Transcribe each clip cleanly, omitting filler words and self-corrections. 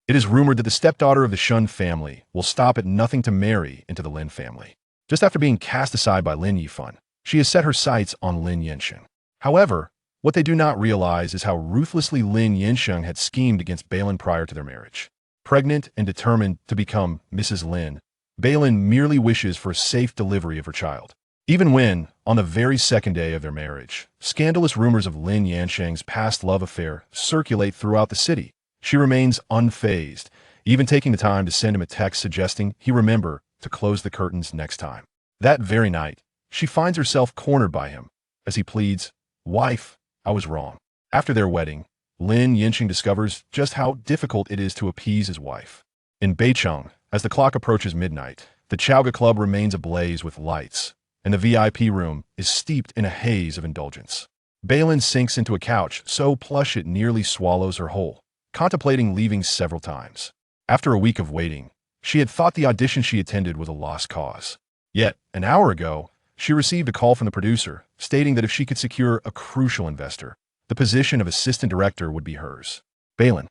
It is rumored that the stepdaughter of the Shen family will stop at nothing to marry into the Lin family. Just after being cast aside by Lin Yifan, she has set her sights on Lin Yansheng. However, what they do not realize is how ruthlessly Lin Yansheng had schemed against Bei Lin prior to their marriage. Pregnant and determined to become Mrs. Lin, Bei Lin merely wishes for a safe delivery of her child. Even when, on the very second day of their marriage, scandalous rumors of Lin Yansheng's past love affair circulate throughout the city, she remains unfazed, even taking the time to send him a text suggesting he remember to close the curtains next time. That very night, she finds herself cornered by him as he pleads, "Wife, I was wrong." After their wedding, Lin Yansheng discovers just how difficult it is to appease his wife. In Beicheng, as the clock approaches midnight, the Chaoga Club remains ablaze with lights, and the VIP room is steeped in a haze of indulgence. Bei Lin sinks into a couch so plush it nearly swallows her whole, contemplating leaving several times. After a week of waiting, she had thought the audition she attended was a lost cause. Yet, an hour ago, she received a call from the producer, stating that if she could secure a crucial investor, the position of assistant director would be hers. Bei Lin.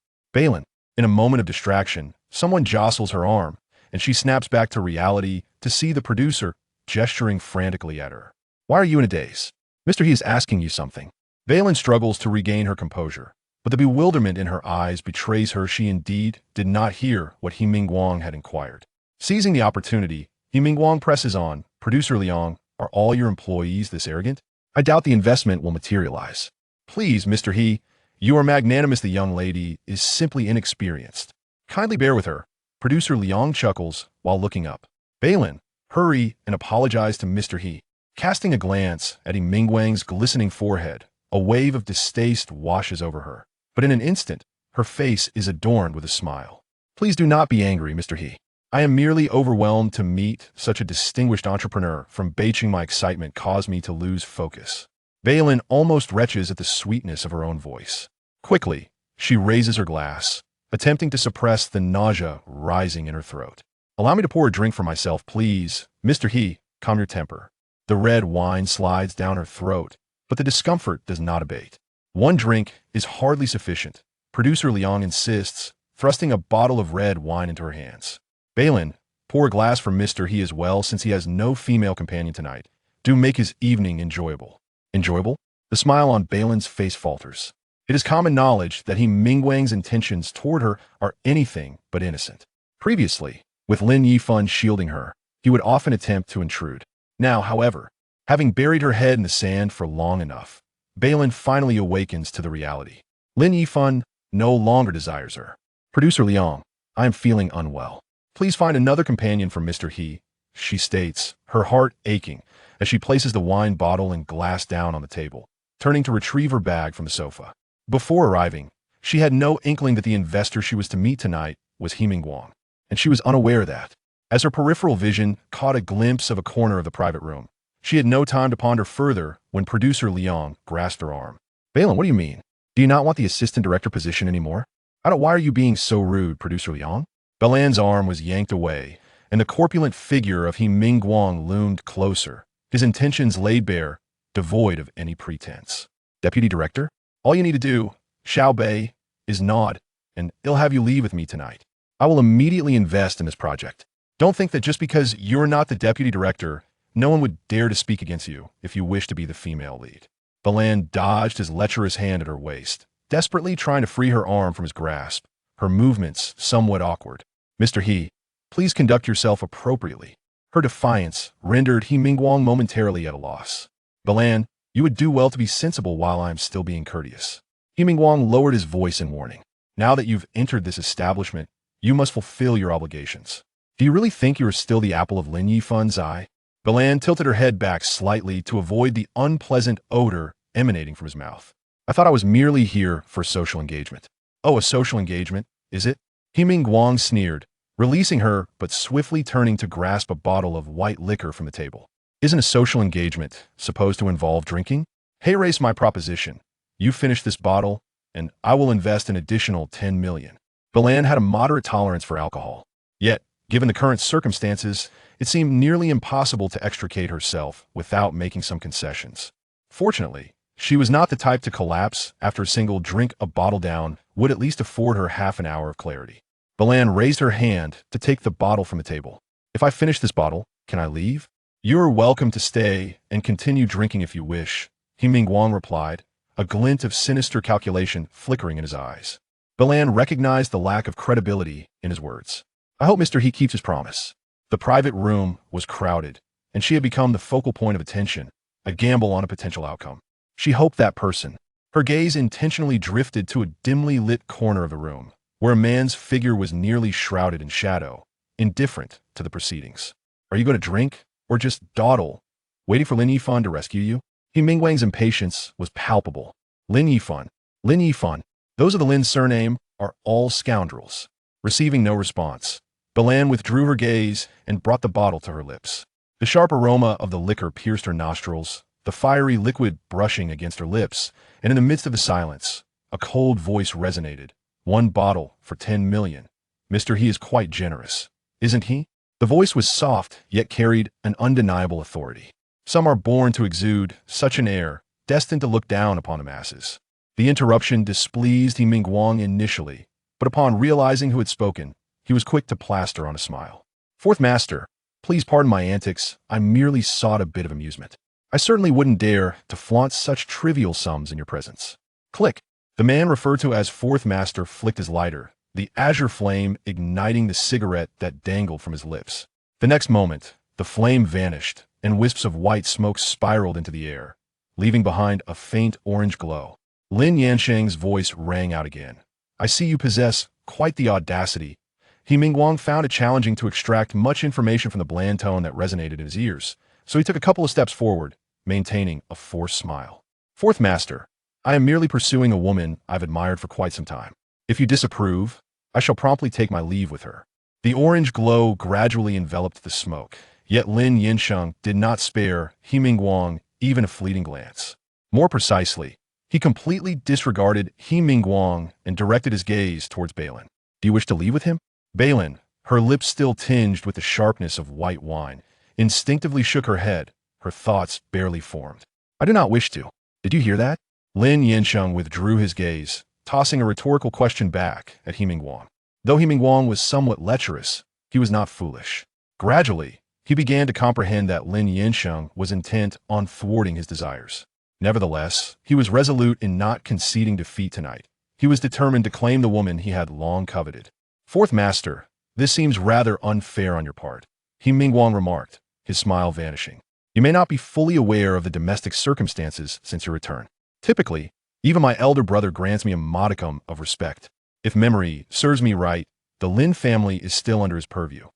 In a moment of distraction, someone jostles her arm, and she snaps back to reality to see the producer gesturing frantically at her. "Why are you in a daze? Mr. He is asking you something." Bei Lin struggles to regain her composure, but the bewilderment in her eyes betrays her she indeed did not hear what He Mingguang had inquired. Seizing the opportunity, He Mingguang presses on, "Producer Liang, are all your employees this arrogant? I doubt the investment will materialize. Please, Mr. He, you are magnanimous. The young lady is simply inexperienced. Kindly bear with her." Producer Liang chuckles while looking up. "Bei Lin, hurry and apologize to Mr. He." Casting a glance at He Mingguang's glistening forehead, a wave of distaste washes over her. But in an instant, her face is adorned with a smile. "Please do not be angry, Mr. He. I am merely overwhelmed to meet such a distinguished entrepreneur from Beicheng. My excitement caused me to lose focus." Bei Lin almost retches at the sweetness of her own voice. Quickly, she raises her glass, attempting to suppress the nausea rising in her throat. "Allow me to pour a drink for myself, please. Mr. He, calm your temper." The red wine slides down her throat, but the discomfort does not abate. One drink is hardly sufficient. Producer Liang insists, thrusting a bottle of red wine into her hands. "Bei Lin, pour a glass for Mr. He as well, since he has no female companion tonight. Do make his evening enjoyable." Enjoyable? The smile on Bei Lin's face falters. It is common knowledge that He Mingguang's intentions toward her are anything but innocent. Previously, with Lin Yifan shielding her, he would often attempt to intrude. Now, however, having buried her head in the sand for long enough, Bei Lin finally awakens to the reality. Lin Yifan no longer desires her. "Producer Liang, I am feeling unwell. Please find another companion for Mr. He," she states, her heart aching as she places the wine bottle and glass down on the table, turning to retrieve her bag from the sofa. Before arriving, she had no inkling that the investor she was to meet tonight was He Mingguang, and she was unaware that, as her peripheral vision caught a glimpse of a corner of the private room, she had no time to ponder further when producer Liang grasped her arm. "Bei Lin, what do you mean? Do you not want the assistant director position anymore? Why are you being so rude, producer Liang?" Bei Lin's arm was yanked away, and the corpulent figure of He Mingguang loomed closer, his intentions laid bare, devoid of any pretense. "Deputy director? All you need to do, Xiao Bei, is nod, and he'll have you leave with me tonight. I will immediately invest in this project. Don't think that just because you're not the deputy director, no one would dare to speak against you if you wish to be the female lead." Bei Lin dodged his lecherous hand at her waist, desperately trying to free her arm from his grasp, her movements somewhat awkward. "Mr. He, please conduct yourself appropriately." Her defiance rendered He Mingguang momentarily at a loss. "Bei Lin, you would do well to be sensible while I am still being courteous." He Mingguang lowered his voice in warning. "Now that you've entered this establishment, you must fulfill your obligations. Do you really think you are still the apple of Lin Yifan's eye?" Bei Lin tilted her head back slightly to avoid the unpleasant odor emanating from his mouth. "I thought I was merely here for social engagement." "Oh, a social engagement, is it?" He Mingguang sneered, releasing her but swiftly turning to grasp a bottle of white liquor from the table. "Isn't a social engagement supposed to involve drinking? Hey, race my proposition. You finish this bottle, and I will invest an additional 10 million. Bei Lin had a moderate tolerance for alcohol. Yet, given the current circumstances, it seemed nearly impossible to extricate herself without making some concessions. Fortunately, she was not the type to collapse after a single drink. A bottle down would at least afford her half an hour of clarity. Bei Lin raised her hand to take the bottle from the table. If I finish this bottle, can I leave? You're welcome to stay and continue drinking if you wish, He Mingguang replied, a glint of sinister calculation flickering in his eyes. Bei Lin recognized the lack of credibility in his words. I hope Mr. He keeps his promise. The private room was crowded, and she had become the focal point of attention, a gamble on a potential outcome. She hoped that person. Her gaze intentionally drifted to a dimly lit corner of the room, where a man's figure was nearly shrouded in shadow, indifferent to the proceedings. Are you going to drink, or just dawdle, waiting for Lin Yifan to rescue you? He Mingguang's impatience was palpable. Lin Yifan, Lin Yifan, those of the Lin surname are all scoundrels. Receiving no response, Bei Lin withdrew her gaze and brought the bottle to her lips. The sharp aroma of the liquor pierced her nostrils, the fiery liquid brushing against her lips, and in the midst of the silence, a cold voice resonated. 1 bottle for 10 million. Mr. He is quite generous, isn't he? The voice was soft, yet carried an undeniable authority. Some are born to exude such an air, destined to look down upon the masses. The interruption displeased He Mingguang initially, but upon realizing who had spoken, he was quick to plaster on a smile. Fourth Master, please pardon my antics, I merely sought a bit of amusement. I certainly wouldn't dare to flaunt such trivial sums in your presence. Click. The man referred to as Fourth Master flicked his lighter, the azure flame igniting the cigarette that dangled from his lips. The next moment, the flame vanished, and wisps of white smoke spiraled into the air, leaving behind a faint orange glow. Lin Yansheng's voice rang out again. I see you possess quite the audacity. He Mingguang found it challenging to extract much information from the bland tone that resonated in his ears, so he took a couple of steps forward, maintaining a forced smile. Fourth Master, I am merely pursuing a woman I've admired for quite some time. If you disapprove, I shall promptly take my leave with her. The orange glow gradually enveloped the smoke, yet Lin Yansheng did not spare He Mingguang even a fleeting glance. More precisely, he completely disregarded He Mingguang and directed his gaze towards Bei Lin. Do you wish to leave with him? Bei Lin, her lips still tinged with the sharpness of white wine, instinctively shook her head, her thoughts barely formed. I do not wish to. Did you hear that? Lin Yansheng withdrew his gaze, tossing a rhetorical question back at He Mingguang. Though He Mingguang was somewhat lecherous, he was not foolish. Gradually, he began to comprehend that Lin Yansheng was intent on thwarting his desires. Nevertheless, he was resolute in not conceding defeat tonight. He was determined to claim the woman he had long coveted. Fourth Master, this seems rather unfair on your part, He Mingguang remarked, his smile vanishing. You may not be fully aware of the domestic circumstances since your return. Typically, even my elder brother grants me a modicum of respect. If memory serves me right, the Lin family is still under his purview.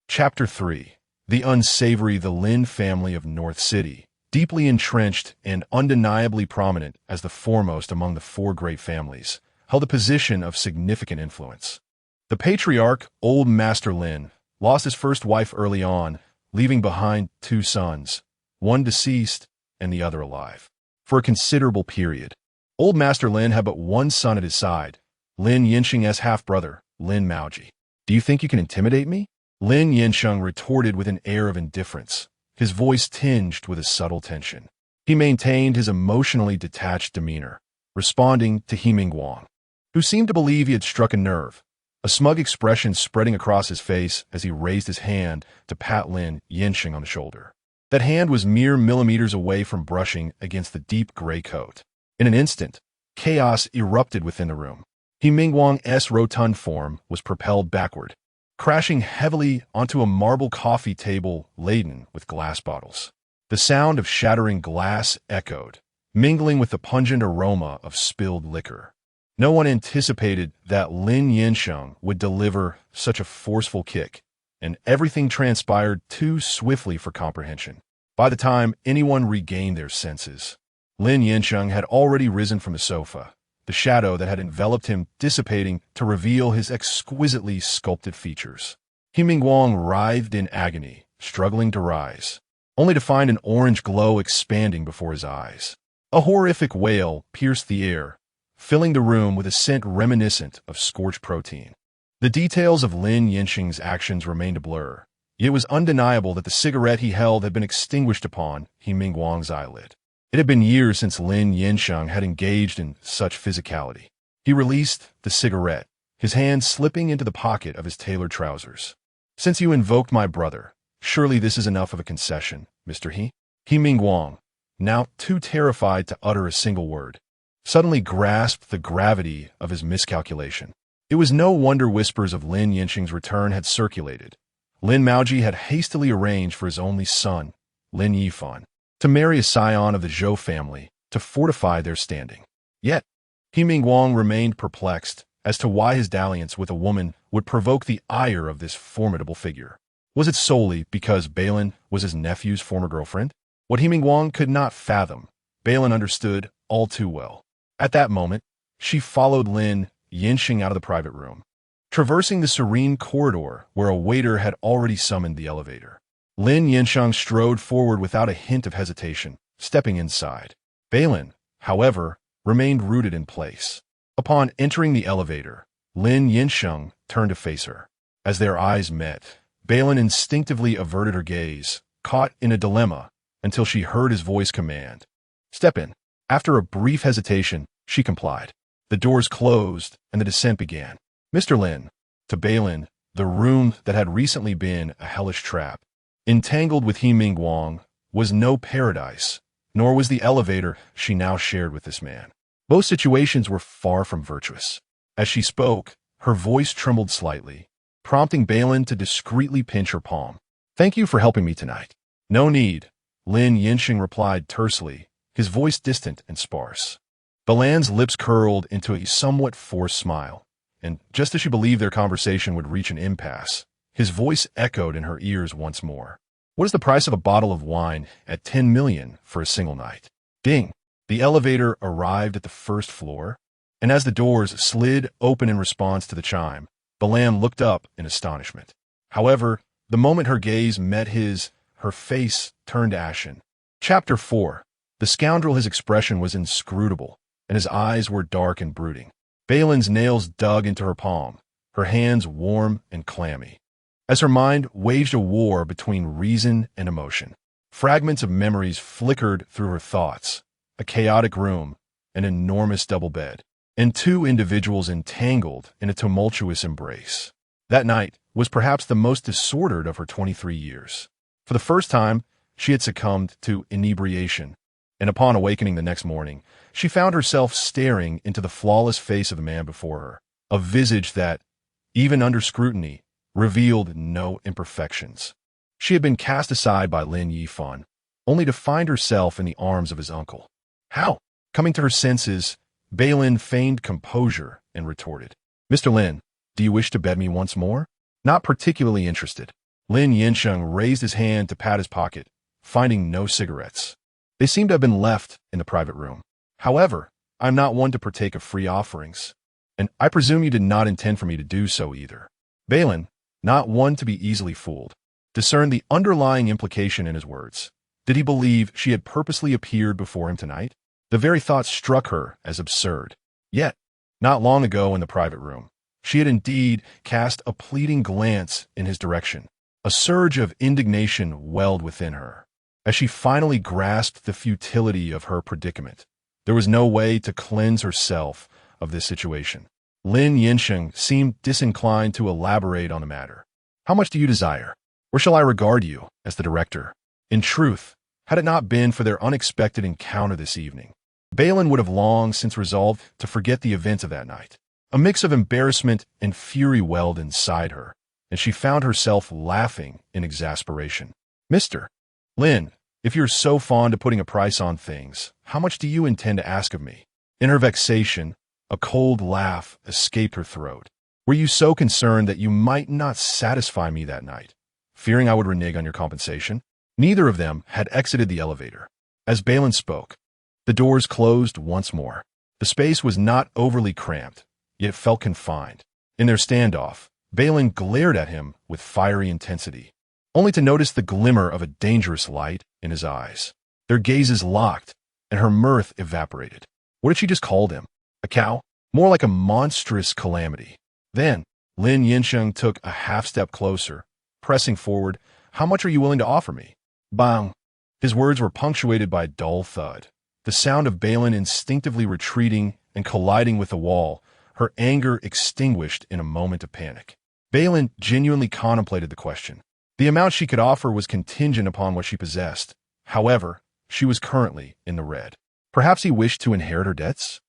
Chapter 3. The unsavory The Lin family of North City, deeply entrenched and undeniably prominent as the foremost among the 4 great families, held a position of significant influence. The patriarch, Old Master Lin, lost his first wife early on, leaving behind 2 sons, one deceased and the other alive. For a considerable period, Old Master Lin had but 1 son at his side, Lin Yansheng's half-brother, Lin Maoji. Do you think you can intimidate me? Lin Yansheng retorted with an air of indifference, his voice tinged with a subtle tension. He maintained his emotionally detached demeanor, responding to He Mingguang, who seemed to believe he had struck a nerve, a smug expression spreading across his face as he raised his hand to pat Lin Yansheng on the shoulder. That hand was mere millimeters away from brushing against the deep gray coat. In an instant, chaos erupted within the room. He Mingguang's rotund form was propelled backward, crashing heavily onto a marble coffee table laden with glass bottles. The sound of shattering glass echoed, mingling with the pungent aroma of spilled liquor. No one anticipated that Lin Yansheng would deliver such a forceful kick, and everything transpired too swiftly for comprehension. By the time anyone regained their senses, Lin Yansheng had already risen from the sofa, the shadow that had enveloped him dissipating to reveal his exquisitely sculpted features. He Mingguang writhed in agony, struggling to rise, only to find an orange glow expanding before his eyes. A horrific wail pierced the air, filling the room with a scent reminiscent of scorched protein. The details of Lin Yansheng's actions remained a blur, yet it was undeniable that the cigarette he held had been extinguished upon He Mingguang's eyelid. It had been years since Lin Yansheng had engaged in such physicality. He released the cigarette, his hand slipping into the pocket of his tailored trousers. "Since you invoked my brother, surely this is enough of a concession, Mr. He?" He Mingguang, now too terrified to utter a single word, suddenly grasped the gravity of his miscalculation. It was no wonder whispers of Lin Yansheng's return had circulated. Lin Maoji had hastily arranged for his only son, Lin Yifan, to marry a scion of the Zhou family to fortify their standing. Yet, He Mingguang remained perplexed as to why his dalliance with a woman would provoke the ire of this formidable figure. Was it solely because Bei Lin was his nephew's former girlfriend? What He Mingguang could not fathom, Bei Lin understood all too well. At that moment, she followed Lin Yansheng out of the private room, traversing the serene corridor where a waiter had already summoned the elevator. Lin Yansheng strode forward without a hint of hesitation, stepping inside. Bei Lin, however, remained rooted in place. Upon entering the elevator, Lin Yansheng turned to face her. As their eyes met, Bei Lin instinctively averted her gaze, caught in a dilemma, until she heard his voice command, "Step in." After a brief hesitation, she complied. The doors closed, and the descent began. "Mr. Lin," to Bei Lin, the room that had recently been a hellish trap, entangled with He Mingguang, was no paradise, nor was the elevator she now shared with this man. Both situations were far from virtuous. As she spoke, her voice trembled slightly, prompting Bei Lin to discreetly pinch her palm. "Thank you for helping me tonight." "No need," Lin Yansheng replied tersely, his voice distant and sparse. Bei Lin's lips curled into a somewhat forced smile, and just as she believed their conversation would reach an impasse, his voice echoed in her ears once more. "What is the price of a bottle of wine at 10 million for a single night?" Ding! The elevator arrived at the first floor, and as the doors slid open in response to the chime, Bei Lin looked up in astonishment. However, the moment her gaze met his, her face turned ashen. Chapter 4. The scoundrel, his expression was inscrutable, and his eyes were dark and brooding. Bei Lin's nails dug into her palm, her hands warm and clammy. As her mind waged a war between reason and emotion, fragments of memories flickered through her thoughts. A chaotic room, an enormous double bed, and two individuals entangled in a tumultuous embrace. That night was perhaps the most disordered of her 23 years. For the first time, she had succumbed to inebriation, and upon awakening the next morning, she found herself staring into the flawless face of the man before her, a visage that, even under scrutiny, revealed no imperfections. She had been cast aside by Lin Yifan, only to find herself in the arms of his uncle. How? Coming to her senses, Bei Lin feigned composure and retorted, "Mr. Lin, do you wish to bed me once more?" "Not particularly interested." Lin Yansheng raised his hand to pat his pocket, finding no cigarettes. They seemed to have been left in the private room. "However, I am not one to partake of free offerings, and I presume you did not intend for me to do so either." Bei Lin, not one to be easily fooled, discerned the underlying implication in his words. Did he believe she had purposely appeared before him tonight? The very thought struck her as absurd. Yet, not long ago in the private room, she had indeed cast a pleading glance in his direction. A surge of indignation welled within her. As she finally grasped the futility of her predicament, there was no way to cleanse herself of this situation. Lin Yansheng seemed disinclined to elaborate on the matter. "How much do you desire? Or shall I regard you as the director?" In truth, had it not been for their unexpected encounter this evening, Bei Lin would have long since resolved to forget the events of that night. A mix of embarrassment and fury welled inside her, and she found herself laughing in exasperation. "Mr. Lin, if you're so fond of putting a price on things, how much do you intend to ask of me?" In her vexation, a cold laugh escaped her throat. "Were you so concerned that you might not satisfy me that night, fearing I would renege on your compensation?" Neither of them had exited the elevator. As Bei Lin spoke, the doors closed once more. The space was not overly cramped, yet it felt confined. In their standoff, Bei Lin glared at him with fiery intensity, only to notice the glimmer of a dangerous light in his eyes. Their gazes locked, and her mirth evaporated. What had she just called him? A cow? More like a monstrous calamity. Then, Lin Yansheng took a half-step closer, pressing forward. "How much are you willing to offer me?" Bang! His words were punctuated by a dull thud. The sound of Bei Lin instinctively retreating and colliding with the wall her anger extinguished in a moment of panic. Bei Lin genuinely contemplated the question. The amount she could offer was contingent upon what she possessed. However, she was currently in the red. Perhaps he wished to inherit her debts?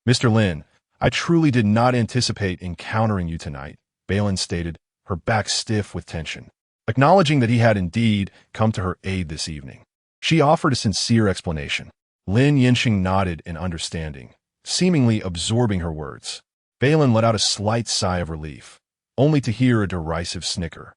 Mr. Lin, I truly did not anticipate encountering you tonight, Bei Lin stated, her back stiff with tension, acknowledging that he had indeed come to her aid this evening. She offered a sincere explanation. Lin Yansheng nodded in understanding, seemingly absorbing her words. Bei Lin let out a slight sigh of relief, only to hear a derisive snicker.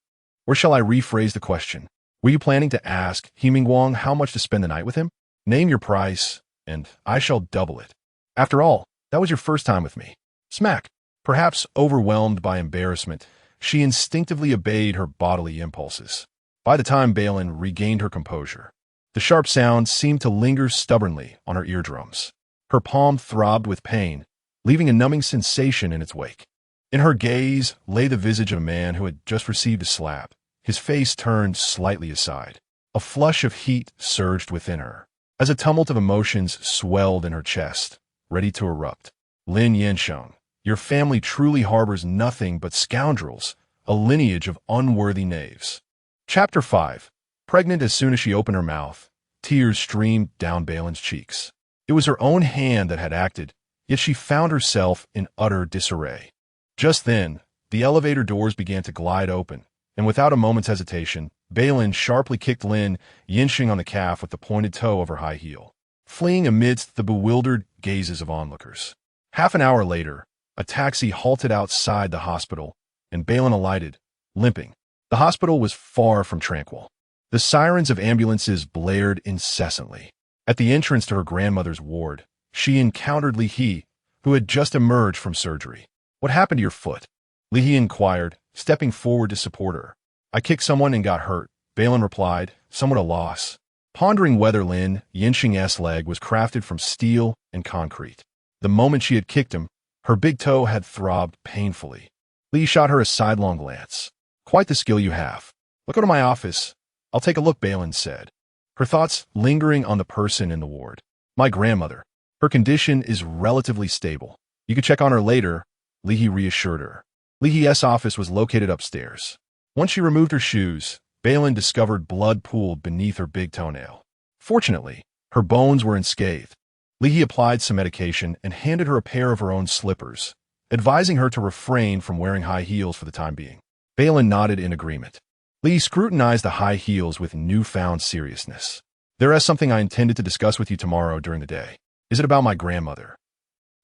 Or shall I rephrase the question? Were you planning to ask He Mingguang how much to spend the night with him? Name your price, and I shall double it. After all, that was your first time with me. Smack. Perhaps overwhelmed by embarrassment, she instinctively obeyed her bodily impulses. By the time Bei Lin regained her composure, the sharp sound seemed to linger stubbornly on her eardrums. Her palm throbbed with pain, leaving a numbing sensation in its wake. In her gaze lay the visage of a man who had just received a slap, his face turned slightly aside. A flush of heat surged within her, as a tumult of emotions swelled in her chest, ready to erupt. Lin Yansheng, your family truly harbors nothing but scoundrels, a lineage of unworthy knaves. Chapter 5. Pregnant as soon as she opened her mouth, tears streamed down Bei Lin's cheeks. It was her own hand that had acted, yet she found herself in utter disarray. Just then, the elevator doors began to glide open, and without a moment's hesitation, Bei Lin sharply kicked Lin Yansheng on the calf with the pointed toe of her high heel, fleeing amidst the bewildered gazes of onlookers. Half an hour later, a taxi halted outside the hospital, and Bei Lin alighted, limping. The hospital was far from tranquil. The sirens of ambulances blared incessantly. At the entrance to her grandmother's ward, she encountered Li He, who had just emerged from surgery. What happened to your foot? Li He inquired, stepping forward to support her. I kicked someone and got hurt, Bei Lin replied, somewhat at a loss, pondering whether Lin Yansheng's leg was crafted from steel and concrete. The moment she had kicked him, her big toe had throbbed painfully. Li shot her a sidelong glance. Quite the skill you have. Look out of my office. I'll take a look, Bei Lin said, her thoughts lingering on the person in the ward. My grandmother. Her condition is relatively stable. You could check on her later, Li He reassured her. Li He's office was located upstairs. Once she removed her shoes, Bei Lin discovered blood pooled beneath her big toenail. Fortunately, her bones were unscathed. Li He applied some medication and handed her a pair of her own slippers, advising her to refrain from wearing high heels for the time being. Bei Lin nodded in agreement. Li scrutinized the high heels with newfound seriousness. There is something I intended to discuss with you tomorrow during the day. Is it about my grandmother?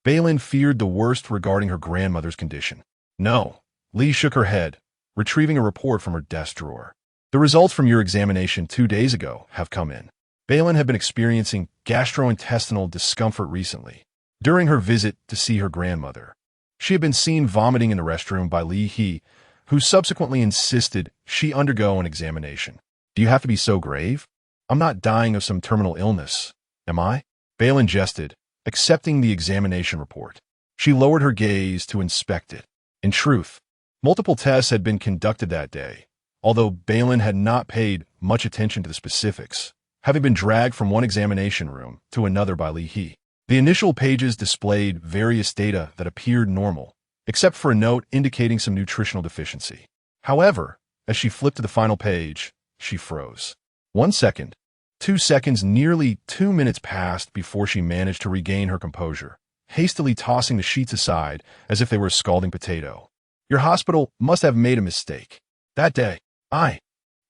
Bei Lin feared the worst regarding her grandmother's condition. No. Li shook her head, retrieving a report from her desk drawer. The results from your examination 2 days ago have come in. Bei Lin had been experiencing gastrointestinal discomfort recently, during her visit to see her grandmother. She had been seen vomiting in the restroom by Li He, who subsequently insisted she undergo an examination. Do you have to be so grave? I'm not dying of some terminal illness, am I? Bei Lin jested, accepting the examination report. She lowered her gaze to inspect it. In truth, multiple tests had been conducted that day, although Bei Lin had not paid much attention to the specifics, having been dragged from one examination room to another by Li He. The initial pages displayed various data that appeared normal, except for a note indicating some nutritional deficiency. However, as she flipped to the final page, she froze. 1 second, 2 seconds, nearly 2 minutes passed before she managed to regain her composure, hastily tossing the sheets aside as if they were a scalding potato. Your hospital must have made a mistake. That day, I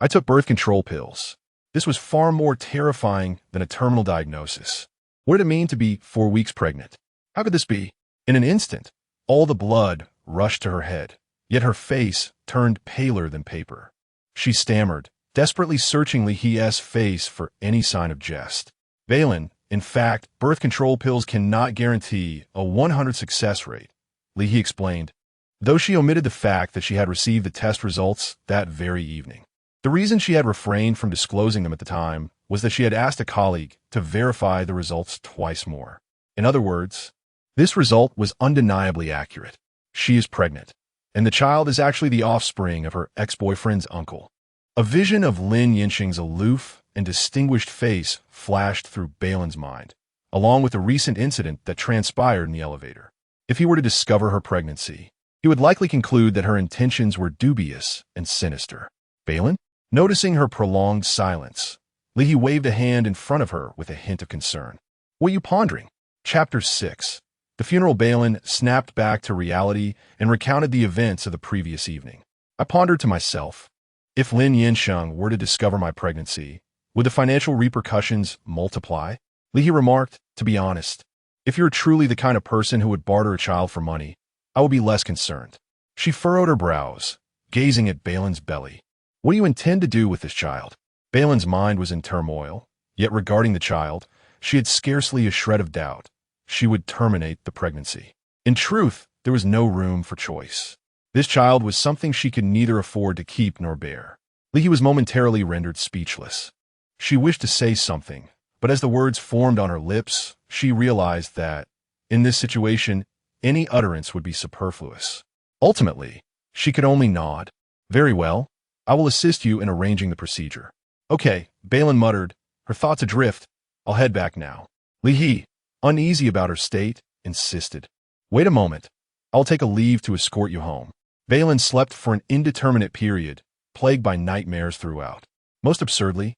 took birth control pills. This was far more terrifying than a terminal diagnosis. What did it mean to be 4 weeks pregnant? How could this be? In an instant, all the blood rushed to her head, yet her face turned paler than paper. She stammered, desperately searching Li He's face for any sign of jest. Bei Lin, in fact, birth control pills cannot guarantee a 100% success rate, Li He explained, though she omitted the fact that she had received the test results that very evening. The reason she had refrained from disclosing them at the time was that she had asked a colleague to verify the results twice more. In other words, this result was undeniably accurate. She is pregnant, and the child is actually the offspring of her ex-boyfriend's uncle. A vision of Lin Yansheng's aloof and distinguished face flashed through Bei Lin's mind, along with a recent incident that transpired in the elevator. If he were to discover her pregnancy, he would likely conclude that her intentions were dubious and sinister. Bei Lin? Noticing her prolonged silence, Li waved a hand in front of her with a hint of concern. What are you pondering? Chapter 6. The funeral. Bei Lin snapped back to reality and recounted the events of the previous evening. I pondered to myself, if Lin Yansheng were to discover my pregnancy, would the financial repercussions multiply? Li remarked, to be honest, if you're truly the kind of person who would barter a child for money, I would be less concerned. She furrowed her brows, gazing at Bei Lin's belly. What do you intend to do with this child? Bei Lin's mind was in turmoil, yet regarding the child, she had scarcely a shred of doubt. She would terminate the pregnancy. In truth, there was no room for choice. This child was something she could neither afford to keep nor bear. Li was momentarily rendered speechless. She wished to say something, but as the words formed on her lips, she realized that, in this situation, any utterance would be superfluous. Ultimately, she could only nod. Very well, I will assist you in arranging the procedure. Okay, Bei Lin muttered, her thoughts adrift. I'll head back now. Li, uneasy about her state, insisted. Wait a moment. I'll take a leave to escort you home. Bei Lin slept for an indeterminate period, plagued by nightmares throughout. Most absurdly,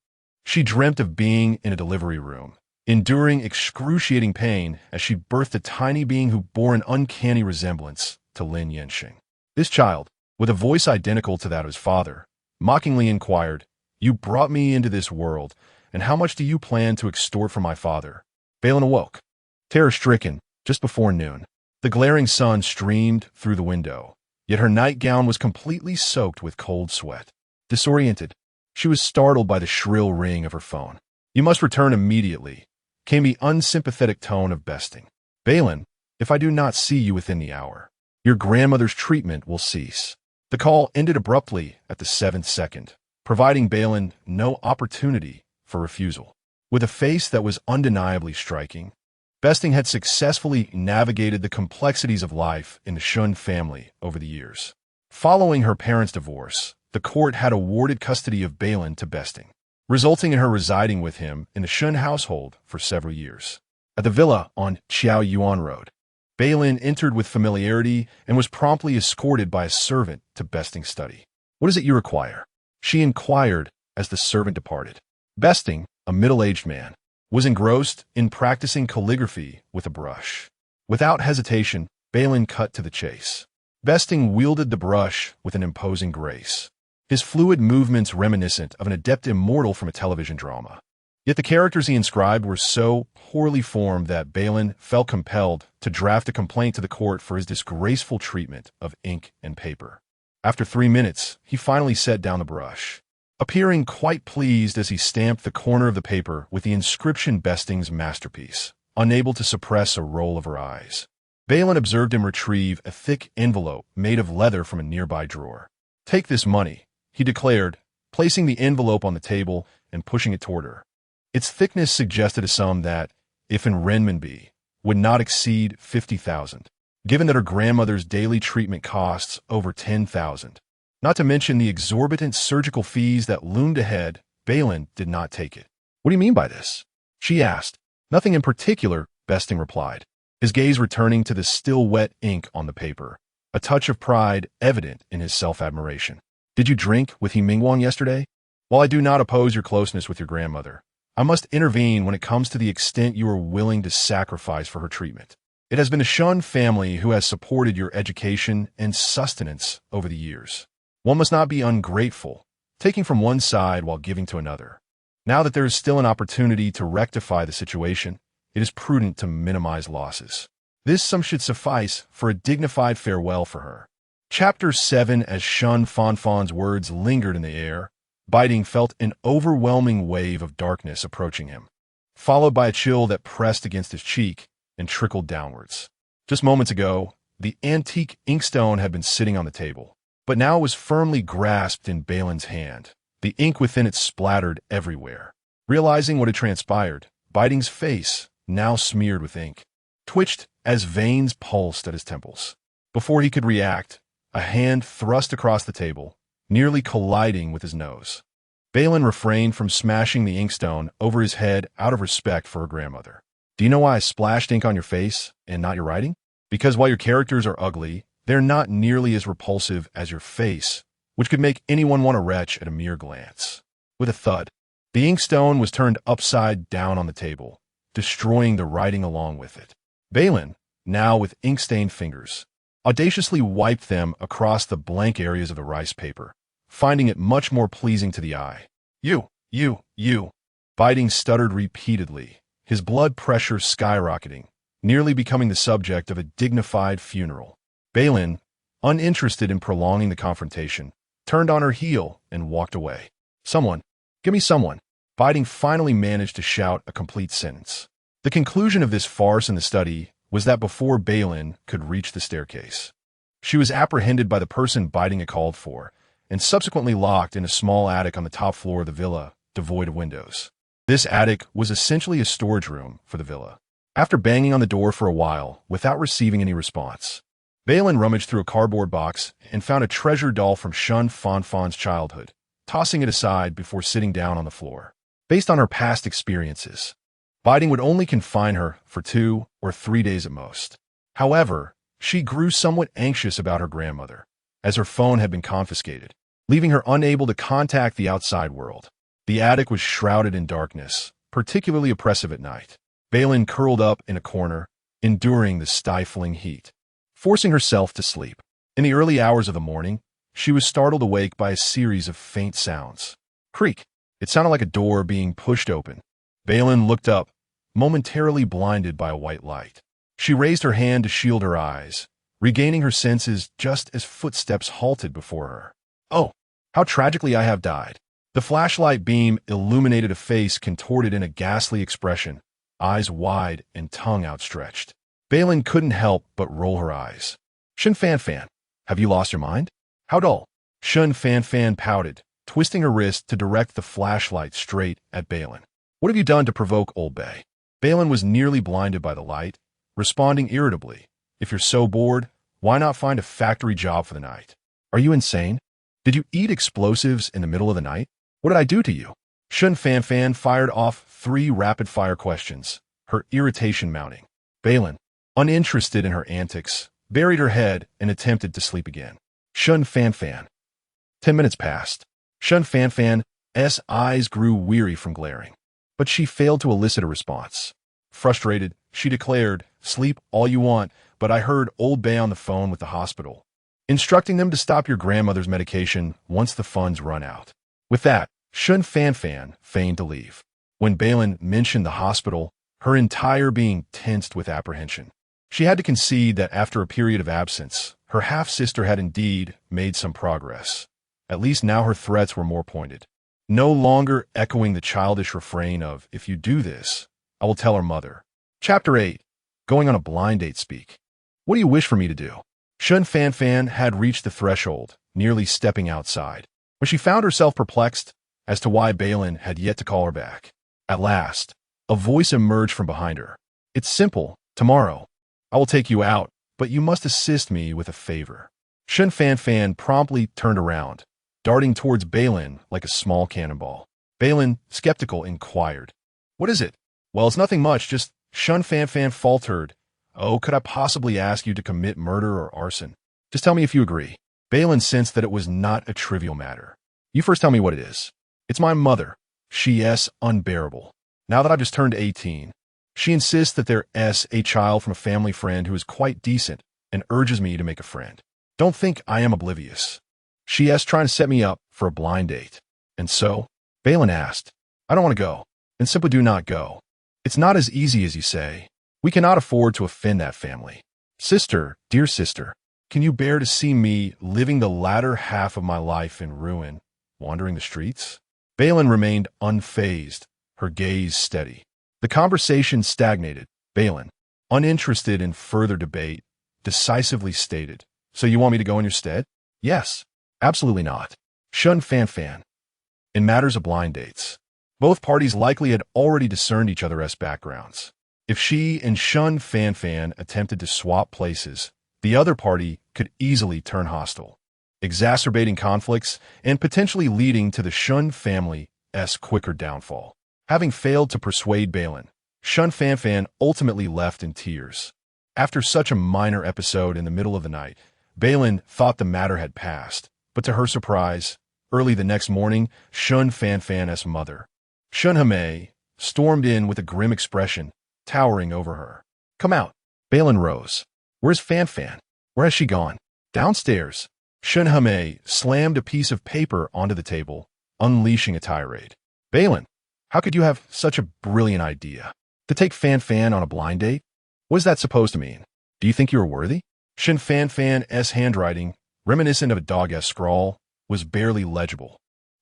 she dreamt of being in a delivery room, enduring excruciating pain as she birthed a tiny being who bore an uncanny resemblance to Lin Yansheng. This child, with a voice identical to that of his father, mockingly inquired, You brought me into this world, and how much do you plan to extort from my father? Bei Lin awoke, terror-stricken, just before noon. The glaring sun streamed through the window, yet her nightgown was completely soaked with cold sweat. Disoriented, she was startled by the shrill ring of her phone. You must return immediately, came the unsympathetic tone of besting. Bei Lin, if I do not see you within the hour, your grandmother's treatment will cease. The call ended abruptly at the 7th second, providing Bei Lin no opportunity for refusal. With a face that was undeniably striking, Besting had successfully navigated the complexities of life in the Shen family over the years. Following her parents' divorce, the court had awarded custody of Bei Lin to Besting, resulting in her residing with him in the Shen household for several years. At the villa on Qiaoyuan Road, Bei Lin entered with familiarity and was promptly escorted by a servant to Besting's study. What is it you require? She inquired as the servant departed. Besting, a middle-aged man, was engrossed in practicing calligraphy with a brush. Without hesitation, Bei Lin cut to the chase. Besting wielded the brush with an imposing grace, his fluid movements reminiscent of an adept immortal from a television drama. Yet the characters he inscribed were so poorly formed that Bei Lin felt compelled to draft a complaint to the court for his disgraceful treatment of ink and paper. After 3 minutes, he finally set down the brush, appearing quite pleased as he stamped the corner of the paper with the inscription Besting's masterpiece, unable to suppress a roll of her eyes. Bei Lin observed him retrieve a thick envelope made of leather from a nearby drawer. Take this money, he declared, placing the envelope on the table and pushing it toward her. Its thickness suggested a sum that, if in renminbi, would not exceed 50,000, given that her grandmother's daily treatment costs over 10,000. Not to mention the exorbitant surgical fees that loomed ahead, Bei Lin did not take it. What do you mean by this? She asked. Nothing in particular, Besting replied, his gaze returning to the still wet ink on the paper, a touch of pride evident in his self-admiration. Did you drink with He Mingwang yesterday? While I do not oppose your closeness with your grandmother, I must intervene when it comes to the extent you are willing to sacrifice for her treatment. It has been the Shen family who has supported your education and sustenance over the years. One must not be ungrateful, taking from one side while giving to another. Now that there is still an opportunity to rectify the situation, it is prudent to minimize losses. This sum should suffice for a dignified farewell for her. Chapter 7. As Shen Fanfan's words lingered in the air, Biting felt an overwhelming wave of darkness approaching him, followed by a chill that pressed against his cheek and trickled downwards. Just moments ago, the antique inkstone had been sitting on the table, but now it was firmly grasped in Bei Lin's hand. The ink within it splattered everywhere. Realizing what had transpired, Biting's face, now smeared with ink, twitched as veins pulsed at his temples. Before he could react, a hand thrust across the table, nearly colliding with his nose. Bei Lin refrained from smashing the inkstone over his head out of respect for her grandmother. Do you know why I splashed ink on your face and not your writing? Because while your characters are ugly, they're not nearly as repulsive as your face, which could make anyone want to retch at a mere glance. With a thud, the inkstone was turned upside down on the table, destroying the writing along with it. Bei Lin, now with ink-stained fingers, audaciously wiped them across the blank areas of the rice paper, finding it much more pleasing to the eye. You. Biting stuttered repeatedly, his blood pressure skyrocketing, nearly becoming the subject of a dignified funeral. Bei Lin, uninterested in prolonging the confrontation, turned on her heel and walked away. Someone, give me someone. Biting finally managed to shout a complete sentence. The conclusion of this farce in the study was that before Bei Lin could reach the staircase, she was apprehended by the person Biting had called for, and subsequently locked in a small attic on the top floor of the villa, devoid of windows. This attic was essentially a storage room for the villa. After banging on the door for a while without receiving any response, Bei Lin rummaged through a cardboard box and found a treasure doll from Shen Fanfan's childhood, tossing it aside before sitting down on the floor. Based on her past experiences, Biting would only confine her for 2 or 3 days at most. However, she grew somewhat anxious about her grandmother, as her phone had been confiscated, leaving her unable to contact the outside world. The attic was shrouded in darkness, particularly oppressive at night. Bei Lin curled up in a corner, enduring the stifling heat, forcing herself to sleep. In the early hours of the morning, she was startled awake by a series of faint sounds. Creak! It sounded like a door being pushed open. Bei Lin looked up, momentarily blinded by a white light. She raised her hand to shield her eyes, regaining her senses just as footsteps halted before her. Oh, how tragically I have died. The flashlight beam illuminated a face contorted in a ghastly expression, eyes wide and tongue outstretched. Bei Lin couldn't help but roll her eyes. Shen Fanfan, have you lost your mind? How dull. Shen Fanfan pouted, twisting her wrist to direct the flashlight straight at Bei Lin. What have you done to provoke old Bei? Bei Lin was nearly blinded by the light, responding irritably. If you're so bored, why not find a factory job for the night? Are you insane? Did you eat explosives in the middle of the night? What did I do to you? Shen Fanfan fired off 3 rapid-fire questions, her irritation mounting. Bei Lin, uninterested in her antics, buried her head and attempted to sleep again. Shen Fanfan. 10 minutes passed. Shen Fanfan's eyes grew weary from glaring, but she failed to elicit a response. Frustrated, she declared, sleep all you want, but I heard old Bei on the phone with the hospital, instructing them to stop your grandmother's medication once the funds run out. With that, Shen Fanfan feigned to leave. When Bei Lin mentioned the hospital, her entire being tensed with apprehension. She had to concede that after a period of absence, her half-sister had indeed made some progress. At least now her threats were more pointed, no longer echoing the childish refrain of, if you do this, I will tell her mother. Chapter 8. Going on a blind date speak. What do you wish for me to do? Shen Fanfan had reached the threshold, nearly stepping outside, when she found herself perplexed as to why Bei Lin had yet to call her back. At last, a voice emerged from behind her. It's simple. Tomorrow, I will take you out, but you must assist me with a favor. Shen Fanfan promptly turned around, darting towards Bei Lin like a small cannonball. Bei Lin, skeptical, inquired, What is it? Well, it's nothing much, just Shen Fanfan faltered. Oh, could I possibly ask you to commit murder or arson? Just tell me if you agree. Bei Lin sensed that it was not a trivial matter. You first tell me what it is. It's my mother. She's unbearable. Now that I've just turned 18, she insists that there's a child from a family friend who is quite decent and urges me to make a friend. Don't think I am oblivious. She's trying to set me up for a blind date. And so, Bei Lin asked, I don't want to go. Then simply do not go. It's not as easy as you say. We cannot afford to offend that family. Sister, dear sister, can you bear to see me living the latter half of my life in ruin, wandering the streets? Bei Lin remained unfazed, her gaze steady. The conversation stagnated. Bei Lin, uninterested in further debate, decisively stated, So you want me to go in your stead? Yes. Absolutely not. Shen Fanfan. In matters of blind dates, both parties likely had already discerned each other's backgrounds. If she and Shen Fanfan attempted to swap places, the other party could easily turn hostile, exacerbating conflicts and potentially leading to the Shen family's quicker downfall. Having failed to persuade Bei Lin, Shen Fanfan ultimately left in tears. After such a minor episode in the middle of the night, Bei Lin thought the matter had passed, but to her surprise, early the next morning, Shen Fanfan's mother, Shen Hemei, stormed in with a grim expression, towering over her. "Come out." Bei Lin rose. "Where's Fanfan? Where has she gone?" "Downstairs." Shen Hemei slammed a piece of paper onto the table, unleashing a tirade. "Bei Lin, how could you have such a brilliant idea? To take Fanfan on a blind date? What is that supposed to mean? Do you think you are worthy?" Shen Fanfan's handwriting, reminiscent of a dog-esque scrawl, was barely legible.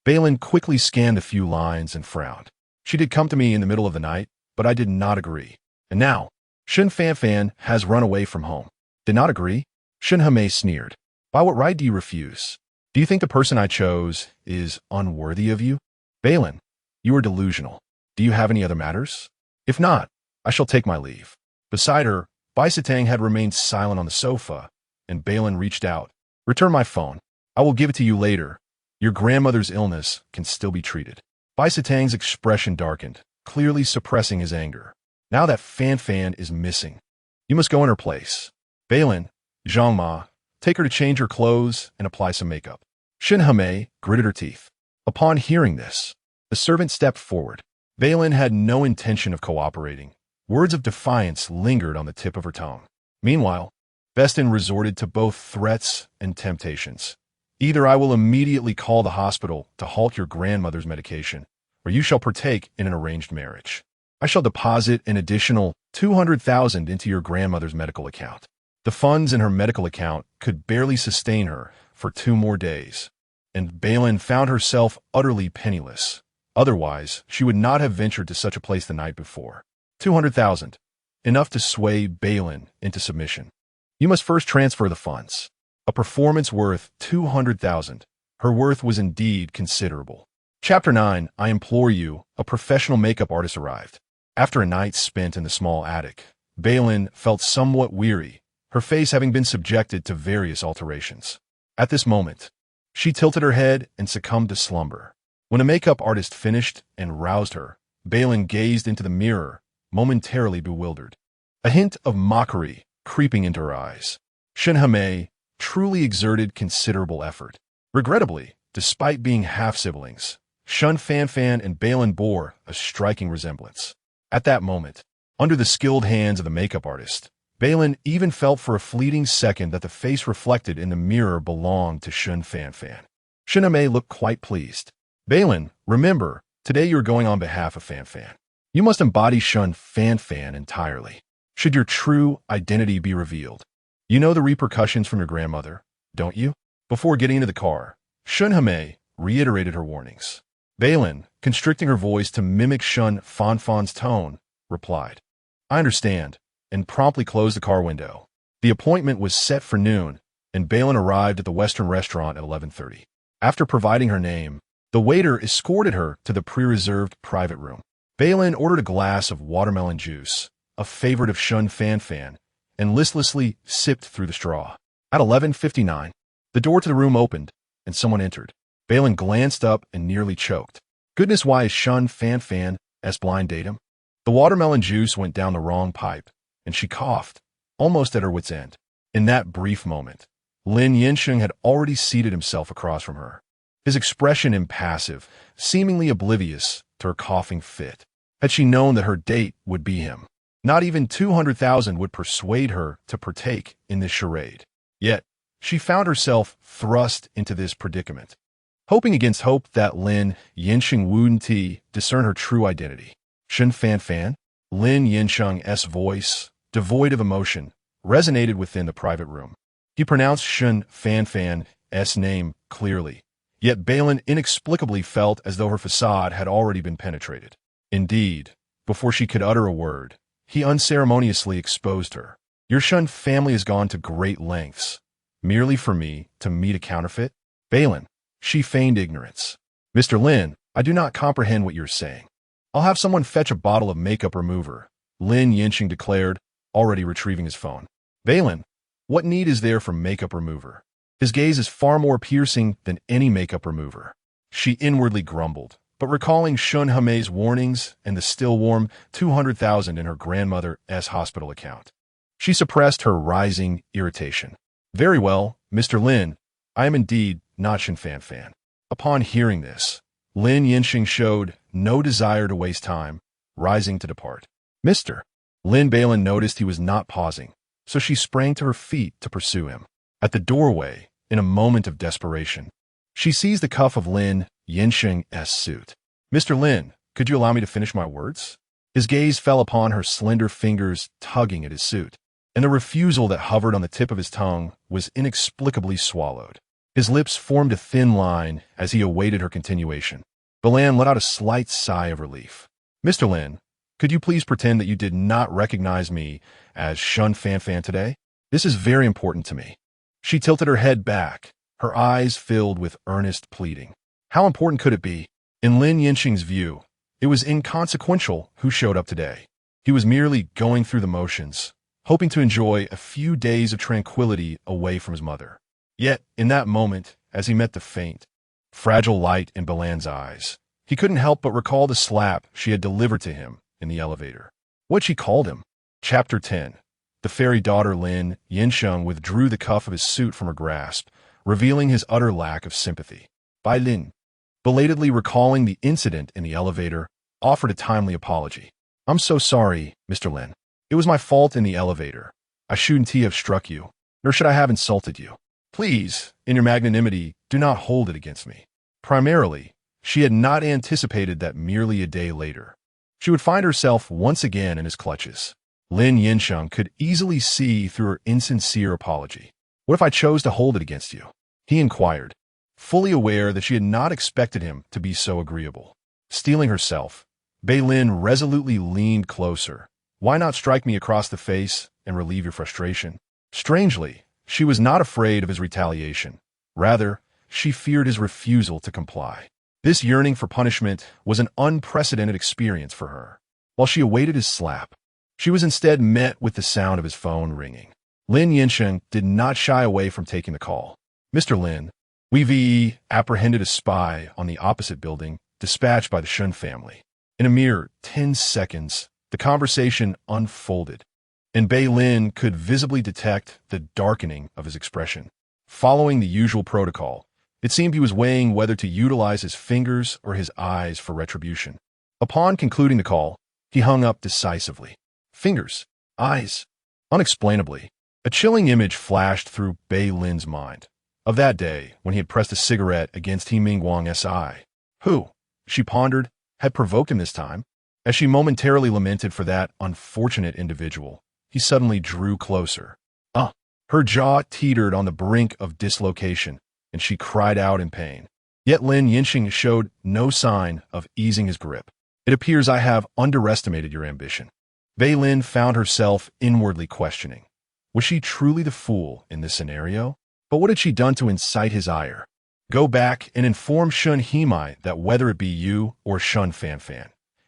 Bei Lin quickly scanned a few lines and frowned. "She did come to me in the middle of the night, but I did not agree. And now, Shen Fanfan has run away from home." "Did not agree?" Shen Hemei sneered. "By what right do you refuse? Do you think the person I chose is unworthy of you?" "Bei Lin, you are delusional. Do you have any other matters? If not, I shall take my leave." Beside her, Bai Sitang had remained silent on the sofa, and Bei Lin reached out. "Return my phone. I will give it to you later. Your grandmother's illness can still be treated." Bai Sitang's expression darkened, clearly suppressing his anger. "Now that Fanfan is missing, you must go in her place. Bei Lin, Zhang Ma, take her to change her clothes and apply some makeup." Shen Hemei gritted her teeth. Upon hearing this, the servant stepped forward. Bei Lin had no intention of cooperating. Words of defiance lingered on the tip of her tongue. Meanwhile, Beston resorted to both threats and temptations. "Either I will immediately call the hospital to halt your grandmother's medication, or you shall partake in an arranged marriage. I shall deposit an additional 200,000 into your grandmother's medical account." The funds in her medical account could barely sustain her for 2 more days, and Bei Lin found herself utterly penniless. Otherwise, she would not have ventured to such a place the night before. 200,000. Enough to sway Bei Lin into submission. "You must first transfer the funds." A performance worth 200,000. Her worth was indeed considerable. Chapter 9, I implore you, a professional makeup artist arrived. After a night spent in the small attic, Bei Lin felt somewhat weary, her face having been subjected to various alterations. At this moment, she tilted her head and succumbed to slumber. When a makeup artist finished and roused her, Bei Lin gazed into the mirror, momentarily bewildered. A hint of mockery creeping into her eyes. Shen Hemei truly exerted considerable effort. Regrettably, despite being half-siblings, Shen Fanfan and Bei Lin bore a striking resemblance. At that moment, under the skilled hands of the makeup artist, Bei Lin even felt for a fleeting second that the face reflected in the mirror belonged to Shen Fanfan. Shen Hemei looked quite pleased. "Bei Lin, remember, today you are going on behalf of Fanfan. You must embody Shen Fanfan entirely. Should your true identity be revealed, you know the repercussions from your grandmother, don't you?" Before getting into the car, Shen Hemei reiterated her warnings. Bei Lin, constricting her voice to mimic Shen Fanfan's tone, replied, "I understand," and promptly closed the car window. The appointment was set for noon, and Bei Lin arrived at the Western restaurant at 11:30. After providing her name, the waiter escorted her to the pre-reserved private room. Bei Lin ordered a glass of watermelon juice, a favorite of Shen Fanfan, and listlessly sipped through the straw. At 11:59, the door to the room opened, and someone entered. Bei Lin glanced up and nearly choked. Goodness, why is Shen Fanfan's blind datum? The watermelon juice went down the wrong pipe, and she coughed, almost at her wit's end. In that brief moment, Lin Yansheng had already seated himself across from her, his expression impassive, seemingly oblivious to her coughing fit. Had she known that her date would be him, not even 200,000 would persuade her to partake in this charade. Yet, she found herself thrust into this predicament, hoping against hope that Lin Yansheng wouldn't discern her true identity. Shen Fanfan, Lin Yansheng's voice, devoid of emotion, resonated within the private room. He pronounced Shen Fanfan's name clearly, yet Bei Lin inexplicably felt as though her facade had already been penetrated. Indeed, before she could utter a word, he unceremoniously exposed her. "Your Shen family has gone to great lengths, merely for me to meet a counterfeit?" "Bei Lin," she feigned ignorance. "Mr. Lin, I do not comprehend what you're saying." "I'll have someone fetch a bottle of makeup remover," Lin Yansheng declared, already retrieving his phone. "Bei Lin, what need is there for makeup remover? His gaze is far more piercing than any makeup remover." She inwardly grumbled, but recalling Shen Hemei's warnings and the still warm 200,000 in her grandmother's hospital account, She suppressed her rising irritation. Very well, Mr. Lin, I am indeed not Shen Fan. Upon hearing this, Lin Yansheng showed no desire to waste time, rising to depart. Mr. Bei Lin noticed he was not pausing, so she sprang to her feet to pursue him. At the doorway, in a moment of desperation, she seized the cuff of Lin Yansheng's suit. Mr. Lin, could you allow me to finish my words? His gaze fell upon her slender fingers tugging at his suit, and the refusal that hovered on the tip of his tongue was inexplicably swallowed. His lips formed a thin line as he awaited her continuation. Bei Lin let out a slight sigh of relief. Mr. Lin, could you please pretend that you did not recognize me as Shen Fan today? This is very important to me. She tilted her head back, her eyes filled with earnest pleading. How important could it be? In Lin Yansheng's view, it was inconsequential who showed up today. He was merely going through the motions, hoping to enjoy a few days of tranquility away from his mother. Yet, in that moment, as he met the faint, fragile light in Bei Lin's eyes, he couldn't help but recall the slap she had delivered to him in the elevator. What she called him? Chapter 10. The fairy daughter Lin Yansheng withdrew the cuff of his suit from her grasp, revealing his utter lack of sympathy. Bei Lin, belatedly recalling the incident in the elevator, offered a timely apology. I'm so sorry, Mr. Lin. It was my fault in the elevator. I shouldn't have struck you, nor should I have insulted you. Please, in your magnanimity, do not hold it against me. Primarily, she had not anticipated that merely a day later, she would find herself once again in his clutches. Lin Yansheng could easily see through her insincere apology. What if I chose to hold it against you? He inquired, fully aware that she had not expected him to be so agreeable. Steeling herself, Bei Lin resolutely leaned closer. Why not strike me across the face and relieve your frustration? Strangely, she was not afraid of his retaliation. Rather, she feared his refusal to comply. This yearning for punishment was an unprecedented experience for her. While she awaited his slap, she was instead met with the sound of his phone ringing. Lin Yansheng did not shy away from taking the call. Mr. Lin, we've apprehended a spy on the opposite building, dispatched by the Shen family. In a mere 10 seconds, the conversation unfolded, and Bei Lin could visibly detect the darkening of his expression. Following the usual protocol, it seemed he was weighing whether to utilize his fingers or his eyes for retribution. Upon concluding the call, he hung up decisively. Fingers, eyes. Unexplainably, a chilling image flashed through Bei Lin's mind, of that day when he had pressed a cigarette against He Mingguang's eye. Who, she pondered, had provoked him this time? As she momentarily lamented for that unfortunate individual, he suddenly drew closer. Her jaw teetered on the brink of dislocation, and she cried out in pain. Yet Lin Yansheng showed no sign of easing his grip. It appears I have underestimated your ambition. Bei Lin found herself inwardly questioning. Was she truly the fool in this scenario? But what had she done to incite his ire? Go back and inform Shen Himai that whether it be you or Shen Fan,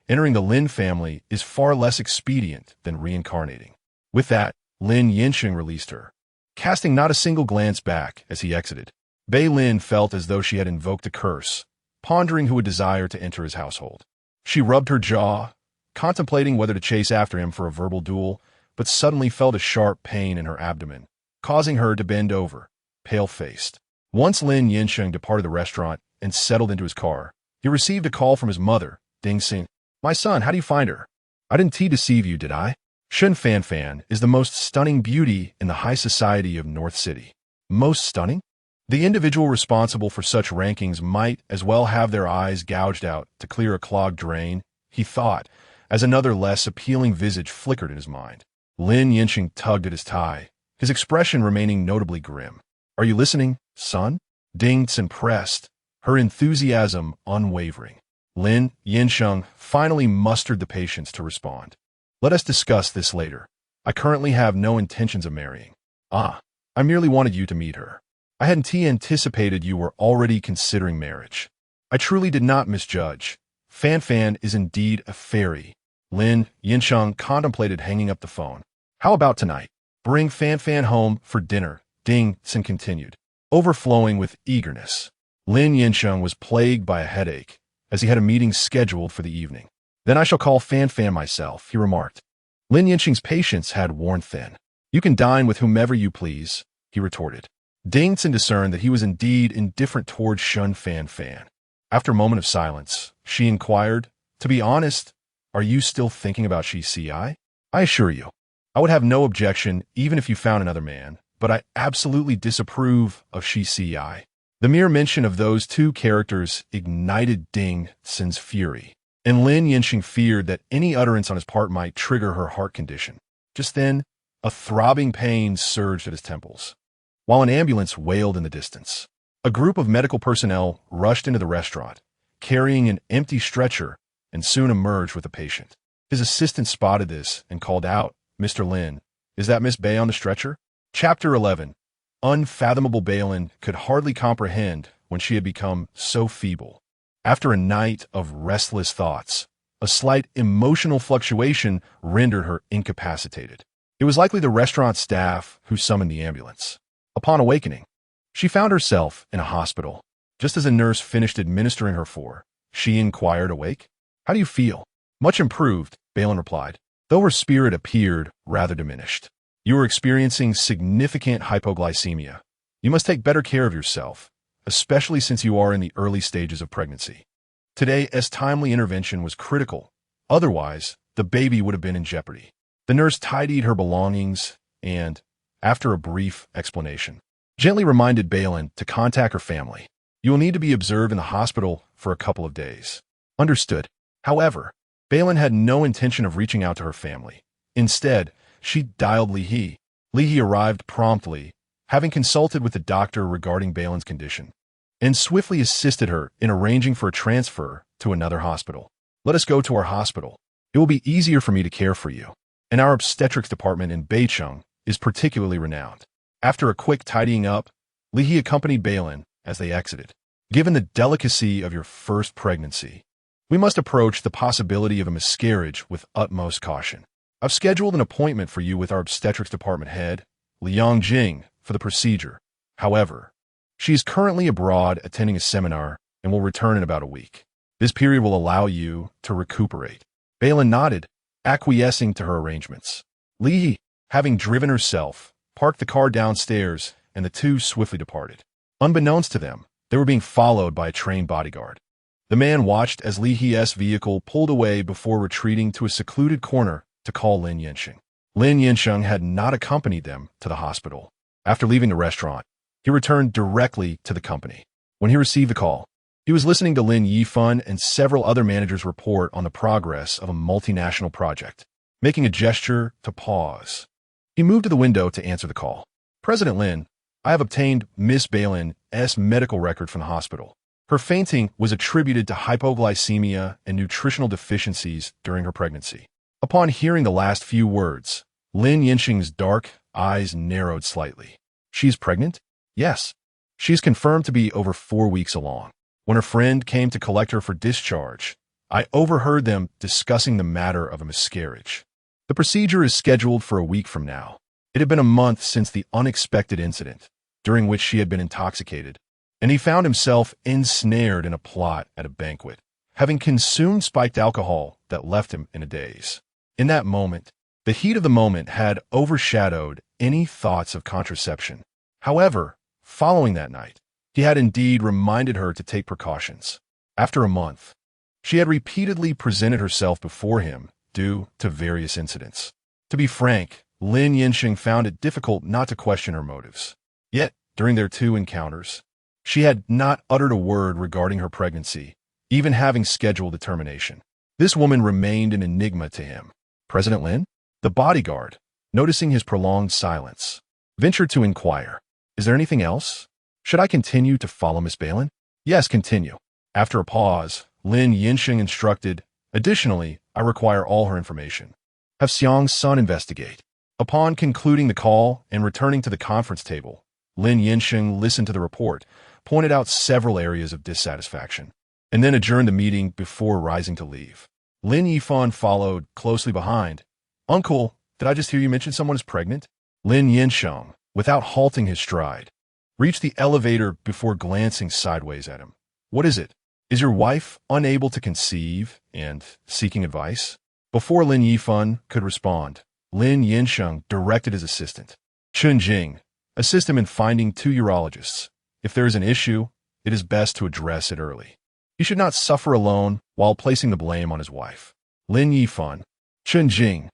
entering the Lin family is far less expedient than reincarnating. With that, Lin Yansheng released her, casting not a single glance back as he exited. Bei Lin felt as though she had invoked a curse, pondering who would desire to enter his household. She rubbed her jaw, contemplating whether to chase after him for a verbal duel, but suddenly felt a sharp pain in her abdomen, causing her to bend over, pale-faced. Once Lin Yansheng departed the restaurant and settled into his car, he received a call from his mother, Ding Xin. My son, how do you find her? I didn't deceive you, did I? Shen Fan is the most stunning beauty in the high society of North City. Most stunning? The individual responsible for such rankings might as well have their eyes gouged out to clear a clogged drain, he thought, as another less appealing visage flickered in his mind. Lin Yansheng tugged at his tie, his expression remaining notably grim. Are you listening, son? Ding Xin pressed, her enthusiasm unwavering. Lin Yansheng finally mustered the patience to respond. Let us discuss this later. I currently have no intentions of marrying. I merely wanted you to meet her. I hadn't anticipated you were already considering marriage. I truly did not misjudge. Fan is indeed a fairy. Lin Yansheng contemplated hanging up the phone. How about tonight? Bring Fan home for dinner, Ding Xin continued, overflowing with eagerness. Lin Yansheng was plagued by a headache, as he had a meeting scheduled for the evening. Then I shall call Fan myself, he remarked. Lin Yansheng's patience had worn thin. You can dine with whomever you please, he retorted. Dingson discerned that he was indeed indifferent towards Shen Fan. After a moment of silence, she inquired, "To be honest, are you still thinking about Shi Si? I assure you, I would have no objection even if you found another man, but I absolutely disapprove of Shi Si." The mere mention of those two characters ignited Ding Sin's fury, and Lin Yansheng feared that any utterance on his part might trigger her heart condition. Just then, a throbbing pain surged at his temples, while an ambulance wailed in the distance. A group of medical personnel rushed into the restaurant, carrying an empty stretcher, and soon emerged with a patient. His assistant spotted this and called out, "Mr. Lin, is that Miss Bei on the stretcher?" Chapter 11. Unfathomable Bei Lin could hardly comprehend when she had become so feeble. After a night of restless thoughts, a slight emotional fluctuation rendered her incapacitated. It was likely the restaurant staff who summoned the ambulance. Upon awakening, she found herself in a hospital. Just as a nurse finished administering her she inquired, "Awake? How do you feel?" "Much improved," Bei Lin replied, though her spirit appeared rather diminished. "You are experiencing significant hypoglycemia. You must take better care of yourself, especially since you are in the early stages of pregnancy. Today's timely intervention was critical. Otherwise, the baby would have been in jeopardy." The nurse tidied her belongings and, after a brief explanation, gently reminded Bei Lin to contact her family. "You will need to be observed in the hospital for a couple of days." Understood. However, Bei Lin had no intention of reaching out to her family. Instead, she dialed Li He. Li He arrived promptly, having consulted with the doctor regarding Bei Lin's condition, and swiftly assisted her in arranging for a transfer to another hospital. "Let us go to our hospital. It will be easier for me to care for you, and our obstetrics department in Beicheng is particularly renowned." After a quick tidying up, Li He accompanied Bei Lin as they exited. "Given the delicacy of your first pregnancy, we must approach the possibility of a miscarriage with utmost caution. I've scheduled an appointment for you with our obstetrics department head, Liang Jing, for the procedure. However, she is currently abroad attending a seminar and will return in about a week. This period will allow you to recuperate." Bei Lin nodded, acquiescing to her arrangements. Li He, having driven herself, parked the car downstairs, and the two swiftly departed. Unbeknownst to them, they were being followed by a trained bodyguard. The man watched as Li He's vehicle pulled away before retreating to a secluded corner to call Lin Yansheng. Lin Yansheng had not accompanied them to the hospital. After leaving the restaurant, he returned directly to the company. When he received the call, he was listening to Lin Yifan and several other managers report on the progress of a multinational project. Making a gesture to pause, he moved to the window to answer the call. "President Lin, I have obtained Miss Bei Lin's medical record from the hospital. Her fainting was attributed to hypoglycemia and nutritional deficiencies during her pregnancy." Upon hearing the last few words, Lin Yansheng's dark eyes narrowed slightly. "She is pregnant?" "Yes. She is confirmed to be over 4 weeks along. When her friend came to collect her for discharge, I overheard them discussing the matter of a miscarriage. The procedure is scheduled for a week from now." It had been a month since the unexpected incident, during which she had been intoxicated, and he found himself ensnared in a plot at a banquet, having consumed spiked alcohol that left him in a daze. In that moment, the heat of the moment had overshadowed any thoughts of contraception. However, following that night, he had indeed reminded her to take precautions. After a month, she had repeatedly presented herself before him due to various incidents. To be frank, Lin Yansheng found it difficult not to question her motives. Yet, during their two encounters, she had not uttered a word regarding her pregnancy, even having scheduled a termination. This woman remained an enigma to him. "President Lin?" The bodyguard, noticing his prolonged silence, ventured to inquire, "Is there anything else? Should I continue to follow Miss Bei Lin?" "Yes, continue." After a pause, Lin Yansheng instructed, "Additionally, I require all her information. Have Xiang's son investigate." Upon concluding the call and returning to the conference table, Lin Yansheng listened to the report, pointed out several areas of dissatisfaction, and then adjourned the meeting before rising to leave. Lin Yifan followed closely behind. "Uncle, did I just hear you mention someone is pregnant?" Lin Yansheng, without halting his stride, reached the elevator before glancing sideways at him. "What is it? Is your wife unable to conceive and seeking advice?" Before Lin Yifan could respond, Lin Yansheng directed his assistant, Chun Jing, assist him in finding 2 urologists. If there is an issue, it is best to address it early. He should not suffer alone while placing the blame on his wife. Lin Yifan, Chun Jing.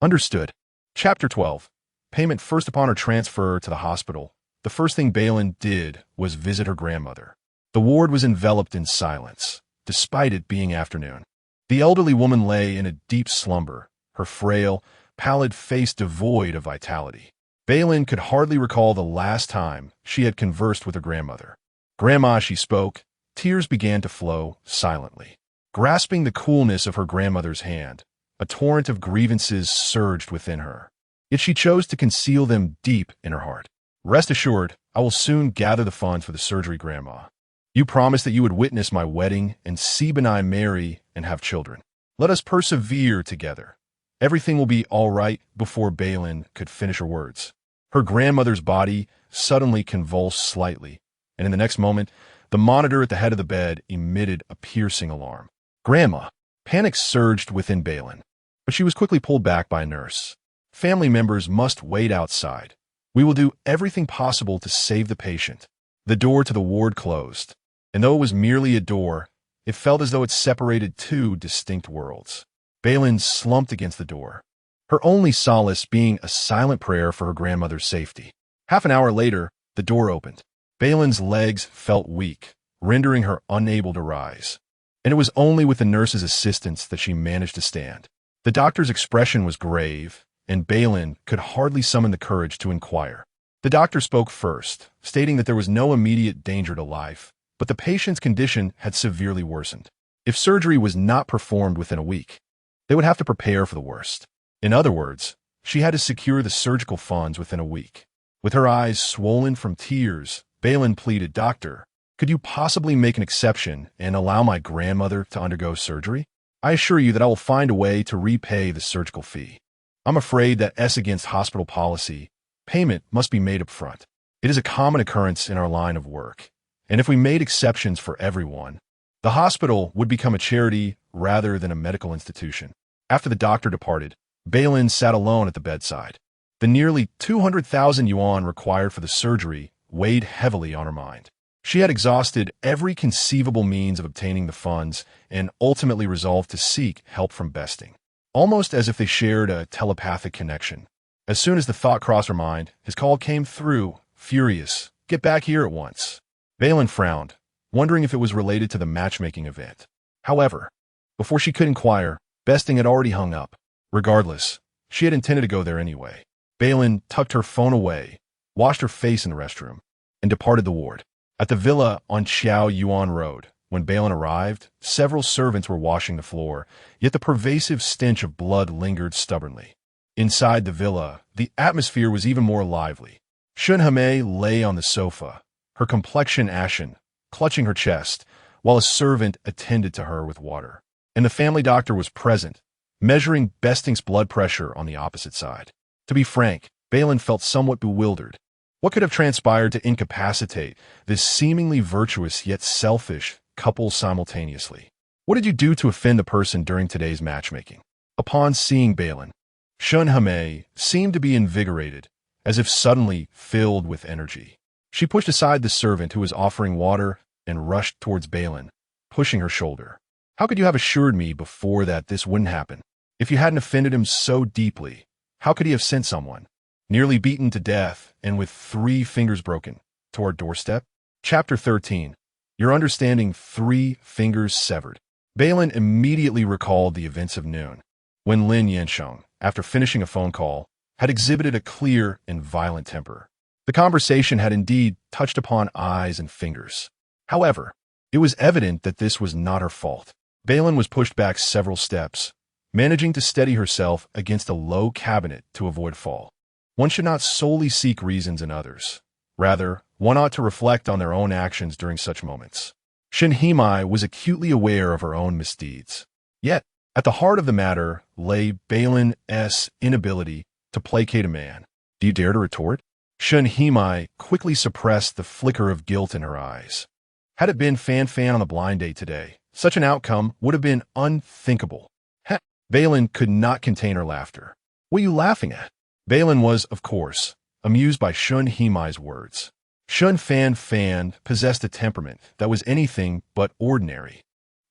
Understood. Chapter 12. Payment. First, upon her transfer to the hospital, the first thing Bei Lin did was visit her grandmother. The ward was enveloped in silence, despite it being afternoon. The elderly woman lay in a deep slumber, her frail, pallid face devoid of vitality. Bei Lin could hardly recall the last time she had conversed with her grandmother. "Grandma," she spoke. Tears began to flow silently. Grasping the coolness of her grandmother's hand, a torrent of grievances surged within her. Yet she chose to conceal them deep in her heart. "Rest assured, I will soon gather the funds for the surgery, Grandma. You promised that you would witness my wedding and see and I marry and have children. Let us persevere together. Everything will be all right." Before Bei Lin could finish her words, her grandmother's body suddenly convulsed slightly, and in the next moment, the monitor at the head of the bed emitted a piercing alarm. "Grandma!" Panic surged within Bei Lin, but she was quickly pulled back by a nurse. "Family members must wait outside. We will do everything possible to save the patient." The door to the ward closed, and though it was merely a door, it felt as though it separated 2 distinct worlds. Bei Lin slumped against the door, her only solace being a silent prayer for her grandmother's safety. Half an hour later, the door opened. Bei Lin's legs felt weak, rendering her unable to rise, and it was only with the nurse's assistance that she managed to stand. The doctor's expression was grave, and Bei Lin could hardly summon the courage to inquire. The doctor spoke first, stating that there was no immediate danger to life, but the patient's condition had severely worsened. If surgery was not performed within a week, they would have to prepare for the worst. In other words, she had to secure the surgical funds within a week. With her eyes swollen from tears, Bei Lin pleaded, "Doctor, could you possibly make an exception and allow my grandmother to undergo surgery? I assure you that I will find a way to repay the surgical fee. I'm afraid that against hospital policy, payment must be made up front. It is a common occurrence in our line of work, and if we made exceptions for everyone, the hospital would become a charity rather than a medical institution." After the doctor departed, Bei Lin sat alone at the bedside. The nearly 200,000 yuan required for the surgery weighed heavily on her mind. She had exhausted every conceivable means of obtaining the funds and ultimately resolved to seek help from Besting, almost as if they shared a telepathic connection. As soon as the thought crossed her mind, his call came through, furious, "Get back here at once." Bei Lin frowned, wondering if it was related to the matchmaking event. However, before she could inquire, Besting had already hung up. Regardless, she had intended to go there anyway. Bei Lin tucked her phone away, washed her face in the restroom, and departed the ward. At the villa on Xiao Yuan Road, when Bei Lin arrived, several servants were washing the floor, yet the pervasive stench of blood lingered stubbornly. Inside the villa, the atmosphere was even more lively. Shen lay on the sofa, her complexion ashen, clutching her chest, while a servant attended to her with water. And the family doctor was present, measuring Besting's blood pressure on the opposite side. To be frank, Bei Lin felt somewhat bewildered. What could have transpired to incapacitate this seemingly virtuous yet selfish couple simultaneously? What did you do to offend the person during today's matchmaking? Upon seeing Bei Lin, Shen seemed to be invigorated, as if suddenly filled with energy. She pushed aside the servant who was offering water and rushed towards Bei Lin, pushing her shoulder. "How could you have assured me before that this wouldn't happen? If you hadn't offended him so deeply, how could he have sent someone, nearly beaten to death and with 3 fingers broken, to our doorstep?" Chapter 13. Your understanding, 3 fingers severed. Bei Lin immediately recalled the events of noon, when Lin Yansheng, after finishing a phone call, had exhibited a clear and violent temper. The conversation had indeed touched upon eyes and fingers. However, it was evident that this was not her fault. Bei Lin was pushed back several steps, managing to steady herself against a low cabinet to avoid fall. One should not solely seek reasons in others. Rather, one ought to reflect on their own actions during such moments. Shen was acutely aware of her own misdeeds. Yet, at the heart of the matter lay Bei Lin's inability to placate a man. "Do you dare to retort?" Shen quickly suppressed the flicker of guilt in her eyes. Had it been Fan on the blind date today, such an outcome would have been unthinkable. Bei Lin could not contain her laughter. What are you laughing at? Bei Lin was, of course, amused by Shen Himai's words. Shen Fan possessed a temperament that was anything but ordinary.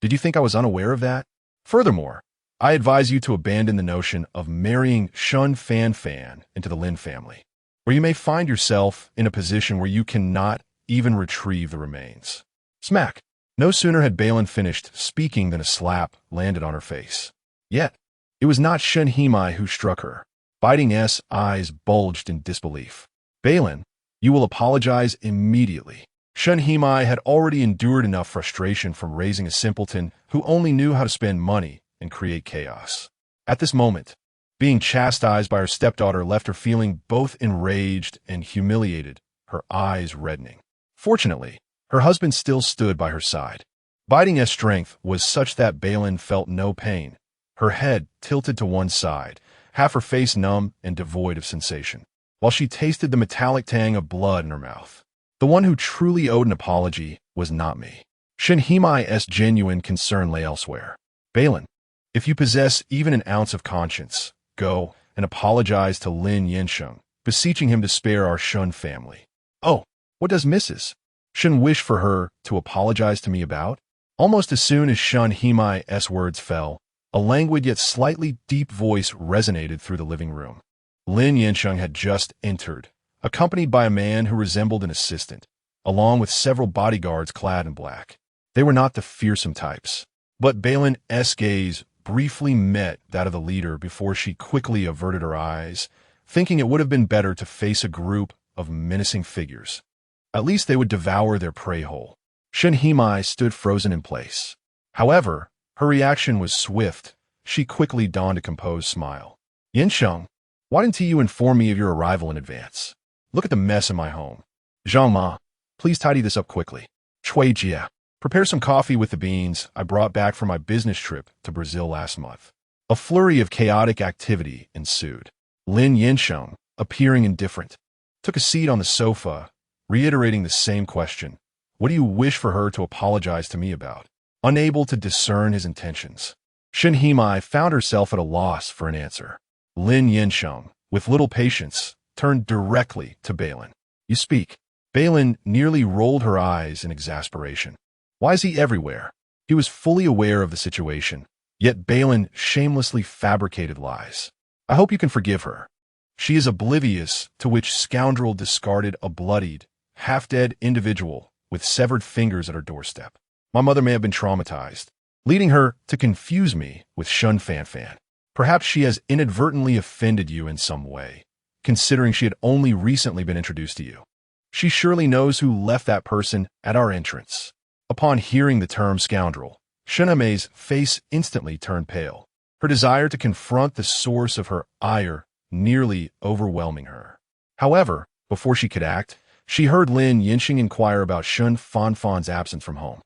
Did you think I was unaware of that? Furthermore, I advise you to abandon the notion of marrying Shen Fan into the Lin family, where you may find yourself in a position where you cannot even retrieve the remains. Smack! No sooner had Bei Lin finished speaking than a slap landed on her face. Yet, it was not Shen Himai who struck her. Biting's eyes bulged in disbelief. Bei Lin, you will apologize immediately. Shen Himai had already endured enough frustration from raising a simpleton who only knew how to spend money and create chaos. At this moment, being chastised by her stepdaughter left her feeling both enraged and humiliated, her eyes reddening. Fortunately, her husband still stood by her side. Biting's strength was such that Bei Lin felt no pain, her head tilted to one side, half her face numb and devoid of sensation, while she tasted the metallic tang of blood in her mouth. The one who truly owed an apology was not me. Shen Himai's genuine concern lay elsewhere. Bei Lin, if you possess even an ounce of conscience, go and apologize to Lin Yansheng, beseeching him to spare our Shen family. Oh, what does Mrs. Shen wish for her to apologize to me about? Almost as soon as Shen Himai's words fell, a languid yet slightly deep voice resonated through the living room. Lin Yansheng had just entered, accompanied by a man who resembled an assistant, along with several bodyguards clad in black. They were not the fearsome types, but Bei Lin's gaze briefly met that of the leader before she quickly averted her eyes, thinking it would have been better to face a group of menacing figures. At least they would devour their prey whole. Shen Himai stood frozen in place. However, her reaction was swift. She quickly donned a composed smile. Yansheng, why didn't you inform me of your arrival in advance? Look at the mess in my home. Zhang Ma, please tidy this up quickly. Chui Jia, prepare some coffee with the beans I brought back from my business trip to Brazil last month. A flurry of chaotic activity ensued. Lin Yansheng, appearing indifferent, took a seat on the sofa, reiterating the same question. What do you wish for her to apologize to me about? Unable to discern his intentions, Shen Himai found herself at a loss for an answer. Lin Yansheng, with little patience, turned directly to Bei Lin. You speak. Bei Lin nearly rolled her eyes in exasperation. Why is he everywhere? He was fully aware of the situation, yet Bei Lin shamelessly fabricated lies. I hope you can forgive her. She is oblivious to which scoundrel discarded a bloodied, half-dead individual with severed fingers at her doorstep. My mother may have been traumatized, leading her to confuse me with Shen Fan. Perhaps she has inadvertently offended you in some way, considering she had only recently been introduced to you. She surely knows who left that person at our entrance. Upon hearing the term scoundrel, Shen Himai's face instantly turned pale, her desire to confront the source of her ire nearly overwhelming her. However, before she could act, she heard Lin Yansheng inquire about Shen Fan's absence from home.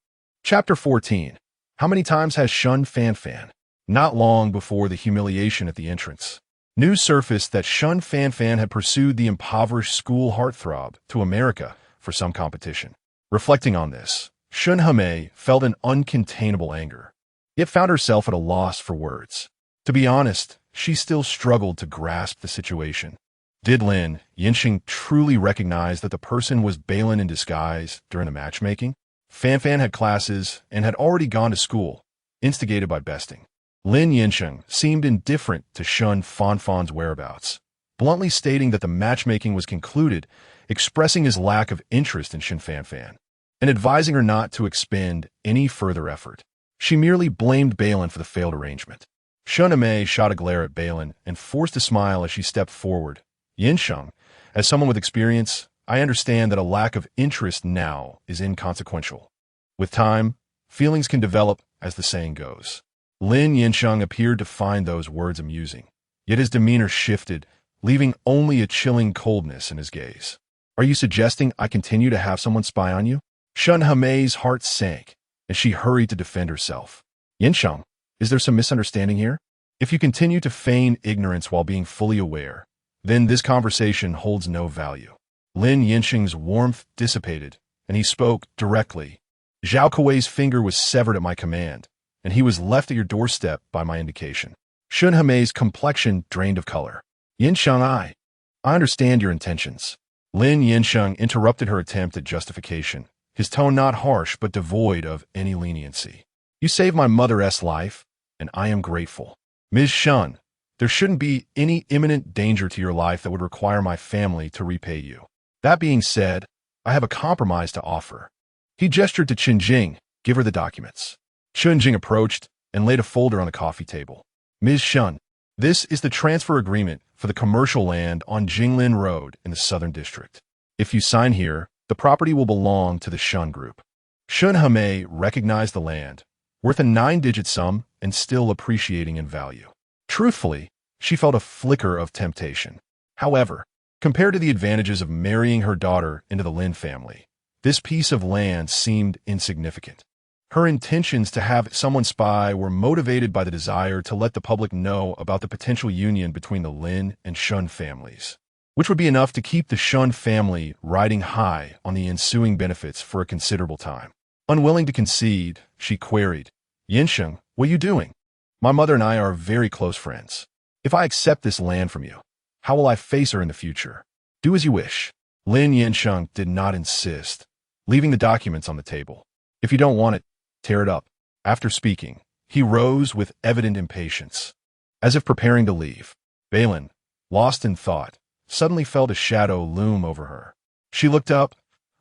Chapter 14. How many times has Shen Fan? Not long before the humiliation at the entrance, news surfaced that Shen Fan had pursued the impoverished school heartthrob to America for some competition. Reflecting on this, Shen Himai felt an uncontainable anger, yet found herself at a loss for words. To be honest, she still struggled to grasp the situation. Did Lin Yansheng truly recognize that the person was Bei Lin in disguise during the matchmaking? Fan had classes and had already gone to school, instigated by besting. Lin Yansheng seemed indifferent to Shen Fan's whereabouts, bluntly stating that the matchmaking was concluded, expressing his lack of interest in Shen Fan, and advising her not to expend any further effort. She merely blamed Bei Lin for the failed arrangement. Shen Himai shot a glare at Bei Lin and forced a smile as she stepped forward. Yansheng, as someone with experience, I understand that a lack of interest now is inconsequential. With time, feelings can develop, as the saying goes. Lin Yansheng appeared to find those words amusing, yet his demeanor shifted, leaving only a chilling coldness in his gaze. Are you suggesting I continue to have someone spy on you? Shen Himai's heart sank, and she hurried to defend herself. Yansheng, is there some misunderstanding here? If you continue to feign ignorance while being fully aware, then this conversation holds no value. Lin Yansheng's warmth dissipated, and he spoke directly. Zhao Kuei's finger was severed at my command, and he was left at your doorstep by my indication. Shun Hemei's complexion drained of color. Yansheng, I understand your intentions. Lin Yansheng interrupted her attempt at justification, his tone not harsh but devoid of any leniency. You saved my mother's life, and I am grateful. Ms. Shun, there shouldn't be any imminent danger to your life that would require my family to repay you. That being said, I have a compromise to offer. He gestured to Qinjing. Give her the documents. Qinjing approached and laid a folder on the coffee table. Ms. Shun, this is the transfer agreement for the commercial land on Jinglin Road in the Southern District. If you sign here, the property will belong to the Shun Group. Shun Hemei recognized the land, worth a 9-digit sum and still appreciating in value. Truthfully, she felt a flicker of temptation. However, compared to the advantages of marrying her daughter into the Lin family, this piece of land seemed insignificant. Her intentions to have someone spy were motivated by the desire to let the public know about the potential union between the Lin and Shun families, which would be enough to keep the Shun family riding high on the ensuing benefits for a considerable time. Unwilling to concede, she queried, Yansheng, what are you doing? My mother and I are very close friends. If I accept this land from you, how will I face her in the future? Do as you wish. Lin Yansheng did not insist, leaving the documents on the table. If you don't want it, tear it up. After speaking, he rose with evident impatience. As if preparing to leave, Bei Lin, lost in thought, suddenly felt a shadow loom over her. She looked up,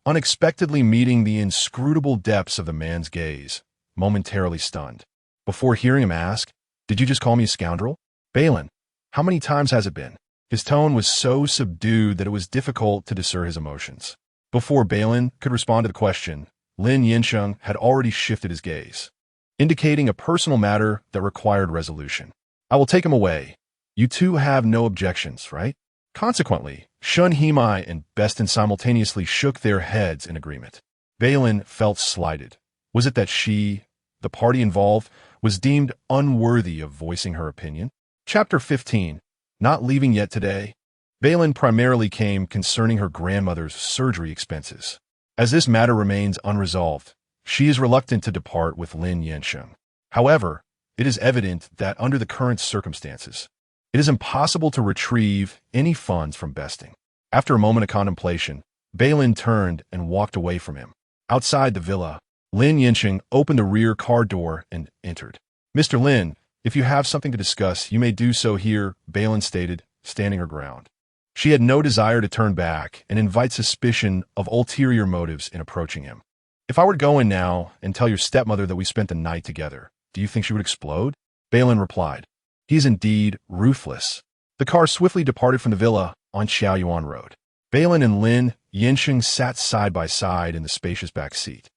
unexpectedly meeting the inscrutable depths of the man's gaze, momentarily stunned. Before hearing him ask, "Did you just call me a scoundrel?" Bei Lin, how many times has it been? His tone was so subdued that it was difficult to discern his emotions. Before Bei Lin could respond to the question, Lin Yansheng had already shifted his gaze, indicating a personal matter that required resolution. I will take him away. You two have no objections, right? Consequently, Shun Hemei and Beston simultaneously shook their heads in agreement. Bei Lin felt slighted. Was it that she, the party involved, was deemed unworthy of voicing her opinion? Chapter 15. Not leaving yet today. Bei Lin primarily came concerning her grandmother's surgery expenses. As this matter remains unresolved, she is reluctant to depart with Lin Yansheng. However, it is evident that under the current circumstances, it is impossible to retrieve any funds from Besting. After a moment of contemplation, Bei Lin turned and walked away from him. Outside the villa, Lin Yansheng opened the rear car door and entered. Mr. Lin, if you have something to discuss, you may do so here, Bei Lin stated, standing her ground. She had no desire to turn back and invite suspicion of ulterior motives in approaching him. If I were to go in now and tell your stepmother that we spent the night together, do you think she would explode? Bei Lin replied. He is indeed ruthless. The car swiftly departed from the villa on Xiaoyuan Road. Bei Lin and Lin Yansheng sat side by side in the spacious back seat,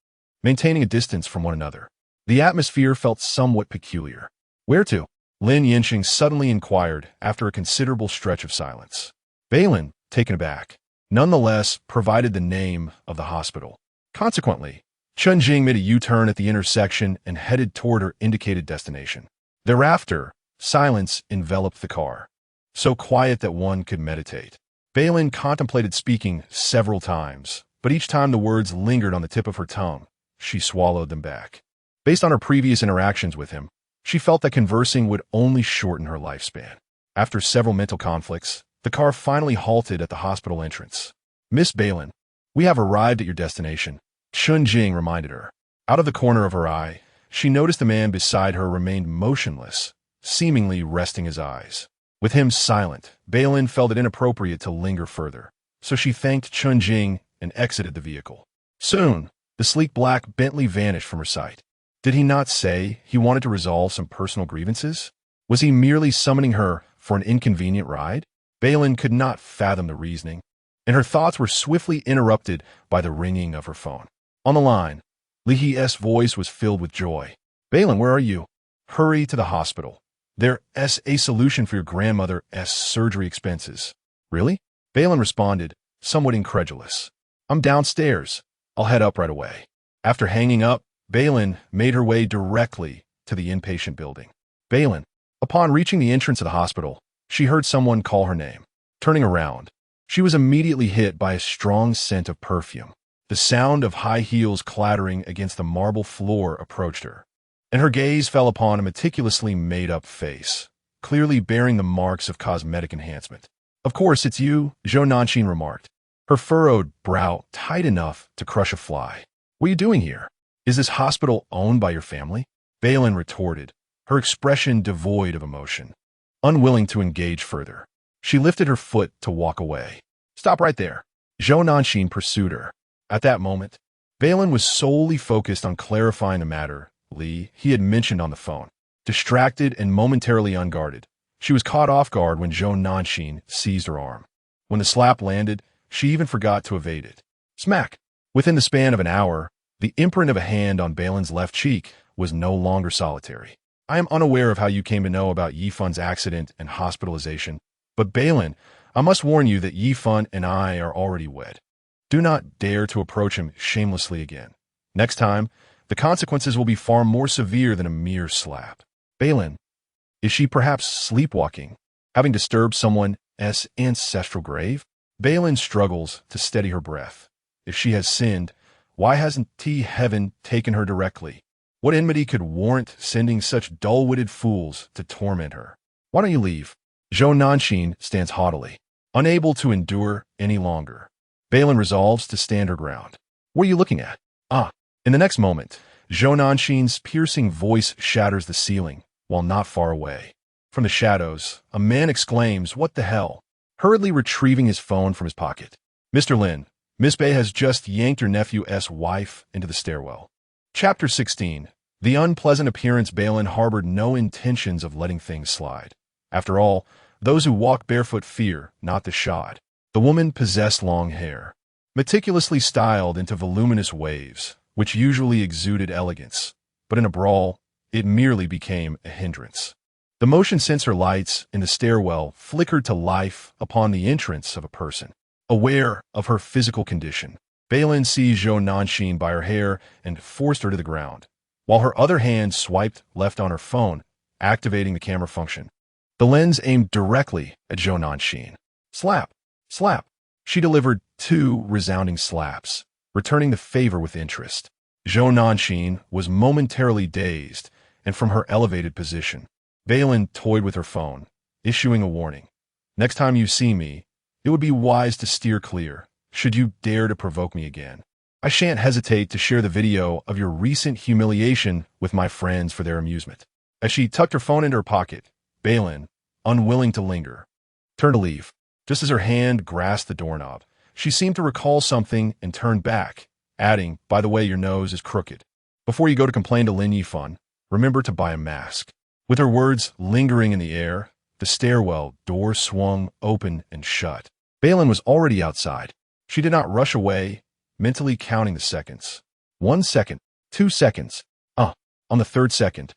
maintaining a distance from one another. The atmosphere felt somewhat peculiar. Where to? Lin Yansheng suddenly inquired after a considerable stretch of silence. Bei Lin, taken aback, nonetheless provided the name of the hospital. Consequently, Qinjing made a U-turn at the intersection and headed toward her indicated destination. Thereafter, silence enveloped the car, so quiet that one could meditate. Bei Lin contemplated speaking several times, but each time the words lingered on the tip of her tongue, she swallowed them back. Based on her previous interactions with him, she felt that conversing would only shorten her lifespan. After several mental conflicts, the car finally halted at the hospital entrance. Miss Bei Lin, we have arrived at your destination, Qinjing reminded her. Out of the corner of her eye, she noticed the man beside her remained motionless, seemingly resting his eyes. With him silent, Bei Lin felt it inappropriate to linger further, so she thanked Qinjing and exited the vehicle. Soon, the sleek black Bentley vanished from her sight. Did he not say he wanted to resolve some personal grievances? Was he merely summoning her for an inconvenient ride? Bei Lin could not fathom the reasoning, and her thoughts were swiftly interrupted by the ringing of her phone. On the line, Li Hi's voice was filled with joy. Bei Lin, where are you? Hurry to the hospital. There's a solution for your grandmother's surgery expenses. Really? Bei Lin responded, somewhat incredulous. I'm downstairs. I'll head up right away. After hanging up, Bei Lin made her way directly to the inpatient building. Bei Lin, upon reaching the entrance of the hospital, she heard someone call her name. Turning around, she was immediately hit by a strong scent of perfume. The sound of high heels clattering against the marble floor approached her, and her gaze fell upon a meticulously made-up face, clearly bearing the marks of cosmetic enhancement. "Of course, it's you," Zhou Nanxin remarked, her furrowed brow tight enough to crush a fly. "What are you doing here? Is this hospital owned by your family?" Bei Lin retorted, her expression devoid of emotion. Unwilling to engage further, she lifted her foot to walk away. "Stop right there," Zhou Nanxin pursued her. At that moment, Bei Lin was solely focused on clarifying the matter he had mentioned on the phone. Distracted and momentarily unguarded, she was caught off guard when Zhou Nanxin seized her arm. When the slap landed, she even forgot to evade it. Smack! Within the span of an hour, the imprint of a hand on Bei Lin's left cheek was no longer solitary. "I am unaware of how you came to know about Yifan's accident and hospitalization, but Bei Lin, I must warn you that Yifan and I are already wed. Do not dare to approach him shamelessly again. Next time, the consequences will be far more severe than a mere slap." Bei Lin, is she perhaps sleepwalking, having disturbed someone's ancestral grave? Bei Lin struggles to steady her breath. If she has sinned, why hasn't heaven taken her directly? What enmity could warrant sending such dull-witted fools to torment her? "Why don't you leave?" Zhou Nanxin stands haughtily, unable to endure any longer. Bei Lin resolves to stand her ground. "What are you looking at?" In the next moment, Zhou Nanxin's piercing voice shatters the ceiling, while not far away. From the shadows, a man exclaims, "What the hell?" hurriedly retrieving his phone from his pocket. "Mr. Lin, Miss Bei has just yanked her nephew's wife into the stairwell." Chapter 16. The unpleasant appearance. Bei Lin harbored no intentions of letting things slide. After all, those who walk barefoot fear not the shod. The woman possessed long hair, meticulously styled into voluminous waves, which usually exuded elegance, but in a brawl, it merely became a hindrance. The motion sensor lights in the stairwell flickered to life upon the entrance of a person. Aware of her physical condition, Bei Lin seized Zhou Nanxin by her hair and forced her to the ground, while her other hand swiped left on her phone, activating the camera function. The lens aimed directly at Zhou Nanxin. Slap! Slap! She delivered 2 resounding slaps, returning the favor with interest. Zhou Nanxin was momentarily dazed, and from her elevated position, Bei Lin toyed with her phone, issuing a warning. "Next time you see me, it would be wise to steer clear, should you dare to provoke me again. I shan't hesitate to share the video of your recent humiliation with my friends for their amusement." As she tucked her phone into her pocket, Bei Lin, unwilling to linger, turned to leave. Just as her hand grasped the doorknob, she seemed to recall something and turned back, adding, "By the way, your nose is crooked. Before you go to complain to Lin Yifan, remember to buy a mask." With her words lingering in the air, the stairwell door swung open and shut. Bei Lin was already outside. She did not rush away, mentally counting the seconds. 1 second, 2 seconds. On the 3rd second,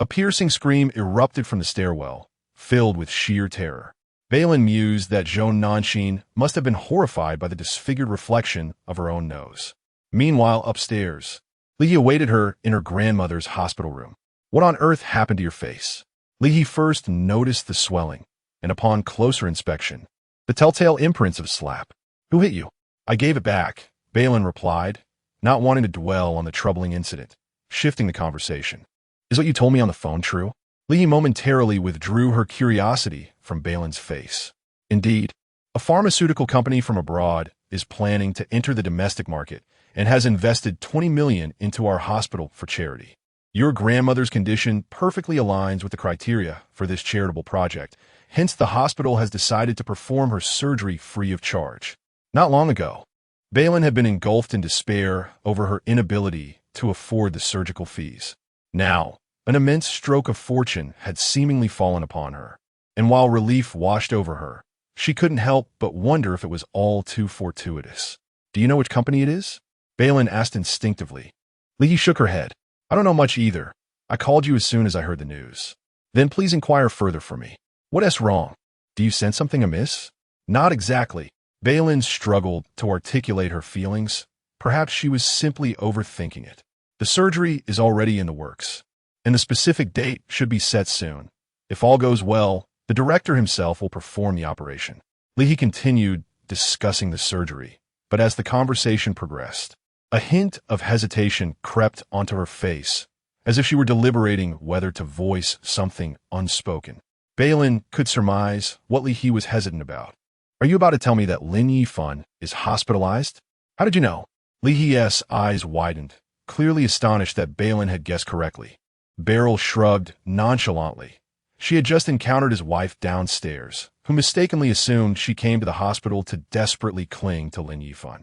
a piercing scream erupted from the stairwell, filled with sheer terror. Bei Lin mused that Zhou Nanxin must have been horrified by the disfigured reflection of her own nose. Meanwhile, upstairs, Li Yi awaited her in her grandmother's hospital room. "What on earth happened to your face?" Li Yi first noticed the swelling, and upon closer inspection, the telltale imprints of a slap. "Who hit you?" "I gave it back," Bei Lin replied, not wanting to dwell on the troubling incident, shifting the conversation. "Is what you told me on the phone true?" Li Yi momentarily withdrew her curiosity from Bei Lin's face. "Indeed, a pharmaceutical company from abroad is planning to enter the domestic market and has invested 20 million into our hospital for charity. Your grandmother's condition perfectly aligns with the criteria for this charitable project. Hence, the hospital has decided to perform her surgery free of charge." Not long ago, Bei Lin had been engulfed in despair over her inability to afford the surgical fees. Now, an immense stroke of fortune had seemingly fallen upon her, and while relief washed over her, she couldn't help but wonder if it was all too fortuitous. "Do you know which company it is?" Bei Lin asked instinctively. Li Yi shook her head. "I don't know much either. I called you as soon as I heard the news." "Then please inquire further for me. What's wrong? Do you sense something amiss?" "Not exactly." Bei Lin struggled to articulate her feelings. Perhaps she was simply overthinking it. "The surgery is already in the works, and the specific date should be set soon. If all goes well, the director himself will perform the operation." Li Yi continued discussing the surgery, but as the conversation progressed, a hint of hesitation crept onto her face, as if she were deliberating whether to voice something unspoken. Bei Lin could surmise what Li was hesitant about. Are you about to tell me that Lin Yifan is hospitalized? How did you know? Li's eyes widened, clearly astonished that Bei Lin had guessed correctly. Beryl shrugged nonchalantly. She had just encountered his wife downstairs, who mistakenly assumed she came to the hospital to desperately cling to Lin Yifan.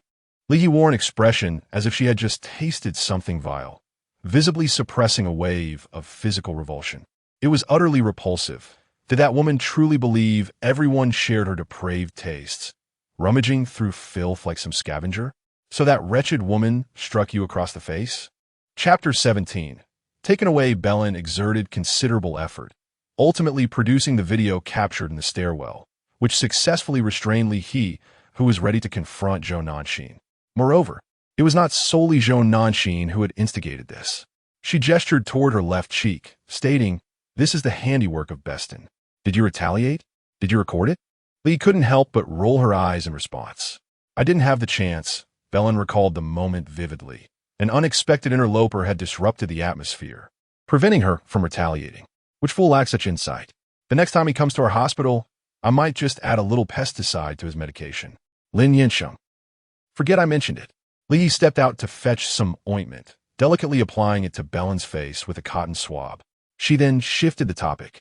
Li wore an expression as if she had just tasted something vile, visibly suppressing a wave of physical revulsion. It was utterly repulsive. Did that woman truly believe everyone shared her depraved tastes, rummaging through filth like some scavenger? So that wretched woman struck you across the face? Chapter 17. Taken away, Bei Lin exerted considerable effort, ultimately producing the video captured in the stairwell, which successfully restrained Li, who was ready to confront Zhou Nanxin. Moreover, it was not solely Zhou Nanxin who had instigated this. She gestured toward her left cheek, stating, "This is the handiwork of Bestin. Did you retaliate? Did you record it?" Li couldn't help but roll her eyes in response. "I didn't have the chance." Bei Lin recalled the moment vividly. An unexpected interloper had disrupted the atmosphere, preventing her from retaliating. Which fool lacks such insight? The next time he comes to our hospital, I might just add a little pesticide to his medication. Lin Yansheng. Forget I mentioned it. Li stepped out to fetch some ointment, delicately applying it to Bei Lin's face with a cotton swab. She then shifted the topic,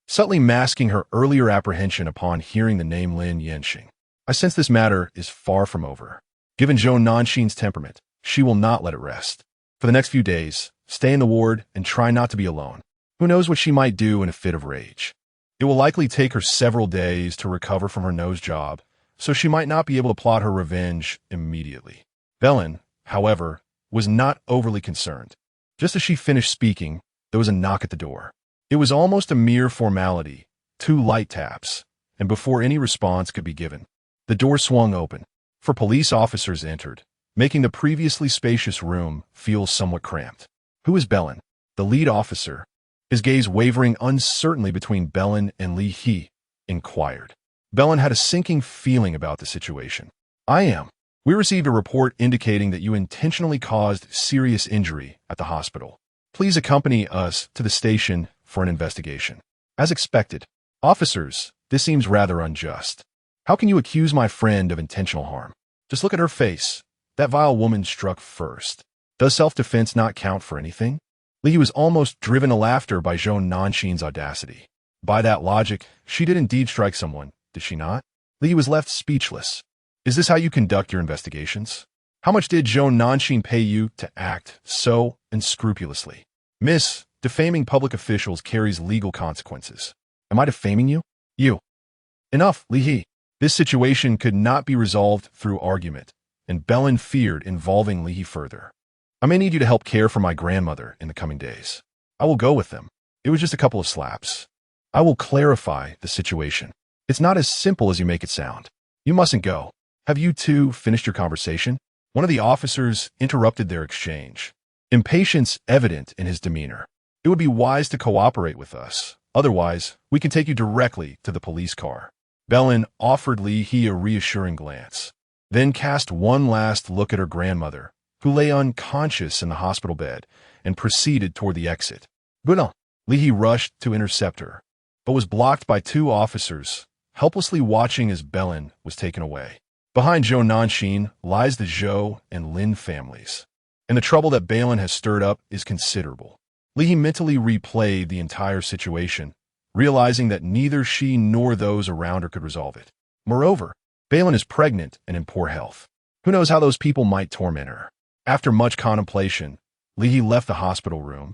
subtly masking her earlier apprehension upon hearing the name Lin Yansheng. "I sense this matter is far from over. Given Zhou Nanxin's temperament, she will not let it rest. For the next few days, stay in the ward and try not to be alone. Who knows what she might do in a fit of rage. It will likely take her several days to recover from her nose job, so she might not be able to plot her revenge immediately." Bei Lin, however, was not overly concerned. Just as she finished speaking, there was a knock at the door. It was almost a mere formality, 2 light taps, and before any response could be given, the door swung open. 4 police officers entered, making the previously spacious room feel somewhat cramped. "Who is Bei Lin?" The lead officer, his gaze wavering uncertainly between Bei Lin and Li, inquired. Bei Lin had a sinking feeling about the situation. "I am. We received a report indicating that you intentionally caused serious injury at the hospital. Please accompany us to the station for an investigation." As expected. "Officers, this seems rather unjust. How can you accuse my friend of intentional harm? Just look at her face. That vile woman struck first. Does self-defense not count for anything?" Li was almost driven to laughter by Zhou Nanxin's audacity. By that logic, she did indeed strike someone, did she not? Li was left speechless. "Is this how you conduct your investigations? How much did Zhou Nanxin pay you to act so unscrupulously?" "Miss, defaming public officials carries legal consequences. Am I defaming you?" "You." "Enough, Li. This situation could not be resolved through argument, and Bei Lin feared involving Li further. "I may need you to help care for my grandmother in the coming days. I will go with them. It was just a couple of slaps. I will clarify the situation. It's not as simple as you make it sound. You mustn't go. Have you two finished your conversation?" One of the officers interrupted their exchange, impatience evident in his demeanor. "It would be wise to cooperate with us. Otherwise, we can take you directly to the police car." Bei Lin offered Li a reassuring glance, then cast one last look at her grandmother, who lay unconscious in the hospital bed, and proceeded toward the exit. "But Li rushed to intercept her, but was blocked by 2 officers, helplessly watching as Bei Lin was taken away. Behind Zhou Nanxin lies the Zhou and Lin families, and the trouble that Bei Lin has stirred up is considerable. Li mentally replayed the entire situation, realizing that neither she nor those around her could resolve it. Moreover, Bei Lin is pregnant and in poor health. Who knows how those people might torment her? After much contemplation, Li left the hospital room,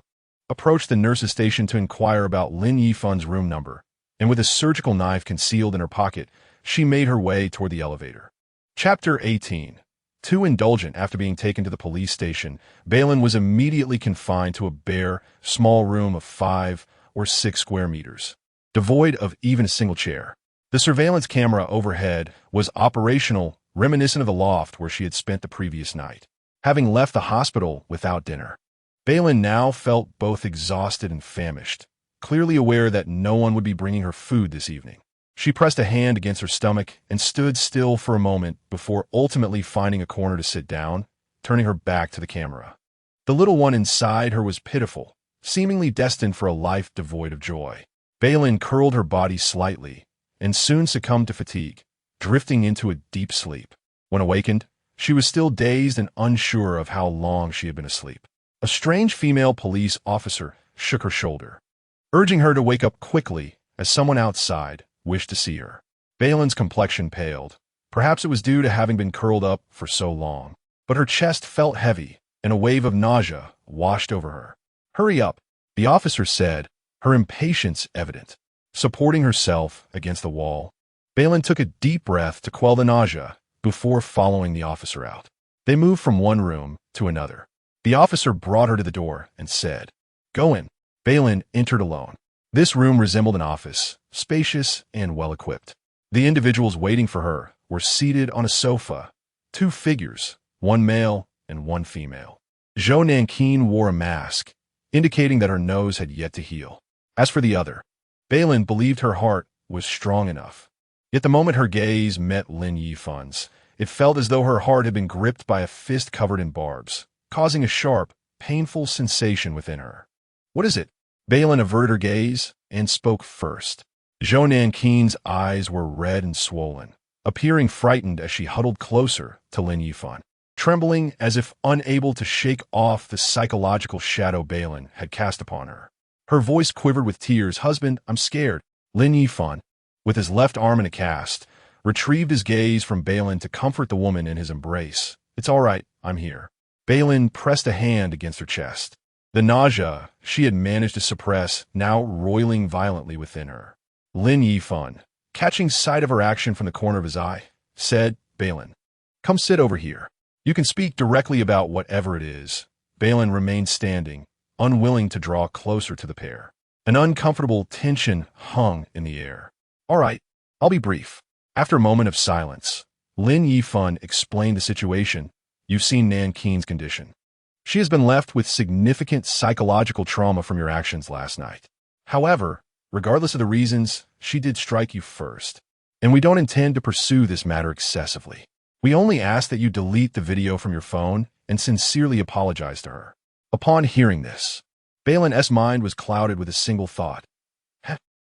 approached the nurse's station to inquire about Lin Yifan's room number, and with a surgical knife concealed in her pocket, she made her way toward the elevator. Chapter 18. Too indulgent after being taken to the police station, Bei Lin was immediately confined to a bare, small room of 5 or 6 square meters, devoid of even a single chair. The surveillance camera overhead was operational, reminiscent of the loft where she had spent the previous night. Having left the hospital without dinner, Bei Lin now felt both exhausted and famished, clearly aware that no one would be bringing her food this evening. She pressed a hand against her stomach and stood still for a moment before ultimately finding a corner to sit down, turning her back to the camera. The little one inside her was pitiful, seemingly destined for a life devoid of joy. Bei Lin curled her body slightly and soon succumbed to fatigue, drifting into a deep sleep. When awakened, she was still dazed and unsure of how long she had been asleep. A strange female police officer shook her shoulder, urging her to wake up quickly as someone outside wished to see her. Bei Lin's complexion paled. Perhaps it was due to having been curled up for so long, but her chest felt heavy and a wave of nausea washed over her. "Hurry up," the officer said, her impatience evident. Supporting herself against the wall, Bei Lin took a deep breath to quell the nausea before following the officer out. They moved from one room to another. The officer brought her to the door and said, "Go in." Bei Lin entered alone. This room resembled an office, spacious and well-equipped. The individuals waiting for her were seated on a sofa, two figures, one male and one female. Zhou Nanqing wore a mask, indicating that her nose had yet to heal. As for the other, Bei Lin believed her heart was strong enough. Yet the moment her gaze met Lin Yifan's, it felt as though her heart had been gripped by a fist covered in barbs, causing a sharp, painful sensation within her. "What is it?" Bei Lin averted her gaze and spoke first. Zhou Nanqing's eyes were red and swollen, appearing frightened as she huddled closer to Lin Yifan, trembling as if unable to shake off the psychological shadow Bei Lin had cast upon her. Her voice quivered with tears. "Husband, I'm scared." Lin Yifan, with his left arm in a cast, retrieved his gaze from Bei Lin to comfort the woman in his embrace. "It's all right, I'm here." Bei Lin pressed a hand against her chest. The nausea she had managed to suppress now roiling violently within her. Lin Yifan, catching sight of her action from the corner of his eye, said, "Bei Lin, come sit over here. You can speak directly about whatever it is." Bei Lin remained standing, unwilling to draw closer to the pair. An uncomfortable tension hung in the air. "All right, I'll be brief." After a moment of silence, Lin Yifan explained the situation. "You've seen Nanqing's condition. She has been left with significant psychological trauma from your actions last night. However, regardless of the reasons, she did strike you first. And we don't intend to pursue this matter excessively. We only ask that you delete the video from your phone and sincerely apologize to her." Upon hearing this, Bei Lin's mind was clouded with a single thought.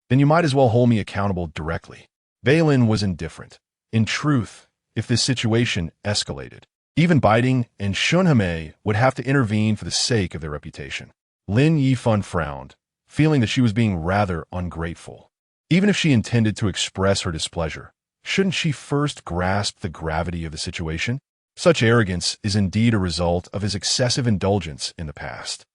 Then you might as well hold me accountable directly. Bei Lin was indifferent. In truth, if this situation escalated, even Biding and Shunhame would have to intervene for the sake of their reputation. Lin Yifan frowned, feeling that she was being rather ungrateful. Even if she intended to express her displeasure, shouldn't she first grasp the gravity of the situation? Such arrogance is indeed a result of his excessive indulgence in the past.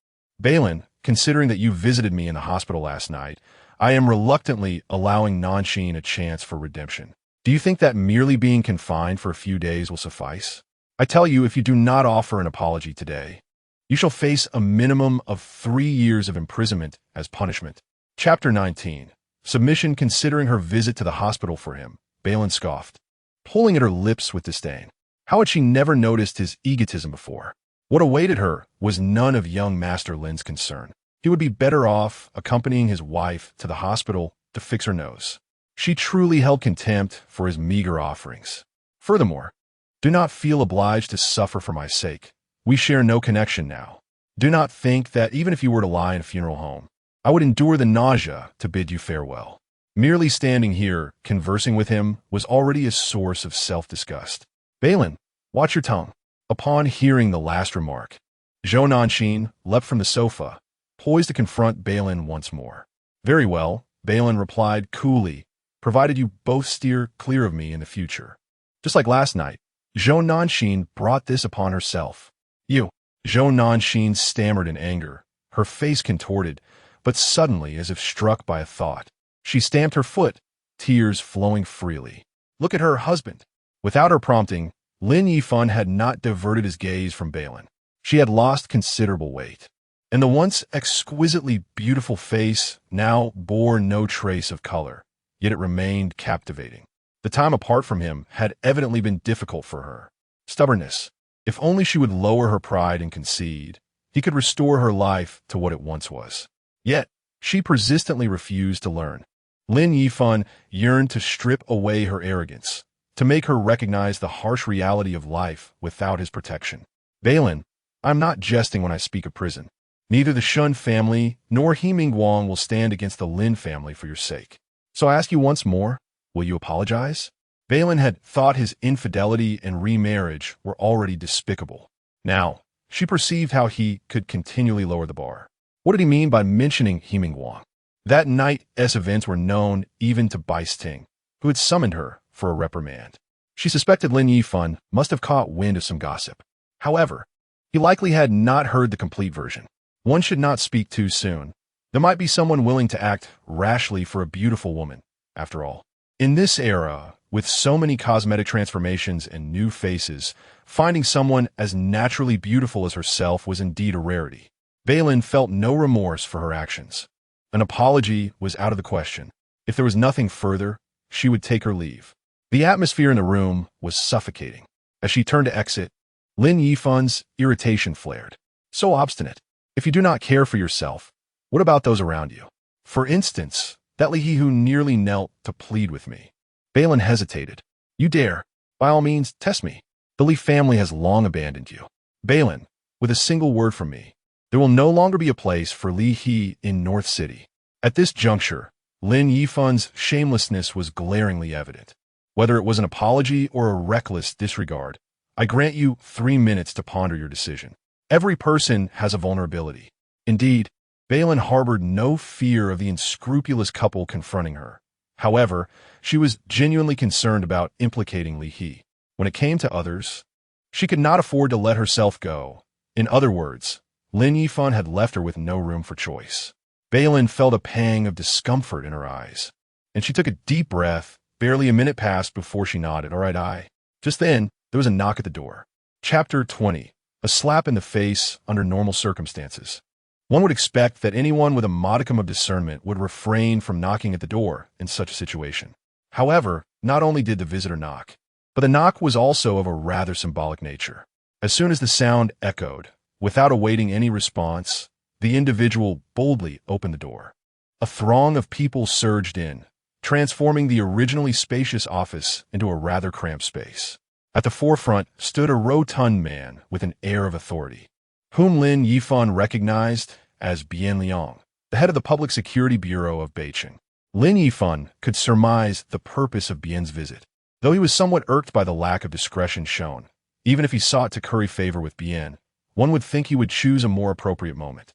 "Bei Lin, considering that you visited me in the hospital last night, I am reluctantly allowing Nanqing a chance for redemption. Do you think that merely being confined for a few days will suffice? I tell you, if you do not offer an apology today, you shall face a minimum of 3 years of imprisonment as punishment." Chapter 19. Submission. Considering her visit to the hospital for him, Bei Lin scoffed, pulling at her lips with disdain. How had she never noticed his egotism before? What awaited her was none of young Master Lin's concern. He would be better off accompanying his wife to the hospital to fix her nose. She truly held contempt for his meager offerings. Furthermore, "Do not feel obliged to suffer for my sake. We share no connection now. Do not think that even if you were to lie in a funeral home, I would endure the nausea to bid you farewell." Merely standing here, conversing with him, was already a source of self-disgust. "Bei Lin, watch your tongue." Upon hearing the last remark, Zhou Nanqing leapt from the sofa, poised to confront Bei Lin once more. "Very well," Bei Lin replied coolly, "provided you both steer clear of me in the future." Just like last night, Zhou Nanqing brought this upon herself. "You." Zhou Nanqing stammered in anger, her face contorted, but suddenly, as if struck by a thought, she stamped her foot, tears flowing freely. "Look at her, husband." Without her prompting, Lin Yifan had not diverted his gaze from Bei Lin. She had lost considerable weight, and the once exquisitely beautiful face now bore no trace of color, yet it remained captivating. The time apart from him had evidently been difficult for her. Stubbornness. If only she would lower her pride and concede, he could restore her life to what it once was. Yet, she persistently refused to learn. Lin Yifan yearned to strip away her arrogance, to make her recognize the harsh reality of life without his protection. "Bei Lin, I'm not jesting when I speak of prison. Neither the Shen family nor He Mingguang will stand against the Lin family for your sake. So I ask you once more, will you apologize? Bei Lin had thought his infidelity and remarriage were already despicable. Now, she perceived how he could continually lower the bar. What did he mean by mentioning He Mingguang? That night's events were known even to Bei Lin, who had summoned her for a reprimand. She suspected Lin Yifan must have caught wind of some gossip. However, he likely had not heard the complete version. One should not speak too soon. There might be someone willing to act rashly for a beautiful woman, after all. In this era, with so many cosmetic transformations and new faces, finding someone as naturally beautiful as herself was indeed a rarity. Bei Lin felt no remorse for her actions. An apology was out of the question. If there was nothing further, she would take her leave. The atmosphere in the room was suffocating. As she turned to exit, Lin Yifan's irritation flared. So obstinate. If you do not care for yourself, what about those around you? For instance, that Li He who nearly knelt to plead with me. Bei Lin hesitated. You dare. By all means, test me. The Li family has long abandoned you. Bei Lin, with a single word from me, there will no longer be a place for Li He in North City. At this juncture, Lin Yifan's shamelessness was glaringly evident. Whether it was an apology or a reckless disregard, I grant you 3 minutes to ponder your decision. Every person has a vulnerability. Indeed, Bei Lin harbored no fear of the unscrupulous couple confronting her. However, she was genuinely concerned about implicating Li He. When it came to others, she could not afford to let herself go. In other words, Lin Yifan had left her with no room for choice. Bei Lin felt a pang of discomfort in her eyes, and she took a deep breath. Barely a minute passed before she nodded. All right, Just then, there was a knock at the door. Chapter 20. A slap in the face under normal circumstances. One would expect that anyone with a modicum of discernment would refrain from knocking at the door in such a situation. However, not only did the visitor knock, but the knock was also of a rather symbolic nature. As soon as the sound echoed, without awaiting any response, the individual boldly opened the door. A throng of people surged in, transforming the originally spacious office into a rather cramped space. At the forefront stood a rotund man with an air of authority, whom Lin Yifan recognized as Bei Lin, the head of the Public Security Bureau of Beijing. Lin Yifan could surmise the purpose of Bien's visit, though he was somewhat irked by the lack of discretion shown. Even if he sought to curry favor with Bien, one would think he would choose a more appropriate moment.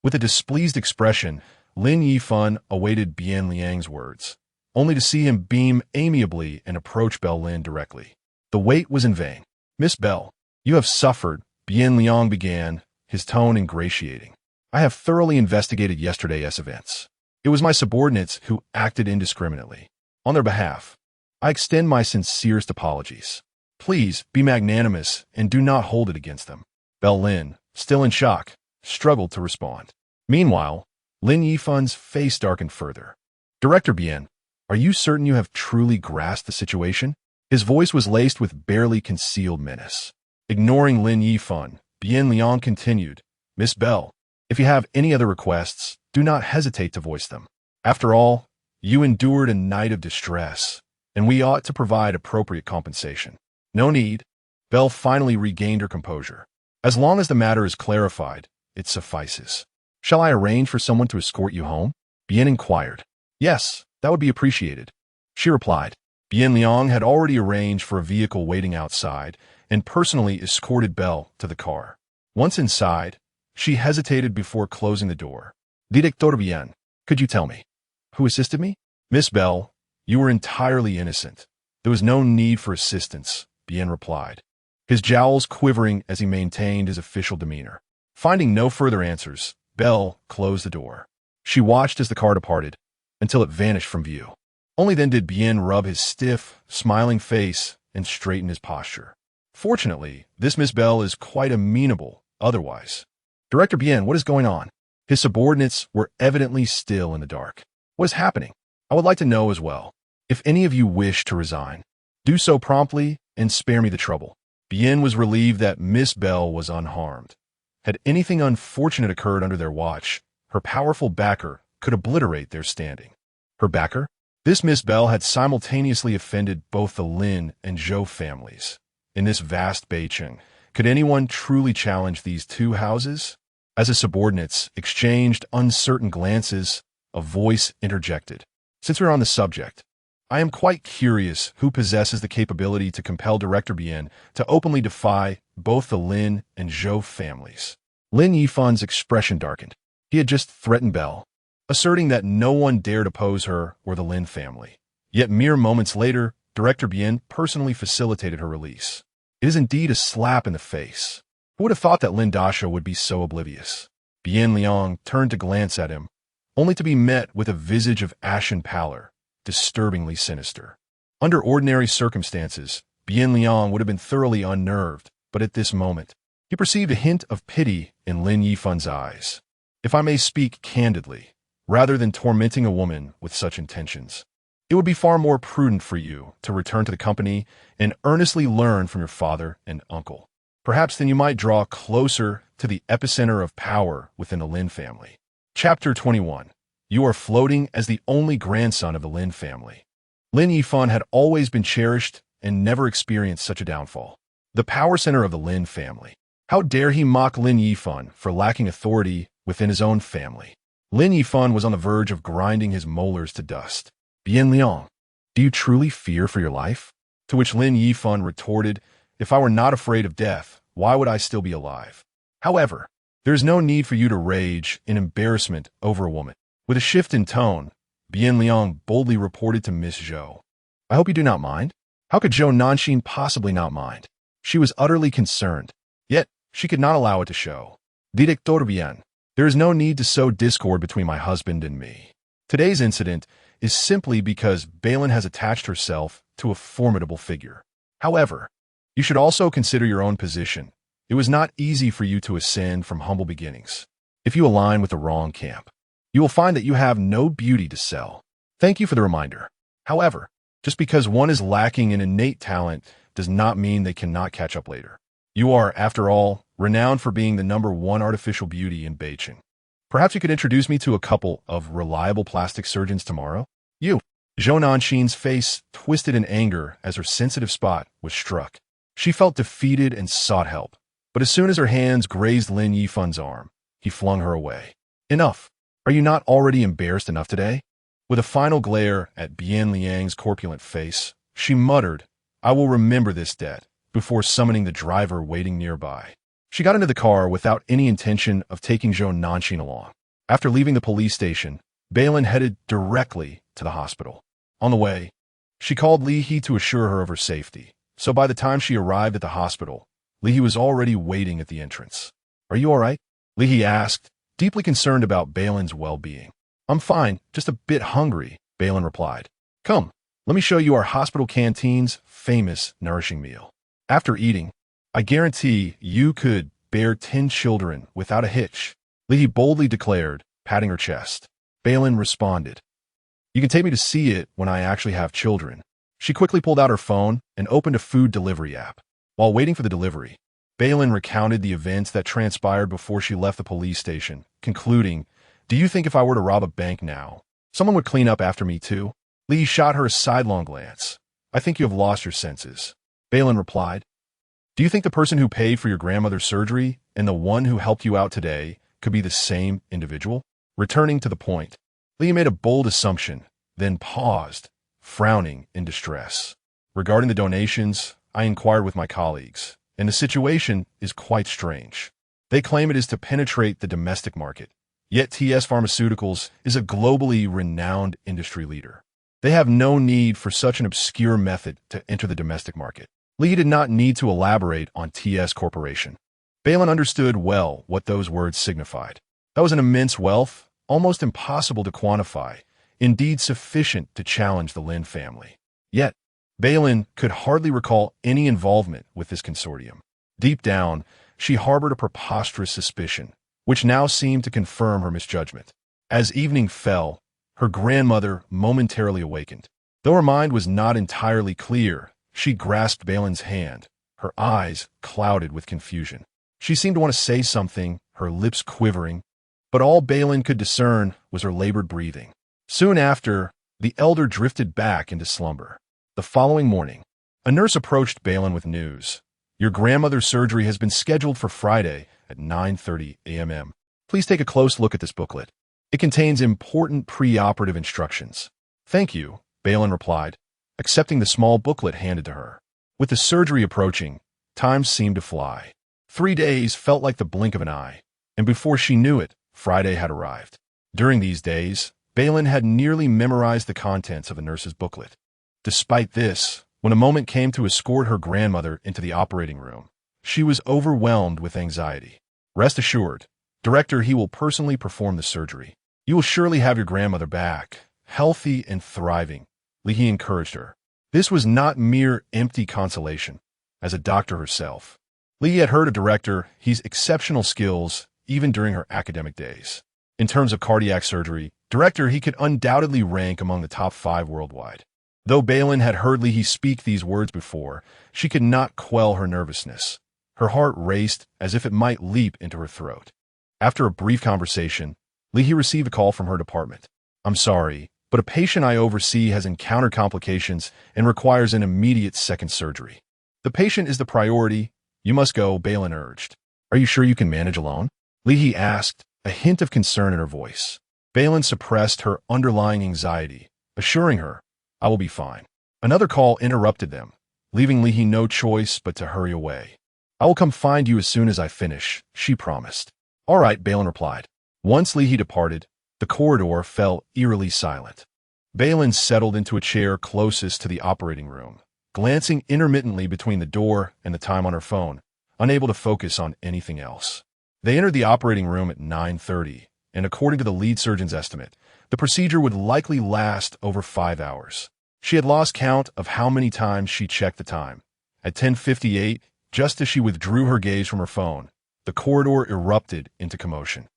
With a displeased expression, Lin Yifan awaited Bei Lin's words, only to see him beam amiably and approach Bei Lin directly. The wait was in vain. Miss Bell, you have suffered, Bei Lin began, his tone ingratiating. I have thoroughly investigated yesterday's events. It was my subordinates who acted indiscriminately. On their behalf, I extend my sincerest apologies. Please be magnanimous and do not hold it against them. Bei Lin, still in shock, struggled to respond. Meanwhile, Lin Yifan's face darkened further. Director Bien, are you certain you have truly grasped the situation? His voice was laced with barely concealed menace. Ignoring Lin Yifan, Bei Lin continued, Miss Bell, if you have any other requests, do not hesitate to voice them. After all, you endured a night of distress, and we ought to provide appropriate compensation. No need. Bell finally regained her composure. As long as the matter is clarified, it suffices. Shall I arrange for someone to escort you home? Bien inquired. Yes, that would be appreciated. She replied. Bei Lin had already arranged for a vehicle waiting outside and personally escorted Bell to the car. Once inside, she hesitated before closing the door. Director Bien, could you tell me who assisted me? Miss Bell, you were entirely innocent. There was no need for assistance, Bien replied, his jowls quivering as he maintained his official demeanor. Finding no further answers, Bell closed the door. She watched as the car departed until it vanished from view. Only then did Bien rub his stiff, smiling face and straighten his posture. Fortunately, this Miss Bell is quite amenable otherwise. Director Bien, what is going on? His subordinates were evidently still in the dark. What is happening? I would like to know as well. If any of you wish to resign, do so promptly and spare me the trouble. Bien was relieved that Miss Bell was unharmed. Had anything unfortunate occurred under their watch, her powerful backer could obliterate their standing. Her backer? This Miss Bell had simultaneously offended both the Lin and Zhou families. In this vast Beijing, could anyone truly challenge these two houses? As his subordinates exchanged uncertain glances, a voice interjected. Since we're on the subject, I am quite curious who possesses the capability to compel Director Bien to openly defy both the Lin and Zhou families. Lin Yifan's expression darkened. He had just threatened Belle, asserting that no one dared oppose her or the Lin family. Yet mere moments later, Director Bien personally facilitated her release. It is indeed a slap in the face. Who would have thought that Lin Dasha would be so oblivious? Bien Liang turned to glance at him, only to be met with a visage of ashen pallor, disturbingly sinister. Under ordinary circumstances, Bien Liang would have been thoroughly unnerved, but at this moment, he perceived a hint of pity in Lin Yifan's eyes. If I may speak candidly, rather than tormenting a woman with such intentions, it would be far more prudent for you to return to the company and earnestly learn from your father and uncle. Perhaps then you might draw closer to the epicenter of power within the Lin family. Chapter 21. You are floating as the only grandson of the Lin family. Lin Yifan had always been cherished and never experienced such a downfall. The power center of the Lin family. How dare he mock Lin Yifan for lacking authority within his own family? Lin Yifan was on the verge of grinding his molars to dust. Bien Liang, do you truly fear for your life? To which Lin Yifan retorted, if I were not afraid of death, why would I still be alive? However, there is no need for you to rage in embarrassment over a woman. With a shift in tone, Bien Liang boldly reported to Miss Zhou. I hope you do not mind. How could Zhou Nanxin possibly not mind? She was utterly concerned, yet she could not allow it to show. Director Bien, there is no need to sow discord between my husband and me. Today's incident is simply because Bei Lin has attached herself to a formidable figure. However, you should also consider your own position. It was not easy for you to ascend from humble beginnings. If you align with the wrong camp, you will find that you have no beauty to sell. Thank you for the reminder. However, just because one is lacking in innate talent does not mean they cannot catch up later. You are, after all, renowned for being the #1 artificial beauty in Beijing. Perhaps you could introduce me to a couple of reliable plastic surgeons tomorrow? You. Zhou Nanxin's face twisted in anger as her sensitive spot was struck. She felt defeated and sought help. But as soon as her hands grazed Lin Yifan's arm, he flung her away. Enough. Are you not already embarrassed enough today? With a final glare at Bien Liang's corpulent face, she muttered, I will remember this debt, before summoning the driver waiting nearby. She got into the car without any intention of taking Zhou Nanxin along. After leaving the police station, Bei Lin headed directly to the hospital. On the way, she called Li He to assure her of her safety. So by the time she arrived at the hospital, Li He was already waiting at the entrance. Are you all right? Li He asked, deeply concerned about Bei Lin's well-being. I'm fine, just a bit hungry, Bei Lin replied. Come, let me show you our hospital canteen's famous nourishing meal. After eating, I guarantee you could bear 10 children without a hitch, Li He boldly declared, patting her chest. Bei Lin responded, You can take me to see it when I actually have children. She quickly pulled out her phone and opened a food delivery app. While waiting for the delivery, Bei Lin recounted the events that transpired before she left the police station, concluding, Do you think if I were to rob a bank now, someone would clean up after me too? Li shot her a sidelong glance. I think you have lost your senses. Bei Lin replied, Do you think the person who paid for your grandmother's surgery and the one who helped you out today could be the same individual? Returning to the point, Li made a bold assumption, then paused, frowning in distress. Regarding the donations, I inquired with my colleagues, and the situation is quite strange. They claim it is to penetrate the domestic market, yet TS Pharmaceuticals is a globally renowned industry leader. They have no need for such an obscure method to enter the domestic market. Li did not need to elaborate on TS Corporation. Bei Lin understood well what those words signified. That was an immense wealth, almost impossible to quantify, indeed sufficient to challenge the Lin family. Yet, Bei Lin could hardly recall any involvement with this consortium. Deep down, she harbored a preposterous suspicion, which now seemed to confirm her misjudgment. As evening fell, her grandmother momentarily awakened. Though her mind was not entirely clear, she grasped Bei Lin's hand, her eyes clouded with confusion. She seemed to want to say something, her lips quivering, but all Bei Lin could discern was her labored breathing. Soon after, the elder drifted back into slumber. The following morning, a nurse approached Bei Lin with news. Your grandmother's surgery has been scheduled for Friday at 9:30 a.m. Please take a close look at this booklet. It contains important pre-operative instructions. Thank you, Bei Lin replied, accepting the small booklet handed to her. With the surgery approaching, time seemed to fly. 3 days felt like the blink of an eye, and before she knew it, Friday had arrived. During these days, Bei Lin had nearly memorized the contents of a nurse's booklet. Despite this, when a moment came to escort her grandmother into the operating room, she was overwhelmed with anxiety. Rest assured, Director, he will personally perform the surgery. You will surely have your grandmother back, healthy and thriving, Li encouraged her. This was not mere empty consolation. As a doctor herself, Li had heard of Director He's exceptional skills even during her academic days. In terms of cardiac surgery, Director He could undoubtedly rank among the top 5 worldwide. Though Bei Lin had heard Li speak these words before, she could not quell her nervousness. Her heart raced as if it might leap into her throat. After a brief conversation, Li received a call from her department. I'm sorry, but a patient I oversee has encountered complications and requires an immediate second surgery. The patient is the priority. You must go, Bei Lin urged. Are you sure you can manage alone? Li asked, a hint of concern in her voice. Bei Lin suppressed her underlying anxiety, assuring her, I will be fine. Another call interrupted them, leaving Li no choice but to hurry away. I will come find you as soon as I finish, she promised. All right, Bei Lin replied. Once Li departed, the corridor fell eerily silent. Bei Lin settled into a chair closest to the operating room, glancing intermittently between the door and the time on her phone, unable to focus on anything else. They entered the operating room at 9:30, and according to the lead surgeon's estimate, the procedure would likely last over 5 hours. She had lost count of how many times she checked the time. At 10:58, just as she withdrew her gaze from her phone, the corridor erupted into commotion.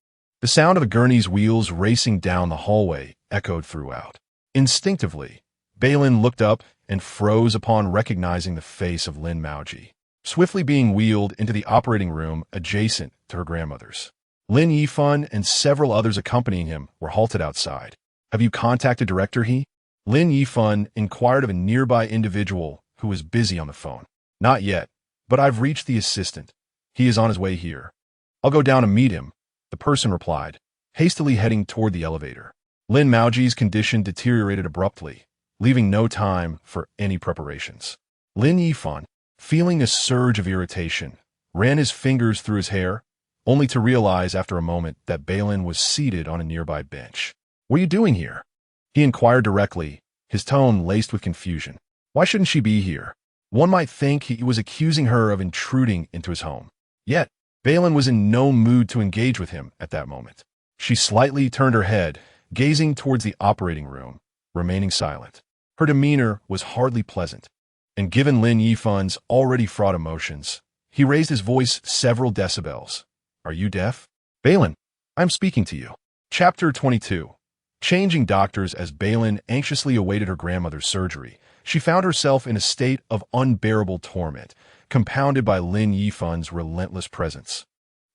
The sound of a gurney's wheels racing down the hallway echoed throughout. Instinctively, Bei Lin looked up and froze upon recognizing the face of Lin Maoji, swiftly being wheeled into the operating room adjacent to her grandmother's. Lin Yifan and several others accompanying him were halted outside. Have you contacted Director He? Lin Yifan inquired of a nearby individual who was busy on the phone. Not yet, but I've reached the assistant. He is on his way here. I'll go down and meet him, the person replied, hastily heading toward the elevator. Lin Maoji's condition deteriorated abruptly, leaving no time for any preparations. Lin Yifan, feeling a surge of irritation, ran his fingers through his hair, only to realize after a moment that Bei Lin was seated on a nearby bench. What are you doing here? He inquired directly, his tone laced with confusion. Why shouldn't she be here? One might think he was accusing her of intruding into his home. Yet, Bei Lin was in no mood to engage with him at that moment. She slightly turned her head, gazing towards the operating room, remaining silent. Her demeanor was hardly pleasant, and given Lin Yifan's already fraught emotions, he raised his voice several decibels. Are you deaf? Bei Lin, I'm speaking to you. Chapter 22. Changing doctors. As Bei Lin anxiously awaited her grandmother's surgery, she found herself in a state of unbearable torment, compounded by Lin Yifan's relentless presence,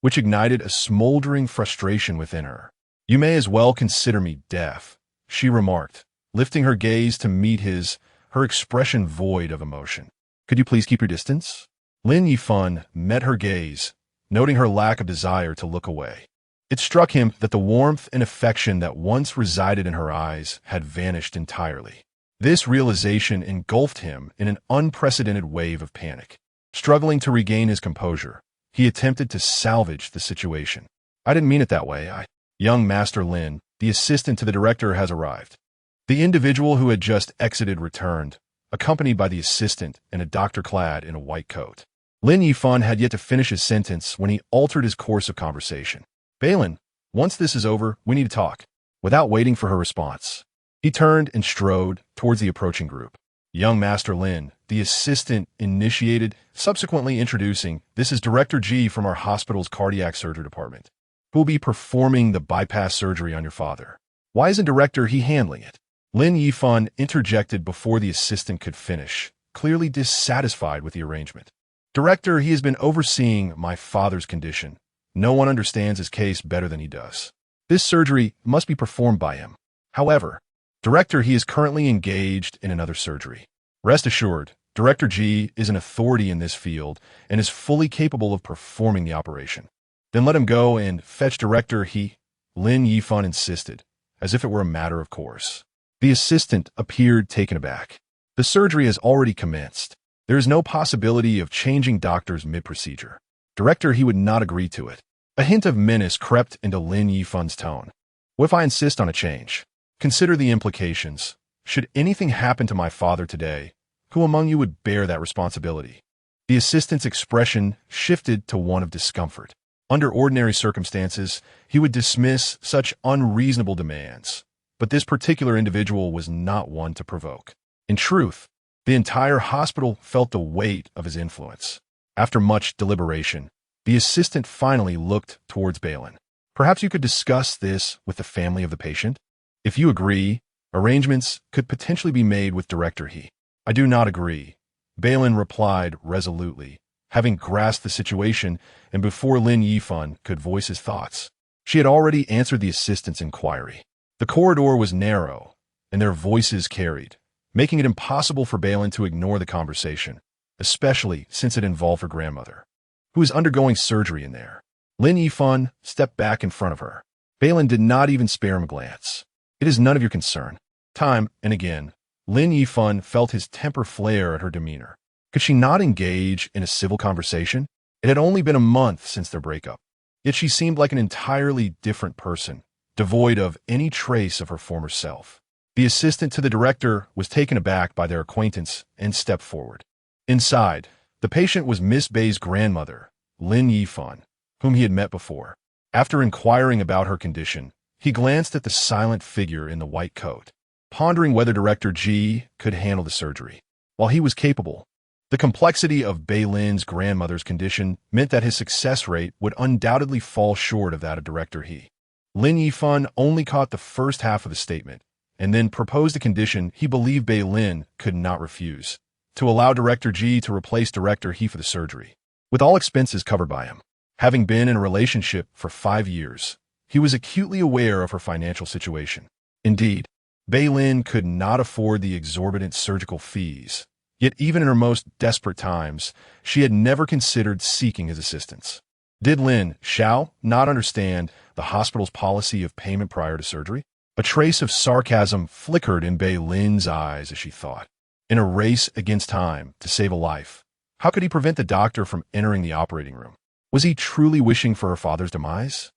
which ignited a smoldering frustration within her. You may as well consider me deaf, she remarked, lifting her gaze to meet his, her expression void of emotion. Could you please keep your distance? Lin Yifan met her gaze, noting her lack of desire to look away. It struck him that the warmth and affection that once resided in her eyes had vanished entirely. This realization engulfed him in an unprecedented wave of panic. Struggling to regain his composure, he attempted to salvage the situation. I didn't mean it that way. Young Master Lin, the assistant to the director, has arrived. The individual who had just exited returned, accompanied by the assistant and a doctor clad in a white coat. Lin Yifan had yet to finish his sentence when he altered his course of conversation. Bei Lin, once this is over, we need to talk. Without waiting for her response, he turned and strode towards the approaching group. Young Master Lin, the assistant, initiated, subsequently introducing, this is Director G from our hospital's cardiac surgery department, who will be performing the bypass surgery on your father. Why isn't Director He handling it? Lin Yifan interjected before the assistant could finish, clearly dissatisfied with the arrangement. Director, he has been overseeing my father's condition. No one understands his case better than he does. This surgery must be performed by him. However, Director, he is currently engaged in another surgery. Rest assured, Director G is an authority in this field and is fully capable of performing the operation. Then let him go and fetch director Lin Yifan insisted, as if it were a matter of course. The assistant appeared taken aback. The surgery has already commenced. There is no possibility of changing doctors mid-procedure. Director he would not agree to it. A hint of menace crept into Lin Yifan's tone. What if I insist on a change? Consider the implications. Should anything happen to my father today, who among you would bear that responsibility? The assistant's expression shifted to one of discomfort. Under ordinary circumstances, he would dismiss such unreasonable demands, but this particular individual was not one to provoke. In truth, the entire hospital felt the weight of his influence. After much deliberation, the assistant finally looked towards Bei Lin. Perhaps you could discuss this with the family of the patient? If you agree, arrangements could potentially be made with Director He. I do not agree, Bei Lin replied resolutely, having grasped the situation and before Lin Yifan could voice his thoughts. She had already answered the assistant's inquiry. The corridor was narrow, and their voices carried, making it impossible for Bei Lin to ignore the conversation, especially since it involved her grandmother, who was undergoing surgery in there. Lin Yifan stepped back in front of her. Bei Lin did not even spare him a glance. It is none of your concern. Time and again, Lin Yifan felt his temper flare at her demeanor. Could she not engage in a civil conversation? It had only been a month since their breakup, yet she seemed like an entirely different person, devoid of any trace of her former self. The assistant to the director was taken aback by their acquaintance and stepped forward. Inside, the patient was Miss Bei's grandmother, Lin Yifan, whom he had met before. After inquiring about her condition, he glanced at the silent figure in the white coat, pondering whether Director Ji could handle the surgery. While he was capable, the complexity of Bei Lin's grandmother's condition meant that his success rate would undoubtedly fall short of that of Director He. Lin Yifan only caught the first half of the statement, and then proposed a condition he believed Bei Lin could not refuse: to allow Director Ji to replace Director He for the surgery, with all expenses covered by him. Having been in a relationship for 5 years, he was acutely aware of her financial situation. Indeed, Bei Lin could not afford the exorbitant surgical fees, yet even in her most desperate times, she had never considered seeking his assistance. Did Lin Xiao not understand the hospital's policy of payment prior to surgery? A trace of sarcasm flickered in Bei Lin's eyes as she thought. In a race against time to save a life, how could he prevent the doctor from entering the operating room? Was he truly wishing for her father's demise?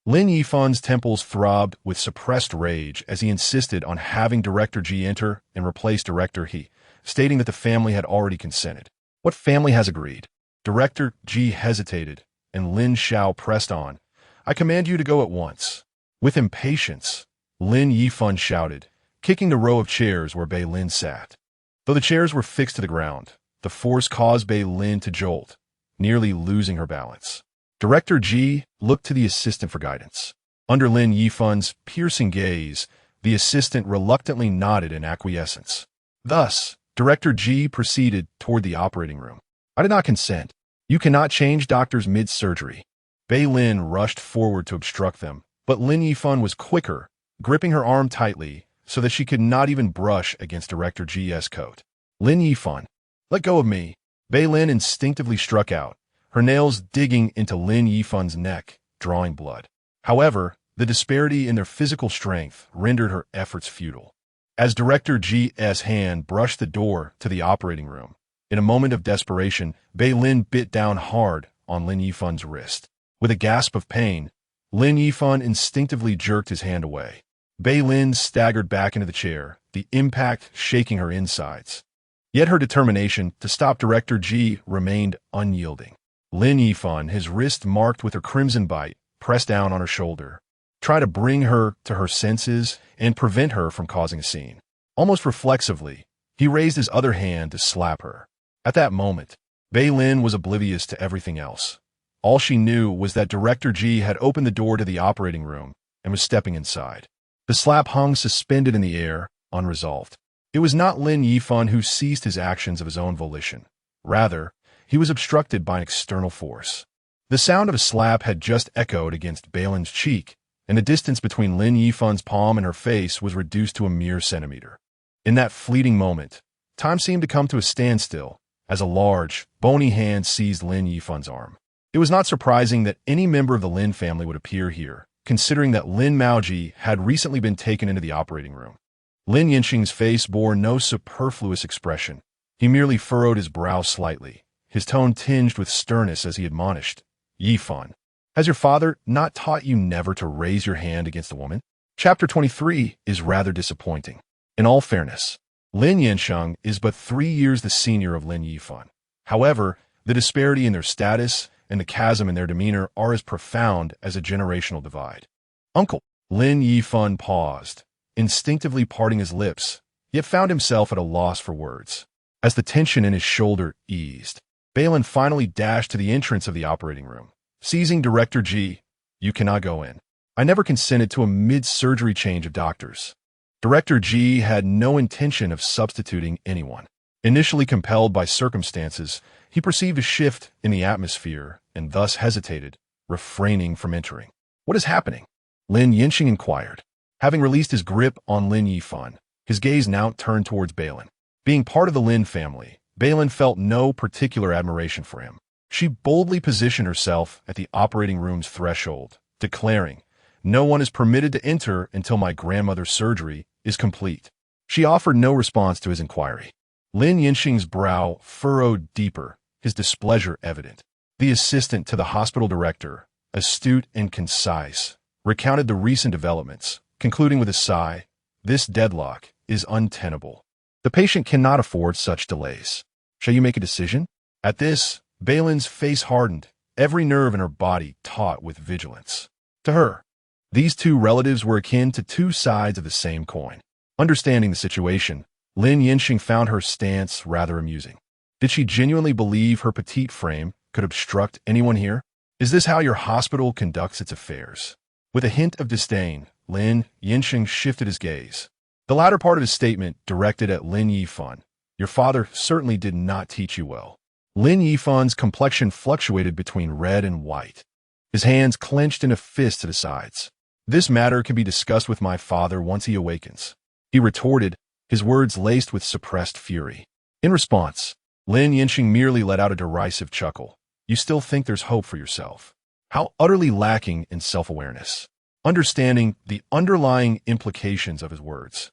Lin Yifan's temples throbbed with suppressed rage as he insisted on having Director Ji enter and replace Director He, stating that the family had already consented. What family has agreed? Director Ji hesitated, and Lin Xiao pressed on. I command you to go at once. With impatience, Lin Yifan shouted, kicking the row of chairs where Bei Lin sat. Though the chairs were fixed to the ground, the force caused Bei Lin to jolt, nearly losing her balance. Director Ji looked to the assistant for guidance. Under Lin Yifan's piercing gaze, the assistant reluctantly nodded in acquiescence. Thus, Director Ji proceeded toward the operating room. I did not consent. You cannot change doctors mid-surgery. Bei Lin rushed forward to obstruct them, but Lin Yifan was quicker, gripping her arm tightly so that she could not even brush against Director Ji's coat. Lin Yifan, let go of me. Bei Lin instinctively struck out, her nails digging into Lin Yifan's neck, drawing blood. However, the disparity in their physical strength rendered her efforts futile. As Director Ji's hand brushed the door to the operating room, in a moment of desperation, Bei Lin bit down hard on Lin Yifan's wrist. With a gasp of pain, Lin Yifan instinctively jerked his hand away. Bei Lin staggered back into the chair, the impact shaking her insides. Yet her determination to stop Director Ji remained unyielding. Lin Yifan, his wrist marked with her crimson bite, pressed down on her shoulder, tried to bring her to her senses and prevent her from causing a scene. Almost reflexively, he raised his other hand to slap her. At that moment, Bei Lin was oblivious to everything else. All she knew was that Director Ji had opened the door to the operating room and was stepping inside. The slap hung suspended in the air, unresolved. It was not Lin Yifan who ceased his actions of his own volition. Rather, he was obstructed by an external force. The sound of a slap had just echoed against Bei Lin's cheek, and the distance between Lin Yifan's palm and her face was reduced to a mere centimeter. In that fleeting moment, time seemed to come to a standstill as a large, bony hand seized Lin Yifan's arm. It was not surprising that any member of the Lin family would appear here, considering that Lin Maoji had recently been taken into the operating room. Lin Yansheng's face bore no superfluous expression. He merely furrowed his brow slightly, his tone tinged with sternness as he admonished, "Yifan, has your father not taught you never to raise your hand against a woman?" Chapter 23 is rather disappointing. In all fairness, Lin Yansheng is but 3 years the senior of Lin Yifan. However, the disparity in their status and the chasm in their demeanor are as profound as a generational divide. "Uncle." Lin Yifan paused, instinctively parting his lips, yet found himself at a loss for words. As the tension in his shoulder eased, Bei Lin finally dashed to the entrance of the operating room. Seizing Director Ji, "You cannot go in. I never consented to a mid-surgery change of doctors." Director Ji had no intention of substituting anyone. Initially compelled by circumstances, he perceived a shift in the atmosphere and thus hesitated, refraining from entering. "What is happening?" Lin Yansheng inquired. Having released his grip on Lin Yifan, his gaze now turned towards Bei Lin. Being part of the Lin family, Bei Lin felt no particular admiration for him. She boldly positioned herself at the operating room's threshold, declaring, "No one is permitted to enter until my grandmother's surgery is complete." She offered no response to his inquiry. Lin Yansheng's brow furrowed deeper, his displeasure evident. The assistant to the hospital director, astute and concise, recounted the recent developments, concluding with a sigh, "This deadlock is untenable. The patient cannot afford such delays. Shall you make a decision?" At this, Bei Lin's face hardened, every nerve in her body taut with vigilance. To her, these two relatives were akin to two sides of the same coin. Understanding the situation, Lin Yansheng found her stance rather amusing. Did she genuinely believe her petite frame could obstruct anyone here? "Is this how your hospital conducts its affairs?" With a hint of disdain, Lin Yansheng shifted his gaze. The latter part of his statement directed at Lin Yifan. "Your father certainly did not teach you well." Lin Yifan's complexion fluctuated between red and white. His hands clenched in a fist to the sides. "This matter can be discussed with my father once he awakens," he retorted, his words laced with suppressed fury. In response, Lin Yansheng merely let out a derisive chuckle. "You still think there's hope for yourself?" How utterly lacking in self-awareness. Understanding the underlying implications of his words,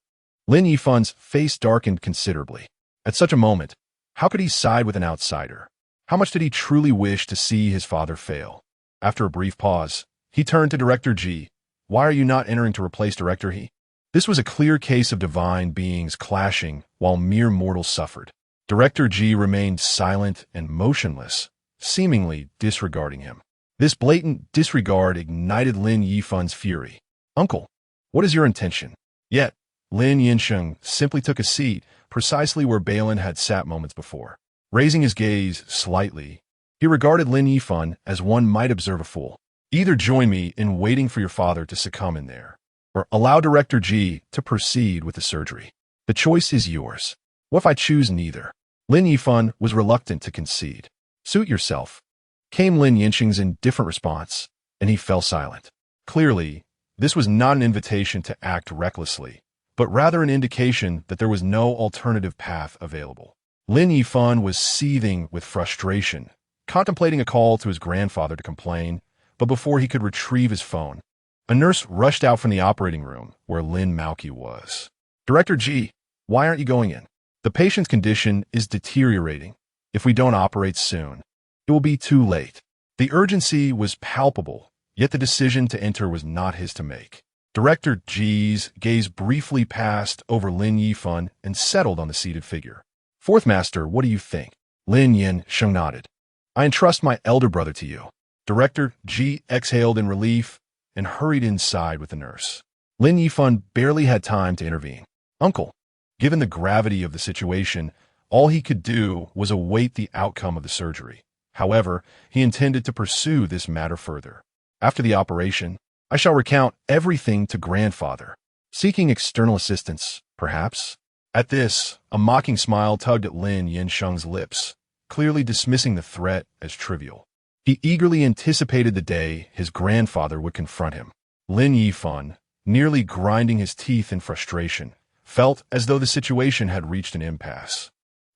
Lin Yifan's face darkened considerably. At such a moment, how could he side with an outsider? How much did he truly wish to see his father fail? After a brief pause, he turned to Director Ji. "Why are you not entering to replace Director He?" This was a clear case of divine beings clashing while mere mortals suffered. Director Ji remained silent and motionless, seemingly disregarding him. This blatant disregard ignited Lin Yifan's fury. "Uncle, what is your intention?" Yet, Lin Yansheng simply took a seat precisely where Bei Lin had sat moments before. Raising his gaze slightly, he regarded Lin Yifan as one might observe a fool. "Either join me in waiting for your father to succumb in there, or allow Director Ji to proceed with the surgery. The choice is yours." "What if I choose neither?" Lin Yifan was reluctant to concede. "Suit yourself," came Lin Yansheng's indifferent response, and he fell silent. Clearly, this was not an invitation to act recklessly, but rather an indication that there was no alternative path available. Lin Yifan was seething with frustration, contemplating a call to his grandfather to complain, but before he could retrieve his phone, a nurse rushed out from the operating room where Lin Maoji was. "Director Ji, why aren't you going in? The patient's condition is deteriorating. If we don't operate soon, it will be too late." The urgency was palpable, yet the decision to enter was not his to make. Director Ji's gaze briefly passed over Lin Yifan and settled on the seated figure. "Fourth Master, what do you think?" Lin Yansheng nodded. "I entrust my elder brother to you." Director Ji exhaled in relief and hurried inside with the nurse. Lin Yifan barely had time to intervene. "Uncle," given the gravity of the situation, all he could do was await the outcome of the surgery. However, he intended to pursue this matter further. "After the operation, I shall recount everything to grandfather. Seeking external assistance, perhaps?" At this, a mocking smile tugged at Lin Yansheng's lips, clearly dismissing the threat as trivial. He eagerly anticipated the day his grandfather would confront him. Lin Yifan, nearly grinding his teeth in frustration, felt as though the situation had reached an impasse.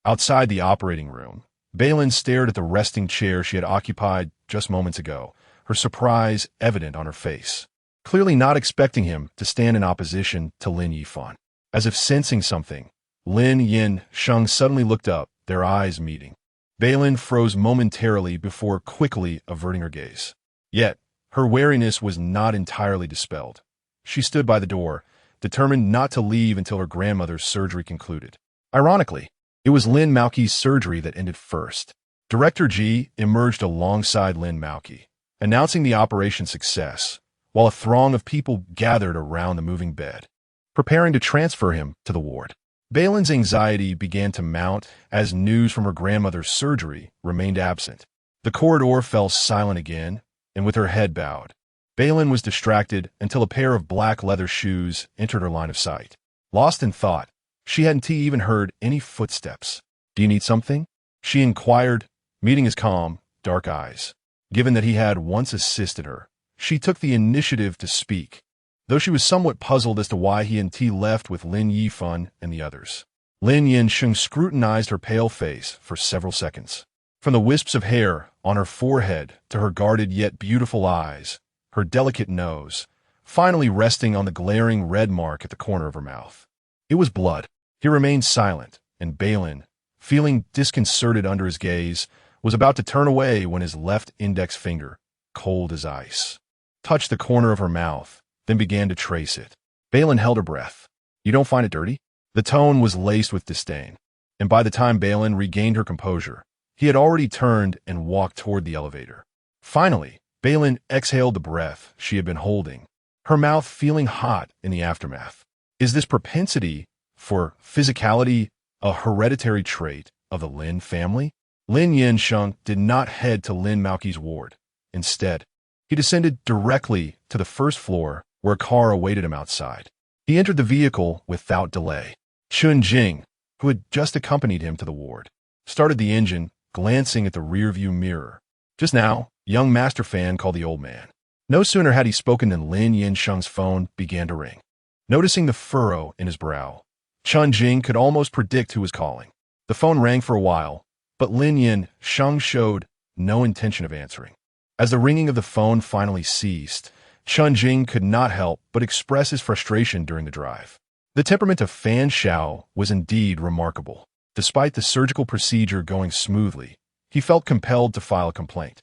Outside the operating room, Bei Lin stared at the resting chair she had occupied just moments ago, her surprise evident on her face, clearly not expecting him to stand in opposition to Lin Yifan. As if sensing something, Lin Yansheng suddenly looked up, their eyes meeting. Bei Lin froze momentarily before quickly averting her gaze. Yet, her wariness was not entirely dispelled. She stood by the door, determined not to leave until her grandmother's surgery concluded. Ironically, it was Lin Maoqi's surgery that ended first. Director Ji emerged alongside Lin Maoqi, announcing the operation's success, while a throng of people gathered around the moving bed, preparing to transfer him to the ward. Bei Lin's anxiety began to mount as news from her grandmother's surgery remained absent. The corridor fell silent again, and with her head bowed, Bei Lin was distracted until a pair of black leather shoes entered her line of sight. Lost in thought, she hadn't even heard any footsteps. "Do you need something?" she inquired, meeting his calm, dark eyes. Given that he had once assisted her, she took the initiative to speak, though she was somewhat puzzled as to why he and T left with Lin Yifan and the others. Lin Yansheng scrutinized her pale face for several seconds. From the wisps of hair on her forehead to her guarded yet beautiful eyes, her delicate nose, finally resting on the glaring red mark at the corner of her mouth. It was blood. He remained silent, and Bei Lin, feeling disconcerted under his gaze, was about to turn away when his left index finger, cold as ice, touched the corner of her mouth, then began to trace it. Bei Lin held her breath. "You don't find it dirty?" The tone was laced with disdain, and by the time Bei Lin regained her composure, he had already turned and walked toward the elevator. Finally, Bei Lin exhaled the breath she had been holding, her mouth feeling hot in the aftermath. Is this propensity for physicality a hereditary trait of the Lin family? Lin Yansheng did not head to Lin Maoqi's ward. Instead, he descended directly to the first floor where a car awaited him outside. He entered the vehicle without delay. Chun Jing, who had just accompanied him to the ward, started the engine, glancing at the rearview mirror. Just now, young Master Fan called the old man. No sooner had he spoken than Lin Yansheng's phone began to ring. Noticing the furrow in his brow, Chun Jing could almost predict who was calling. The phone rang for a while, but Lin Yansheng showed no intention of answering. As the ringing of the phone finally ceased, Chun Jing could not help but express his frustration during the drive. The temperament of Fan Xiao was indeed remarkable. Despite the surgical procedure going smoothly, he felt compelled to file a complaint.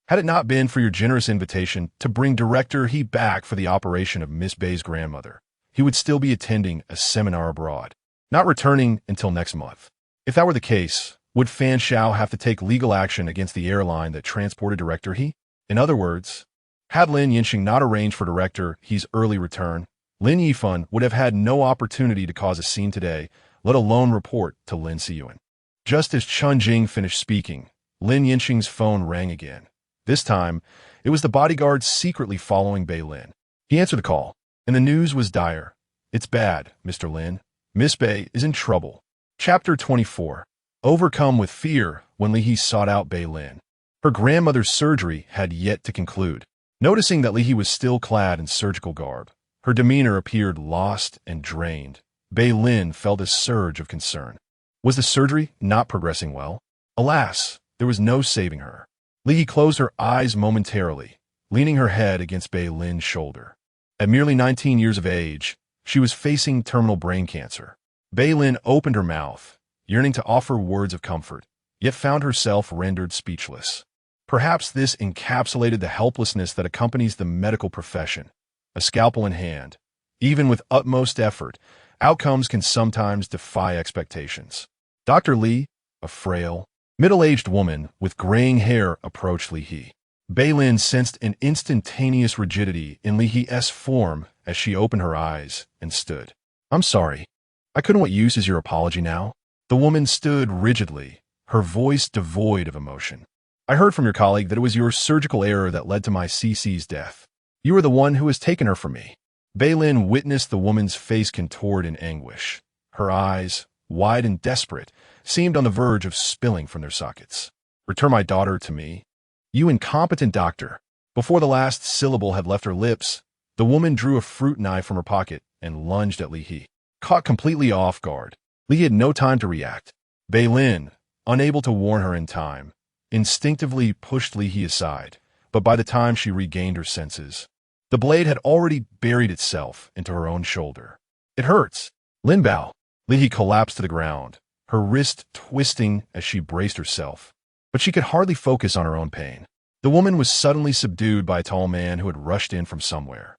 Had it not been for your generous invitation to bring Director He back for the operation of Miss Bei's grandmother, he would still be attending a seminar abroad, not returning until next month. If that were the case, would Fan Xiao have to take legal action against the airline that transported Director He? In other words, had Lin Yansheng not arranged for Director He's early return, Lin Yifan would have had no opportunity to cause a scene today, let alone report to Lin Siyuan. Just as Chun Jing finished speaking, Lin Yansheng's phone rang again. This time, it was the bodyguard secretly following Bei Lin. He answered the call, and the news was dire. "It's bad, Mr. Lin. Miss Bei is in trouble." Chapter 24. Overcome with fear when Li He sought out Bei Lin. Her grandmother's surgery had yet to conclude. Noticing that Li He was still clad in surgical garb, her demeanor appeared lost and drained. Bei Lin felt a surge of concern. Was the surgery not progressing well? Alas, there was no saving her. Li He closed her eyes momentarily, leaning her head against Bei Lin's shoulder. At merely 19 years of age, she was facing terminal brain cancer. Bei Lin opened her mouth, yearning to offer words of comfort, yet found herself rendered speechless. Perhaps this encapsulated the helplessness that accompanies the medical profession. A scalpel in hand, even with utmost effort, outcomes can sometimes defy expectations. Dr. Li, a frail, middle-aged woman with graying hair, approached Li He. Bei Lin sensed an instantaneous rigidity in Li He's form as she opened her eyes and stood. "I'm sorry. I couldn't. What use is your apology now?" The woman stood rigidly, her voice devoid of emotion. "I heard from your colleague that it was your surgical error that led to my CC's death. You are the one who has taken her from me." Bei Lin witnessed the woman's face contort in anguish. Her eyes, wide and desperate, seemed on the verge of spilling from their sockets. "Return my daughter to me? You incompetent doctor." Before the last syllable had left her lips, the woman drew a fruit knife from her pocket and lunged at Li He. Caught completely off guard, Li had no time to react. Bei Lin, unable to warn her in time, instinctively pushed Li He aside, but by the time she regained her senses, the blade had already buried itself into her own shoulder. It hurts. Lin Bao. Li He collapsed to the ground, her wrist twisting as she braced herself, but she could hardly focus on her own pain. The woman was suddenly subdued by a tall man who had rushed in from somewhere,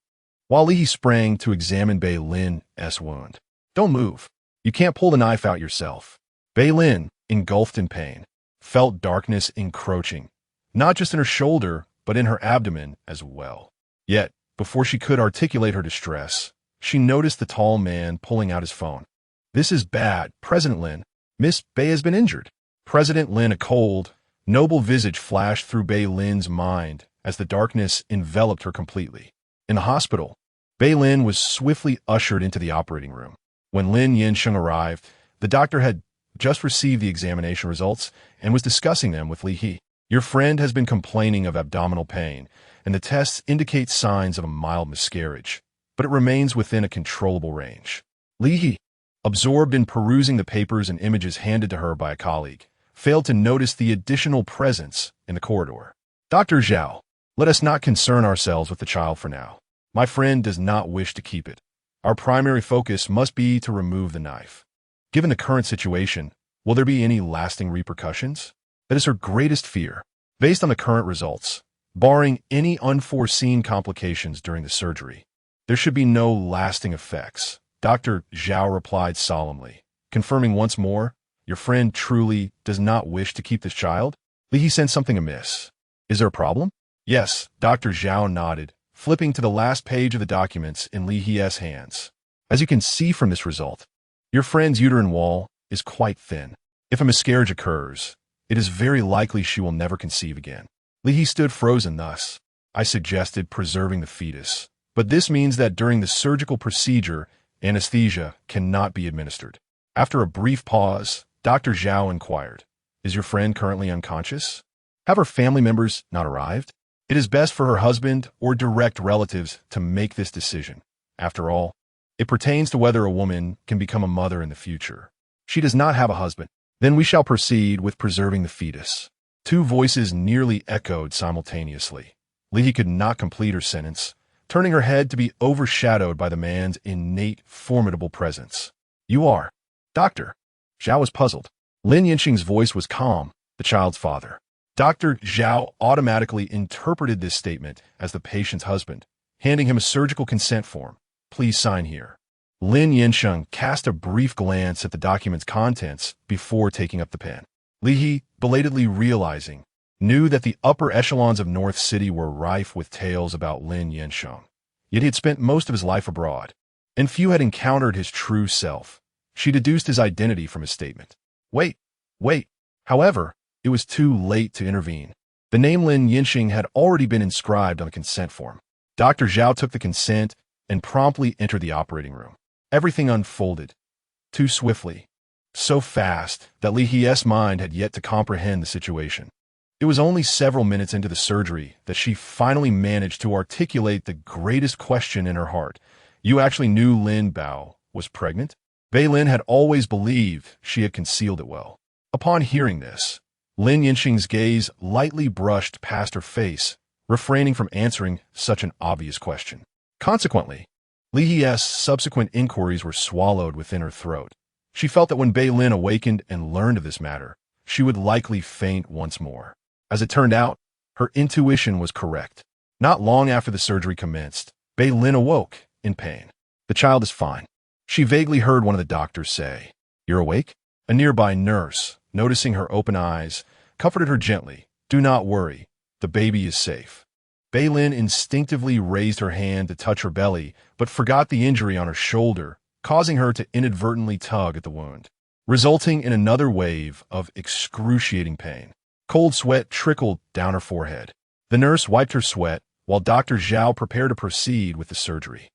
while Li He sprang to examine Bei Lin's wound. Don't move. You can't pull the knife out yourself. Bei Lin, engulfed in pain, felt darkness encroaching, not just in her shoulder, but in her abdomen as well. Yet, before she could articulate her distress, she noticed the tall man pulling out his phone. This is bad, President Lin. Miss Bei has been injured. President Lin, a cold, noble visage flashed through Bei Lin's mind as the darkness enveloped her completely. In the hospital, Bei Lin was swiftly ushered into the operating room. When Lin Yansheng arrived, the doctor had just received the examination results and was discussing them with Li He. Your friend has been complaining of abdominal pain, and the tests indicate signs of a mild miscarriage, but it remains within a controllable range. Li He, absorbed in perusing the papers and images handed to her by a colleague, failed to notice the additional presence in the corridor. Dr. Zhao, let us not concern ourselves with the child for now. My friend does not wish to keep it. Our primary focus must be to remove the knife. Given the current situation, will there be any lasting repercussions? That is her greatest fear. Based on the current results, barring any unforeseen complications during the surgery, there should be no lasting effects. Dr. Zhao replied solemnly, confirming once more, your friend truly does not wish to keep this child? Li He sensed something amiss. Is there a problem? Yes, Dr. Zhao nodded, flipping to the last page of the documents in Li He's hands. As you can see from this result, your friend's uterine wall is quite thin. If a miscarriage occurs, it is very likely she will never conceive again. Li He stood frozen thus. I suggested preserving the fetus, but this means that during the surgical procedure, anesthesia cannot be administered. After a brief pause, Dr. Zhao inquired, is your friend currently unconscious? Have her family members not arrived? It is best for her husband or direct relatives to make this decision. After all, it pertains to whether a woman can become a mother in the future. She does not have a husband. Then we shall proceed with preserving the fetus. Two voices nearly echoed simultaneously. Li He could not complete her sentence, turning her head to be overshadowed by the man's innate, formidable presence. You are. Doctor. Zhao was puzzled. Lin Yansheng's voice was calm, the child's father. Dr. Zhao automatically interpreted this statement as the patient's husband, handing him a surgical consent form. Please sign here. Lin Yansheng cast a brief glance at the document's contents before taking up the pen. Li He, belatedly realizing, knew that the upper echelons of North City were rife with tales about Lin Yansheng. Yet he had spent most of his life abroad, and few had encountered his true self. She deduced his identity from his statement. Wait. However, it was too late to intervene. The name Lin Yansheng had already been inscribed on the consent form. Dr. Zhao took the consent and promptly entered the operating room. Everything unfolded, too swiftly, so fast that Li He's mind had yet to comprehend the situation. It was only several minutes into the surgery that she finally managed to articulate the greatest question in her heart. You actually knew Lin Bao was pregnant? Bei Lin had always believed she had concealed it well. Upon hearing this, Lin Yansheng's gaze lightly brushed past her face, refraining from answering such an obvious question. Consequently, Li He's subsequent inquiries were swallowed within her throat. She felt that when Bei Lin awakened and learned of this matter, she would likely faint once more. As it turned out, her intuition was correct. Not long after the surgery commenced, Bei Lin awoke in pain. The child is fine. She vaguely heard one of the doctors say, You're awake? A nearby nurse, noticing her open eyes, comforted her gently. Do not worry. The baby is safe. Bei Lin instinctively raised her hand to touch her belly, but forgot the injury on her shoulder, causing her to inadvertently tug at the wound, resulting in another wave of excruciating pain. Cold sweat trickled down her forehead. The nurse wiped her sweat, while Dr. Zhao prepared to proceed with the surgery.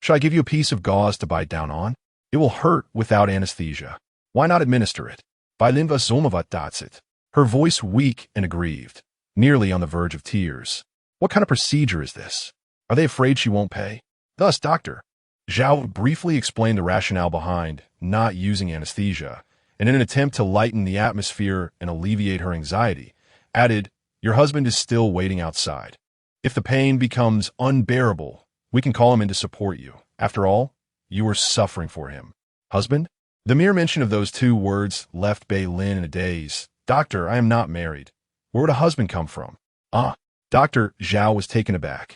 Should I give you a piece of gauze to bite down on? It will hurt without anesthesia. Why not administer it? Bei Lin it. Her voice weak and aggrieved, nearly on the verge of tears. What kind of procedure is this? Are they afraid she won't pay? Thus, Dr. Zhao briefly explained the rationale behind not using anesthesia, and in an attempt to lighten the atmosphere and alleviate her anxiety, added, "Your husband is still waiting outside. If the pain becomes unbearable, we can call him in to support you. After all, you are suffering for him." Husband? The mere mention of those two words left Bei Lin in a daze. "Doctor, I am not married. Where would a husband come from?" "Ah." Dr. Zhao was taken aback.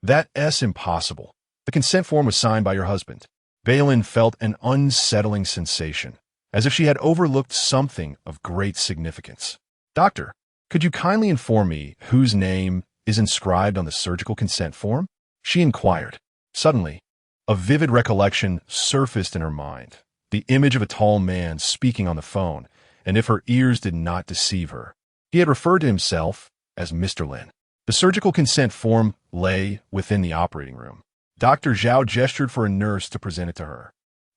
"That's impossible. The consent form was signed by your husband." Bei Lin felt an unsettling sensation, as if she had overlooked something of great significance. "Doctor, could you kindly inform me whose name is inscribed on the surgical consent form?" she inquired. Suddenly, a vivid recollection surfaced in her mind, the image of a tall man speaking on the phone, and if her ears did not deceive her, he had referred to himself as Mr. Lin. The surgical consent form lay within the operating room. Dr. Zhao gestured for a nurse to present it to her.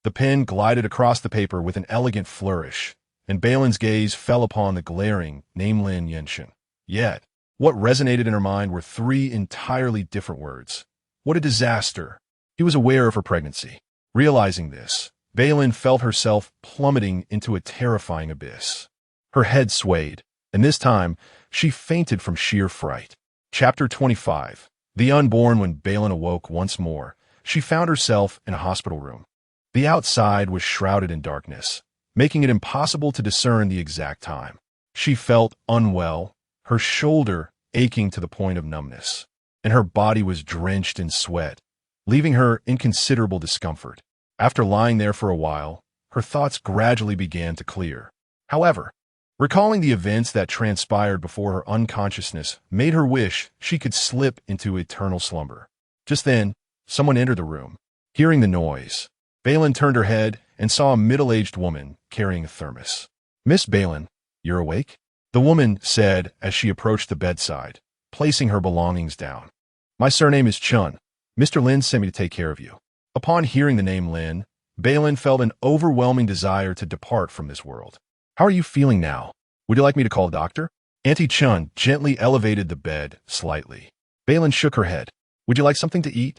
The pen glided across the paper with an elegant flourish, and Bei Lin's gaze fell upon the glaring name Lin Yansheng. Yet, what resonated in her mind were three entirely different words. What a disaster! He was aware of her pregnancy. Realizing this, Bei Lin felt herself plummeting into a terrifying abyss. Her head swayed, and this time, she fainted from sheer fright. Chapter 25. The Unborn. When Bei Lin awoke once more, she found herself in a hospital room. The outside was shrouded in darkness, making it impossible to discern the exact time. She felt unwell, her shoulder aching to the point of numbness, and her body was drenched in sweat, leaving her in considerable discomfort. After lying there for a while, her thoughts gradually began to clear. However, recalling the events that transpired before her unconsciousness made her wish she could slip into eternal slumber. Just then, someone entered the room. Hearing the noise, Bei Lin turned her head and saw a middle-aged woman carrying a thermos. "Miss Bei Lin, you're awake?" the woman said as she approached the bedside, placing her belongings down. "My surname is Chun. Mr. Lin sent me to take care of you." Upon hearing the name Lin, Bei Lin felt an overwhelming desire to depart from this world. "How are you feeling now? Would you like me to call a doctor?" Auntie Chun gently elevated the bed slightly. Bei Lin shook her head. "Would you like something to eat?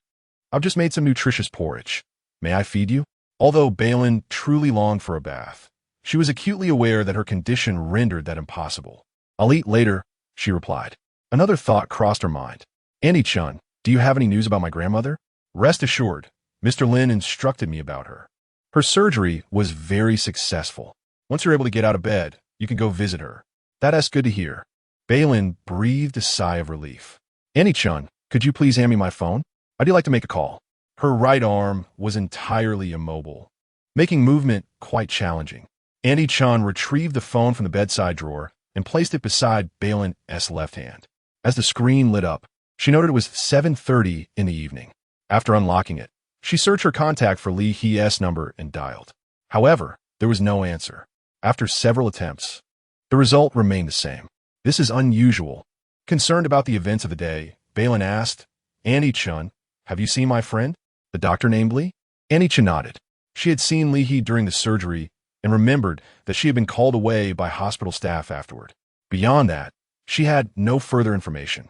I've just made some nutritious porridge. May I feed you?" Although Bei Lin truly longed for a bath, she was acutely aware that her condition rendered that impossible. "I'll eat later," she replied. Another thought crossed her mind. "Auntie Chun, do you have any news about my grandmother?" "Rest assured, Mr. Lin instructed me about her. Her surgery was very successful. Once you're able to get out of bed, you can go visit her." "That's good to hear." Bei Lin breathed a sigh of relief. "Auntie Chun, could you please hand me my phone? I'd like to make a call." Her right arm was entirely immobile, making movement quite challenging. Auntie Chun retrieved the phone from the bedside drawer and placed it beside Bei Lin's left hand. As the screen lit up, she noted it was 7:30 in the evening. After unlocking it, she searched her contact for Lin Yifan's number and dialed. However, there was no answer. After several attempts, the result remained the same. "This is unusual." Concerned about the events of the day, Bei Lin asked, "Auntie Chun, have you seen my friend, the doctor named Li?" Auntie Chun nodded. She had seen Lin Yi during the surgery and remembered that she had been called away by hospital staff afterward. Beyond that, she had no further information.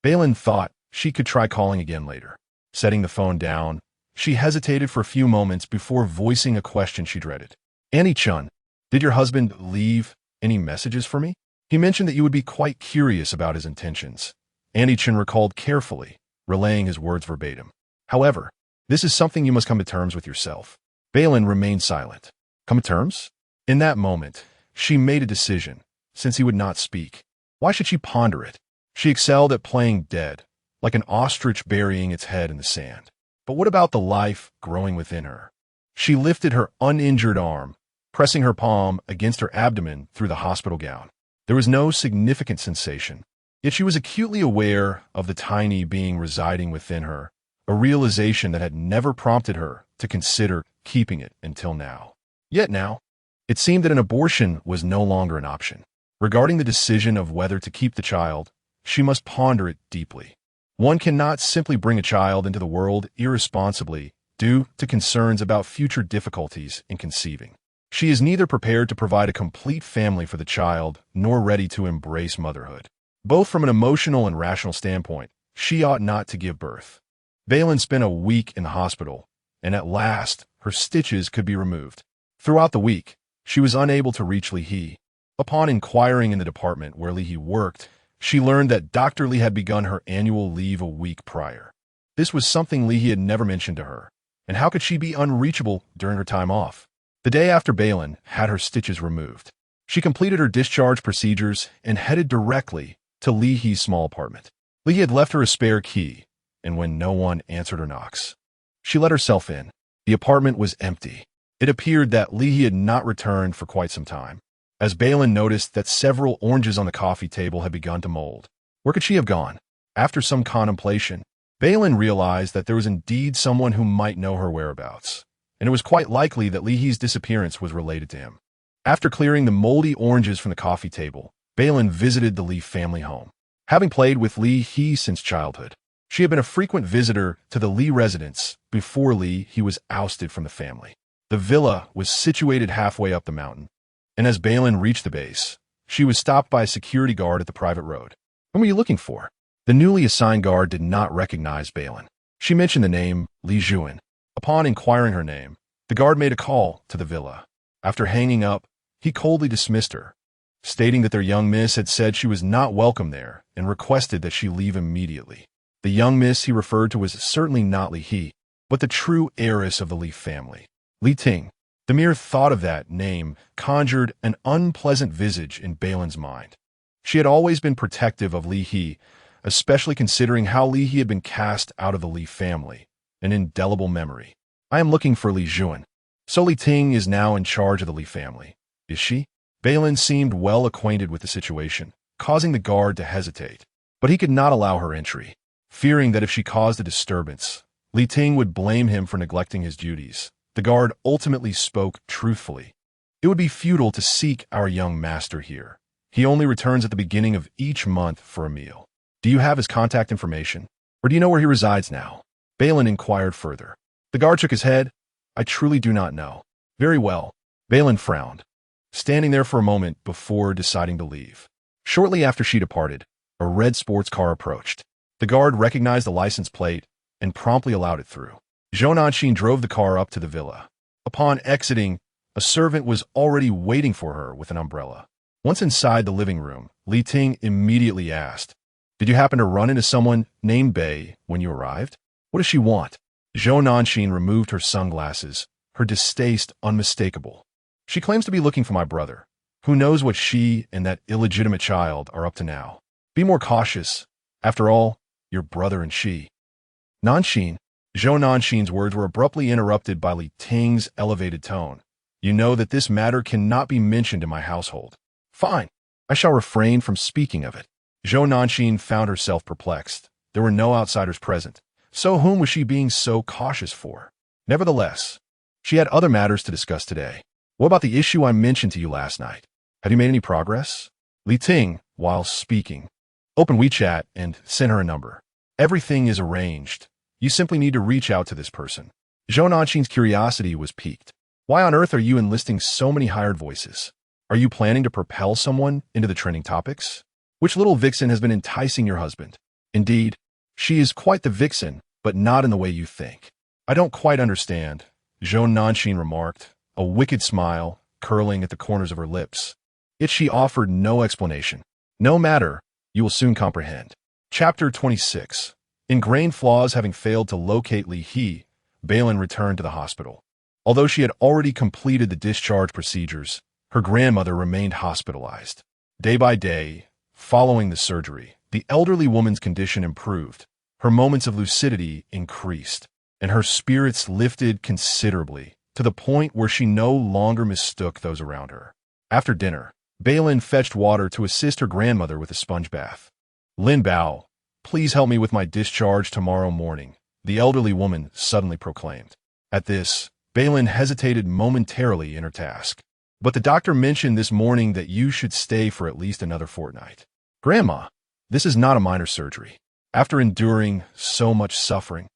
Bei Lin thought she could try calling again later. Setting the phone down, she hesitated for a few moments before voicing a question she dreaded. "Auntie Chun, did your husband leave any messages for me? He mentioned that you would be quite curious about his intentions." Auntie Chun recalled carefully, relaying his words verbatim. "However, this is something you must come to terms with yourself." Bei Lin remained silent. Come to terms? In that moment, she made a decision, since he would not speak. Why should she ponder it? She excelled at playing dead, like an ostrich burying its head in the sand. But what about the life growing within her? She lifted her uninjured arm, pressing her palm against her abdomen through the hospital gown. There was no significant sensation, yet she was acutely aware of the tiny being residing within her, a realization that had never prompted her to consider keeping it until now. Yet now, it seemed that an abortion was no longer an option. Regarding the decision of whether to keep the child, she must ponder it deeply. One cannot simply bring a child into the world irresponsibly due to concerns about future difficulties in conceiving. She is neither prepared to provide a complete family for the child nor ready to embrace motherhood. Both from an emotional and rational standpoint, she ought not to give birth. Bei Lin spent a week in the hospital, and at last, her stitches could be removed. Throughout the week, she was unable to reach Li He. Upon inquiring in the department where Li He worked, she learned that Dr. Li had begun her annual leave a week prior. This was something Li He had never mentioned to her, and how could she be unreachable during her time off? The day after Bei Lin had her stitches removed, she completed her discharge procedures and headed directly to Li He's small apartment. Li He had left her a spare key, and when no one answered her knocks, she let herself in. The apartment was empty. It appeared that Li He had not returned for quite some time, as Bei Lin noticed that several oranges on the coffee table had begun to mold. Where could she have gone? After some contemplation, Bei Lin realized that there was indeed someone who might know her whereabouts, and it was quite likely that Li He's disappearance was related to him. After clearing the moldy oranges from the coffee table, Bei Lin visited the Li family home. Having played with Li He since childhood, she had been a frequent visitor to the Li residence before Li He was ousted from the family. The villa was situated halfway up the mountain, and as Bei Lin reached the base, she was stopped by a security guard at the private road. "Whom are you looking for?" The newly assigned guard did not recognize Bei Lin. She mentioned the name Li Juan. Upon inquiring her name, the guard made a call to the villa. After hanging up, he coldly dismissed her, stating that their young miss had said she was not welcome there and requested that she leave immediately. The young miss he referred to was certainly not Li He, but the true heiress of the Li family, Li Ting. The mere thought of that name conjured an unpleasant visage in Bei Lin's mind. She had always been protective of Li He, especially considering how Li He had been cast out of the Li family, an indelible memory. "I am looking for Li Juan. So Li Ting is now in charge of the Li family, is she?" Bei Lin seemed well acquainted with the situation, causing the guard to hesitate. But he could not allow her entry, fearing that if she caused a disturbance, Li Ting would blame him for neglecting his duties. The guard ultimately spoke truthfully. "It would be futile to seek our young master here. He only returns at the beginning of each month for a meal. Do you have his contact information? Or do you know where he resides now?" Bei Lin inquired further. The guard shook his head. "I truly do not know." "Very well." Bei Lin frowned, standing there for a moment before deciding to leave. Shortly after she departed, a red sports car approached. The guard recognized the license plate and promptly allowed it through. Zhou Nanxin drove the car up to the villa. Upon exiting, a servant was already waiting for her with an umbrella. Once inside the living room, Li Ting immediately asked, "Did you happen to run into someone named Bei when you arrived? What does she want?" Zhou Nanxin removed her sunglasses, her distaste unmistakable. "She claims to be looking for my brother. Who knows what she and that illegitimate child are up to now? Be more cautious. After all, your brother and she." "Nanxin." Zhou Nanxin's words were abruptly interrupted by Li Ting's elevated tone. "You know that this matter cannot be mentioned in my household." "Fine. I shall refrain from speaking of it." Zhou Nanxin found herself perplexed. There were no outsiders present, so whom was she being so cautious for? Nevertheless, she had other matters to discuss today. "What about the issue I mentioned to you last night? Have you made any progress?" Li Ting, while speaking, opened WeChat and sent her a number. "Everything is arranged. You simply need to reach out to this person." Zhou Nanxin's curiosity was piqued. "Why on earth are you enlisting so many hired voices? Are you planning to propel someone into the trending topics? Which little vixen has been enticing your husband? Indeed, she is quite the vixen, but not in the way you think." "I don't quite understand," Zhou Nanxin remarked, a wicked smile curling at the corners of her lips. Yet she offered no explanation. "No matter, you will soon comprehend." Chapter 26. Ingrained flaws having failed to locate Li He, Bei Lin returned to the hospital. Although she had already completed the discharge procedures, her grandmother remained hospitalized. Day by day, following the surgery, the elderly woman's condition improved. Her moments of lucidity increased, and her spirits lifted considerably, to the point where she no longer mistook those around her. After dinner, Bei Lin fetched water to assist her grandmother with a sponge bath. "Lin Bao, please help me with my discharge tomorrow morning," the elderly woman suddenly proclaimed. At this, Bei Lin hesitated momentarily in her task. "But the doctor mentioned this morning that you should stay for at least another fortnight." "Grandma, this is not a minor surgery. After enduring so much suffering,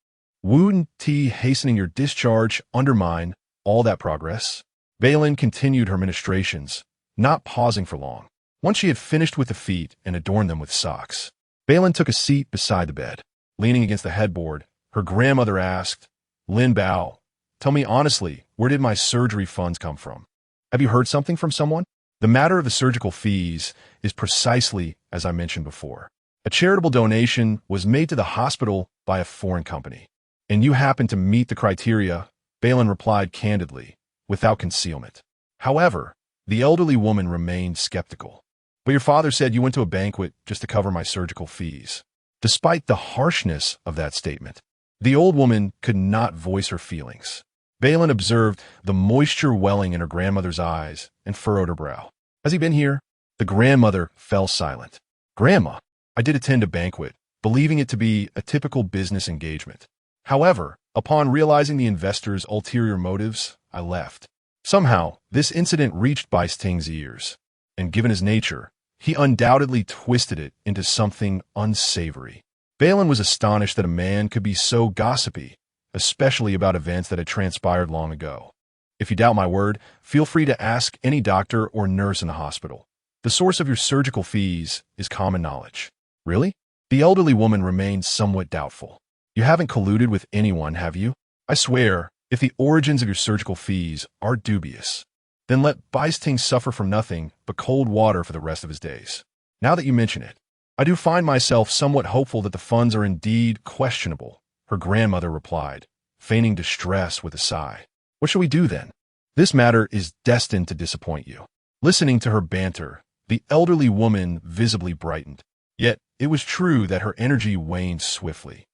wouldn't hastening your discharge undermine all that progress?" Bei Lin continued her ministrations, not pausing for long. Once she had finished with the feet and adorned them with socks, Bei Lin took a seat beside the bed. Leaning against the headboard, her grandmother asked, "Lin Bao, tell me honestly, where did my surgery funds come from?" Have you heard something from someone? The matter of the surgical fees is precisely as I mentioned before. A charitable donation was made to the hospital by a foreign company. And you happen to meet the criteria, Bei Lin replied candidly, without concealment. However, the elderly woman remained skeptical. But your father said you went to a banquet just to cover my surgical fees. Despite the harshness of that statement, the old woman could not voice her feelings. Bei Lin observed the moisture welling in her grandmother's eyes and furrowed her brow. Has he been here? The grandmother fell silent. Grandma, I did attend a banquet, believing it to be a typical business engagement. However, upon realizing the investor's ulterior motives, I left. Somehow, this incident reached Bei Lin's ears, and given his nature, he undoubtedly twisted it into something unsavory. Bei Lin was astonished that a man could be so gossipy, especially about events that had transpired long ago. If you doubt my word, feel free to ask any doctor or nurse in the hospital. The source of your surgical fees is common knowledge. Really? The elderly woman remained somewhat doubtful. You haven't colluded with anyone, have you? I swear, if the origins of your surgical fees are dubious, then let Bei Lin suffer from nothing but cold water for the rest of his days. Now that you mention it, I do find myself somewhat hopeful that the funds are indeed questionable, her grandmother replied, feigning distress with a sigh. What shall we do then? This matter is destined to disappoint you. Listening to her banter, the elderly woman visibly brightened. Yet, it was true that her energy waned swiftly.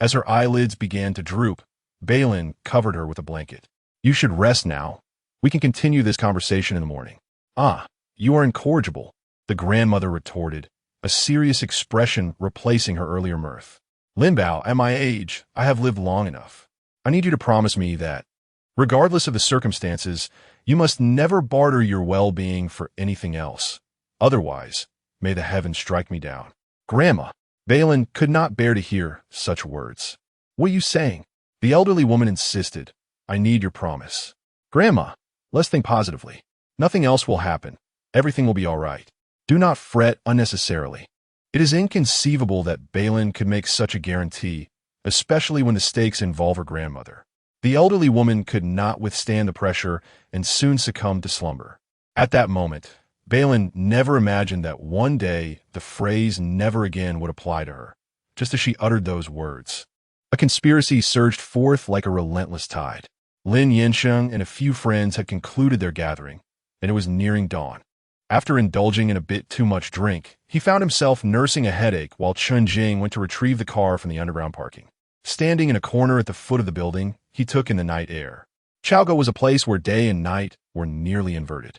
As her eyelids began to droop, Bei Lin covered her with a blanket. You should rest now. We can continue this conversation in the morning. Ah, you are incorrigible, the grandmother retorted, a serious expression replacing her earlier mirth. Lin Bao, at my age, I have lived long enough. I need you to promise me that, regardless of the circumstances, you must never barter your well-being for anything else. Otherwise, may the heavens strike me down. Grandma, Bei Lin could not bear to hear such words. What are you saying? The elderly woman insisted. I need your promise. Grandma, let's think positively. Nothing else will happen. Everything will be all right. Do not fret unnecessarily. It is inconceivable that Bei Lin could make such a guarantee, especially when the stakes involve her grandmother. The elderly woman could not withstand the pressure and soon succumbed to slumber. At that moment, Bei Lin never imagined that one day the phrase never again would apply to her, just as she uttered those words. A conspiracy surged forth like a relentless tide. Lin Yansheng and a few friends had concluded their gathering, and it was nearing dawn. After indulging in a bit too much drink, he found himself nursing a headache while Chen Jing went to retrieve the car from the underground parking. Standing in a corner at the foot of the building, he took in the night air. Chaoga was a place where day and night were nearly inverted.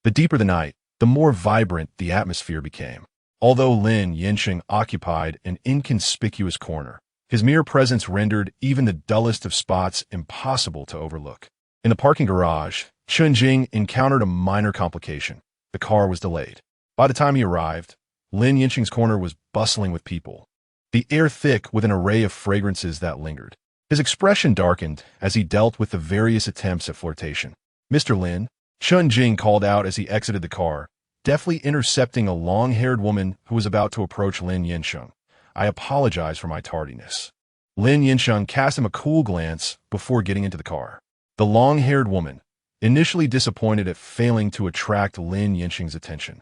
The deeper the night, the more vibrant the atmosphere became. Although Lin Yansheng occupied an inconspicuous corner, his mere presence rendered even the dullest of spots impossible to overlook. In the parking garage, Chen Jing encountered a minor complication. The car was delayed. By the time he arrived, Lin Yansheng's corner was bustling with people, the air thick with an array of fragrances that lingered. His expression darkened as he dealt with the various attempts at flirtation. Mr. Lin, Chen Jing called out as he exited the car, deftly intercepting a long-haired woman who was about to approach Lin Yansheng. I apologize for my tardiness. Lin Yansheng cast him a cool glance before getting into the car. The long-haired woman, initially disappointed at failing to attract Lin Yansheng's attention,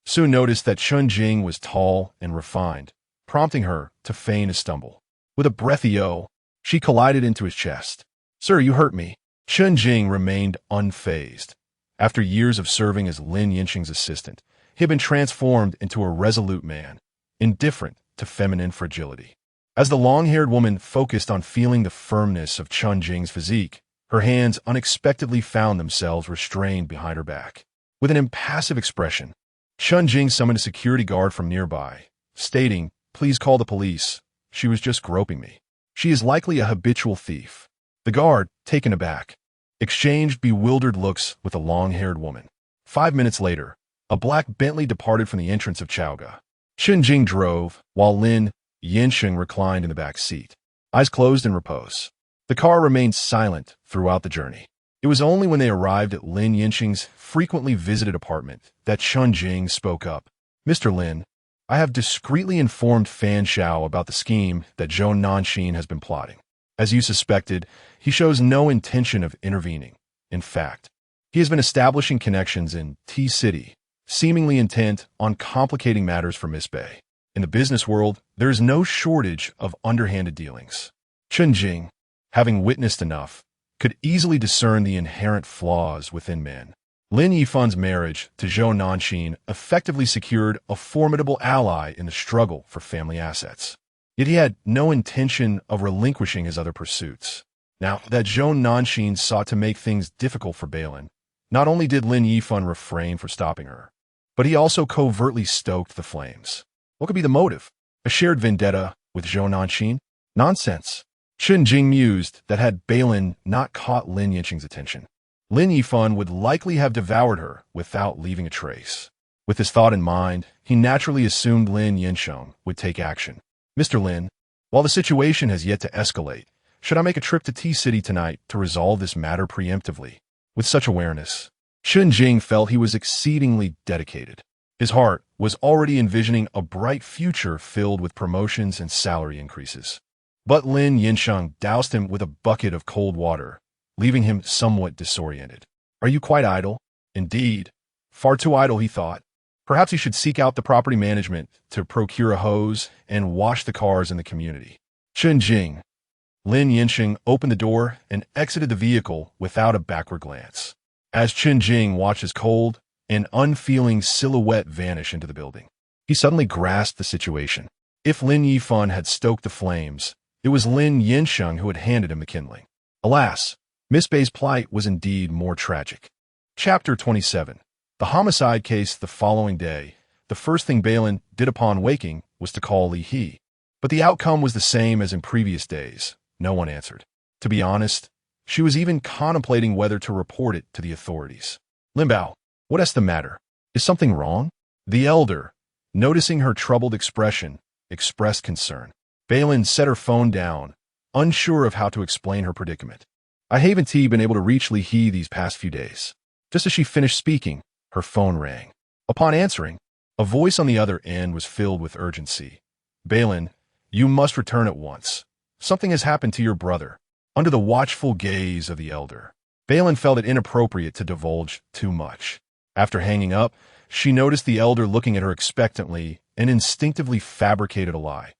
soon noticed that Chen Jing was tall and refined, prompting her to feign a stumble. With a breathy "oh," she collided into his chest. Sir, you hurt me. Chen Jing remained unfazed. After years of serving as Lin Yansheng's assistant, he had been transformed into a resolute man, indifferent to feminine fragility. As the long-haired woman focused on feeling the firmness of Chen Jing's physique, her hands unexpectedly found themselves restrained behind her back. With an impassive expression, Chen Jing summoned a security guard from nearby, stating, "Please call the police. She was just groping me. She is likely a habitual thief." The guard, taken aback, exchanged bewildered looks with the long-haired woman. 5 minutes later, a black Bentley departed from the entrance of Chaoga. Chen Jing drove, while Lin Yansheng reclined in the back seat, eyes closed in repose. The car remained silent throughout the journey. It was only when they arrived at Lin Yansheng's frequently visited apartment that Chen Jing spoke up. Mr. Lin, I have discreetly informed Fan Xiao about the scheme that Zhou Nanxin has been plotting. As you suspected, he shows no intention of intervening. In fact, He has been establishing connections in T-City, seemingly intent on complicating matters for Miss Bei. In the business world, there is no shortage of underhanded dealings. Chen Jing, having witnessed enough, could easily discern the inherent flaws within men. Lin Yifan's marriage to Zhou Nanxin effectively secured a formidable ally in the struggle for family assets. Yet he had no intention of relinquishing his other pursuits. Now that Zhou Nanxin sought to make things difficult for Bei Lin, not only did Lin Yifan refrain from stopping her, but he also covertly stoked the flames. What could be the motive? A shared vendetta with Zhou Nanxin? Nonsense. Chen Jing mused that had Bei Lin not caught Lin Yansheng's attention, Lin Yifan would likely have devoured her without leaving a trace. With this thought in mind, he naturally assumed Lin Yansheng would take action. Mr. Lin, while the situation has yet to escalate, should I make a trip to T-City tonight to resolve this matter preemptively? With such awareness, Chen Jing felt he was exceedingly dedicated. His heart was already envisioning a bright future filled with promotions and salary increases. But Lin Yansheng doused him with a bucket of cold water, leaving him somewhat disoriented. Are you quite idle? Indeed. Far too idle, he thought. Perhaps he should seek out the property management to procure a hose and wash the cars in the community. Chen Jing. Lin Yansheng opened the door and exited the vehicle without a backward glance. As Chen Jing watched his cold and unfeeling silhouette vanish into the building, he suddenly grasped the situation. If Lin Yifan had stoked the flames, it was Lin Yansheng who had handed him the kindling. Alas, Miss Bei's plight was indeed more tragic. Chapter 27. The homicide case the following day. The first thing Bei Lin did upon waking was to call Li He. But the outcome was the same as in previous days. No one answered. To be honest, she was even contemplating whether to report it to the authorities. Lin Bao, what is the matter? Is something wrong? The elder, noticing her troubled expression, expressed concern. Bei Lin set her phone down, unsure of how to explain her predicament. I haven't been able to reach Li He these past few days. Just as she finished speaking, her phone rang. Upon answering, a voice on the other end was filled with urgency. Bei Lin, you must return at once. Something has happened to your brother. Under the watchful gaze of the elder, Bei Lin felt it inappropriate to divulge too much. After hanging up, she noticed the elder looking at her expectantly and instinctively fabricated a lie.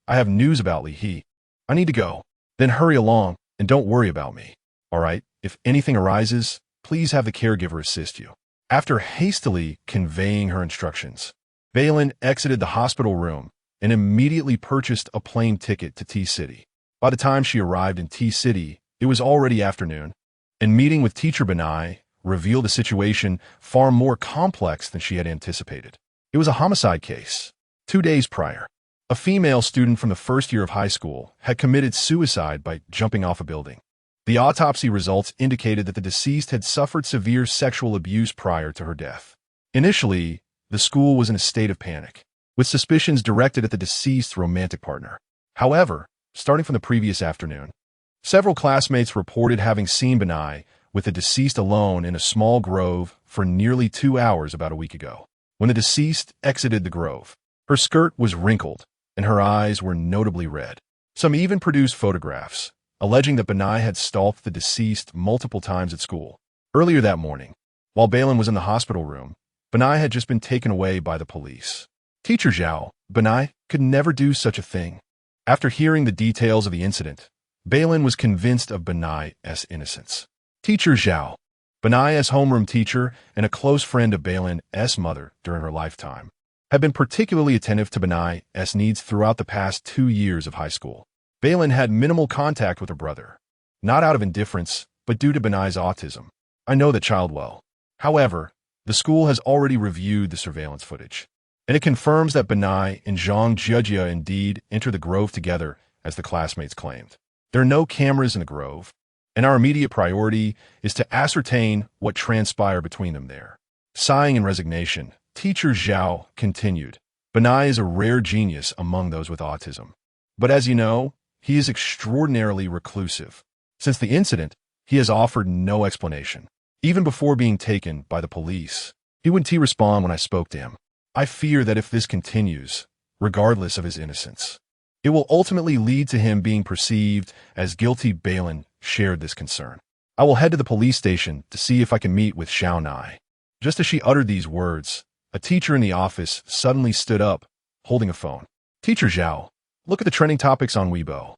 I have news about Li He. I need to go. Then hurry along and don't worry about me. All right, if anything arises, please have the caregiver assist you. After hastily conveying her instructions, Bei Lin exited the hospital room and immediately purchased a plane ticket to T-City. By the time she arrived in T-City, it was already afternoon, and meeting with teacher Benai revealed a situation far more complex than she had anticipated. It was a homicide case. 2 days prior, a female student from the first year of high school had committed suicide by jumping off a building. The autopsy results indicated that the deceased had suffered severe sexual abuse prior to her death. Initially, the school was in a state of panic, with suspicions directed at the deceased's romantic partner. However, starting from the previous afternoon, several classmates reported having seen Benai with the deceased alone in a small grove for nearly 2 hours about a week ago. When the deceased exited the grove, her skirt was wrinkled and her eyes were notably red. Some even produced photographs, alleging that Benai had stalked the deceased multiple times at school. Earlier that morning, while Bei Lin was in the hospital room, Benai had just been taken away by the police. Teacher Zhao, Benai could never do such a thing. After hearing the details of the incident, Bei Lin was convinced of Benai's innocence. Teacher Zhao, Benai's homeroom teacher and a close friend of Bei Lin's mother during her lifetime, had been particularly attentive to Benai's needs throughout the past 2 years of high school. Bei Lin had minimal contact with her brother, not out of indifference, but due to Benai's autism. I know the child well. However, the school has already reviewed the surveillance footage, and it confirms that Benai and Zhang Jiejia indeed entered the grove together, as the classmates claimed. There are no cameras in the grove, and our immediate priority is to ascertain what transpired between them there. Sighing in resignation, Teacher Zhao continued, Benai is a rare genius among those with autism. But as you know, he is extraordinarily reclusive. Since the incident, he has offered no explanation. Even before being taken by the police, he wouldn't respond when I spoke to him. I fear that if this continues, regardless of his innocence, it will ultimately lead to him being perceived as guilty. Bei Lin shared this concern. I will head to the police station to see if I can meet with Xiao Nai. Just as she uttered these words, a teacher in the office suddenly stood up, holding a phone. Teacher Zhao, look at the trending topics on Weibo.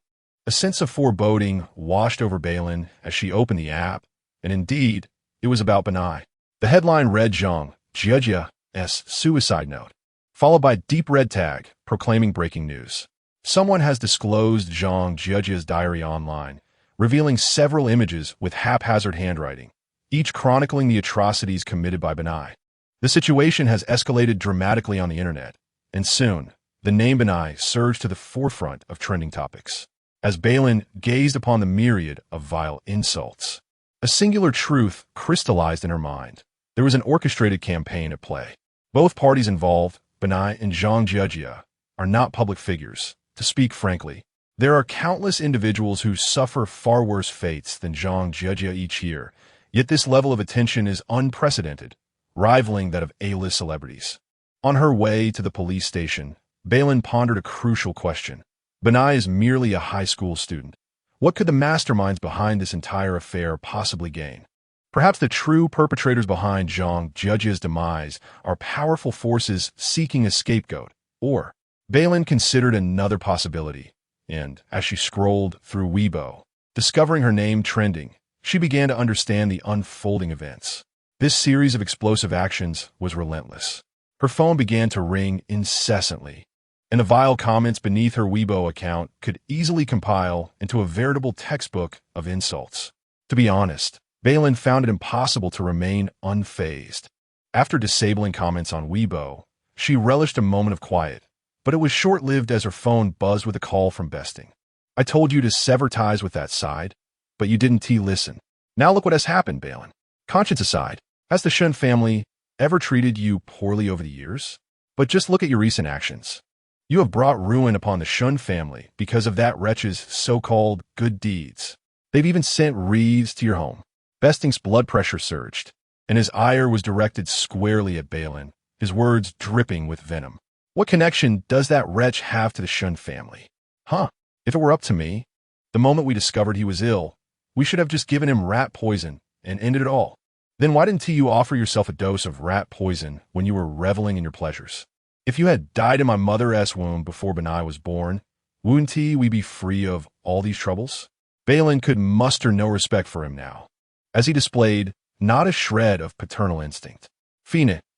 A sense of foreboding washed over Bei Lin as she opened the app, and indeed, it was about Benai. The headline read Zhang Jiajia's suicide note, followed by a deep red tag proclaiming breaking news. Someone has disclosed Zhang Jiajia's diary online, revealing several images with haphazard handwriting, each chronicling the atrocities committed by Benai. The situation has escalated dramatically on the internet, and soon, the name Benai surged to the forefront of trending topics. As Bei Lin gazed upon the myriad of vile insults, a singular truth crystallized in her mind. There was an orchestrated campaign at play. Both parties involved, Benai and Zhang Jiajia, are not public figures. To speak frankly, there are countless individuals who suffer far worse fates than Zhang Jiajia each year, yet this level of attention is unprecedented, rivaling that of A-list celebrities. On her way to the police station, Bei Lin pondered a crucial question. Benai is merely a high school student. What could the masterminds behind this entire affair possibly gain? Perhaps the true perpetrators behind Zhang Jiajia's demise are powerful forces seeking a scapegoat, or Bei Lin considered another possibility, and as she scrolled through Weibo, discovering her name trending, she began to understand the unfolding events. This series of explosive actions was relentless. Her phone began to ring incessantly, and the vile comments beneath her Weibo account could easily compile into a veritable textbook of insults. To be honest, Bei Lin found it impossible to remain unfazed. After disabling comments on Weibo, she relished a moment of quiet, but it was short-lived as her phone buzzed with a call from Besting. I told you to sever ties with that side, but you didn't listen. Now look what has happened, Bei Lin. Conscience aside, has the Shen family ever treated you poorly over the years? But just look at your recent actions. You have brought ruin upon the Shen family because of that wretch's so-called good deeds. They've even sent wreaths to your home. Besting's blood pressure surged, and his ire was directed squarely at Bei Lin, his words dripping with venom. What connection does that wretch have to the Shen family? If it were up to me, the moment we discovered he was ill, we should have just given him rat poison and ended it all. Then why didn't you offer yourself a dose of rat poison when you were reveling in your pleasures? If you had died in my mother's womb before Benai was born, wouldn't we be free of all these troubles? Bei Lin could muster no respect for him now, as he displayed not a shred of paternal instinct. Fine.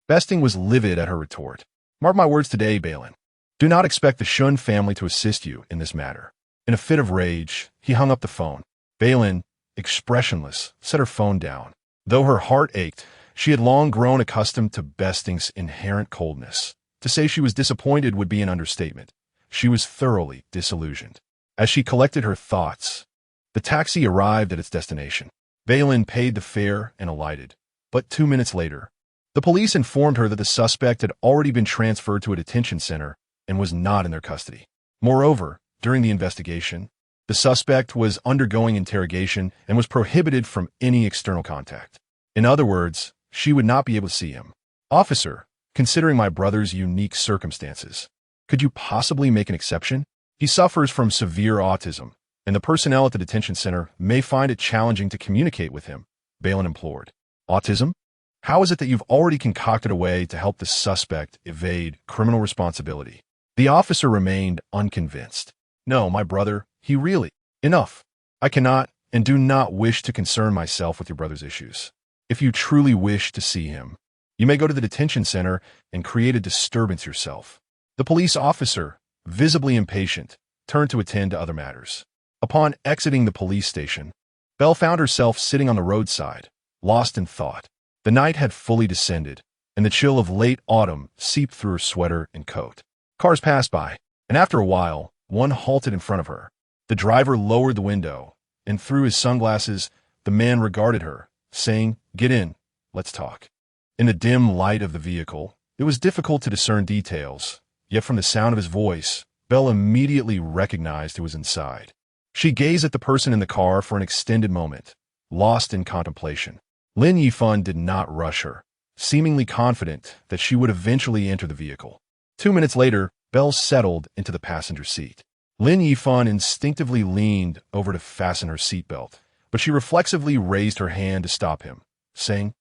Besting was livid at her retort. Mark my words today, Bei Lin. Do not expect the Shen family to assist you in this matter. In a fit of rage, he hung up the phone. Bei Lin, expressionless, set her phone down. Though her heart ached, she had long grown accustomed to Besting's inherent coldness. To say she was disappointed would be an understatement. She was thoroughly disillusioned. As she collected her thoughts, the taxi arrived at its destination. Bei Lin paid the fare and alighted. But 2 minutes later, the police informed her that the suspect had already been transferred to a detention center and was not in their custody. Moreover, during the investigation, the suspect was undergoing interrogation and was prohibited from any external contact. In other words, she would not be able to see him. Officer, considering my brother's unique circumstances, could you possibly make an exception? He suffers from severe autism, and the personnel at the detention center may find it challenging to communicate with him, Bei Lin implored. Autism? How is it that you've already concocted a way to help the suspect evade criminal responsibility? The officer remained unconvinced. No, my brother, he really... Enough. I cannot and do not wish to concern myself with your brother's issues. If you truly wish to see him, you may go to the detention center and create a disturbance yourself. The police officer, visibly impatient, turned to attend to other matters. Upon exiting the police station, Belle found herself sitting on the roadside, lost in thought. The night had fully descended, and the chill of late autumn seeped through her sweater and coat. Cars passed by, and after a while, one halted in front of her. The driver lowered the window, and through his sunglasses, the man regarded her, saying, "Get in, let's talk." In the dim light of the vehicle, it was difficult to discern details, yet from the sound of his voice, Belle immediately recognized who was inside. She gazed at the person in the car for an extended moment, lost in contemplation. Lin Yifan did not rush her, seemingly confident that she would eventually enter the vehicle. 2 minutes later, Belle settled into the passenger seat. Lin Yifan instinctively leaned over to fasten her seatbelt, but she reflexively raised her hand to stop him, saying,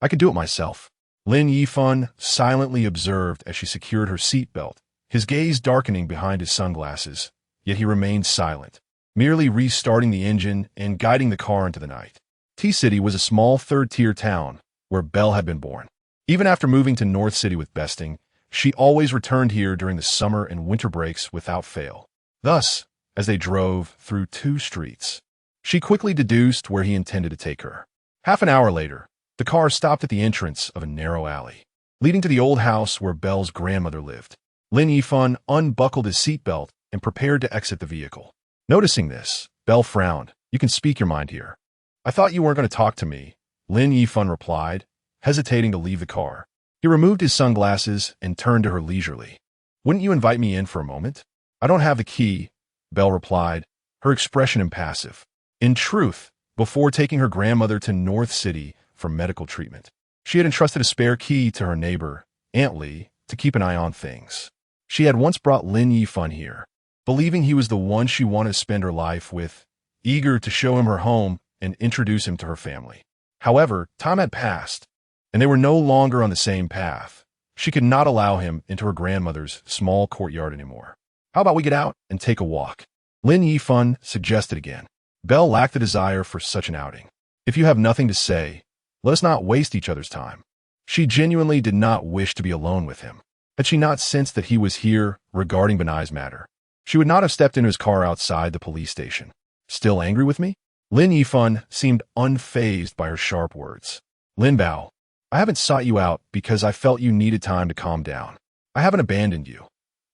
"I can do it myself." Lin Yifan silently observed as she secured her seatbelt, his gaze darkening behind his sunglasses, yet he remained silent, merely restarting the engine and guiding the car into the night. T-City was a small third-tier town where Belle had been born. Even after moving to North City with Besting, she always returned here during the summer and winter breaks without fail. Thus, as they drove through 2 streets, she quickly deduced where he intended to take her. Half an hour later, the car stopped at the entrance of a narrow alley, leading to the old house where Belle's grandmother lived. Lin Yifan unbuckled his seatbelt and prepared to exit the vehicle. Noticing this, Belle frowned. "You can speak your mind here." "I thought you weren't going to talk to me," Lin Yifan replied, hesitating to leave the car. He removed his sunglasses and turned to her leisurely. "Wouldn't you invite me in for a moment?" "I don't have the key," Belle replied, her expression impassive. In truth, before taking her grandmother to North City for medical treatment, she had entrusted a spare key to her neighbor, Aunt Lee, to keep an eye on things. She had once brought Lin Yifan here, believing he was the one she wanted to spend her life with, eager to show him her home and introduce him to her family. However, time had passed, and they were no longer on the same path. She could not allow him into her grandmother's small courtyard anymore. "How about we get out and take a walk?" Lin Yifan suggested again. Belle lacked the desire for such an outing. "If you have nothing to say, let us not waste each other's time." She genuinely did not wish to be alone with him. Had she not sensed that he was here regarding Benai's matter, she would not have stepped into his car outside the police station. "Still angry with me?" Lin Yifan seemed unfazed by her sharp words. "Lin Bao, I haven't sought you out because I felt you needed time to calm down. I haven't abandoned you.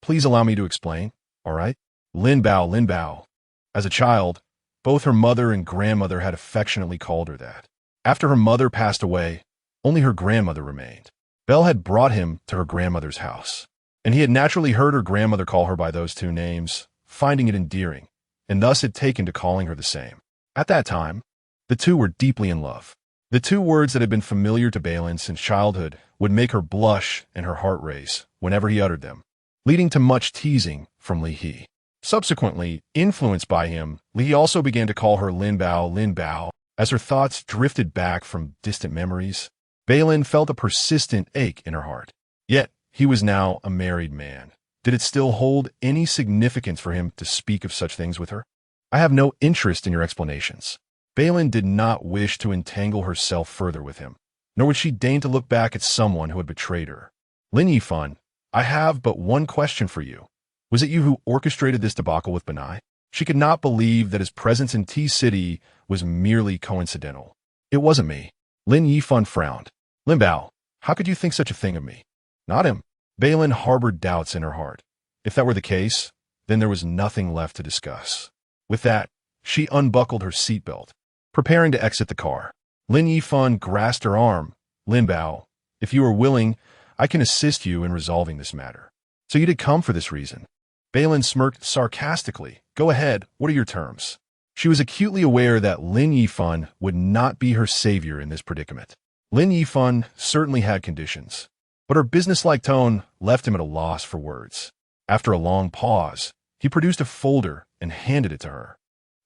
Please allow me to explain, all right?" Lin Bao, Lin Bao. As a child, both her mother and grandmother had affectionately called her that. After her mother passed away, only her grandmother remained. Belle had brought him to her grandmother's house, and he had naturally heard her grandmother call her by those 2 names, finding it endearing, and thus had taken to calling her the same. At that time, the two were deeply in love. The 2 words that had been familiar to Bei Lin since childhood would make her blush and her heart race whenever he uttered them, leading to much teasing from Li He. Subsequently, influenced by him, Li He also began to call her Lin Bao, as her thoughts drifted back from distant memories. Bei Lin felt a persistent ache in her heart. Yet, he was now a married man. Did it still hold any significance for him to speak of such things with her? "I have no interest in your explanations." Bei Lin did not wish to entangle herself further with him, nor would she deign to look back at someone who had betrayed her. "Lin Yifan, I have but one question for you. Was it you who orchestrated this debacle with Benai?" She could not believe that his presence in T-City was merely coincidental. "It wasn't me." Lin Yifan frowned. "Lin Bao, how could you think such a thing of me?" "Not him." Bei Lin harbored doubts in her heart. If that were the case, then there was nothing left to discuss. With that, she unbuckled her seatbelt, preparing to exit the car. Lin Yifan grasped her arm. "Lin Bao, if you are willing, I can assist you in resolving this matter." "So you did come for this reason?" Bei Lin smirked sarcastically. "Go ahead, what are your terms?" She was acutely aware that Lin Yifan would not be her savior in this predicament. Lin Yifan certainly had conditions, but her businesslike tone left him at a loss for words. After a long pause, he produced a folder and handed it to her.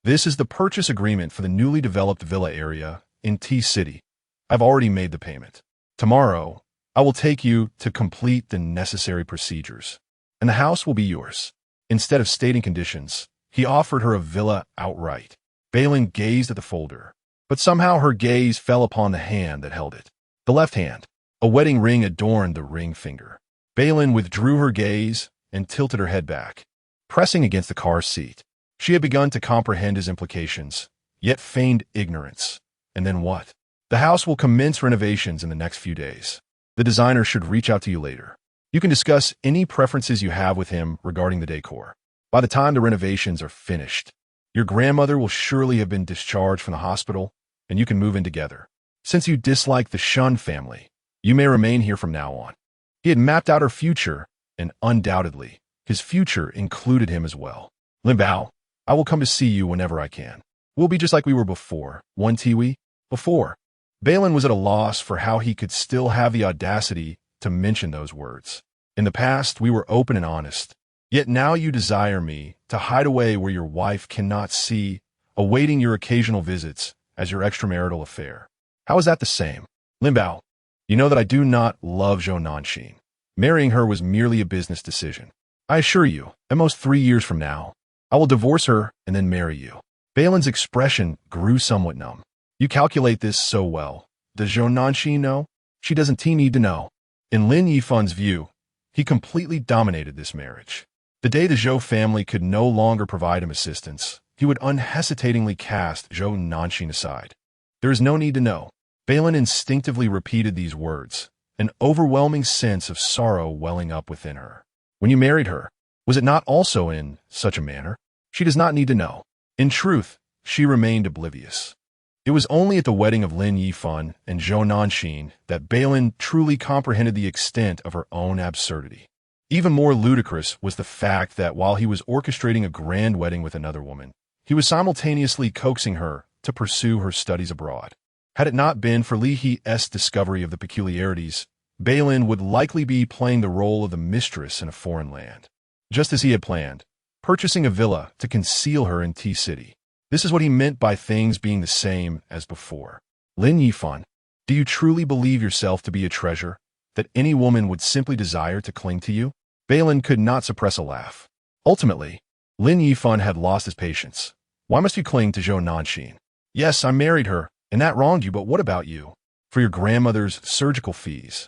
"This is the purchase agreement for the newly developed villa area in T-City. I've already made the payment. Tomorrow, I will take you to complete the necessary procedures, and the house will be yours." Instead of stating conditions, he offered her a villa outright. Bei Lin gazed at the folder, but somehow her gaze fell upon the hand that held it. The left hand. A wedding ring adorned the ring finger. Bei Lin withdrew her gaze and tilted her head back, pressing against the car seat. She had begun to comprehend his implications, yet feigned ignorance. And then what? "The house will commence renovations in the next few days. The designer should reach out to you later. You can discuss any preferences you have with him regarding the decor. By the time the renovations are finished, your grandmother will surely have been discharged from the hospital, and you can move in together. Since you dislike the Shen family, you may remain here from now on." He had mapped out her future, and undoubtedly, his future included him as well. "Lin Bao, I will come to see you whenever I can. We'll be just like we were before, one Tiwi, before." Bei Lin was at a loss for how he could still have the audacity to mention those words. "In the past, we were open and honest. Yet now you desire me to hide away where your wife cannot see, awaiting your occasional visits as your extramarital affair. How is that the same? Lin Bao, you know that I do not love Zhou Nanxin. Marrying her was merely a business decision. I assure you, at most 3 years from now, I will divorce her and then marry you. Bei Lin's expression grew somewhat numb. You calculate this so well. Does Zhou Nanxin know? She doesn't need to know. In Lin Yifan's view, he completely dominated this marriage. The day the Zhou family could no longer provide him assistance, he would unhesitatingly cast Zhou Nanxin aside. There is no need to know. Bei Lin instinctively repeated these words, an overwhelming sense of sorrow welling up within her. When you married her, was it not also in such a manner? She does not need to know. In truth, she remained oblivious. It was only at the wedding of Lin Yifan and Zhou Nanxin that Bei Lin truly comprehended the extent of her own absurdity. Even more ludicrous was the fact that while he was orchestrating a grand wedding with another woman, he was simultaneously coaxing her to pursue her studies abroad. Had it not been for Li He's discovery of the peculiarities, Bei Lin would likely be playing the role of the mistress in a foreign land. Just as he had planned, purchasing a villa to conceal her in T-City. This is what he meant by things being the same as before. Lin Yifan, do you truly believe yourself to be a treasure, that any woman would simply desire to cling to you? Bei Lin could not suppress a laugh. Ultimately, Lin Yifan had lost his patience. Why must you cling to Zhou Nanxin? Yes, I married her, and that wronged you, but what about you? For your grandmother's surgical fees.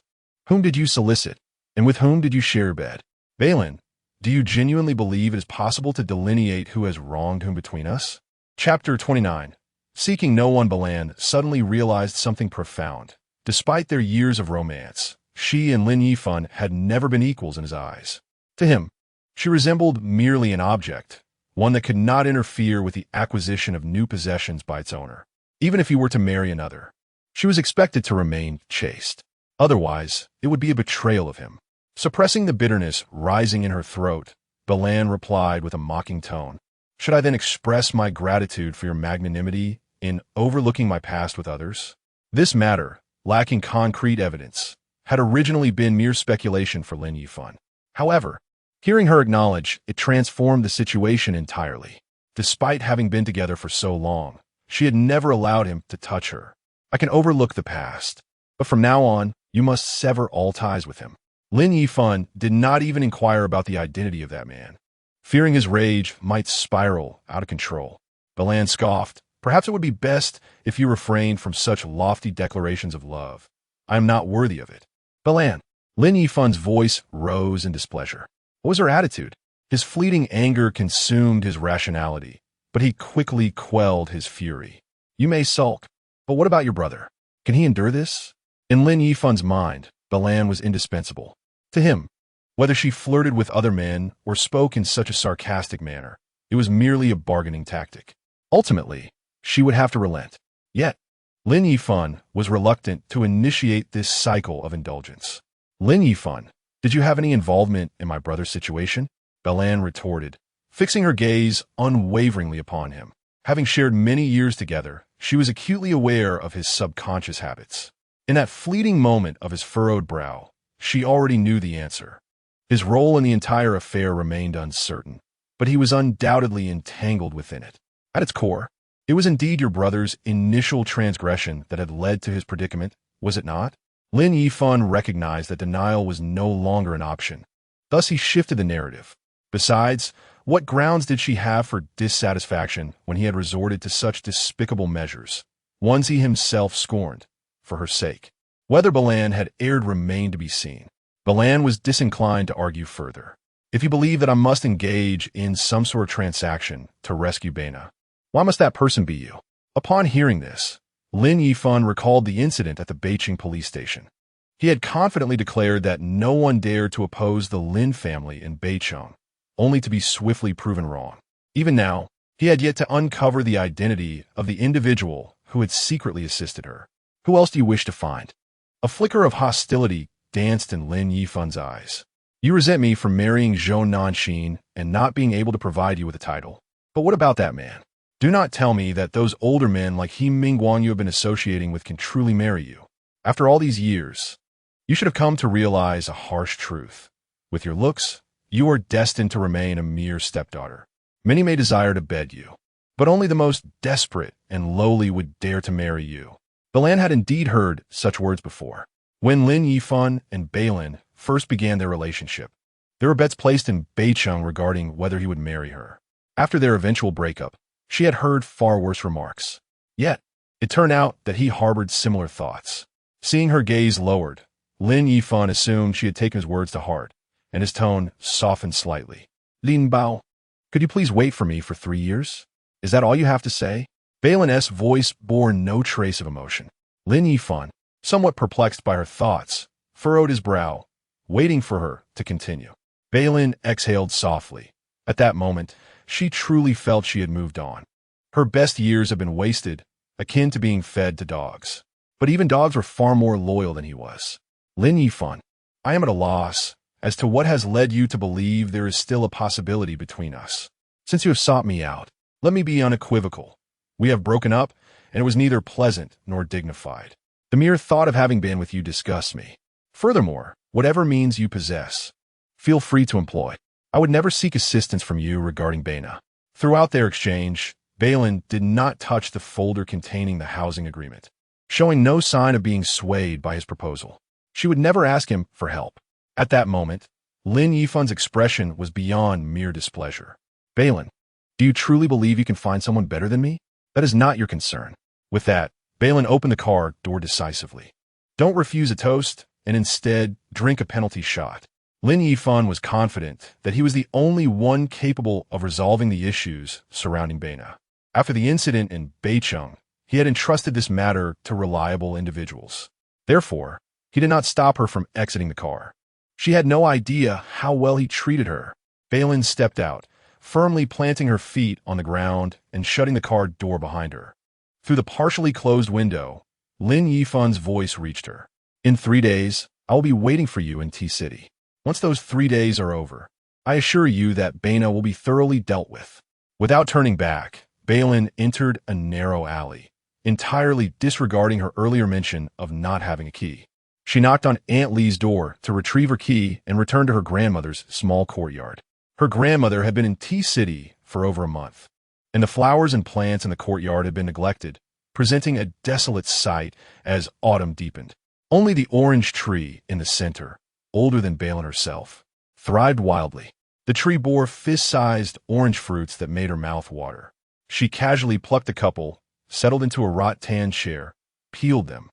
Whom did you solicit, and with whom did you share your bed? Bei Lin, do you genuinely believe it is possible to delineate who has wronged whom between us? Chapter 29. Seeking no one, Bei Lin suddenly realized something profound. Despite their years of romance, she and Lin Yifan had never been equals in his eyes. To him, she resembled merely an object, one that could not interfere with the acquisition of new possessions by its owner. Even if he were to marry another, she was expected to remain chaste. Otherwise, it would be a betrayal of him. Suppressing the bitterness rising in her throat, Bei Lin replied with a mocking tone, should I then express my gratitude for your magnanimity in overlooking my past with others? This matter, lacking concrete evidence, had originally been mere speculation for Lin Yifan. However, hearing her acknowledge, it transformed the situation entirely. Despite having been together for so long, she had never allowed him to touch her. I can overlook the past, but from now on, you must sever all ties with him. Lin Yifan did not even inquire about the identity of that man. Fearing his rage might spiral out of control, Bei Lin scoffed, perhaps it would be best if you refrained from such lofty declarations of love. I am not worthy of it. Bei Lin Yifan's voice rose in displeasure. What was her attitude? His fleeting anger consumed his rationality, but he quickly quelled his fury. You may sulk, but what about your brother? Can he endure this? In Lin Yifan's mind, Bei Lin was indispensable. To him, whether she flirted with other men or spoke in such a sarcastic manner, it was merely a bargaining tactic. Ultimately, she would have to relent. Yet, Lin Yifan was reluctant to initiate this cycle of indulgence. Lin Yifan, did you have any involvement in my brother's situation? Bei Lin retorted, fixing her gaze unwaveringly upon him. Having shared many years together, she was acutely aware of his subconscious habits. In that fleeting moment of his furrowed brow, she already knew the answer. His role in the entire affair remained uncertain, but he was undoubtedly entangled within it. At its core, it was indeed your brother's initial transgression that had led to his predicament, was it not? Lin Yifan recognized that denial was no longer an option. Thus he shifted the narrative. Besides, what grounds did she have for dissatisfaction when he had resorted to such despicable measures, ones he himself scorned, for her sake? Whether Bei Lin had erred remained to be seen. Bei Lin was disinclined to argue further. If you believe that I must engage in some sort of transaction to rescue Beina, why must that person be you? Upon hearing this, Lin Yifan recalled the incident at the Beiqing police station. He had confidently declared that no one dared to oppose the Lin family in Beiqing, only to be swiftly proven wrong. Even now, he had yet to uncover the identity of the individual who had secretly assisted her. Who else do you wish to find? A flicker of hostility danced in Lin Yifan's eyes. You resent me for marrying Zhou Nanxin and not being able to provide you with a title. But what about that man? Do not tell me that those older men like He Mingguang you have been associating with can truly marry you. After all these years, you should have come to realize a harsh truth. With your looks, you are destined to remain a mere stepdaughter. Many may desire to bed you, but only the most desperate and lowly would dare to marry you. Bei Lin had indeed heard such words before. When Lin Yifan and Bei Lin first began their relationship, there were bets placed in Beicheng regarding whether he would marry her. After their eventual breakup, she had heard far worse remarks. Yet, it turned out that he harbored similar thoughts. Seeing her gaze lowered, Lin Yifan assumed she had taken his words to heart, and his tone softened slightly. Lin Bao, could you please wait for me for 3 years? Is that all you have to say? Bei Lin's voice bore no trace of emotion. Lin Yifan, somewhat perplexed by her thoughts, furrowed his brow, waiting for her to continue. Bei Lin exhaled softly. At that moment, she truly felt she had moved on. Her best years had been wasted, akin to being fed to dogs. But even dogs were far more loyal than he was. Lin Yifan, I am at a loss as to what has led you to believe there is still a possibility between us. Since you have sought me out, let me be unequivocal. We have broken up, and it was neither pleasant nor dignified. The mere thought of having been with you disgusts me. Furthermore, whatever means you possess, feel free to employ. I would never seek assistance from you regarding Beina. Throughout their exchange, Bei Lin did not touch the folder containing the housing agreement, showing no sign of being swayed by his proposal. She would never ask him for help. At that moment, Lin Yifan's expression was beyond mere displeasure. Bei Lin, do you truly believe you can find someone better than me? That is not your concern. With that, Bei Lin opened the car door decisively. Don't refuse a toast, and instead drink a penalty shot. Lin Yifan was confident that he was the only one capable of resolving the issues surrounding Beina. After the incident in Beicheng, he had entrusted this matter to reliable individuals. Therefore, he did not stop her from exiting the car. She had no idea how well he treated her. Bei Lin stepped out, firmly planting her feet on the ground and shutting the car door behind her. Through the partially closed window, Lin Yifan's voice reached her. In 3 days, I will be waiting for you in T-City. Once those 3 days are over, I assure you that Beina will be thoroughly dealt with. Without turning back, Bei Lin entered a narrow alley, entirely disregarding her earlier mention of not having a key. She knocked on Aunt Lee's door to retrieve her key and return to her grandmother's small courtyard. Her grandmother had been in T-City for over a month, and the flowers and plants in the courtyard had been neglected, presenting a desolate sight as autumn deepened. Only the orange tree in the center, older than Bei Lin herself, thrived wildly. The tree bore fist-sized orange fruits that made her mouth water. She casually plucked a couple, settled into a rattan chair, peeled them,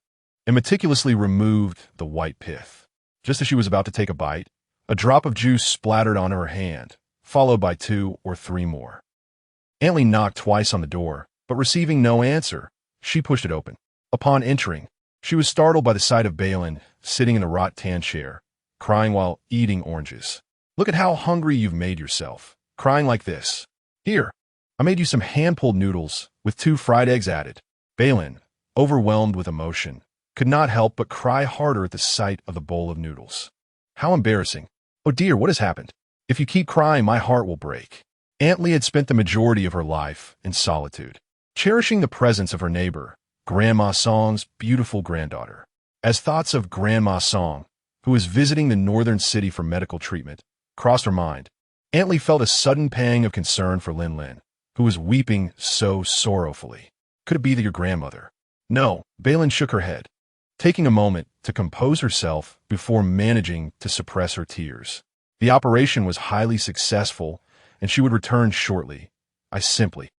and meticulously removed the white pith. Just as she was about to take a bite, a drop of juice splattered onto her hand, followed by 2 or 3 more. Aunt Lee knocked twice on the door, but receiving no answer, she pushed it open. Upon entering, she was startled by the sight of Bei Lin sitting in the rattan chair, crying while eating oranges. Look at how hungry you've made yourself, crying like this. Here, I made you some hand-pulled noodles with 2 fried eggs added. Bei Lin, overwhelmed with emotion, could not help but cry harder at the sight of the bowl of noodles. How embarrassing. Oh dear, what has happened? If you keep crying, my heart will break. Aunt Lee had spent the majority of her life in solitude, cherishing the presence of her neighbor, Grandma Song's beautiful granddaughter. As thoughts of Grandma Song, who was visiting the northern city for medical treatment, crossed her mind, Aunt Lee felt a sudden pang of concern for Lin Lin, who was weeping so sorrowfully. Could it be that your grandmother? No, Bei Lin shook her head, taking a moment to compose herself before managing to suppress her tears. The operation was highly successful, and she would return shortly. I simply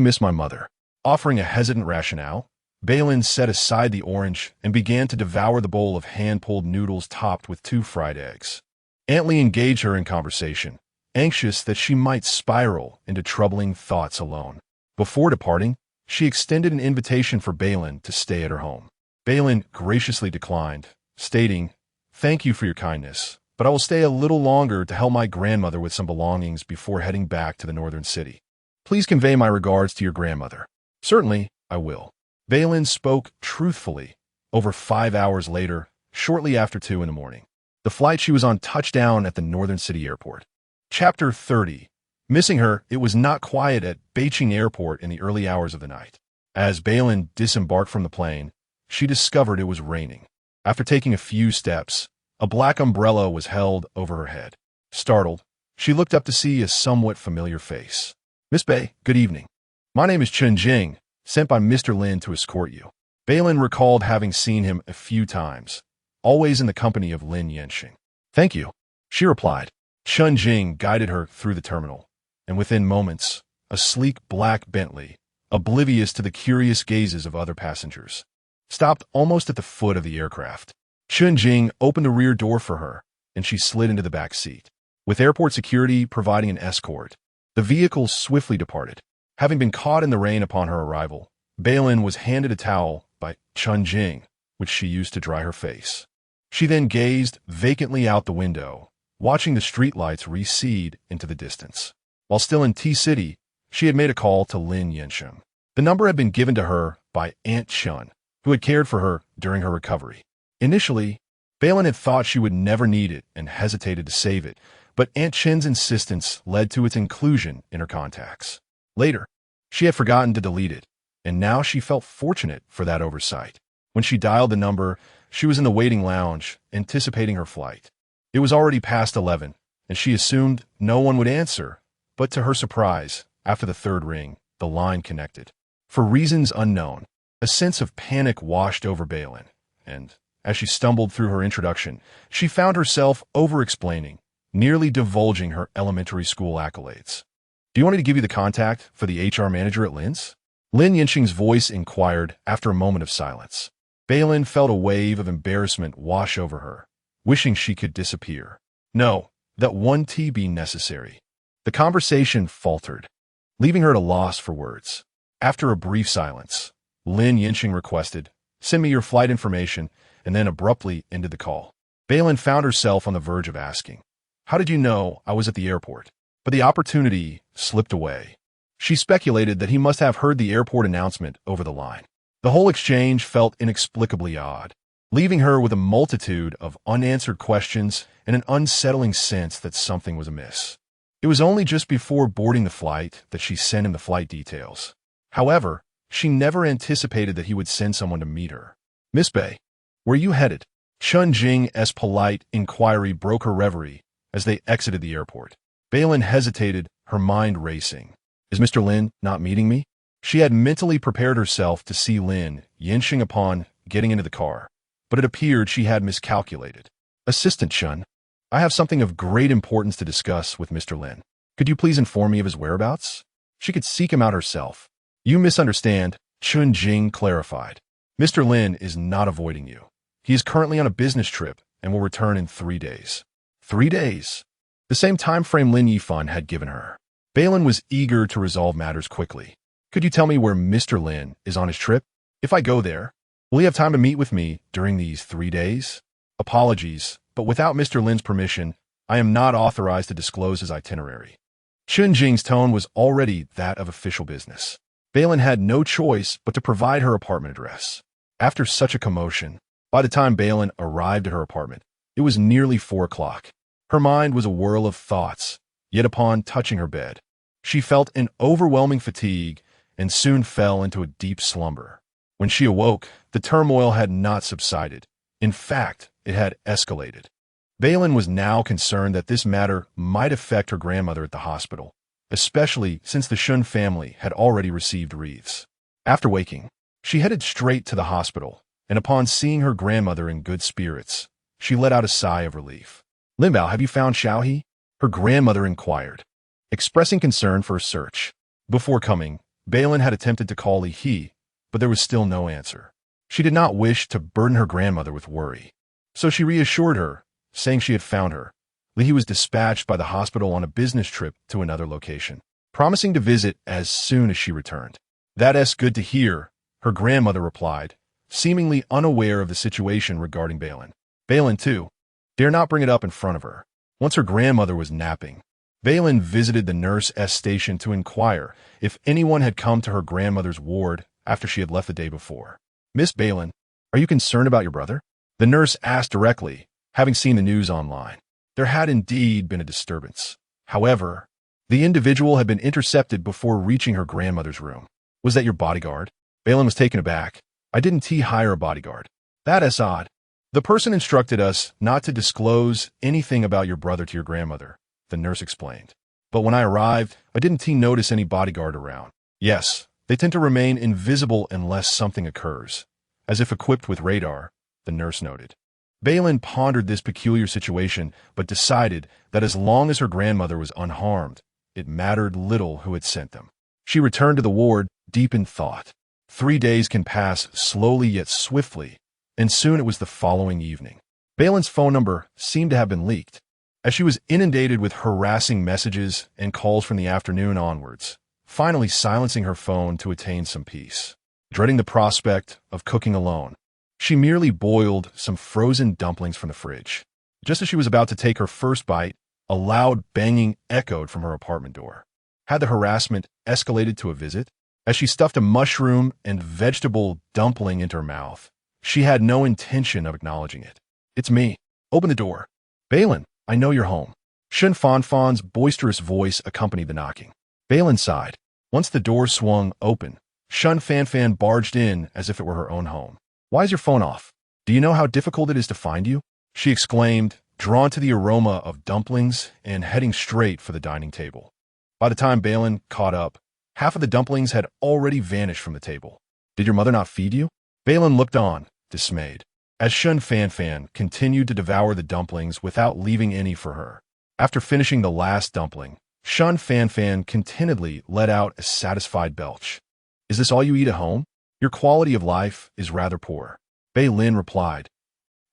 miss my mother. Offering a hesitant rationale, Bei Lin set aside the orange and began to devour the bowl of hand-pulled noodles topped with 2 fried eggs. Aunt Lee engaged her in conversation, anxious that she might spiral into troubling thoughts alone. Before departing, she extended an invitation for Bei Lin to stay at her home. Bei Lin graciously declined, stating, "Thank you for your kindness, but I will stay a little longer to help my grandmother with some belongings before heading back to the northern city. Please convey my regards to your grandmother." "Certainly, I will." Bei Lin spoke truthfully. Over 5 hours later, shortly after 2 in the morning, the flight she was on touched down at the northern city airport. Chapter 30. Missing her, it was not quiet at Beicheng Airport in the early hours of the night. As Bei Lin disembarked from the plane, she discovered it was raining. After taking a few steps, a black umbrella was held over her head. Startled, she looked up to see a somewhat familiar face. "Miss Bei, good evening." My name is Chen Jing, sent by Mr. Lin to escort you. Bei Lin recalled having seen him a few times, always in the company of Lin Yansheng. Thank you, she replied. Chen Jing guided her through the terminal, and within moments, a sleek black Bentley, oblivious to the curious gazes of other passengers, stopped almost at the foot of the aircraft. Chen Jing opened the rear door for her, and she slid into the back seat. With airport security providing an escort, the vehicle swiftly departed. Having been caught in the rain upon her arrival, Bei Lin was handed a towel by Chen Jing, which she used to dry her face. She then gazed vacantly out the window, watching the streetlights recede into the distance. While still in T-City, she had made a call to Lin Yansheng. The number had been given to her by Aunt Chen, who had cared for her during her recovery. Initially, Bei Lin had thought she would never need it and hesitated to save it, but Aunt Chen's insistence led to its inclusion in her contacts. Later, she had forgotten to delete it, and now she felt fortunate for that oversight. When she dialed the number, she was in the waiting lounge, anticipating her flight. It was already past 11, and she assumed no one would answer, but to her surprise, after the third ring, the line connected. For reasons unknown, a sense of panic washed over Bei Lin, and as she stumbled through her introduction, she found herself over-explaining, nearly divulging her elementary school accolades. Do you want me to give you the contact for the HR manager at Lin's? Lin Yansheng's voice inquired after a moment of silence. Bei Lin felt a wave of embarrassment wash over her, wishing she could disappear. No, that one tea be necessary. The conversation faltered, leaving her at a loss for words. After a brief silence, Lin Yansheng requested, "Send me your flight information," and then abruptly ended the call. Bei Lin found herself on the verge of asking, "How did you know I was at the airport?" But the opportunity slipped away. She speculated that he must have heard the airport announcement over the line. The whole exchange felt inexplicably odd, leaving her with a multitude of unanswered questions and an unsettling sense that something was amiss. It was only just before boarding the flight that she sent him the flight details. However, she never anticipated that he would send someone to meet her. "Miss Bei, where are you headed?" Chen Jing's polite inquiry broke her reverie as they exited the airport. Bei Lin hesitated, her mind racing. Is Mr. Lin not meeting me? She had mentally prepared herself to see Lin Yansheng upon getting into the car, but it appeared she had miscalculated. "Assistant Shen, I have something of great importance to discuss with Mr. Lin. Could you please inform me of his whereabouts?" She could seek him out herself. "You misunderstand," Chen Jing clarified. "Mr. Lin is not avoiding you. He is currently on a business trip and will return in 3 days. 3 days? The same time frame Lin Yifan had given her. Bei Lin was eager to resolve matters quickly. "Could you tell me where Mr. Lin is on his trip? If I go there, will he have time to meet with me during these 3 days? Apologies, but without Mr. Lin's permission, I am not authorized to disclose his itinerary." Chen Jing's tone was already that of official business. Bei Lin had no choice but to provide her apartment address. After such a commotion, by the time Bei Lin arrived at her apartment, it was nearly 4 o'clock. Her mind was a whirl of thoughts, yet upon touching her bed, she felt an overwhelming fatigue and soon fell into a deep slumber. When she awoke, the turmoil had not subsided. In fact, it had escalated. Bei Lin was now concerned that this matter might affect her grandmother at the hospital, especially since the Shen family had already received wreaths. After waking, she headed straight to the hospital, and upon seeing her grandmother in good spirits, she let out a sigh of relief. "Lin Bao, have you found Xiaohe?" her grandmother inquired, expressing concern for a search. Before coming, Bei Lin had attempted to call Li He, but there was still no answer. She did not wish to burden her grandmother with worry, so she reassured her, saying she had found her. Li He was dispatched by the hospital on a business trip to another location, promising to visit as soon as she returned. "That's good to hear," her grandmother replied, seemingly unaware of the situation regarding Bei Lin. Bei Lin, too, dare not bring it up in front of her. Once her grandmother was napping, Bei Lin visited the nurse's station to inquire if anyone had come to her grandmother's ward after she had left the day before. "Miss Bei Lin, are you concerned about your brother?" the nurse asked directly, having seen the news online. There had indeed been a disturbance. However, the individual had been intercepted before reaching her grandmother's room. "Was that your bodyguard?" Bei Lin was taken aback. "I didn't hire a bodyguard." "That's odd. The person instructed us not to disclose anything about your brother to your grandmother," the nurse explained. "But when I arrived, I didn't notice any bodyguard around." Yes, they tend to remain invisible unless something occurs, as if equipped with radar, the nurse noted. Bei Lin pondered this peculiar situation, but decided that as long as her grandmother was unharmed, it mattered little who had sent them. She returned to the ward, deep in thought. 3 days can pass slowly yet swiftly, and soon it was the following evening. Bei Lin's phone number seemed to have been leaked, as she was inundated with harassing messages and calls from the afternoon onwards, finally silencing her phone to attain some peace. Dreading the prospect of cooking alone, she merely boiled some frozen dumplings from the fridge. Just as she was about to take her first bite, a loud banging echoed from her apartment door. Had the harassment escalated to a visit? As she stuffed a mushroom and vegetable dumpling into her mouth, she had no intention of acknowledging it. "It's me. Open the door." "Bei Lin, I know you're home." Shen Fanfan's boisterous voice accompanied the knocking. Bei Lin sighed. Once the door swung open, Shen Fanfan barged in as if it were her own home. "Why is your phone off? Do you know how difficult it is to find you?" she exclaimed, drawn to the aroma of dumplings and heading straight for the dining table. By the time Bei Lin caught up, half of the dumplings had already vanished from the table. "Did your mother not feed you?" Bei Lin looked on, dismayed, as Shen Fanfan continued to devour the dumplings without leaving any for her. After finishing the last dumpling, Shen Fanfan contentedly let out a satisfied belch. "Is this all you eat at home? Your quality of life is rather poor." Bei Lin replied.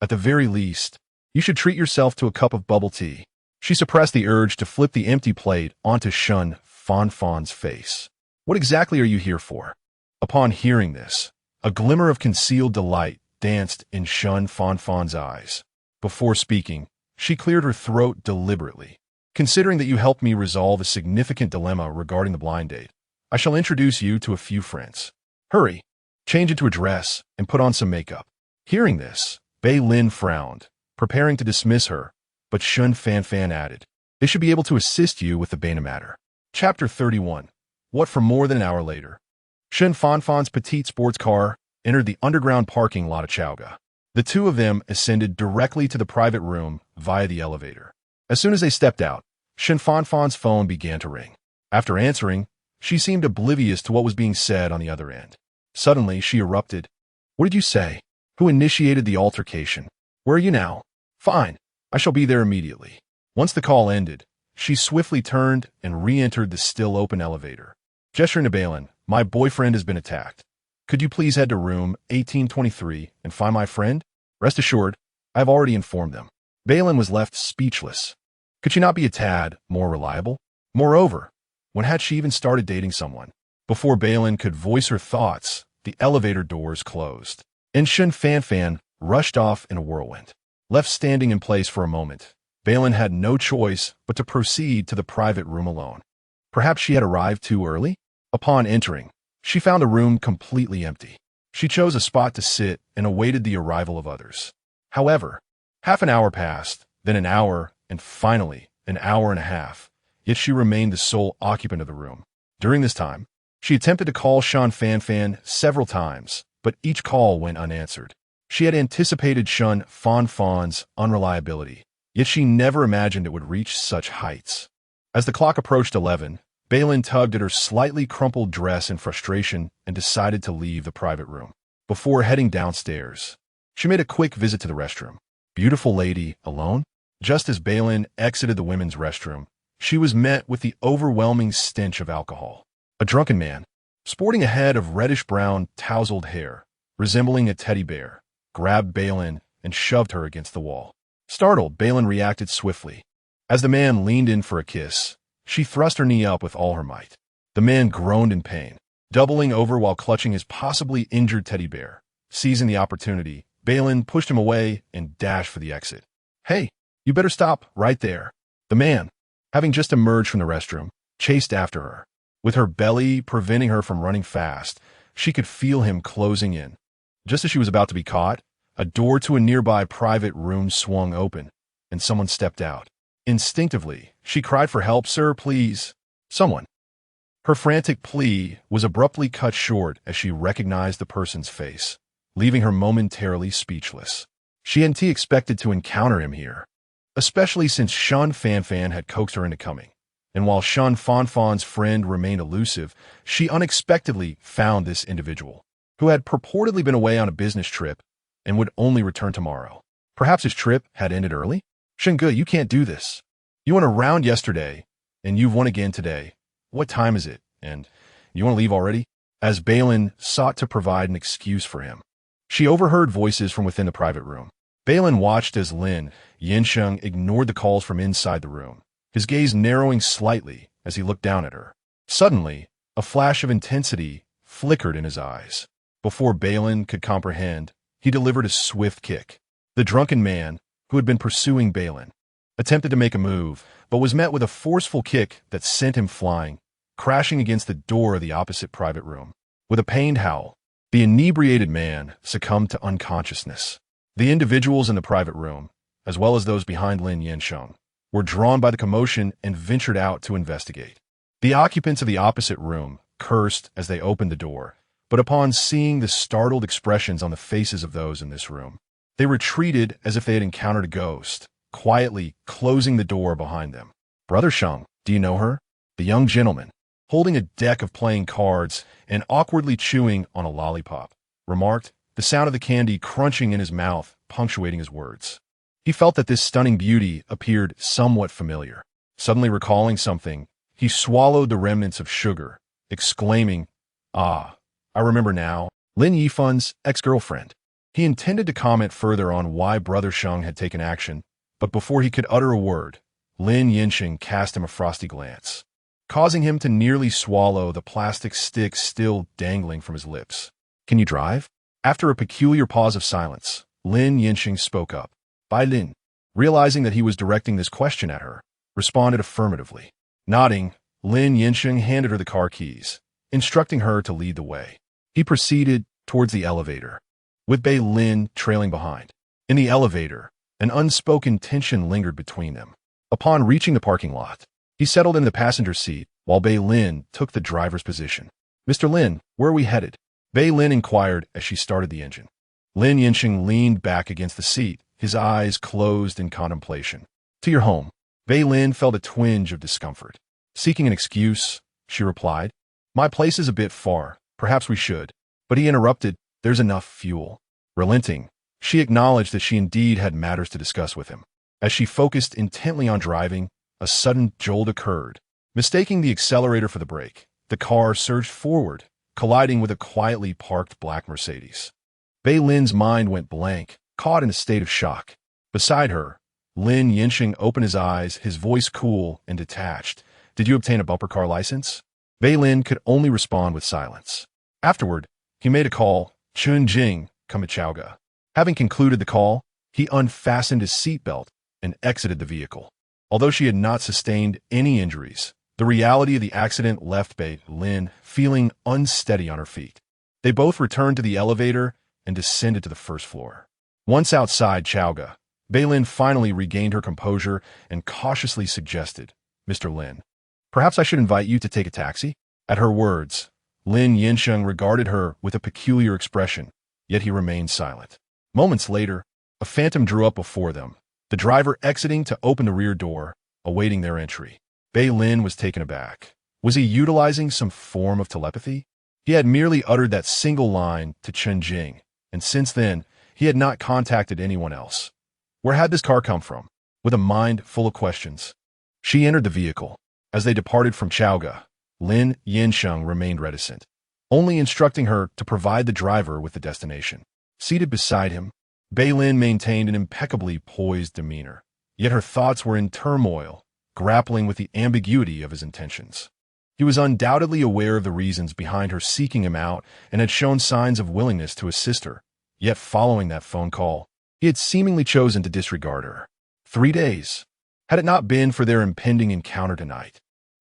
"At the very least, you should treat yourself to a cup of bubble tea." She suppressed the urge to flip the empty plate onto Shen Fanfan's face. "What exactly are you here for?" Upon hearing this, a glimmer of concealed delight danced in Shen Fanfan's eyes. Before speaking, she cleared her throat deliberately. "Considering that you helped me resolve a significant dilemma regarding the blind date, I shall introduce you to a few friends. Hurry, change into a dress, and put on some makeup." Hearing this, Bei Lin frowned, preparing to dismiss her, but Shen Fanfan added, "They should be able to assist you with the Bana matter." Chapter 31. What for more than an hour later? Shen Fanfan's petite sports car entered the underground parking lot of Chaoga. The two of them ascended directly to the private room via the elevator. As soon as they stepped out, Shen Fanfan's phone began to ring. After answering, she seemed oblivious to what was being said on the other end. Suddenly, she erupted. "What did you say? Who initiated the altercation? Where are you now?" "Fine. I shall be there immediately." Once the call ended, she swiftly turned and re-entered the still open elevator. Gesturing to Bei Lin, "My boyfriend has been attacked. Could you please head to room 1823 and find my friend? Rest assured, I have already informed them." Bei Lin was left speechless. Could she not be a tad more reliable? Moreover, when had she even started dating someone? Before Bei Lin could voice her thoughts, the elevator doors closed, and Shen Fanfan rushed off in a whirlwind. Left standing in place for a moment, Bei Lin had no choice but to proceed to the private room alone. Perhaps she had arrived too early? Upon entering, she found the room completely empty. She chose a spot to sit and awaited the arrival of others. However, half an hour passed, then an hour, and finally, an hour and a half, yet she remained the sole occupant of the room. During this time, she attempted to call Shen Fanfan several times, but each call went unanswered. She had anticipated Shen Fanfan's unreliability, yet she never imagined it would reach such heights. As the clock approached 11, Bei Lin tugged at her slightly crumpled dress in frustration and decided to leave the private room. Before heading downstairs, she made a quick visit to the restroom. Beautiful lady, alone? Just as Bei Lin exited the women's restroom, she was met with the overwhelming stench of alcohol. A drunken man, sporting a head of reddish-brown, tousled hair, resembling a teddy bear, grabbed Bei Lin and shoved her against the wall. Startled, Bei Lin reacted swiftly. As the man leaned in for a kiss, she thrust her knee up with all her might. The man groaned in pain, doubling over while clutching his possibly injured teddy bear. Seizing the opportunity, Bei Lin pushed him away and dashed for the exit. "Hey, you better stop right there." The man, having just emerged from the restroom, chased after her. With her belly preventing her from running fast, she could feel him closing in. Just as she was about to be caught, a door to a nearby private room swung open, and someone stepped out. Instinctively, she cried for help. "Sir, please, someone." Her frantic plea was abruptly cut short as she recognized the person's face, leaving her momentarily speechless. She hadn't expected to encounter him here, especially since Shen Fanfan had coaxed her into coming. And while Shen Fanfan's friend remained elusive, she unexpectedly found this individual, who had purportedly been away on a business trip and would only return tomorrow. Perhaps his trip had ended early? Shenge, you can't do this. You won a round yesterday, and you've won again today. What time is it? And you want to leave already? As Bei Lin sought to provide an excuse for him, she overheard voices from within the private room. Bei Lin watched as Lin Yansheng ignored the calls from inside the room, his gaze narrowing slightly as he looked down at her. Suddenly, a flash of intensity flickered in his eyes. Before Bei Lin could comprehend, he delivered a swift kick. The drunken man, who had been pursuing Bei Lin, attempted to make a move, but was met with a forceful kick that sent him flying, crashing against the door of the opposite private room. With a pained howl, the inebriated man succumbed to unconsciousness. The individuals in the private room, as well as those behind Lin Yansheng, were drawn by the commotion and ventured out to investigate. The occupants of the opposite room cursed as they opened the door, but upon seeing the startled expressions on the faces of those in this room, they retreated as if they had encountered a ghost, quietly closing the door behind them. Brother Sheng, do you know her? The young gentleman, holding a deck of playing cards and awkwardly chewing on a lollipop, remarked, the sound of the candy crunching in his mouth punctuating his words. He felt that this stunning beauty appeared somewhat familiar. Suddenly recalling something, he swallowed the remnants of sugar, exclaiming, "Ah, I remember now, Lin Yifan's ex-girlfriend." He intended to comment further on why Brother Sheng had taken action, but before he could utter a word, Lin Yansheng cast him a frosty glance, causing him to nearly swallow the plastic stick still dangling from his lips. "Can you drive?" After a peculiar pause of silence, Lin Yansheng spoke up. Bei Lin, realizing that he was directing this question at her, responded affirmatively. Nodding, Lin Yansheng handed her the car keys, instructing her to lead the way. He proceeded towards the elevator, with Bei Lin trailing behind. In the elevator, an unspoken tension lingered between them. Upon reaching the parking lot, he settled in the passenger seat while Bei Lin took the driver's position. "Mr. Lin, where are we headed?" Bei Lin inquired as she started the engine. Lin Yansheng leaned back against the seat, his eyes closed in contemplation. "To your home." Bei Lin felt a twinge of discomfort. Seeking an excuse, she replied, "My place is a bit far. Perhaps we should." But he interrupted, "There's enough fuel." Relenting, she acknowledged that she indeed had matters to discuss with him. As she focused intently on driving, a sudden jolt occurred. Mistaking the accelerator for the brake, the car surged forward, colliding with a quietly parked black Mercedes. Bei Lin's mind went blank, caught in a state of shock. Beside her, Lin Yansheng opened his eyes, his voice cool and detached. "Did you obtain a bumper car license?" Bei Lin could only respond with silence. Afterward, he made a call, "Chun Jing, Kamichauga." Having concluded the call, he unfastened his seatbelt and exited the vehicle. Although she had not sustained any injuries, the reality of the accident left Bei Lin feeling unsteady on her feet. They both returned to the elevator and descended to the first floor. Once outside Chauga, Bei Lin finally regained her composure and cautiously suggested, "Mr. Lin, perhaps I should invite you to take a taxi?" At her words, Lin Yansheng regarded her with a peculiar expression, yet he remained silent. Moments later, a phantom drew up before them, the driver exiting to open the rear door, awaiting their entry. Bei Lin was taken aback. Was he utilizing some form of telepathy? He had merely uttered that single line to Chen Jing, and since then, he had not contacted anyone else. Where had this car come from? With a mind full of questions, she entered the vehicle. As they departed from Chauga, Lin Yansheng remained reticent, only instructing her to provide the driver with the destination. Seated beside him, Bei Lin maintained an impeccably poised demeanor, yet her thoughts were in turmoil, grappling with the ambiguity of his intentions. He was undoubtedly aware of the reasons behind her seeking him out and had shown signs of willingness to assist her, yet following that phone call, he had seemingly chosen to disregard her. 3 days. Had it not been for their impending encounter tonight,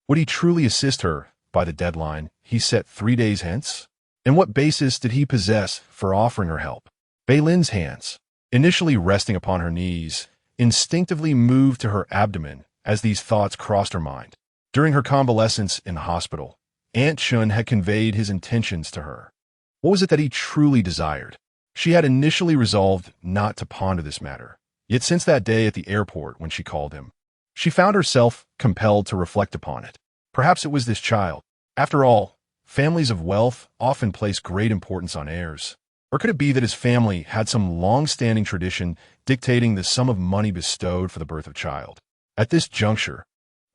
would he truly assist her by the deadline he set 3 days hence? And what basis did he possess for offering her help? Bei Lin's hands, initially resting upon her knees, instinctively moved to her abdomen as these thoughts crossed her mind. During her convalescence in the hospital, Aunt Shun had conveyed his intentions to her. What was it that he truly desired? She had initially resolved not to ponder this matter, yet since that day at the airport when she called him, She found herself compelled to reflect upon it. Perhaps it was this child. After all, families of wealth often place great importance on heirs. Or could it be that his family had some long-standing tradition dictating the sum of money bestowed for the birth of a child? At this juncture,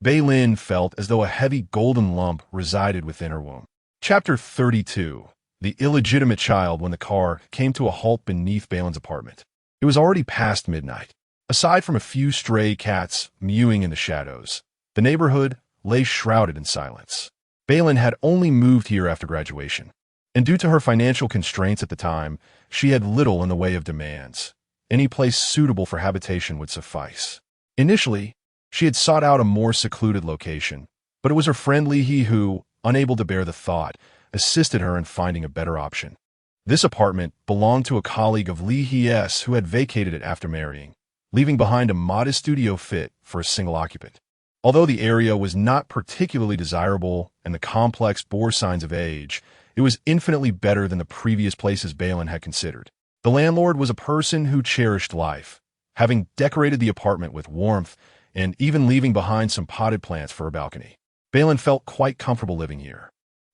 Bei Lin felt as though a heavy golden lump resided within her womb. Chapter 32. The illegitimate child. When the car came to a halt beneath Bei Lin's apartment, it was already past midnight. Aside from a few stray cats mewing in the shadows, the neighborhood lay shrouded in silence. Bei Lin had only moved here after graduation, and due to her financial constraints at the time, she had little in the way of demands. Any place suitable for habitation would suffice. Initially, she had sought out a more secluded location, but it was her friend Li He who, unable to bear the thought, assisted her in finding a better option. This apartment belonged to a colleague of Li He's who had vacated it after marrying, leaving behind a modest studio fit for a single occupant. Although the area was not particularly desirable and the complex bore signs of age, it was infinitely better than the previous places Bei Lin had considered. The landlord was a person who cherished life, having decorated the apartment with warmth and even leaving behind some potted plants for a balcony. Bei Lin felt quite comfortable living here.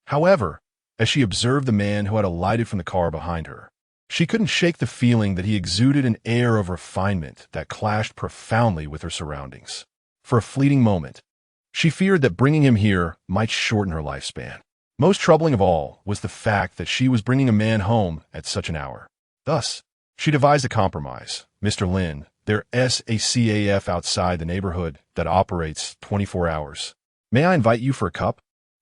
However, as she observed the man who had alighted from the car behind her, she couldn't shake the feeling that he exuded an air of refinement that clashed profoundly with her surroundings. For a fleeting moment, she feared that bringing him here might shorten her lifespan. Most troubling of all was the fact that she was bringing a man home at such an hour. Thus, she devised a compromise. Mr. Lin, there's a cafe outside the neighborhood that operates 24 hours. May I invite you for a cup?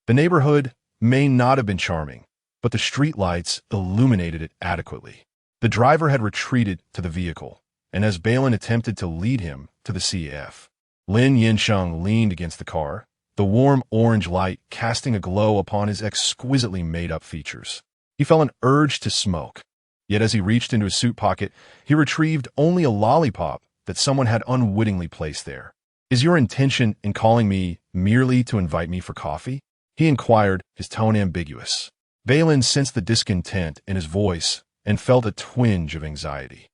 The neighborhood may not have been charming, but the streetlights illuminated it adequately. The driver had retreated to the vehicle, and as Bei Lin attempted to lead him to the CF, Lin Yansheng leaned against the car, the warm orange light casting a glow upon his exquisitely made-up features. He felt an urge to smoke, yet as he reached into his suit pocket, he retrieved only a lollipop that someone had unwittingly placed there. Is your intention in calling me merely to invite me for coffee? He inquired, his tone ambiguous. Bei Lin sensed the discontent in his voice and felt a twinge of anxiety.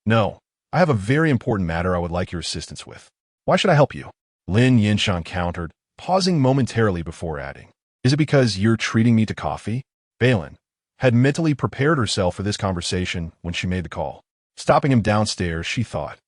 No, I have a very important matter I would like your assistance with. Why should I help you? Lin Yansheng countered, pausing momentarily before adding. Is it because you're treating me to coffee? Bei Lin had mentally prepared herself for this conversation when she made the call. Stopping him downstairs, she thought,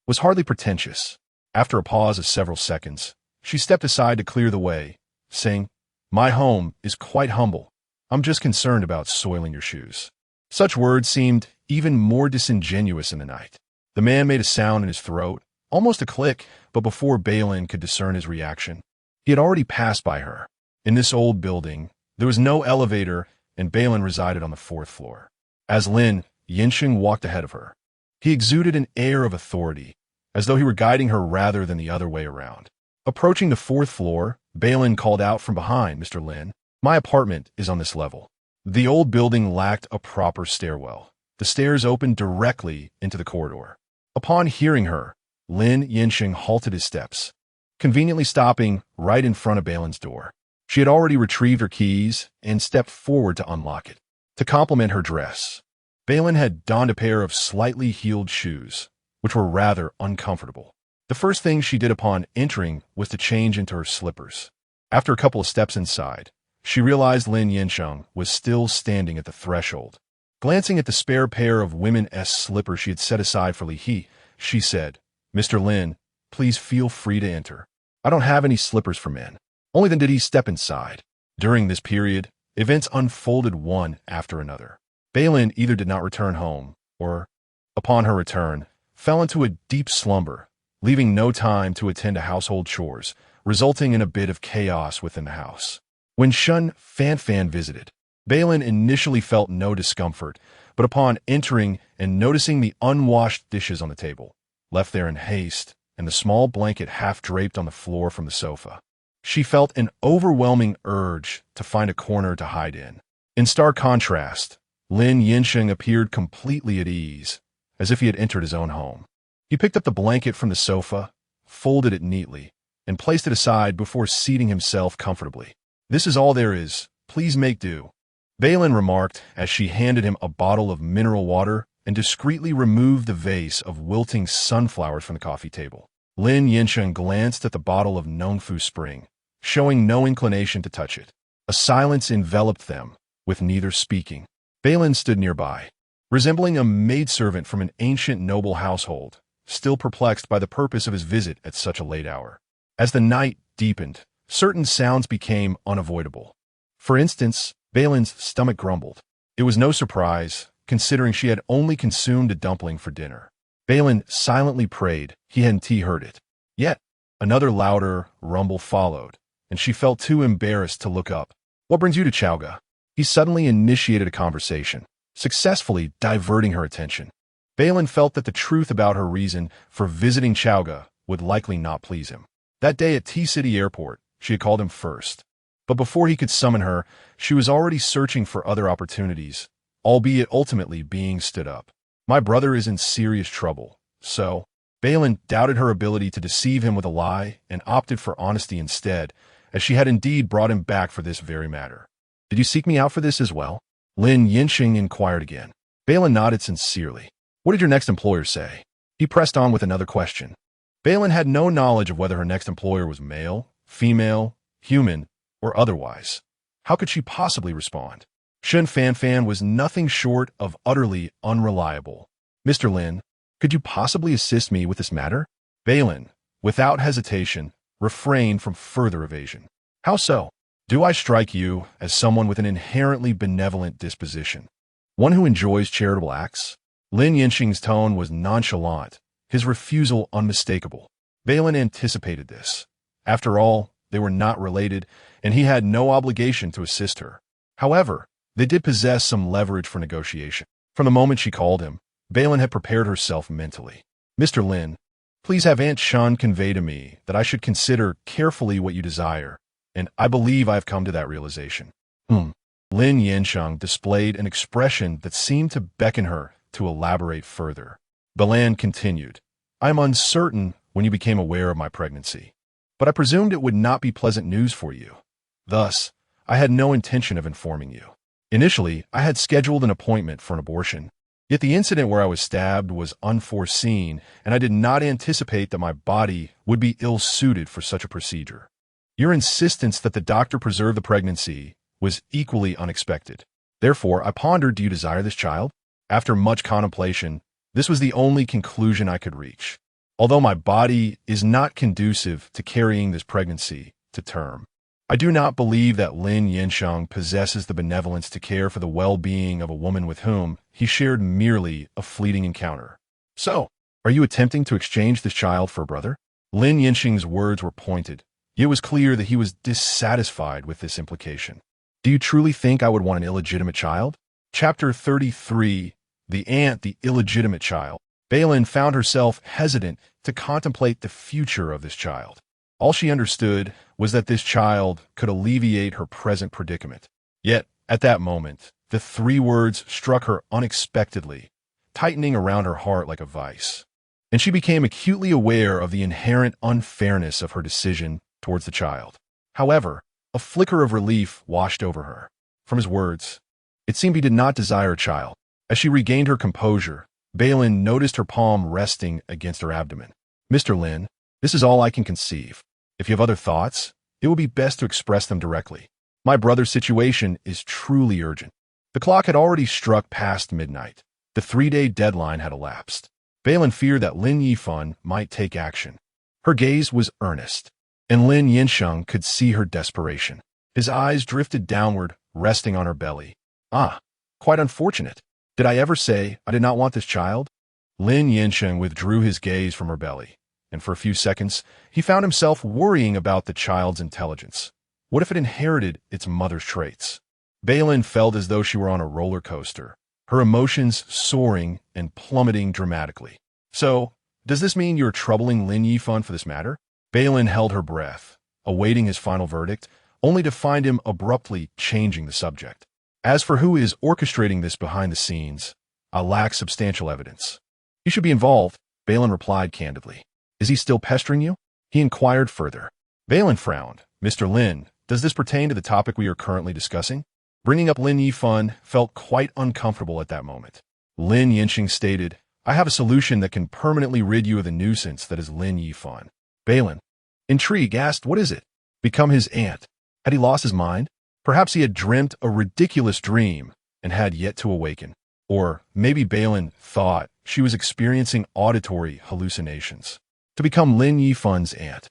was hardly pretentious. After a pause of several seconds, she stepped aside to clear the way, saying, My home is quite humble. I'm just concerned about soiling your shoes. Such words seemed even more disingenuous in the night. The man made a sound in his throat, almost a click, but before Bei Lin could discern his reaction, he had already passed by her. In this old building, there was no elevator, and Bei Lin resided on the 4th floor. As Lin Yansheng walked ahead of her, he exuded an air of authority, as though he were guiding her rather than the other way around. Approaching the 4th floor, Bei Lin called out from behind, Mr. Lin, my apartment is on this level. The old building lacked a proper stairwell. The stairs opened directly into the corridor. Upon hearing her, Lin Yansheng halted his steps, conveniently stopping right in front of Bei Lin's door. She had already retrieved her keys and stepped forward to unlock it. To complement her dress, Bei Lin had donned a pair of slightly heeled shoes, which were rather uncomfortable. The first thing she did upon entering was to change into her slippers. After a couple of steps inside, she realized Lin Yansheng was still standing at the threshold. Glancing at the spare pair of women's slippers she had set aside for Li He, she said, Mr. Lin, please feel free to enter. I don't have any slippers for men. Only then did he step inside. During this period, events unfolded one after another. Bei Lin either did not return home, or, upon her return, fell into a deep slumber, leaving no time to attend to household chores, resulting in a bit of chaos within the house. When Shen Fan visited, Bei Lin initially felt no discomfort, but upon entering and noticing the unwashed dishes on the table, left there in haste, and the small blanket half draped on the floor from the sofa, she felt an overwhelming urge to find a corner to hide in. In stark contrast, Lin Yansheng appeared completely at ease, as if he had entered his own home. He picked up the blanket from the sofa, folded it neatly, and placed it aside before seating himself comfortably. This is all there is. Please make do, Bei Lin remarked as she handed him a bottle of mineral water and discreetly removed the vase of wilting sunflowers from the coffee table. Lin Yansheng glanced at the bottle of Nongfu Spring, showing no inclination to touch it. A silence enveloped them, with neither speaking. Bei Lin stood nearby, resembling a maidservant from an ancient noble household, still perplexed by the purpose of his visit at such a late hour. As the night deepened, certain sounds became unavoidable. For instance, Bei Lin's stomach grumbled. It was no surprise, considering she had only consumed a dumpling for dinner. Bei Lin silently prayed he hadn't heard it. Yet, another louder rumble followed, and she felt too embarrassed to look up. "What brings you to Chaoga?" He suddenly initiated a conversation, successfully diverting her attention. Bei Lin felt that the truth about her reason for visiting Chaoga would likely not please him. That day at T-City Airport, she had called him first. But before he could summon her, she was already searching for other opportunities, albeit ultimately being stood up. "My brother is in serious trouble, so..." Bei Lin doubted her ability to deceive him with a lie and opted for honesty instead, as she had indeed brought him back for this very matter. "Did you seek me out for this as well?" Lin Yansheng inquired again. Bei Lin nodded sincerely. "What did your next employer say?" He pressed on with another question. Bei Lin had no knowledge of whether her next employer was male, female, human, or otherwise. How could she possibly respond? Shen Fanfan was nothing short of utterly unreliable. "Mr. Lin, could you possibly assist me with this matter?" Bei Lin, without hesitation, refrained from further evasion. "How so? Do I strike you as someone with an inherently benevolent disposition? One who enjoys charitable acts?" Lin Yansheng's tone was nonchalant, his refusal unmistakable. Bei Lin anticipated this. After all, they were not related, and he had no obligation to assist her. However, they did possess some leverage for negotiation. From the moment she called him, Bei Lin had prepared herself mentally. "Mr. Lin, please have Aunt Shen convey to me that I should consider carefully what you desire, and I believe I have come to that realization." Lin Yansheng displayed an expression that seemed to beckon her to elaborate further. Bei Lin continued, "I am uncertain when you became aware of my pregnancy, but I presumed it would not be pleasant news for you. Thus, I had no intention of informing you. Initially, I had scheduled an appointment for an abortion, yet the incident where I was stabbed was unforeseen, and I did not anticipate that my body would be ill-suited for such a procedure. Your insistence that the doctor preserve the pregnancy was equally unexpected. Therefore, I pondered, do you desire this child? After much contemplation, this was the only conclusion I could reach. Although my body is not conducive to carrying this pregnancy to term, I do not believe that Lin Yansheng possesses the benevolence to care for the well-being of a woman with whom he shared merely a fleeting encounter. So, are you attempting to exchange this child for a brother?" Lin Yansheng's words were pointed. It was clear that he was dissatisfied with this implication. "Do you truly think I would want an illegitimate child?" Chapter 33, The Aunt, the Illegitimate Child. Bei Lin found herself hesitant to contemplate the future of this child. All she understood was that this child could alleviate her present predicament. Yet, at that moment, the three words struck her unexpectedly, tightening around her heart like a vice. And she became acutely aware of the inherent unfairness of her decision towards the child. However, a flicker of relief washed over her. From his words, it seemed he did not desire a child. As she regained her composure, Bei Lin noticed her palm resting against her abdomen. "Mr. Lin, this is all I can conceive. If you have other thoughts, it will be best to express them directly. My brother's situation is truly urgent." The clock had already struck past midnight. The 3-day deadline had elapsed. Bei Lin feared that Lin Yifan might take action. Her gaze was earnest, and Lin Yansheng could see her desperation. His eyes drifted downward, resting on her belly. "Ah, quite unfortunate. Did I ever say I did not want this child?" Lin Yansheng withdrew his gaze from her belly, and for a few seconds, he found himself worrying about the child's intelligence. What if it inherited its mother's traits? Bei Lin felt as though she were on a roller coaster, her emotions soaring and plummeting dramatically. "So, does this mean you're troubling Lin Yifan for this matter?" Bei Lin held her breath, awaiting his final verdict, only to find him abruptly changing the subject. "As for who is orchestrating this behind the scenes, I lack substantial evidence." "You should be involved," Bei Lin replied candidly. "Is he still pestering you?" He inquired further. Bei Lin frowned. "Mr. Lin, does this pertain to the topic we are currently discussing?" Bringing up Lin Yifan felt quite uncomfortable at that moment. Lin Yansheng stated, I have a solution that can permanently rid you of the nuisance that is Lin Yifan. Bei Lin, intrigued, asked, what is it? Become his aunt. Had he lost his mind? Perhaps he had dreamt a ridiculous dream and had yet to awaken. Or maybe Bei Lin thought she was experiencing auditory hallucinations. To become Lin Yifan's aunt.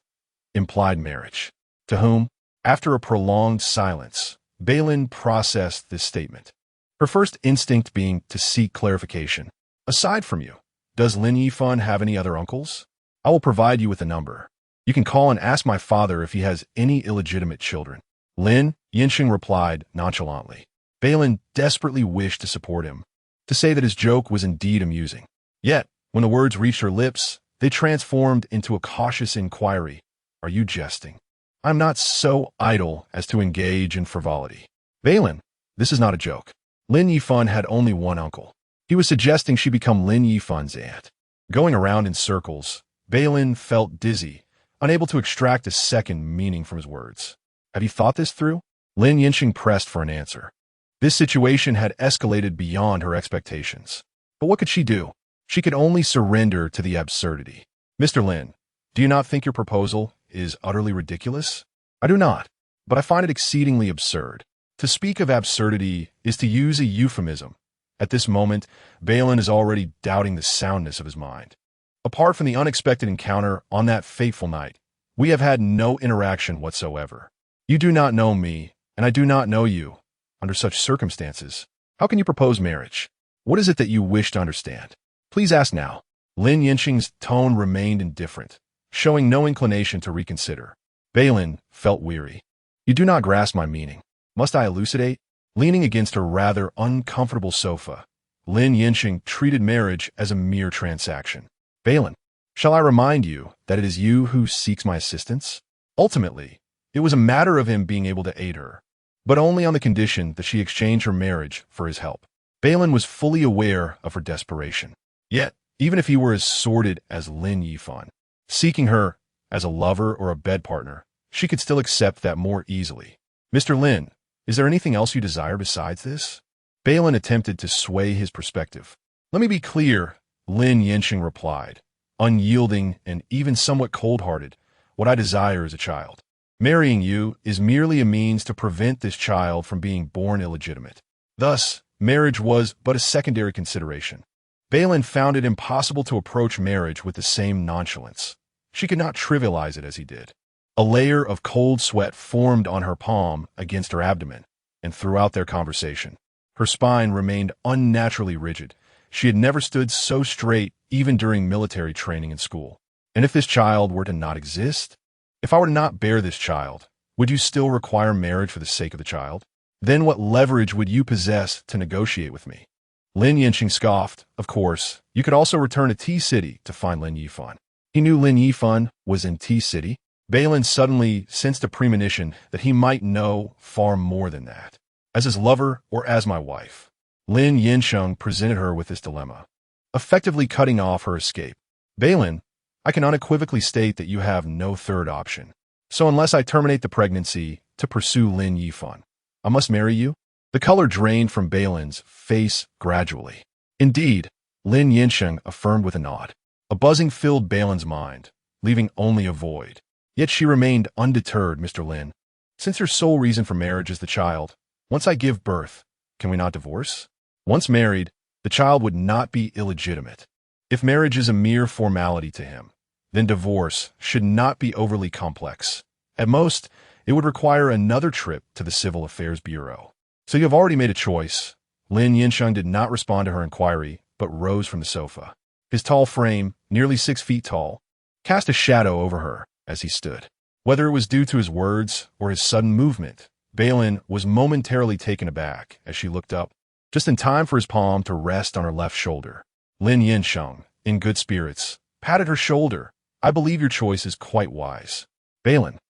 Implied marriage. To whom? After a prolonged silence, Bei Lin processed this statement. Her first instinct being to seek clarification. Aside from you, does Lin Yifan have any other uncles? I will provide you with a number. You can call and ask my father if he has any illegitimate children. Lin Yansheng replied nonchalantly. Bei Lin desperately wished to support him, to say that his joke was indeed amusing. Yet, when the words reached her lips, they transformed into a cautious inquiry. Are you jesting? I'm not so idle as to engage in frivolity. Bei Lin, this is not a joke. Lin Yifan had only one uncle. He was suggesting she become Lin Yifan's aunt. Going around in circles, Bei Lin felt dizzy, unable to extract a second meaning from his words. Have you thought this through? Lin Yansheng pressed for an answer. This situation had escalated beyond her expectations. But what could she do? She could only surrender to the absurdity. Mr. Lin, do you not think your proposal is utterly ridiculous? I do not, but I find it exceedingly absurd. To speak of absurdity is to use a euphemism. At this moment, Bei Lin is already doubting the soundness of his mind. Apart from the unexpected encounter on that fateful night, we have had no interaction whatsoever. You do not know me, and I do not know you. Under such circumstances, how can you propose marriage? What is it that you wish to understand? Please ask now. Lin Yansheng's tone remained indifferent, showing no inclination to reconsider. Bei Lin felt weary. You do not grasp my meaning. Must I elucidate? Leaning against her rather uncomfortable sofa, Lin Yansheng treated marriage as a mere transaction. Bei Lin, shall I remind you that it is you who seeks my assistance? Ultimately, it was a matter of him being able to aid her, but only on the condition that she exchange her marriage for his help. Bei Lin was fully aware of her desperation. Yet, even if he were as sordid as Lin Yifan, seeking her as a lover or a bed partner, she could still accept that more easily. Mr. Lin, is there anything else you desire besides this? Bei Lin attempted to sway his perspective. Let me be clear, Lin Yansheng replied, unyielding and even somewhat cold-hearted. What I desire is a child. Marrying you is merely a means to prevent this child from being born illegitimate. Thus, marriage was but a secondary consideration. Bei Lin found it impossible to approach marriage with the same nonchalance. She could not trivialize it as he did. A layer of cold sweat formed on her palm against her abdomen, and throughout their conversation, her spine remained unnaturally rigid. She had never stood so straight even during military training in school. And if this child were to not exist? If I were to not bear this child, would you still require marriage for the sake of the child? Then what leverage would you possess to negotiate with me? Lin Yansheng scoffed. Of course, you could also return to T-City to find Lin Yifan. He knew Lin Yifan was in T-City. Bei Lin suddenly sensed a premonition that he might know far more than that. As his lover or as my wife, Lin Yansheng presented her with this dilemma, effectively cutting off her escape. Bei Lin, I can unequivocally state that you have no third option. So unless I terminate the pregnancy to pursue Lin Yifan, I must marry you? The color drained from Bei Lin's face gradually. Indeed, Lin Yansheng affirmed with a nod. A buzzing filled Bei Lin's mind, leaving only a void. Yet she remained undeterred. Mr. Lin, since your sole reason for marriage is the child, once I give birth, can we not divorce? Once married, the child would not be illegitimate. If marriage is a mere formality to him, then divorce should not be overly complex. At most, it would require another trip to the Civil Affairs Bureau. So you have already made a choice. Lin Yansheng did not respond to her inquiry, but rose from the sofa. His tall frame, nearly 6 feet tall, cast a shadow over her as he stood. Whether it was due to his words or his sudden movement, Bei Lin was momentarily taken aback as she looked up, just in time for his palm to rest on her left shoulder. Lin Yansheng, in good spirits, patted her shoulder. I believe your choice is quite wise. Bei Lin,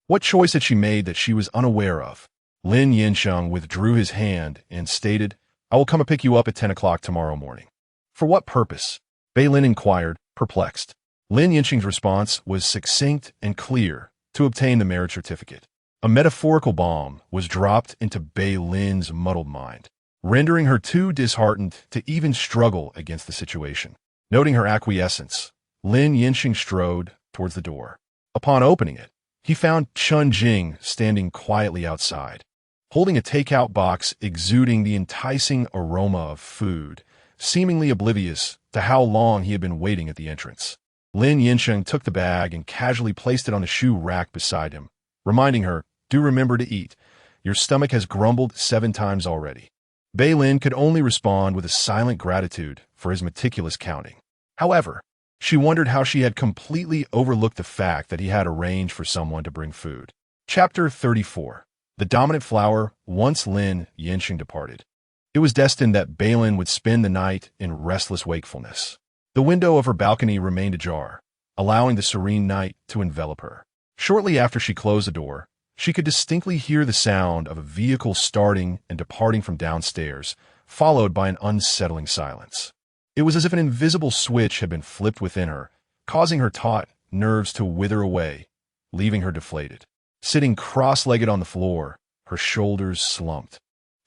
what choice had she made that she was unaware of? Lin Yansheng withdrew his hand and stated, I will come and pick you up at 10 o'clock tomorrow morning. For what purpose? Bei Lin inquired, perplexed. Lin Yansheng's response was succinct and clear, to obtain the marriage certificate. A metaphorical bomb was dropped into Bei Lin's muddled mind. rendering her too disheartened to even struggle against the situation. Noting her acquiescence, Lin Yansheng strode towards the door. Upon opening it, he found Chun Jing standing quietly outside, holding a takeout box exuding the enticing aroma of food, seemingly oblivious to how long he had been waiting at the entrance. Lin Yansheng took the bag and casually placed it on the shoe rack beside him, reminding her, "Do remember to eat. Your stomach has grumbled 7 times already." Bei Lin could only respond with a silent gratitude for his meticulous counting. However, she wondered how she had completely overlooked the fact that he had arranged for someone to bring food. Chapter 34. The dominant flower. Once Lin Yansheng departed, it was destined that Bei Lin would spend the night in restless wakefulness. The window of her balcony remained ajar, allowing the serene night to envelop her. Shortly after she closed the door, she could distinctly hear the sound of a vehicle starting and departing from downstairs, followed by an unsettling silence. It was as if an invisible switch had been flipped within her, causing her taut nerves to wither away, leaving her deflated. Sitting cross-legged on the floor, her shoulders slumped.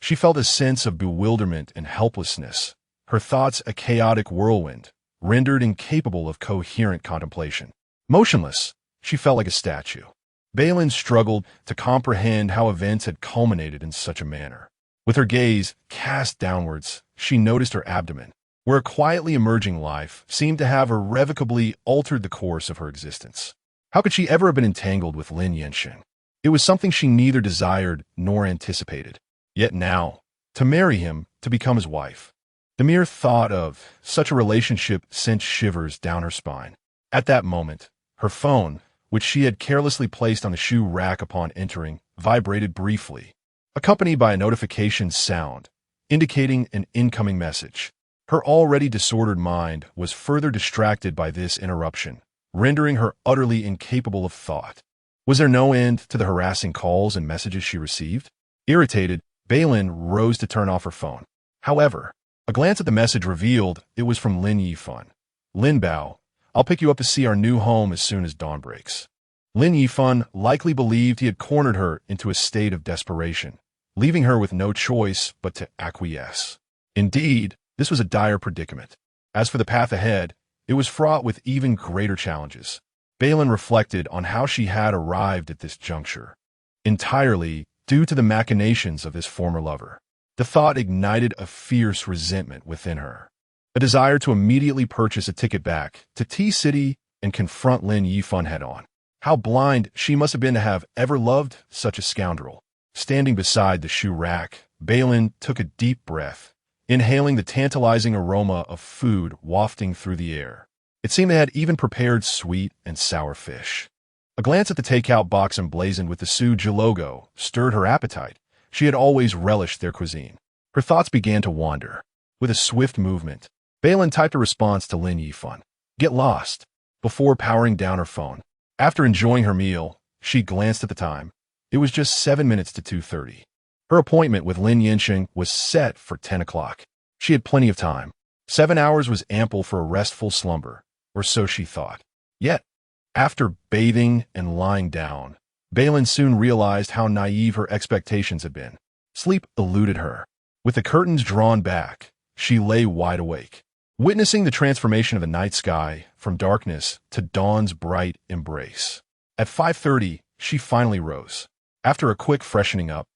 She felt a sense of bewilderment and helplessness, her thoughts a chaotic whirlwind, rendered incapable of coherent contemplation. Motionless, she felt like a statue. Bei Lin struggled to comprehend how events had culminated in such a manner. With her gaze cast downwards, she noticed her abdomen, where a quietly emerging life seemed to have irrevocably altered the course of her existence. How could she ever have been entangled with Lin Yansheng? It was something she neither desired nor anticipated. Yet now, to marry him, to become his wife. The mere thought of such a relationship sent shivers down her spine. At that moment, her phone, which she had carelessly placed on the shoe rack upon entering, vibrated briefly, accompanied by a notification sound, indicating an incoming message. Her already disordered mind was further distracted by this interruption, rendering her utterly incapable of thought. Was there no end to the harassing calls and messages she received? Irritated, Bei Lin rose to turn off her phone. However, a glance at the message revealed it was from Lin Yifan. "Lin Bao, I'll pick you up to see our new home as soon as dawn breaks." Lin Yifan likely believed he had cornered her into a state of desperation, leaving her with no choice but to acquiesce. Indeed, this was a dire predicament. As for the path ahead, it was fraught with even greater challenges. Bei Lin reflected on how she had arrived at this juncture, entirely due to the machinations of his former lover. The thought ignited a fierce resentment within her, a desire to immediately purchase a ticket back to T-City and confront Lin Yifan head-on. How blind she must have been to have ever loved such a scoundrel. Standing beside the shoe rack, Bei Lin took a deep breath, inhaling the tantalizing aroma of food wafting through the air. It seemed they had even prepared sweet and sour fish. A glance at the takeout box emblazoned with the Suji logo stirred her appetite. She had always relished their cuisine. Her thoughts began to wander. With a swift movement, Bei Lin typed a response to Lin Yifan, "Get lost," before powering down her phone. After enjoying her meal, she glanced at the time. It was just 7 minutes to 2:30. Her appointment with Lin Yansheng was set for 10 o'clock. She had plenty of time. 7 hours was ample for a restful slumber, or so she thought. Yet, after bathing and lying down, Bei Lin soon realized how naive her expectations had been. Sleep eluded her. With the curtains drawn back, she lay wide awake, witnessing the transformation of the night sky from darkness to dawn's bright embrace. At 5:30, she finally rose. After a quick freshening up,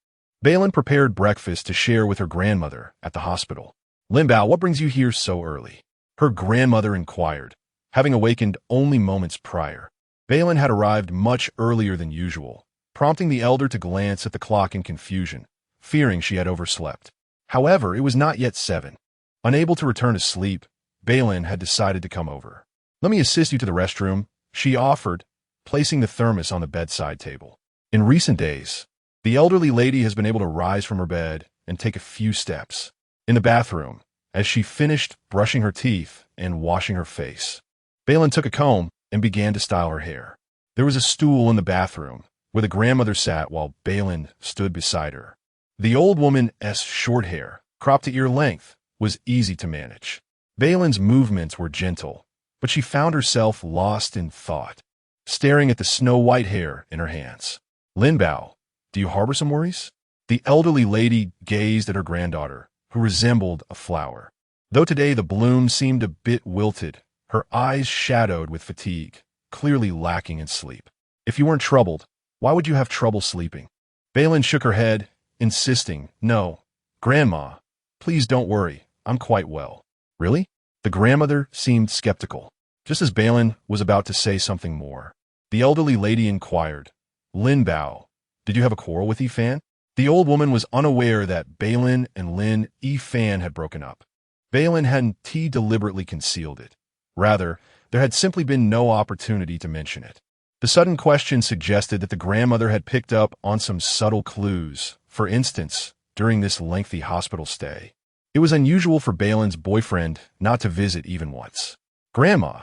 Bei Lin prepared breakfast to share with her grandmother at the hospital. "Lin Bao, what brings you here so early?" her grandmother inquired, having awakened only moments prior. Bei Lin had arrived much earlier than usual, prompting the elder to glance at the clock in confusion, fearing she had overslept. However, it was not yet 7. Unable to return to sleep, Bei Lin had decided to come over. "Let me assist you to the restroom," she offered, placing the thermos on the bedside table. In recent days, the elderly lady has been able to rise from her bed and take a few steps. In the bathroom, as she finished brushing her teeth and washing her face, Bei Lin took a comb and began to style her hair. There was a stool in the bathroom where the grandmother sat while Bei Lin stood beside her. The old woman's short hair, cropped to ear length, was easy to manage. Bei Lin's movements were gentle, but she found herself lost in thought, staring at the snow-white hair in her hands. "Lin Bao, do you harbor some worries?" The elderly lady gazed at her granddaughter, who resembled a flower. Though today the bloom seemed a bit wilted, her eyes shadowed with fatigue, clearly lacking in sleep. If you weren't troubled, why would you have trouble sleeping? Bei Lin shook her head, insisting, "No, Grandma, please don't worry, I'm quite well." Really? The grandmother seemed skeptical. Just as Bei Lin was about to say something more, the elderly lady inquired, "Lin Bao, did you have a quarrel with Yifan?" The old woman was unaware that Bei Lin and Lin Yifan had broken up. Bei Lin hadn't deliberately concealed it. Rather, there had simply been no opportunity to mention it. The sudden question suggested that the grandmother had picked up on some subtle clues, for instance, during this lengthy hospital stay. It was unusual for Bei Lin's boyfriend not to visit even once. "Grandma,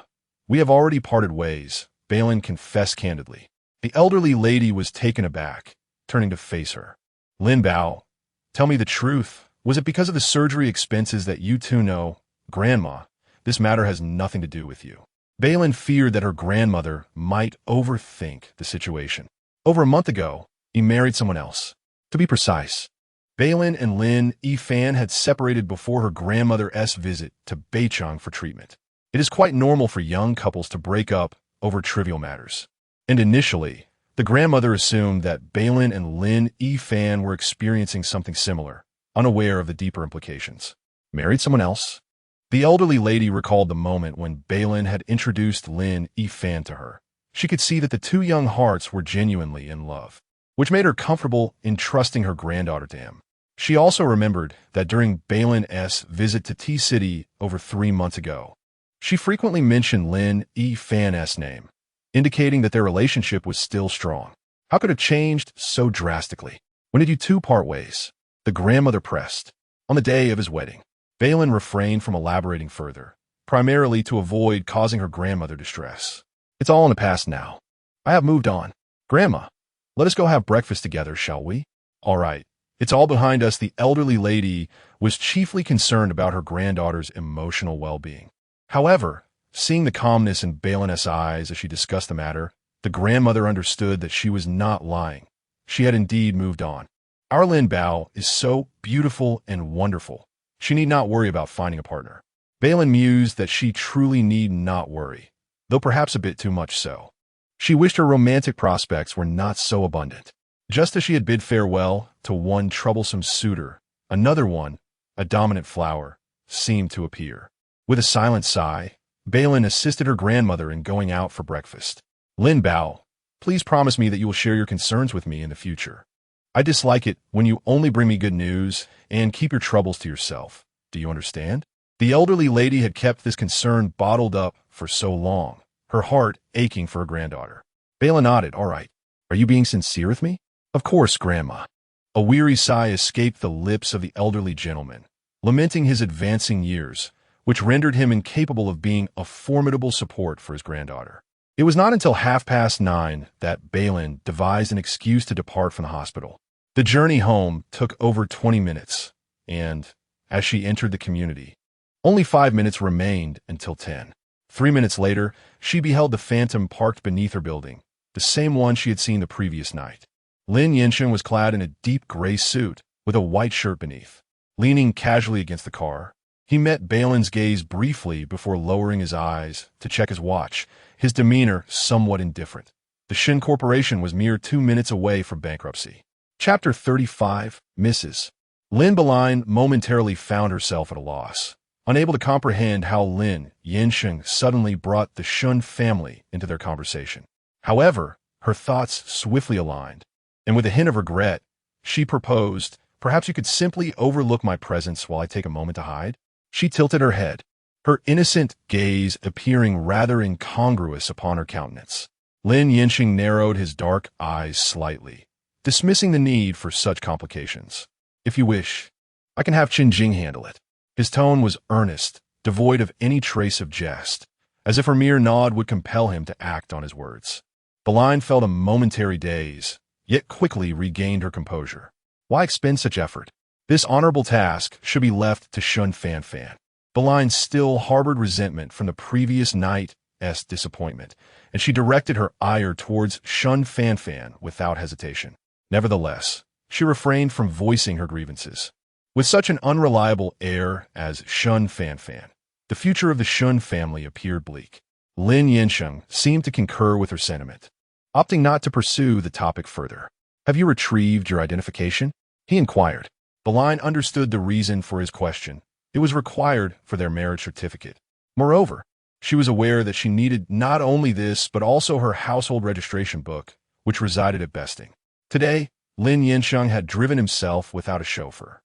we have already parted ways," Bei Lin confessed candidly. The elderly lady was taken aback, turning to face her. "Lin Bao, tell me the truth. Was it because of the surgery expenses that you two know? Grandma, this matter has nothing to do with you." Bei Lin feared that her grandmother might overthink the situation. Over a month ago, he married someone else. To be precise, Bei Lin and Lin Yifan had separated before her grandmother's visit to Beichang for treatment. It is quite normal for young couples to break up over trivial matters. And initially, the grandmother assumed that Bei Lin and Lin Yifan were experiencing something similar, unaware of the deeper implications. Married someone else? The elderly lady recalled the moment when Bei Lin had introduced Lin Yifan to her. She could see that the two young hearts were genuinely in love, which made her comfortable in trusting her granddaughter to him. She also remembered that during Bei Lin's visit to T-City over 3 months ago, she frequently mentioned Lin Yifan's name, indicating that their relationship was still strong. How could it have changed so drastically? "When did you two part ways?" the grandmother pressed. "On the day of his wedding." Bei Lin refrained from elaborating further, primarily to avoid causing her grandmother distress. "It's all in the past now. I have moved on. Grandma, let us go have breakfast together, shall we?" "All right. It's all behind us." The elderly lady was chiefly concerned about her granddaughter's emotional well-being. However, seeing the calmness in Bei Lin's eyes as she discussed the matter, the grandmother understood that she was not lying. She had indeed moved on. "Our Lin Bao is so beautiful and wonderful. She need not worry about finding a partner." Bei Lin mused that she truly need not worry, though perhaps a bit too much so. She wished her romantic prospects were not so abundant. Just as she had bid farewell to one troublesome suitor, another one, a dominant flower, seemed to appear. With a silent sigh, Bei Lin assisted her grandmother in going out for breakfast. "Lin Bao, please promise me that you will share your concerns with me in the future. I dislike it when you only bring me good news and keep your troubles to yourself. Do you understand?" The elderly lady had kept this concern bottled up for so long, her heart aching for her granddaughter. Bei Lin nodded. "All right. Are you being sincere with me?" "Of course, Grandma." A weary sigh escaped the lips of the elderly gentleman, lamenting his advancing years, which rendered him incapable of being a formidable support for his granddaughter. It was not until 9:30 that Bei Lin devised an excuse to depart from the hospital. The journey home took over 20 minutes, and, as she entered the community, only 5 minutes remained until 10. 3 minutes later, she beheld the phantom parked beneath her building, the same one she had seen the previous night. Lin Yansheng was clad in a deep gray suit, with a white shirt beneath. Leaning casually against the car, he met Bei Lin's gaze briefly before lowering his eyes to check his watch, his demeanor somewhat indifferent. The Shen Corporation was mere 2 minutes away from bankruptcy. Chapter 35, Mrs. Lin Bei momentarily found herself at a loss, unable to comprehend how Lin Yansheng suddenly brought the Shen family into their conversation. However, her thoughts swiftly aligned, and with a hint of regret, she proposed, "Perhaps you could simply overlook my presence while I take a moment to hide?" She tilted her head, her innocent gaze appearing rather incongruous upon her countenance. Lin Yansheng narrowed his dark eyes slightly, dismissing the need for such complications. "If you wish, I can have Qinjing handle it." His tone was earnest, devoid of any trace of jest, as if her mere nod would compel him to act on his words. Bei Lin felt a momentary daze, yet quickly regained her composure. Why expend such effort? This honorable task should be left to Shen Fan. Bei Lin still harbored resentment from the previous night's disappointment, and she directed her ire towards Shen Fan without hesitation. Nevertheless, she refrained from voicing her grievances. With such an unreliable heir as Shen Fanfan, the future of the Shen family appeared bleak. Lin Yansheng seemed to concur with her sentiment, opting not to pursue the topic further. "Have you retrieved your identification?" he inquired. Bei Lin understood the reason for his question. It was required for their marriage certificate. Moreover, she was aware that she needed not only this but also her household registration book, which resided at Besting. Today, Lin Yansheng had driven himself without a chauffeur.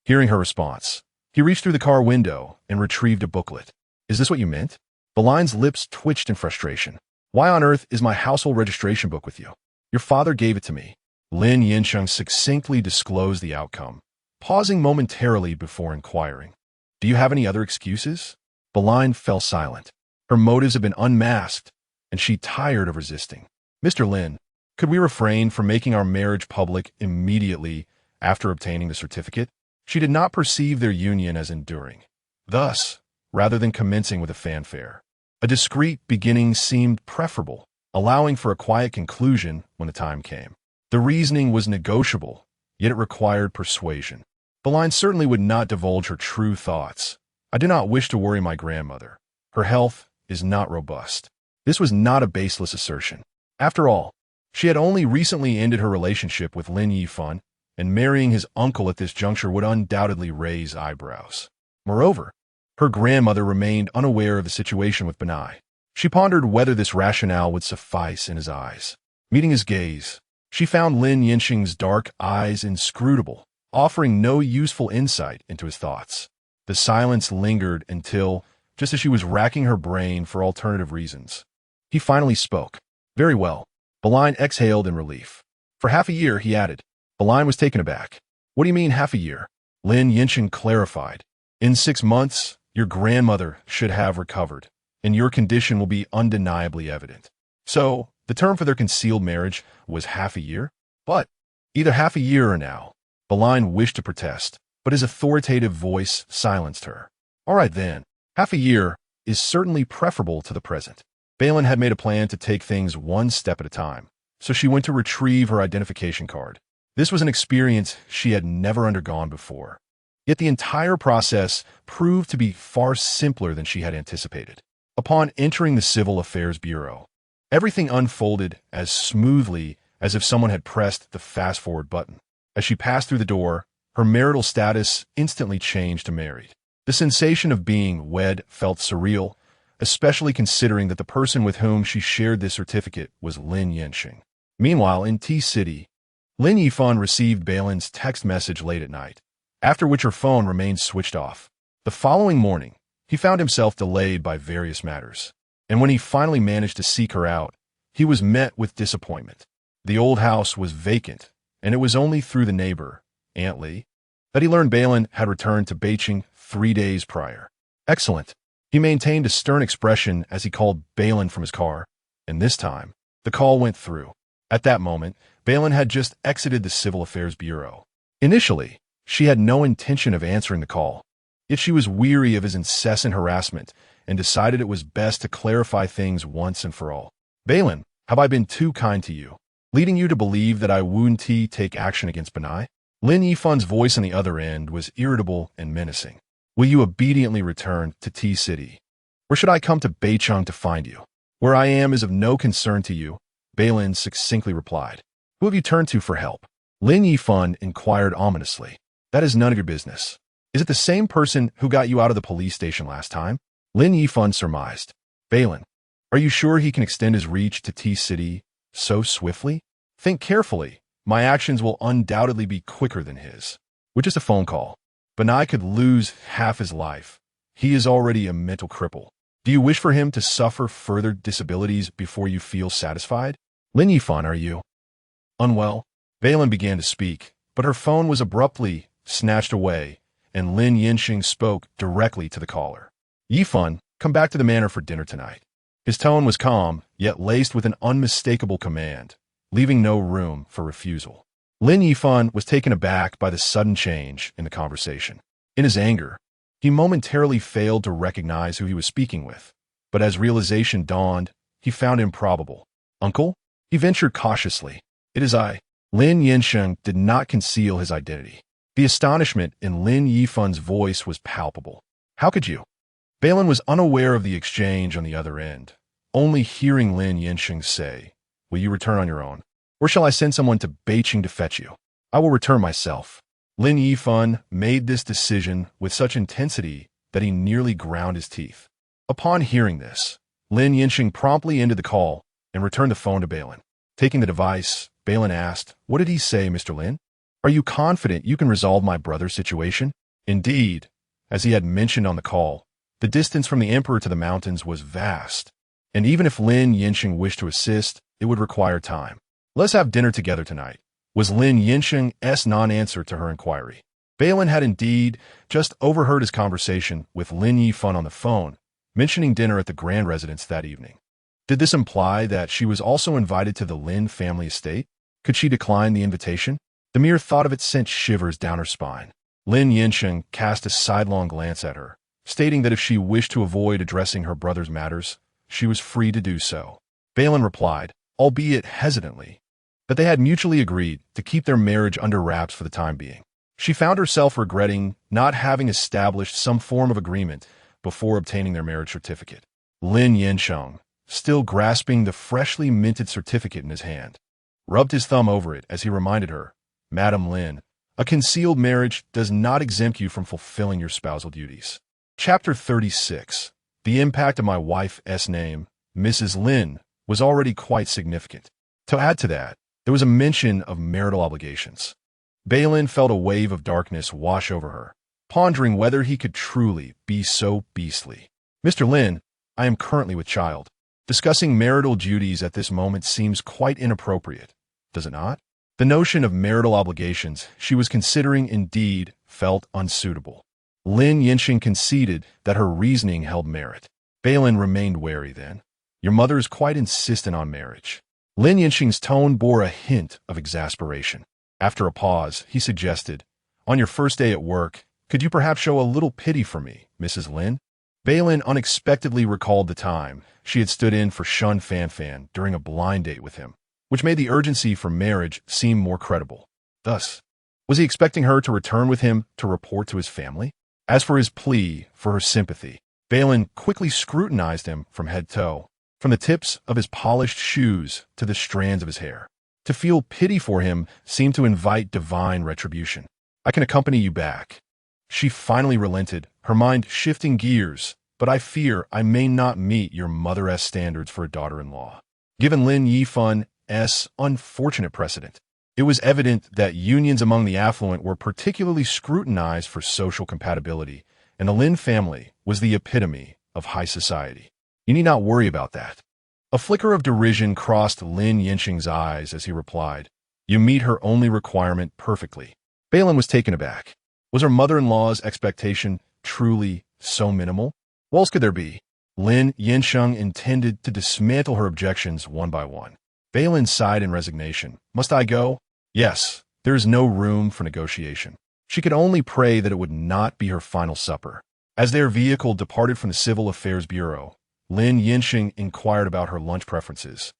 Hearing her response, he reached through the car window and retrieved a booklet. "Is this what you meant?" Bei Lin's lips twitched in frustration. "Why on earth is my household registration book with you? Your father gave it to me." Lin Yansheng succinctly disclosed the outcome, pausing momentarily before inquiring, "Do you have any other excuses?" Bei Lin fell silent. Her motives had been unmasked, and she tired of resisting. "Mr. Lin, could we refrain from making our marriage public immediately after obtaining the certificate?" She did not perceive their union as enduring. Thus, rather than commencing with a fanfare, a discreet beginning seemed preferable, allowing for a quiet conclusion when the time came. The reasoning was negotiable, yet it required persuasion. Bei Lin certainly would not divulge her true thoughts. "I do not wish to worry my grandmother. Her health is not robust." This was not a baseless assertion. After all, she had only recently ended her relationship with Lin Yifan, and marrying his uncle at this juncture would undoubtedly raise eyebrows. Moreover, her grandmother remained unaware of the situation with Benai. She pondered whether this rationale would suffice in his eyes. Meeting his gaze, she found Lin Yansheng's dark eyes inscrutable, offering no useful insight into his thoughts. The silence lingered until, just as she was racking her brain for alternative reasons, he finally spoke. "Very well." Bei Lin exhaled in relief. "For half a year," he added. Bei Lin was taken aback. "What do you mean half a year?" Lin Yansheng clarified. "In 6 months, your grandmother should have recovered, and your condition will be undeniably evident." So, the term for their concealed marriage was half a year? But, either half a year or now. Bei Lin wished to protest, but his authoritative voice silenced her. "All right then, half a year is certainly preferable to the present." Bei Lin had made a plan to take things one step at a time, so she went to retrieve her identification card. This was an experience she had never undergone before. Yet the entire process proved to be far simpler than she had anticipated. Upon entering the Civil Affairs Bureau, everything unfolded as smoothly as if someone had pressed the fast-forward button. As she passed through the door, her marital status instantly changed to married. The sensation of being wed felt surreal, especially considering that the person with whom she shared this certificate was Lin Yansheng. Meanwhile, in T-City, Lin Yifan received Bei Lin's text message late at night, after which her phone remained switched off. The following morning, he found himself delayed by various matters, and when he finally managed to seek her out, he was met with disappointment. The old house was vacant, and it was only through the neighbor, Aunt Li, that he learned Bei Lin had returned to Beijing 3 days prior. "Excellent." He maintained a stern expression as he called Bei Lin from his car, and this time, the call went through. At that moment, Bei Lin had just exited the Civil Affairs Bureau. Initially, she had no intention of answering the call, yet she was weary of his incessant harassment and decided it was best to clarify things once and for all. "Bei Lin, have I been too kind to you, leading you to believe that I wouldn't take action against Benai?" Lin Yifan's voice on the other end was irritable and menacing. "Will you obediently return to T-City? Or should I come to Beicheng to find you? Where I am is of no concern to you," Bei Lin succinctly replied. "Who have you turned to for help?" Lin Yifan inquired ominously. "That is none of your business." "Is it the same person who got you out of the police station last time?" Lin Yifan surmised. "Bei Lin, are you sure he can extend his reach to T-City so swiftly? Think carefully. My actions will undoubtedly be quicker than his." With just a phone call, Benai could lose half his life. He is already a mental cripple. Do you wish for him to suffer further disabilities before you feel satisfied? Lin Yifan, are you unwell? Bei Lin began to speak, but her phone was abruptly snatched away, and Lin Yansheng spoke directly to the caller. "Yifan, come back to the manor for dinner tonight." His tone was calm, yet laced with an unmistakable command, leaving no room for refusal. Lin Yifan was taken aback by the sudden change in the conversation. In his anger, he momentarily failed to recognize who he was speaking with, but as realization dawned, he found it improbable. "Uncle?" He ventured cautiously. "It is I." Lin Yansheng did not conceal his identity. The astonishment in Lin Yifan's voice was palpable. How could you? Bei Lin was unaware of the exchange on the other end, only hearing Lin Yansheng say, "Will you return on your own? Or shall I send someone to Beijing to fetch you? I will return myself." Lin Yifan made this decision with such intensity that he nearly ground his teeth. Upon hearing this, Lin Yansheng promptly ended the call and returned the phone to Bei Lin. Taking the device, Bei Lin asked, "What did he say, Mr. Lin? Are you confident you can resolve my brother's situation?" Indeed, as he had mentioned on the call, the distance from the emperor to the mountains was vast, and even if Lin Yansheng wished to assist, it would require time. "Let's have dinner together tonight," was Lin Yansheng's non-answer to her inquiry. Bei Lin had indeed just overheard his conversation with Lin Yifan on the phone, mentioning dinner at the grand residence that evening. Did this imply that she was also invited to the Lin family estate? Could she decline the invitation? The mere thought of it sent shivers down her spine. Lin Yansheng cast a sidelong glance at her, stating that if she wished to avoid addressing her brother's matters, she was free to do so. Bei Lin replied, albeit hesitantly, that they had mutually agreed to keep their marriage under wraps for the time being. She found herself regretting not having established some form of agreement before obtaining their marriage certificate. Lin Yansheng, still grasping the freshly minted certificate in his hand, rubbed his thumb over it as he reminded her, "Madam Lin, a concealed marriage does not exempt you from fulfilling your spousal duties." Chapter 36. The impact of my wife's name, Mrs. Lin, was already quite significant. To add to that, there was a mention of marital obligations. Bei Lin felt a wave of darkness wash over her, pondering whether he could truly be so beastly. "Mr. Lin, I am currently with child. Discussing marital duties at this moment seems quite inappropriate, does it not?" The notion of marital obligations she was considering indeed felt unsuitable. Lin Yansheng conceded that her reasoning held merit. Bei Lin remained wary then. "Your mother is quite insistent on marriage." Lin Yansheng's tone bore a hint of exasperation. After a pause, he suggested, "On your first day at work, could you perhaps show a little pity for me, Mrs. Lin?" Bei Lin unexpectedly recalled the time she had stood in for Shen Fanfan during a blind date with him, which made the urgency for marriage seem more credible. Thus, was he expecting her to return with him to report to his family? As for his plea for her sympathy, Bei Lin quickly scrutinized him from head to toe, from the tips of his polished shoes to the strands of his hair. To feel pity for him seemed to invite divine retribution. "I can accompany you back." She finally relented, her mind shifting gears, "But I fear I may not meet your mother's standards for a daughter-in-law." Given Lin Yifan's unfortunate precedent, it was evident that unions among the affluent were particularly scrutinized for social compatibility, and the Lin family was the epitome of high society. "You need not worry about that." A flicker of derision crossed Lin Yansheng's eyes as he replied, "You meet her only requirement perfectly." Bei Lin was taken aback. Was her mother-in-law's expectation truly so minimal? What else could there be? Lin Yansheng intended to dismantle her objections one by one. Bei Lin sighed in resignation. "Must I go?" "Yes, there is no room for negotiation." She could only pray that it would not be her final supper. As their vehicle departed from the Civil Affairs Bureau, Lin Yansheng inquired about her lunch preferences,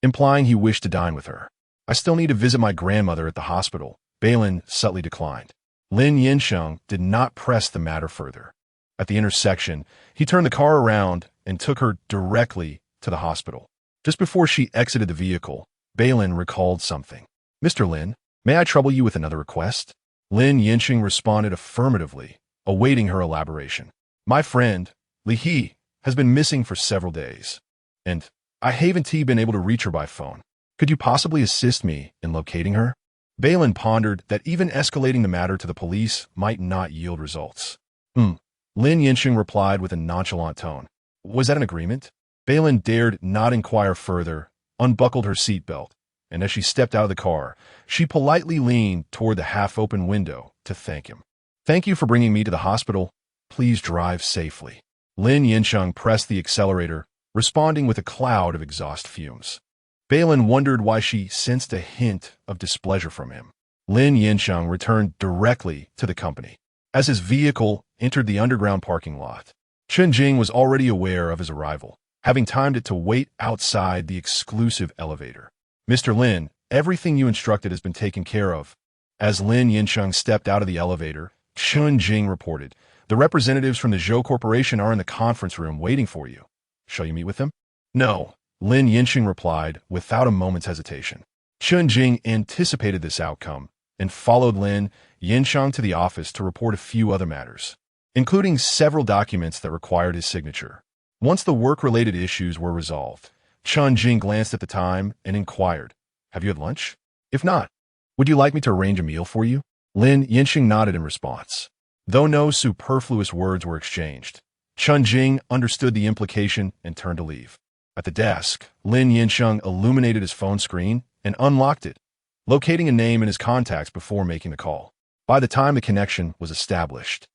implying he wished to dine with her. "I still need to visit my grandmother at the hospital," Bei Lin subtly declined. Lin Yansheng did not press the matter further. At the intersection, he turned the car around and took her directly to the hospital. Just before she exited the vehicle, Bei Lin recalled something. "Mr. Lin, may I trouble you with another request?" Lin Yansheng responded affirmatively, awaiting her elaboration. "My friend, Li He, has been missing for several days, and I haven't been able to reach her by phone. Could you possibly assist me in locating her?" Bei Lin pondered that even escalating the matter to the police might not yield results. Lin Yansheng replied with a nonchalant tone. "Was that an agreement?" Bei Lin dared not inquire further, unbuckled her seatbelt, and as she stepped out of the car, she politely leaned toward the half-open window to thank him. "Thank you for bringing me to the hospital. Please drive safely." Lin Yansheng pressed the accelerator, responding with a cloud of exhaust fumes. Bei Lin wondered why she sensed a hint of displeasure from him. Lin Yansheng returned directly to the company. As his vehicle entered the underground parking lot, Chen Jing was already aware of his arrival, having timed it to wait outside the exclusive elevator. "Mr. Lin, everything you instructed has been taken care of. As Lin Yansheng stepped out of the elevator, Chun Jing reported, "The representatives from the Zhou Corporation are in the conference room waiting for you. Shall you meet with them?" "No," Lin Yinsheng replied without a moment's hesitation. Chun Jing anticipated this outcome and followed Lin Yansheng to the office to report a few other matters, including several documents that required his signature. Once the work-related issues were resolved, Chun Jing glanced at the time and inquired, "Have you had lunch? If not, would you like me to arrange a meal for you?" Lin Yinsheng nodded in response. Though no superfluous words were exchanged, Chun Jing understood the implication and turned to leave. At the desk, Lin Yansheng illuminated his phone screen and unlocked it, locating a name in his contacts before making the call. By the time the connection was established,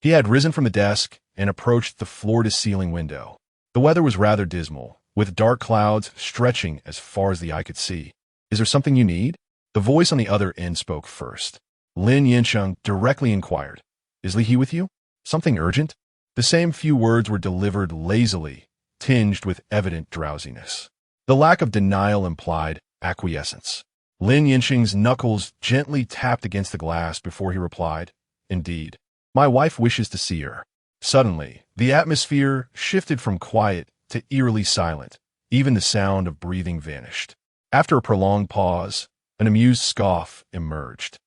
he had risen from the desk and approached the floor-to-ceiling window. The weather was rather dismal, with dark clouds stretching as far as the eye could see. "Is there something you need?" The voice on the other end spoke first. Lin Yansheng directly inquired, "Is Li He with you? Something urgent?" The same few words were delivered lazily, tinged with evident drowsiness. The lack of denial implied acquiescence. Lin Yansheng's knuckles gently tapped against the glass before he replied, "Indeed, my wife wishes to see her." Suddenly, the atmosphere shifted from quiet to eerily silent. Even the sound of breathing vanished. After a prolonged pause, an amused scoff emerged.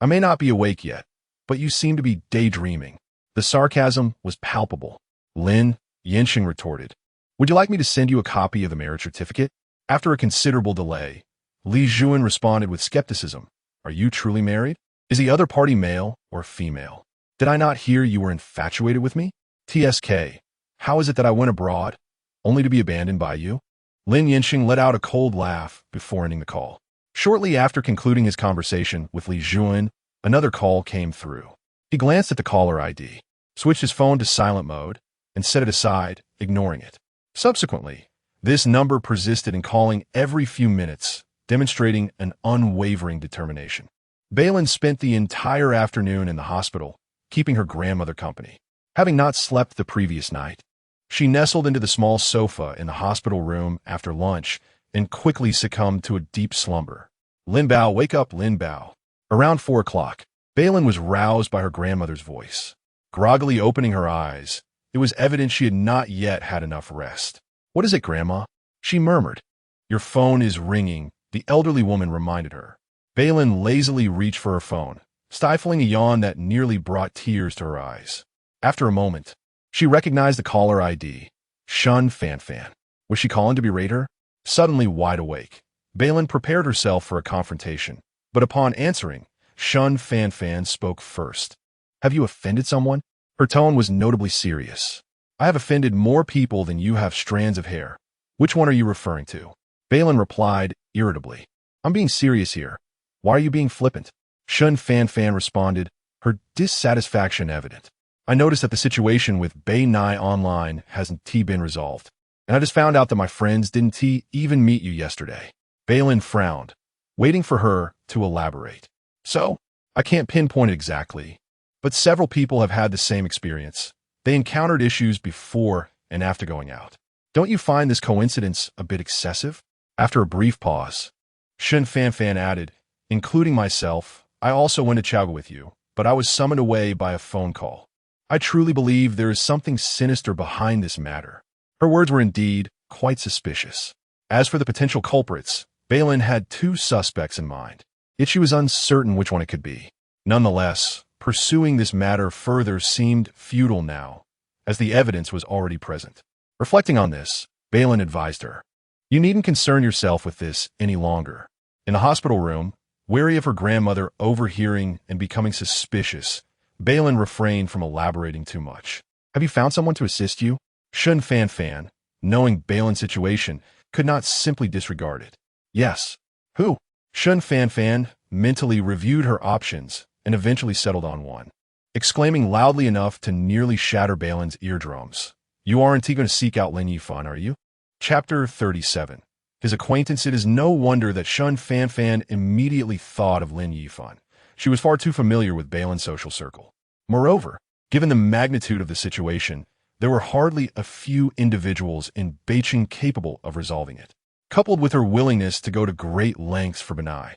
"I may not be awake yet, but you seem to be daydreaming." The sarcasm was palpable. Lin Yansheng retorted, "Would you like me to send you a copy of the marriage certificate?" After a considerable delay, Li Zhuan responded with skepticism, "Are you truly married? Is the other party male or female? Did I not hear you were infatuated with me? TSK, how is it that I went abroad, only to be abandoned by you?" Lin Yansheng let out a cold laugh before ending the call. Shortly after concluding his conversation with Li Zhuan, another call came through. He glanced at the caller ID, switched his phone to silent mode, and set it aside, ignoring it. Subsequently, this number persisted in calling every few minutes, demonstrating an unwavering determination. Bei Lin spent the entire afternoon in the hospital, keeping her grandmother company. Having not slept the previous night, she nestled into the small sofa in the hospital room after lunch and quickly succumbed to a deep slumber. "Lin Bao, wake up, Lin Bao." Around 4 o'clock, Bei Lin was roused by her grandmother's voice. Groggily opening her eyes, it was evident she had not yet had enough rest. "What is it, Grandma?" she murmured. "Your phone is ringing," the elderly woman reminded her. Bei Lin lazily reached for her phone, stifling a yawn that nearly brought tears to her eyes. After a moment, she recognized the caller ID, Shen Fanfan. Was she calling to berate her? Suddenly wide awake, Bei Lin prepared herself for a confrontation, but upon answering, Shen Fanfan spoke first. "Have you offended someone?" Her tone was notably serious. "I have offended more people than you have strands of hair. Which one are you referring to?" Bei Lin replied irritably, "I'm being serious here. Why are you being flippant?" Shen Fanfan responded, her dissatisfaction evident. "I noticed that the situation with Bei Nai online hasn't been resolved, and I just found out that my friends didn't even meet you yesterday." Bei Lin frowned, waiting for her to elaborate. "So, I can't pinpoint it exactly, but several people have had the same experience. They encountered issues before and after going out. Don't you find this coincidence a bit excessive?" After a brief pause, Shen Fanfan added, "Including myself, I also went to Chaoga with you, but I was summoned away by a phone call. I truly believe there is something sinister behind this matter." Her words were indeed quite suspicious. As for the potential culprits, Bei Lin had 2 suspects in mind, yet she was uncertain which one it could be. Nonetheless, pursuing this matter further seemed futile now, as the evidence was already present. Reflecting on this, Bei Lin advised her, "You needn't concern yourself with this any longer." In the hospital room, wary of her grandmother overhearing and becoming suspicious, Bei Lin refrained from elaborating too much. "Have you found someone to assist you?" Shen Fanfan, knowing Bei Lin's situation, could not simply disregard it. "Yes." "Who?" Shen Fanfan mentally reviewed her options and eventually settled on one, exclaiming loudly enough to nearly shatter Bei Lin's eardrums. "You aren't going to seek out Lin Yifan, are you?" Chapter 37. His acquaintance. It is no wonder that Shen Fanfan immediately thought of Lin Yifan. She was far too familiar with Bei Lin's social circle. Moreover, given the magnitude of the situation, there were hardly a few individuals in Beijing capable of resolving it. Coupled with her willingness to go to great lengths for Benai.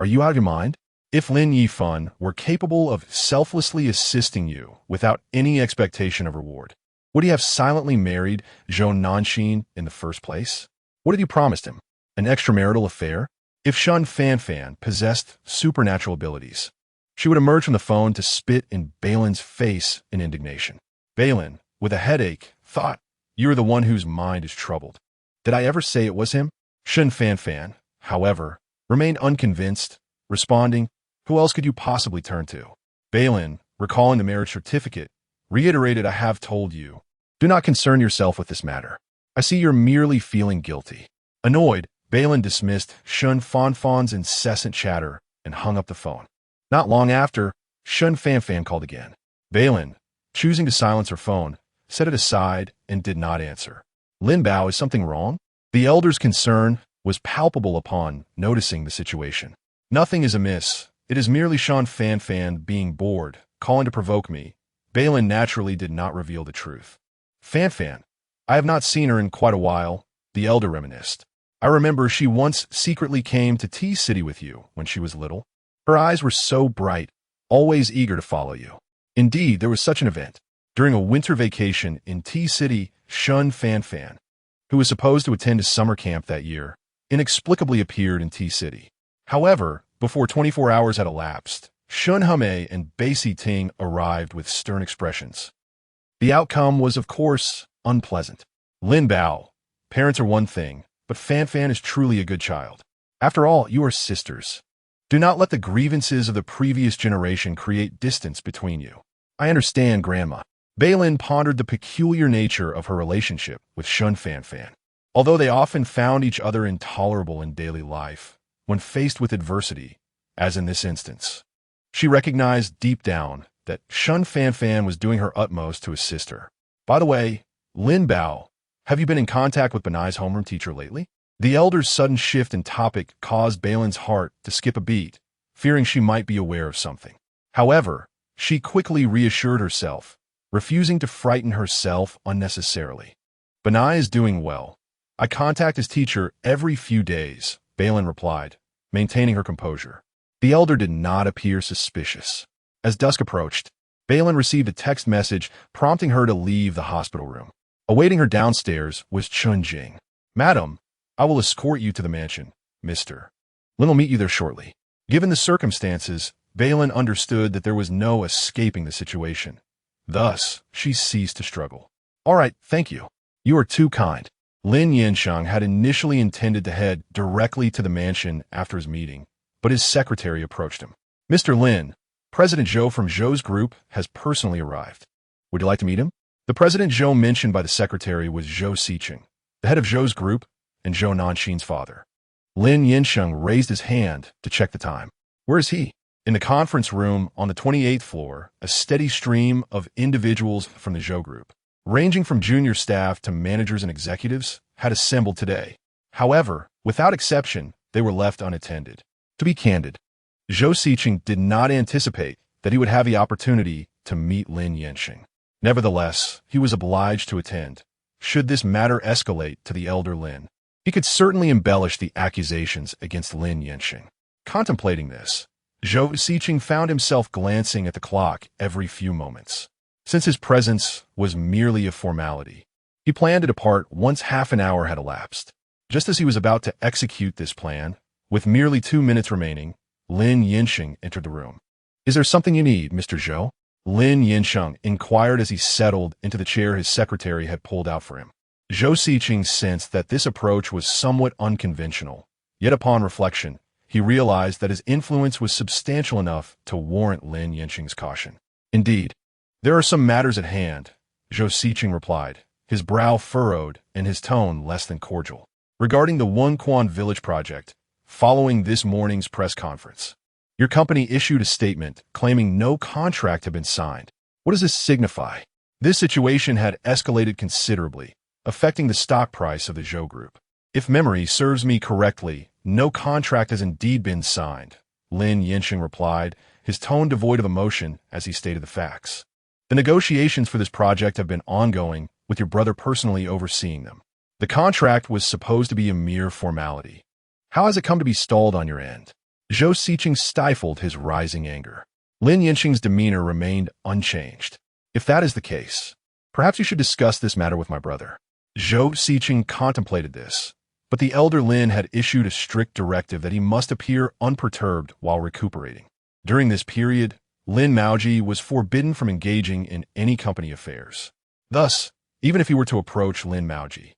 "Are you out of your mind? If Lin Yifan were capable of selflessly assisting you without any expectation of reward, would he have silently married Zhou Nanxin in the first place? What had you promised him? An extramarital affair? If Shen Fanfan possessed supernatural abilities, she would emerge from the phone to spit in Bei Lin's face in indignation. Bei Lin, with a headache, thought, "You are the one whose mind is troubled." Did I ever say it was him? Shen Fanfan, however, remained unconvinced, responding, "Who else could you possibly turn to?" Bei Lin, recalling the marriage certificate, reiterated, "I have told you. Do not concern yourself with this matter. I see you're merely feeling guilty." Annoyed, Bei Lin dismissed Shen Fanfan's incessant chatter and hung up the phone. Not long after, Shen Fanfan called again. Bei Lin, choosing to silence her phone, set it aside and did not answer. "Lin Bao, is something wrong?" The elder's concern was palpable upon noticing the situation. "Nothing is amiss. It is merely Shen Fanfan being bored, calling to provoke me." Bei Lin naturally did not reveal the truth. "Fanfan, I have not seen her in quite a while," the elder reminisced. "I remember she once secretly came to Tea City with you when she was little. Her eyes were so bright, always eager to follow you." Indeed, there was such an event. During a winter vacation in Tea City, Shen Fanfan, who was supposed to attend a summer camp that year, inexplicably appeared in Tea City. However, before 24 hours had elapsed, Shun Hume and Bei Ting arrived with stern expressions. The outcome was, of course, unpleasant. "Lin Bao, parents are one thing, but Fanfan is truly a good child. After all, you are sisters. Do not let the grievances of the previous generation create distance between you." "I understand, Grandma." Bei Lin pondered the peculiar nature of her relationship with Shun Fanfan. Although they often found each other intolerable in daily life, when faced with adversity, as in this instance, she recognized deep down that Shun Fanfan was doing her utmost to assist her. "By the way, Lin Bao, have you been in contact with Benai's homeroom teacher lately?" The elder's sudden shift in topic caused Bei Lin's heart to skip a beat, fearing she might be aware of something. However, she quickly reassured herself, refusing to frighten herself unnecessarily. "Benai is doing well. I contact his teacher every few days," Bei Lin replied, maintaining her composure. The elder did not appear suspicious. As dusk approached, Bei Lin received a text message prompting her to leave the hospital room. Awaiting her downstairs was Chun Jing. "Madam, I will escort you to the mansion, Mr. Lin will meet you there shortly." Given the circumstances, Bei Lin understood that there was no escaping the situation. Thus, she ceased to struggle. "All right, thank you. You are too kind." Lin Yansheng had initially intended to head directly to the mansion after his meeting, but his secretary approached him. "Mr. Lin, President Zhou from Zhou's group has personally arrived. Would you like to meet him?" The President Zhou mentioned by the secretary was Zhou Siqing, the head of Zhou's group and Zhou Nanxin's father. Lin Yansheng raised his hand to check the time. "Where is he?" In the conference room on the 28th floor, a steady stream of individuals from the Zhou group, ranging from junior staff to managers and executives, had assembled today. However, without exception, they were left unattended. To be candid, Zhou Siqing did not anticipate that he would have the opportunity to meet Lin Yansheng. Nevertheless, he was obliged to attend, should this matter escalate to the elder Lin. He could certainly embellish the accusations against Lin Yansheng. Contemplating this, Zhou Siqing found himself glancing at the clock every few moments. Since his presence was merely a formality, he planned to depart once half an hour had elapsed. Just as he was about to execute this plan, with merely 2 minutes remaining, Lin Yansheng entered the room. "Is there something you need, Mr. Zhou?" Lin Yansheng inquired as he settled into the chair his secretary had pulled out for him. Zhou Siqing sensed that this approach was somewhat unconventional, yet upon reflection, he realized that his influence was substantial enough to warrant Lin Yansheng's caution. "Indeed, there are some matters at hand," Zhou Siqing replied, his brow furrowed and his tone less than cordial. "Regarding the Wunquan Village project, following this morning's press conference, your company issued a statement claiming no contract had been signed. What does this signify?" This situation had escalated considerably, affecting the stock price of the Zhou Group. "If memory serves me correctly, no contract has indeed been signed," Lin Yansheng replied, his tone devoid of emotion as he stated the facts. "The negotiations for this project have been ongoing, with your brother personally overseeing them. The contract was supposed to be a mere formality. How has it come to be stalled on your end?" Zhou Siqing stifled his rising anger. Lin Yansheng's demeanor remained unchanged. If that is the case, perhaps you should discuss this matter with my brother. Zhou Siqing contemplated this, but the elder Lin had issued a strict directive that he must appear unperturbed while recuperating. During this period, Lin Maoji was forbidden from engaging in any company affairs. Thus, even if he were to approach Lin Maoji,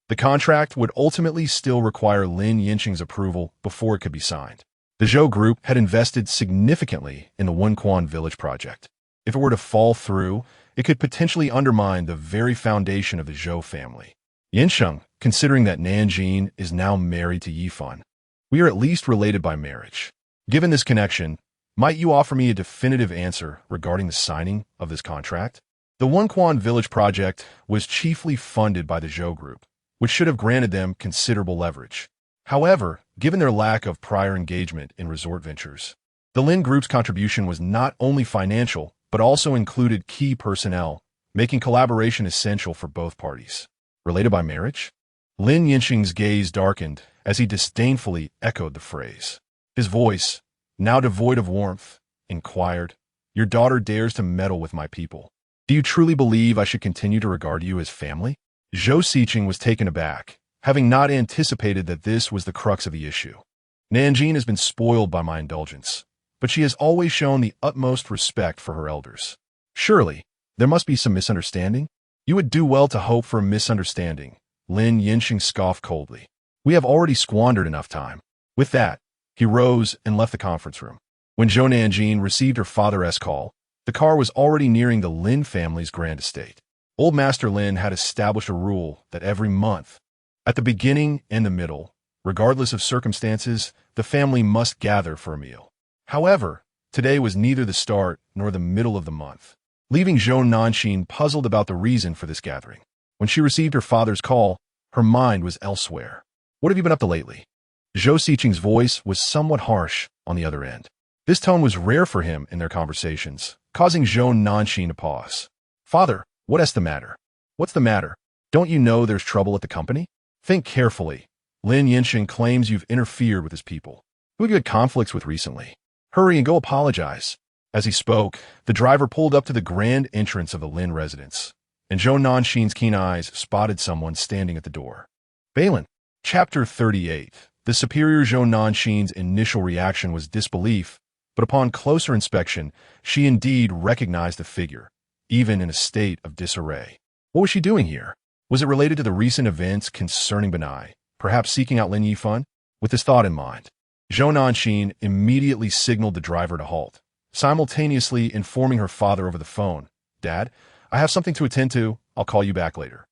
the contract would ultimately still require Lin Yansheng's approval before it could be signed. The Zhou group had invested significantly in the Wenquan village project. If it were to fall through, it could potentially undermine the very foundation of the Zhou family. Yansheng, considering that Nanjing is now married to Yifan, we are at least related by marriage. Given this connection, might you offer me a definitive answer regarding the signing of this contract? The Wenquan village project was chiefly funded by the Zhou group, which should have granted them considerable leverage. However, given their lack of prior engagement in resort ventures, the Lin group's contribution was not only financial, but also included key personnel, making collaboration essential for both parties. Related by marriage? Lin Yansheng's gaze darkened as he disdainfully echoed the phrase. His voice, now devoid of warmth, inquired, "Your daughter dares to meddle with my people. Do you truly believe I should continue to regard you as family?" Zhou Siqing was taken aback, having not anticipated that this was the crux of the issue. Nanjing has been spoiled by my indulgence, but she has always shown the utmost respect for her elders. Surely, there must be some misunderstanding? You would do well to hope for a misunderstanding, Lin Yansheng scoffed coldly. We have already squandered enough time. With that, he rose and left the conference room. When Zhou Nanjing received her father's call, the car was already nearing the Lin family's grand estate. Old Master Lin had established a rule that every month, at the beginning and the middle, regardless of circumstances, the family must gather for a meal. However, today was neither the start nor the middle of the month, leaving Zhou Nanjing puzzled about the reason for this gathering. When she received her father's call, her mind was elsewhere. What have you been up to lately? Zhou Siqing's voice was somewhat harsh on the other end. This tone was rare for him in their conversations, causing Zhou Nanjing to pause. Father, what's the matter? What's the matter? Don't you know there's trouble at the company? Think carefully. Lin Yansheng claims you've interfered with his people. Who have you had conflicts with recently? Hurry and go apologize. As he spoke, the driver pulled up to the grand entrance of the Lin residence, and Zhou Nanjing's keen eyes spotted someone standing at the door. Bei Lin. Chapter 38. The superior Zhou Nanjing's initial reaction was disbelief, but upon closer inspection, she indeed recognized the figure, even in a state of disarray. What was she doing here? Was it related to the recent events concerning Benai, perhaps seeking out Lin Yifan? With this thought in mind, Zhou Nanjing immediately signaled the driver to halt, simultaneously informing her father over the phone, "Dad, I have something to attend to. I'll call you back later."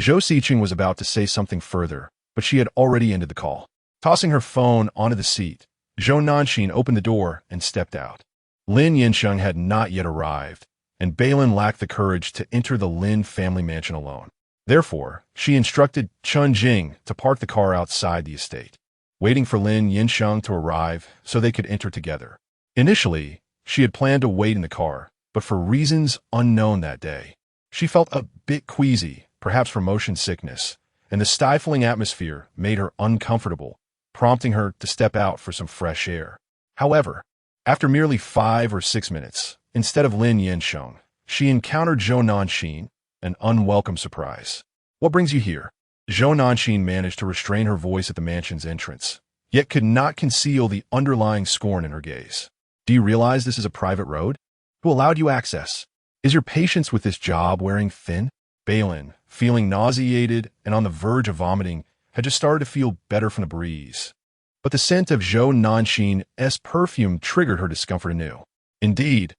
Zhou Siqing was about to say something further, but she had already ended the call. Tossing her phone onto the seat, Zhou Nanjing opened the door and stepped out. Lin Yansheng had not yet arrived, and Bei Lin lacked the courage to enter the Lin family mansion alone. Therefore, she instructed Chun Jing to park the car outside the estate, waiting for Lin Yansheng to arrive so they could enter together. Initially, she had planned to wait in the car, but for reasons unknown that day, she felt a bit queasy, perhaps from motion sickness, and the stifling atmosphere made her uncomfortable, prompting her to step out for some fresh air. However, after merely 5 or 6 minutes, instead of Lin Yansheng, she encountered Zhou Nanjing, an unwelcome surprise. "What brings you here?" Zhou Nanjing managed to restrain her voice at the mansion's entrance, yet could not conceal the underlying scorn in her gaze. "Do you realize this is a private road? Who allowed you access? Is your patience with this job wearing thin?" Bei Lin, feeling nauseated and on the verge of vomiting, had just started to feel better from the breeze. But the scent of Zhou Nanjing's perfume triggered her discomfort anew. "Indeed.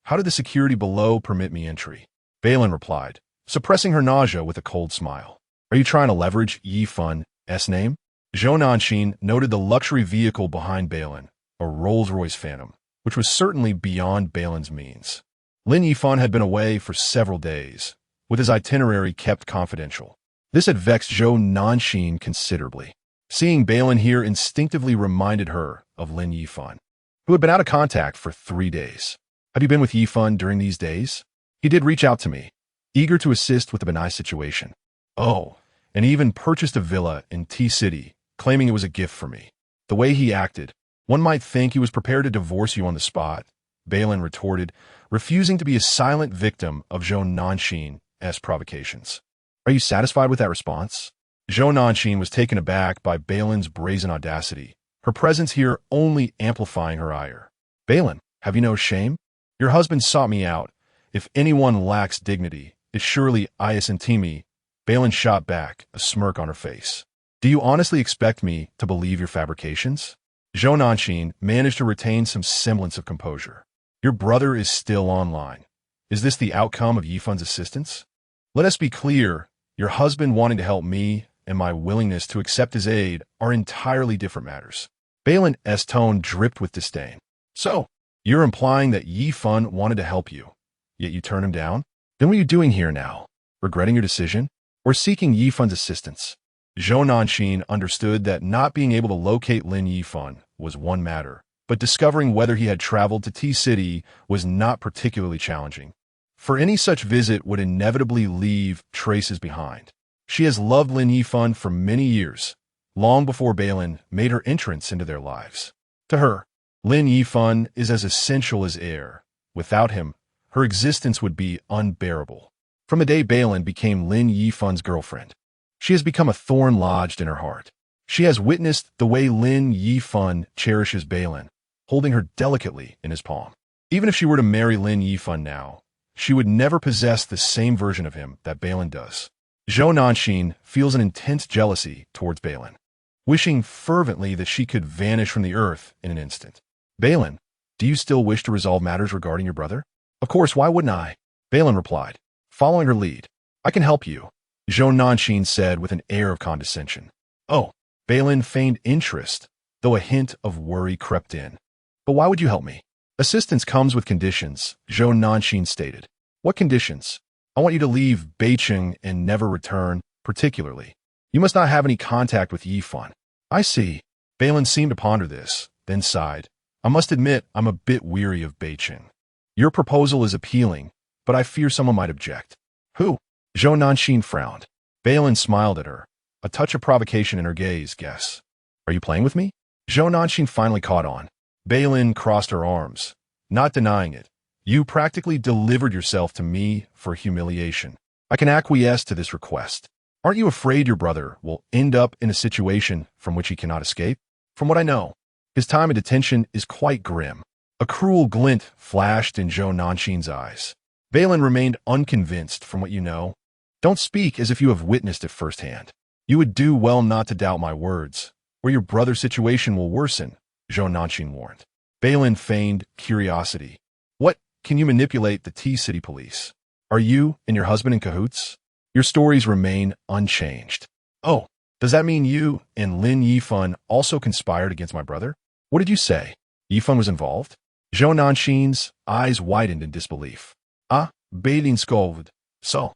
How did the security below permit me entry?" Bei Lin replied, suppressing her nausea with a cold smile. "Are you trying to leverage Yifan's name?" Zhou Nanjing noted the luxury vehicle behind Bei Lin, a Rolls-Royce Phantom, which was certainly beyond Bei Lin's means. Lin Yifan had been away for several days, with his itinerary kept confidential. This had vexed Zhou Nanjing considerably. Seeing Bei Lin here instinctively reminded her of Lin Yifan, who had been out of contact for 3 days. "Have you been with Yifan during these days?" "He did reach out to me, eager to assist with the Benai situation. Oh, and even purchased a villa in T-City, claiming it was a gift for me. The way he acted, One might think he was prepared to divorce you on the spot, Bei Lin retorted, refusing to be a silent victim of Zhou Nanxin's provocations. Are you satisfied with that response? Zhou Nanxin was taken aback by Bei Lin's brazen audacity, her presence here only amplifying her ire. Bei Lin, have you no shame? Your husband sought me out. If anyone lacks dignity, it's surely Isantimi. Bei Lin shot back, a smirk on her face. Do you honestly expect me to believe your fabrications? Zhou Nanxin managed to retain some semblance of composure. Your brother is still online. Is this the outcome of Yifan's assistance? Let us be clear, your husband wanting to help me and my willingness to accept his aid are entirely different matters. Bei Lin's tone dripped with disdain. So, you're implying that Yifan wanted to help you, yet you turned him down? Then what are you doing here now? Regretting your decision? Or seeking Yifan's assistance? Zhou Nanxin understood that not being able to locate Lin Yifan was one matter, but discovering whether he had traveled to T-City was not particularly challenging. For any such visit would inevitably leave traces behind. She has loved Lin Yifan for many years, long before Bei Lin made her entrance into their lives. To her, Lin Yifan is as essential as air. Without him, her existence would be unbearable. From the day Bei Lin became Lin Yifan's girlfriend, she has become a thorn lodged in her heart. She has witnessed the way Lin Yifan cherishes Bei Lin, holding her delicately in his palm. Even if she were to marry Lin Yifan now, she would never possess the same version of him that Bei Lin does. Zhou Nanxin feels an intense jealousy towards Bei Lin, wishing fervently that she could vanish from the earth in an instant. Bei Lin, do you still wish to resolve matters regarding your brother? Of course, why wouldn't I? Bei Lin replied, following her lead. I can help you, Zhou Nanxin said with an air of condescension. Oh, Bei Lin feigned interest, though a hint of worry crept in. But why would you help me? Assistance comes with conditions, Zhou Nanxin stated. What conditions? I want you to leave Beicheng and never return, particularly. You must not have any contact with Yifan. I see. Bei Lin seemed to ponder this, then sighed. I must admit I'm a bit weary of Beicheng. Your proposal is appealing, but I fear someone might object. Who? Zhou Nanxin frowned. Bei Lin smiled at her, a touch of provocation in her gaze. Guess. Are you playing with me? Zhou Nanxin finally caught on. Bei Lin crossed her arms, not denying it. You practically delivered yourself to me for humiliation. I can acquiesce to this request. Aren't you afraid your brother will end up in a situation from which he cannot escape? From what I know, his time in detention is quite grim. A cruel glint flashed in Zhou Nanxin's eyes. Bei Lin remained unconvinced from what you know. Don't speak as if you have witnessed it firsthand. You would do well not to doubt my words, or your brother's situation will worsen, Zhou Nanxin warned. Bei Lin feigned curiosity. What? Can you manipulate the T-City police? Are you and your husband in cahoots? Your stories remain unchanged. Oh, does that mean you and Lin Yifan also conspired against my brother? What did you say? Yifan was involved? Zhou Nanxin's eyes widened in disbelief. Ah, Bei Lin scolded. So,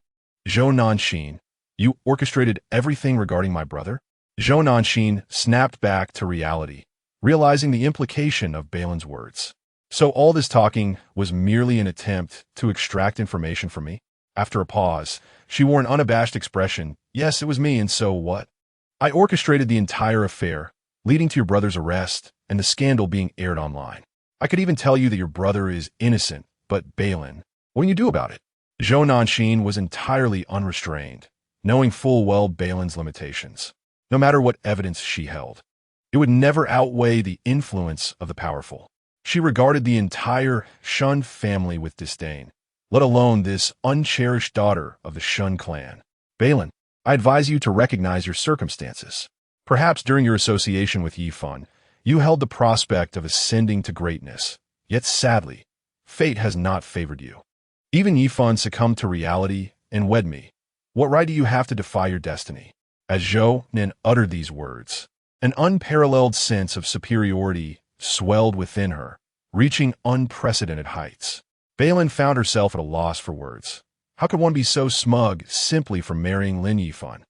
Zhou Nanxin, you orchestrated everything regarding my brother? Zhou Nanxin snapped back to reality, realizing the implication of Bei Lin's words. So all this talking was merely an attempt to extract information from me? After a pause, she wore an unabashed expression. Yes, it was me, and so what? I orchestrated the entire affair, leading to your brother's arrest and the scandal being aired online. I could even tell you that your brother is innocent, but Bei Lin, what can you do about it? Zhou Nanxin was entirely unrestrained, knowing full well Bei Lin's limitations. No matter what evidence she held, it would never outweigh the influence of the powerful. She regarded the entire Shen family with disdain, let alone this uncherished daughter of the Shen clan. Bei Lin, I advise you to recognize your circumstances. Perhaps during your association with Yifan, you held the prospect of ascending to greatness, yet sadly, fate has not favored you. Even Yifan succumbed to reality and wed me. What right do you have to defy your destiny? As Zhou Nin uttered these words, an unparalleled sense of superiority swelled within her, reaching unprecedented heights. Bei Lin found herself at a loss for words. How could one be so smug simply for marrying Lin Yifan?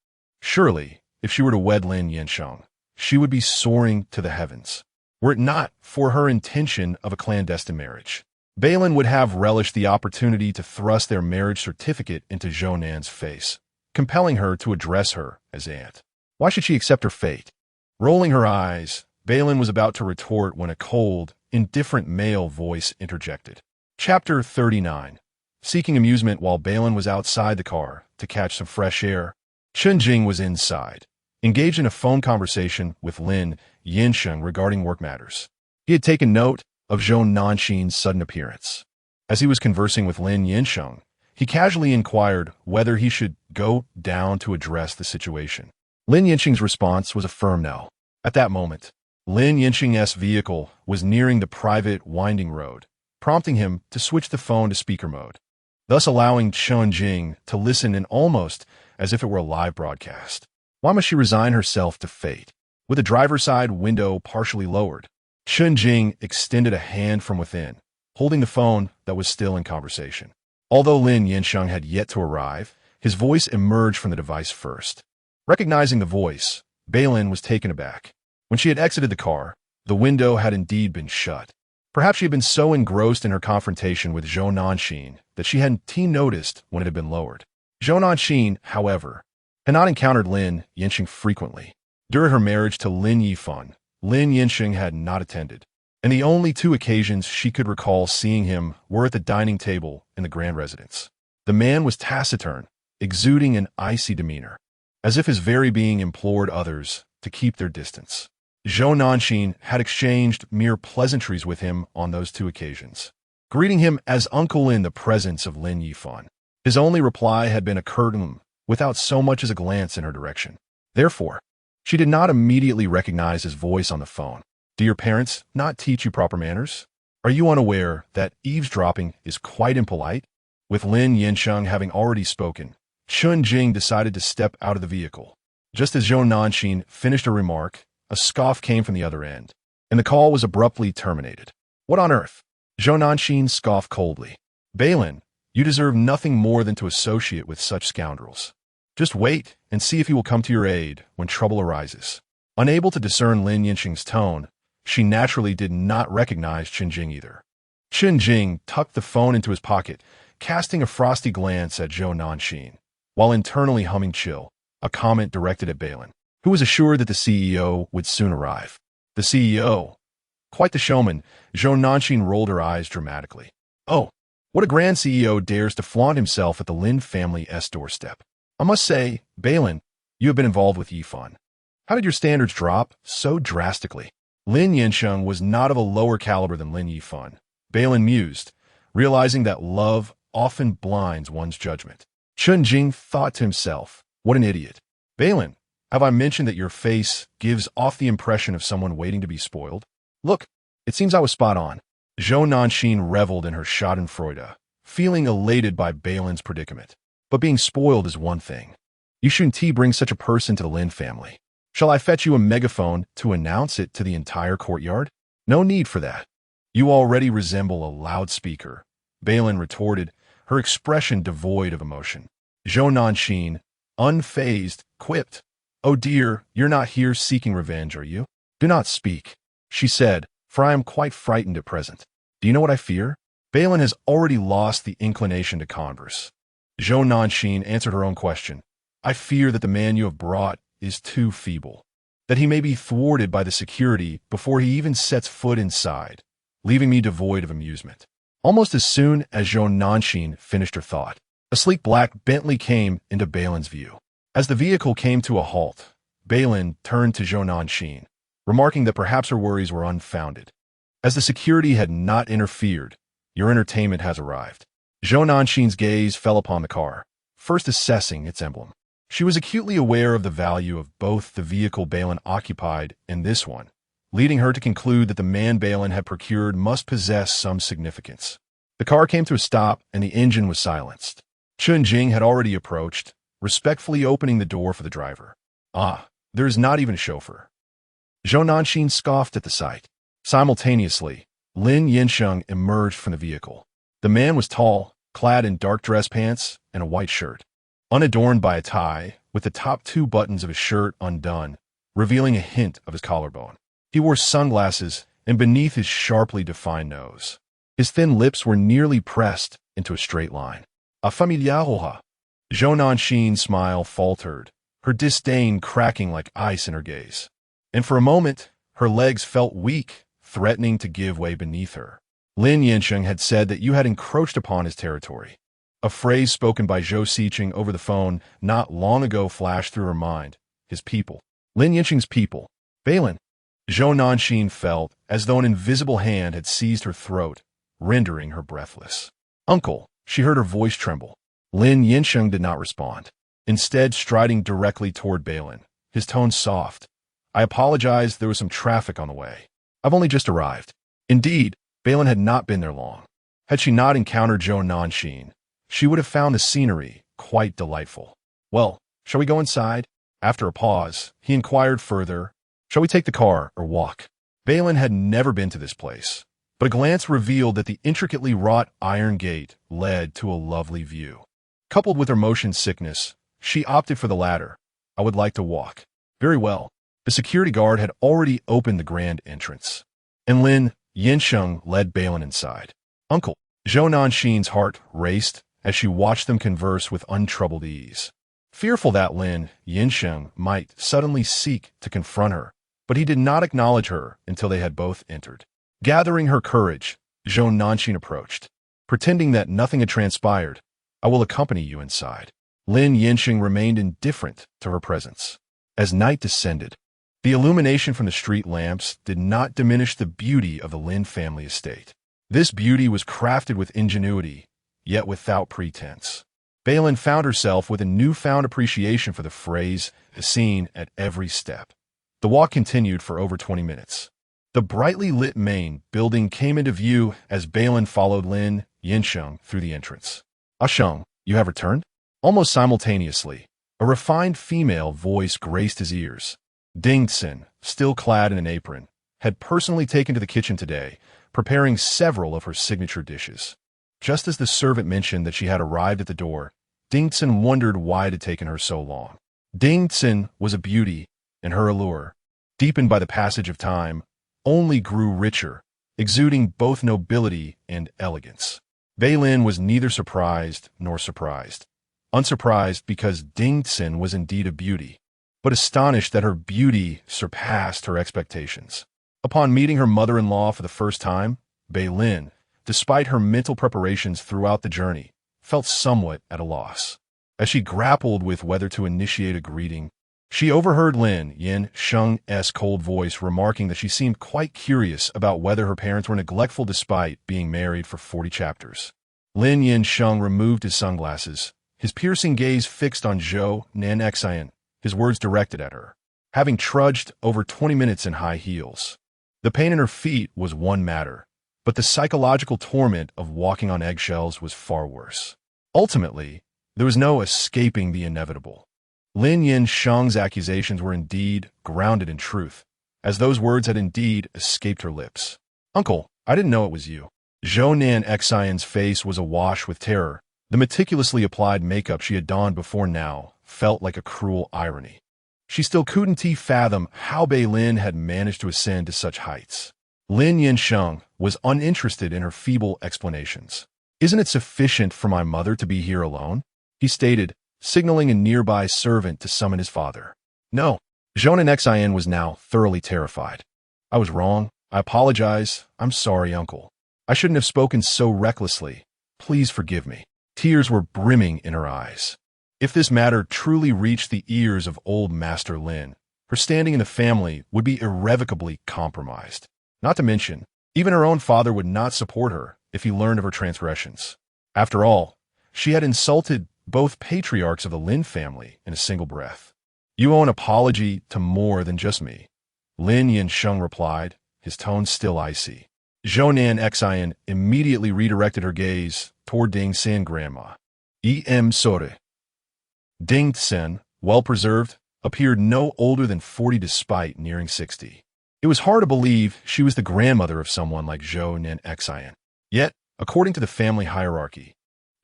Surely, if she were to wed Lin Yansheng, she would be soaring to the heavens. Were it not for her intention of a clandestine marriage, Bei Lin would have relished the opportunity to thrust their marriage certificate into Zhou Nan's face, compelling her to address her as aunt. Why should she accept her fate? Rolling her eyes, Bei Lin was about to retort when a cold, indifferent male voice interjected. Chapter 39. Seeking amusement while Bei Lin was outside the car to catch some fresh air, Shen was inside, engaged in a phone conversation with Lin Yansheng regarding work matters. He had taken note of Zhou Nanxin's sudden appearance. As he was conversing with Lin Yansheng, he casually inquired whether he should go down to address the situation. Lin Yansheng's response was a firm no. At that moment, Lin Yansheng's vehicle was nearing the private winding road, prompting him to switch the phone to speaker mode, thus allowing Shen to listen in almost as if it were a live broadcast. Why must she resign herself to fate? With the driver's side window partially lowered, Shen extended a hand from within, holding the phone that was still in conversation. Although Lin Yansheng had yet to arrive, his voice emerged from the device first. Recognizing the voice, Bei Lin was taken aback. When she had exited the car, the window had indeed been shut. Perhaps she had been so engrossed in her confrontation with Zhou Nanxin that she hadn't noticed when it had been lowered. Zhou Nanxin, however, had not encountered Lin Yansheng frequently. During her marriage to Lin Yifan, Lin Yansheng had not attended, and the only two occasions she could recall seeing him were at the dining table in the grand residence. The man was taciturn, exuding an icy demeanor, as if his very being implored others to keep their distance. Zhou Nanxin had exchanged mere pleasantries with him on those two occasions, greeting him as uncle in the presence of Lin Yifan. His only reply had been a curtain without so much as a glance in her direction. Therefore, she did not immediately recognize his voice on the phone. Do your parents not teach you proper manners? Are you unaware that eavesdropping is quite impolite? With Lin Yansheng having already spoken, Shen decided to step out of the vehicle. Just as Zhou Nanxin finished a remark, a scoff came from the other end, and the call was abruptly terminated. What on earth? Zhou Nanxin scoffed coldly. Bei Lin, you deserve nothing more than to associate with such scoundrels. Just wait and see if he will come to your aid when trouble arises. Unable to discern Lin Yansheng's tone, she naturally did not recognize Shen either. Shen tucked the phone into his pocket, casting a frosty glance at Zhou Nanxin, while internally humming chill, a comment directed at Bei Lin, who was assured that the CEO would soon arrive. The CEO? Quite the showman, Zhou Nanxin rolled her eyes dramatically. Oh, what a grand CEO dares to flaunt himself at the Lin family's doorstep. I must say, Bei Lin, you have been involved with Yifan. How did your standards drop so drastically? Lin Yansheng was not of a lower caliber than Lin Yifan, Bei Lin mused, realizing that love often blinds one's judgment. Shen thought to himself, what an idiot. Bei Lin, have I mentioned that your face gives off the impression of someone waiting to be spoiled? Look, it seems I was spot on. Zhou Nanxin reveled in her schadenfreude, feeling elated by Bei Lin's predicament. But being spoiled is one thing. You shouldn't bring such a person to the Lin family. Shall I fetch you a megaphone to announce it to the entire courtyard? No need for that. You already resemble a loudspeaker, Bei Lin retorted, her expression devoid of emotion. Zhou Nanxin, unfazed, quipped, Oh dear, you're not here seeking revenge, are you? Do not speak, she said, for I am quite frightened at present. Do you know what I fear? Bei Lin has already lost the inclination to converse. Zhou Nanxin answered her own question. I fear that the man you have brought is too feeble, that he may be thwarted by the security before he even sets foot inside, leaving me devoid of amusement. Almost as soon as Zhou Nanxin finished her thought, a sleek black Bentley came into Bei Lin's view. As the vehicle came to a halt, Bei Lin turned to Zhou Nanxin, remarking that perhaps her worries were unfounded. As the security had not interfered, your entertainment has arrived. Zhou Nanxin's gaze fell upon the car, first assessing its emblem. She was acutely aware of the value of both the vehicle Bei Lin occupied and this one, leading her to conclude that the man Bei Lin had procured must possess some significance. The car came to a stop and the engine was silenced. Shen had already approached, respectfully opening the door for the driver. Ah, there is not even a chauffeur. Zhou Nanxin scoffed at the sight. Simultaneously, Lin Yansheng emerged from the vehicle. The man was tall, clad in dark dress pants and a white shirt, unadorned by a tie, with the top two buttons of his shirt undone, revealing a hint of his collarbone. He wore sunglasses, and beneath his sharply defined nose, his thin lips were nearly pressed into a straight line. A familiar hoja. Zhou Nanxin's smile faltered, her disdain cracking like ice in her gaze. And for a moment, Her legs felt weak, threatening to give way beneath her. Lin Yansheng had said that you had encroached upon his territory. A phrase spoken by Zhou Siqing over the phone not long ago flashed through her mind. His people. Lin Yansheng's people. Bei Lin. Zhou Nanxin felt as though an invisible hand had seized her throat, rendering her breathless. Uncle, she heard her voice tremble. Lin Yansheng did not respond. Instead, striding directly toward Bei Lin, his tone soft. I apologize, there was some traffic on the way. I've only just arrived. Indeed, Bei Lin had not been there long. Had she not encountered Zhou Nanxin, she would have found the scenery quite delightful. Well, shall we go inside? After a pause, he inquired further, shall we take the car or walk? Bei Lin had never been to this place, but a glance revealed that the intricately wrought iron gate led to a lovely view. Coupled with her motion sickness, she opted for the latter. I would like to walk. Very well. The security guard had already opened the grand entrance, and Lin Yansheng led Bei Lin inside. Uncle, Zhou Nanxin's heart raced as she watched them converse with untroubled ease. Fearful that Lin Yansheng might suddenly seek to confront her, but he did not acknowledge her until they had both entered. Gathering her courage, Zhou Nanxin approached. Pretending that nothing had transpired, I will accompany you inside. Lin Yansheng remained indifferent to her presence. As night descended, the illumination from the street lamps did not diminish the beauty of the Lin family estate. This beauty was crafted with ingenuity, yet without pretense. Bei Lin found herself with a newfound appreciation for the phrase seen at every step. The walk continued for over 20 minutes. The brightly lit main building came into view as Bei Lin followed Lin Yansheng through the entrance. Sheng, you have returned? Almost simultaneously, a refined female voice graced his ears. Dingtsen, still clad in an apron, had personally taken to the kitchen today, preparing several of her signature dishes. Just as the servant mentioned that she had arrived at the door, Dingtsen wondered why it had taken her so long. Dingtsen was a beauty, and her allure, deepened by the passage of time, only grew richer, exuding both nobility and elegance. Bei Lin was neither surprised nor surprised. Unsurprised because Dingtsen was indeed a beauty, but astonished that her beauty surpassed her expectations. Upon meeting her mother-in-law for the first time, Bei Lin, despite her mental preparations throughout the journey, felt somewhat at a loss. As she grappled with whether to initiate a greeting, she overheard Lin Yansheng's cold voice remarking that she seemed quite curious about whether her parents were neglectful despite being married for 40 chapters. Lin Yansheng removed his sunglasses, his piercing gaze fixed on Zhou Nanxin, his words directed at her. Having trudged over 20 minutes in high heels, the pain in her feet was one matter, but the psychological torment of walking on eggshells was far worse. Ultimately, there was no escaping the inevitable. Lin Yansheng's accusations were indeed grounded in truth, as those words had indeed escaped her lips. Uncle, I didn't know it was you. Zhou Nanxin's face was awash with terror. The meticulously applied makeup she had donned before now felt like a cruel irony. She still couldn't fathom how Bei Lin had managed to ascend to such heights. Lin Yansheng was uninterested in her feeble explanations. Isn't it sufficient for my mother to be here alone? He stated, signaling a nearby servant to summon his father. No. Zhou Nanxin was now thoroughly terrified. I was wrong. I apologize. I'm sorry, uncle. I shouldn't have spoken so recklessly. Please forgive me. Tears were brimming in her eyes. If this matter truly reached the ears of old Master Lin, her standing in the family would be irrevocably compromised. Not to mention, even her own father would not support her if he learned of her transgressions. After all, she had insulted both patriarchs of the Lin family in a single breath. You owe an apology to more than just me, Lin Yansheng replied, his tone still icy. Zhou Nanxin immediately redirected her gaze toward Dingtsen grandma. Sorry. Dingtsen, well-preserved, appeared no older than 40 despite nearing 60. It was hard to believe she was the grandmother of someone like Zhou Nanxin. Yet, according to the family hierarchy,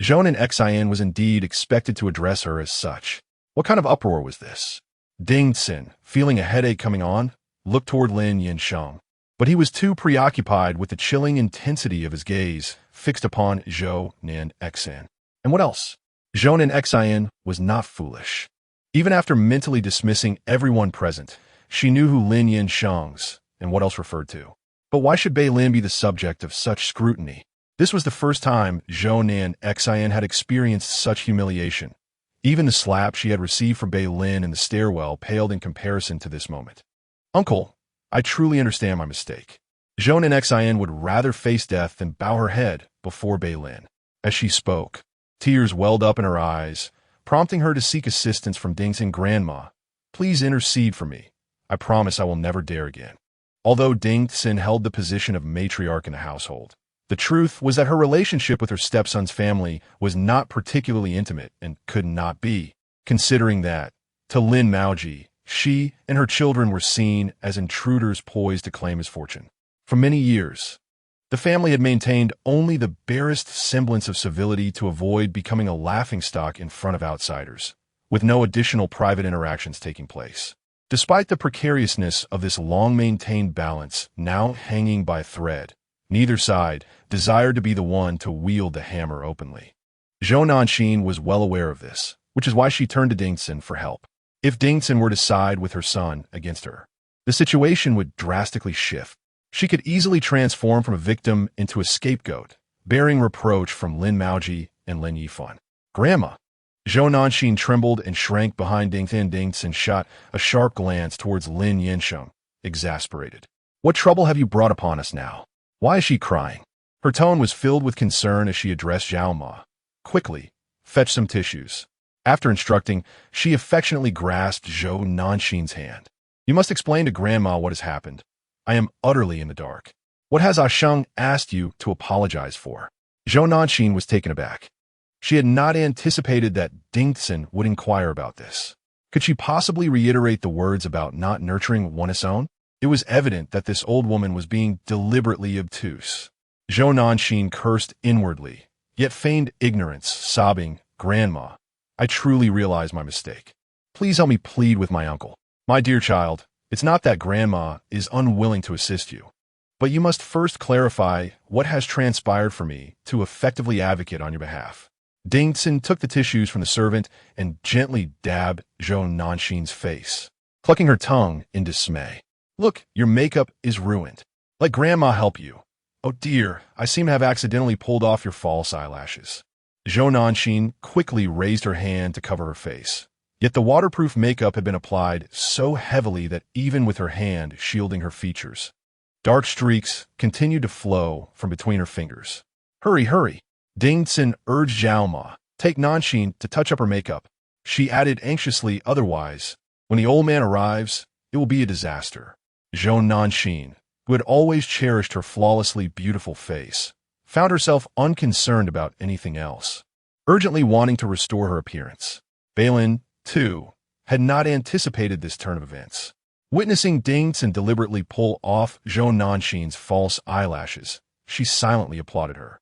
Zhou Nanxin was indeed expected to address her as such. What kind of uproar was this? Dingtsen, feeling a headache coming on, looked toward Lin Yansheng, but he was too preoccupied with the chilling intensity of his gaze fixed upon Zhou Nanxin. And what else? Zhou Nanxin was not foolish. Even after mentally dismissing everyone present, she knew who Lin Yansheng's and what else referred to. But why should Bei Lin be the subject of such scrutiny? This was the first time Zhou Nanxian had experienced such humiliation. Even the slap she had received from Bei Lin in the stairwell paled in comparison to this moment. Uncle, I truly understand my mistake. Zhou Nanxian would rather face death than bow her head before Bei Lin. As she spoke, tears welled up in her eyes, prompting her to seek assistance from Dingxin. Grandma, please intercede for me. I promise I will never dare again. Although Dingxin held the position of matriarch in the household, the truth was that her relationship with her stepson's family was not particularly intimate and could not be, considering that, to Lin Maoji, she and her children were seen as intruders poised to claim his fortune. For many years, the family had maintained only the barest semblance of civility to avoid becoming a laughingstock in front of outsiders, with no additional private interactions taking place. Despite the precariousness of this long-maintained balance now hanging by a thread, neither side desired to be the one to wield the hammer openly. Zhou Nanxin was well aware of this, which is why she turned to Dingxin for help. If Dingxin were to side with her son against her, the situation would drastically shift. She could easily transform from a victim into a scapegoat, bearing reproach from Lin Maoji and Lin Yifan. Grandma! Zhou Nanxin trembled and shrank behind Dingxin. Dingxin shot a sharp glance towards Lin Yansheng, exasperated. What trouble have you brought upon us now? Why is she crying? Her tone was filled with concern as she addressed Zhao Ma. Quickly, fetch some tissues. After instructing, she affectionately grasped Zhou Nanxin's hand. You must explain to Grandma what has happened. I am utterly in the dark. What has Sheng asked you to apologize for? Zhou Nanxin was taken aback. She had not anticipated that Dingxin would inquire about this. Could she possibly reiterate the words about not nurturing one's own? It was evident that this old woman was being deliberately obtuse. Zhou Nanxin cursed inwardly, yet feigned ignorance, sobbing, Grandma, I truly realize my mistake. Please help me plead with my uncle. My dear child, it's not that Grandma is unwilling to assist you, but you must first clarify what has transpired for me to effectively advocate on your behalf. Dingxin took the tissues from the servant and gently dabbed Zhou Nanxin's face, clucking her tongue in dismay. Look, your makeup is ruined. Let Grandma help you. Oh dear, I seem to have accidentally pulled off your false eyelashes. Zhou Nanxin quickly raised her hand to cover her face. Yet the waterproof makeup had been applied so heavily that even with her hand shielding her features, dark streaks continued to flow from between her fingers. Hurry, hurry! Dingxin urged Zhao Ma, take Nanxin to touch up her makeup. She added anxiously, otherwise, when the old man arrives, it will be a disaster. Zhou Nanxin, who had always cherished her flawlessly beautiful face, found herself unconcerned about anything else, urgently wanting to restore her appearance. Bei Lin, too, had not anticipated this turn of events. Witnessing Dingxin deliberately pull off Zhou Nanxin's false eyelashes, she silently applauded her.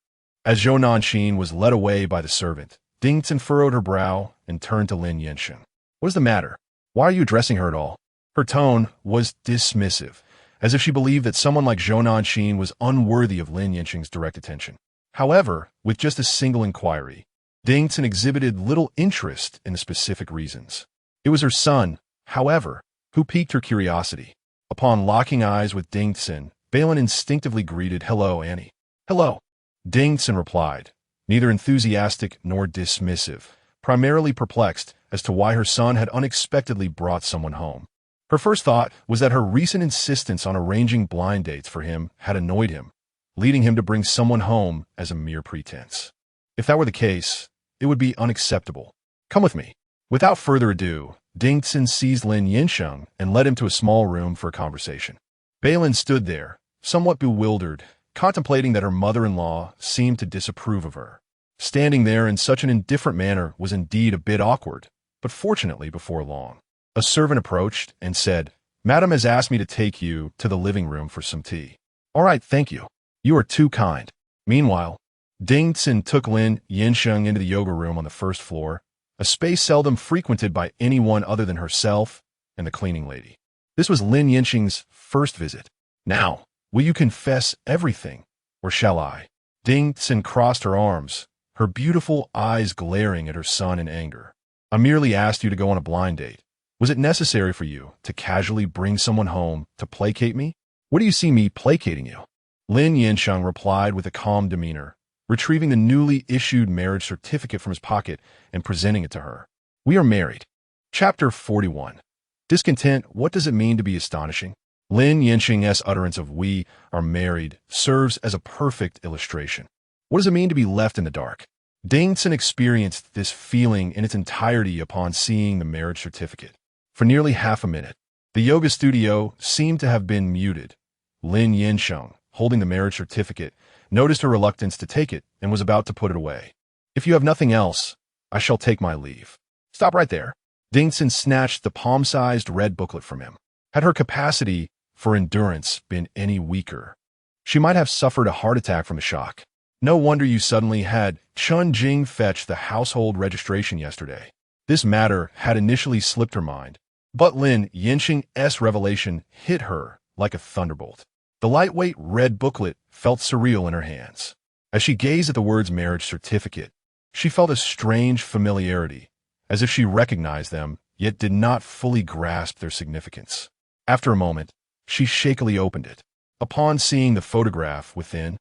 As Zhou Nanxin was led away by the servant, Dingxin furrowed her brow and turned to Lin Yansheng. What is the matter? Why are you addressing her at all? Her tone was dismissive, as if she believed that someone like Zhou Nanxin was unworthy of Lin Yansheng's direct attention. However, with just a single inquiry, Dingxin exhibited little interest in the specific reasons. It was her son, however, who piqued her curiosity. Upon locking eyes with Dingxin, Bei Lin instinctively greeted, "Hello, Annie." "Hello," Dingxin replied, neither enthusiastic nor dismissive, primarily perplexed as to why her son had unexpectedly brought someone home. Her first thought was that her recent insistence on arranging blind dates for him had annoyed him, leading him to bring someone home as a mere pretense. If that were the case, it would be unacceptable. Come with me. Without further ado, Dingxin seized Lin Yansheng and led him to a small room for a conversation. Bei Lin stood there, somewhat bewildered, contemplating that her mother-in-law seemed to disapprove of her. Standing there in such an indifferent manner was indeed a bit awkward, but fortunately before long, a servant approached and said, "Madam has asked me to take you to the living room for some tea." "All right, thank you. You are too kind." Meanwhile, Dingxin took Lin Yansheng into the yoga room on the first floor, a space seldom frequented by anyone other than herself and the cleaning lady. This was Lin Yansheng's first visit. "Now, will you confess everything, or shall I?" Dingxin crossed her arms, her beautiful eyes glaring at her son in anger. "I merely asked you to go on a blind date. Was it necessary for you to casually bring someone home to placate me? What do you see me placating you? Lin Yansheng replied with a calm demeanor, retrieving the newly issued marriage certificate from his pocket and presenting it to her. We are married. Chapter 41. Discontent, what does it mean to be astonishing? Lin Yansheng's utterance of "we are married" serves as a perfect illustration. What does it mean to be left in the dark? Dingson experienced this feeling in its entirety upon seeing the marriage certificate. For nearly half a minute, the yoga studio seemed to have been muted. Lin Yansheng, holding the marriage certificate, noticed her reluctance to take it and was about to put it away. If you have nothing else, I shall take my leave. Stop right there. Dingson snatched the palm-sized red booklet from him. Had her capacity for endurance been any weaker, she might have suffered a heart attack from the shock. No wonder you suddenly had Chun Jing fetch the household registration yesterday. This matter had initially slipped her mind, but Lin Yansheng's revelation hit her like a thunderbolt. The lightweight red booklet felt surreal in her hands. As she gazed at the words marriage certificate, she felt a strange familiarity, as if she recognized them, yet did not fully grasp their significance. After a moment, she shakily opened it. Upon seeing the photograph within,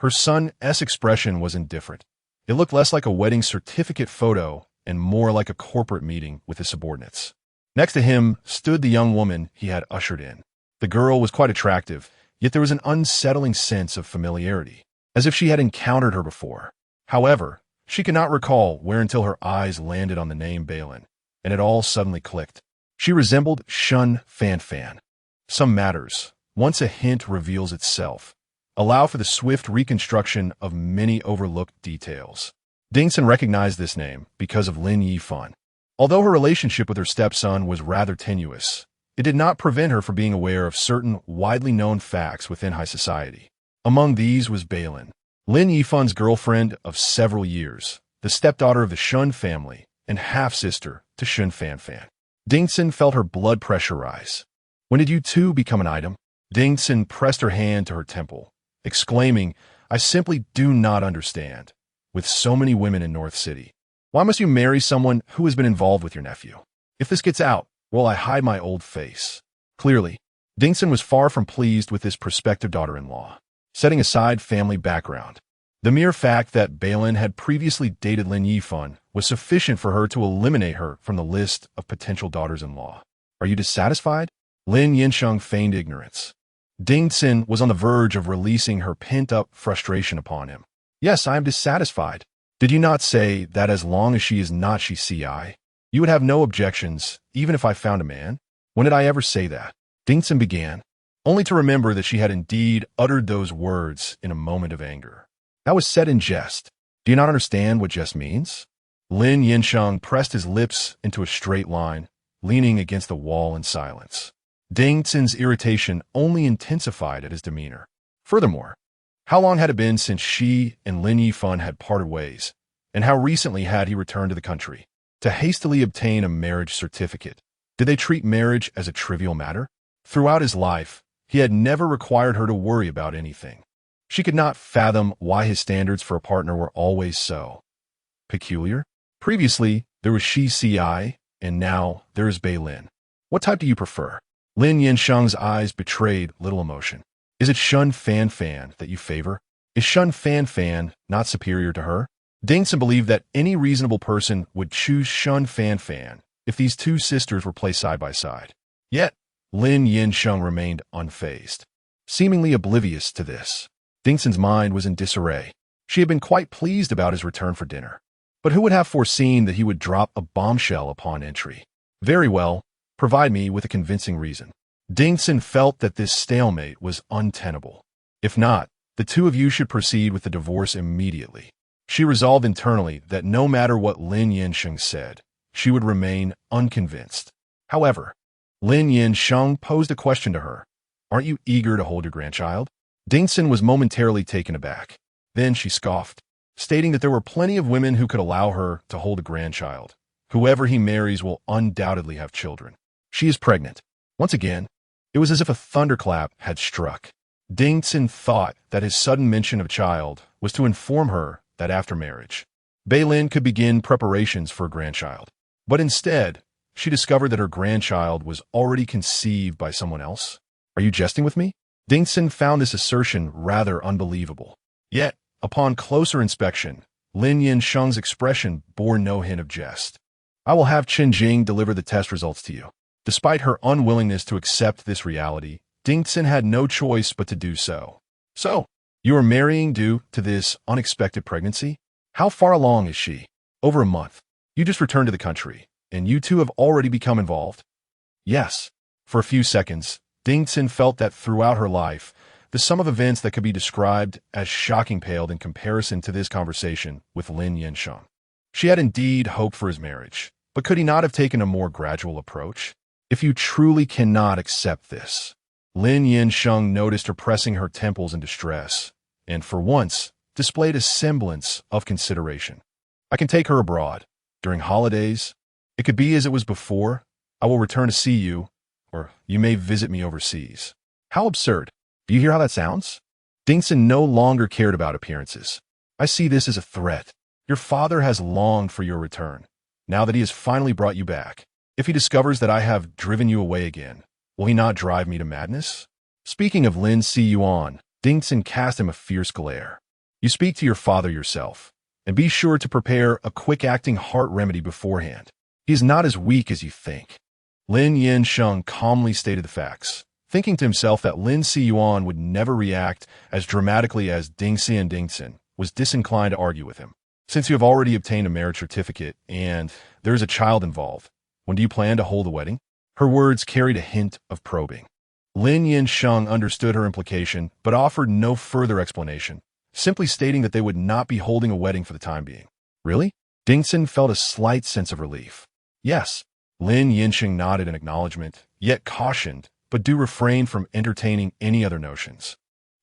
her son's expression was indifferent. It looked less like a wedding certificate photo and more like a corporate meeting with his subordinates. Next to him stood the young woman he had ushered in. The girl was quite attractive, yet there was an unsettling sense of familiarity, as if she had encountered her before. However, she could not recall where until her eyes landed on the name Bei Lin, and it all suddenly clicked. She resembled Shen Fan. Some matters, once a hint reveals itself, allow for the swift reconstruction of many overlooked details. Dingson recognized this name because of Lin Yifan. Although her relationship with her stepson was rather tenuous, it did not prevent her from being aware of certain widely known facts within high society. Among these was Bei Lin, Lin Yifan's girlfriend of several years, the stepdaughter of the Shen family, and half-sister to Shen Fan. Dingson felt her blood pressure rise. When did you two become an item? Dingson pressed her hand to her temple, exclaiming, I simply do not understand. With so many women in North City, why must you marry someone who has been involved with your nephew? If this gets out, will I hide my old face? Clearly, Dingson was far from pleased with this prospective daughter-in-law. Setting aside family background, the mere fact that Bei Lin had previously dated Lin Yifan was sufficient for her to eliminate her from the list of potential daughters-in-law. Are you dissatisfied? Lin Yansheng feigned ignorance. Dingson was on the verge of releasing her pent-up frustration upon him. Yes, I am dissatisfied. Did you not say that as long as she is not CI, you would have no objections, even if I found a man? When did I ever say that? Dingson began, only to remember that she had indeed uttered those words in a moment of anger. That was said in jest. Do you not understand what jest means? Lin Yansheng pressed his lips into a straight line, leaning against the wall in silence. Dingson's irritation only intensified at his demeanor. Furthermore, how long had it been since she and Lin Yifan had parted ways, and how recently had he returned to the country to hastily obtain a marriage certificate? Did they treat marriage as a trivial matter? Throughout his life, he had never required her to worry about anything. She could not fathom why his standards for a partner were always so peculiar. Previously, there was CI, and now there is Bei Lin. What type do you prefer? Lin Yansheng's eyes betrayed little emotion. Is it Shen Fan that you favor? Is Shen Fan not superior to her? Dingson believed that any reasonable person would choose Shen Fan if these two sisters were placed side by side. Yet, Lin Yansheng remained unfazed, seemingly oblivious to this. Dingson's mind was in disarray. She had been quite pleased about his return for dinner. But who would have foreseen that he would drop a bombshell upon entry? Very well, provide me with a convincing reason. Dingson felt that this stalemate was untenable. If not, the two of you should proceed with the divorce immediately. She resolved internally that no matter what Lin Yansheng said, she would remain unconvinced. However, Lin Yansheng posed a question to her. Aren't you eager to hold your grandchild? Dingson was momentarily taken aback. Then she scoffed, stating that there were plenty of women who could allow her to hold a grandchild. Whoever he marries will undoubtedly have children. She is pregnant. Once again, it was as if a thunderclap had struck. Dingson thought that his sudden mention of child was to inform her that after marriage, Bei Lin could begin preparations for a grandchild. But instead, she discovered that her grandchild was already conceived by someone else. Are you jesting with me? Dingson found this assertion rather unbelievable. Yet, upon closer inspection, Lin Yansheng's expression bore no hint of jest. I will have Qin Jing deliver the test results to you. Despite her unwillingness to accept this reality, Dingson had no choice but to do so. So, you are marrying due to this unexpected pregnancy? How far along is she? Over a month. You just returned to the country, and you two have already become involved? Yes. For a few seconds, Dingson felt that throughout her life, the sum of events that could be described as shocking paled in comparison to this conversation with Lin Yansheng. She had indeed hoped for his marriage, but could he not have taken a more gradual approach? If you truly cannot accept this. Lin Yansheng noticed her pressing her temples in distress, and for once, displayed a semblance of consideration. I can take her abroad. During holidays, it could be as it was before. I will return to see you, or you may visit me overseas. How absurd. Do you hear how that sounds? Dingson no longer cared about appearances. I see this as a threat. Your father has longed for your return, now that he has finally brought you back. If he discovers that I have driven you away again, will he not drive me to madness? Speaking of Lin Yifan, Dingson cast him a fierce glare. You speak to your father yourself, and be sure to prepare a quick-acting heart remedy beforehand. He is not as weak as you think. Lin Yansheng calmly stated the facts, thinking to himself that Lin Yifan would never react as dramatically as Dingson was disinclined to argue with him. Since you have already obtained a marriage certificate and there is a child involved, when do you plan to hold the wedding? Her words carried a hint of probing. Lin Yansheng understood her implication, but offered no further explanation, simply stating that they would not be holding a wedding for the time being. Really? Dingson felt a slight sense of relief. Yes. Lin Yansheng nodded in acknowledgement, yet cautioned, but do refrain from entertaining any other notions.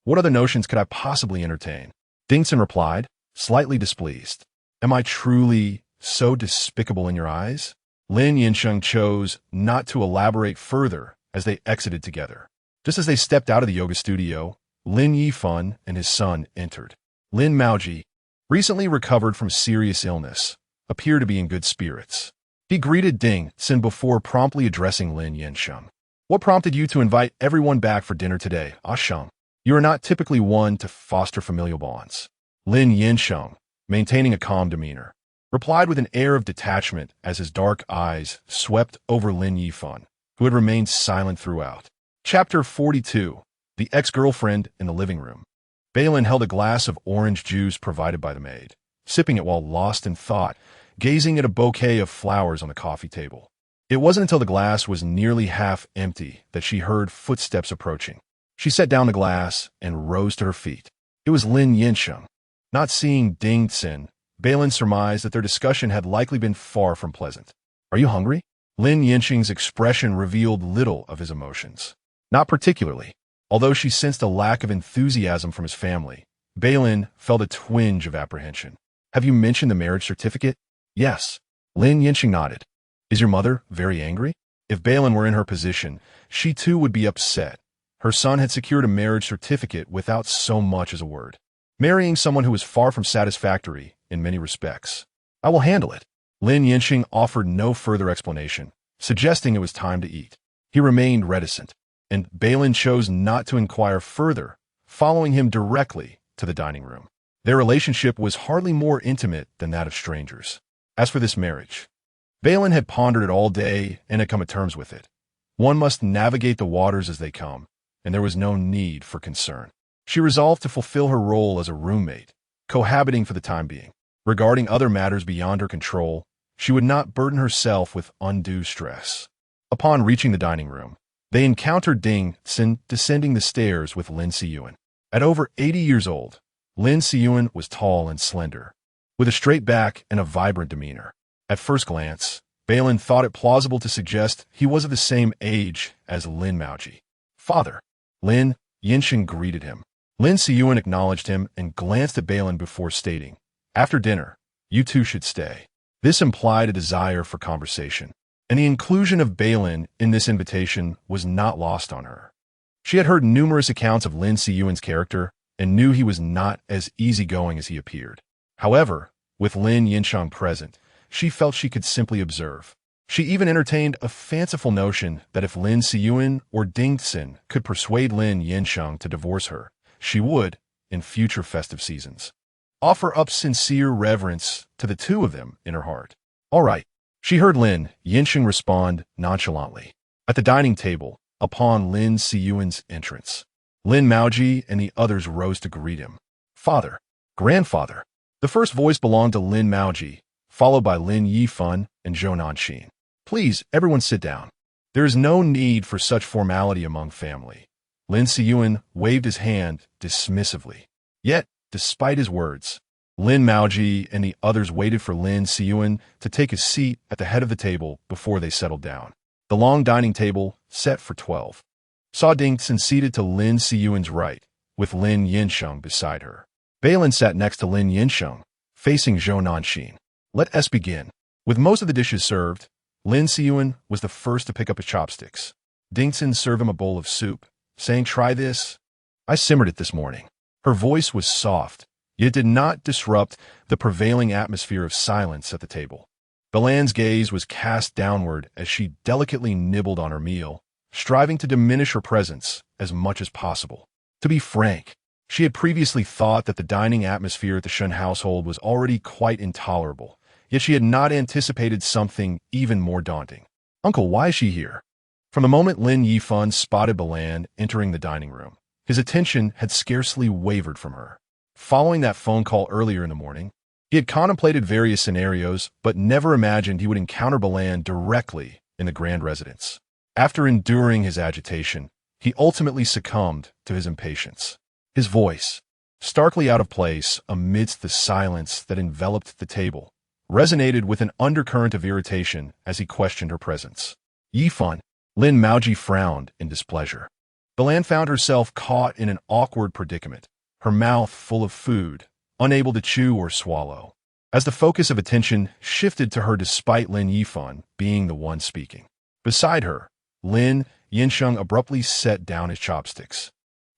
What other notions could I possibly entertain? Dingson replied, slightly displeased. Am I truly so despicable in your eyes? Lin Yansheng chose not to elaborate further as they exited together. Just as they stepped out of the yoga studio, Lin Yifan and his son entered. Lin Maoji, recently recovered from serious illness, appeared to be in good spirits. He greeted Dingson before promptly addressing Lin Yansheng. What prompted you to invite everyone back for dinner today, Sheng? You are not typically one to foster familial bonds. Lin Yansheng, maintaining a calm demeanor, replied with an air of detachment as his dark eyes swept over Lin Yifan, who had remained silent throughout. Chapter 42. The ex-girlfriend in the living room. Bei Lin held a glass of orange juice provided by the maid, sipping it while lost in thought, gazing at a bouquet of flowers on the coffee table. It wasn't until the glass was nearly half empty that she heard footsteps approaching. She set down the glass and rose to her feet. It was Lin Yansheng. Not seeing Dingson, Bei Lin surmised that their discussion had likely been far from pleasant. Are you hungry? Lin Yansheng's expression revealed little of his emotions. Not particularly. Although she sensed a lack of enthusiasm from his family, Bei Lin felt a twinge of apprehension. Have you mentioned the marriage certificate? Yes. Lin Yansheng nodded. Is your mother very angry? If Bei Lin were in her position, she too would be upset. Her son had secured a marriage certificate without so much as a word, marrying someone who was far from satisfactory in many respects. I will handle it. Lin Yansheng offered no further explanation, suggesting it was time to eat. He remained reticent, and Bei Lin chose not to inquire further, following him directly to the dining room. Their relationship was hardly more intimate than that of strangers. As for this marriage, Bei Lin had pondered it all day and had come to terms with it. One must navigate the waters as they come, and there was no need for concern. She resolved to fulfill her role as a roommate, cohabiting for the time being. Regarding other matters beyond her control, she would not burden herself with undue stress. Upon reaching the dining room, they encountered Dingson descending the stairs with Lin Yifan. At over 80 years old, Lin Yifan was tall and slender, with a straight back and a vibrant demeanor. At first glance, Bei Lin thought it plausible to suggest he was of the same age as Lin Maoji. Father. Lin Yansheng greeted him. Lin Yifan acknowledged him and glanced at Bei Lin before stating, after dinner, you two should stay. This implied a desire for conversation, and the inclusion of Bei Lin in this invitation was not lost on her. She had heard numerous accounts of Lin Yifan's character and knew he was not as easygoing as he appeared. However, with Lin Yansheng present, she felt she could simply observe. She even entertained a fanciful notion that if Lin Siyuan or Dingxin could persuade Lin Yansheng to divorce her, she would, in future festive seasons, offer up sincere reverence to the two of them in her heart. All right, she heard Lin Yansheng respond nonchalantly. At the dining table, upon Lin Siyuan's entrance, Lin Maoji and the others rose to greet him. Father, grandfather. The first voice belonged to Lin Maoji, followed by Lin Yifan and Zhou Nanxin. Please, everyone sit down. There is no need for such formality among family. Lin Siyuan waved his hand dismissively. Yet, despite his words, Lin Maoji and the others waited for Lin Siyuan to take his seat at the head of the table before they settled down. The long dining table, set for 12, saw Dingxin seated to Lin Siyuan's right, with Lin Yansheng beside her. Bei Lin sat next to Lin Yansheng, facing Zhou Nanxin. Let us begin. With most of the dishes served, Lin Siyuan was the first to pick up his chopsticks. Dingxin served him a bowl of soup, saying, "Try this." I simmered it this morning. Her voice was soft, yet it did not disrupt the prevailing atmosphere of silence at the table. Bei Lin's gaze was cast downward as she delicately nibbled on her meal, striving to diminish her presence as much as possible. To be frank, she had previously thought that the dining atmosphere at the Shen household was already quite intolerable, yet she had not anticipated something even more daunting. "Uncle, why is she here?" From the moment Lin Yifan spotted Bei Lin entering the dining room, his attention had scarcely wavered from her. Following that phone call earlier in the morning, he had contemplated various scenarios, but never imagined he would encounter Bei Lin directly in the grand residence. After enduring his agitation, he ultimately succumbed to his impatience. His voice, starkly out of place amidst the silence that enveloped the table, resonated with an undercurrent of irritation as he questioned her presence. "Yifan," Lin Maoji frowned in displeasure. Bei Lin found herself caught in an awkward predicament, her mouth full of food, unable to chew or swallow, as the focus of attention shifted to her despite Lin Yifan being the one speaking. Beside her, Lin Yansheng abruptly set down his chopsticks.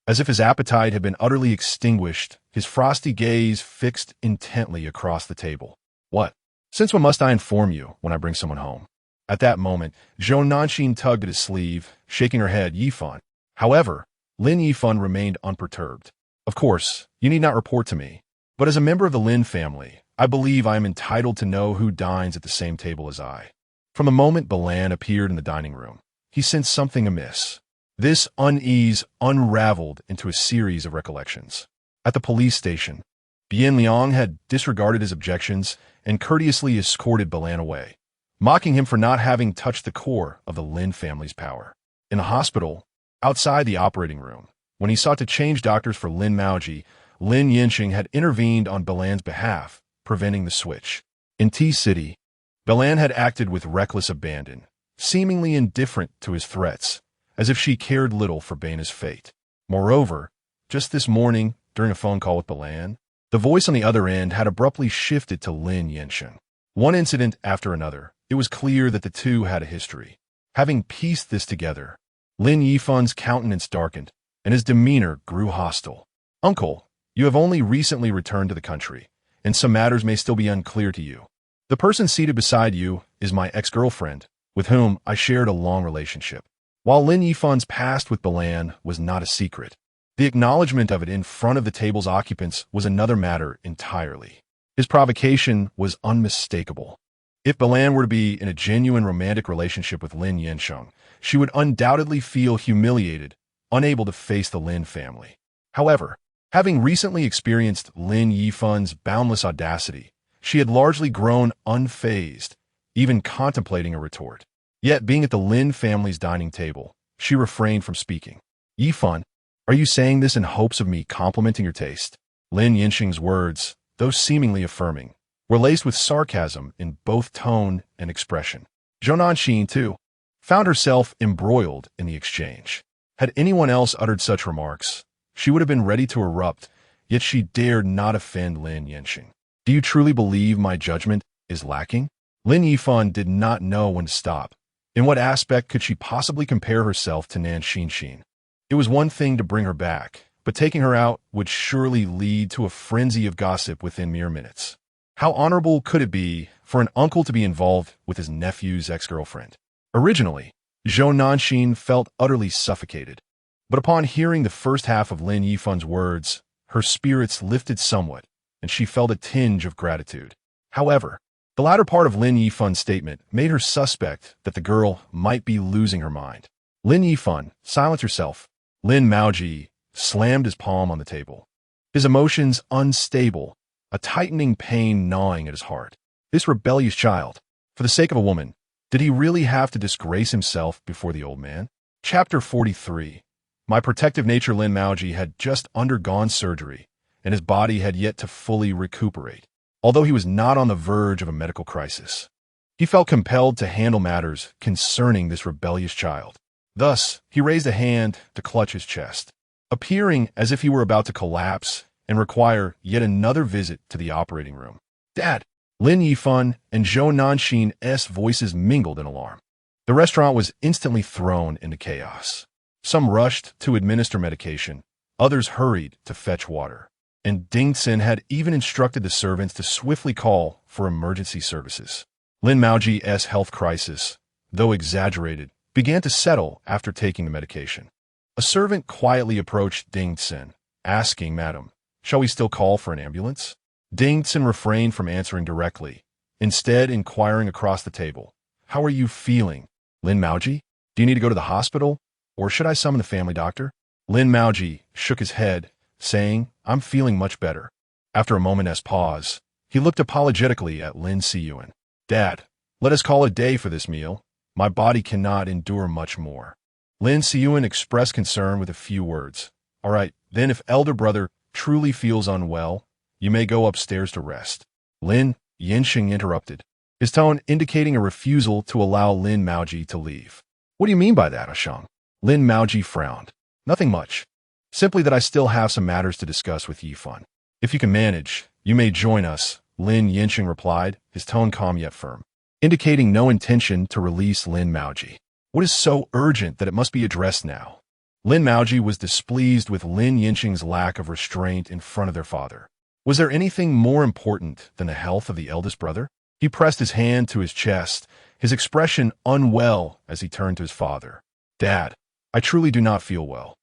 As if his appetite had been utterly extinguished, his frosty gaze fixed intently across the table. "What? Since when must I inform you when I bring someone home?" At that moment, Zhou Nanxin tugged at his sleeve, shaking her head. "Yifan." However, Lin Yifan remained unperturbed. "Of course, you need not report to me. But as a member of the Lin family, I believe I am entitled to know who dines at the same table as I." From the moment Bei Lin appeared in the dining room, he sensed something amiss. This unease unraveled into a series of recollections. At the police station, Bei Lin had disregarded his objections and courteously escorted Bei Lin away, mocking him for not having touched the core of the Lin family's power. In the hospital, outside the operating room, when he sought to change doctors for Lin Maoji, Lin Yansheng had intervened on Bei Lin's behalf, preventing the switch. In T-City, Bei Lin had acted with reckless abandon, seemingly indifferent to his threats, as if she cared little for Beina's fate. Moreover, just this morning, during a phone call with Bei Lin, the voice on the other end had abruptly shifted to Lin Yansheng. One incident after another, it was clear that the two had a history. Having pieced this together, Lin Yifan's countenance darkened, and his demeanor grew hostile. "Uncle, you have only recently returned to the country, and some matters may still be unclear to you. The person seated beside you is my ex-girlfriend, with whom I shared a long relationship." While Lin Yifan's past with Bei Lin was not a secret, the acknowledgement of it in front of the table's occupants was another matter entirely. His provocation was unmistakable. If Bei Lin were to be in a genuine romantic relationship with Lin Yansheng, she would undoubtedly feel humiliated, unable to face the Lin family. However, having recently experienced Lin Yifan's boundless audacity, she had largely grown unfazed, even contemplating a retort. Yet, being at the Lin family's dining table, she refrained from speaking. "Yifan, are you saying this in hopes of me complimenting your taste?" Lin Yansheng's words, though seemingly affirming, were laced with sarcasm in both tone and expression. Zhou Nanxin, too, found herself embroiled in the exchange. Had anyone else uttered such remarks, she would have been ready to erupt, yet she dared not offend Lin Yansheng. "Do you truly believe my judgment is lacking?" Lin Yifan did not know when to stop. In what aspect could she possibly compare herself to Nanxin? It was one thing to bring her back, but taking her out would surely lead to a frenzy of gossip within mere minutes. How honorable could it be for an uncle to be involved with his nephew's ex-girlfriend. Originally, Zhou Nanxin felt utterly suffocated, but upon hearing the first half of Lin Yifan's words, her spirits lifted somewhat, and she felt a tinge of gratitude. However, the latter part of Lin Yifan's statement made her suspect that the girl might be losing her mind. Lin Yifan, silence yourself. Lin Maoji slammed his palm on the table, his emotions unstable, a tightening pain gnawing at his heart. This rebellious child, for the sake of a woman, did he really have to disgrace himself before the old man? Chapter 43. My protective nature. Lin Maoji had just undergone surgery, and his body had yet to fully recuperate. Although he was not on the verge of a medical crisis, he felt compelled to handle matters concerning this rebellious child. Thus, he raised a hand to clutch his chest, appearing as if he were about to collapse and require yet another visit to the operating room. Dad! Lin Yifan and Zhou Nanxin's voices mingled in alarm. The restaurant was instantly thrown into chaos. Some rushed to administer medication, others hurried to fetch water, and Dingxin had even instructed the servants to swiftly call for emergency services. Lin Maoji's health crisis, though exaggerated, began to settle after taking the medication. A servant quietly approached Dingxin, asking, "Madam, shall we still call for an ambulance?" Dingxin refrained from answering directly, instead inquiring across the table, "How are you feeling, Lin Maoji? Do you need to go to the hospital, or should I summon the family doctor?" Lin Maoji shook his head, saying, "I'm feeling much better." After a moment's pause, he looked apologetically at Lin Siyuan. "Dad, let us call it a day for this meal. My body cannot endure much more." Lin Siyuan expressed concern with a few words. "All right, then if elder brother truly feels unwell, you may go upstairs to rest." Lin Yansheng interrupted, his tone indicating a refusal to allow Lin Maoji to leave. "What do you mean by that, Ashang?" Lin Maoji frowned. "Nothing much. Simply that I still have some matters to discuss with Yifan. If you can manage, you may join us," Lin Yansheng replied, his tone calm yet firm, indicating no intention to release Lin Maoji. "What is so urgent that it must be addressed now?" Lin Maoji was displeased with Lin Yansheng's lack of restraint in front of their father. Was there anything more important than the health of the eldest brother? He pressed his hand to his chest, his expression unwell as he turned to his father. "Dad, I truly do not feel well.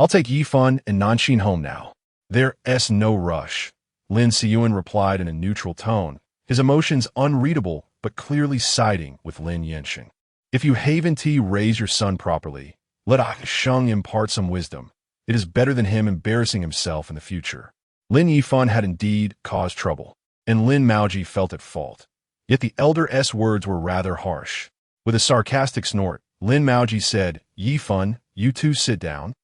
I'll take Yifan and Nanxin home now." "There's no rush," Lin Siyuan replied in a neutral tone, his emotions unreadable but clearly siding with Lin Yansheng. "If you Haven-T raise your son properly, let Sheng impart some wisdom. It is better than him embarrassing himself in the future." Lin Yifan had indeed caused trouble, and Lin Maoji felt at fault. Yet the elder's words were rather harsh. With a sarcastic snort, Lin Maoji said, "Yifan, you two sit down.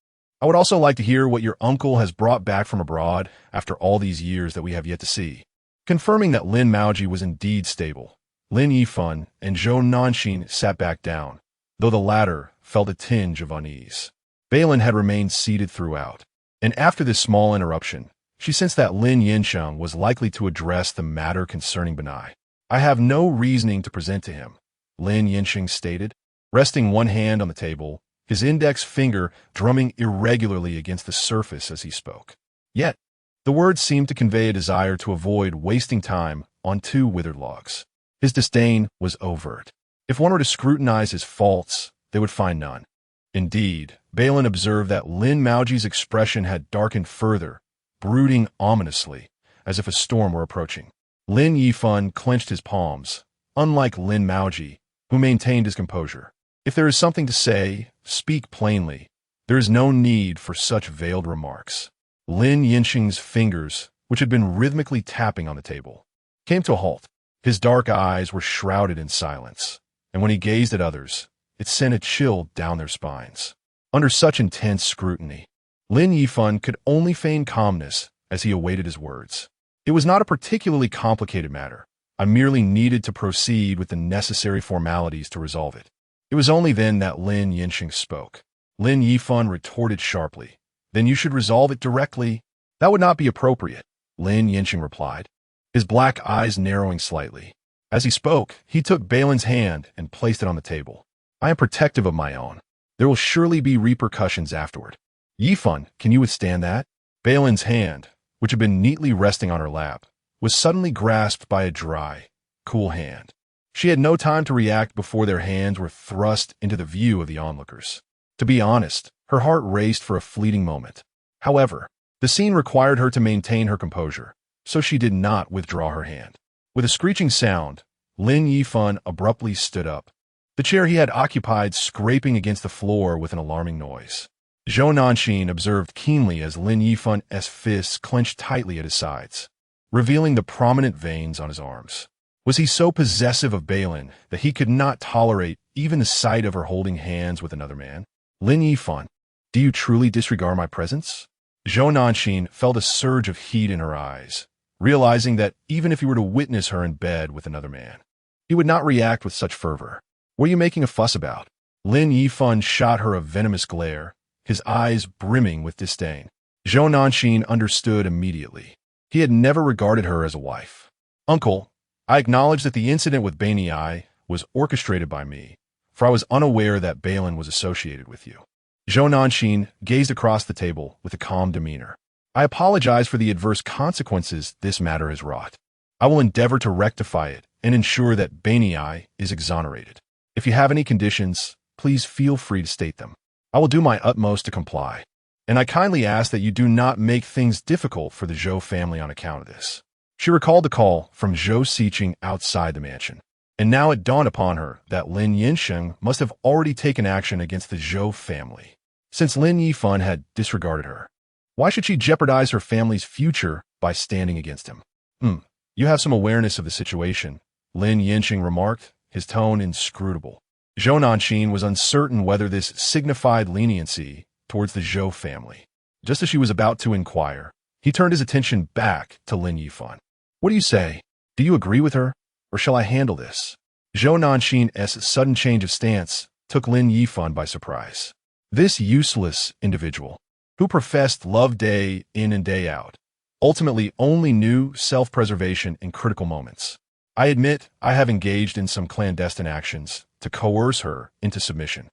I would also like to hear what your uncle has brought back from abroad after all these years that we have yet to see." Confirming that Lin Maoji was indeed stable, Lin Yifan and Zhou Nanxin sat back down, though the latter felt a tinge of unease. Bei Lin had remained seated throughout, and after this small interruption, she sensed that Lin Yansheng was likely to address the matter concerning Benai. "I have no reasoning to present to him," Lin Yansheng stated, resting one hand on the table, his index finger drumming irregularly against the surface as he spoke. Yet, the words seemed to convey a desire to avoid wasting time on two withered logs. His disdain was overt. If one were to scrutinize his faults, they would find none. Indeed, Bei Lin observed that Lin Maoji's expression had darkened further, brooding ominously, as if a storm were approaching. Lin Yifan clenched his palms, unlike Lin Maoji, who maintained his composure. If there is something to say, speak plainly. There is no need for such veiled remarks. Lin Yansheng's fingers, which had been rhythmically tapping on the table, came to a halt. His dark eyes were shrouded in silence, and when he gazed at others, it sent a chill down their spines. Under such intense scrutiny, Lin Yifan could only feign calmness as he awaited his words. "It was not a particularly complicated matter. I merely needed to proceed with the necessary formalities to resolve it." It was only then that Lin Yansheng spoke. Lin Yifan retorted sharply, "Then you should resolve it directly." "That would not be appropriate," Lin Yansheng replied, his black eyes narrowing slightly. As he spoke, he took Bei Lin's hand and placed it on the table. "I am protective of my own. There will surely be repercussions afterward. Yifan, can you withstand that?" Bei Lin's hand, which had been neatly resting on her lap, was suddenly grasped by a dry, cool hand. She had no time to react before their hands were thrust into the view of the onlookers. To be honest, her heart raced for a fleeting moment. However, the scene required her to maintain her composure, so she did not withdraw her hand. With a screeching sound, Lin Yifan abruptly stood up, the chair he had occupied scraping against the floor with an alarming noise. Zhou Nanxin observed keenly as Lin Yifan's fists clenched tightly at his sides, revealing the prominent veins on his arms. Was he so possessive of Bei Lin that he could not tolerate even the sight of her holding hands with another man? Lin Yifan, do you truly disregard my presence? Zhou Nanxin felt a surge of heat in her eyes, realizing that even if he were to witness her in bed with another man, he would not react with such fervor. What are you making a fuss about? Lin Yifan shot her a venomous glare, his eyes brimming with disdain. Zhou Nanxin understood immediately. He had never regarded her as a wife. Uncle, I acknowledge that the incident with Bei Lin was orchestrated by me, for I was unaware that Bei Lin was associated with you. Zhou Nanxin gazed across the table with a calm demeanor. I apologize for the adverse consequences this matter has wrought. I will endeavor to rectify it and ensure that Bei Lin is exonerated. If you have any conditions, please feel free to state them. I will do my utmost to comply, and I kindly ask that you do not make things difficult for the Zhou family on account of this. She recalled the call from Zhou Siqing outside the mansion, and now it dawned upon her that Lin Yansheng must have already taken action against the Zhou family, since Lin Yifan had disregarded her. Why should she jeopardize her family's future by standing against him? You have some awareness of the situation, Lin Yansheng remarked, his tone inscrutable. Zhou Nanxin was uncertain whether this signified leniency towards the Zhou family. Just as she was about to inquire, he turned his attention back to Lin Yifan. What do you say? Do you agree with her, or shall I handle this? Zhou Nanxin's sudden change of stance took Lin Yifan by surprise. This useless individual, who professed love day in and day out, ultimately only knew self-preservation in critical moments. I admit I have engaged in some clandestine actions to coerce her into submission.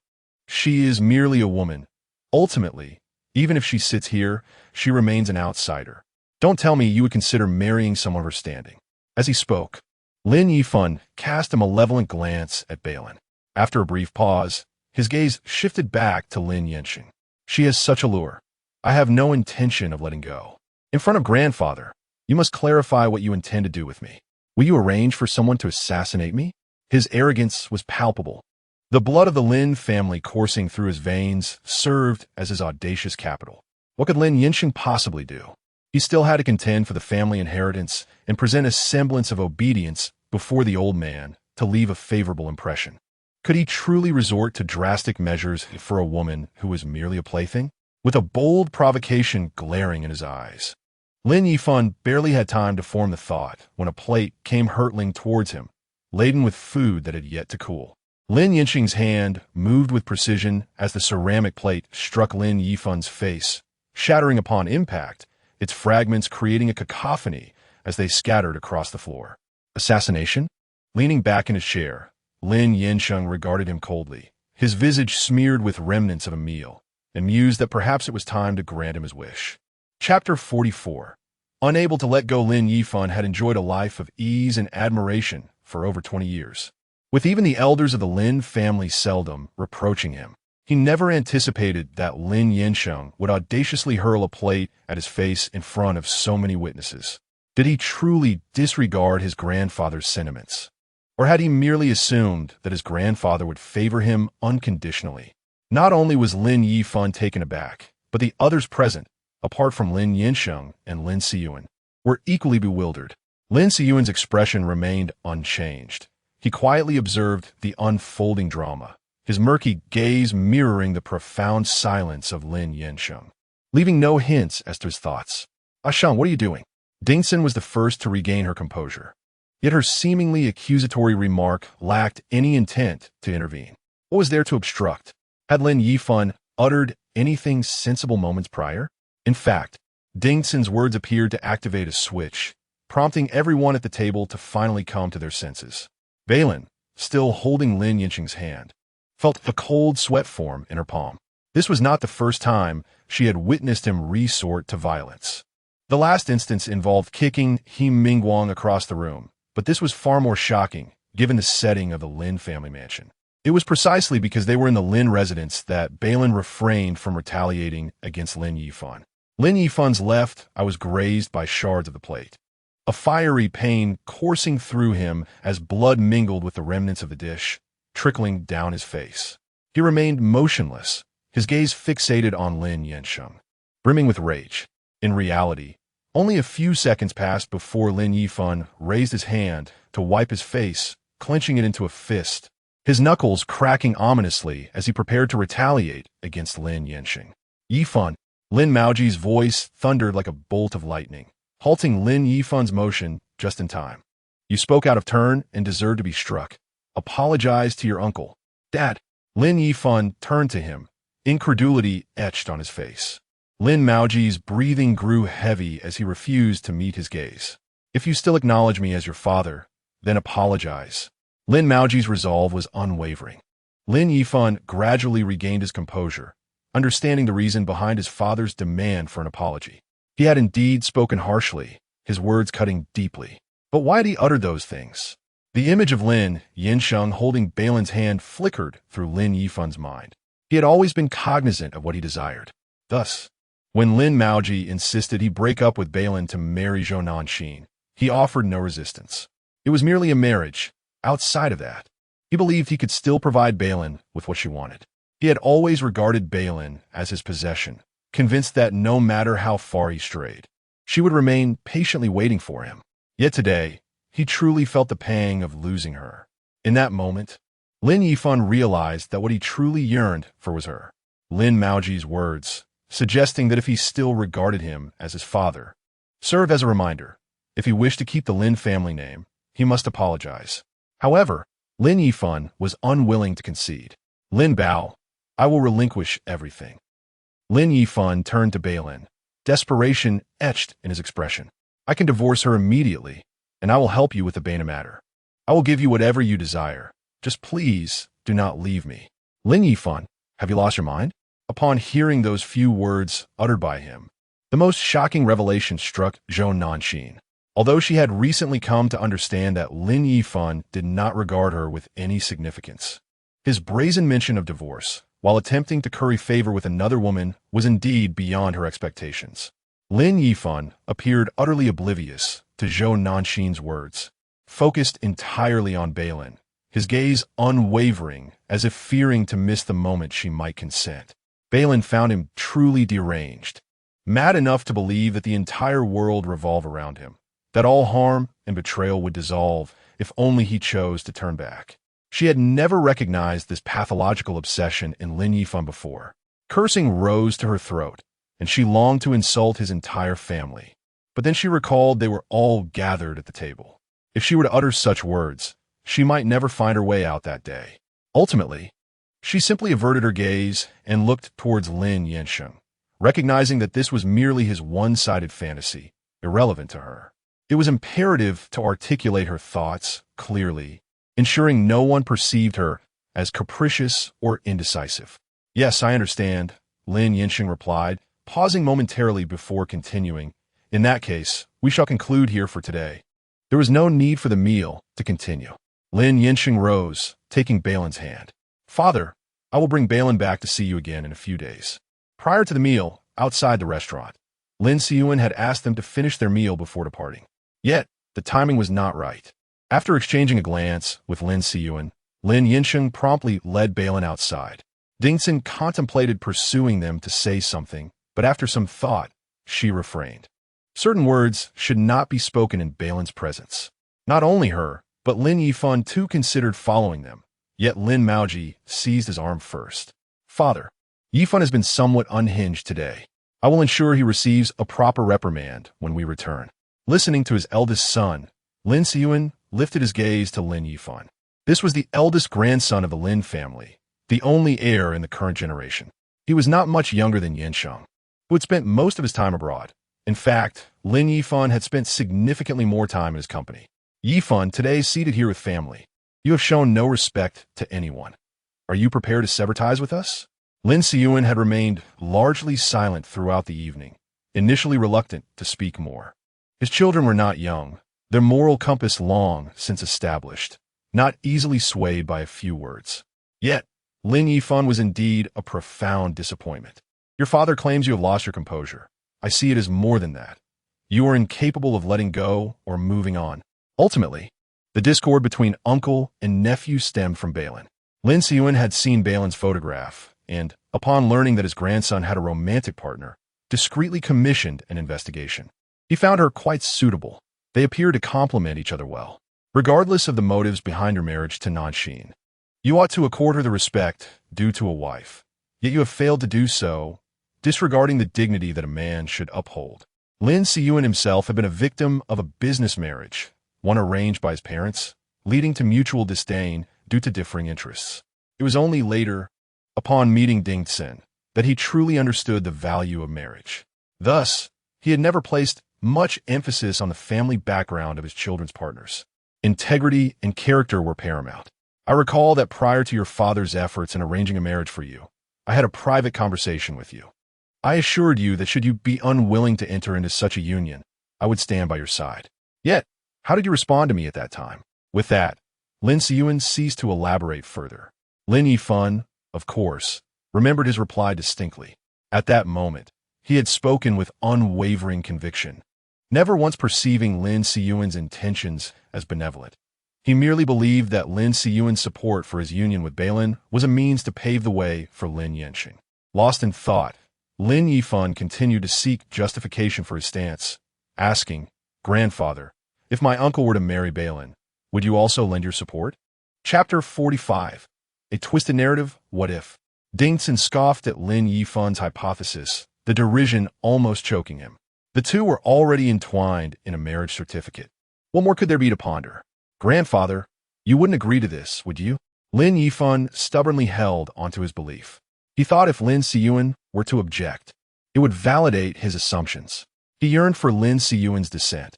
She is merely a woman. Ultimately, even if she sits here, she remains an outsider. Don't tell me you would consider marrying someone of her standing. As he spoke, Lin Yifan cast a malevolent glance at Bei Lin. After a brief pause, his gaze shifted back to Lin Yansheng. She has such allure. I have no intention of letting go. In front of grandfather, you must clarify what you intend to do with me. Will you arrange for someone to assassinate me? His arrogance was palpable. The blood of the Lin family coursing through his veins served as his audacious capital. What could Lin Yansheng possibly do? He still had to contend for the family inheritance and present a semblance of obedience before the old man to leave a favorable impression. Could he truly resort to drastic measures for a woman who was merely a plaything? With a bold provocation glaring in his eyes, Lin Yifan barely had time to form the thought when a plate came hurtling towards him, laden with food that had yet to cool. Lin Yansheng's hand moved with precision as the ceramic plate struck Lin Yifan's face, shattering upon impact, its fragments creating a cacophony as they scattered across the floor. Assassination? Leaning back in his chair, Lin Yansheng regarded him coldly, his visage smeared with remnants of a meal, and mused that perhaps it was time to grant him his wish. Chapter 44. Unable to let go, Lin Yifan had enjoyed a life of ease and admiration for over 20 years. With even the elders of the Lin family seldom reproaching him, he never anticipated that Lin Yansheng would audaciously hurl a plate at his face in front of so many witnesses. Did he truly disregard his grandfather's sentiments? Or had he merely assumed that his grandfather would favor him unconditionally? Not only was Lin Yifan taken aback, but the others present, apart from Lin Yansheng and Lin Siyuan, were equally bewildered. Lin Siyuan's expression remained unchanged. He quietly observed the unfolding drama, his murky gaze mirroring the profound silence of Lin Yansheng, leaving no hints as to his thoughts. Shang, what are you doing? Dingson was the first to regain her composure. Yet her seemingly accusatory remark lacked any intent to intervene. What was there to obstruct? Had Lin Yifan uttered anything sensible moments prior? In fact, Dingson's words appeared to activate a switch, prompting everyone at the table to finally come to their senses. Bei Lin, still holding Lin Yansheng's hand, felt a cold sweat form in her palm. This was not the first time she had witnessed him resort to violence. The last instance involved kicking He Mingguang across the room, But this was far more shocking, given the setting of the Lin family mansion. It was precisely because they were in the Lin residence that Bei Lin refrained from retaliating against Lin Yifan. Lin Yifan's left eye was grazed by shards of the plate. A fiery pain coursing through him as blood mingled with the remnants of the dish, trickling down his face. He remained motionless, his gaze fixated on Lin Yansheng, brimming with rage. In reality, only a few seconds passed before Lin Yifan raised his hand to wipe his face, clenching it into a fist, his knuckles cracking ominously as he prepared to retaliate against Lin Yansheng. Yifan, Lin Maoji's voice thundered like a bolt of lightning, halting Lin Yifan's motion just in time. You spoke out of turn and deserve to be struck. Apologize to your uncle. Dad. Lin Yifan turned to him, incredulity etched on his face. Lin Maoji's breathing grew heavy as he refused to meet his gaze. If you still acknowledge me as your father, then apologize. Lin Maoji's resolve was unwavering. Lin Yifan gradually regained his composure, understanding the reason behind his father's demand for an apology. He had indeed spoken harshly, his words cutting deeply. But why had he uttered those things? The image of Lin Yansheng holding Bei Lin's hand flickered through Lin Yifan's mind. He had always been cognizant of what he desired. Thus, when Lin Maoji insisted he break up with Bei Lin to marry Zhou Nanxin, he offered no resistance. It was merely a marriage. Outside of that, he believed he could still provide Bei Lin with what she wanted. He had always regarded Bei Lin as his possession, convinced that no matter how far he strayed, she would remain patiently waiting for him. Yet today, he truly felt the pang of losing her. In that moment, Lin Yifan realized that what he truly yearned for was her. Lin Maoji's words, suggesting that if he still regarded him as his father, served as a reminder. If he wished to keep the Lin family name, he must apologize. However, Lin Yifan was unwilling to concede. Lin Bao, I will relinquish everything. Lin Yifan turned to Bei Lin, desperation etched in his expression. I can divorce her immediately, and I will help you with the Bana matter. I will give you whatever you desire. Just please do not leave me. Lin Yifan, have you lost your mind? Upon hearing those few words uttered by him, the most shocking revelation struck Zhou Nanxin. Although she had recently come to understand that Lin Yifan did not regard her with any significance, his brazen mention of divorce, while attempting to curry favor with another woman, was indeed beyond her expectations. Lin Yifan appeared utterly oblivious to Zhou Nanxin's words, focused entirely on Bei Lin, his gaze unwavering as if fearing to miss the moment she might consent. Bei Lin found him truly deranged, mad enough to believe that the entire world revolved around him, that all harm and betrayal would dissolve if only he chose to turn back. She had never recognized this pathological obsession in Lin Yifan before. Cursing rose to her throat, and she longed to insult his entire family. But then she recalled they were all gathered at the table. If she were to utter such words, she might never find her way out that day. Ultimately, she simply averted her gaze and looked towards Lin Yansheng, recognizing that this was merely his one-sided fantasy, irrelevant to her. It was imperative to articulate her thoughts clearly, ensuring no one perceived her as capricious or indecisive. Yes, I understand, Lin Yansheng replied, pausing momentarily before continuing. In that case, we shall conclude here for today. There was no need for the meal to continue. Lin Yansheng rose, taking Bei Lin's hand. Father, I will bring Bei Lin back to see you again in a few days. Prior to the meal, outside the restaurant, Lin Yifan had asked them to finish their meal before departing. Yet, the timing was not right. After exchanging a glance with Lin Yifan, Lin Yansheng promptly led Bei Lin outside. Dingson contemplated pursuing them to say something, but after some thought, she refrained. Certain words should not be spoken in Bei Lin's presence. Not only her, but Lin Yifan too considered following them, yet Lin Maoji seized his arm first. Father, Yifan has been somewhat unhinged today. I will ensure he receives a proper reprimand when we return. Listening to his eldest son, Lin Yifan lifted his gaze to Lin Yifan. This was the eldest grandson of the Lin family, the only heir in the current generation. He was not much younger than Yansheng, who had spent most of his time abroad. In fact, Lin Yifan had spent significantly more time in his company. Yifan, today seated here with family. You have shown no respect to anyone. Are you prepared to sever ties with us? Lin Yifan had remained largely silent throughout the evening, initially reluctant to speak more. His children were not young, their moral compass long since established, not easily swayed by a few words. Yet, Lin Yifan was indeed a profound disappointment. Your father claims you have lost your composure. I see it as more than that. You are incapable of letting go or moving on. Ultimately, the discord between uncle and nephew stemmed from Bei Lin. Lin Yifan had seen Bei Lin's photograph and, upon learning that his grandson had a romantic partner, discreetly commissioned an investigation. He found her quite suitable. They appeared to complement each other well. Regardless of the motives behind her marriage to Nanshin, you ought to accord her the respect due to a wife. Yet you have failed to do so, disregarding the dignity that a man should uphold. Lin Yifan himself had been a victim of a business marriage, one arranged by his parents, leading to mutual disdain due to differing interests. It was only later, upon meeting Ding Tsin, that he truly understood the value of marriage. Thus, he had never placed much emphasis on the family background of his children's partners. Integrity and character were paramount. I recall that prior to your father's efforts in arranging a marriage for you, I had a private conversation with you. I assured you that should you be unwilling to enter into such a union, I would stand by your side. Yet, how did you respond to me at that time? With that, Lin Yifan ceased to elaborate further. Lin Yifan, of course, remembered his reply distinctly. At that moment, he had spoken with unwavering conviction, never once perceiving Lin Yifan's intentions as benevolent. He merely believed that Lin Yifan's support for his union with Bei Lin was a means to pave the way for Lin Yansheng. Lost in thought, Lin Yifan continued to seek justification for his stance, asking, "Grandfather, if my uncle were to marry Bei Lin, would you also lend your support?" Chapter 45. A twisted narrative, what if? Ding Tsin scoffed at Lin Yifan's hypothesis, the derision almost choking him. The two were already entwined in a marriage certificate. What more could there be to ponder? "Grandfather, you wouldn't agree to this, would you?" Lin Yifan stubbornly held onto his belief. He thought if Lin Yifan were to object, it would validate his assumptions. He yearned for Lin Yifan's dissent.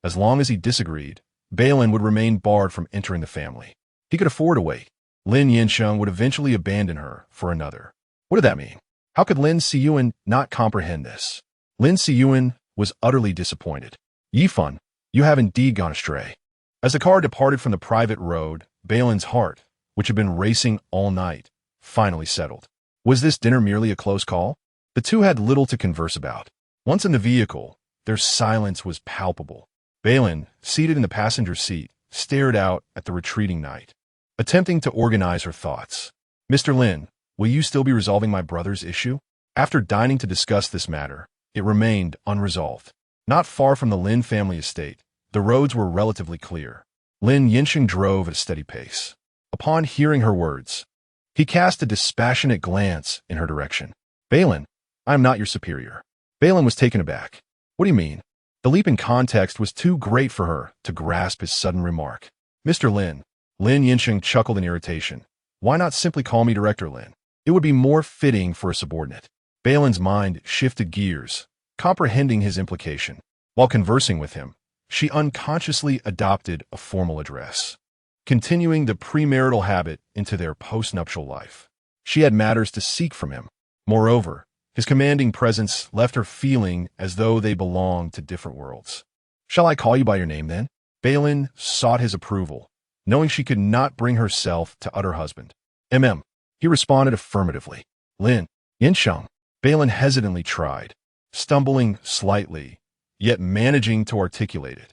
As long as he disagreed, Bei Lin would remain barred from entering the family. He could afford to wait. Lin Yansheng would eventually abandon her for another. What did that mean? How could Lin Yifan not comprehend this? Lin Yifan was utterly disappointed. "Yifan, you have indeed gone astray." As the car departed from the private road, Bei Lin's heart, which had been racing all night, finally settled. Was this dinner merely a close call? The two had little to converse about. Once in the vehicle, their silence was palpable. Bei Lin, seated in the passenger seat, stared out at the retreating night, attempting to organize her thoughts. "Mr. Lin, will you still be resolving my brother's issue?" After dining to discuss this matter, it remained unresolved. Not far from the Lin family estate, the roads were relatively clear. Lin Yansheng drove at a steady pace. Upon hearing her words, he cast a dispassionate glance in her direction. "Bei Lin, I am not your superior." Bei Lin was taken aback. "What do you mean?" The leap in context was too great for her to grasp his sudden remark. "Mr. Lin," Lin Yansheng chuckled in irritation. "Why not simply call me Director Lin? It would be more fitting for a subordinate." Bei Lin's mind shifted gears, comprehending his implication. While conversing with him, she unconsciously adopted a formal address, continuing the premarital habit into their postnuptial life. She had matters to seek from him. Moreover, his commanding presence left her feeling as though they belonged to different worlds. "Shall I call you by your name, then?" Bei Lin sought his approval, knowing she could not bring herself to utter husband. He responded affirmatively. "Lin Yansheng." Bei Lin hesitantly tried, stumbling slightly, yet managing to articulate it.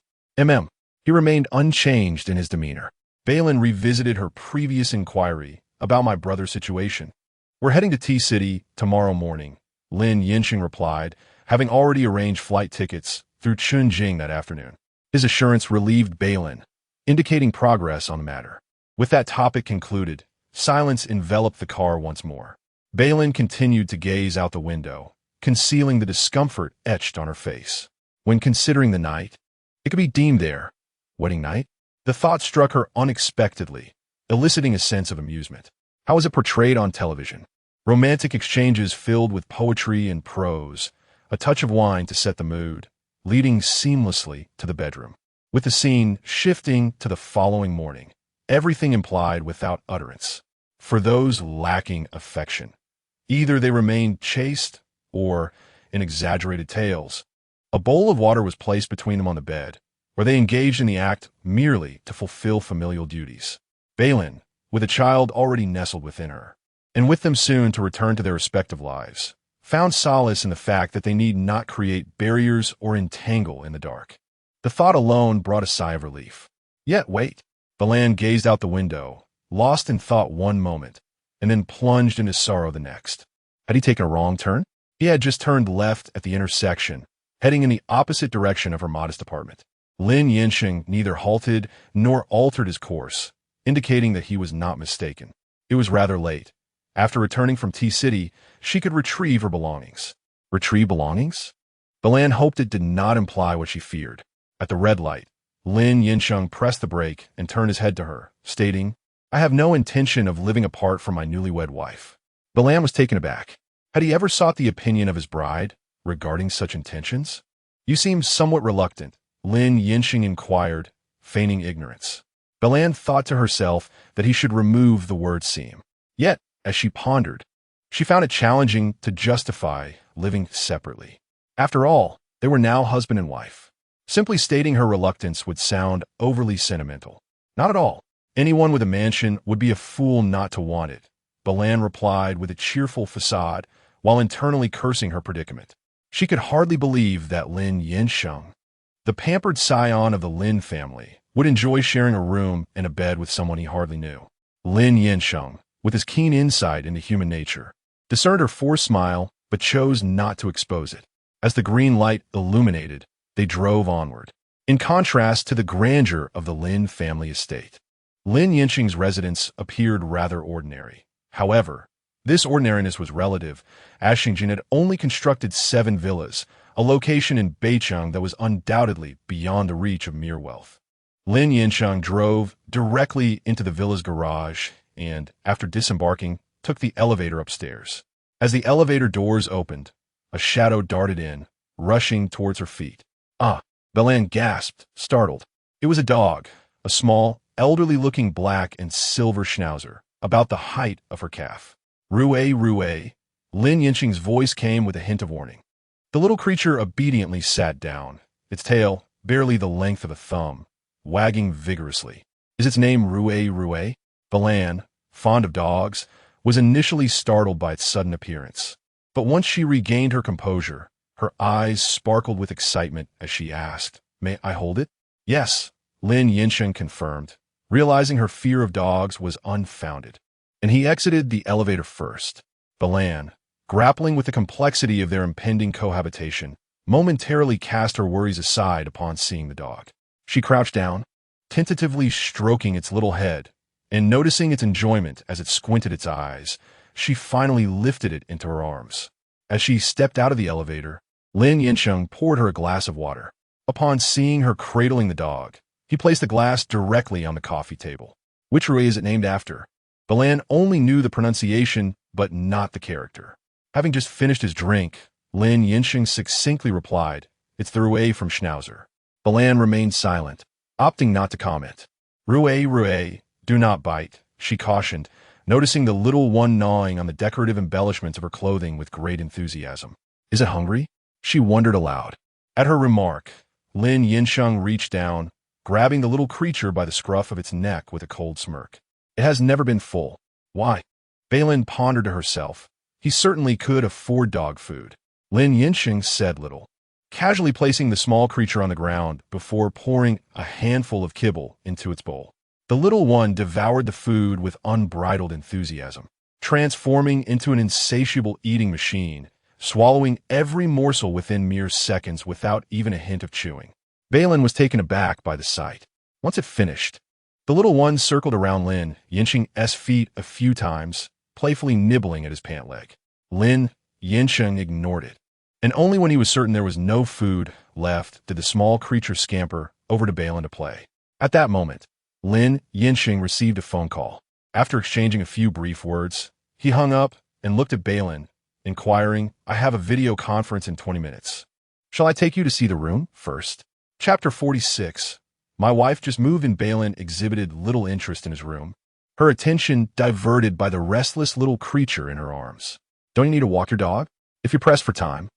He remained unchanged in his demeanor. Bei Lin revisited her previous inquiry about my brother's situation. "We're heading to T-City tomorrow morning," Lin Yansheng replied, having already arranged flight tickets through Chunjing that afternoon. His assurance relieved Bei Lin, indicating progress on the matter. With that topic concluded, silence enveloped the car once more. Bei Lin continued to gaze out the window, concealing the discomfort etched on her face. When considering the night, it could be deemed their wedding night. The thought struck her unexpectedly, eliciting a sense of amusement. How was it portrayed on television? Romantic exchanges filled with poetry and prose, a touch of wine to set the mood, leading seamlessly to the bedroom. With the scene shifting to the following morning, everything implied without utterance. For those lacking affection, either they remained chaste or, in exaggerated tales, a bowl of water was placed between them on the bed, or they engaged in the act merely to fulfill familial duties. Bei Lin, with a child already nestled within her, and with them soon to return to their respective lives, found solace in the fact that they need not create barriers or entangle in the dark. The thought alone brought a sigh of relief. Yet wait. Bei Lin gazed out the window, lost in thought one moment, and then plunged into sorrow the next. Had he taken a wrong turn? He had just turned left at the intersection, heading in the opposite direction of her modest apartment. Lin Yansheng neither halted nor altered his course, indicating that he was not mistaken. It was rather late. After returning from T-City, she could retrieve her belongings. Retrieve belongings? Bei Lin hoped it did not imply what she feared. At the red light, Lin Yansheng pressed the brake and turned his head to her, stating, "I have no intention of living apart from my newlywed wife." Bei Lin was taken aback. Had he ever sought the opinion of his bride regarding such intentions? "You seem somewhat reluctant," Lin Yansheng inquired, feigning ignorance. Bei Lin thought to herself that he should remove the word seem. Yet, as she pondered, she found it challenging to justify living separately. After all, they were now husband and wife. Simply stating her reluctance would sound overly sentimental. Not at all. Anyone with a mansion would be a fool not to want it, Bei Lin replied with a cheerful facade while internally cursing her predicament. She could hardly believe that Lin Yansheng, the pampered scion of the Lin family, would enjoy sharing a room and a bed with someone he hardly knew. Lin Yansheng, with his keen insight into human nature, discerned her forced smile but chose not to expose it. As the green light illuminated, they drove onward. In contrast to the grandeur of the Lin family estate, Lin Yansheng's residence appeared rather ordinary. However, this ordinariness was relative, as Shenzhen had only constructed 7 villas, a location in Beicheng that was undoubtedly beyond the reach of mere wealth. Lin Yansheng drove directly into the villa's garage and, after disembarking, took the elevator upstairs. As the elevator doors opened, a shadow darted in, rushing towards her feet. "Ah!" Bei Lin gasped, startled. It was a dog, a small, elderly-looking black and silver schnauzer, about the height of her calf. "Rue." Lin Yansheng's voice came with a hint of warning. The little creature obediently sat down, its tail, barely the length of a thumb, wagging vigorously. "Is its name Rue?" Bei Lin, fond of dogs, was initially startled by its sudden appearance. But once she regained her composure, her eyes sparkled with excitement as she asked, "May I hold it?" "Yes," Lin Yansheng confirmed, realizing her fear of dogs was unfounded. And he exited the elevator first. Bei Lin, grappling with the complexity of their impending cohabitation, momentarily cast her worries aside upon seeing the dog. She crouched down, tentatively stroking its little head, and noticing its enjoyment as it squinted its eyes, she finally lifted it into her arms. As she stepped out of the elevator, Lin Yansheng poured her a glass of water. Upon seeing her cradling the dog, he placed the glass directly on the coffee table. "Which Rui is it named after?" Bei Lin only knew the pronunciation, but not the character. Having just finished his drink, Lin Yansheng succinctly replied, "It's the Rue from Schnauzer." Bei Lin remained silent, opting not to comment. Rue, do not bite," she cautioned, noticing the little one gnawing on the decorative embellishments of her clothing with great enthusiasm. "Is it hungry?" she wondered aloud. At her remark, Lin Yansheng reached down, grabbing the little creature by the scruff of its neck with a cold smirk. "It has never been full." "Why?" Bei Lin pondered to herself. He certainly could afford dog food. Lin Yansheng said little, casually placing the small creature on the ground before pouring a handful of kibble into its bowl. The little one devoured the food with unbridled enthusiasm, transforming into an insatiable eating machine, swallowing every morsel within mere seconds without even a hint of chewing. Bei Lin was taken aback by the sight. Once it finished, the little one circled around Lin Yansheng's feet a few times, playfully nibbling at his pant leg. Lin Yansheng ignored it, and only when he was certain there was no food left did the small creature scamper over to Bei Lin to play. At that moment, Lin Yansheng received a phone call. After exchanging a few brief words, he hung up and looked at Bei Lin, inquiring, "I have a video conference in 20 minutes. Shall I take you to see the room first?" Chapter 46. My wife just moved and Bei Lin exhibited little interest in his room, her attention diverted by the restless little creature in her arms. "Don't you need to walk your dog? If you're pressed for time,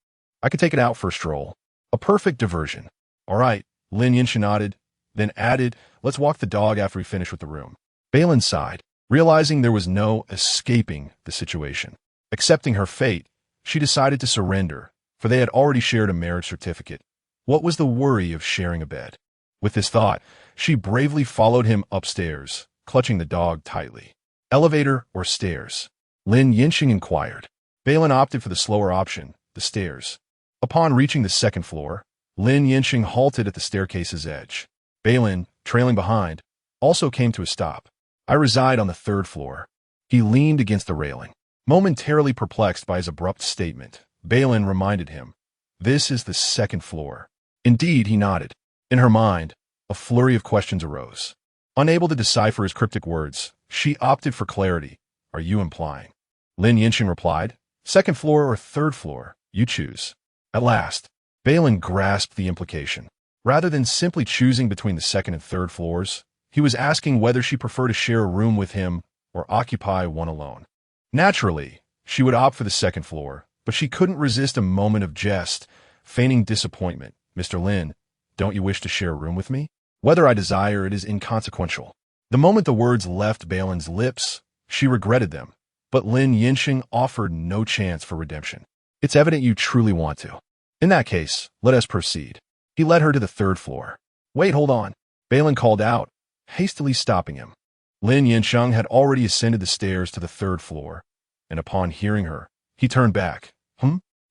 I could take it out for a stroll." A perfect diversion. "All right," Lin Yifan nodded, then added, "Let's walk the dog after we finish with the room." Bei Lin sighed, realizing there was no escaping the situation. Accepting her fate, she decided to surrender, for they had already shared a marriage certificate. What was the worry of sharing a bed? With this thought, she bravely followed him upstairs, clutching the dog tightly. Elevator or stairs? Lin Yansheng inquired. Bei Lin opted for the slower option, the stairs. Upon reaching the second floor, Lin Yansheng halted at the staircase's edge. Bei Lin, trailing behind, also came to a stop. "I reside on the third floor." He leaned against the railing. Momentarily perplexed by his abrupt statement, Bei Lin reminded him, "This is the second floor." Indeed, he nodded. In her mind, a flurry of questions arose. Unable to decipher his cryptic words, she opted for clarity. "Are you implying?" Lin Yansheng replied, "Second floor or third floor, you choose." At last, Bei Lin grasped the implication. Rather than simply choosing between the second and third floors, he was asking whether she preferred to share a room with him or occupy one alone. Naturally, she would opt for the second floor, but she couldn't resist a moment of jest, feigning disappointment. "Mr. Lin, don't you wish to share a room with me? Whether I desire it is inconsequential." The moment the words left Bei Lin's lips, she regretted them, but Lin Yansheng offered no chance for redemption. "It's evident you truly want to. In that case, let us proceed." He led her to the third floor. "Wait, hold on," Bei Lin called out, hastily stopping him. Lin Yansheng had already ascended the stairs to the third floor, and upon hearing her, he turned back.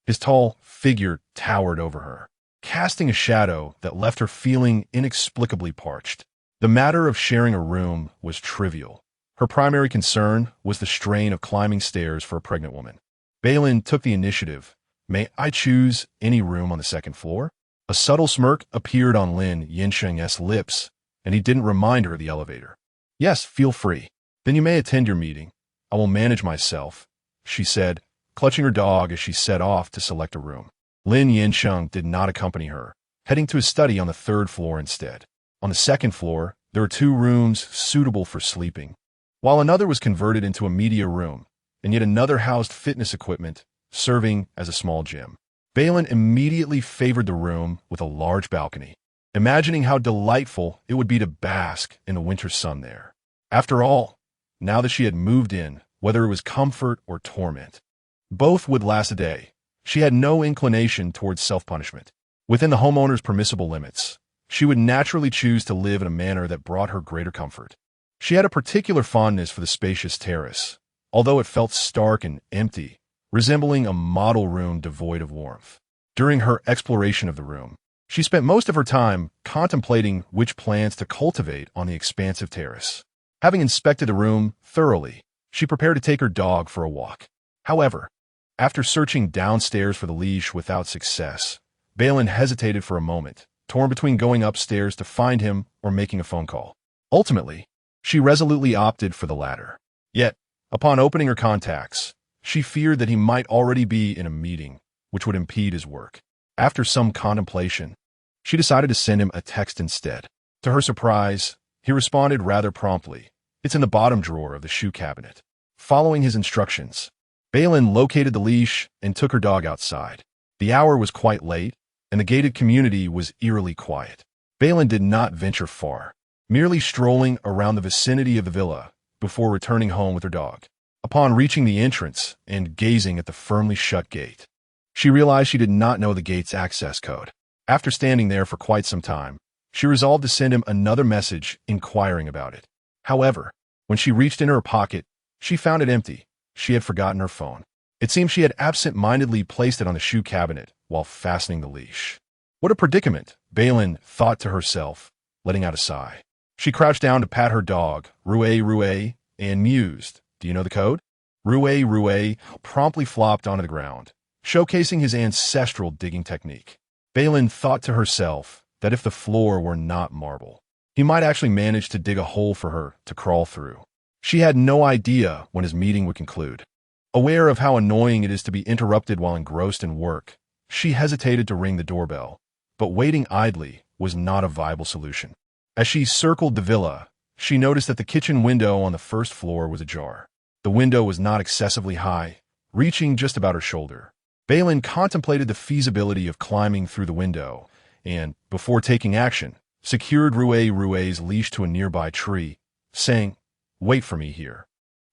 His tall figure towered over her, casting a shadow that left her feeling inexplicably parched. The matter of sharing a room was trivial. Her primary concern was the strain of climbing stairs for a pregnant woman. Bei Lin took the initiative. "May I choose any room on the second floor?" A subtle smirk appeared on Lin Yansheng's lips, and he didn't remind her of the elevator. "Yes, feel free. Then you may attend your meeting. I will manage myself," she said, clutching her dog as she set off to select a room. Lin Yansheng did not accompany her, heading to a study on the third floor instead. On the second floor, there were 2 rooms suitable for sleeping, while another was converted into a media room, and yet another housed fitness equipment, serving as a small gym. Bei Lin immediately favored the room with a large balcony, imagining how delightful it would be to bask in the winter sun there. After all, now that she had moved in, whether it was comfort or torment, both would last a day. She had no inclination towards self-punishment. Within the homeowner's permissible limits, she would naturally choose to live in a manner that brought her greater comfort. She had a particular fondness for the spacious terrace, although it felt stark and empty, resembling a model room devoid of warmth. During her exploration of the room, she spent most of her time contemplating which plants to cultivate on the expansive terrace. Having inspected the room thoroughly, she prepared to take her dog for a walk. However, after searching downstairs for the leash without success, Bei Lin hesitated for a moment, torn between going upstairs to find him or making a phone call. Ultimately, she resolutely opted for the latter. Yet, upon opening her contacts, she feared that he might already be in a meeting, which would impede his work. After some contemplation, she decided to send him a text instead. To her surprise, he responded rather promptly. "It's in the bottom drawer of the shoe cabinet." Following his instructions, Bei Lin located the leash and took her dog outside. The hour was quite late, and the gated community was eerily quiet. Bei Lin did not venture far, merely strolling around the vicinity of the villa before returning home with her dog. Upon reaching the entrance and gazing at the firmly shut gate, she realized she did not know the gate's access code. After standing there for quite some time, she resolved to send him another message inquiring about it. However, when she reached into her pocket, she found it empty. She had forgotten her phone. It seemed she had absent-mindedly placed it on the shoe cabinet while fastening the leash. What a predicament, Bei Lin thought to herself, letting out a sigh. She crouched down to pat her dog, Rue Rue, and mused. "Do you know the code?" Rue Rue promptly flopped onto the ground, showcasing his ancestral digging technique. Bei Lin thought to herself that if the floor were not marble, he might actually manage to dig a hole for her to crawl through. She had no idea when his meeting would conclude. Aware of how annoying it is to be interrupted while engrossed in work, she hesitated to ring the doorbell, but waiting idly was not a viable solution. As she circled the villa, she noticed that the kitchen window on the first floor was ajar. The window was not excessively high, reaching just about her shoulder. Bei Lin contemplated the feasibility of climbing through the window and, before taking action, secured Rui's leash to a nearby tree, saying, "Wait for me here.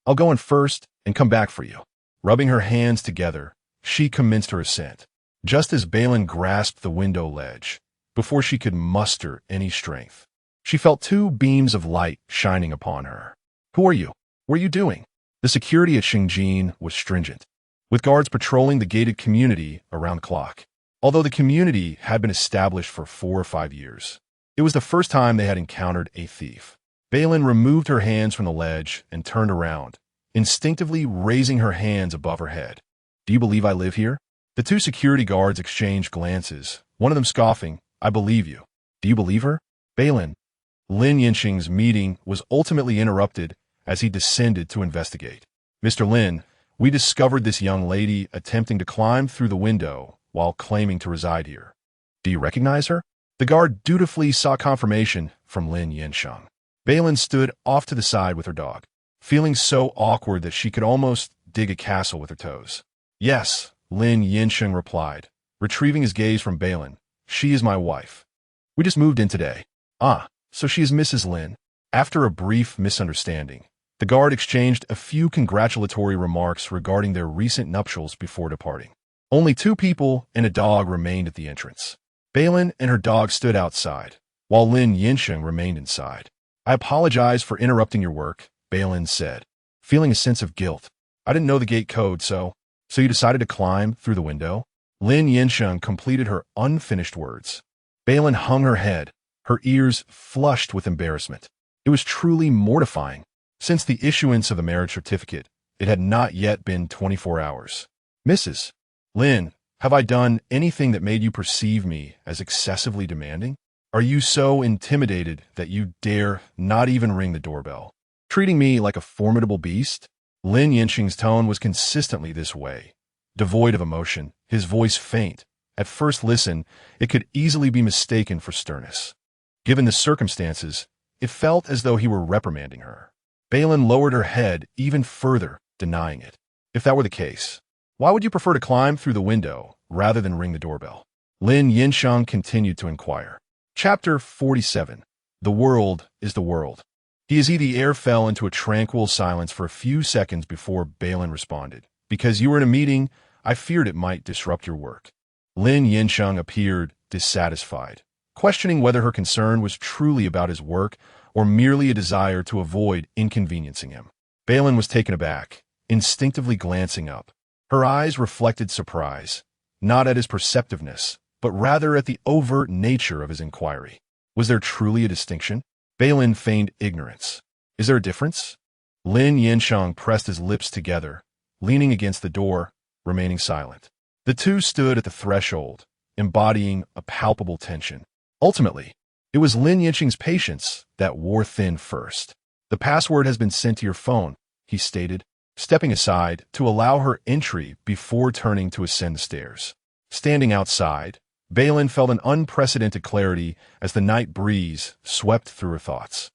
I'll go in first and come back for you." Rubbing her hands together, she commenced her ascent, just as Bei Lin grasped the window ledge. Before she could muster any strength, she felt two beams of light shining upon her. "Who are you? What are you doing?" The security at Xingjin was stringent, with guards patrolling the gated community around the clock. Although the community had been established for 4 or 5 years, it was the first time they had encountered a thief. Bei Lin removed her hands from the ledge and turned around, instinctively raising her hands above her head. "Do you believe I live here?" The two security guards exchanged glances, one of them scoffing, "I believe you. Do you believe her?" Bei Lin. Lin Yansheng's meeting was ultimately interrupted as he descended to investigate. "Mr. Lin, we discovered this young lady attempting to climb through the window while claiming to reside here. Do you recognize her?" The guard dutifully sought confirmation from Lin Yansheng. Bei Lin stood off to the side with her dog, feeling so awkward that she could almost dig a castle with her toes. "Yes," Lin Yansheng replied, retrieving his gaze from Bei Lin. "She is my wife. We just moved in today." "Ah, so she is Mrs. Lin." After a brief misunderstanding, the guard exchanged a few congratulatory remarks regarding their recent nuptials before departing. Only 2 people and a dog remained at the entrance. Bei Lin and her dog stood outside, while Lin Yansheng remained inside. "I apologize for interrupting your work," Bei Lin said, feeling a sense of guilt. "I didn't know the gate code, so you decided to climb through the window?" Lin Yansheng completed her unfinished words. Bei Lin hung her head, her ears flushed with embarrassment. It was truly mortifying. Since the issuance of the marriage certificate, it had not yet been 24 hours. "Mrs. Lin, have I done anything that made you perceive me as excessively demanding? Are you so intimidated that you dare not even ring the doorbell? Treating me like a formidable beast?" Lin Yansheng's tone was consistently this way, devoid of emotion, his voice faint. At first listen, it could easily be mistaken for sternness. Given the circumstances, it felt as though he were reprimanding her. Bei Lin lowered her head even further, denying it. "If that were the case, why would you prefer to climb through the window rather than ring the doorbell?" Lin Yansheng continued to inquire. Chapter 47. The world is the world. The air fell into a tranquil silence for a few seconds before Bei Lin responded. "Because you were in a meeting, I feared it might disrupt your work." Lin Yansheng appeared dissatisfied, questioning whether her concern was truly about his work or merely a desire to avoid inconveniencing him. Bei Lin was taken aback, instinctively glancing up. Her eyes reflected surprise, not at his perceptiveness, but rather at the overt nature of his inquiry. Was there truly a distinction? Bei Lin feigned ignorance. "Is there a difference?" Lin Yansheng pressed his lips together, leaning against the door, remaining silent. The two stood at the threshold, embodying a palpable tension. Ultimately, it was Lin Yansheng's patience that wore thin first. "The password has been sent to your phone," he stated, stepping aside to allow her entry before turning to ascend the stairs. Standing outside, Bei Lin felt an unprecedented clarity as the night breeze swept through her thoughts.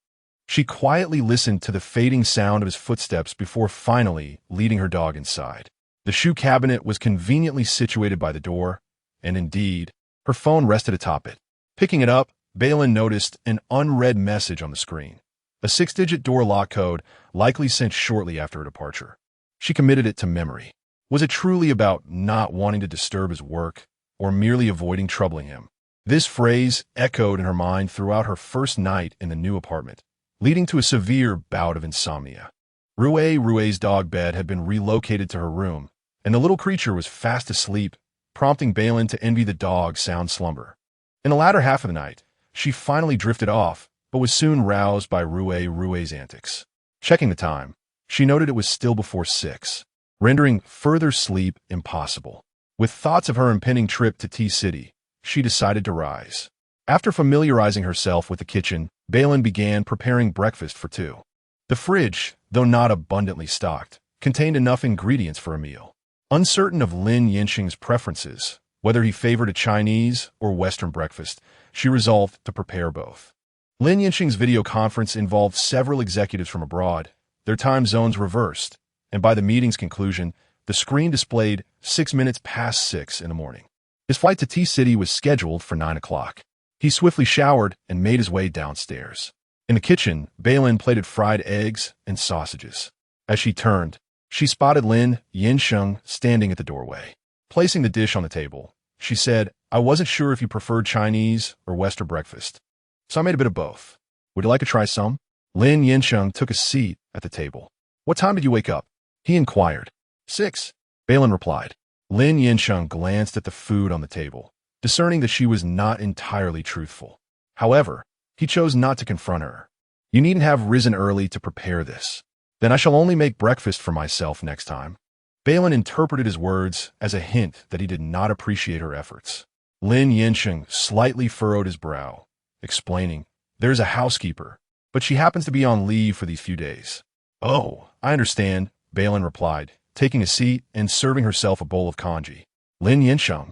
She quietly listened to the fading sound of his footsteps before finally leading her dog inside. The shoe cabinet was conveniently situated by the door, and indeed, her phone rested atop it. Picking it up, Bei Lin noticed an unread message on the screen, a 6-digit door lock code likely sent shortly after her departure. She committed it to memory. Was it truly about not wanting to disturb his work, or merely avoiding troubling him? This phrase echoed in her mind throughout her first night in the new apartment, leading to a severe bout of insomnia. Rui's dog bed had been relocated to her room, and the little creature was fast asleep, prompting Bei Lin to envy the dog's sound slumber. In the latter half of the night, she finally drifted off, but was soon roused by Rui's antics. Checking the time, she noted it was still before 6, rendering further sleep impossible. With thoughts of her impending trip to T-City, she decided to rise. After familiarizing herself with the kitchen, Bei Lin began preparing breakfast for 2. The fridge, though not abundantly stocked, contained enough ingredients for a meal. Uncertain of Lin Yansheng's preferences, whether he favored a Chinese or Western breakfast, she resolved to prepare both. Lin Yansheng's video conference involved several executives from abroad, their time zones reversed, and by the meeting's conclusion, the screen displayed 6 minutes past 6 in the morning. His flight to T-City was scheduled for 9 o'clock. He swiftly showered and made his way downstairs. In the kitchen, Bei Lin plated fried eggs and sausages. As she turned, she spotted Lin Yansheng standing at the doorway. Placing the dish on the table, she said, "I wasn't sure if you preferred Chinese or Western breakfast, so I made a bit of both. Would you like to try some?" Lin Yansheng took a seat at the table. "What time did you wake up?" he inquired. 6, Bei Lin replied. Lin Yansheng glanced at the food on the table, discerning that she was not entirely truthful. However, he chose not to confront her. "You needn't have risen early to prepare this. Then I shall only make breakfast for myself next time." Bei Lin interpreted his words as a hint that he did not appreciate her efforts. Lin Yansheng slightly furrowed his brow, explaining, "There's a housekeeper, but she happens to be on leave for these few days." "Oh, I understand," Bei Lin replied, taking a seat and serving herself a bowl of congee. Lin Yansheng,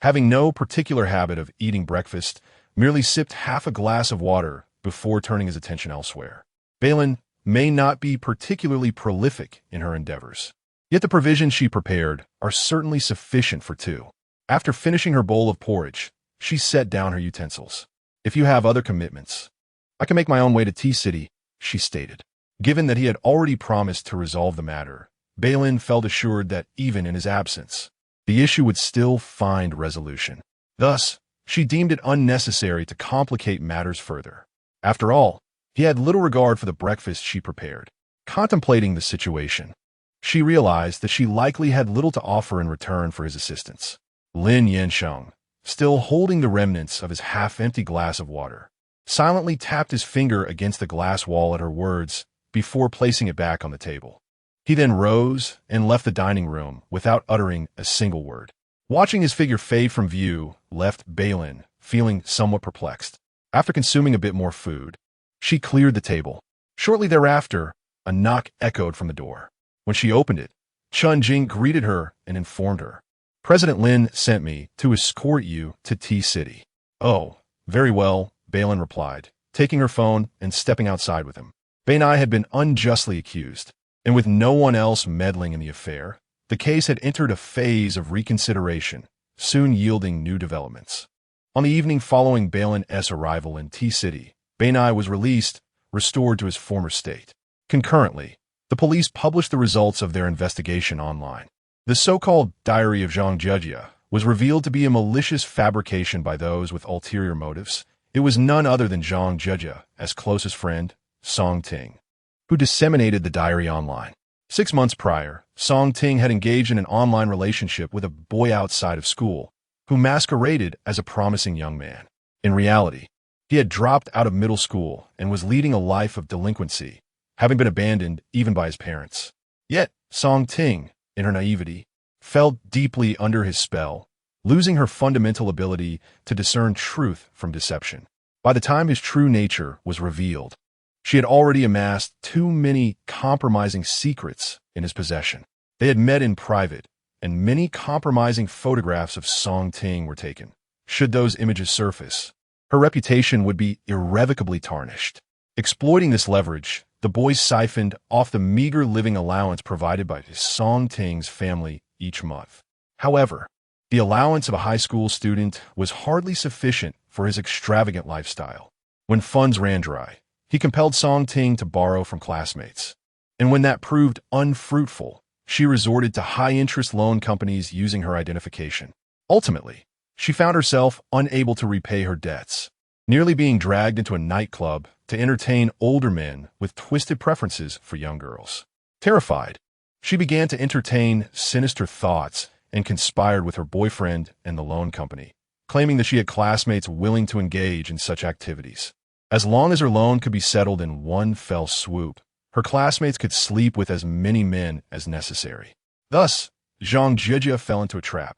having no particular habit of eating breakfast, merely sipped half a glass of water before turning his attention elsewhere. Bei Lin may not be particularly prolific in her endeavors, yet the provisions she prepared are certainly sufficient for two. After finishing her bowl of porridge, she set down her utensils. "If you have other commitments, I can make my own way to Tea City," she stated. Given that he had already promised to resolve the matter, Bei Lin felt assured that even in his absence, the issue would still find resolution. Thus, she deemed it unnecessary to complicate matters further. After all, he had little regard for the breakfast she prepared. Contemplating the situation, she realized that she likely had little to offer in return for his assistance. Lin Yansheng, still holding the remnants of his half-empty glass of water, silently tapped his finger against the glass wall at her words before placing it back on the table. He then rose and left the dining room without uttering a single word. Watching his figure fade from view left Bei Lin feeling somewhat perplexed. After consuming a bit more food, she cleared the table. Shortly thereafter, a knock echoed from the door. When she opened it, Chun Jing greeted her and informed her, "President Lin sent me to escort you to Tea City." "Oh, very well," Bei Lin replied, taking her phone and stepping outside with him. Bei Nai had been unjustly accused, and with no one else meddling in the affair, the case had entered a phase of reconsideration, soon yielding new developments. On the evening following Bei Lin's arrival in Tea City, Bei Nai was released, restored to his former state. Concurrently, the police published the results of their investigation online. The so-called Diary of Zhang Jijia was revealed to be a malicious fabrication by those with ulterior motives. It was none other than Zhang Jijia's closest friend, Song Ting, who disseminated the diary online. 6 months prior, Song Ting had engaged in an online relationship with a boy outside of school, who masqueraded as a promising young man. In reality, he had dropped out of middle school and was leading a life of delinquency, having been abandoned even by his parents. Yet, Song Ting, in her naivety, fell deeply under his spell, losing her fundamental ability to discern truth from deception. By the time his true nature was revealed, she had already amassed too many compromising secrets in his possession. They had met in private, and many compromising photographs of Song Ting were taken. Should those images surface, her reputation would be irrevocably tarnished. Exploiting this leverage, the boys siphoned off the meager living allowance provided by Song Ting's family each month. However, the allowance of a high school student was hardly sufficient for his extravagant lifestyle. When funds ran dry, he compelled Song Ting to borrow from classmates. And when that proved unfruitful, she resorted to high-interest loan companies using her identification. Ultimately, she found herself unable to repay her debts, nearly being dragged into a nightclub to entertain older men with twisted preferences for young girls. Terrified, she began to entertain sinister thoughts and conspired with her boyfriend and the loan company, claiming that she had classmates willing to engage in such activities. As long as her loan could be settled in one fell swoop, her classmates could sleep with as many men as necessary. Thus, Zhang Jijia fell into a trap,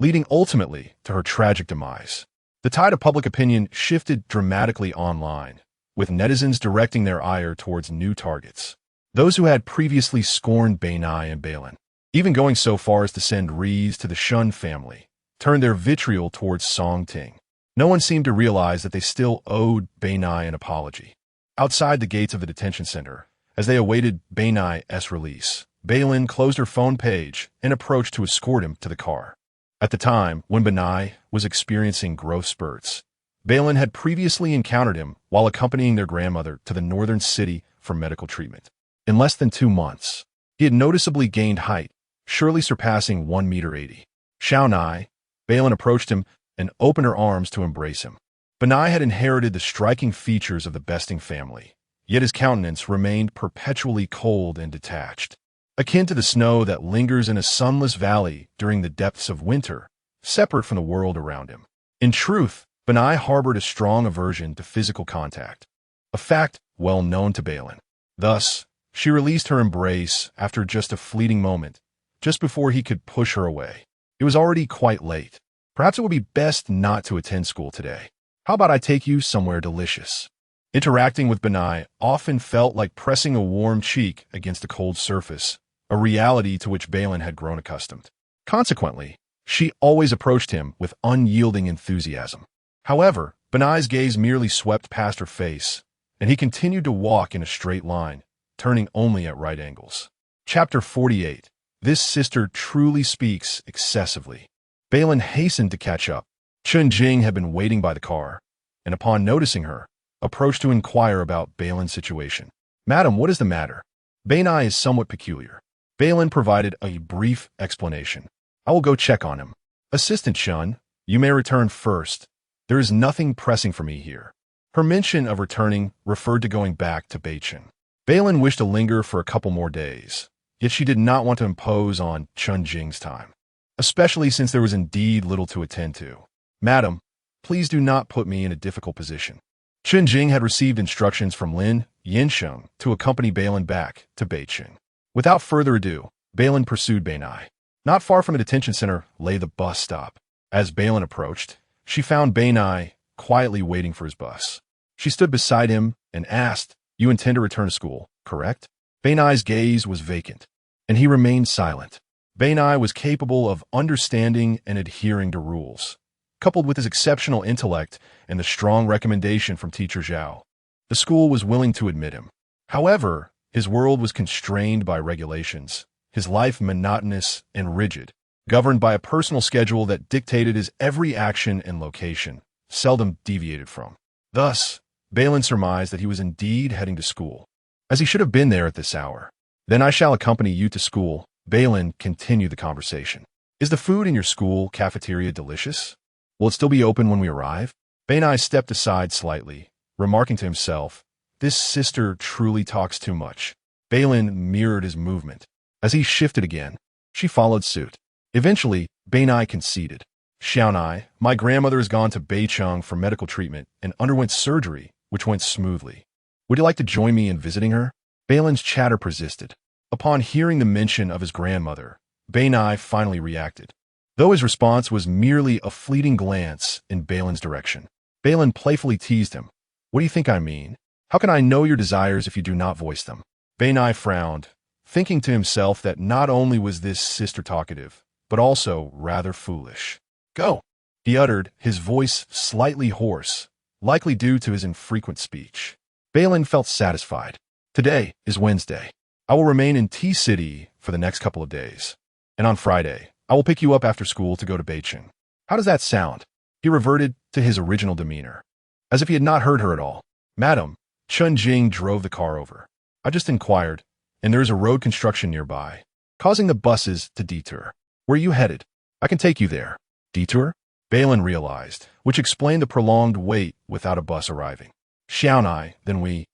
leading ultimately to her tragic demise. The tide of public opinion shifted dramatically online, with netizens directing their ire towards new targets. Those who had previously scorned Bei Nai and Bei Lin, even going so far as to send wreaths to the Shen family, turned their vitriol towards Song Ting. No one seemed to realize that they still owed Bei Nai an apology. Outside the gates of the detention center, as they awaited Bei Nai's release, Bei Lin closed her phone page and approached to escort him to the car. At the time when Bei Nai was experiencing growth spurts, Bei Lin had previously encountered him while accompanying their grandmother to the northern city for medical treatment. In less than 2 months, he had noticeably gained height, surely surpassing 1 meter 80. Xiaonai, Bei Lin approached him and opened her arms to embrace him. Benai had inherited the striking features of the besting family, yet his countenance remained perpetually cold and detached, akin to the snow that lingers in a sunless valley during the depths of winter, separate from the world around him. In truth, Benai harbored a strong aversion to physical contact, a fact well known to Bei Lin. Thus, she released her embrace after just a fleeting moment, just before he could push her away. It was already quite late. Perhaps it would be best not to attend school today. How about I take you somewhere delicious? Interacting with Benai often felt like pressing a warm cheek against a cold surface, a reality to which Bei Lin had grown accustomed. Consequently, she always approached him with unyielding enthusiasm. However, Benai's gaze merely swept past her face, and he continued to walk in a straight line, turning only at right angles. Chapter 48. This sister truly speaks excessively. Bei Lin hastened to catch up. Chen Jing had been waiting by the car, and upon noticing her, approached to inquire about Bei Lin's situation. "Madam, what is the matter? Benai is somewhat peculiar." Bei Lin provided a brief explanation. "I will go check on him. Assistant Shen, you may return first. There is nothing pressing for me here." Her mention of returning referred to going back to Beichen. Bei Lin wished to linger for a couple more days, yet she did not want to impose on Chen Jing's time, especially since there was indeed little to attend to. "Madam, please do not put me in a difficult position." Chen Jing had received instructions from Lin Yansheng to accompany Bei Lin back to Beichen. Without further ado, Bei Lin pursued Benai. Not far from the detention center lay the bus stop. As Bei Lin approached, she found Benai quietly waiting for his bus. She stood beside him and asked, "You intend to return to school, correct?" Benai's gaze was vacant, and he remained silent. Benai was capable of understanding and adhering to rules, coupled with his exceptional intellect and the strong recommendation from teacher Zhao. The school was willing to admit him. However, his world was constrained by regulations, his life monotonous and rigid, governed by a personal schedule that dictated his every action and location, seldom deviated from. Thus, Bei Lin surmised that he was indeed heading to school, as he should have been there at this hour. "Then I shall accompany you to school." Bei Lin continued the conversation. "Is the food in your school cafeteria delicious? Will it still be open when we arrive?" Benai stepped aside slightly, remarking to himself, "This sister truly talks too much." Bei Lin mirrored his movement. As he shifted again, she followed suit. Eventually, Benai conceded. "Xiaonai, my grandmother has gone to Beicheng for medical treatment and underwent surgery, which went smoothly. Would you like to join me in visiting her?" Bei Lin's chatter persisted. Upon hearing the mention of his grandmother, Benai finally reacted, though his response was merely a fleeting glance in Bei Lin's direction. Bei Lin playfully teased him. "What do you think I mean? How can I know your desires if you do not voice them?" Benai frowned, thinking to himself that not only was this sister talkative, but also rather foolish. "Go," he uttered, his voice slightly hoarse, likely due to his infrequent speech. Bei Lin felt satisfied. "Today is Wednesday. I will remain in T-City for the next couple of days. And on Friday, I will pick you up after school to go to Beichen. How does that sound?" He reverted to his original demeanor, as if he had not heard her at all. "Madam," Chen Jing drove the car over. "I just inquired, and there is a road construction nearby, causing the buses to detour. Where are you headed? I can take you there." "Detour?" Bei Lin realized, which explained the prolonged wait without a bus arriving. "Xiaonai, then we—"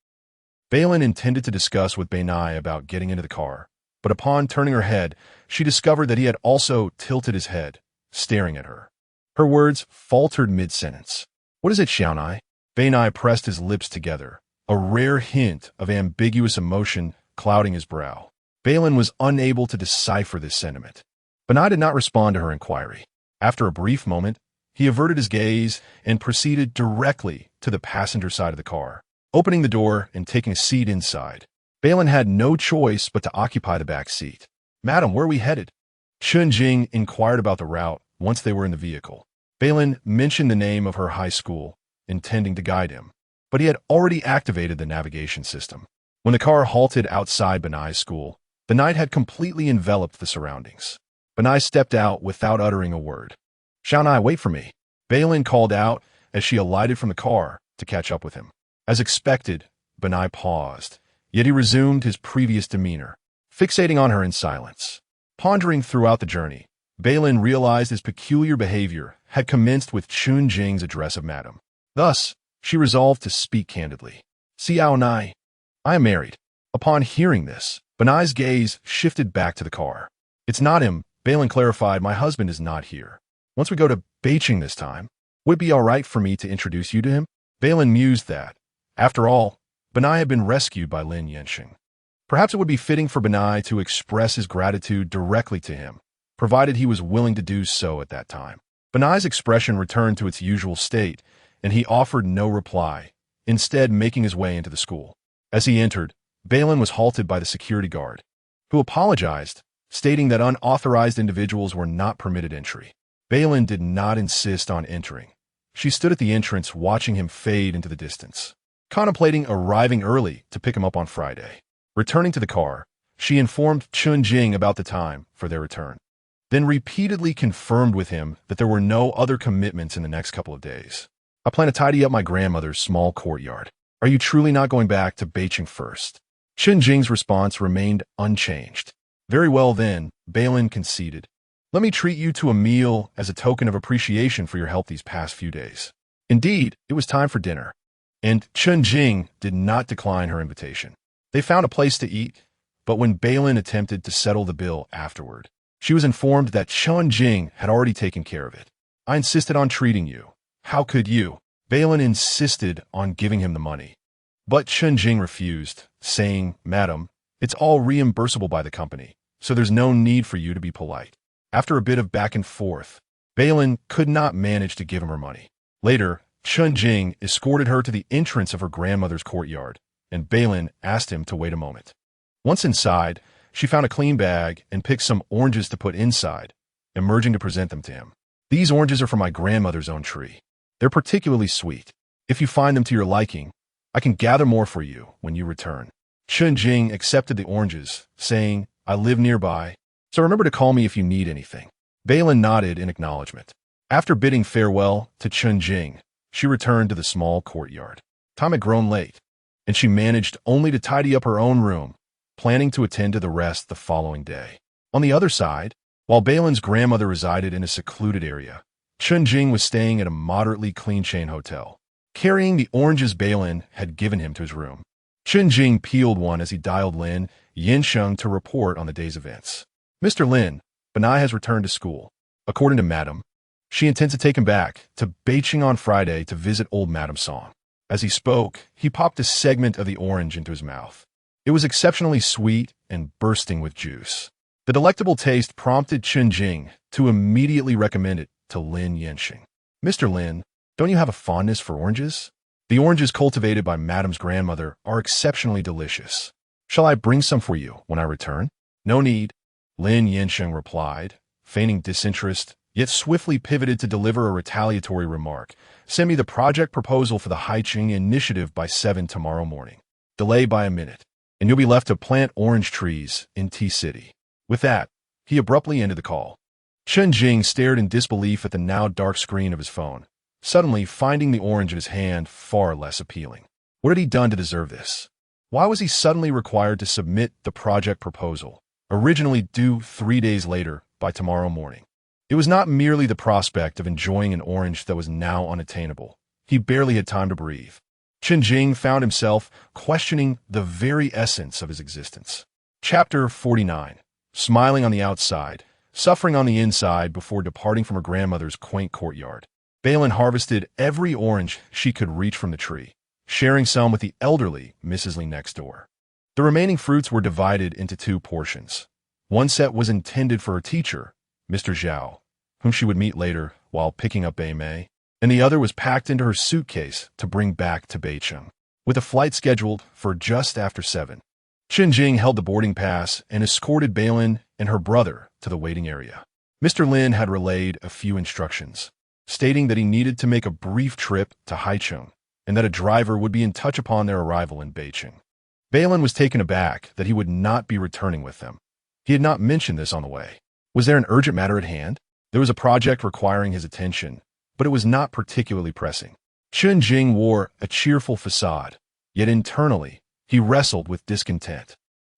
Bei Lin intended to discuss with Benai about getting into the car, but upon turning her head, she discovered that he had also tilted his head, staring at her. Her words faltered mid-sentence. "What is it, Xiaonai?" Benai pressed his lips together, a rare hint of ambiguous emotion clouding his brow. Bei Lin was unable to decipher this sentiment. Benai did not respond to her inquiry. After a brief moment, he averted his gaze and proceeded directly to the passenger side of the car, opening the door and taking a seat inside. Bei Lin had no choice but to occupy the back seat. "Madam, where are we headed?" Chen Jing inquired about the route once they were in the vehicle. Bei Lin mentioned the name of her high school, intending to guide him, but he had already activated the navigation system. When the car halted outside Benai's school, the night had completely enveloped the surroundings. Benai stepped out without uttering a word. "Xiaonai, wait for me," Bei Lin called out as she alighted from the car to catch up with him. As expected, Benai paused, yet he resumed his previous demeanor, fixating on her in silence. Pondering throughout the journey, Bei Lin realized his peculiar behavior had commenced with Chun Jing's address of madam. Thus, she resolved to speak candidly. Xiao Nai, I am married. Upon hearing this, Benai's gaze shifted back to the car. It's not him, Bei Lin clarified. My husband is not here. Once we go to Beijing this time, would it be all right for me to introduce you to him? Bei Lin mused that, after all, Benai had been rescued by Lin Yansheng. Perhaps it would be fitting for Benai to express his gratitude directly to him, provided he was willing to do so at that time. Benai's expression returned to its usual state, and he offered no reply, instead making his way into the school. As he entered, Bei Lin was halted by the security guard, who apologized, stating that unauthorized individuals were not permitted entry. Bei Lin did not insist on entering. She stood at the entrance watching him fade into the distance, contemplating arriving early to pick him up on Friday. Returning to the car, she informed Chun Jing about the time for their return, then repeatedly confirmed with him that there were no other commitments in the next couple of days. I plan to tidy up my grandmother's small courtyard. Are you truly not going back to Beijing first? Chun Jing's response remained unchanged. Very well then, Bei Lin conceded. Let me treat you to a meal as a token of appreciation for your help these past few days. Indeed, it was time for dinner, and Chun Jing did not decline her invitation. They found a place to eat, but when Bei Lin attempted to settle the bill afterward, she was informed that Chun Jing had already taken care of it. I insisted on treating you. How could you? Bei Lin insisted on giving him the money, but Chun Jing refused, saying, Madam, it's all reimbursable by the company, so there's no need for you to be polite. After a bit of back and forth, Bei Lin could not manage to give him her money. Later, Chun Jing escorted her to the entrance of her grandmother's courtyard, and Bei Lin asked him to wait a moment. Once inside, she found a clean bag and picked some oranges to put inside, emerging to present them to him. These oranges are from my grandmother's own tree. They're particularly sweet. If you find them to your liking, I can gather more for you when you return. Chun Jing accepted the oranges, saying, I live nearby, so remember to call me if you need anything. Bei Lin nodded in acknowledgement. After bidding farewell to Chun Jing, she returned to the small courtyard. Time had grown late, and she managed only to tidy up her own room, planning to attend to the rest the following day. On the other side, while Bei Lin's grandmother resided in a secluded area, Chun Jing was staying at a moderately clean-chain hotel, carrying the oranges Bei Lin had given him to his room. Chun Jing peeled one as he dialed Lin Yansheng to report on the day's events. Mr. Lin, Benai has returned to school. According to Madam, she intends to take him back to Beijing on Friday to visit old Madam Song. As he spoke, he popped a segment of the orange into his mouth. It was exceptionally sweet and bursting with juice. The delectable taste prompted Chun Jing to immediately recommend it to Lin Yansheng. Mr. Lin, don't you have a fondness for oranges? The oranges cultivated by Madam's grandmother are exceptionally delicious. Shall I bring some for you when I return? No need, Lin Yansheng replied, feigning disinterest, yet swiftly pivoted to deliver a retaliatory remark. Send me the project proposal for the Haiqing initiative by 7 tomorrow morning. Delay by a minute, and you'll be left to plant orange trees in T-City. With that, he abruptly ended the call. Chun Jing stared in disbelief at the now dark screen of his phone, suddenly finding the orange in his hand far less appealing. What had he done to deserve this? Why was he suddenly required to submit the project proposal, originally due 3 days later by tomorrow morning? It was not merely the prospect of enjoying an orange that was now unattainable. He barely had time to breathe. Chun Jing found himself questioning the very essence of his existence. Chapter 49. Smiling on the outside, suffering on the inside before departing from her grandmother's quaint courtyard, Bei Lin harvested every orange she could reach from the tree, sharing some with the elderly Mrs. Li next door. The remaining fruits were divided into 2 portions. One set was intended for her teacher, Mr. Zhao, whom she would meet later while picking up Bei Mei, and the other was packed into her suitcase to bring back to Beijing. With a flight scheduled for just after 7, Chun Jing held the boarding pass and escorted Bei Lin and her brother to the waiting area. Mr. Lin had relayed a few instructions, stating that he needed to make a brief trip to Haicheng and that a driver would be in touch upon their arrival in Beijing. Bei Lin was taken aback that he would not be returning with them. He had not mentioned this on the way. Was there an urgent matter at hand? There was a project requiring his attention, but it was not particularly pressing. Chen Jing wore a cheerful facade, yet internally, he wrestled with discontent.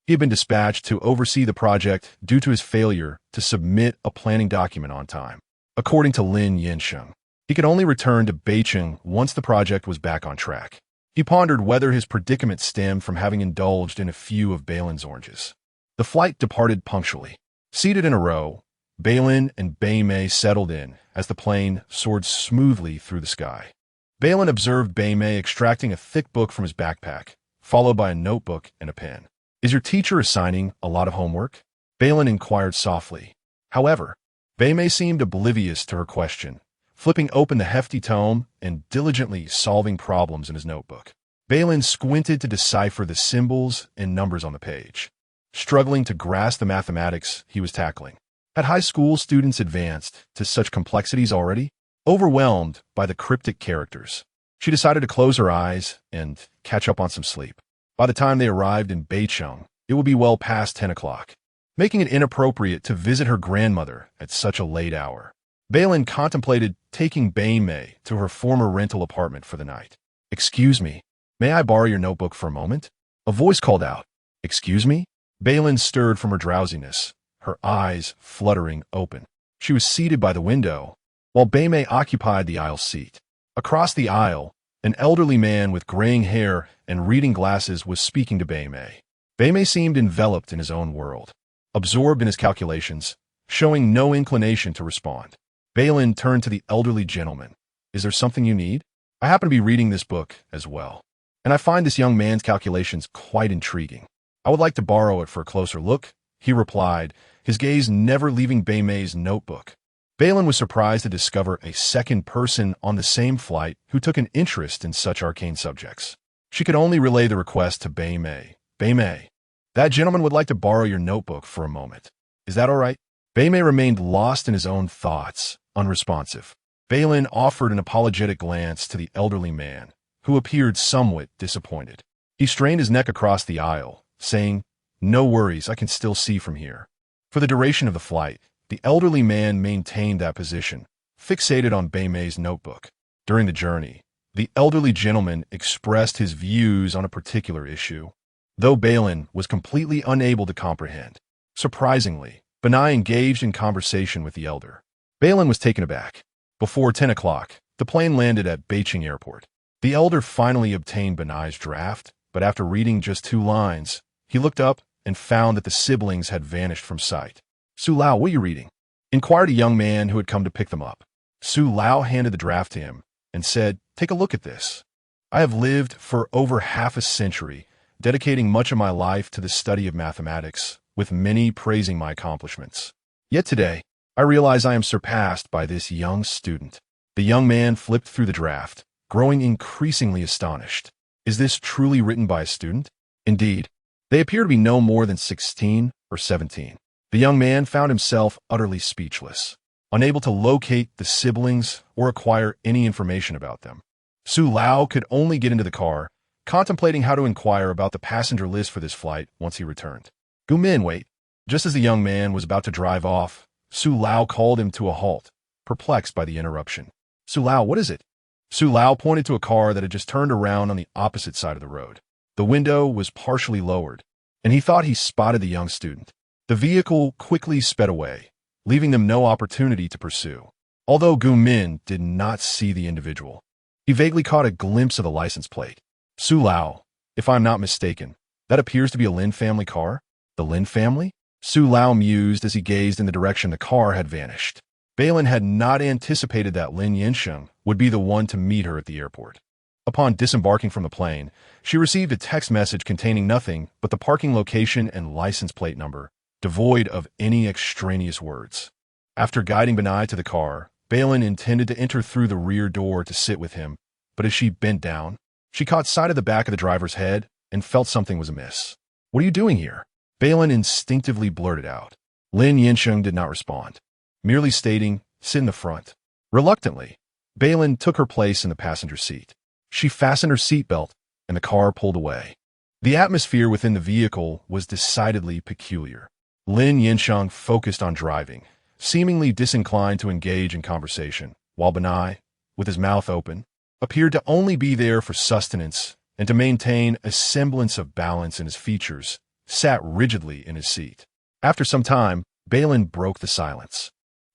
He had been dispatched to oversee the project due to his failure to submit a planning document on time. According to Lin Yansheng, he could only return to Beijing once the project was back on track. He pondered whether his predicament stemmed from having indulged in a few of Bei Lin's oranges. The flight departed punctually. Seated in a row, Bei Lin and Bei Mei settled in as the plane soared smoothly through the sky. Bei Lin observed Bei Mei extracting a thick book from his backpack, followed by a notebook and a pen. "Is your teacher assigning a lot of homework?" Bei Lin inquired softly. However, Bei Mei seemed oblivious to her question, flipping open the hefty tome and diligently solving problems in his notebook. Bei Lin squinted to decipher the symbols and numbers on the page, struggling to grasp the mathematics he was tackling. Had high school students advanced to such complexities already? Overwhelmed by the cryptic characters, she decided to close her eyes and catch up on some sleep. By the time they arrived in Beijing, it would be well past 10 o'clock, making it inappropriate to visit her grandmother at such a late hour. Bei Lin contemplated taking Bei Mei to her former rental apartment for the night. "Excuse me, may I borrow your notebook for a moment?" A voice called out. "Excuse me?" Bei Lin stirred from her drowsiness, her eyes fluttering open. She was seated by the window, while Bei Mei occupied the aisle seat. Across the aisle, an elderly man with graying hair and reading glasses was speaking to Bei Mei. Bei Mei seemed enveloped in his own world, absorbed in his calculations, showing no inclination to respond. Bei Lin turned to the elderly gentleman. "Is there something you need? I happen to be reading this book as well, and I find this young man's calculations quite intriguing. I would like to borrow it for a closer look," he replied, his gaze never leaving Bei Mei's notebook. Bei Lin was surprised to discover a second person on the same flight who took an interest in such arcane subjects. She could only relay the request to Bei Mei. "Bei Mei, that gentleman would like to borrow your notebook for a moment. Is that all right?" Bei Mei remained lost in his own thoughts, unresponsive. Bei Lin offered an apologetic glance to the elderly man, who appeared somewhat disappointed. He strained his neck across the aisle, saying, "No worries, I can still see from here." For the duration of the flight, the elderly man maintained that position, fixated on Bei Mei's notebook. During the journey, the elderly gentleman expressed his views on a particular issue, though Bei Lin was completely unable to comprehend. Surprisingly, Benai engaged in conversation with the elder. Bei Lin was taken aback. Before 10 o'clock, the plane landed at Beijing Airport. The elder finally obtained Benai's draft, but after reading just 2 lines, he looked up and found that the siblings had vanished from sight. "Su Lao, what are you reading?" inquired a young man who had come to pick them up. Su Lao handed the draft to him and said, "Take a look at this. I have lived for over half a century, dedicating much of my life to the study of mathematics, with many praising my accomplishments. Yet today, I realize I am surpassed by this young student." The young man flipped through the draft, growing increasingly astonished. Is this truly written by a student? Indeed, they appear to be no more than 16 or 17. The young man found himself utterly speechless, unable to locate the siblings or acquire any information about them. Su Lao could only get into the car, contemplating how to inquire about the passenger list for this flight once he returned. "Gu Min, wait." Just as the young man was about to drive off, Su Lao called him to a halt, perplexed by the interruption. "Su Lao, what is it?" Su Lao pointed to a car that had just turned around on the opposite side of the road. The window was partially lowered, and he thought he spotted the young student. The vehicle quickly sped away, leaving them no opportunity to pursue. Although Gu Min did not see the individual, he vaguely caught a glimpse of the license plate. "Su Lao, if I'm not mistaken, that appears to be a Lin family car." "The Lin family?" Su Lao mused as he gazed in the direction the car had vanished. Bei Lin had not anticipated that Lin Yansheng would be the one to meet her at the airport. Upon disembarking from the plane, she received a text message containing nothing but the parking location and license plate number, devoid of any extraneous words. After guiding Benai to the car, Bei Lin intended to enter through the rear door to sit with him, but as she bent down, she caught sight of the back of the driver's head and felt something was amiss. "What are you doing here?" Bei Lin instinctively blurted out. Lin Yansheng did not respond, merely stating, "Sit in the front." Reluctantly, Bei Lin took her place in the passenger seat. She fastened her seatbelt, and the car pulled away. The atmosphere within the vehicle was decidedly peculiar. Lin Yansheng focused on driving, seemingly disinclined to engage in conversation, while Benai, with his mouth open, appeared to only be there for sustenance and to maintain a semblance of balance in his features, sat rigidly in his seat. After some time, Bei Lin broke the silence.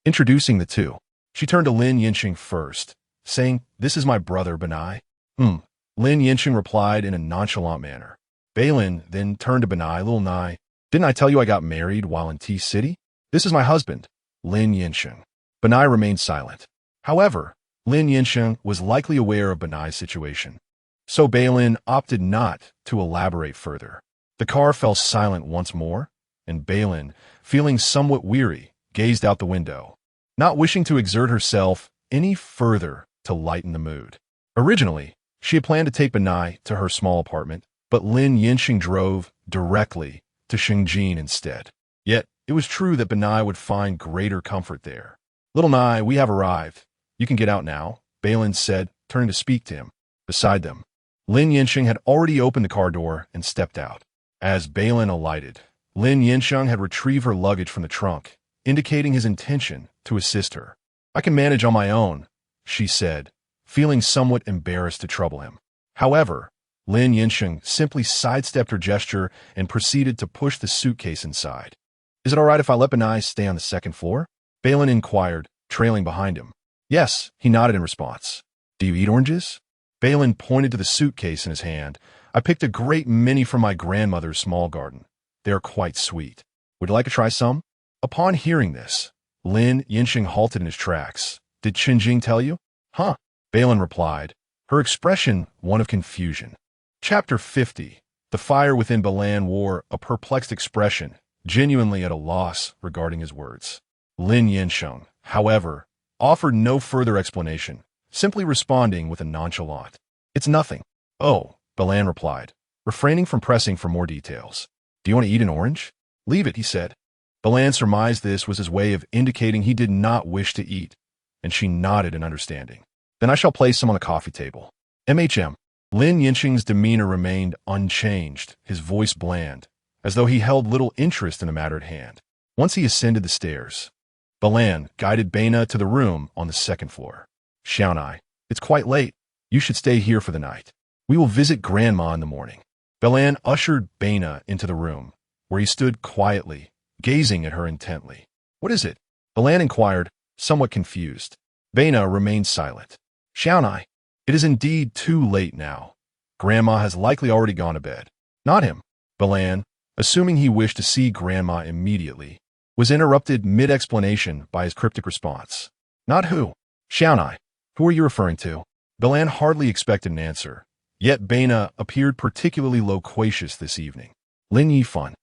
Introducing the two, she turned to Lin Yansheng first, saying, "This is my brother, Benai." Lin Yansheng replied in a nonchalant manner. Bei Lin then turned to Benai, "Little Nai, didn't I tell you I got married while in T-City? This is my husband, Lin Yansheng." Benai remained silent. However, Lin Yansheng was likely aware of Benai's situation, so Bei Lin opted not to elaborate further. The car fell silent once more, and Bei Lin, feeling somewhat weary, gazed out the window, not wishing to exert herself any further to lighten the mood. Originally, she had planned to take Benai to her small apartment, but Lin Yansheng drove directly to Shengjin instead. Yet, it was true that Benai would find greater comfort there. "Little Nai, we have arrived. You can get out now," Bei Lin said, turning to speak to him. Beside them, Lin Yansheng had already opened the car door and stepped out. As Bei Lin alighted, Lin Yansheng had retrieved her luggage from the trunk, indicating his intention to assist her. "I can manage on my own," she said, feeling somewhat embarrassed to trouble him. However, Lin Yansheng simply sidestepped her gesture and proceeded to push the suitcase inside. "Is it all right if I let Benai stay on the second floor?" Bei Lin inquired, trailing behind him. "Yes," he nodded in response. "Do you eat oranges?" Bei Lin pointed to the suitcase in his hand. "I picked a great many from my grandmother's small garden. They are quite sweet. Would you like to try some?" Upon hearing this, Lin Yansheng halted in his tracks. "Did Qingjing tell you?" "Huh," Bei Lin replied, her expression one of confusion. Chapter 50. The fire within Bei Lin wore a perplexed expression, genuinely at a loss regarding his words. Lin Yansheng, however, offered no further explanation, simply responding with a nonchalant, "It's nothing." "Oh," Bei Lin replied, refraining from pressing for more details. "Do you want to eat an orange?" "Leave it," he said. Bei Lin surmised this was his way of indicating he did not wish to eat, and she nodded in understanding. "Then I shall place some on the coffee table." "MHM." Lin Yansheng's demeanor remained unchanged, his voice bland, as though he held little interest in the matter at hand. Once he ascended the stairs, Bei Lin guided Beina to the room on the second floor. "Xiaonai, it's quite late. You should stay here for the night. We will visit Grandma in the morning." Bei Lin ushered Beina into the room, where he stood quietly, gazing at her intently. "What is it?" Bei Lin inquired, somewhat confused. Beina remained silent. "Xiaonai, it is indeed too late now. Grandma has likely already gone to bed." "Not him." Bei Lin, assuming he wished to see Grandma immediately, was interrupted mid-explanation by his cryptic response. "Not who?" "Xiaonai, who are you referring to?" Bei Lin hardly expected an answer, yet Beina appeared particularly loquacious this evening. "Lin Yifan."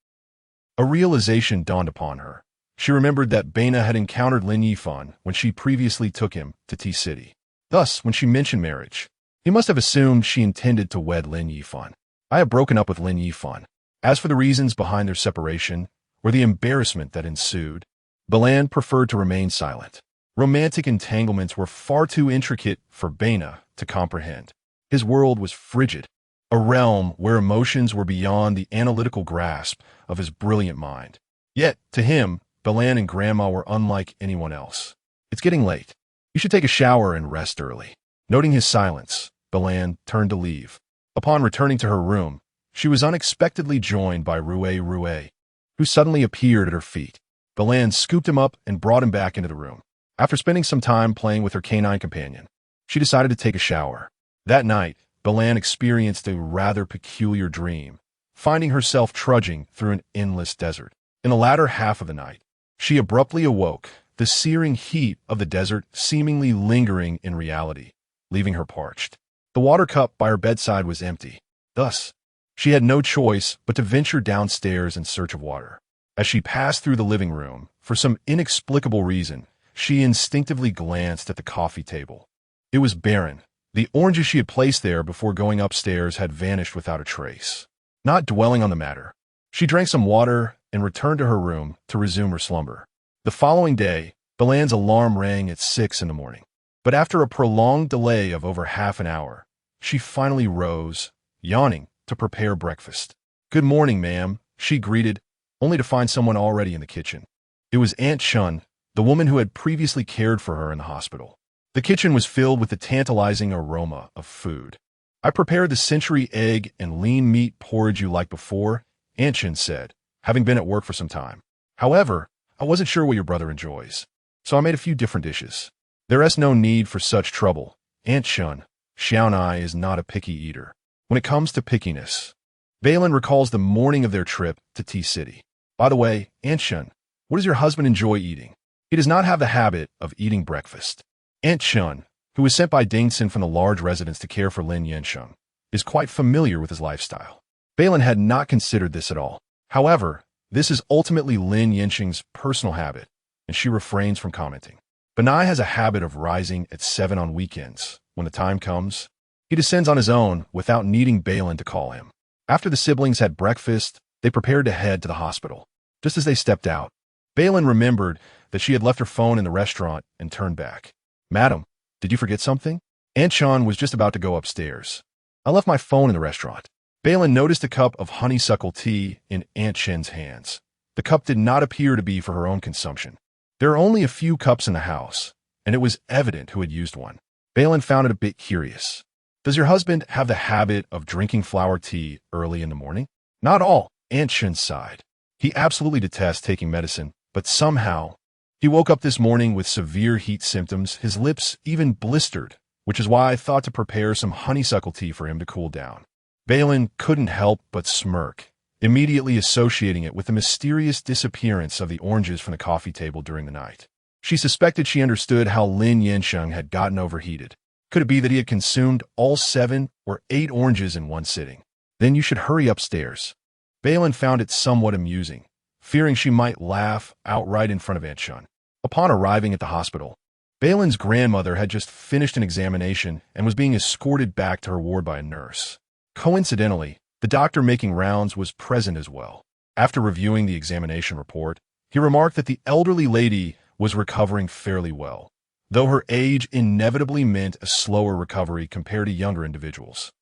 A realization dawned upon her. She remembered that Beina had encountered Lin Yifan when she previously took him to T-City. Thus, when she mentioned marriage, he must have assumed she intended to wed Lin Yifan. "I have broken up with Lin Yifan." As for the reasons behind their separation, or the embarrassment that ensued, Bei Lin preferred to remain silent. Romantic entanglements were far too intricate for Beina to comprehend. His world was frigid, a realm where emotions were beyond the analytical grasp of his brilliant mind. Yet, to him, Bei Lin and Grandma were unlike anyone else. "It's getting late. You should take a shower and rest early." Noting his silence, Bei Lin turned to leave. Upon returning to her room, she was unexpectedly joined by Rue, who suddenly appeared at her feet. Bei Lin scooped him up and brought him back into the room. After spending some time playing with her canine companion, she decided to take a shower. That night, Bei Lin experienced a rather peculiar dream, finding herself trudging through an endless desert. In the latter half of the night, she abruptly awoke, the searing heat of the desert seemingly lingering in reality, leaving her parched. The water cup by her bedside was empty. Thus, she had no choice but to venture downstairs in search of water. As she passed through the living room, for some inexplicable reason, she instinctively glanced at the coffee table. It was barren. The oranges she had placed there before going upstairs had vanished without a trace. Not dwelling on the matter, she drank some water and returned to her room to resume her slumber. The following day, Bei Lin's alarm rang at 6 in the morning. But after a prolonged delay of over half an hour, she finally rose, yawning, to prepare breakfast. "Good morning, ma'am," she greeted, only to find someone already in the kitchen. It was Aunt Shen, the woman who had previously cared for her in the hospital. The kitchen was filled with the tantalizing aroma of food. "I prepared the century egg and lean meat porridge you liked before," Aunt Shen said, having been at work for some time. "However, I wasn't sure what your brother enjoys, so I made a few different dishes." "There is no need for such trouble, Aunt Shen. Xiaonai is not a picky eater. When it comes to pickiness." Bei Lin recalls the morning of their trip to Tea City. "By the way, Aunt Shen, what does your husband enjoy eating?" "He does not have the habit of eating breakfast." Aunt Shen, who was sent by Dingson from the large residence to care for Lin Yansheng, is quite familiar with his lifestyle. Bei Lin had not considered this at all. However, this is ultimately Lin Yansheng's personal habit, and she refrains from commenting. Benai has a habit of rising at 7 on weekends. When the time comes, he descends on his own without needing Bei Lin to call him. After the siblings had breakfast, they prepared to head to the hospital. Just as they stepped out, Bei Lin remembered that she had left her phone in the restaurant and turned back. "Madam, did you forget something?" Aunt Shen was just about to go upstairs. "I left my phone in the restaurant." Bei Lin noticed a cup of honeysuckle tea in Aunt Shen's hands. The cup did not appear to be for her own consumption. There are only a few cups in the house, and it was evident who had used one. Bei Lin found it a bit curious. "Does your husband have the habit of drinking flower tea early in the morning?" "Not all," Aunt Shen sighed. "He absolutely detests taking medicine, but somehow he woke up this morning with severe heat symptoms, his lips even blistered, which is why I thought to prepare some honeysuckle tea for him to cool down." Bei Lin couldn't help but smirk, immediately associating it with the mysterious disappearance of the oranges from the coffee table during the night. She suspected she understood how Lin Yansheng had gotten overheated. Could it be that he had consumed all 7 or 8 oranges in one sitting? "Then you should hurry upstairs." Bei Lin found it somewhat amusing, fearing she might laugh outright in front of Aunt Shen. Upon arriving at the hospital, Bei Lin's grandmother had just finished an examination and was being escorted back to her ward by a nurse. Coincidentally, the doctor making rounds was present as well. After reviewing the examination report, he remarked that the elderly lady was recovering fairly well, though her age inevitably meant a slower recovery compared to younger individuals.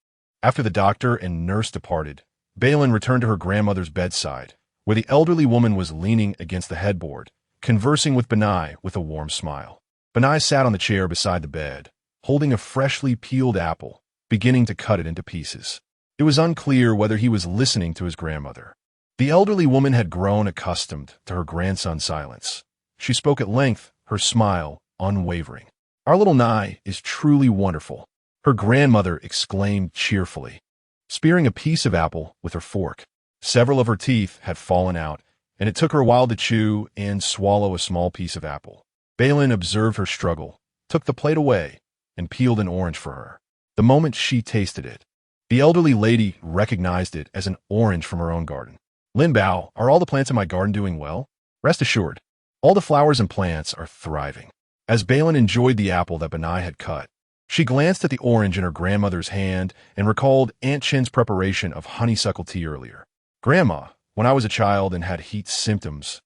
After the doctor and nurse departed, Bei Lin returned to her grandmother's bedside, where the elderly woman was leaning against the headboard, conversing with Benai with a warm smile. Benai sat on the chair beside the bed, holding a freshly peeled apple, beginning to cut it into pieces. It was unclear whether he was listening to his grandmother. The elderly woman had grown accustomed to her grandson's silence. She spoke at length, her smile unwavering. "Our little Nai is truly wonderful," her grandmother exclaimed cheerfully, spearing a piece of apple with her fork. Several of her teeth had fallen out, and it took her a while to chew and swallow a small piece of apple. Bei Lin observed her struggle, took the plate away, and peeled an orange for her. The moment she tasted it, the elderly lady recognized it as an orange from her own garden. "Lin Bao, are all the plants in my garden doing well?" "Rest assured, all the flowers and plants are thriving." As Bei Lin enjoyed the apple that Benai had cut, she glanced at the orange in her grandmother's hand and recalled Aunt Shen's preparation of honeysuckle tea earlier. "Grandma, when I was a child and had heat symptoms,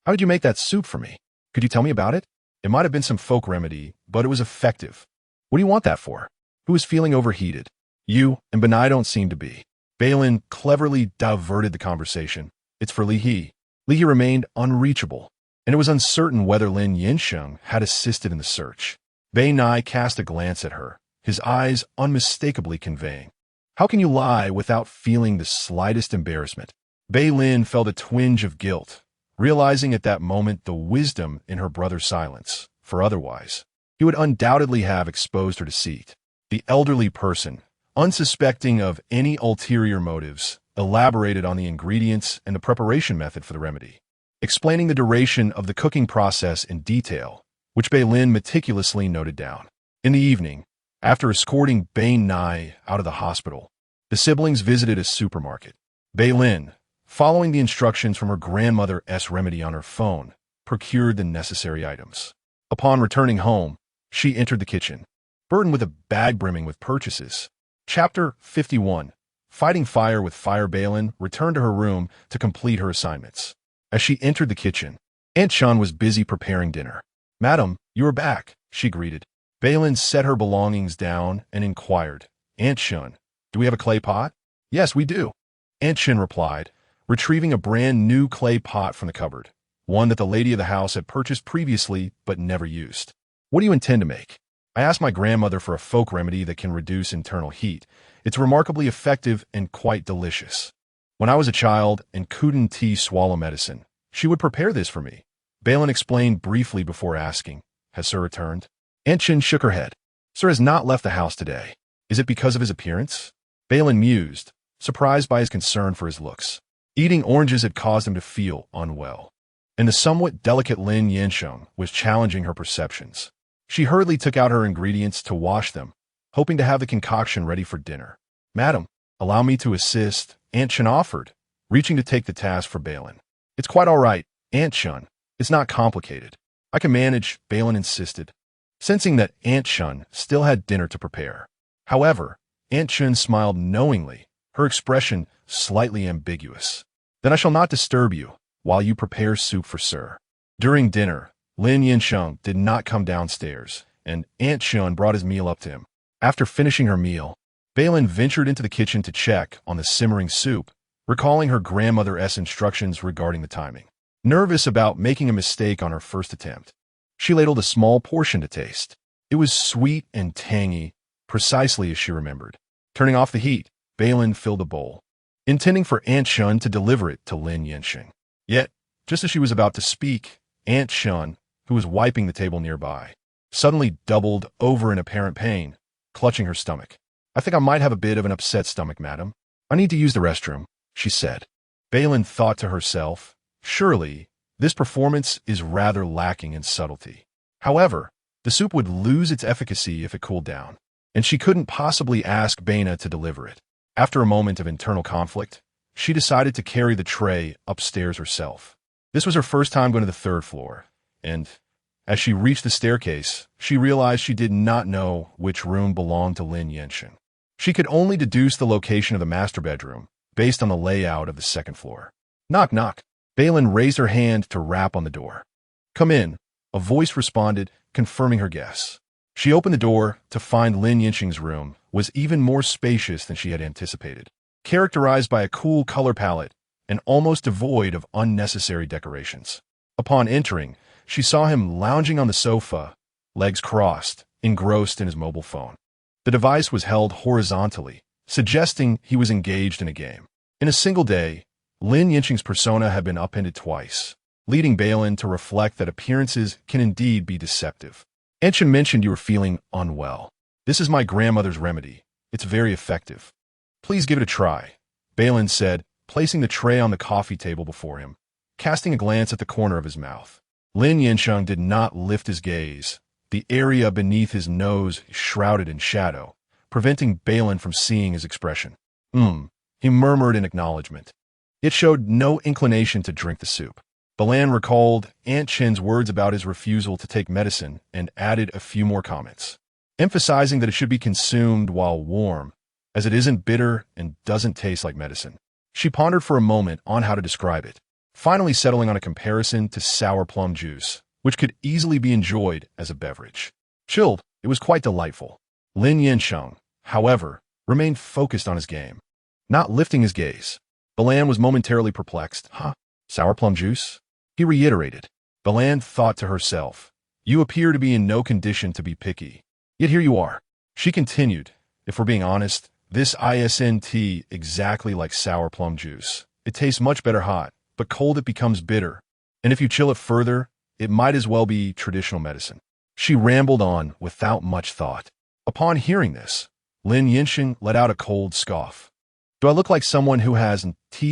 how did you make that soup for me? Could you tell me about it? It might have been some folk remedy, but it was effective." "What do you want that for? Who is feeling overheated?" "You, and Benai don't seem to be." Bei Lin cleverly diverted the conversation. "It's for Li He." Li He remained unreachable, and it was uncertain whether Lin Yansheng had assisted in the search. Bei Nai cast a glance at her, his eyes unmistakably conveying, "How can you lie without feeling the slightest embarrassment?" Bei Lin felt a twinge of guilt, realizing at that moment the wisdom in her brother's silence, for otherwise, he would undoubtedly have exposed her deceit. The elderly person, unsuspecting of any ulterior motives, elaborated on the ingredients and the preparation method for the remedy, explaining the duration of the cooking process in detail, which Bei Lin meticulously noted down. In the evening, after escorting Bei Nai out of the hospital, the siblings visited a supermarket. Bei Lin, following the instructions from her grandmother's remedy on her phone, procured the necessary items. Upon returning home, she entered the kitchen, burdened with a bag brimming with purchases. Chapter 51. Fighting Fire with Fire. Bei Lin returned to her room to complete her assignments. As she entered the kitchen, Aunt Shen was busy preparing dinner. "Madam, you are back," she greeted. Bei Lin set her belongings down and inquired, "Aunt Shen, do we have a clay pot?" "Yes, we do," Aunt Shen replied, retrieving a brand new clay pot from the cupboard, one that the lady of the house had purchased previously but never used. "What do you intend to make?" I asked my grandmother for a folk remedy that can reduce internal heat. It's remarkably effective and quite delicious. When I was a child and couldn't swallow medicine, she would prepare this for me. Bei Lin explained briefly before asking, "Has Sir returned?" Aunt Shen shook her head. "Sir has not left the house today. Is it because of his appearance?" Bei Lin mused, surprised by his concern for his looks. Eating oranges had caused him to feel unwell, and the somewhat delicate Lin Yansheng was challenging her perceptions. She hurriedly took out her ingredients to wash them, hoping to have the concoction ready for dinner. "Madam, allow me to assist," Aunt Shen offered, reaching to take the task for Bei Lin. "It's quite all right, Aunt Shen. It's not complicated. I can manage," Bei Lin insisted, sensing that Aunt Shen still had dinner to prepare. However, Aunt Shen smiled knowingly, her expression slightly ambiguous. "Then I shall not disturb you while you prepare soup for Sir." During dinner, Lin Yansheng did not come downstairs, and Aunt Shen brought his meal up to him. After finishing her meal, Bei Lin ventured into the kitchen to check on the simmering soup, recalling her grandmother's instructions regarding the timing. Nervous about making a mistake on her first attempt, she ladled a small portion to taste. It was sweet and tangy, precisely as she remembered. Turning off the heat, Bei Lin filled a bowl, intending for Aunt Shen to deliver it to Lin Yansheng. Yet, just as she was about to speak, Aunt Shen, who was wiping the table nearby, suddenly doubled over in apparent pain, clutching her stomach. "I think I might have a bit of an upset stomach, madam. I need to use the restroom," she said. Bei Lin thought to herself, surely, this performance is rather lacking in subtlety. However, the soup would lose its efficacy if it cooled down, and she couldn't possibly ask Bei Lin to deliver it. After a moment of internal conflict, she decided to carry the tray upstairs herself. This was her first time going to the third floor, and as she reached the staircase, she realized she did not know which room belonged to Lin Yansheng. She could only deduce the location of the master bedroom based on the layout of the second floor. "Knock, knock." Bei Lin raised her hand to rap on the door. "Come in," a voice responded, confirming her guess. She opened the door to find Lin Yansheng's room was even more spacious than she had anticipated, characterized by a cool color palette and almost devoid of unnecessary decorations. Upon entering, she saw him lounging on the sofa, legs crossed, engrossed in his mobile phone. The device was held horizontally, suggesting he was engaged in a game. In a single day, Lin Yansheng's persona had been upended twice, leading Bei Lin to reflect that appearances can indeed be deceptive. "Aunt Shen mentioned you were feeling unwell. This is my grandmother's remedy. It's very effective. Please give it a try," Bei Lin said, placing the tray on the coffee table before him, casting a glance at the corner of his mouth. Lin Yansheng did not lift his gaze, the area beneath his nose shrouded in shadow, preventing Bei Lin from seeing his expression. He murmured in acknowledgement. It showed no inclination to drink the soup. Bei Lin recalled Aunt Shen's words about his refusal to take medicine and added a few more comments, emphasizing that it should be consumed while warm, as it isn't bitter and doesn't taste like medicine. She pondered for a moment on how to describe it, finally settling on a comparison to sour plum juice, which could easily be enjoyed as a beverage. Chilled, it was quite delightful. Lin Yansheng, however, remained focused on his game, not lifting his gaze. Bei Lin was momentarily perplexed. Sour plum juice? He reiterated. Bei Lin thought to herself, "You appear to be in no condition to be picky. Yet here you are." She continued, "If we're being honest, this isn't exactly like sour plum juice. It tastes much better hot, but cold it becomes bitter. And if you chill it further, it might as well be traditional medicine." She rambled on without much thought. Upon hearing this, Lin Yansheng let out a cold scoff. "Do I look like someone who has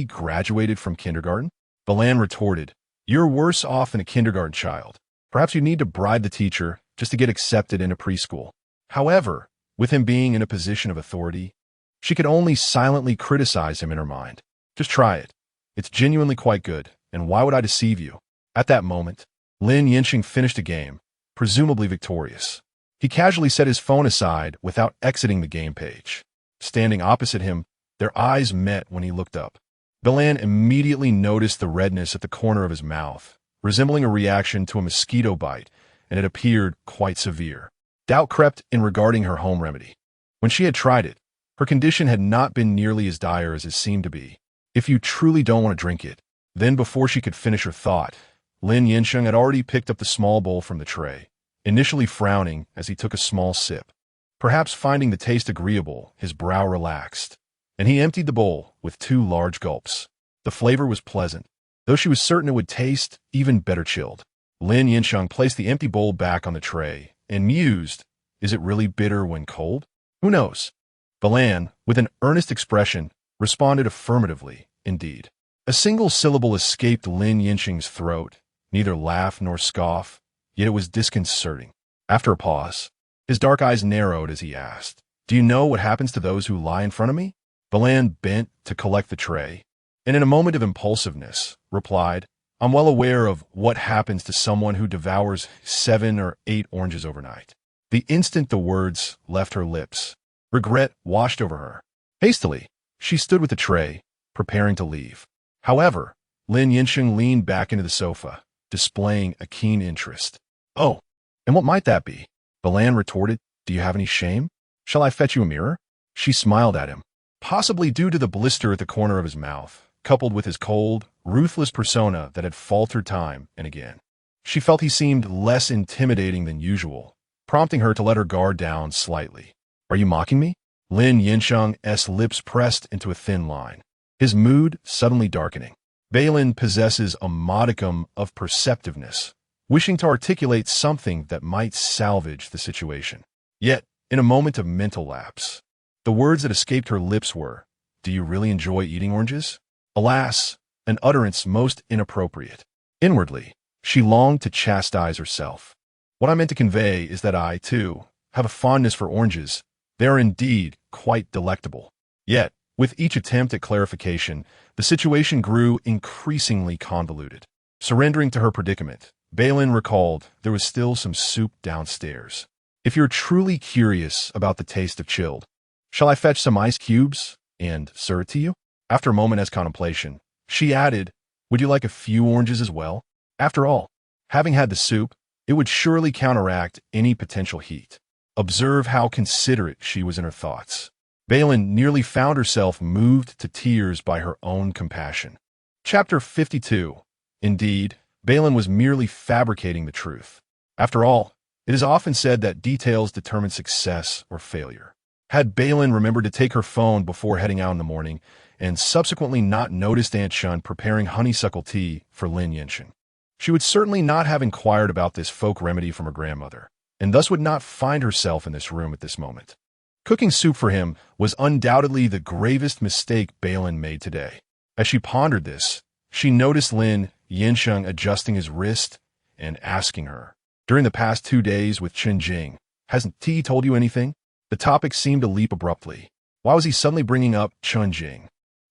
graduated from kindergarten?" Bei Lin retorted, "You're worse off than a kindergarten child. Perhaps you need to bribe the teacher just to get accepted into preschool." However, with him being in a position of authority, she could only silently criticize him in her mind. "Just try it. It's genuinely quite good, and why would I deceive you?" At that moment, Lin Yansheng finished a game, presumably victorious. He casually set his phone aside without exiting the game page. Standing opposite him, their eyes met when he looked up. Bei Lin immediately noticed the redness at the corner of his mouth, resembling a reaction to a mosquito bite, and it appeared quite severe. Doubt crept in regarding her home remedy. When she had tried it, her condition had not been nearly as dire as it seemed to be. "If you truly don't want to drink it," then before she could finish her thought, Lin Yansheng had already picked up the small bowl from the tray, initially frowning as he took a small sip. Perhaps finding the taste agreeable, his brow relaxed, and he emptied the bowl with 2 large gulps. The flavor was pleasant, though she was certain it would taste even better chilled. Lin Yansheng placed the empty bowl back on the tray and mused, is it really bitter when cold? Who knows? Bei Lin, with an earnest expression, responded affirmatively, indeed. A single syllable escaped Lin Yansheng's throat, neither laugh nor scoff, yet it was disconcerting. After a pause, his dark eyes narrowed as he asked, do you know what happens to those who lie in front of me? Bei Lin bent to collect the tray, and in a moment of impulsiveness, replied, I'm well aware of what happens to someone who devours 7 or 8 oranges overnight. The instant the words left her lips, regret washed over her. Hastily, she stood with the tray, preparing to leave. However, Lin Yansheng leaned back into the sofa, displaying a keen interest. Oh, and what might that be? Bei Lin retorted, do you have any shame? Shall I fetch you a mirror? She smiled at him, possibly due to the blister at the corner of his mouth, coupled with his cold, ruthless persona that had faltered time and again. She felt he seemed less intimidating than usual, prompting her to let her guard down slightly. Are you mocking me? Lin Yansheng's lips pressed into a thin line, his mood suddenly darkening. Bei Lin possesses a modicum of perceptiveness, wishing to articulate something that might salvage the situation. Yet, in a moment of mental lapse, the words that escaped her lips were, do you really enjoy eating oranges? Alas, an utterance most inappropriate. Inwardly, she longed to chastise herself. What I meant to convey is that I, too, have a fondness for oranges. They are indeed quite delectable. Yet, with each attempt at clarification, the situation grew increasingly convoluted. Surrendering to her predicament, Bei Lin recalled there was still some soup downstairs. If you're truly curious about the taste of chilled, shall I fetch some ice cubes and serve it to you? After a moment's contemplation, she added, would you like a few oranges as well? After all, having had the soup, it would surely counteract any potential heat. Observe how considerate she was in her thoughts. Bei Lin nearly found herself moved to tears by her own compassion. Chapter 52. Indeed, Bei Lin was merely fabricating the truth. After all, it is often said that details determine success or failure. Had Bei Lin remembered to take her phone before heading out in the morning, and subsequently not noticed Aunt Shen preparing honeysuckle tea for Lin Yansheng, she would certainly not have inquired about this folk remedy from her grandmother, and thus would not find herself in this room at this moment. Cooking soup for him was undoubtedly the gravest mistake Bei Lin made today. As she pondered this, she noticed Lin Yansheng adjusting his wrist and asking her, during the past 2 days with Chen Jing, hasn't T told you anything? The topic seemed to leap abruptly. Why was he suddenly bringing up Chen Jing?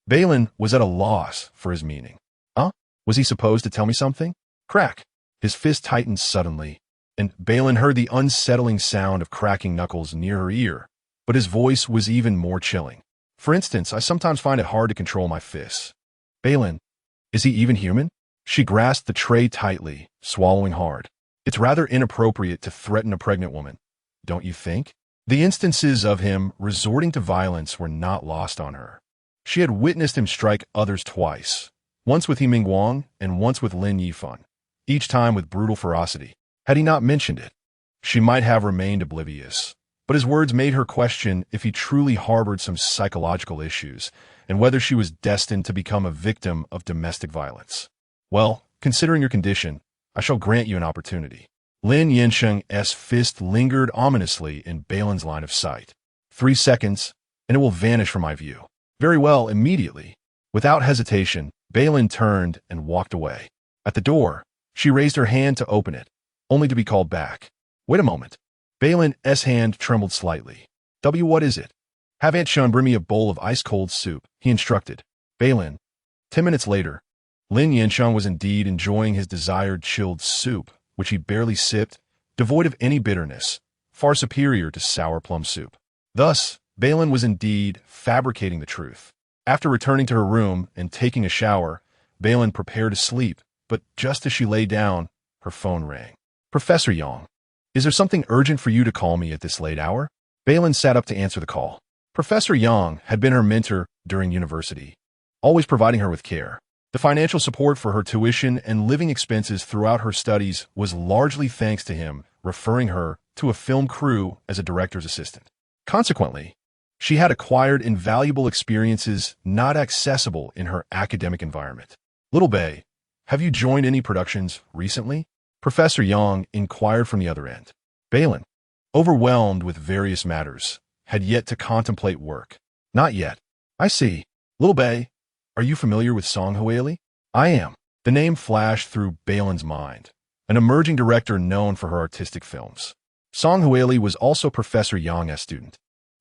Bei Lin was at a loss for his meaning. Huh? Was he supposed to tell me something? Crack! His fist tightened suddenly, and Bei Lin heard the unsettling sound of cracking knuckles near her ear, but his voice was even more chilling. For instance, I sometimes find it hard to control my fists. Bei Lin, is he even human? She grasped the tray tightly, swallowing hard. It's rather inappropriate to threaten a pregnant woman, don't you think? The instances of him resorting to violence were not lost on her. She had witnessed him strike others twice, once with Ming Wang and once with Lin Yifan, each time with brutal ferocity. Had he not mentioned it, she might have remained oblivious, but his words made her question if he truly harbored some psychological issues and whether she was destined to become a victim of domestic violence. Well, considering your condition, I shall grant you an opportunity. Lin Yansheng's fist lingered ominously in Bei Lin's line of sight. 3 seconds, and it will vanish from my view. Very well, immediately. Without hesitation, Bei Lin turned and walked away. At the door, she raised her hand to open it, only to be called back. Wait a moment. Bei Lin's hand trembled slightly. What is it? Have Aunt Shen bring me a bowl of ice-cold soup, he instructed. Bei Lin. 10 minutes later, Lin Yansheng was indeed enjoying his desired chilled soup, which he barely sipped, devoid of any bitterness, far superior to sour plum soup. Thus, Bei Lin was indeed fabricating the truth. After returning to her room and taking a shower, Bei Lin prepared to sleep, but just as she lay down, her phone rang. Professor Yang, is there something urgent for you to call me at this late hour? Bei Lin sat up to answer the call. Professor Yang had been her mentor during university, always providing her with care. The financial support for her tuition and living expenses throughout her studies was largely thanks to him, referring her to a film crew as a director's assistant. Consequently, she had acquired invaluable experiences not accessible in her academic environment. "Little Bei, have you joined any productions recently?" Professor Yang inquired from the other end. Bei Lin, overwhelmed with various matters, had yet to contemplate work. "Not yet." "I see. Little Bei, are you familiar with Song Huili?" "I am." The name flashed through Bei Lin's mind, an emerging director known for her artistic films. Song Huili was also Professor Yang's student,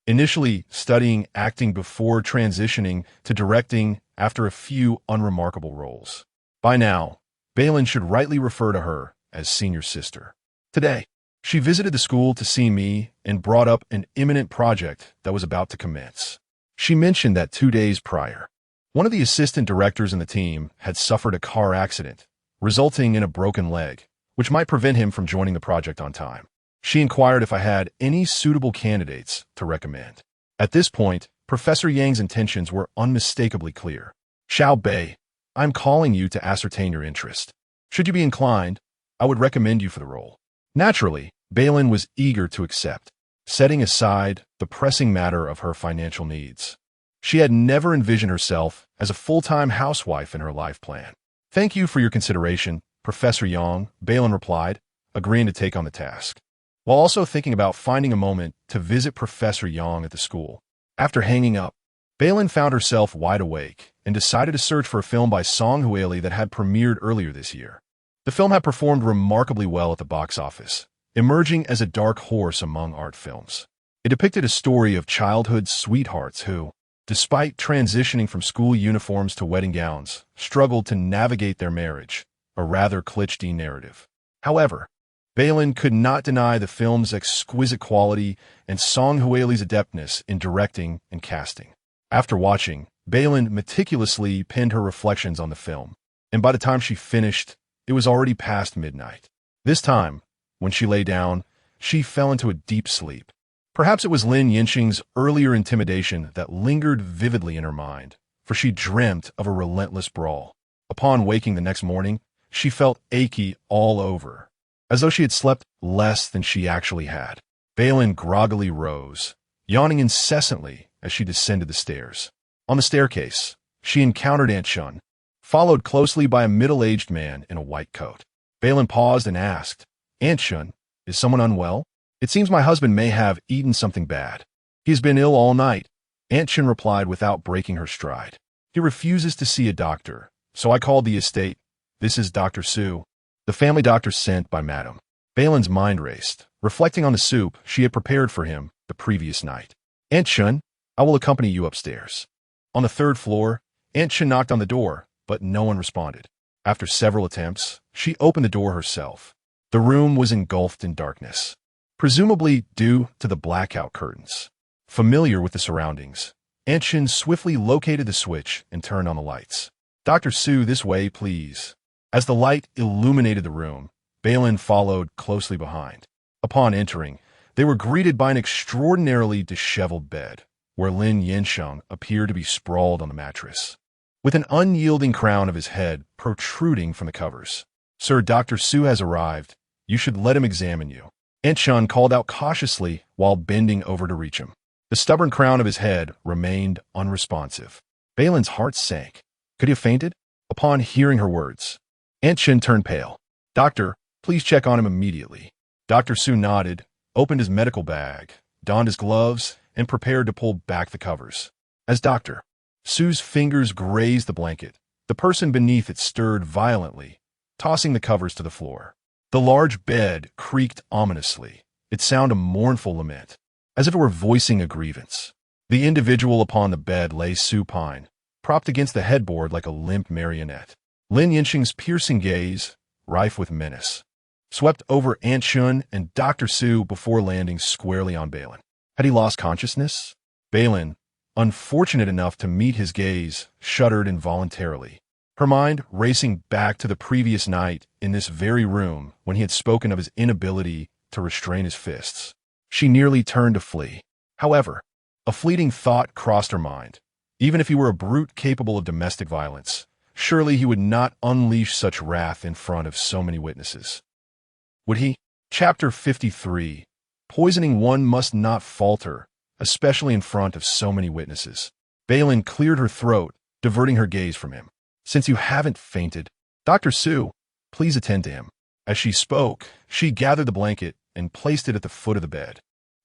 initially studying acting before transitioning to directing after a few unremarkable roles. By now, Bei Lin should rightly refer to her as senior sister. Today, she visited the school to see me and brought up an imminent project that was about to commence. She mentioned that 2 days prior, one of the assistant directors in the team had suffered a car accident, resulting in a broken leg, which might prevent him from joining the project on time. She inquired if I had any suitable candidates to recommend. At this point, Professor Yang's intentions were unmistakably clear. "Xiao Bei, I'm calling you to ascertain your interest. Should you be inclined, I would recommend you for the role." Naturally, Bei Lin was eager to accept, setting aside the pressing matter of her financial needs. She had never envisioned herself as a full-time housewife in her life plan. "Thank you for your consideration, Professor Yang," Bei Lin replied, agreeing to take on the task, while also thinking about finding a moment to visit Professor Yang at the school. After hanging up, Bei Lin found herself wide awake and decided to search for a film by Song Huili that had premiered earlier this year. The film had performed remarkably well at the box office, emerging as a dark horse among art films. It depicted a story of childhood sweethearts who, despite transitioning from school uniforms to wedding gowns, struggled to navigate their marriage, a rather cliché narrative. However, Bei Lin could not deny the film's exquisite quality and Song Huili's adeptness in directing and casting. After watching, Bei Lin meticulously penned her reflections on the film, and by the time she finished, it was already past midnight. This time, when she lay down, she fell into a deep sleep. Perhaps it was Lin Yansheng's earlier intimidation that lingered vividly in her mind, for she dreamt of a relentless brawl. Upon waking the next morning, she felt achy all over, as though she had slept less than she actually had. Bei Lin groggily rose, yawning incessantly as she descended the stairs. On the staircase, she encountered Aunt Shen, followed closely by a middle-aged man in a white coat. Bei Lin paused and asked, "Aunt Shen, is someone unwell? It seems my husband may have eaten something bad. He's been ill all night," Aunt Shen replied without breaking her stride. "He refuses to see a doctor, so I called the estate. This is Dr. Su, the family doctor sent by Madam." Bei Lin's mind raced, reflecting on the soup she had prepared for him the previous night. "Aunt Shen, I will accompany you upstairs." On the 3rd floor, Aunt Shen knocked on the door, but no one responded. After several attempts, she opened the door herself. The room was engulfed in darkness, presumably due to the blackout curtains. Familiar with the surroundings, Aunt Shen swiftly located the switch and turned on the lights. "Dr. Su, this way, please." As the light illuminated the room, Bei Lin followed closely behind. Upon entering, they were greeted by an extraordinarily disheveled bed, where Lin Yansheng appeared to be sprawled on the mattress, with an unyielding crown of his head protruding from the covers. "Sir, Dr. Su has arrived. You should let him examine you," Aunt Shen called out cautiously while bending over to reach him. The stubborn crown of his head remained unresponsive. Bei Lin's heart sank. Could he have fainted? Upon hearing her words, Aunt Shen turned pale. "Doctor, please check on him immediately." Dr. Su nodded, opened his medical bag, donned his gloves, and prepared to pull back the covers. As Dr. Su's fingers grazed the blanket, the person beneath it stirred violently, tossing the covers to the floor. The large bed creaked ominously, its sound a mournful lament, as if it were voicing a grievance. The individual upon the bed lay supine, propped against the headboard like a limp marionette. Lin Yansheng's piercing gaze, rife with menace, swept over Aunt Shen and Dr. Su before landing squarely on Bei Lin. Had he lost consciousness? Bei Lin, unfortunate enough to meet his gaze, shuddered involuntarily, her mind racing back to the previous night in this very room when he had spoken of his inability to restrain his fists. She nearly turned to flee. However, a fleeting thought crossed her mind. Even if he were a brute capable of domestic violence, surely he would not unleash such wrath in front of so many witnesses. Would he? Chapter 53. Poisoning one must not falter, especially in front of so many witnesses. Bei Lin cleared her throat, diverting her gaze from him. Since you haven't fainted, Dr. Su, please attend to him. As she spoke, she gathered the blanket and placed it at the foot of the bed.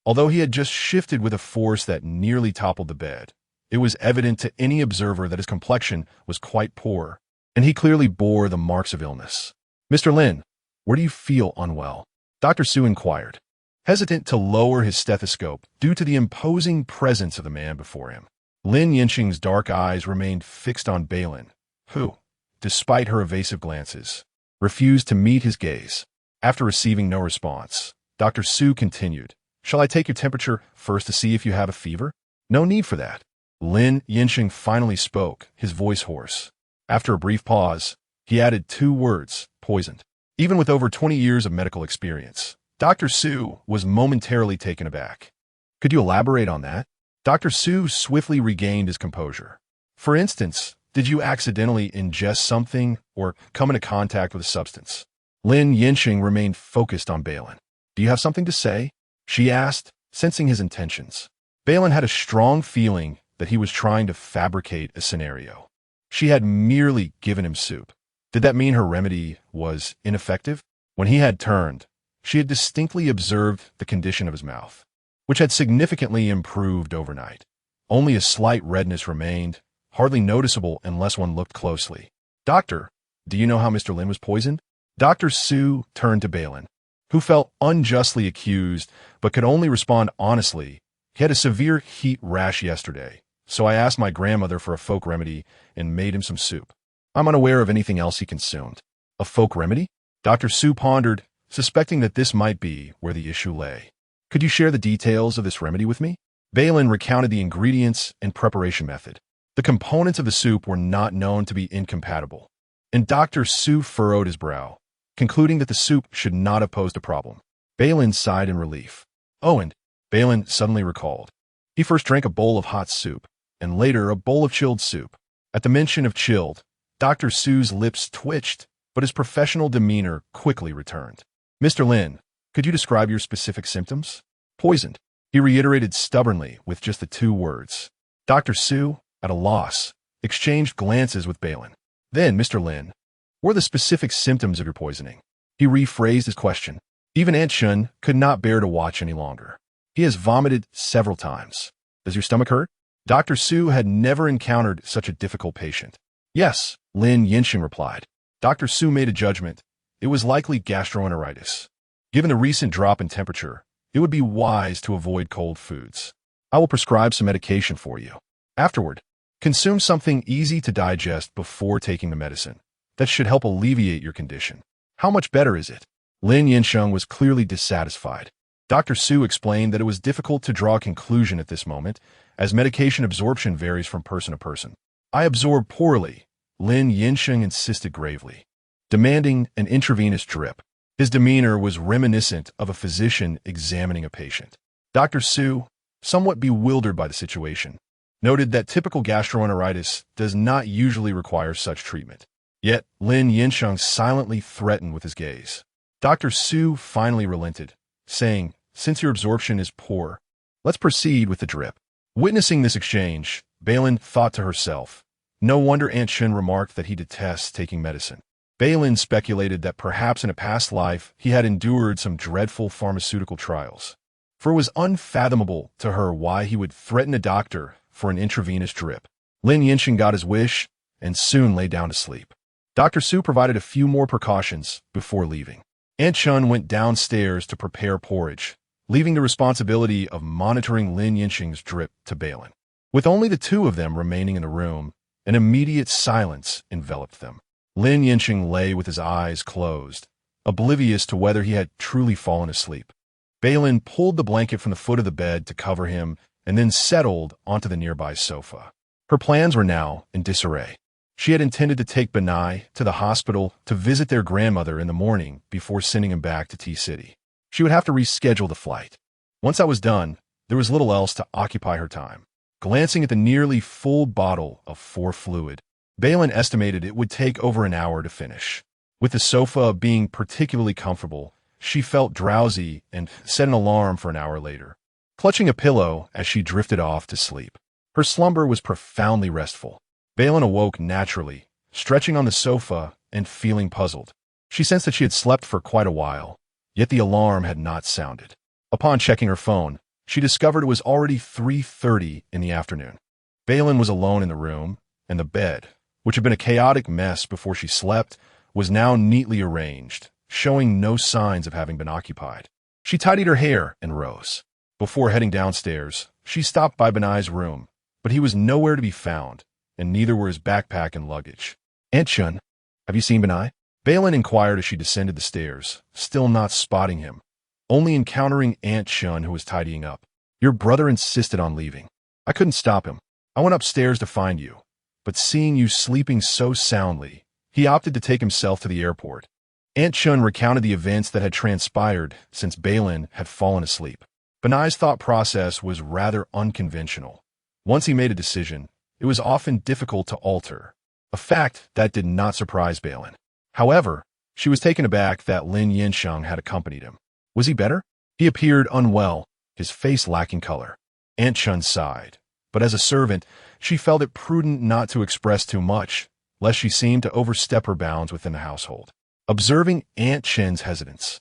Although he had just shifted with a force that nearly toppled the bed, it was evident to any observer that his complexion was quite poor, and he clearly bore the marks of illness. Mr. Lin, where do you feel unwell? Dr. Su inquired, hesitant to lower his stethoscope due to the imposing presence of the man before him. Lin Yansheng's dark eyes remained fixed on Bei Lin, who, despite her evasive glances, refused to meet his gaze. After receiving no response, Dr. Su continued, shall I take your temperature first to see if you have a fever? No need for that. Lin Yansheng finally spoke, his voice hoarse. After a brief pause, he added 2 words, poisoned. Even with over 20 years of medical experience, Dr. Su was momentarily taken aback. Could you elaborate on that? Dr. Su swiftly regained his composure. For instance, did you accidentally ingest something or come into contact with a substance? Lin Yansheng remained focused on Bei Lin. Do you have something to say? She asked, sensing his intentions. Bei Lin had a strong feeling that he was trying to fabricate a scenario. She had merely given him soup. Did that mean her remedy was ineffective? When he had turned, she had distinctly observed the condition of his mouth, which had significantly improved overnight. Only a slight redness remained, hardly noticeable unless one looked closely. Doctor, do you know how Mr. Lin was poisoned? Dr. Su turned to Bei Lin, who felt unjustly accused but could only respond honestly. He had a severe heat rash yesterday, so I asked my grandmother for a folk remedy and made him some soup. I'm unaware of anything else he consumed. A folk remedy? Dr. Su pondered, suspecting that this might be where the issue lay. Could you share the details of this remedy with me? Bei Lin recounted the ingredients and preparation method. The components of the soup were not known to be incompatible, and Dr. Su furrowed his brow, concluding that the soup should not have posed a problem. Bei Lin sighed in relief. Oh, and Bei Lin suddenly recalled. He first drank a bowl of hot soup, and later a bowl of chilled soup. At the mention of chilled, Dr. Su's lips twitched, but his professional demeanor quickly returned. Mr. Lin, could you describe your specific symptoms? Poisoned, he reiterated stubbornly with just the 2 words. Dr. Su, at a loss, exchanged glances with Bei Lin. Then, Mr. Lin, what are the specific symptoms of your poisoning? He rephrased his question. Even Aunt Shen could not bear to watch any longer. He has vomited several times. Does your stomach hurt? Dr. Su had never encountered such a difficult patient. Yes, Lin Yansheng replied. Dr. Su made a judgment. It was likely gastroenteritis. Given the recent drop in temperature, it would be wise to avoid cold foods. I will prescribe some medication for you. Afterward, consume something easy to digest before taking the medicine. That should help alleviate your condition. How much better is it? Lin Yansheng was clearly dissatisfied. Dr. Su explained that it was difficult to draw a conclusion at this moment, as medication absorption varies from person to person. I absorb poorly, Lin Yansheng insisted gravely, demanding an intravenous drip. His demeanor was reminiscent of a physician examining a patient. Dr. Su, somewhat bewildered by the situation, noted that typical gastroenteritis does not usually require such treatment. Yet, Lin Yansheng silently threatened with his gaze. Dr. Su finally relented, saying, since your absorption is poor, let's proceed with the drip. Witnessing this exchange, Bei Lin thought to herself, no wonder Aunt Shen remarked that he detests taking medicine. Bei Lin speculated that perhaps in a past life he had endured some dreadful pharmaceutical trials, for it was unfathomable to her why he would threaten a doctor for an intravenous drip. Lin Yansheng got his wish and soon lay down to sleep. Dr. Su provided a few more precautions before leaving. Aunt Shen went downstairs to prepare porridge, leaving the responsibility of monitoring Lin Yansheng's drip to Bei Lin. With only the 2 of them remaining in the room, an immediate silence enveloped them. Lin Yansheng lay with his eyes closed, oblivious to whether he had truly fallen asleep. Bei Lin pulled the blanket from the foot of the bed to cover him and then settled onto the nearby sofa. Her plans were now in disarray. She had intended to take Benai to the hospital to visit their grandmother in the morning before sending him back to T-City. She would have to reschedule the flight. Once that was done, there was little else to occupy her time. Glancing at the nearly full bottle of 4 fluid, Bei Lin estimated it would take over an hour to finish. With the sofa being particularly comfortable, she felt drowsy and set an alarm for an hour later, clutching a pillow as she drifted off to sleep. Her slumber was profoundly restful. Bei Lin awoke naturally, stretching on the sofa and feeling puzzled. She sensed that she had slept for quite a while, yet the alarm had not sounded. Upon checking her phone, she discovered it was already 3:30 in the afternoon. Bei Lin was alone in the room, and the bed, which had been a chaotic mess before she slept, was now neatly arranged, showing no signs of having been occupied. She tidied her hair and rose. Before heading downstairs, she stopped by Benai's room, but he was nowhere to be found, and neither were his backpack and luggage. "Aunt Shen, have you seen Benai?" Bei Lin inquired as she descended the stairs, still not spotting him, only encountering Aunt Shen, who was tidying up. "Your brother insisted on leaving. I couldn't stop him. I went upstairs to find you, but seeing you sleeping so soundly, he opted to take himself to the airport." Aunt Shen recounted the events that had transpired since Bei Lin had fallen asleep. Benai's thought process was rather unconventional. Once he made a decision, it was often difficult to alter, a fact that did not surprise Bei Lin. However, she was taken aback that Lin Yansheng had accompanied him. Was he better? He appeared unwell, his face lacking color. Aunt Shen sighed, but as a servant, she felt it prudent not to express too much, lest she seem to overstep her bounds within the household. Observing Aunt Shen's hesitance,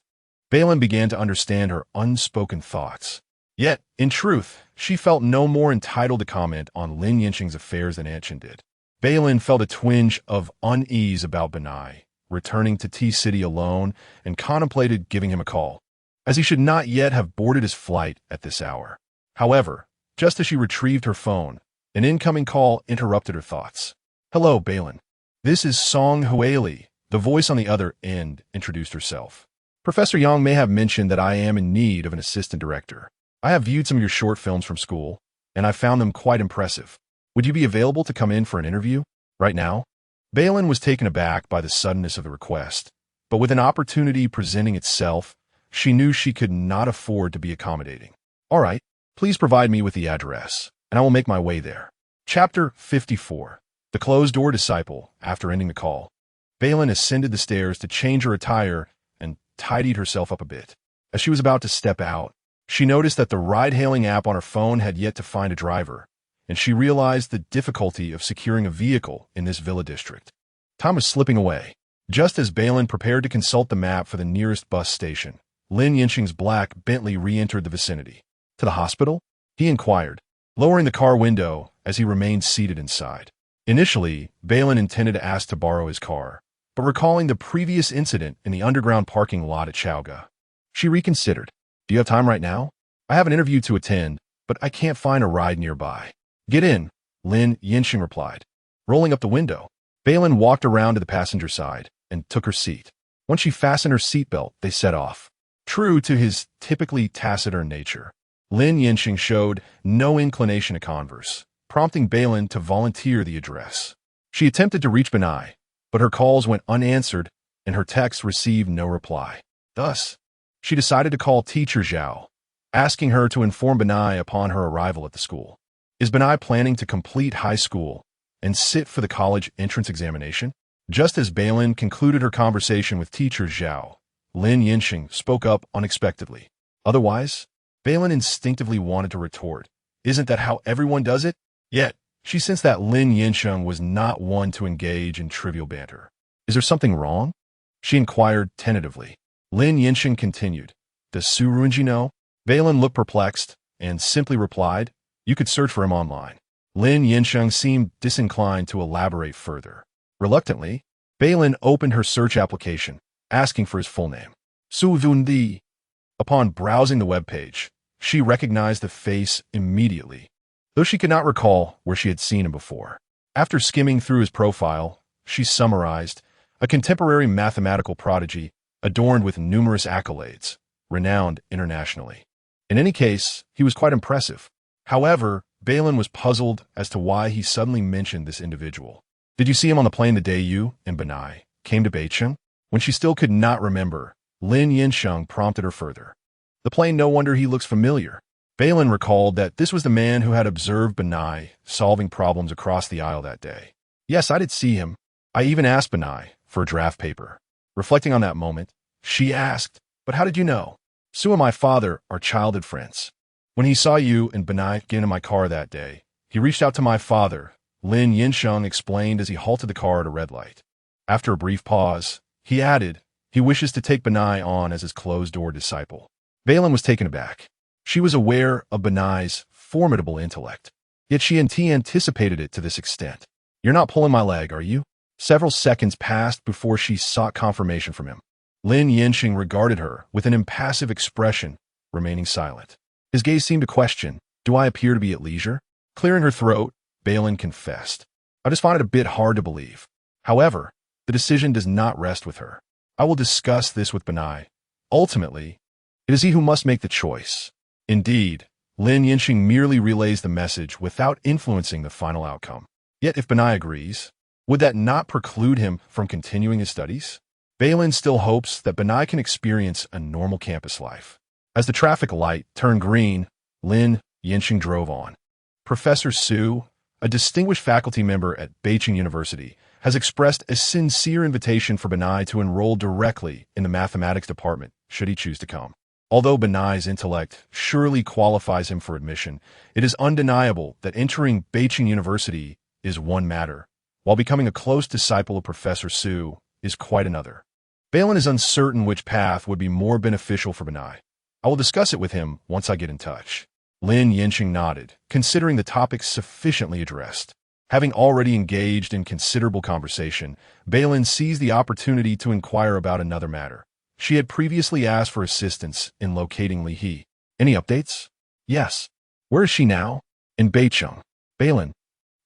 Bei Lin began to understand her unspoken thoughts. Yet, in truth, she felt no more entitled to comment on Lin Yansheng's affairs than Aunt Shen did. Bei Lin felt a twinge of unease about Benai, returning to T-City alone, and contemplated giving him a call, as he should not yet have boarded his flight at this hour. However, just as she retrieved her phone, an incoming call interrupted her thoughts. "Hello, Bei Lin. This is Song Huili." The voice on the other end introduced herself. "Professor Yang may have mentioned that I am in need of an assistant director. I have viewed some of your short films from school, and I found them quite impressive. Would you be available to come in for an interview right now?" Bei Lin was taken aback by the suddenness of the request, but with an opportunity presenting itself, she knew she could not afford to be accommodating. "All right, please provide me with the address, and I will make my way there." Chapter 54. The Closed-Door Disciple. After ending the call, Bei Lin ascended the stairs to change her attire and tidied herself up a bit. As she was about to step out, she noticed that the ride-hailing app on her phone had yet to find a driver, and she realized the difficulty of securing a vehicle in this villa district. Time was slipping away. Just as Bei Lin prepared to consult the map for the nearest bus station, Lin Yansheng's black Bentley re-entered the vicinity. "To the hospital?" he inquired, lowering the car window as he remained seated inside. Initially, Bei Lin intended to ask to borrow his car, but recalling the previous incident in the underground parking lot at Chaoga, she reconsidered. "Do you have time right now? I have an interview to attend, but I can't find a ride nearby." "Get in," Lin Yansheng replied. Rolling up the window, Bei Lin walked around to the passenger side and took her seat. Once she fastened her seatbelt, they set off. True to his typically taciturn nature, Lin Yansheng showed no inclination to converse, prompting Bei Lin to volunteer the address. She attempted to reach Benai, but her calls went unanswered and her texts received no reply. Thus, she decided to call Teacher Zhao, asking her to inform Benai upon her arrival at the school. Is Benai planning to complete high school and sit for the college entrance examination? Just as Bei Lin concluded her conversation with Teacher Zhao, Lin Yansheng spoke up unexpectedly. Otherwise, Bei Lin instinctively wanted to retort, "Isn't that how everyone does it?" Yet, she sensed that Lin Yansheng was not one to engage in trivial banter. "Is there something wrong?" she inquired tentatively. Lin Yansheng continued, "Does Su Runji know?" Bei Lin looked perplexed and simply replied, "You could search for him online." Lin Yansheng seemed disinclined to elaborate further. Reluctantly, Bei Lin opened her search application, asking for his full name. Su Vundi. Upon browsing the webpage, she recognized the face immediately, though she could not recall where she had seen him before. After skimming through his profile, she summarized, a contemporary mathematical prodigy adorned with numerous accolades, renowned internationally. In any case, he was quite impressive. However, Bei Lin was puzzled as to why he suddenly mentioned this individual. "Did you see him on the plane the day you and Benai came to Beicheng?" When she still could not remember, Lin Yansheng prompted her further. "The plane, no wonder he looks familiar." Bei Lin recalled that this was the man who had observed Benai solving problems across the aisle that day. "Yes, I did see him. I even asked Benai for a draft paper." Reflecting on that moment, she asked, But how did you know? Sue and my father are childhood friends. When he saw you and Benai get into my car that day, he reached out to my father, Lin Yansheng explained as he halted the car at a red light. After a brief pause, he added, he wishes to take Benai on as his closed-door disciple. Bei Lin was taken aback. She was aware of Benai's formidable intellect, yet she anticipated it to this extent. You're not pulling my leg, are you? Several seconds passed before she sought confirmation from him. Lin Yansheng regarded her with an impassive expression, remaining silent. His gaze seemed to question, do I appear to be at leisure? Clearing her throat, Bei Lin confessed. I just find it a bit hard to believe. However, the decision does not rest with her. I will discuss this with Benai. Ultimately, it is he who must make the choice. Indeed, Lin Yansheng merely relays the message without influencing the final outcome. Yet if Benai agrees, would that not preclude him from continuing his studies? Bei Lin still hopes that Benai can experience a normal campus life. As the traffic light turned green, Lin Yansheng drove on. Professor Su, a distinguished faculty member at Beijing University, has expressed a sincere invitation for Benai to enroll directly in the mathematics department, should he choose to come. Although Benai's intellect surely qualifies him for admission, it is undeniable that entering Beijing University is one matter, while becoming a close disciple of Professor Su is quite another. Bei Lin is uncertain which path would be more beneficial for Benai. I will discuss it with him once I get in touch. Lin Yansheng nodded, considering the topic sufficiently addressed. Having already engaged in considerable conversation, Bei Lin seized the opportunity to inquire about another matter. She had previously asked for assistance in locating Li He. Any updates? Yes. Where is she now? In Beijing. Bei Lin.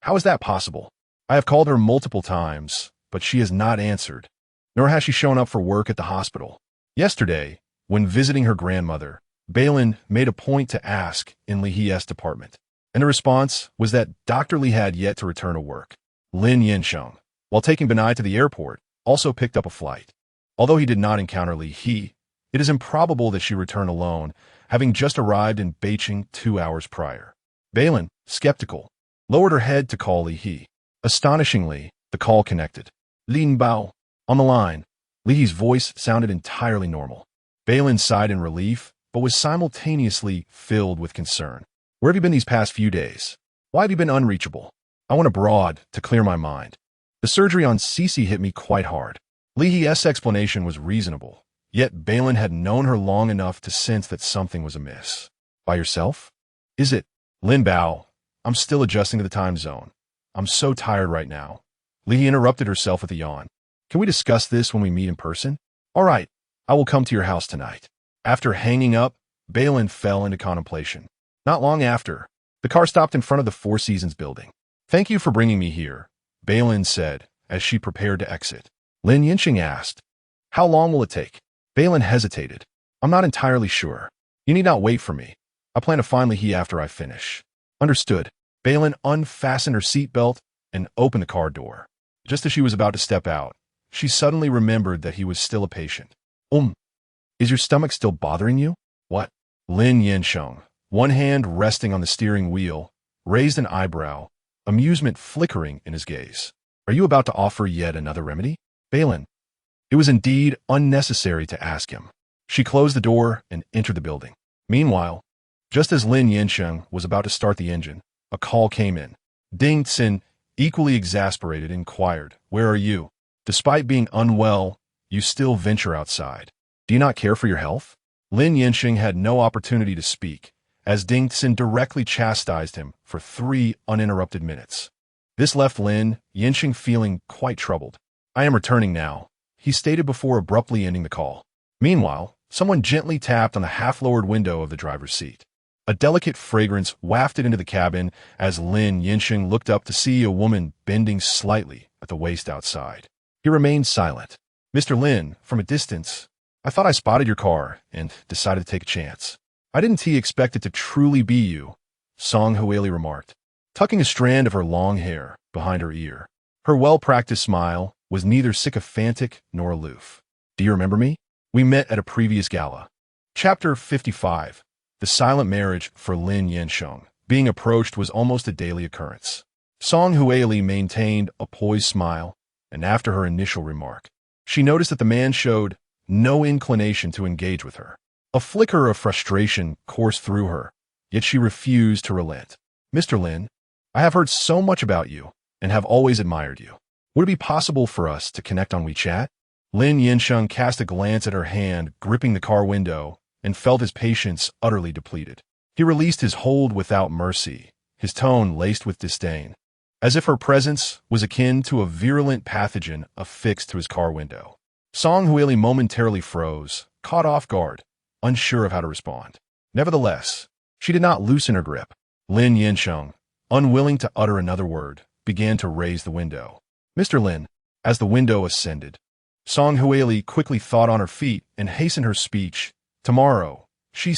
How is that possible? I have called her multiple times, but she has not answered, nor has she shown up for work at the hospital. Yesterday, when visiting her grandmother, Bei Lin made a point to ask in Li He's department, and the response was that Dr. Li had yet to return to work. Lin Yansheng, while taking Benai to the airport, also picked up a flight. Although he did not encounter Li He, it is improbable that she returned alone, having just arrived in Beijing 2 hours prior. Bei Lin, skeptical, lowered her head to call Li He. Astonishingly, the call connected. Lin Bao. On the line, Li He's voice sounded entirely normal. Bei Lin sighed in relief, but was simultaneously filled with concern. Where have you been these past few days? Why have you been unreachable? I went abroad to clear my mind. The surgery on Cece hit me quite hard. Li He's explanation was reasonable, yet Bei Lin had known her long enough to sense that something was amiss. By yourself? Is it? Lin Bao. I'm still adjusting to the time zone. I'm so tired right now. Li He interrupted herself with a yawn. Can we discuss this when we meet in person? All right, I will come to your house tonight. After hanging up, Bei Lin fell into contemplation. Not long after, the car stopped in front of the Four Seasons building. Thank you for bringing me here, Bei Lin said as she prepared to exit. Lin Yansheng asked, how long will it take? Bei Lin hesitated. I'm not entirely sure. You need not wait for me. I plan to find Li He after I finish. Understood. Bei Lin unfastened her seatbelt and opened the car door. Just as she was about to step out, she suddenly remembered that he was still a patient. Is your stomach still bothering you? What? Lin Yansheng, one hand resting on the steering wheel, raised an eyebrow, amusement flickering in his gaze. Are you about to offer yet another remedy? Bei Lin. It was indeed unnecessary to ask him. She closed the door and entered the building. Meanwhile, just as Lin Yansheng was about to start the engine, a call came in. Ding Xin, equally exasperated, inquired, where are you? Despite being unwell, you still venture outside. Do you not care for your health? Lin Yansheng had no opportunity to speak, as Ding Xin directly chastised him for 3 uninterrupted minutes. This left Lin Yansheng feeling quite troubled. I am returning now, he stated before abruptly ending the call. Meanwhile, someone gently tapped on the half-lowered window of the driver's seat. A delicate fragrance wafted into the cabin as Lin Yansheng looked up to see a woman bending slightly at the waist outside. He remained silent. Mr. Lin, from a distance, I thought I spotted your car and decided to take a chance. I didn't expect it to truly be you, Song Huili remarked, tucking a strand of her long hair behind her ear. Her well-practiced smile was neither sycophantic nor aloof. Do you remember me? We met at a previous gala. Chapter 55. The silent marriage for Lin Yansheng. Being approached was almost a daily occurrence. Song Huili maintained a poised smile, and after her initial remark, she noticed that the man showed no inclination to engage with her. A flicker of frustration coursed through her, yet she refused to relent. "Mr. Lin, I have heard so much about you and have always admired you. Would it be possible for us to connect on WeChat?" Lin Yansheng cast a glance at her hand gripping the car window and felt his patience utterly depleted. He released his hold without mercy, his tone laced with disdain, as if her presence was akin to a virulent pathogen affixed to his car window. Song Huili momentarily froze, caught off guard, unsure of how to respond. Nevertheless, she did not loosen her grip. Lin Yansheng, unwilling to utter another word, began to raise the window. "Mr. Lin," as the window ascended. Song Huili quickly thought on her feet and hastened her speech. "Tomorrow, Shi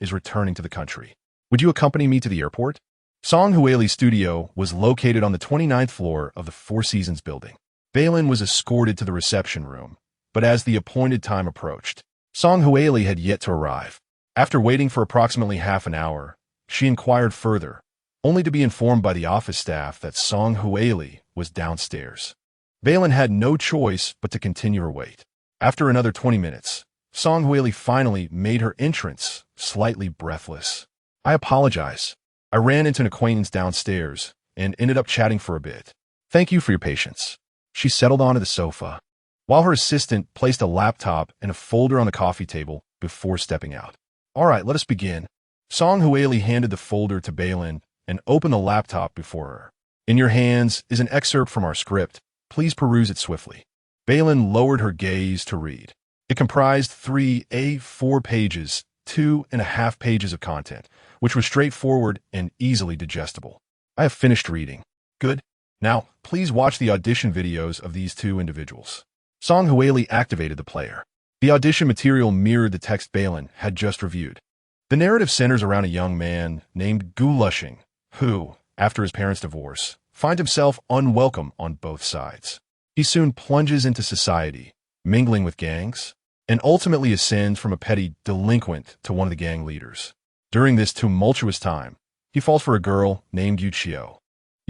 is returning to the country. Would you accompany me to the airport?" Song Huili's studio was located on the 29th floor of the Four Seasons building. Bei Lin was escorted to the reception room, but as the appointed time approached, Song Huili had yet to arrive. After waiting for approximately half an hour, she inquired further, only to be informed by the office staff that Song Huili was downstairs. Bei Lin had no choice but to continue her wait. After another 20 minutes, Song Huili finally made her entrance, slightly breathless. "I apologize. I ran into an acquaintance downstairs and ended up chatting for a bit. Thank you for your patience." She settled onto the sofa, while her assistant placed a laptop and a folder on the coffee table before stepping out. "All right, let us begin." Song Huili handed the folder to Bei Lin and opened the laptop before her. "In your hands is an excerpt from our script. Please peruse it swiftly." Bei Lin lowered her gaze to read. It comprised 3 A4 pages, 2.5 pages of content, which was straightforward and easily digestible. "I have finished reading." "Good. Now, please watch the audition videos of these two individuals." Song Huili activated the player. The audition material mirrored the text Bei Lin had just reviewed. The narrative centers around a young man named Lin, who, after his parents' divorce, finds himself unwelcome on both sides. He soon plunges into society, mingling with gangs, and ultimately ascends from a petty delinquent to one of the gang leaders. During this tumultuous time, he falls for a girl named Yuchio.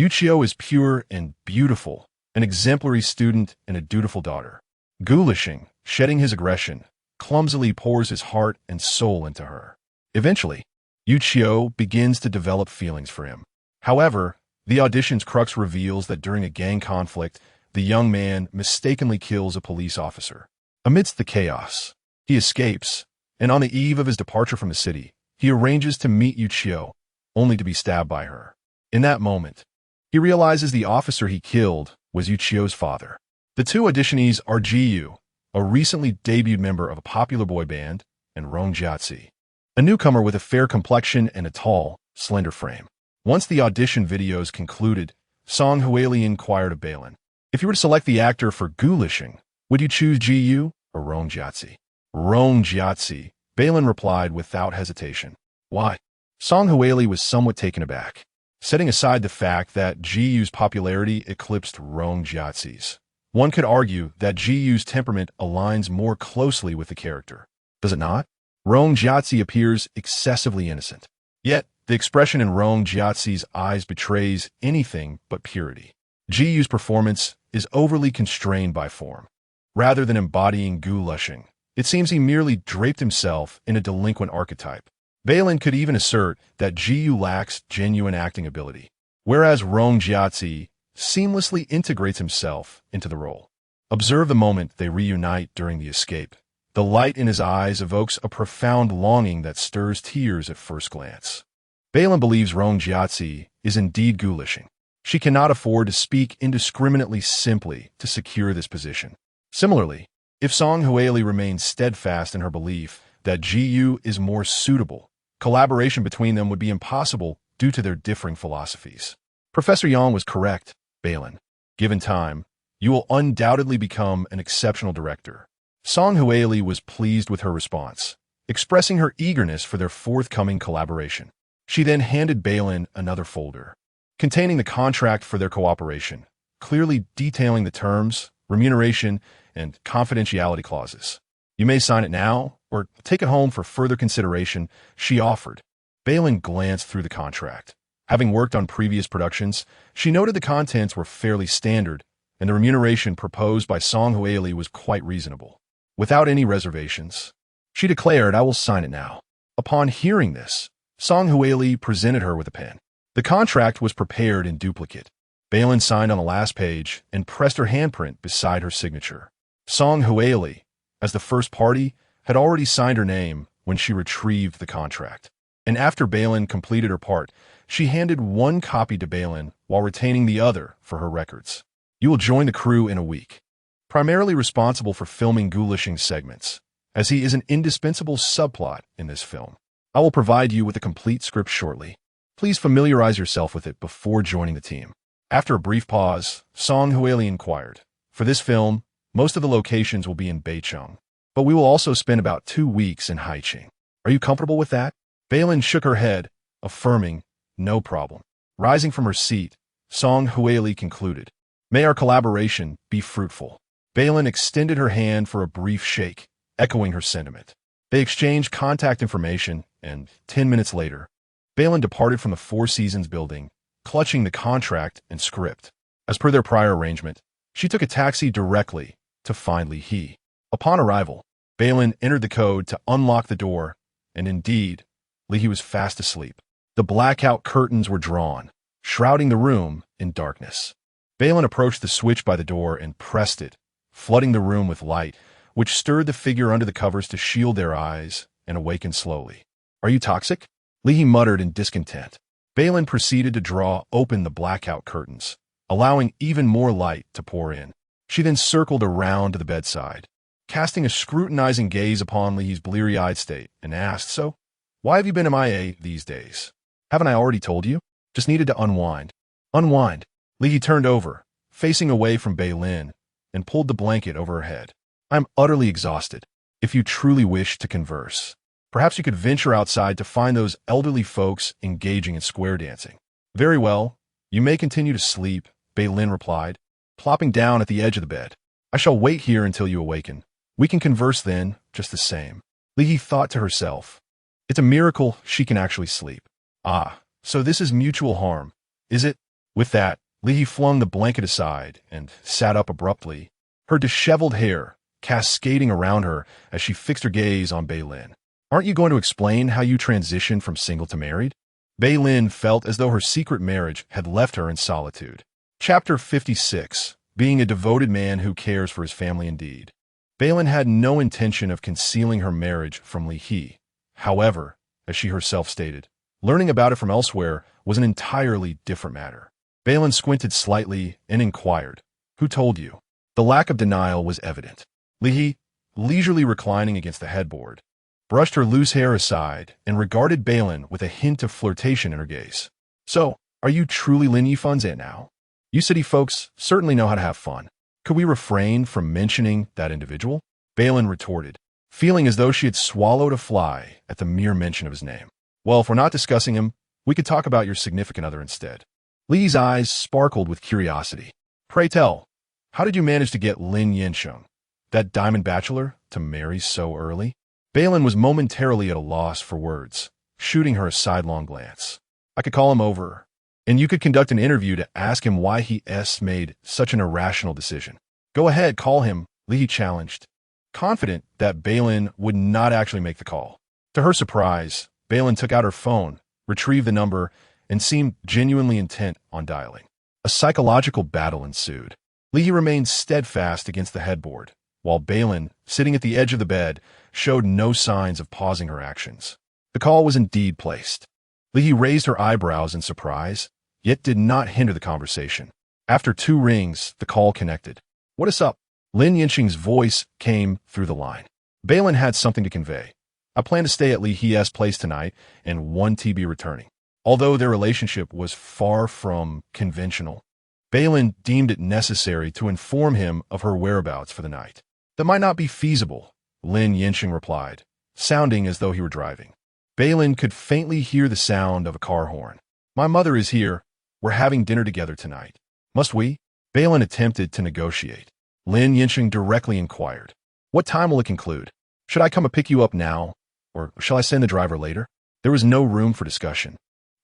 Yuchio is pure and beautiful, an exemplary student and a dutiful daughter. Lin, shedding his aggression, clumsily pours his heart and soul into her. Eventually, Yuchio begins to develop feelings for him. However, the audition's crux reveals that during a gang conflict, the young man mistakenly kills a police officer. Amidst the chaos, he escapes, and on the eve of his departure from the city, he arranges to meet Yuchio, only to be stabbed by her. In that moment, he realizes the officer he killed was Yuchio's father. The two auditionees are Jiyu, a recently debuted member of a popular boy band, and Rong Jiatzi, a newcomer with a fair complexion and a tall, slender frame. Once the audition videos concluded, Song Huili inquired of Bei Lin, "If you were to select the actor for Lin, would you choose Jiyu or Rong Jiatzi?" "Rong Jiatzi," Bei Lin replied without hesitation. "Why?" Song Huili was somewhat taken aback. Setting aside the fact that Jiyu's popularity eclipsed Rong Jiatzi's, one could argue that Jiyu's temperament aligns more closely with the character. Does it not? Rong Jiatzi appears excessively innocent. Yet, the expression in Rong Jiatzi's eyes betrays anything but purity. Jiyu's performance is overly constrained by form. Rather than embodying Lin, it seems he merely draped himself in a delinquent archetype. Bei Lin could even assert that Jiyu lacks genuine acting ability, whereas Rong Jiatzi seamlessly integrates himself into the role. Observe the moment they reunite during the escape. The light in his eyes evokes a profound longing that stirs tears at first glance. Bei Lin believes Rong Jiatzi is indeed Lin. She cannot afford to speak indiscriminately simply to secure this position. Similarly, if Song Huili remains steadfast in her belief that Jiyu is more suitable, collaboration between them would be impossible due to their differing philosophies. Professor Yang was correct, Bei Lin. Given time, you will undoubtedly become an exceptional director. Song Huili was pleased with her response, expressing her eagerness for their forthcoming collaboration. She then handed Bei Lin another folder, containing the contract for their cooperation, clearly detailing the terms, remuneration, and confidentiality clauses. "You may sign it now, or take it home for further consideration," she offered. Bei Lin glanced through the contract. Having worked on previous productions, she noted the contents were fairly standard, and the remuneration proposed by Song Huili was quite reasonable. without any reservations. She declared, "I will sign it now." Upon hearing this, Song Huili presented her with a pen. The contract was prepared in duplicate. Bei Lin signed on the last page and pressed her handprint beside her signature. Song Huili, as the first party, had already signed her name when she retrieved the contract. And after Bei Lin completed her part, she handed one copy to Bei Lin while retaining the other for her records. "You will join the crew in a week. Primarily responsible for filming Gulishing's segments, as he is an indispensable subplot in this film. I will provide you with a complete script shortly. Please familiarize yourself with it before joining the team." After a brief pause, Song Huili inquired, "For this film, most of the locations will be in Beicheng, but we will also spend about 2 weeks in Haiqing. Are you comfortable with that?" Bei Lin shook her head, affirming, "No problem." Rising from her seat, Song Huili concluded, "May our collaboration be fruitful." Bei Lin extended her hand for a brief shake, echoing her sentiment. They exchanged contact information, and 10 minutes later, Bei Lin departed from the Four Seasons building, clutching the contract and script. As per their prior arrangement, she took a taxi directly to find Li He. Upon arrival, Bei Lin entered the code to unlock the door, and indeed, Li He was fast asleep. The blackout curtains were drawn, shrouding the room in darkness. Bei Lin approached the switch by the door and pressed it, flooding the room with light, which stirred the figure under the covers to shield their eyes and awaken slowly. "Are you toxic?" Li He muttered in discontent. Bei Lin proceeded to draw open the blackout curtains, allowing even more light to pour in. She then circled around to the bedside, casting a scrutinizing gaze upon Li He's bleary-eyed state, and asked, "So, why have you been MIA these days? Haven't I already told you? Just needed to unwind." "Unwind?" Li He turned over, facing away from Bei Lin, and pulled the blanket over her head. "I'm utterly exhausted. If you truly wish to converse, perhaps you could venture outside to find those elderly folks engaging in square dancing." "Very well. You may continue to sleep," Bei Lin replied, plopping down at the edge of the bed. "I shall wait here until you awaken. We can converse then, just the same." Li He thought to herself, "It's a miracle she can actually sleep. Ah, so this is mutual harm, is it?" With that, Li He flung the blanket aside and sat up abruptly, her disheveled hair cascading around her as she fixed her gaze on Bei Lin. "Aren't you going to explain how you transitioned from single to married?" Bei Lin felt as though her secret marriage had left her in solitude. Chapter 56, Being a Devoted Man Who Cares for His Family Indeed. Bei Lin had no intention of concealing her marriage from Li He. However, as she herself stated, learning about it from elsewhere was an entirely different matter. Bei Lin squinted slightly and inquired, "Who told you?" The lack of denial was evident. Li He, leisurely reclining against the headboard, brushed her loose hair aside and regarded Bei Lin with a hint of flirtation in her gaze. "So, are you truly Lin Yifan's aunt now? You city folks certainly know how to have fun. Could we refrain from mentioning that individual?" Bei Lin retorted, feeling as though she had swallowed a fly at the mere mention of his name. "Well, if we're not discussing him, we could talk about your significant other instead." Li's eyes sparkled with curiosity. "Pray tell, how did you manage to get Lin Yansheng, that diamond bachelor, to marry so early?" Bei Lin was momentarily at a loss for words, shooting her a sidelong glance. "I could call him over, and you could conduct an interview to ask him why he made such an irrational decision." "Go ahead, call him," Li challenged, confident that Bei Lin would not actually make the call. To her surprise, Bei Lin took out her phone, retrieved the number, and seemed genuinely intent on dialing. A psychological battle ensued. Li remained steadfast against the headboard, while Bei Lin, sitting at the edge of the bed, showed no signs of pausing her actions. The call was indeed placed. Li raised her eyebrows in surprise, yet did not hinder the conversation. After 2 rings, the call connected. "What is up?" Lin Yansheng's voice came through the line. Bei Lin had something to convey. "I plan to stay at Li He's place tonight and 1 TB returning." Although their relationship was far from conventional, Bei Lin deemed it necessary to inform him of her whereabouts for the night. "That might not be feasible," Lin Yansheng replied, sounding as though he were driving. Bei Lin could faintly hear the sound of a car horn. "My mother is here. We're having dinner together tonight. Must we?" Bei Lin attempted to negotiate. Lin Yansheng directly inquired, "What time will it conclude? Should I come and pick you up now, or shall I send the driver later?" There was no room for discussion.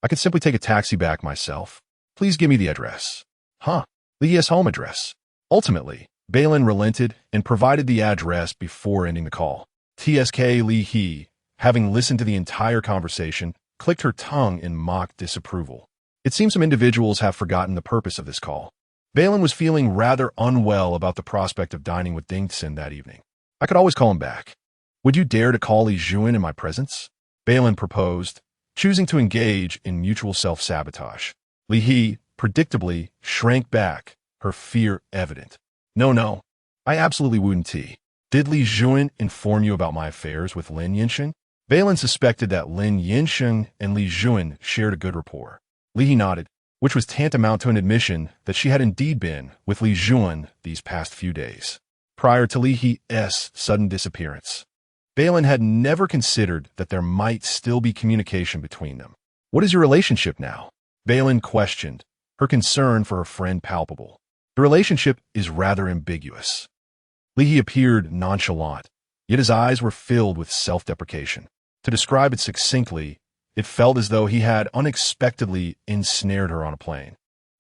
"I could simply take a taxi back myself. Please give me the address." "Huh? Li's home address." Ultimately, Bei Lin relented and provided the address before ending the call. TSK Li He, having listened to the entire conversation, clicked her tongue in mock disapproval. It seems some individuals have forgotten the purpose of this call. Bei Lin was feeling rather unwell about the prospect of dining with Dingson that evening. I could always call him back. Would you dare to call Li Yifan in my presence? Bei Lin proposed, choosing to engage in mutual self-sabotage. Li He, predictably, shrank back, her fear evident. No, I absolutely wouldn't. Did Li Yifan inform you about my affairs with Lin Yansheng? Bei Lin suspected that Lin Yansheng and Li Yifan shared a good rapport. Li He nodded, which was tantamount to an admission that she had indeed been with Li Yifan these past few days, prior to Li He's sudden disappearance. Bei Lin had never considered that there might still be communication between them. What is your relationship now? Bei Lin questioned, her concern for her friend palpable. The relationship is rather ambiguous. Li He appeared nonchalant, yet his eyes were filled with self-deprecation. To describe it succinctly, it felt as though he had unexpectedly ensnared her on a plane,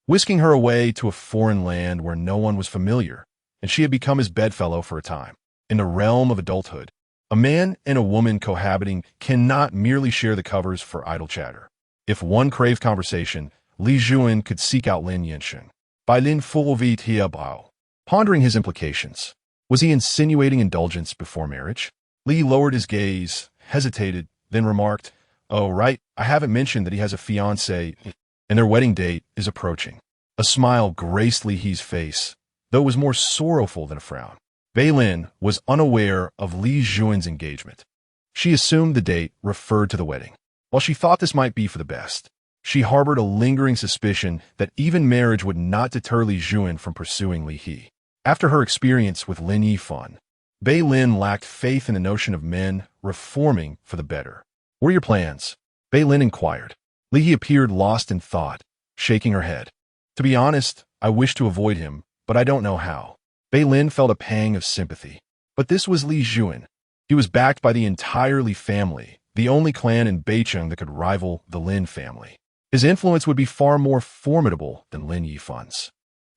whisking her away to a foreign land where no one was familiar, and she had become his bedfellow for a time. In the realm of adulthood, a man and a woman cohabiting cannot merely share the covers for idle chatter. If one craved conversation, Li Yifan could seek out Lin Yansheng. Bei Lin fulvit hiabao. Pondering his implications, was he insinuating indulgence before marriage? Li lowered his gaze, hesitated, then remarked, "Oh, right, I haven't mentioned that he has a fiancée, and their wedding date is approaching." A smile graced Li He's face, though it was more sorrowful than a frown. Bei Lin was unaware of Li Yuan's engagement. She assumed the date referred to the wedding. While she thought this might be for the best, she harbored a lingering suspicion that even marriage would not deter Li Yuan from pursuing Li He. After her experience with Lin Yifan, Bei Lin lacked faith in the notion of men reforming for the better. "What are your plans?" Bei Lin inquired. Li He appeared lost in thought, shaking her head. "To be honest, I wish to avoid him, but I don't know how." Bei Lin felt a pang of sympathy. But this was Li Yuan. He was backed by the entire Li family, the only clan in Beicheng that could rival the Lin family. His influence would be far more formidable than Lin Yifan's.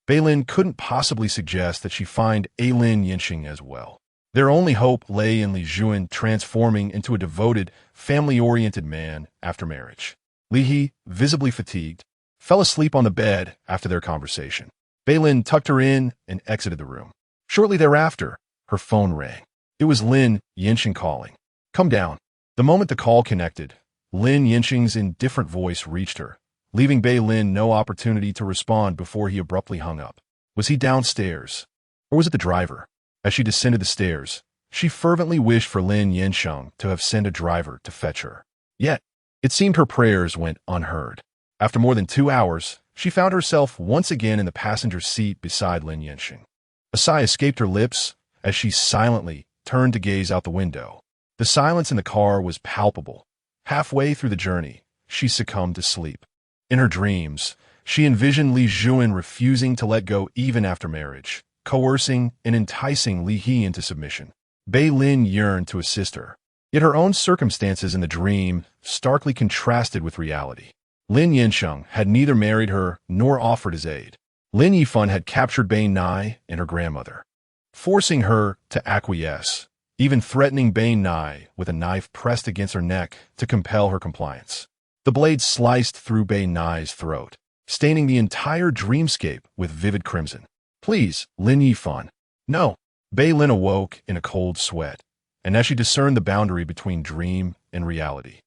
Bei Lin couldn't possibly suggest that she find a Lin Yansheng as well. Their only hope lay in Li Yuan transforming into a devoted, family-oriented man after marriage. Li He, visibly fatigued, fell asleep on the bed after their conversation. Bei Lin tucked her in and exited the room. Shortly thereafter, her phone rang. It was Lin Yansheng calling. "Come down." The moment the call connected, Lin Yansheng's indifferent voice reached her, leaving Bei Lin no opportunity to respond before he abruptly hung up. Was he downstairs? Or was it the driver? As she descended the stairs, she fervently wished for Lin Yansheng to have sent a driver to fetch her. Yet, it seemed her prayers went unheard. After more than 2 hours, she found herself once again in the passenger seat beside Lin Yansheng. A sigh escaped her lips as she silently turned to gaze out the window. The silence in the car was palpable. Halfway through the journey, she succumbed to sleep. In her dreams, she envisioned Li Yuan refusing to let go even after marriage, coercing and enticing Li He into submission. Bei Lin yearned to assist her, yet her own circumstances in the dream starkly contrasted with reality. Lin Yansheng had neither married her nor offered his aid. Lin Yifan had captured Bei Nai and her grandmother, forcing her to acquiesce, even threatening Bei Nai with a knife pressed against her neck to compel her compliance. The blade sliced through Bei Nai's throat, staining the entire dreamscape with vivid crimson. "Please, Lin Yifan." "No." Bei Lin awoke in a cold sweat, and as she discerned the boundary between dream and reality,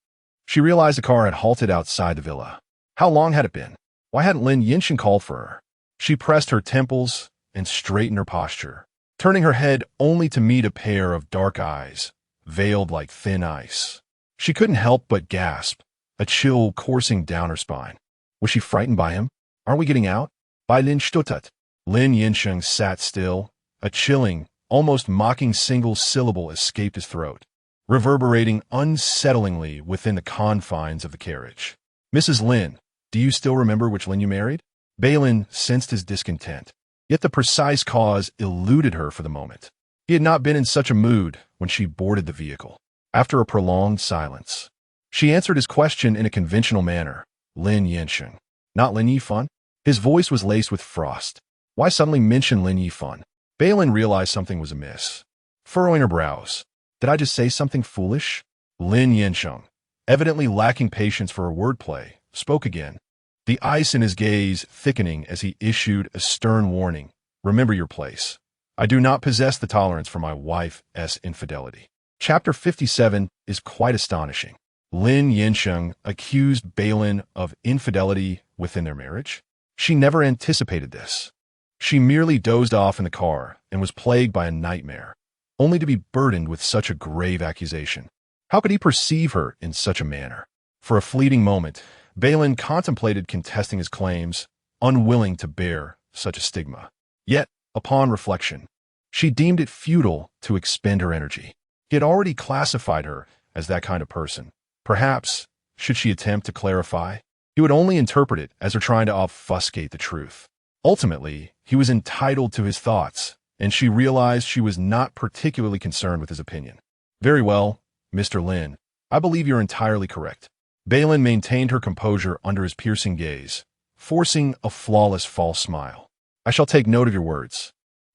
she realized the car had halted outside the villa. How long had it been? Why hadn't Lin Yansheng called for her? She pressed her temples and straightened her posture, turning her head only to meet a pair of dark eyes, veiled like thin ice. She couldn't help but gasp, a chill coursing down her spine. Was she frightened by him? "Aren't we getting out?" Bei Lin stuttered. Lin Yansheng sat still. A chilling, almost mocking single syllable escaped his throat, reverberating unsettlingly within the confines of the carriage. "Mrs. Lin, do you still remember which Lin you married?" Bei Lin sensed his discontent, yet the precise cause eluded her for the moment. He had not been in such a mood when she boarded the vehicle. After a prolonged silence, she answered his question in a conventional manner. "Lin Yansheng." "Not Lin Yifan?" His voice was laced with frost. Why suddenly mention Lin Yifan? Bei Lin realized something was amiss. Furrowing her brows. Did I just say something foolish? Lin Yansheng, evidently lacking patience for her wordplay, spoke again, the ice in his gaze thickening as he issued a stern warning. Remember your place. I do not possess the tolerance for my wife's infidelity. Chapter 57 is quite astonishing. Lin Yansheng accused Bei Lin of infidelity within their marriage? She never anticipated this. She merely dozed off in the car and was plagued by a nightmare, only to be burdened with such a grave accusation. How could he perceive her in such a manner? For a fleeting moment, Bei Lin contemplated contesting his claims, unwilling to bear such a stigma. Yet, upon reflection, she deemed it futile to expend her energy. He had already classified her as that kind of person. Perhaps, should she attempt to clarify, he would only interpret it as her trying to obfuscate the truth. Ultimately, he was entitled to his thoughts, and she realized she was not particularly concerned with his opinion. Very well, Mr. Lin, I believe you're entirely correct. Bei Lin maintained her composure under his piercing gaze, forcing a flawless false smile. I shall take note of your words.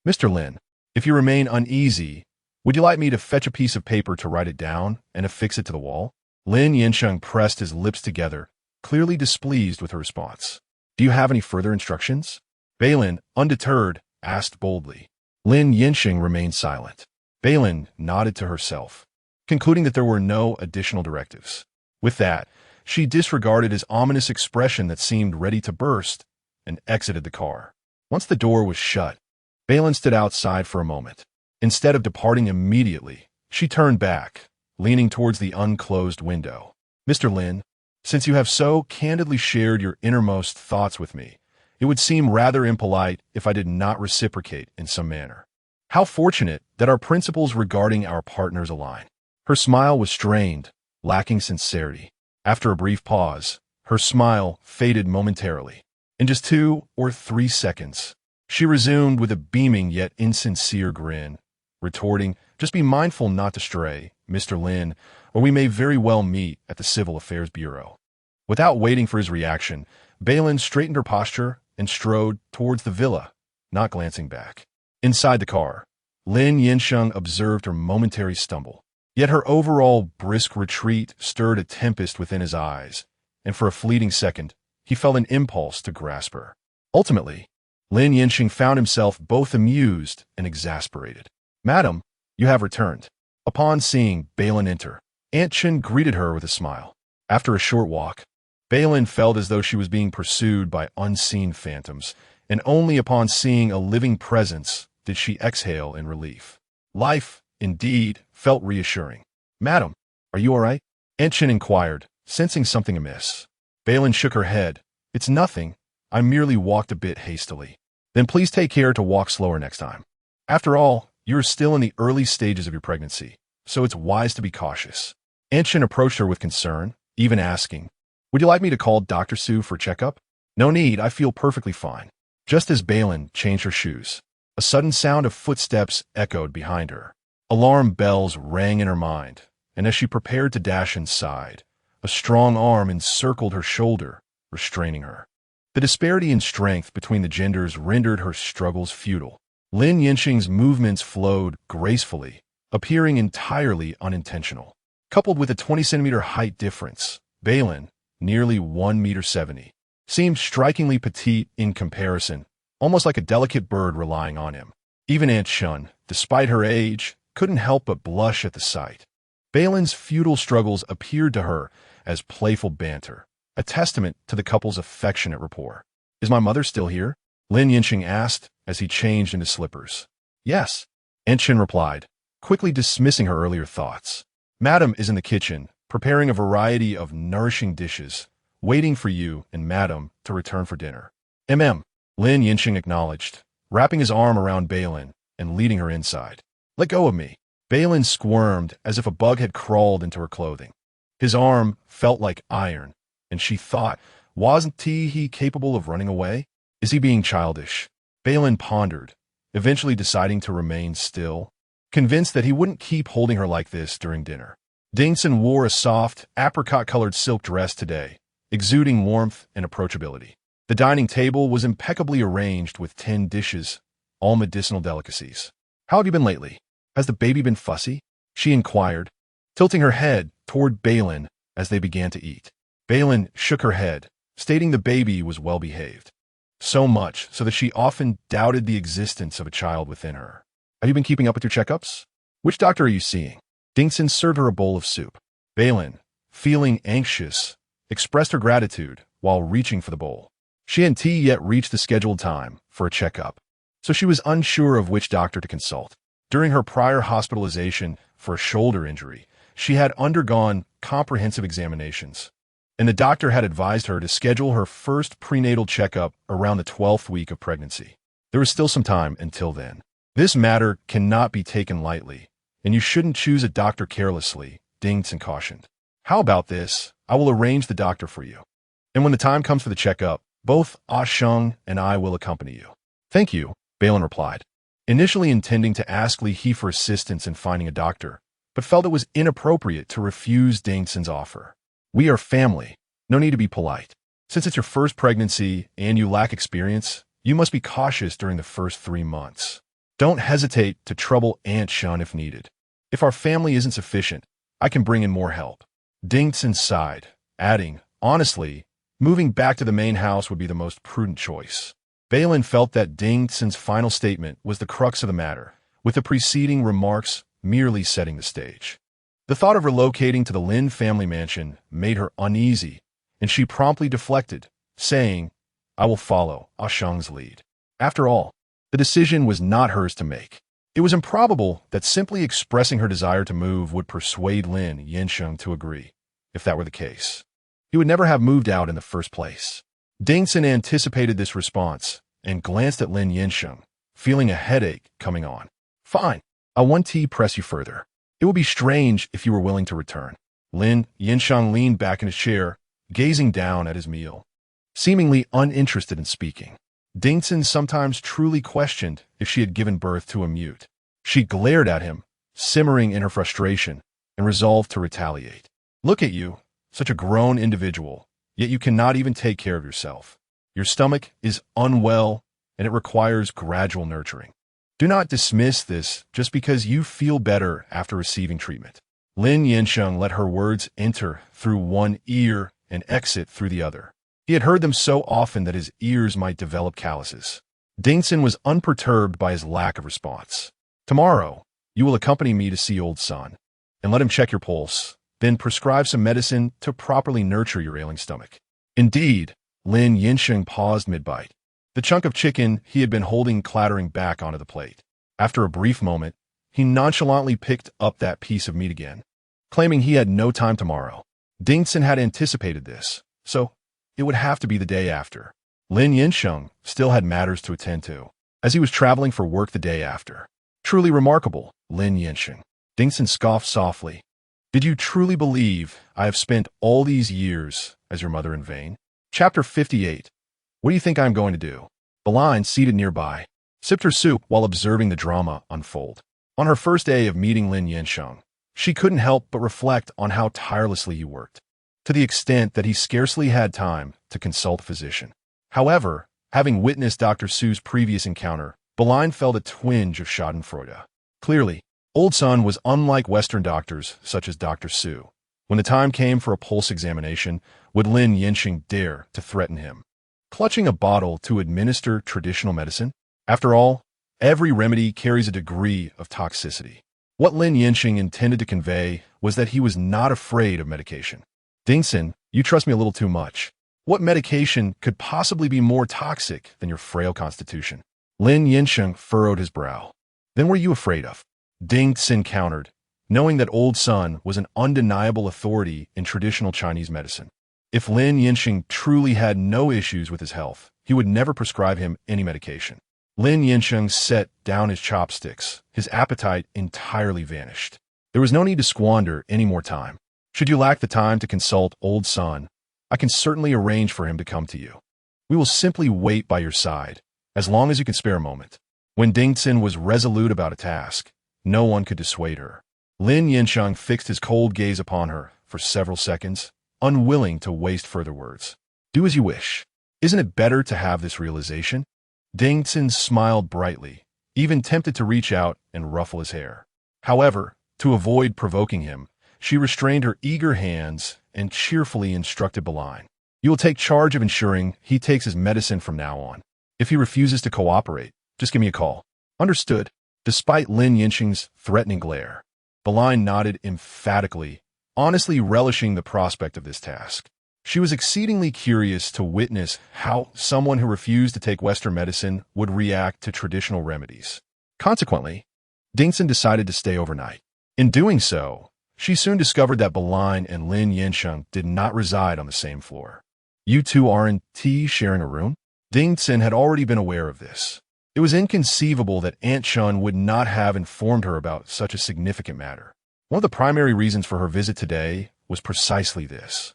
Mr. Lin, if you remain uneasy, would you like me to fetch a piece of paper to write it down and affix it to the wall? Lin Yansheng pressed his lips together, clearly displeased with her response. Do you have any further instructions? Bei Lin, undeterred, asked boldly. Lin Yansheng remained silent. Bei Lin nodded to herself, concluding that there were no additional directives. With that, she disregarded his ominous expression that seemed ready to burst and exited the car. Once the door was shut, Bei Lin stood outside for a moment. Instead of departing immediately, she turned back, leaning towards the unclosed window. Mr. Lin, since you have so candidly shared your innermost thoughts with me, it would seem rather impolite if I did not reciprocate in some manner. How fortunate that our principles regarding our partners align. Her smile was strained, lacking sincerity. After a brief pause, her smile faded momentarily. In just 2 or 3 seconds, she resumed with a beaming yet insincere grin, retorting, just be mindful not to stray, Mr. Lin, or we may very well meet at the Civil Affairs Bureau. Without waiting for his reaction, Bei Lin straightened her posture and strode towards the villa, not glancing back. Inside the car, Lin Yansheng observed her momentary stumble. Yet her overall brisk retreat stirred a tempest within his eyes, and for a fleeting second, he felt an impulse to grasp her. Ultimately, Lin Yansheng found himself both amused and exasperated. Madam, you have returned. Upon seeing Bei Lin enter, Aunt Chen greeted her with a smile. After a short walk, Bei Lin felt as though she was being pursued by unseen phantoms, and only upon seeing a living presence did she exhale in relief. Life, indeed, felt reassuring. Madam, are you all right? Aunt Chen inquired, sensing something amiss. Bei Lin shook her head. It's nothing. I merely walked a bit hastily. Then please take care to walk slower next time. After all, you are still in the early stages of your pregnancy, so it's wise to be cautious. Aunt Chen approached her with concern, even asking, would you like me to call Dr. Su for checkup? No need, I feel perfectly fine. Just as Bei Lin changed her shoes, a sudden sound of footsteps echoed behind her. Alarm bells rang in her mind, and as she prepared to dash inside, a strong arm encircled her shoulder, restraining her. The disparity in strength between the genders rendered her struggles futile. Lin Yansheng's movements flowed gracefully, appearing entirely unintentional. Coupled with a 20-centimeter height difference, Bei Lin, nearly 1.70 meters, seemed strikingly petite in comparison, almost like a delicate bird relying on him. Even Aunt Shen, despite her age, couldn't help but blush at the sight. Bei Lin's futile struggles appeared to her as playful banter, a testament to the couple's affectionate rapport. Is my mother still here? Lin Yansheng asked as he changed into slippers. Yes, Aunt Chen replied, quickly dismissing her earlier thoughts. Madam is in the kitchen, preparing a variety of nourishing dishes, waiting for you and Madam to return for dinner. Lin Yansheng acknowledged, wrapping his arm around Bei Lin and leading her inside. Let go of me. Bei Lin squirmed as if a bug had crawled into her clothing. His arm felt like iron, and she thought, wasn't he capable of running away? Is he being childish? Bei Lin pondered, eventually deciding to remain still, convinced that he wouldn't keep holding her like this during dinner. Dingson wore a soft, apricot-colored silk dress today, exuding warmth and approachability. The dining table was impeccably arranged with 10 dishes, all medicinal delicacies. How have you been lately? Has the baby been fussy? She inquired, tilting her head toward Bei Lin as they began to eat. Bei Lin shook her head, stating the baby was well behaved. So much so that she often doubted the existence of a child within her. Have you been keeping up with your checkups? Which doctor are you seeing? Dingson served her a bowl of soup. Bei Lin, feeling anxious, expressed her gratitude while reaching for the bowl. She hadn't yet reached the scheduled time for a checkup, so she was unsure of which doctor to consult. During her prior hospitalization for a shoulder injury, she had undergone comprehensive examinations, and the doctor had advised her to schedule her first prenatal checkup around the 12th week of pregnancy. There was still some time until then. This matter cannot be taken lightly, and you shouldn't choose a doctor carelessly, Dingson cautioned. How about this? I will arrange the doctor for you. And when the time comes for the checkup, both Sheng and I will accompany you. Thank you, Bei Lin replied, initially intending to ask Li He for assistance in finding a doctor, but felt it was inappropriate to refuse Dingson's offer. We are family. No need to be polite. Since it's your first pregnancy and you lack experience, you must be cautious during the first 3 months. Don't hesitate to trouble Aunt Shen if needed. If our family isn't sufficient, I can bring in more help. Dingson sighed, adding, honestly, moving back to the main house would be the most prudent choice. Bei Lin felt that Dingson's final statement was the crux of the matter, with the preceding remarks merely setting the stage. The thought of relocating to the Lin family mansion made her uneasy, and she promptly deflected, saying, I will follow Sheng's lead. After all, the decision was not hers to make. It was improbable that simply expressing her desire to move would persuade Lin Yansheng to agree. If that were the case, he would never have moved out in the first place. Dingson anticipated this response and glanced at Lin Yansheng, feeling a headache coming on. Fine, I won't press you further. It would be strange if you were willing to return. Lin Yansheng leaned back in his chair, gazing down at his meal, seemingly uninterested in speaking. Dingson sometimes truly questioned if she had given birth to a mute. She glared at him, simmering in her frustration, and resolved to retaliate. Look at you, such a grown individual, yet you cannot even take care of yourself. Your stomach is unwell, and it requires gradual nurturing. Do not dismiss this just because you feel better after receiving treatment. Lin Yansheng let her words enter through one ear and exit through the other. He had heard them so often that his ears might develop calluses. Dingson was unperturbed by his lack of response. Tomorrow, you will accompany me to see old son, and let him check your pulse, then prescribe some medicine to properly nurture your ailing stomach. Indeed, Lin Yansheng paused mid-bite, the chunk of chicken he had been holding clattering back onto the plate. After a brief moment, he nonchalantly picked up that piece of meat again, claiming he had no time tomorrow. Dingson had anticipated this, so it would have to be the day after. Lin Yansheng still had matters to attend to, as he was traveling for work the day after. Truly remarkable, Lin Yansheng. Dingson scoffed softly. Did you truly believe I have spent all these years as your mother in vain? Chapter 58. What do you think I am going to do? Bei Lin, seated nearby, sipped her soup while observing the drama unfold. On her first day of meeting Lin Yansheng, she couldn't help but reflect on how tirelessly he worked, to the extent that he scarcely had time to consult a physician. However, having witnessed Dr. Su's previous encounter, Bei Lin felt a twinge of schadenfreude. Clearly, old son was unlike Western doctors such as Dr. Su. When the time came for a pulse examination, would Lin Yansheng dare to threaten him, clutching a bottle to administer traditional medicine? After all, every remedy carries a degree of toxicity. What Lin Yansheng intended to convey was that he was not afraid of medication. Dingson, you trust me a little too much. What medication could possibly be more toxic than your frail constitution? Lin Yansheng furrowed his brow. Then what are you afraid of? Dingson countered, knowing that old son was an undeniable authority in traditional Chinese medicine. If Lin Yansheng truly had no issues with his health, he would never prescribe him any medication. Lin Yansheng set down his chopsticks. His appetite entirely vanished. There was no need to squander any more time. Should you lack the time to consult old son, I can certainly arrange for him to come to you. We will simply wait by your side, as long as you can spare a moment. When Dingson was resolute about a task, no one could dissuade her. Lin Yansheng fixed his cold gaze upon her for several seconds, unwilling to waste further words. Do as you wish. Isn't it better to have this realization? Dingson smiled brightly, even tempted to reach out and ruffle his hair. However, to avoid provoking him, she restrained her eager hands and cheerfully instructed Bei Lin. You will take charge of ensuring he takes his medicine from now on. If he refuses to cooperate, just give me a call. Understood. Despite Lin Yansheng's threatening glare, Bei Lin nodded emphatically, honestly relishing the prospect of this task. She was exceedingly curious to witness how someone who refused to take Western medicine would react to traditional remedies. Consequently, Dingson decided to stay overnight. In doing so, she soon discovered that Bei Lin and Lin Yansheng did not reside on the same floor. You two aren't sharing a room? Dingson had already been aware of this. It was inconceivable that Aunt Shen would not have informed her about such a significant matter. One of the primary reasons for her visit today was precisely this.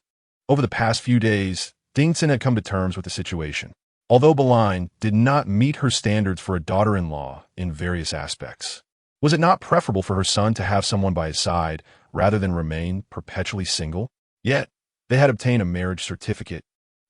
Over the past few days, Dingson had come to terms with the situation. Although Bei Lin did not meet her standards for a daughter-in-law in various aspects, was it not preferable for her son to have someone by his side rather than remain perpetually single? Yet, they had obtained a marriage certificate,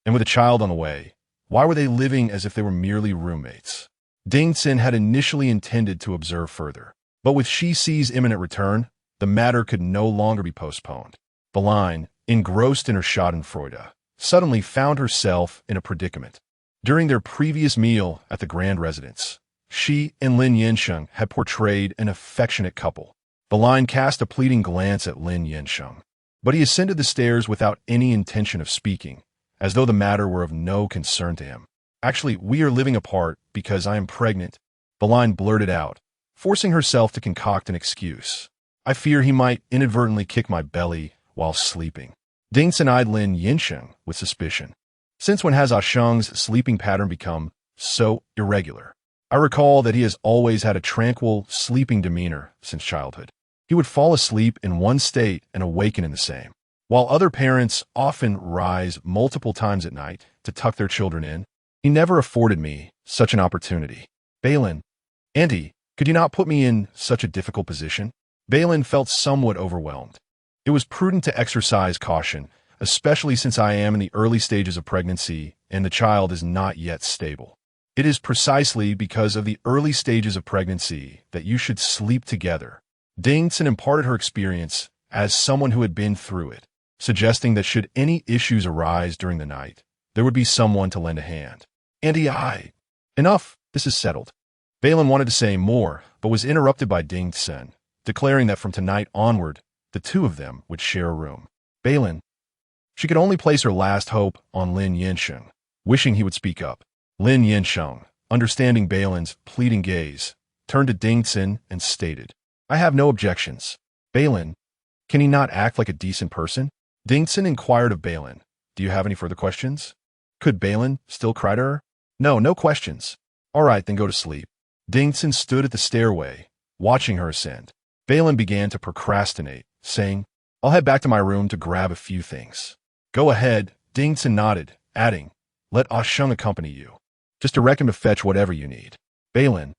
and with a child on the way, why were they living as if they were merely roommates? Dingson had initially intended to observe further, but with Shixi's imminent return, the matter could no longer be postponed. Bei Lin, engrossed in her schadenfreude, suddenly found herself in a predicament. During their previous meal at the grand residence, she and Lin Yansheng had portrayed an affectionate couple. Bei Lin cast a pleading glance at Lin Yansheng, but he ascended the stairs without any intention of speaking, as though the matter were of no concern to him. Actually, we are living apart because I am pregnant, Bei Lin blurted out, forcing herself to concoct an excuse. I fear he might inadvertently kick my belly while sleeping. Dingson eyed Lin Yansheng with suspicion. Since when has Ah Sheng's sleeping pattern become so irregular? I recall that he has always had a tranquil, sleeping demeanor since childhood. He would fall asleep in one state and awaken in the same. While other parents often rise multiple times at night to tuck their children in, he never afforded me such an opportunity. Bei Lin, Auntie, could you not put me in such a difficult position? Bei Lin felt somewhat overwhelmed. It was prudent to exercise caution, especially since I am in the early stages of pregnancy and the child is not yet stable. It is precisely because of the early stages of pregnancy that you should sleep together. Dingson imparted her experience as someone who had been through it, suggesting that should any issues arise during the night, there would be someone to lend a hand. Enough, this is settled. Bei Lin wanted to say more, but was interrupted by Dingson, declaring that from tonight onward, the two of them would share a room. Bei Lin, she could only place her last hope on Lin Yansheng, wishing he would speak up. Lin Yansheng, understanding Bei Lin's pleading gaze, turned to Dingson and stated, I have no objections. Bei Lin, can he not act like a decent person? Dingson inquired of Bei Lin, do you have any further questions? Could Bei Lin still cry to her? No questions. All right, then go to sleep. Dingson stood at the stairway, watching her ascend. Bei Lin began to procrastinate, saying, I'll head back to my room to grab a few things. Go ahead, Dingson nodded, adding, let Ah Sheng accompany you. Just direct him to fetch whatever you need. Bei Lin,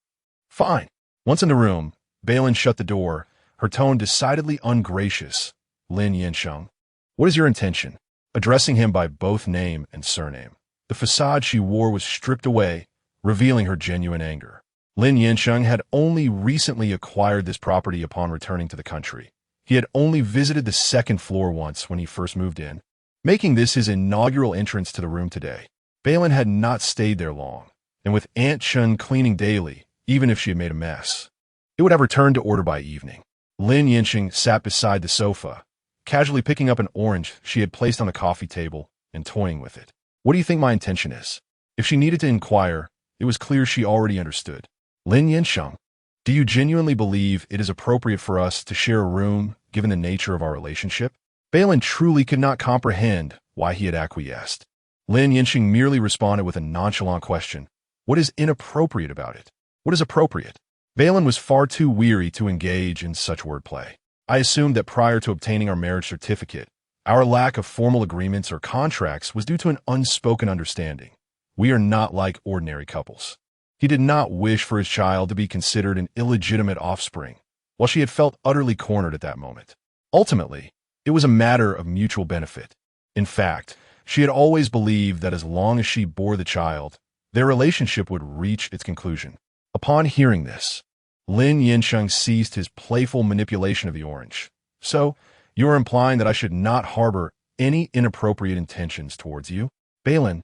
fine. Once in the room, Bei Lin shut the door, her tone decidedly ungracious. Lin Yansheng, what is your intention? Addressing him by both name and surname. The facade she wore was stripped away, revealing her genuine anger. Lin Yansheng had only recently acquired this property upon returning to the country. He had only visited the second floor once when he first moved in, making this his inaugural entrance to the room today. Bei Lin had not stayed there long, and with Aunt Shen cleaning daily, even if she had made a mess, it would have returned to order by evening. Lin Yansheng sat beside the sofa, casually picking up an orange she had placed on the coffee table and toying with it. What do you think my intention is? If she needed to inquire, it was clear she already understood. Lin Yansheng, do you genuinely believe it is appropriate for us to share a room given the nature of our relationship? Bei Lin truly could not comprehend why he had acquiesced. Lin Yansheng merely responded with a nonchalant question. What is inappropriate about it? What is appropriate? Bei Lin was far too weary to engage in such wordplay. I assumed that prior to obtaining our marriage certificate, our lack of formal agreements or contracts was due to an unspoken understanding. We are not like ordinary couples. He did not wish for his child to be considered an illegitimate offspring, while she had felt utterly cornered at that moment. Ultimately, it was a matter of mutual benefit. In fact, she had always believed that as long as she bore the child, their relationship would reach its conclusion. Upon hearing this, Lin Yansheng ceased his playful manipulation of the orange. So, you are implying that I should not harbor any inappropriate intentions towards you? Bei Lin,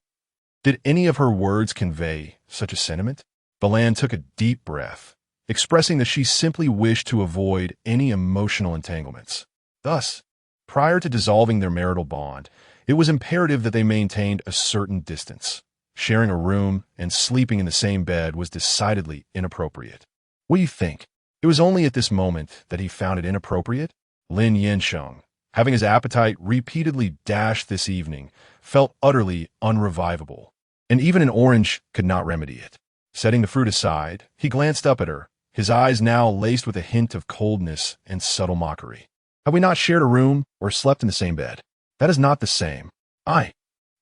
did any of her words convey such a sentiment? Bei Lin took a deep breath, expressing that she simply wished to avoid any emotional entanglements. Thus, prior to dissolving their marital bond, it was imperative that they maintained a certain distance. Sharing a room and sleeping in the same bed was decidedly inappropriate. What do you think? It was only at this moment that he found it inappropriate? Lin Yansheng, having his appetite repeatedly dashed this evening, felt utterly unrevivable, and even an orange could not remedy it. Setting the fruit aside, he glanced up at her, his eyes now laced with a hint of coldness and subtle mockery. Have we not shared a room or slept in the same bed? That is not the same. It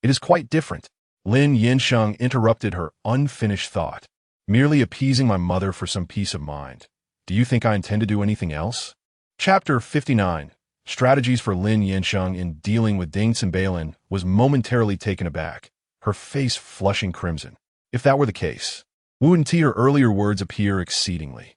is quite different. Lin Yansheng interrupted her unfinished thought. Merely appeasing my mother for some peace of mind. Do you think I intend to do anything else? Chapter 59. Strategies for Lin Yansheng in dealing with Dingts and Bei Lin was momentarily taken aback, her face flushing crimson. If that were the case, wouldn't her earlier words appear exceedingly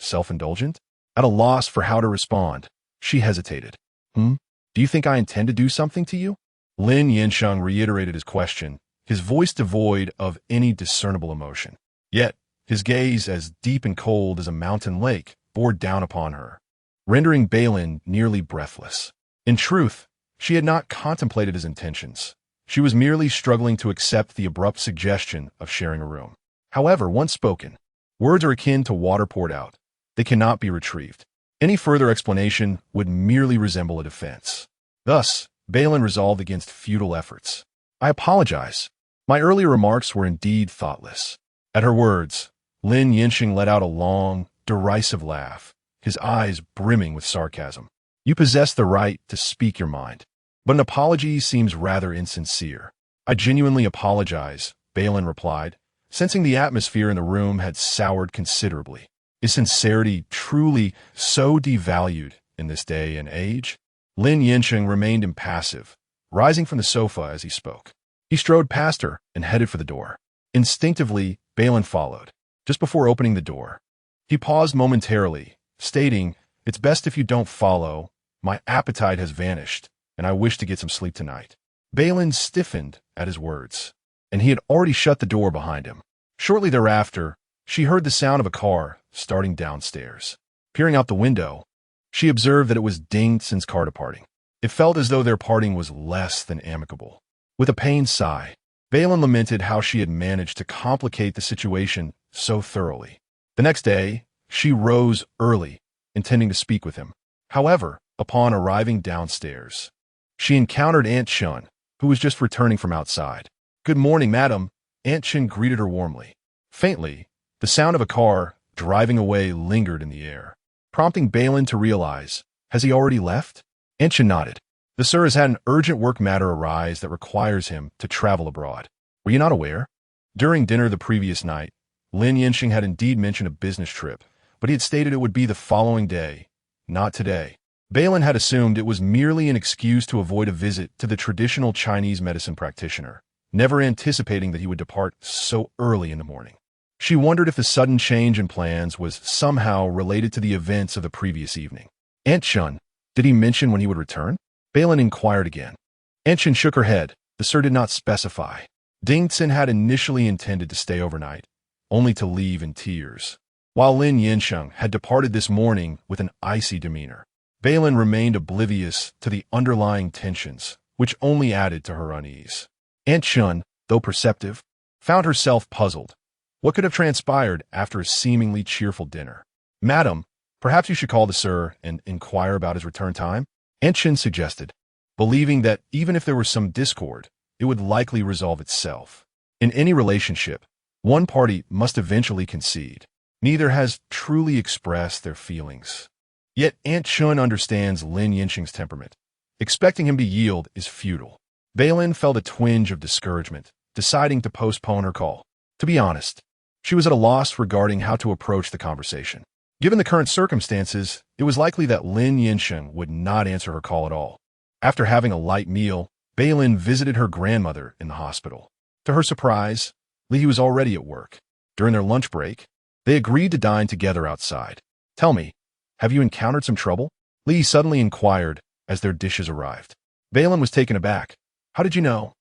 self-indulgent? At a loss for how to respond, she hesitated. Do you think I intend to do something to you? Lin Yansheng reiterated his question, his voice devoid of any discernible emotion. Yet, his gaze, as deep and cold as a mountain lake, bore down upon her, rendering Bei Lin nearly breathless. In truth, she had not contemplated his intentions. She was merely struggling to accept the abrupt suggestion of sharing a room. However, once spoken, words are akin to water poured out. They cannot be retrieved. Any further explanation would merely resemble a defense. Thus, Bei Lin resolved against futile efforts. I apologize. My earlier remarks were indeed thoughtless. At her words, Lin Yansheng let out a long, derisive laugh, his eyes brimming with sarcasm. You possess the right to speak your mind, but an apology seems rather insincere. I genuinely apologize, Bei Lin replied, sensing the atmosphere in the room had soured considerably. Is sincerity truly so devalued in this day and age? Lin Yansheng remained impassive, rising from the sofa as he spoke. He strode past her and headed for the door. Instinctively, Bei Lin followed. Just before opening the door, he paused momentarily, stating, "It's best if you don't follow. My appetite has vanished, and I wish to get some sleep tonight." Bei Lin stiffened at his words, and he had already shut the door behind him. Shortly thereafter, she heard the sound of a car starting downstairs. Peering out the window, she observed that it was Dingtson's car departing. It felt as though their parting was less than amicable. With a pained sigh, Bei Lin lamented how she had managed to complicate the situation so thoroughly. The next day, she rose early, intending to speak with him. However, upon arriving downstairs, she encountered Aunt Shen, who was just returning from outside. "Good morning, madam," Aunt Shen greeted her warmly. Faintly, the sound of a car driving away lingered in the air, prompting Bei Lin to realize, has he already left? Aunt Shen nodded. "The sir has had an urgent work matter arise that requires him to travel abroad. Were you not aware?" During dinner the previous night, Lin Yansheng had indeed mentioned a business trip, but he had stated it would be the following day, not today. Bei Lin had assumed it was merely an excuse to avoid a visit to the traditional Chinese medicine practitioner, never anticipating that he would depart so early in the morning. She wondered if the sudden change in plans was somehow related to the events of the previous evening. "Aunt Shen, did he mention when he would return?" Bei Lin inquired again. Aunt Shen shook her head. The sir did not specify. Dingtson had initially intended to stay overnight, only to leave in tears, while Lin Yansheng had departed this morning with an icy demeanor. Bei Lin remained oblivious to the underlying tensions, which only added to her unease. Aunt Shen, though perceptive, found herself puzzled. What could have transpired after a seemingly cheerful dinner? "Madam, perhaps you should call the sir and inquire about his return time," Aunt Shen suggested, believing that even if there were some discord, it would likely resolve itself. In any relationship, one party must eventually concede. Neither has truly expressed their feelings. Yet Aunt Shen understands Lin Yansheng's temperament. Expecting him to yield is futile. Bei Lin felt a twinge of discouragement, deciding to postpone her call. To be honest, she was at a loss regarding how to approach the conversation. Given the current circumstances, it was likely that Lin Yansheng would not answer her call at all. After having a light meal, Bei Lin visited her grandmother in the hospital. To her surprise, Li was already at work. During their lunch break, They agreed to dine together outside. Tell me, have you encountered some trouble? Li suddenly inquired as their dishes arrived. Bei Lin was taken aback. How did you know?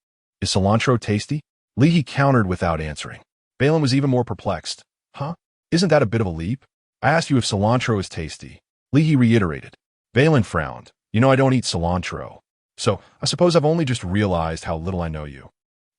Is cilantro tasty? Li countered without answering. Bei Lin was even more perplexed. Huh? Isn't that a bit of a leap? I asked you if cilantro is tasty. Li reiterated. Bei Lin frowned. You know I don't eat cilantro. So, I suppose I've only just realized how little I know you.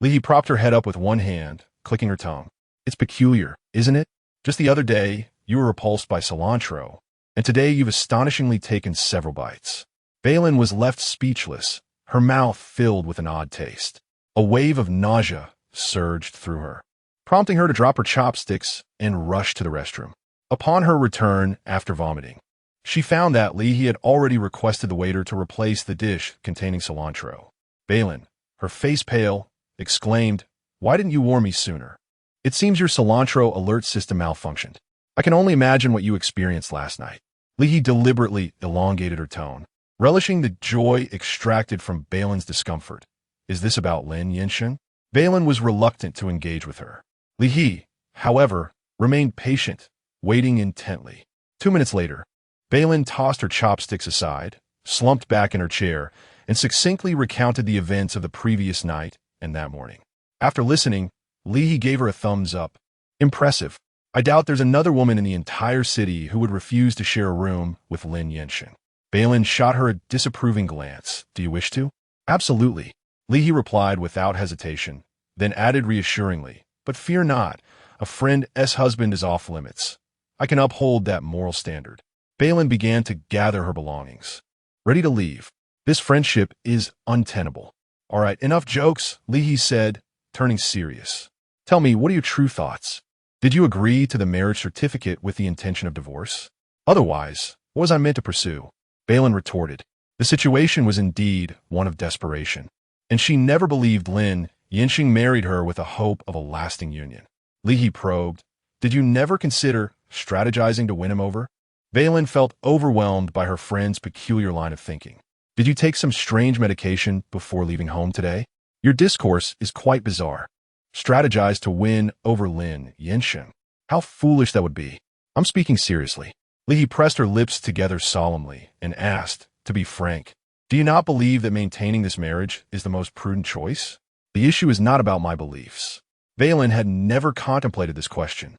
Li propped her head up with one hand, clicking her tongue. It's peculiar, isn't it? Just the other day, you were repulsed by cilantro, and today you've astonishingly taken several bites. Bei Lin was left speechless, her mouth filled with an odd taste. A wave of nausea surged through her, prompting her to drop her chopsticks and rush to the restroom. Upon her return after vomiting, she found that Li had already requested the waiter to replace the dish containing cilantro. Bei Lin, her face pale, exclaimed, "Why didn't you warn me sooner? It seems your cilantro alert system malfunctioned. I can only imagine what you experienced last night." Li deliberately elongated her tone, relishing the joy extracted from Bei Lin's discomfort. Is this about Lin Yansheng? Bei Lin was reluctant to engage with her. Li, however, remained patient, waiting intently. 2 minutes later, Bei Lin tossed her chopsticks aside, slumped back in her chair, and succinctly recounted the events of the previous night and that morning. After listening, Li gave her a thumbs up. Impressive. I doubt there's another woman in the entire city who would refuse to share a room with Lin Yansheng. Bei Lin shot her a disapproving glance. Do you wish to? Absolutely. Li replied without hesitation, then added reassuringly, but fear not, a friend's husband is off limits. I can uphold that moral standard. Bei Lin began to gather her belongings. Ready to leave. This friendship is untenable. All right, enough jokes, Li said, turning serious. Tell me, what are your true thoughts? Did you agree to the marriage certificate with the intention of divorce? Otherwise, what was I meant to pursue? Bei Lin retorted. The situation was indeed one of desperation, and she never believed Lin Yansheng married her with a hope of a lasting union. Li probed. Did you never consider strategizing to win him over? Bei Lin felt overwhelmed by her friend's peculiar line of thinking. Did you take some strange medication before leaving home today? Your discourse is quite bizarre. Strategize to win over Lin Yansheng. How foolish that would be. I'm speaking seriously. Li pressed her lips together solemnly and asked, to be frank, do you not believe that maintaining this marriage is the most prudent choice? The issue is not about my beliefs. Bei Lin had never contemplated this question.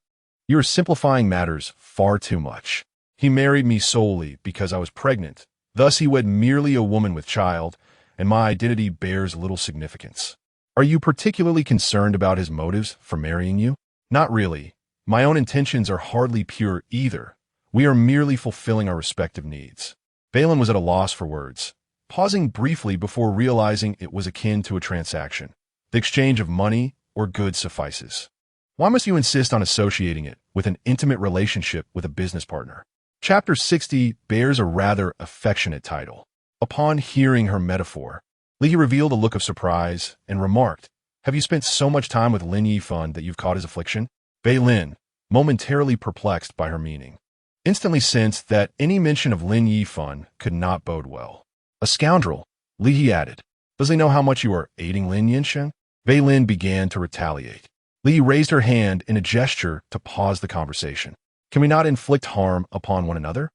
You are simplifying matters far too much. He married me solely because I was pregnant. Thus he wed merely a woman with child, and my identity bears little significance. Are you particularly concerned about his motives for marrying you? Not really. My own intentions are hardly pure either. We are merely fulfilling our respective needs. Bei Lin was at a loss for words, pausing briefly before realizing it was akin to a transaction. The exchange of money or goods suffices. Why must you insist on associating it with an intimate relationship with a business partner? Chapter 60 bears a rather affectionate title. Upon hearing her metaphor, Li revealed a look of surprise and remarked, have you spent so much time with Lin Yifan that you've caught his affliction? Bei Lin, momentarily perplexed by her meaning, instantly sensed that any mention of Lin Yifan could not bode well. A scoundrel, Li added. Does he know how much you are aiding Lin Yansheng? Bei Lin began to retaliate. Li raised her hand in a gesture to pause the conversation. Can we not inflict harm upon one another?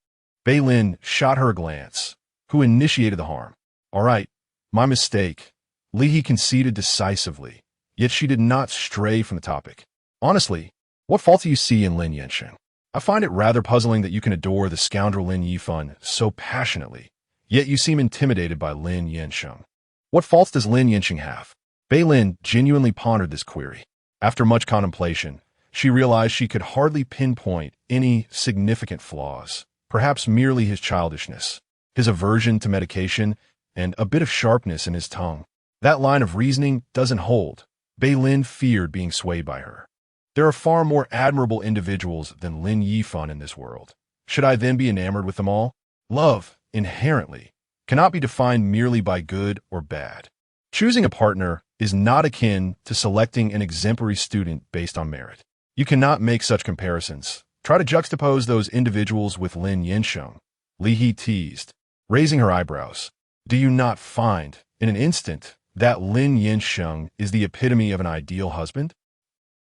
Bei Lin shot her a glance. Who initiated the harm? All right, my mistake. Li conceded decisively, yet she did not stray from the topic. Honestly, what fault do you see in Lin Yansheng? I find it rather puzzling that you can adore the scoundrel Lin Yifan so passionately, yet you seem intimidated by Lin Yansheng. What faults does Lin Yansheng have? Bei Lin genuinely pondered this query. After much contemplation, she realized she could hardly pinpoint any significant flaws, perhaps merely his childishness, his aversion to medication, and a bit of sharpness in his tongue. That line of reasoning doesn't hold. Bei Lin feared being swayed by her. There are far more admirable individuals than Lin Yifan in this world. Should I then be enamored with them all? Love, inherently, cannot be defined merely by good or bad. Choosing a partner is not akin to selecting an exemplary student based on merit. You cannot make such comparisons. Try to juxtapose those individuals with Lin Yansheng. Li teased, raising her eyebrows. Do you not find, in an instant, that Lin Yansheng is the epitome of an ideal husband?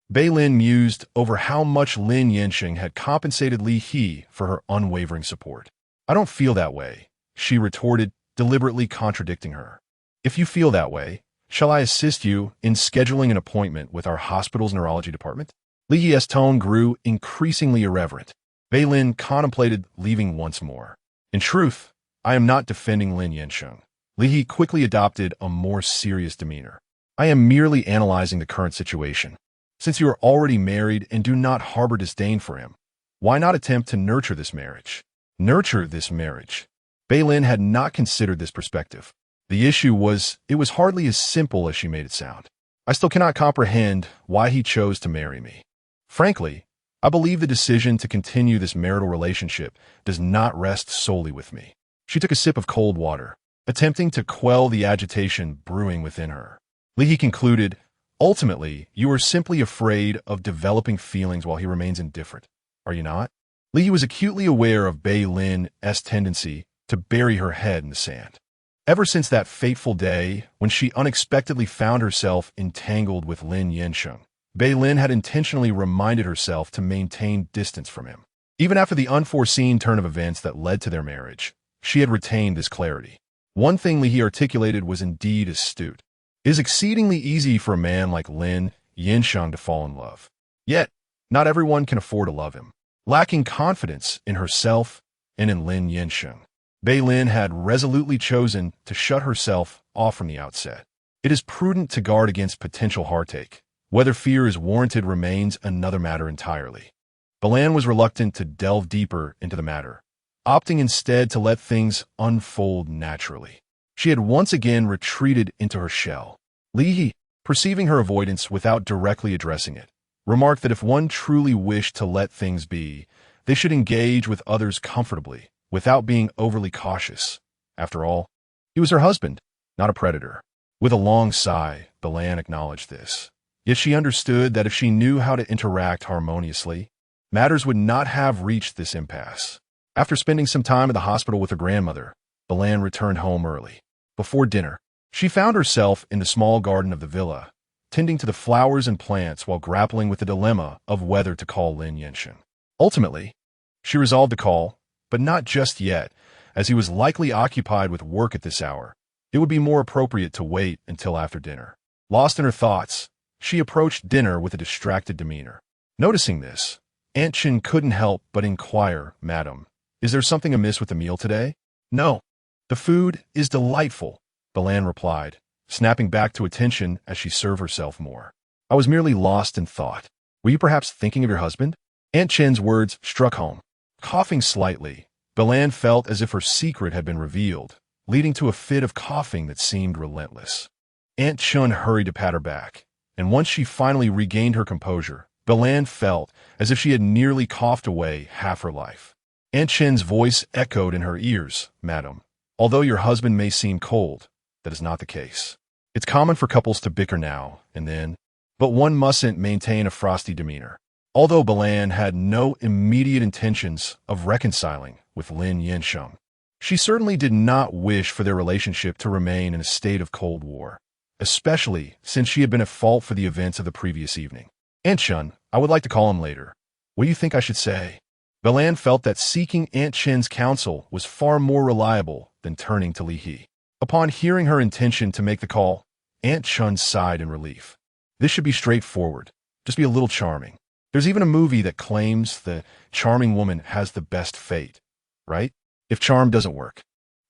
Bei Lin mused over how much Lin Yansheng had compensated Li He for her unwavering support. "I don't feel that way," she retorted, deliberately contradicting her. "If you feel that way, shall I assist you in scheduling an appointment with our hospital's neurology department?" Li He's tone grew increasingly irreverent. Bei Lin contemplated leaving once more. "In truth, I am not defending Lin Yansheng." Li He quickly adopted a more serious demeanor. "I am merely analyzing the current situation. Since you are already married and do not harbor disdain for him, why not attempt to nurture this marriage? Nurture this marriage." Bei Lin had not considered this perspective. The issue was, it was hardly as simple as she made it sound. "I still cannot comprehend why he chose to marry me. Frankly, I believe the decision to continue this marital relationship does not rest solely with me." She took a sip of cold water, attempting to quell the agitation brewing within her. Li He concluded, "Ultimately, you are simply afraid of developing feelings while he remains indifferent, are you not?" Li He was acutely aware of Bei Lin's tendency to bury her head in the sand. Ever since that fateful day when she unexpectedly found herself entangled with Lin Yansheng, Bei Lin had intentionally reminded herself to maintain distance from him. Even after the unforeseen turn of events that led to their marriage, she had retained this clarity. One thing Li He articulated was indeed astute. It is exceedingly easy for a man like Lin Yansheng to fall in love. Yet, not everyone can afford to love him. Lacking confidence in herself and in Lin Yansheng, Bei Lin had resolutely chosen to shut herself off from the outset. It is prudent to guard against potential heartache. Whether fear is warranted remains another matter entirely. Bei Lin was reluctant to delve deeper into the matter, opting instead to let things unfold naturally. She had once again retreated into her shell. Li He, perceiving her avoidance without directly addressing it, remarked that if one truly wished to let things be, they should engage with others comfortably, without being overly cautious. After all, he was her husband, not a predator. With a long sigh, Bei Lin acknowledged this. Yet she understood that if she knew how to interact harmoniously, matters would not have reached this impasse. After spending some time at the hospital with her grandmother, Bei Lin returned home early. Before dinner, she found herself in the small garden of the villa, tending to the flowers and plants while grappling with the dilemma of whether to call Lin Yansheng. Ultimately, she resolved to call, but not just yet, as he was likely occupied with work at this hour. It would be more appropriate to wait until after dinner. Lost in her thoughts, she approached dinner with a distracted demeanor. Noticing this, Aunt Shen couldn't help but inquire, "Madam, is there something amiss with the meal today?" "No. The food is delightful," Bei Lin replied, snapping back to attention as she served herself more. "I was merely lost in thought. Were you perhaps thinking of your husband?" Aunt Chen's words struck home. Coughing slightly, Bei Lin felt as if her secret had been revealed, leading to a fit of coughing that seemed relentless. Aunt Chen hurried to pat her back, and once she finally regained her composure, Bei Lin felt as if she had nearly coughed away half her life. Aunt Chen's voice echoed in her ears, "Madam, although your husband may seem cold, that is not the case. It's common for couples to bicker now and then, but one mustn't maintain a frosty demeanor." Although Bei Lin had no immediate intentions of reconciling with Lin Yansheng, she certainly did not wish for their relationship to remain in a state of Cold War, especially since she had been at fault for the events of the previous evening. "Aunt Shen, I would like to call him later. What do you think I should say?" Bei Lin felt that seeking Aunt Shen's counsel was far more reliable than turning to Li He. Upon hearing her intention to make the call, Aunt Shen sighed in relief. "This should be straightforward. Just be a little charming. There's even a movie that claims the charming woman has the best fate, right? If charm doesn't work,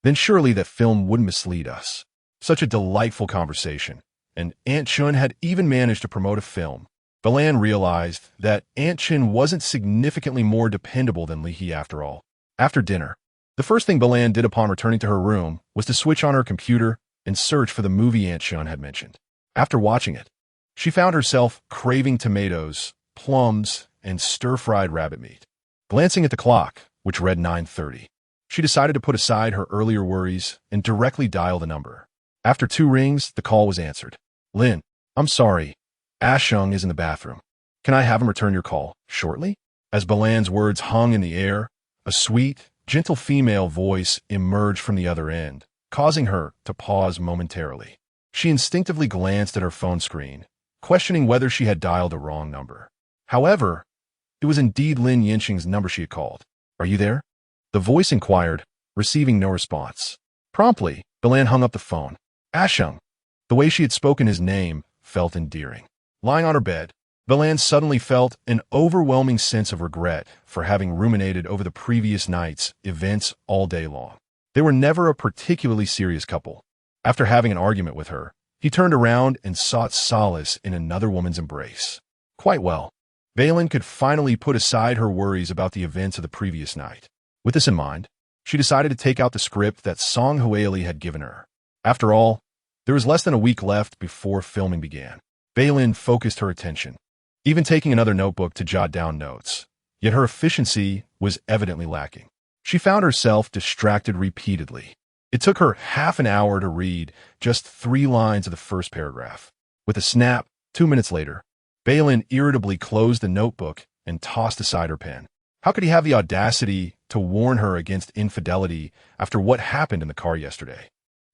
then surely that film wouldn't mislead us." Such a delightful conversation, and Aunt Shen had even managed to promote a film. Bei Lin realized that Aunt Shen wasn't significantly more dependable than Li He after all. After dinner, the first thing Bei Lin did upon returning to her room was to switch on her computer and search for the movie Aunt Shen had mentioned. After watching it, she found herself craving tomatoes, plums, and stir-fried rabbit meat. Glancing at the clock, which read 9:30, she decided to put aside her earlier worries and directly dial the number. After 2 rings, the call was answered. "Lin, I'm sorry. Ashung is in the bathroom. Can I have him return your call shortly?" As Bei Lin's words hung in the air, a sweet, gentle female voice emerged from the other end, causing her to pause momentarily. She instinctively glanced at her phone screen questioning whether she had dialed the wrong number. However, it was indeed Lin Yansheng's number she had called. "Are you there?" The voice inquired, receiving no response. Promptly, Bei Lin hung up the phone. Asheng. The way she had spoken his name felt endearing. Lying on her bed, Bei Lin suddenly felt an overwhelming sense of regret for having ruminated over the previous night's events all day long. They were never a particularly serious couple. After having an argument with her, he turned around and sought solace in another woman's embrace. Quite well. Bei Lin could finally put aside her worries about the events of the previous night. With this in mind, she decided to take out the script that Song Huili had given her. After all, there was less than a week left before filming began. Bei Lin focused her attention, even taking another notebook to jot down notes. Yet her efficiency was evidently lacking. She found herself distracted repeatedly. It took her half an hour to read just 3 lines of the first paragraph. With a snap, 2 minutes later, Bei Lin irritably closed the notebook and tossed aside her pen. How could he have the audacity to warn her against infidelity after what happened in the car yesterday?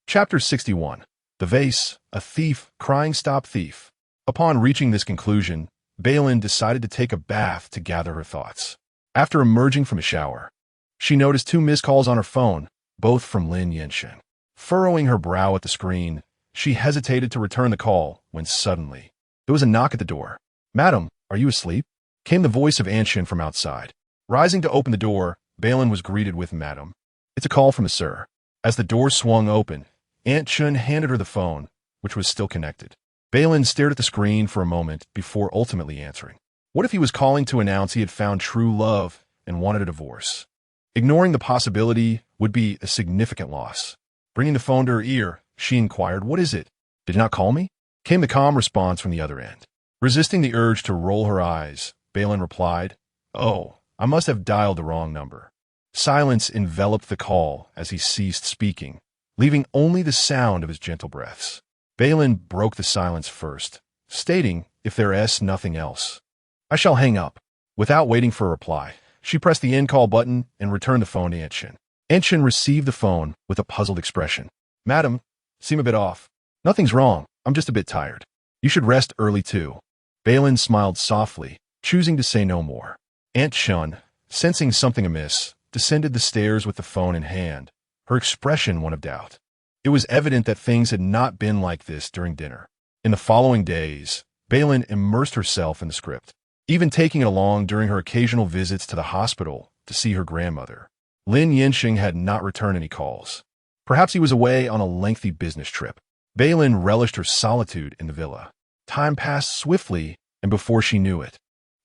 Chapter 61. The Vase, a Thief Crying Stop Thief. Upon reaching this conclusion, Bei Lin decided to take a bath to gather her thoughts. After emerging from a shower, she noticed 2 missed calls on her phone, both from Lin Yansheng. Furrowing her brow at the screen, she hesitated to return the call when suddenly there was a knock at the door. "Madam, are you asleep?" came the voice of Shen from outside. Rising to open the door, Bei Lin was greeted with, "Madam, it's a call from a sir." As the door swung open, Shen handed her the phone, which was still connected. Bei Lin stared at the screen for a moment before ultimately answering. What if he was calling to announce he had found true love and wanted a divorce? Ignoring the possibility would be a significant loss. Bringing the phone to her ear, she inquired, "What is it? Did you not call me?" Came the calm response from the other end. Resisting the urge to roll her eyes, Bei Lin replied, "Oh, I must have dialed the wrong number." Silence enveloped the call as he ceased speaking, leaving only the sound of his gentle breaths. Bei Lin broke the silence first, stating, "If there is nothing else, I shall hang up." Without waiting for a reply, she pressed the end call button and returned the phone to Shen. Shen received the phone with a puzzled expression. "Madam, seem a bit off." "Nothing's wrong. I'm just a bit tired. You should rest early too." Bei Lin smiled softly, choosing to say no more. Shen, sensing something amiss, descended the stairs with the phone in hand, her expression one of doubt. It was evident that things had not been like this during dinner. In the following days, Bei Lin immersed herself in the script, even taking it along during her occasional visits to the hospital to see her grandmother. Lin Yansheng had not returned any calls. Perhaps he was away on a lengthy business trip. Bei Lin relished her solitude in the villa. Time passed swiftly, and before she knew it,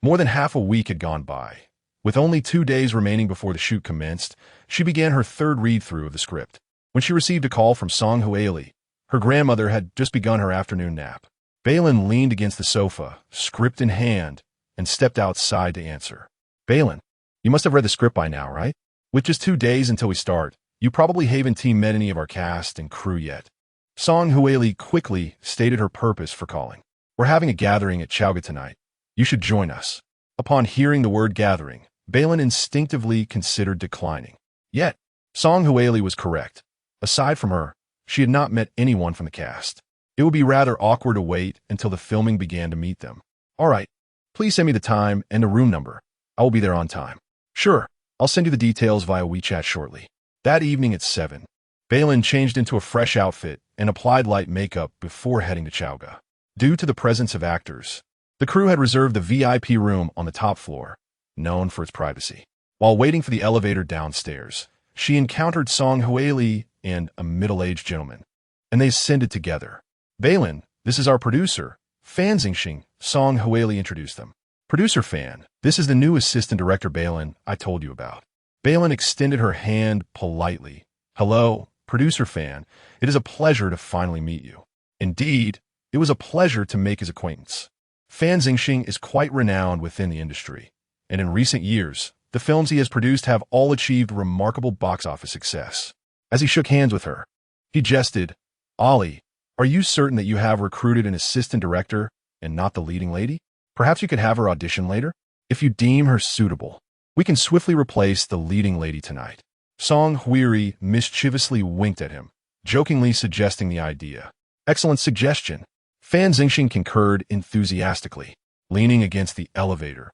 more than half a week had gone by. With only 2 days remaining before the shoot commenced, she began her 3rd read-through of the script. When she received a call from Song Huili, her grandmother had just begun her afternoon nap. Bei Lin leaned against the sofa, script in hand, and stepped outside to answer. "Bei Lin, you must have read the script by now, right? With just 2 days until we start, you probably haven't met any of our cast and crew yet." Song Huili quickly stated her purpose for calling. "We're having a gathering at Chaoga tonight. You should join us." Upon hearing the word gathering, Bei Lin instinctively considered declining. Yet, Song Huili was correct. Aside from her, she had not met anyone from the cast. It would be rather awkward to wait until the filming began to meet them. "All right, please send me the time and the room number. I will be there on time." "Sure, I'll send you the details via WeChat shortly." That evening at 7, Bei Lin changed into a fresh outfit and applied light makeup before heading to Chaoga. Due to the presence of actors, the crew had reserved the VIP room on the top floor, known for its privacy. While waiting for the elevator downstairs, she encountered Song Huili and a middle-aged gentleman, and they ascended together. "Bei Lin, this is our producer, Fan Xingxing," Song Huili introduced them. "Producer Fan, this is the new assistant director Bei Lin I told you about." Bei Lin extended her hand politely. "Hello, Producer Fan. It is a pleasure to finally meet you." Indeed, it was a pleasure to make his acquaintance. Fan Xingxing is quite renowned within the industry, and in recent years, the films he has produced have all achieved remarkable box office success. As he shook hands with her, he jested, "Ollie, are you certain that you have recruited an assistant director and not the leading lady? Perhaps you could have her audition later? If you deem her suitable, we can swiftly replace the leading lady tonight." Song Huili mischievously winked at him, jokingly suggesting the idea. "Excellent suggestion." Fan Xingxing concurred enthusiastically, leaning against the elevator.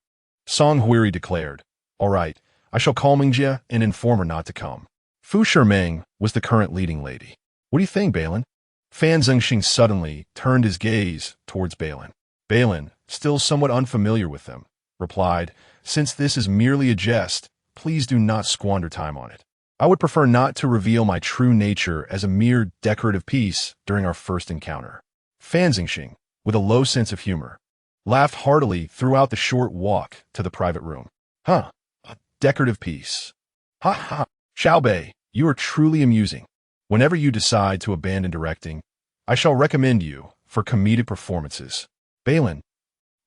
Song Huiri declared, "All right, I shall call Mingjie and inform her not to come." Fu Shimeng was the current leading lady. "What do you think, Bei Lin?" Fan Xingxing suddenly turned his gaze towards Bei Lin. Bei Lin, still somewhat unfamiliar with them, replied, "Since this is merely a jest, please do not squander time on it. I would prefer not to reveal my true nature as a mere decorative piece during our first encounter." Fan Xingxing, with a low sense of humor, laughed heartily throughout the short walk to the private room. "Huh, a decorative piece. Ha ha, Xiaobei, you are truly amusing. Whenever you decide to abandon directing, I shall recommend you for comedic performances." Bei Lin.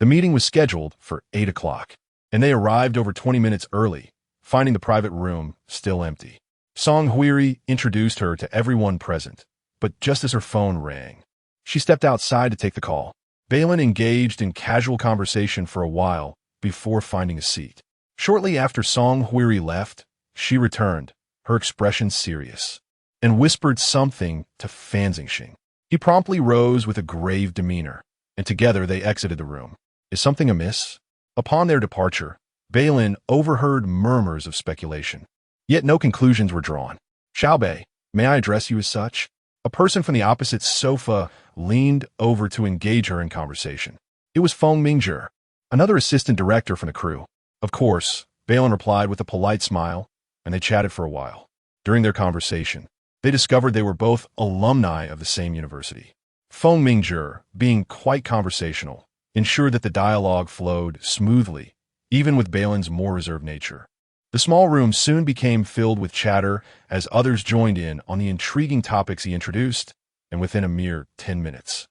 The meeting was scheduled for 8 o'clock, and they arrived over 20 minutes early, finding the private room still empty. Song Huiri introduced her to everyone present, but just as her phone rang, she stepped outside to take the call. Bei Lin engaged in casual conversation for a while before finding a seat. Shortly after Song Huiri left, she returned, her expression serious, and whispered something to Fan Xingxing. He promptly rose with a grave demeanor, and together they exited the room. "Is something amiss?" Upon their departure, Bei Lin overheard murmurs of speculation, yet no conclusions were drawn. "Xiaobei, may I address you as such?" A person from the opposite sofa leaned over to engage her in conversation. It was Feng Mingjie, another assistant director from the crew. "Of course," Bei Lin replied with a polite smile, and they chatted for a while. During their conversation, they discovered they were both alumni of the same university. Feng Mingjie, being quite conversational, ensured that the dialogue flowed smoothly, even with Bei Lin's more reserved nature. The small room soon became filled with chatter as others joined in on the intriguing topics he introduced, and within a mere 10 minutes,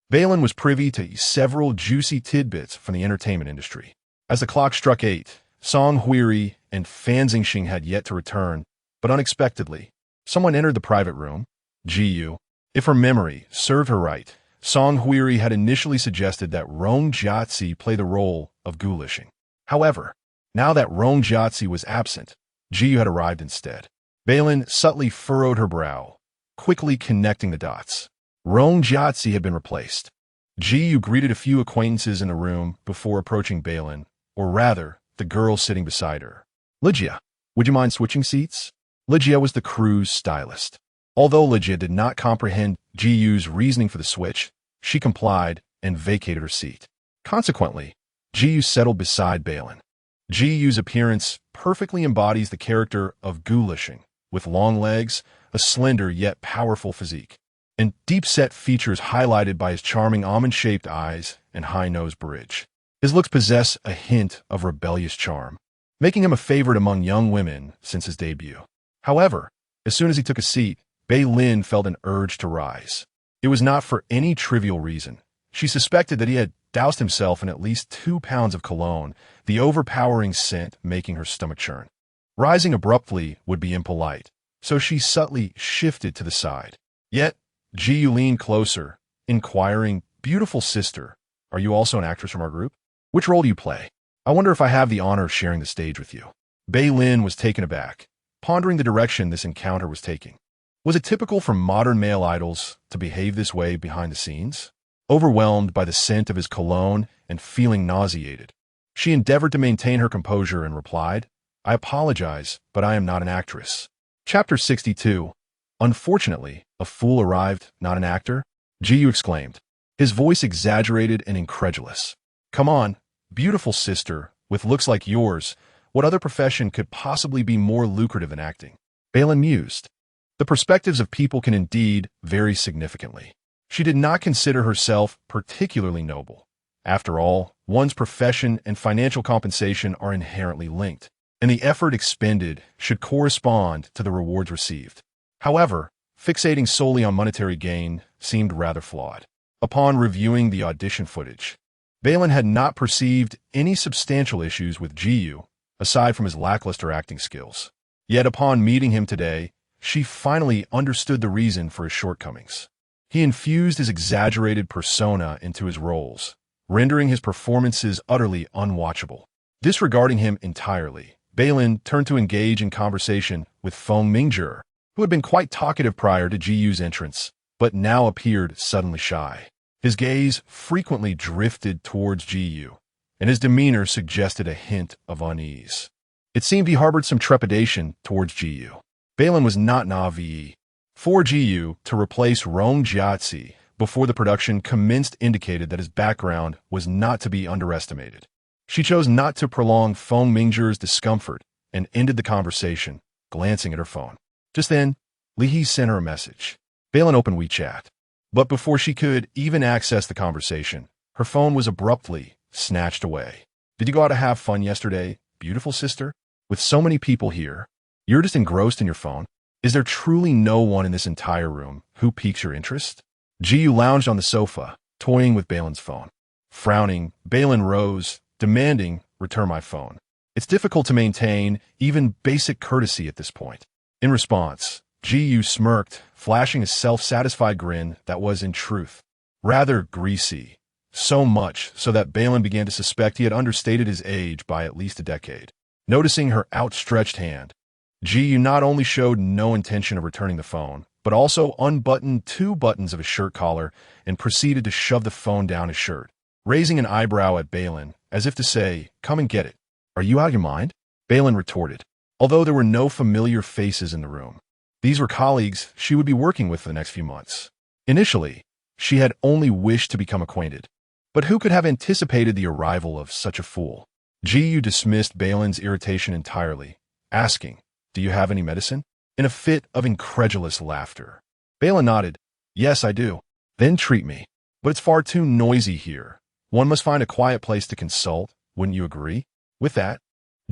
Bei Lin was privy to several juicy tidbits from the entertainment industry. As the clock struck 8, Song Huiri and Fan Xingxing had yet to return, but unexpectedly, someone entered the private room. Jiyu. If her memory served her right, Song Huiri had initially suggested that Rong Jiatzi play the role of Gulishing. However, now that Rong Jiatzi was absent, Jiyu had arrived instead. Bei Lin subtly furrowed her brow, quickly connecting the dots. Rong Jiatzi had been replaced. Jiyu greeted a few acquaintances in the room before approaching Bei Lin, or rather, the girl sitting beside her. "Ligia, would you mind switching seats?" Ligia was the crew's stylist. Although Ligia did not comprehend Jiyu's reasoning for the switch, she complied and vacated her seat. Consequently, Jiyu settled beside Bei Lin. Jiyu's appearance perfectly embodies the character of Gulishing, with long legs, a slender yet powerful physique, and deep-set features highlighted by his charming almond-shaped eyes and high-nose bridge. His looks possess a hint of rebellious charm, making him a favorite among young women since his debut. However, as soon as he took a seat, Bei Lin felt an urge to rise. It was not for any trivial reason. She suspected that he had doused himself in at least 2 pounds of cologne, the overpowering scent making her stomach churn. Rising abruptly would be impolite, so she subtly shifted to the side. Yet, Jiyu leaned closer, inquiring, "Beautiful sister, are you also an actress from our group? Which role do you play? I wonder if I have the honor of sharing the stage with you." Bei Lin was taken aback, pondering the direction this encounter was taking. Was it typical for modern male idols to behave this way behind the scenes? Overwhelmed by the scent of his cologne and feeling nauseated, she endeavored to maintain her composure and replied, "I apologize, but I am not an actress." Chapter 62. Unfortunately, a fool arrived, not an actor? Jiyu exclaimed, his voice exaggerated and incredulous. "Come on, beautiful sister, with looks like yours, what other profession could possibly be more lucrative than acting?" Bei Lin mused. The perspectives of people can indeed vary significantly. She did not consider herself particularly noble. After all, one's profession and financial compensation are inherently linked, and the effort expended should correspond to the rewards received. However, fixating solely on monetary gain seemed rather flawed. Upon reviewing the audition footage, Bei Lin had not perceived any substantial issues with Jiyu, aside from his lackluster acting skills. Yet upon meeting him today, she finally understood the reason for his shortcomings. He infused his exaggerated persona into his roles, rendering his performances utterly unwatchable. Disregarding him entirely, Bei Lin turned to engage in conversation with Feng Mingjie, who had been quite talkative prior to Jiyu's entrance, but now appeared suddenly shy. His gaze frequently drifted towards Ji, and his demeanor suggested a hint of unease. It seemed he harbored some trepidation towards Ji. Bei Lin was not naive. For Ji to replace Rong Jiazi before the production commenced indicated that his background was not to be underestimated. She chose not to prolong Feng Mingzhi's discomfort and ended the conversation, glancing at her phone. Just then, Li He sent her a message. Bei Lin opened WeChat. But before she could even access the conversation, her phone was abruptly snatched away. Did you go out to have fun yesterday, beautiful sister? With so many people here, you're just engrossed in your phone? Is there truly no one in this entire room who piques your interest? Ji lounged on the sofa, toying with Bei Lin's phone. Frowning, Bei Lin rose, demanding, "Return my phone." It's difficult to maintain even basic courtesy at this point. In response, Ji smirked, flashing a self-satisfied grin that was, in truth, rather greasy. So much so that Bei Lin began to suspect he had understated his age by at least a decade. Noticing her outstretched hand, Ji not only showed no intention of returning the phone, but also unbuttoned 2 buttons of his shirt collar and proceeded to shove the phone down his shirt, raising an eyebrow at Bei Lin, as if to say, "Come and get it." "Are you out of your mind?" Bei Lin retorted, although there were no familiar faces in the room. These were colleagues she would be working with for the next few months. Initially, she had only wished to become acquainted. But who could have anticipated the arrival of such a fool? Ji dismissed Bei Lin's irritation entirely, asking, "Do you have any medicine?" in a fit of incredulous laughter. Bei Lin nodded. "Yes, I do." "Then treat me. But it's far too noisy here. One must find a quiet place to consult, wouldn't you agree?" With that,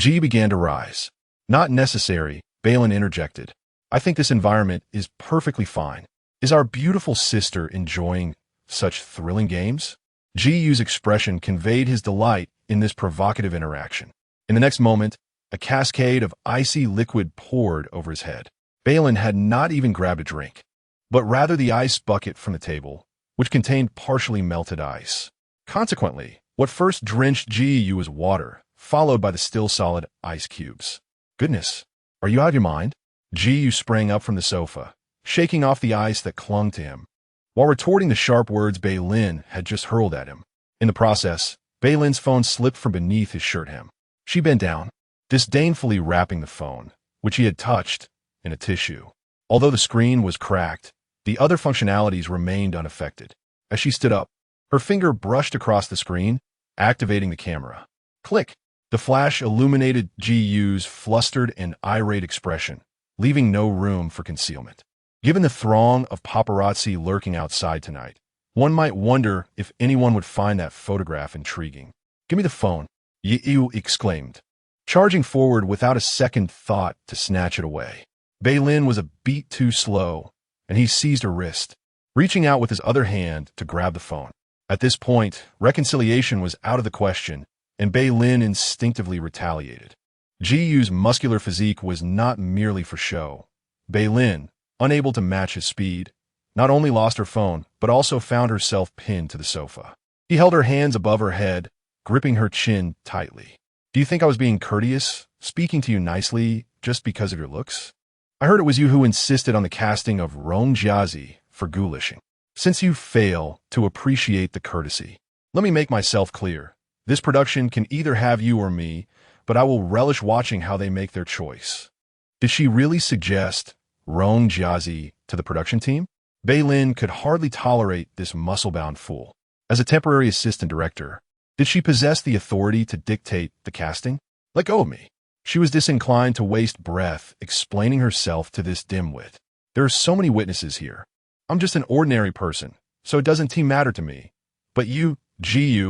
Ji began to rise. "Not necessary," Bei Lin interjected. "I think this environment is perfectly fine. Is our beautiful sister enjoying such thrilling games?" Ji's expression conveyed his delight in this provocative interaction. In the next moment, a cascade of icy liquid poured over his head. Bei Lin had not even grabbed a drink, but rather the ice bucket from the table, which contained partially melted ice. Consequently, what first drenched Ji was water, followed by the still solid ice cubes. "Goodness, are you out of your mind?" Ji sprang up from the sofa, shaking off the ice that clung to him, while retorting the sharp words Bei Lin had just hurled at him. In the process, Bei Lin's phone slipped from beneath his shirt hem. She bent down, disdainfully wrapping the phone, which he had touched, in a tissue. Although the screen was cracked, the other functionalities remained unaffected. As she stood up, her finger brushed across the screen, activating the camera. Click! The flash illuminated Ji's flustered and irate expression, leaving no room for concealment. Given the throng of paparazzi lurking outside tonight, one might wonder if anyone would find that photograph intriguing. "Give me the phone," Yi exclaimed, charging forward without a second thought to snatch it away. Bei Lin was a beat too slow, and he seized her wrist, reaching out with his other hand to grab the phone. At this point, reconciliation was out of the question, and Bei Lin instinctively retaliated. Ji's muscular physique was not merely for show. Bei Lin, unable to match his speed, not only lost her phone, but also found herself pinned to the sofa. He held her hands above her head, gripping her chin tightly. "Do you think I was being courteous, speaking to you nicely, just because of your looks? I heard it was you who insisted on the casting of Rong Jiazi for Gulishing. Since you fail to appreciate the courtesy, let me make myself clear. This production can either have you or me, but I will relish watching how they make their choice." Did she really suggest Rong Jiazi to the production team? Bei Lin could hardly tolerate this muscle-bound fool. As a temporary assistant director, did she possess the authority to dictate the casting? "Let go of me." She was disinclined to waste breath explaining herself to this dimwit. "There are so many witnesses here. I'm just an ordinary person, so it doesn't matter to me. But you, Ji,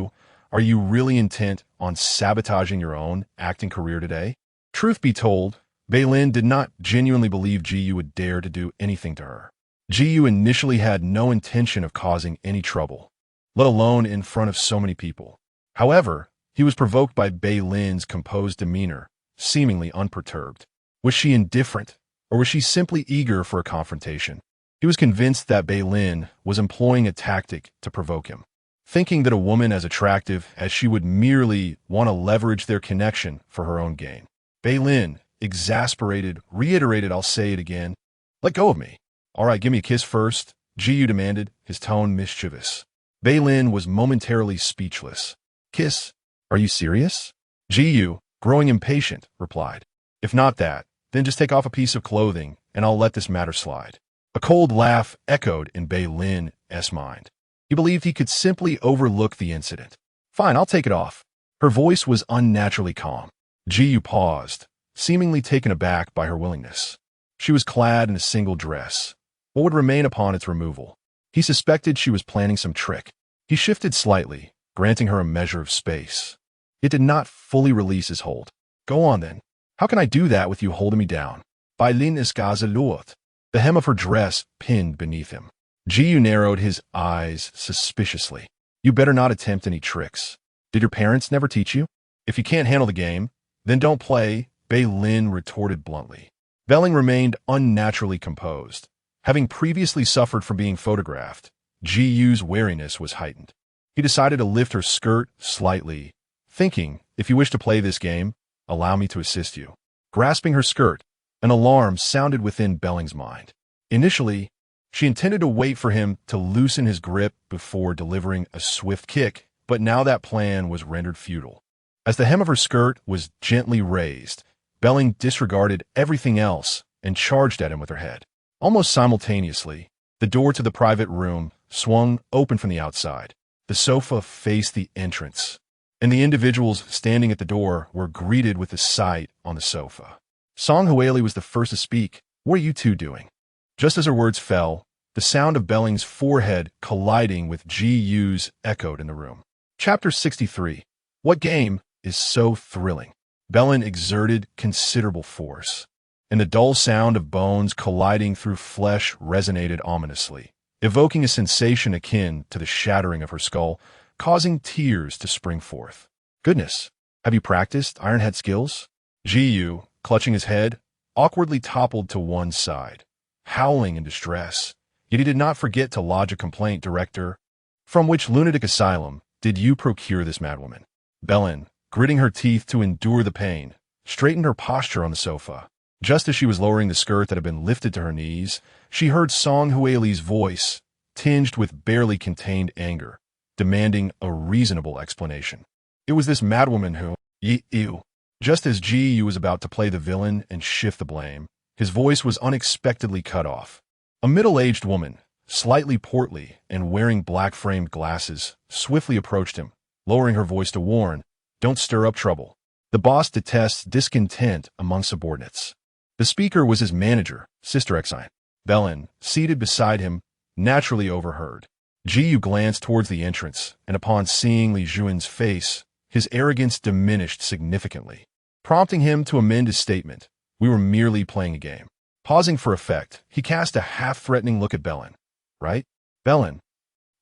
are you really intent on sabotaging your own acting career today?" Truth be told, Bei Lin did not genuinely believe Ji would dare to do anything to her. Ji initially had no intention of causing any trouble, let alone in front of so many people. However, he was provoked by Bei Lin's composed demeanor, seemingly unperturbed. Was she indifferent, or was she simply eager for a confrontation? He was convinced that Bei Lin was employing a tactic to provoke him, thinking that a woman as attractive as she would merely want to leverage their connection for her own gain. Bei Lin, exasperated, reiterated, "I'll say it again. Let go of me." "All right, give me a kiss first," Ji demanded, his tone mischievous. Bei Lin was momentarily speechless. Kiss? Are you serious? Jiyu, growing impatient, replied. If not that, then just take off a piece of clothing, and I'll let this matter slide. A cold laugh echoed in Bei Lin's mind. He believed he could simply overlook the incident. Fine, I'll take it off. Her voice was unnaturally calm. Jiyu paused, seemingly taken aback by her willingness. She was clad in a single dress. What would remain upon its removal? He suspected she was planning some trick. He shifted slightly, granting her a measure of space. It did not fully release his hold. Go on then. How can I do that with you holding me down? Bei Lin is gazaluot. The hem of her dress pinned beneath him. Jiyu narrowed his eyes suspiciously. You better not attempt any tricks. Did your parents never teach you? If you can't handle the game, then don't play, Bei Lin retorted bluntly. Belling remained unnaturally composed. Having previously suffered from being photographed, Jiyu's wariness was heightened. He decided to lift her skirt slightly, thinking, if you wish to play this game, allow me to assist you. Grasping her skirt, an alarm sounded within Belling's mind. Initially, she intended to wait for him to loosen his grip before delivering a swift kick, but now that plan was rendered futile. As the hem of her skirt was gently raised, Belling disregarded everything else and charged at him with her head. Almost simultaneously, the door to the private room swung open from the outside. The sofa faced the entrance, and the individuals standing at the door were greeted with the sight on the sofa. Song Hueli was the first to speak. What are you two doing? Just as her words fell, the sound of Belling's forehead colliding with Jiyu's echoed in the room. Chapter 63. What game is so thrilling? Belling exerted considerable force, and the dull sound of bones colliding through flesh resonated ominously, evoking a sensation akin to the shattering of her skull, causing tears to spring forth. Goodness, have you practiced Ironhead skills? Jiyu, clutching his head, awkwardly toppled to one side, howling in distress. Yet he did not forget to lodge a complaint. Director, from which lunatic asylum did you procure this madwoman? Belling, gritting her teeth to endure the pain, straightened her posture on the sofa. Just as she was lowering the skirt that had been lifted to her knees, she heard Song Hueli's voice, tinged with barely contained anger, demanding a reasonable explanation. It was this madwoman who, ew. Just as Jiyu was about to play the villain and shift the blame, his voice was unexpectedly cut off. A middle-aged woman, slightly portly and wearing black-framed glasses, swiftly approached him, lowering her voice to warn, "Don't stir up trouble. The boss detests discontent among subordinates." The speaker was his manager, Sister Exine. Belling, seated beside him, naturally overheard. Jiyu glanced towards the entrance, and upon seeing Li Juan's face, his arrogance diminished significantly, prompting him to amend his statement. We were merely playing a game. Pausing for effect, he cast a half-threatening look at Belling. Right? Belling?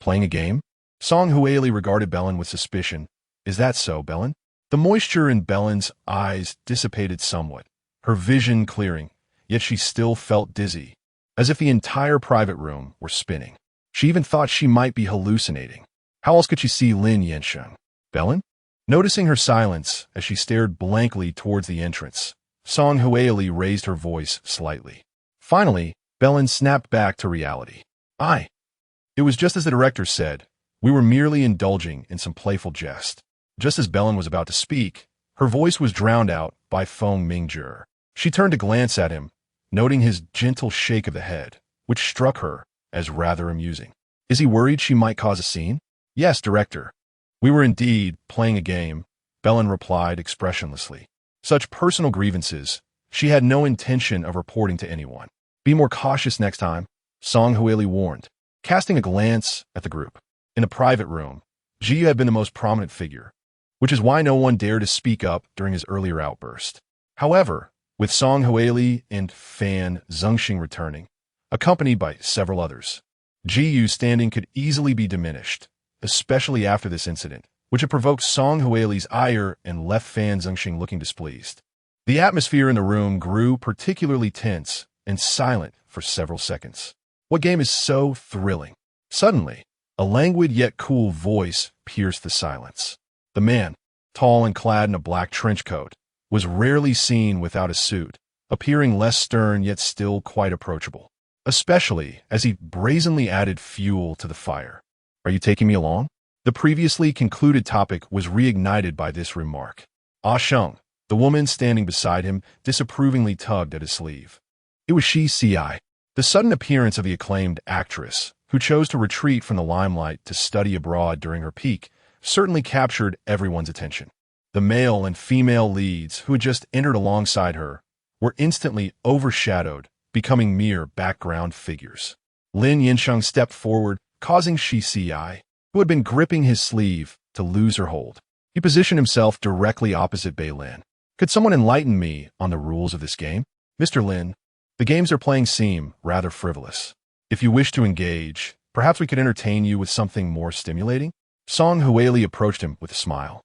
Playing a game? Song Hueli regarded Belling with suspicion. Is that so, Belling? The moisture in Belling's eyes dissipated somewhat, her vision clearing, yet she still felt dizzy, as if the entire private room were spinning. She even thought she might be hallucinating. How else could she see Lin Yansheng? Belling? Noticing her silence as she stared blankly towards the entrance, Song Hueli raised her voice slightly. Finally, Belling snapped back to reality. It was just as the director said. We were merely indulging in some playful jest. Just as Belling was about to speak, her voice was drowned out by Feng Mingjie. She turned to glance at him, noting his gentle shake of the head, which struck her as rather amusing. Is he worried she might cause a scene? Yes, director. We were indeed playing a game, Belling replied expressionlessly. Such personal grievances, she had no intention of reporting to anyone. Be more cautious next time, Song Hueli warned, casting a glance at the group. In the private room, Jiyu had been the most prominent figure, which is why no one dared to speak up during his earlier outburst. However, with Song Hueli and Fan Zhengxing returning, accompanied by several others, Jiyu's standing could easily be diminished, especially after this incident, which had provoked Song Hueli's ire and left Fan Zhengxing looking displeased. The atmosphere in the room grew particularly tense and silent for several seconds. What game is so thrilling? Suddenly, a languid yet cool voice pierced the silence. The man, tall and clad in a black trench coat, was rarely seen without a suit, appearing less stern yet still quite approachable, especially as he brazenly added fuel to the fire. Are you taking me along? The previously concluded topic was reignited by this remark. Sheng, the woman standing beside him, disapprovingly tugged at his sleeve. It was Shi Ci. The sudden appearance of the acclaimed actress, who chose to retreat from the limelight to study abroad during her peak, certainly captured everyone's attention. The male and female leads who had just entered alongside her were instantly overshadowed, becoming mere background figures. Lin Yansheng stepped forward, causing Shi Ci, who had been gripping his sleeve, to lose her hold. He positioned himself directly opposite Bei Lin. Could someone enlighten me on the rules of this game? Mr. Lin, the games they're playing seem rather frivolous. If you wish to engage, perhaps we could entertain you with something more stimulating? Song Huili approached him with a smile,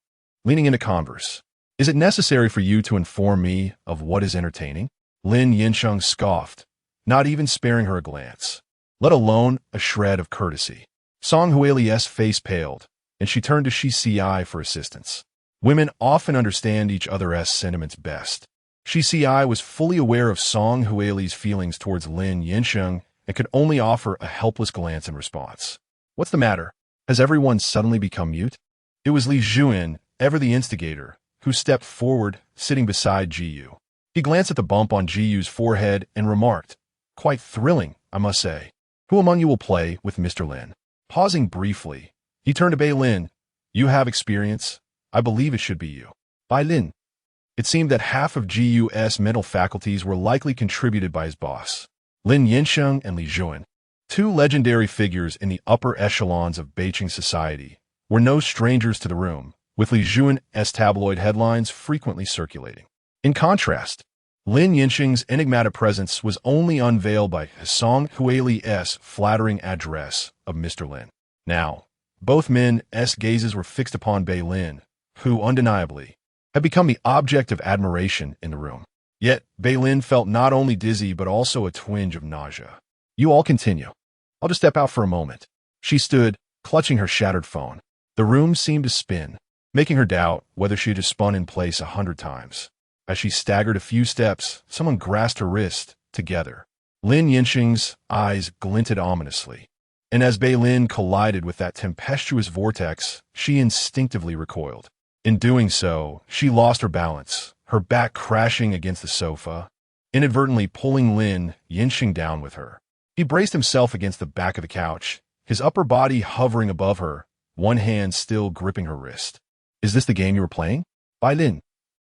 leaning into converse. Is it necessary for you to inform me of what is entertaining? Lin Yansheng scoffed, not even sparing her a glance, let alone a shred of courtesy. Song Huili's face paled, and she turned to Shi Ci for assistance. Women often understand each other's sentiments best. Shi Ci was fully aware of Song Huili's feelings towards Lin Yansheng and could only offer a helpless glance in response. What's the matter? Has everyone suddenly become mute? It was Li Zhuan, ever the instigator, who stepped forward, sitting beside Jiyu. He glanced at the bump on Jiyu's forehead and remarked, "Quite thrilling, I must say. Who among you will play with Mr. Lin?" Pausing briefly, he turned to Bei Lin. "You have experience. I believe it should be you." Bei Lin. It seemed that half of Guy's mental faculties were likely contributed by his boss, Lin Yansheng and Li Zhuan. Two legendary figures in the upper echelons of Beijing society were no strangers to the room, with Li Zhuan's tabloid headlines frequently circulating. In contrast, Lin Yansheng's enigmatic presence was only unveiled by Song Huili's flattering address of Mr. Lin. Now, both men's gazes were fixed upon Bei Lin, who, undeniably, had become the object of admiration in the room. Yet, Bei Lin felt not only dizzy but also a twinge of nausea. "You all continue. I'll just step out for a moment." She stood, clutching her shattered phone. The room seemed to spin, making her doubt whether she had just spun in place 100 times. As she staggered a few steps, someone grasped her wrist, together. Lin Yansheng's eyes glinted ominously, and as Bei Lin collided with that tempestuous vortex, she instinctively recoiled. In doing so, she lost her balance, her back crashing against the sofa, inadvertently pulling Lin Yansheng down with her. He braced himself against the back of the couch, his upper body hovering above her, one hand still gripping her wrist. "Is this the game you were playing?" Bei Lin.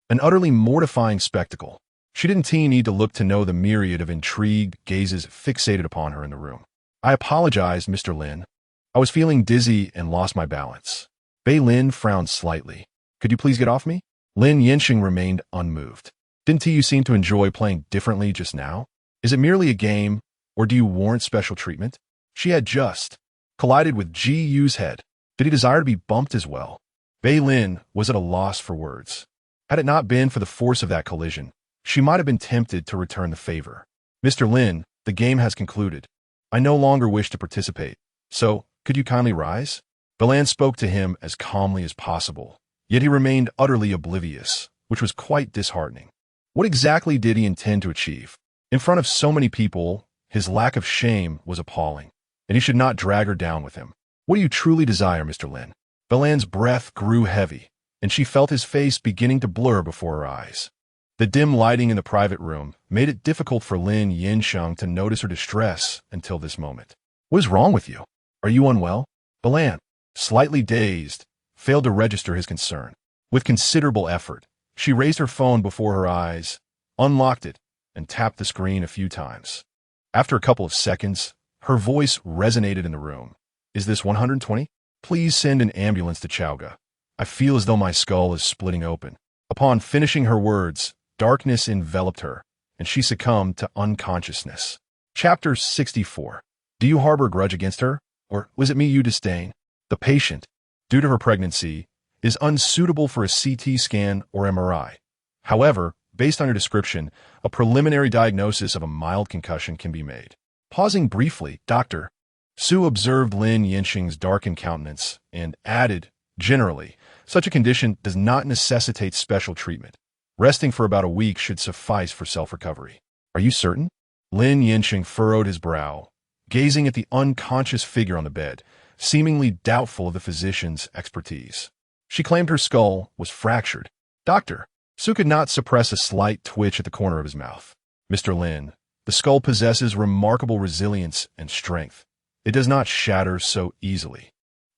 An utterly mortifying spectacle. She didn't need to look to know the myriad of intrigued gazes fixated upon her in the room. "I apologize, Mr. Lin. I was feeling dizzy and lost my balance." Bei Lin frowned slightly. "Could you please get off me?" Lin Yansheng remained unmoved. "Didn't you seem to enjoy playing differently just now? Is it merely a game, or do you warrant special treatment?" She had just collided with Ji Yu's head. Did he desire to be bumped as well? Bei Lin was at a loss for words. Had it not been for the force of that collision, she might have been tempted to return the favor. "Mr. Lin, the game has concluded. I no longer wish to participate, so could you kindly rise?" Bei Lin spoke to him as calmly as possible, yet he remained utterly oblivious, which was quite disheartening. What exactly did he intend to achieve? In front of so many people, his lack of shame was appalling, and he should not drag her down with him. "What do you truly desire, Mr. Lin?" Bei Lin's breath grew heavy, and she felt his face beginning to blur before her eyes. The dim lighting in the private room made it difficult for Lin Yansheng to notice her distress until this moment. "What is wrong with you? Are you unwell?" Bei Lin, slightly dazed, failed to register his concern. With considerable effort, she raised her phone before her eyes, unlocked it, and tapped the screen a few times. After a couple of seconds, her voice resonated in the room. "Is this 120? Please send an ambulance to Chaoga. I feel as though my skull is splitting open." Upon finishing her words, darkness enveloped her, and she succumbed to unconsciousness. Chapter 64. Do you harbor a grudge against her, or was it me you disdain? The patient, due to her pregnancy, is unsuitable for a CT scan or MRI. However, based on your description, a preliminary diagnosis of a mild concussion can be made. Pausing briefly, Dr. Su observed Lin Yansheng's darkened countenance and added, "Generally, such a condition does not necessitate special treatment. Resting for about a week should suffice for self-recovery." "Are you certain?" Lin Yansheng furrowed his brow, gazing at the unconscious figure on the bed, seemingly doubtful of the physician's expertise. She claimed her skull was fractured. Doctor, Su could not suppress a slight twitch at the corner of his mouth. Mr. Lin, the skull possesses remarkable resilience and strength. It does not shatter so easily.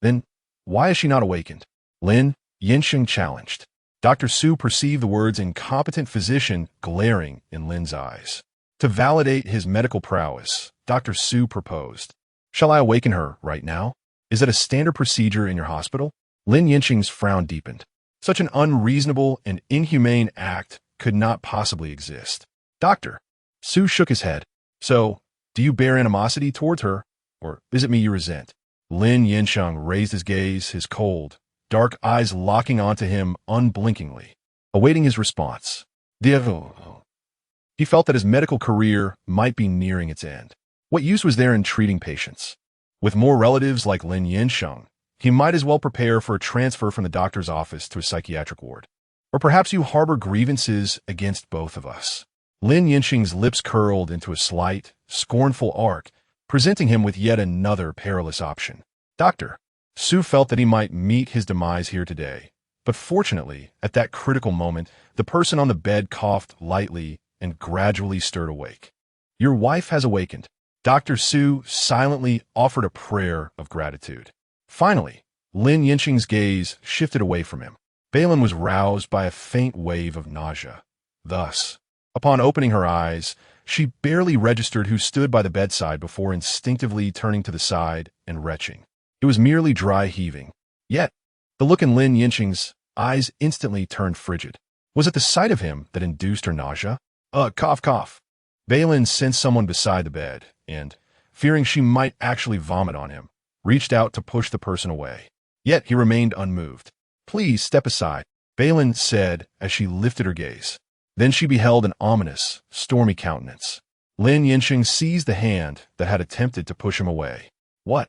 Then, why is she not awakened? Lin Yansheng challenged. Dr. Su perceived the words incompetent physician glaring in Lin's eyes. To validate his medical prowess, Dr. Su proposed, "Shall I awaken her right now? Is that a standard procedure in your hospital?" Lin Yansheng's frown deepened. Such an unreasonable and inhumane act could not possibly exist. Doctor, Su shook his head. "So, do you bear animosity towards her, or is it me you resent?" Lin Yansheng raised his gaze, his cold, dark eyes locking onto him unblinkingly, awaiting his response. He felt that his medical career might be nearing its end. What use was there in treating patients? With more relatives like Lin Yansheng, he might as well prepare for a transfer from the doctor's office to a psychiatric ward. Or perhaps you harbor grievances against both of us. Lin Yansheng's lips curled into a slight, scornful arc, presenting him with yet another perilous option. Doctor, Su felt that he might meet his demise here today. But fortunately, at that critical moment, the person on the bed coughed lightly and gradually stirred awake. "Your wife has awakened." Dr. Su silently offered a prayer of gratitude. Finally, Lin Yansheng's gaze shifted away from him. Bei Lin was roused by a faint wave of nausea. Thus, upon opening her eyes, she barely registered who stood by the bedside before instinctively turning to the side and retching. It was merely dry heaving. Yet, the look in Lin Yansheng's eyes instantly turned frigid. Was it the sight of him that induced her nausea? Cough, cough. Bei Lin sensed someone beside the bed, and, fearing she might actually vomit on him, reached out to push the person away. Yet he remained unmoved. "Please step aside," Bei Lin said as she lifted her gaze. Then she beheld an ominous, stormy countenance. Lin Yansheng seized the hand that had attempted to push him away. "What?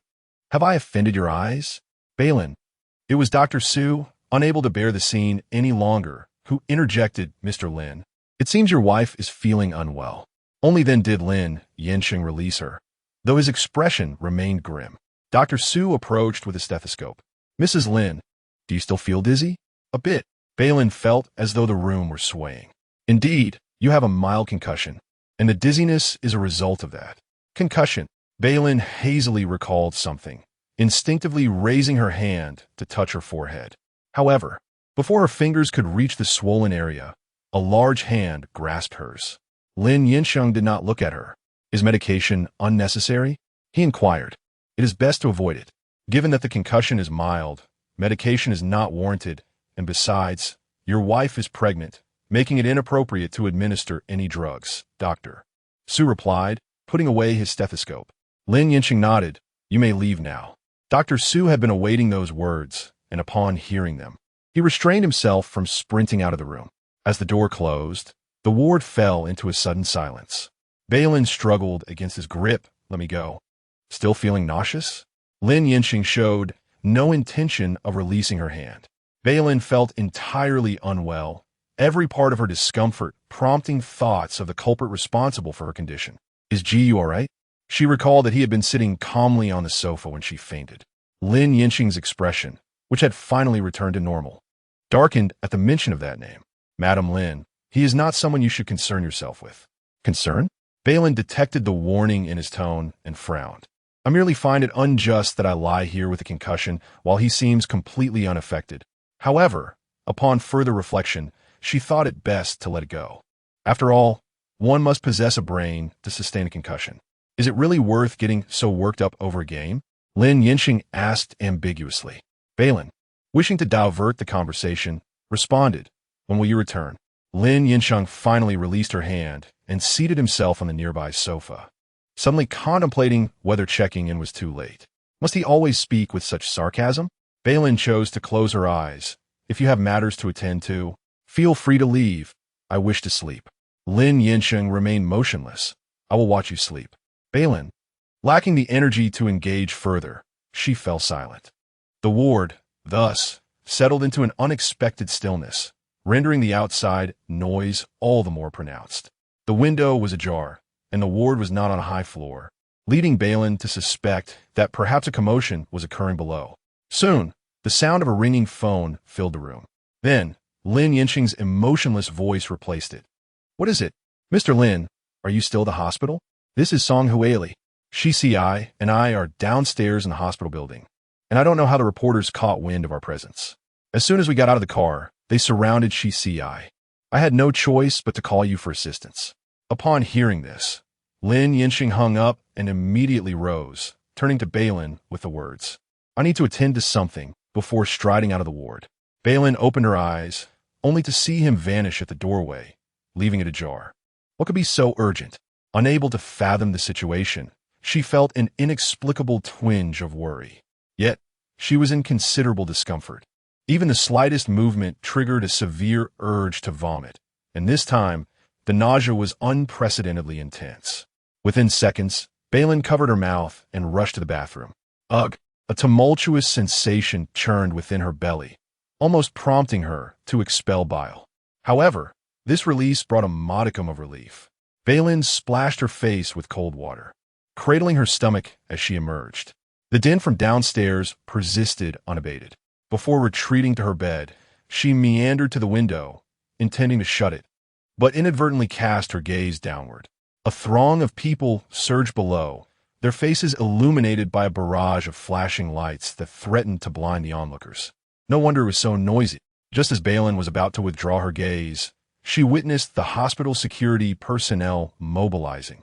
Have I offended your eyes?" Bei Lin. It was Dr. Su, unable to bear the scene any longer, who interjected, "Mr. Lin, it seems your wife is feeling unwell." Only then did Lin Yansheng release her, though his expression remained grim. Dr. Su approached with a stethoscope. "Mrs. Lin, do you still feel dizzy?" "A bit." Bei Lin felt as though the room were swaying. "Indeed, you have a mild concussion, and the dizziness is a result of that." Concussion. Bei Lin hazily recalled something, instinctively raising her hand to touch her forehead. However, before her fingers could reach the swollen area, a large hand grasped hers. Lin Yansheng did not look at her. "Is medication unnecessary?" he inquired. "It is best to avoid it. Given that the concussion is mild, medication is not warranted, and besides, your wife is pregnant, making it inappropriate to administer any drugs, Doctor." Su replied, putting away his stethoscope. Lin Yansheng nodded. "You may leave now." Dr. Su had been awaiting those words, and upon hearing them, he restrained himself from sprinting out of the room. As the door closed, the ward fell into a sudden silence. Bei Lin struggled against his grip. "Let me go." Still feeling nauseous? Lin Yansheng showed no intention of releasing her hand. Bei Lin felt entirely unwell, every part of her discomfort prompting thoughts of the culprit responsible for her condition. "Is Ji all right?" She recalled that he had been sitting calmly on the sofa when she fainted. Lin Yansheng's expression, which had finally returned to normal, darkened at the mention of that name. "Madam Lin, he is not someone you should concern yourself with." "Concern?" Bei Lin detected the warning in his tone and frowned. "I merely find it unjust that I lie here with a concussion while he seems completely unaffected." However, upon further reflection, she thought it best to let it go. After all, one must possess a brain to sustain a concussion. Is it really worth getting so worked up over a game? Lin Yansheng asked ambiguously. Bei Lin, wishing to divert the conversation, responded, "When will you return?" Lin Yansheng finally released her hand and seated himself on the nearby sofa, suddenly contemplating whether checking in was too late. Must he always speak with such sarcasm? Bei Lin chose to close her eyes. "If you have matters to attend to, feel free to leave. I wish to sleep." Lin Yansheng remained motionless. "I will watch you sleep." Bei Lin, lacking the energy to engage further, she fell silent. The ward, thus, settled into an unexpected stillness, rendering the outside noise all the more pronounced. The window was ajar, and the ward was not on a high floor. leading Bei Lin to suspect that perhaps a commotion was occurring below. Soon, the sound of a ringing phone filled the room. Then, Lin Yansheng's emotionless voice replaced it. "What is it? Mr. Lin, are you still at the hospital? This is Song Huili. Shi and I are downstairs in the hospital building, and I don't know how the reporters caught wind of our presence. As soon as we got out of the car, they surrounded Shi. I had no choice but to call you for assistance." Upon hearing this, Lin Yansheng hung up and immediately rose, turning to Bei Lin with the words, "I need to attend to something," before striding out of the ward. Bei Lin opened her eyes, only to see him vanish at the doorway, leaving it ajar. What could be so urgent? Unable to fathom the situation, she felt an inexplicable twinge of worry. Yet, she was in considerable discomfort. Even the slightest movement triggered a severe urge to vomit, and this time, the nausea was unprecedentedly intense. Within seconds, Bei Lin covered her mouth and rushed to the bathroom. Ugh! A tumultuous sensation churned within her belly, almost prompting her to expel bile. However, this release brought a modicum of relief. Bei Lin splashed her face with cold water, cradling her stomach as she emerged. The din from downstairs persisted unabated. Before retreating to her bed, she meandered to the window, intending to shut it, but inadvertently cast her gaze downward. A throng of people surged below, their faces illuminated by a barrage of flashing lights that threatened to blind the onlookers. No wonder it was so noisy. Just as Bei Lin was about to withdraw her gaze, she witnessed the hospital security personnel mobilizing,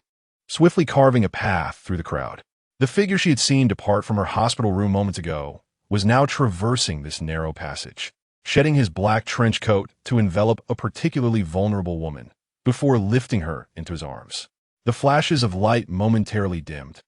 swiftly carving a path through the crowd. The figure she had seen depart from her hospital room moments ago was now traversing this narrow passage, shedding his black trench coat to envelop a particularly vulnerable woman, before lifting her into his arms. The flashes of light momentarily dimmed,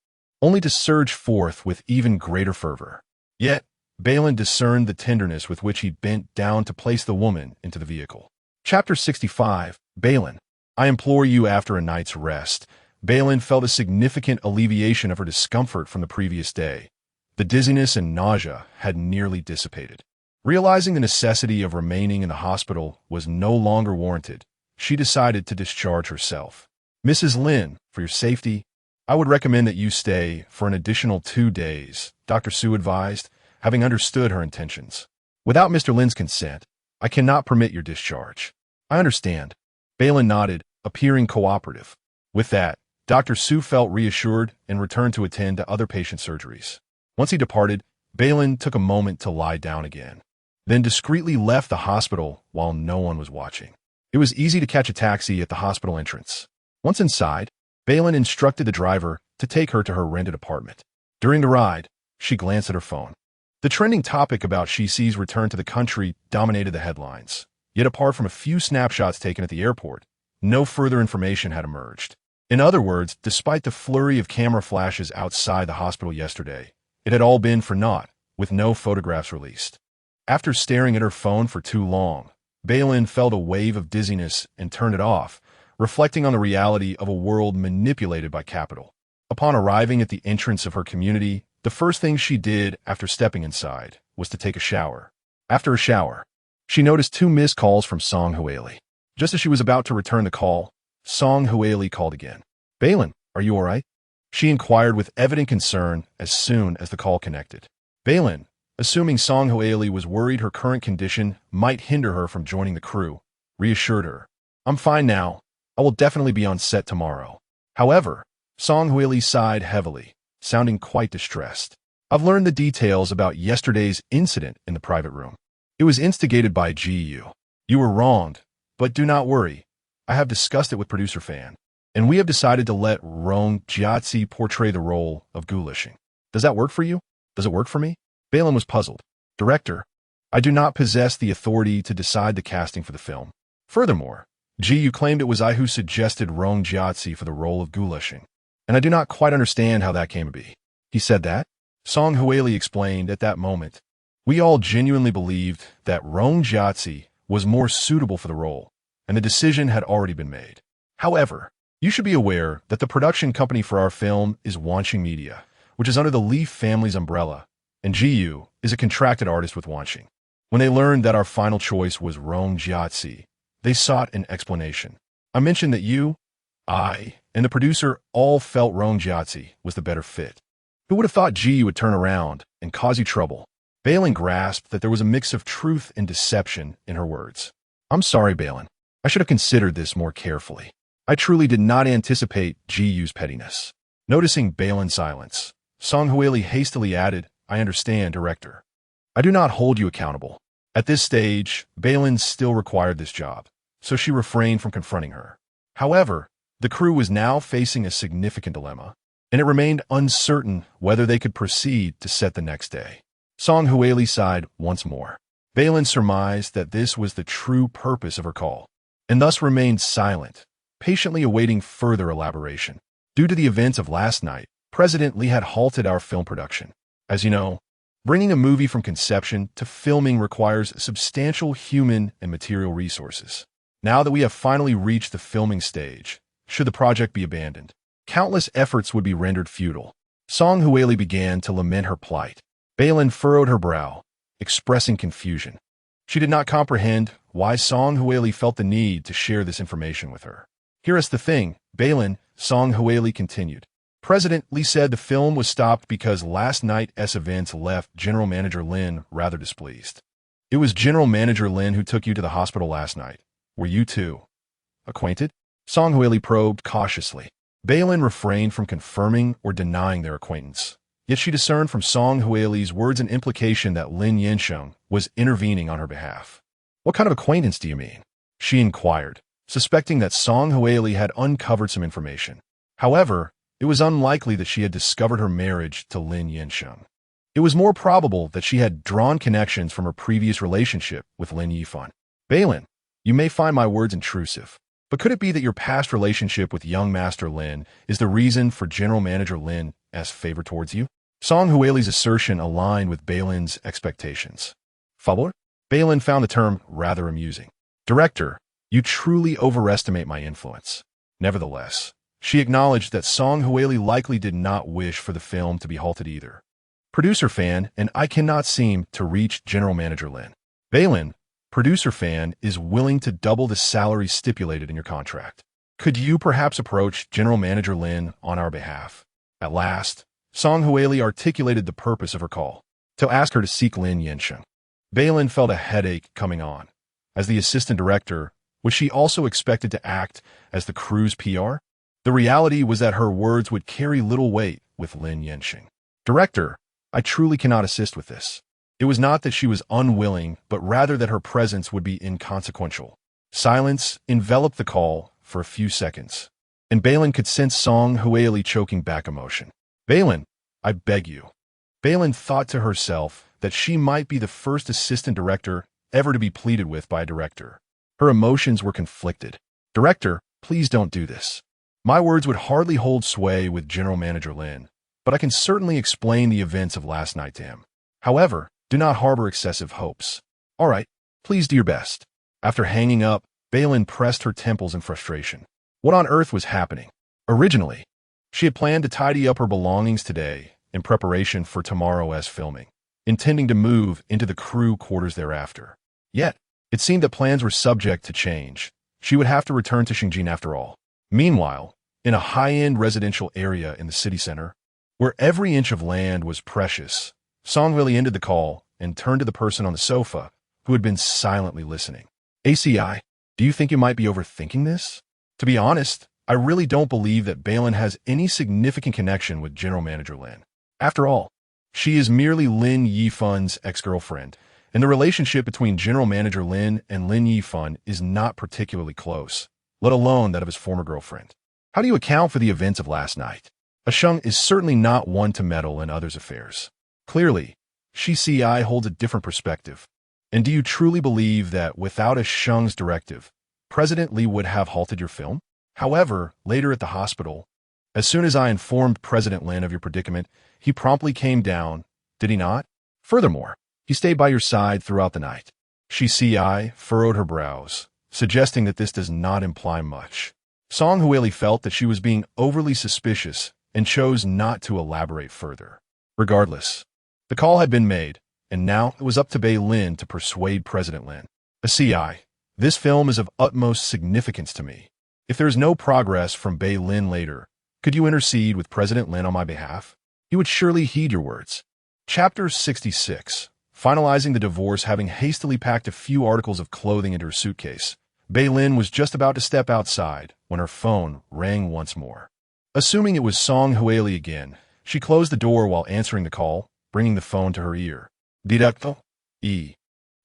only to surge forth with even greater fervor. Yet, Bei Lin discerned the tenderness with which he bent down to place the woman into the vehicle. Chapter 65, Bei Lin. I implore you after a night's rest. Bei Lin felt a significant alleviation of her discomfort from the previous day. The dizziness and nausea had nearly dissipated. Realizing the necessity of remaining in the hospital was no longer warranted, she decided to discharge herself. "Mrs. Lin, for your safety, I would recommend that you stay for an additional 2 days," Dr. Su advised, having understood her intentions. "Without Mr. Lin's consent, I cannot permit your discharge." "I understand." Bei Lin nodded, appearing cooperative. With that, Dr. Su felt reassured and returned to attend to other patient surgeries. Once he departed, Bei Lin took a moment to lie down again, then discreetly left the hospital while no one was watching. It was easy to catch a taxi at the hospital entrance. Once inside, Bei Lin instructed the driver to take her to her rented apartment. During the ride, she glanced at her phone. The trending topic about Shi's return to the country dominated the headlines. Yet apart from a few snapshots taken at the airport, no further information had emerged. In other words, despite the flurry of camera flashes outside the hospital yesterday, it had all been for naught, with no photographs released. After staring at her phone for too long, Bei Lin felt a wave of dizziness and turned it off, reflecting on the reality of a world manipulated by capital. Upon arriving at the entrance of her community, the first thing she did after stepping inside was to take a shower. After a shower, she noticed 2 missed calls from Song Huili. Just as she was about to return the call, Song Huili called again. "Bei Lin, are you all right?" She inquired with evident concern as soon as the call connected. Bei Lin, assuming Song Huili was worried her current condition might hinder her from joining the crew, reassured her. "I'm fine now. I will definitely be on set tomorrow." However, Song Huili sighed heavily, sounding quite distressed. "I've learned the details about yesterday's incident in the private room. It was instigated by Gu. You were wronged, but do not worry. I have discussed it with producer Fan, and we have decided to let Rong Jiatzi portray the role of Gu Lishing. Does that work for you? Does it work for me?" Bei Lin was puzzled. "Director, I do not possess the authority to decide the casting for the film. Furthermore, Gu claimed it was I who suggested Rong Jiatzi for the role of Gu Lishing, and I do not quite understand how that came to be." "He said that?" Song Huili explained at that moment. "We all genuinely believed that Rong Jiatzi was more suitable for the role, and the decision had already been made. However, you should be aware that the production company for our film is Wanshing Media, which is under the Li family's umbrella, and Gu is a contracted artist with Wanshing. When they learned that our final choice was Rong Jiatzi, they sought an explanation. I mentioned that you, I, and the producer all felt Rong Jiazi was the better fit. Who would have thought Ji would turn around and cause you trouble? Bei Lin grasped that there was a mix of truth and deception in her words. I'm sorry, Bei Lin. I should have considered this more carefully. I truly did not anticipate Ji Yu's pettiness. Noticing Bei Lin's silence, Song Huili hastily added, I understand, director. I do not hold you accountable. At this stage, Bei Lin still required this job, so she refrained from confronting her. However, the crew was now facing a significant dilemma, and it remained uncertain whether they could proceed to set the next day. Song Huili sighed once more. Bei Lin surmised that this was the true purpose of her call, and thus remained silent, patiently awaiting further elaboration. Due to the events of last night, President Li had halted our film production. As you know, bringing a movie from conception to filming requires substantial human and material resources. Now that we have finally reached the filming stage, should the project be abandoned, countless efforts would be rendered futile. Song Huili began to lament her plight. Bei Lin furrowed her brow, expressing confusion. She did not comprehend why Song Huili felt the need to share this information with her. Here is the thing, Bei Lin, Song Huili continued. President Li said the film was stopped because last night's events left General Manager Lin rather displeased. It was General Manager Lin who took you to the hospital last night. Were you two acquainted? Song Huili probed cautiously. Bei Lin refrained from confirming or denying their acquaintance. Yet she discerned from Song Huili's words an implication that Lin Yansheng was intervening on her behalf. What kind of acquaintance do you mean? She inquired, suspecting that Song Huili had uncovered some information. However, it was unlikely that she had discovered her marriage to Lin Yansheng. It was more probable that she had drawn connections from her previous relationship with Lin Yifan. Bei Lin, you may find my words intrusive, but could it be that your past relationship with young Master Lin is the reason for General Manager Lin's favor towards you? Song Huili's assertion aligned with Bei Lin's expectations. Favor? Bei Lin found the term rather amusing. Director, you truly overestimate my influence. Nevertheless, she acknowledged that Song Huili likely did not wish for the film to be halted either. Producer Fan and I cannot seem to reach General Manager Lin. Bei Lin, Producer Fan is willing to double the salary stipulated in your contract. Could you perhaps approach General Manager Lin on our behalf? At last, Song Huili articulated the purpose of her call, to ask her to seek Lin Yansheng. Bei Lin felt a headache coming on. As the assistant director, was she also expected to act as the crew's PR? The reality was that her words would carry little weight with Lin Yansheng. Director, I truly cannot assist with this. It was not that she was unwilling, but rather that her presence would be inconsequential. Silence enveloped the call for a few seconds, and Bei Lin could sense Song Huili choking back emotion. Bei Lin, I beg you. Bei Lin thought to herself that she might be the first assistant director ever to be pleaded with by a director. Her emotions were conflicted. Director, please don't do this. My words would hardly hold sway with General Manager Lin, but I can certainly explain the events of last night to him. However, do not harbor excessive hopes. All right, please do your best. After hanging up, Bei Lin pressed her temples in frustration. What on earth was happening? Originally, she had planned to tidy up her belongings today in preparation for tomorrow's filming, intending to move into the crew quarters thereafter. Yet, it seemed that plans were subject to change. She would have to return to Xinjiang after all. Meanwhile, in a high-end residential area in the city center, where every inch of land was precious, Song Huili ended the call and turned to the person on the sofa who had been silently listening. ACI, do you think you might be overthinking this? To be honest, I really don't believe that Bei Lin has any significant connection with General Manager Lin. After all, she is merely Lin Yifan's ex-girlfriend, and the relationship between General Manager Lin and Lin Yifan is not particularly close, let alone that of his former girlfriend. How do you account for the events of last night? A Sheng is certainly not one to meddle in others' affairs. Clearly, CI holds a different perspective. And do you truly believe that without a Sheng's directive, President Li would have halted your film? However, later at the hospital, as soon as I informed President Lin of your predicament, he promptly came down, did he not? Furthermore, he stayed by your side throughout the night. CI furrowed her brows, suggesting that this does not imply much. Song Huili felt that she was being overly suspicious and chose not to elaborate further. Regardless, the call had been made, and now it was up to Bei Lin to persuade President Lin. CI, this film is of utmost significance to me. If there is no progress from Bei Lin later, could you intercede with President Lin on my behalf? He would surely heed your words. Chapter 66. Finalizing the divorce. Having hastily packed a few articles of clothing into her suitcase, Bei Lin was just about to step outside when her phone rang once more. Assuming it was Song Huili again, she closed the door while answering the call, bringing the phone to her ear. Deducto? E.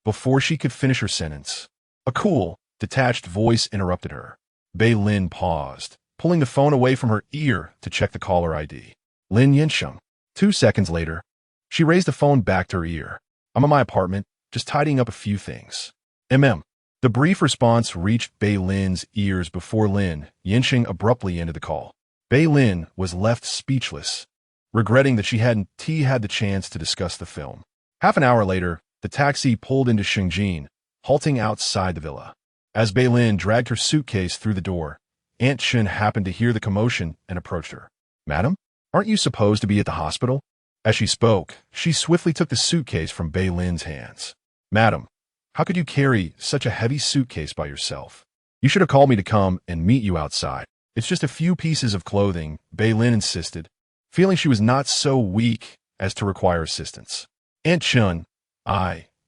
Before she could finish her sentence, a cool, detached voice interrupted her. Bei Lin paused, pulling the phone away from her ear to check the caller ID. Lin Yansheng. 2 seconds later, she raised the phone back to her ear. I'm in my apartment, just tidying up a few things. The brief response reached Bei Lin's ears before Lin Yansheng abruptly ended the call. Bei Lin was left speechless, regretting that she hadn't had the chance to discuss the film. Half an hour later, the taxi pulled into Shengjin, halting outside the villa. As Bei Lin dragged her suitcase through the door, Aunt Shen happened to hear the commotion and approached her. Madam, aren't you supposed to be at the hospital? As she spoke, she swiftly took the suitcase from Bei Lin's hands. Madam, how could you carry such a heavy suitcase by yourself? You should have called me to come and meet you outside. It's just a few pieces of clothing, Bei Lin insisted, feeling she was not so weak as to require assistance. Aunt Shen,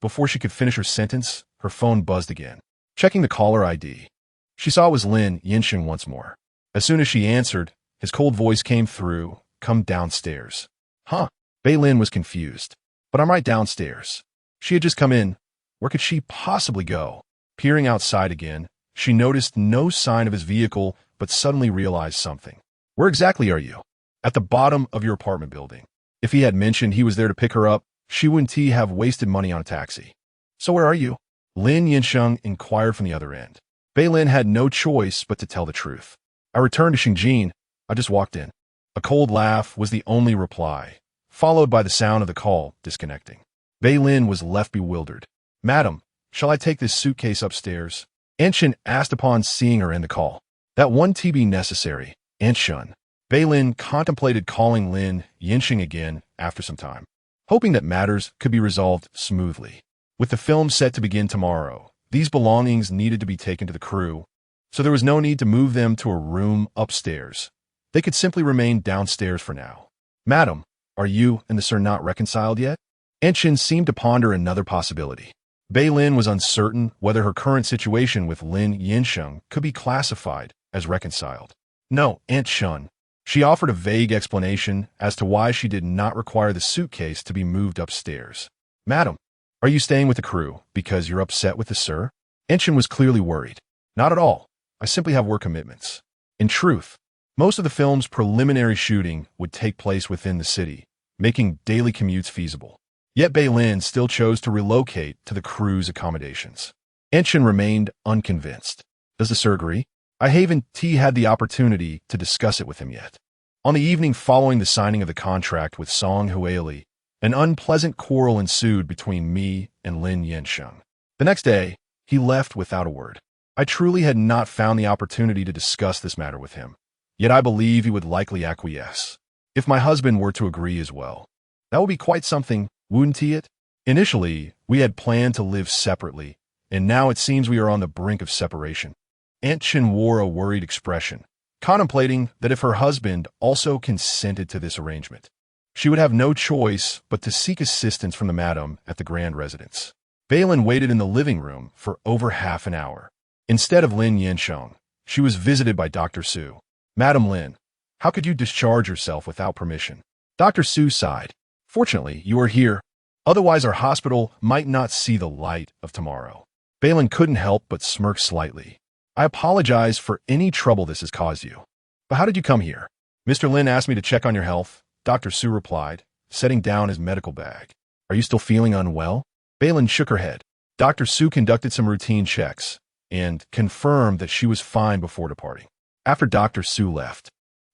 before she could finish her sentence, her phone buzzed again. Checking the caller ID, she saw it was Lin Yansheng once more. As soon as she answered, his cold voice came through, come downstairs. Huh? Bei Lin was confused. But I'm right downstairs. She had just come in. Where could she possibly go? Peering outside again, she noticed no sign of his vehicle, but suddenly realized something. Where exactly are you? At the bottom of your apartment building. If he had mentioned he was there to pick her up, she wouldn't have wasted money on a taxi. So where are you? Lin Yansheng inquired from the other end. Bei Lin had no choice but to tell the truth. I returned to Shengjin. I just walked in. A cold laugh was the only reply, followed by the sound of the call disconnecting. Bei Lin was left bewildered. Madam, shall I take this suitcase upstairs? Aunt Shen asked upon seeing her in the call. That won't be necessary, Aunt Shen. Bei Lin contemplated calling Lin Yansheng again after some time, hoping that matters could be resolved smoothly. With the film set to begin tomorrow, these belongings needed to be taken to the crew, so there was no need to move them to a room upstairs. They could simply remain downstairs for now. Madam, are you and the sir not reconciled yet? Aunt Shen seemed to ponder another possibility. Bei Lin was uncertain whether her current situation with Lin Yansheng could be classified as reconciled. No, Aunt Shen. She offered a vague explanation as to why she did not require the suitcase to be moved upstairs. Madam, are you staying with the crew because you're upset with the sir? Aunt Shen was clearly worried. Not at all. I simply have work commitments. In truth, most of the film's preliminary shooting would take place within the city, making daily commutes feasible. Yet Bei Lin still chose to relocate to the crew's accommodations. Aunt Shen remained unconvinced. Does the sir agree? I haven't had the opportunity to discuss it with him yet. On the evening following the signing of the contract with Song Huili, an unpleasant quarrel ensued between me and Lin Yansheng. The next day, he left without a word. I truly had not found the opportunity to discuss this matter with him, yet I believe he would likely acquiesce. If my husband were to agree as well, that would be quite something, wouldn't it? Initially, we had planned to live separately, and now it seems we are on the brink of separation. Aunt Shen wore a worried expression, contemplating that if her husband also consented to this arrangement, she would have no choice but to seek assistance from the madam at the grand residence. Bei Lin waited in the living room for over half an hour. Instead of Lin Yansheng, she was visited by Dr. Su. Madam Lin, how could you discharge yourself without permission? Dr. Su sighed. Fortunately, you are here. Otherwise, our hospital might not see the light of tomorrow. Bei Lin couldn't help but smirk slightly. I apologize for any trouble this has caused you. But how did you come here? Mr. Lin asked me to check on your health, Dr. Su replied, setting down his medical bag. Are you still feeling unwell? Bei Lin shook her head. Dr. Su conducted some routine checks and confirmed that she was fine before departing. After Dr. Su left,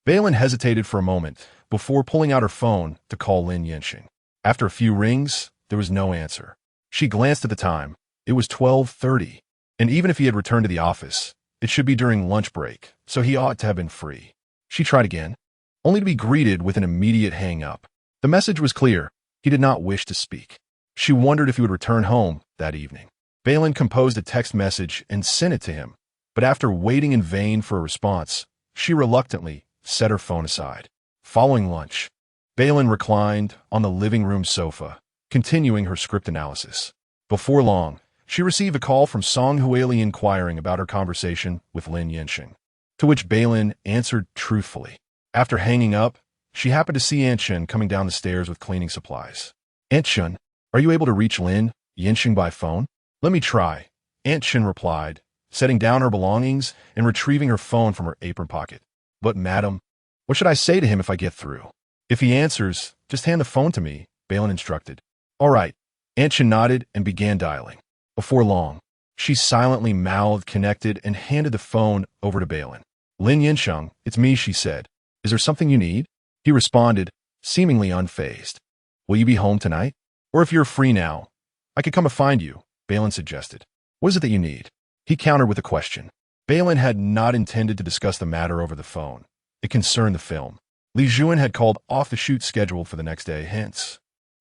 Bei Lin hesitated for a moment before pulling out her phone to call Lin Yansheng. After a few rings, there was no answer. She glanced at the time. It was 12:30, and even if he had returned to the office, it should be during lunch break, so he ought to have been free. She tried again, only to be greeted with an immediate hang-up. The message was clear. He did not wish to speak. She wondered if he would return home that evening. Bei Lin composed a text message and sent it to him, But after waiting in vain for a response, she reluctantly set her phone aside. Following lunch, Bei Lin reclined on the living room sofa, continuing her script analysis. Before long, she received a call from Song Huili inquiring about her conversation with Lin Yansheng, to which Bei Lin answered truthfully. After hanging up, she happened to see Aunt Shen coming down the stairs with cleaning supplies. "Aunt Shen, are you able to reach Lin Yansheng by phone?" "Let me try," Aunt Shen replied, setting down her belongings and retrieving her phone from her apron pocket. "But madam, what should I say to him if I get through?" "If he answers, just hand the phone to me," Bei Lin instructed. "All right." Aunt Shen nodded and began dialing. Before long, she silently mouthed connected and handed the phone over to Bei Lin. "Lin Yansheng, it's me," she said. "Is there something you need?" He responded, seemingly unfazed. "Will you be home tonight? Or if you're free now, I could come and find you," Bei Lin suggested. "What is it that you need?" He countered with a question. Bei Lin had not intended to discuss the matter over the phone. It concerned the film. Li Juan had called off the shoot scheduled for the next day, hence.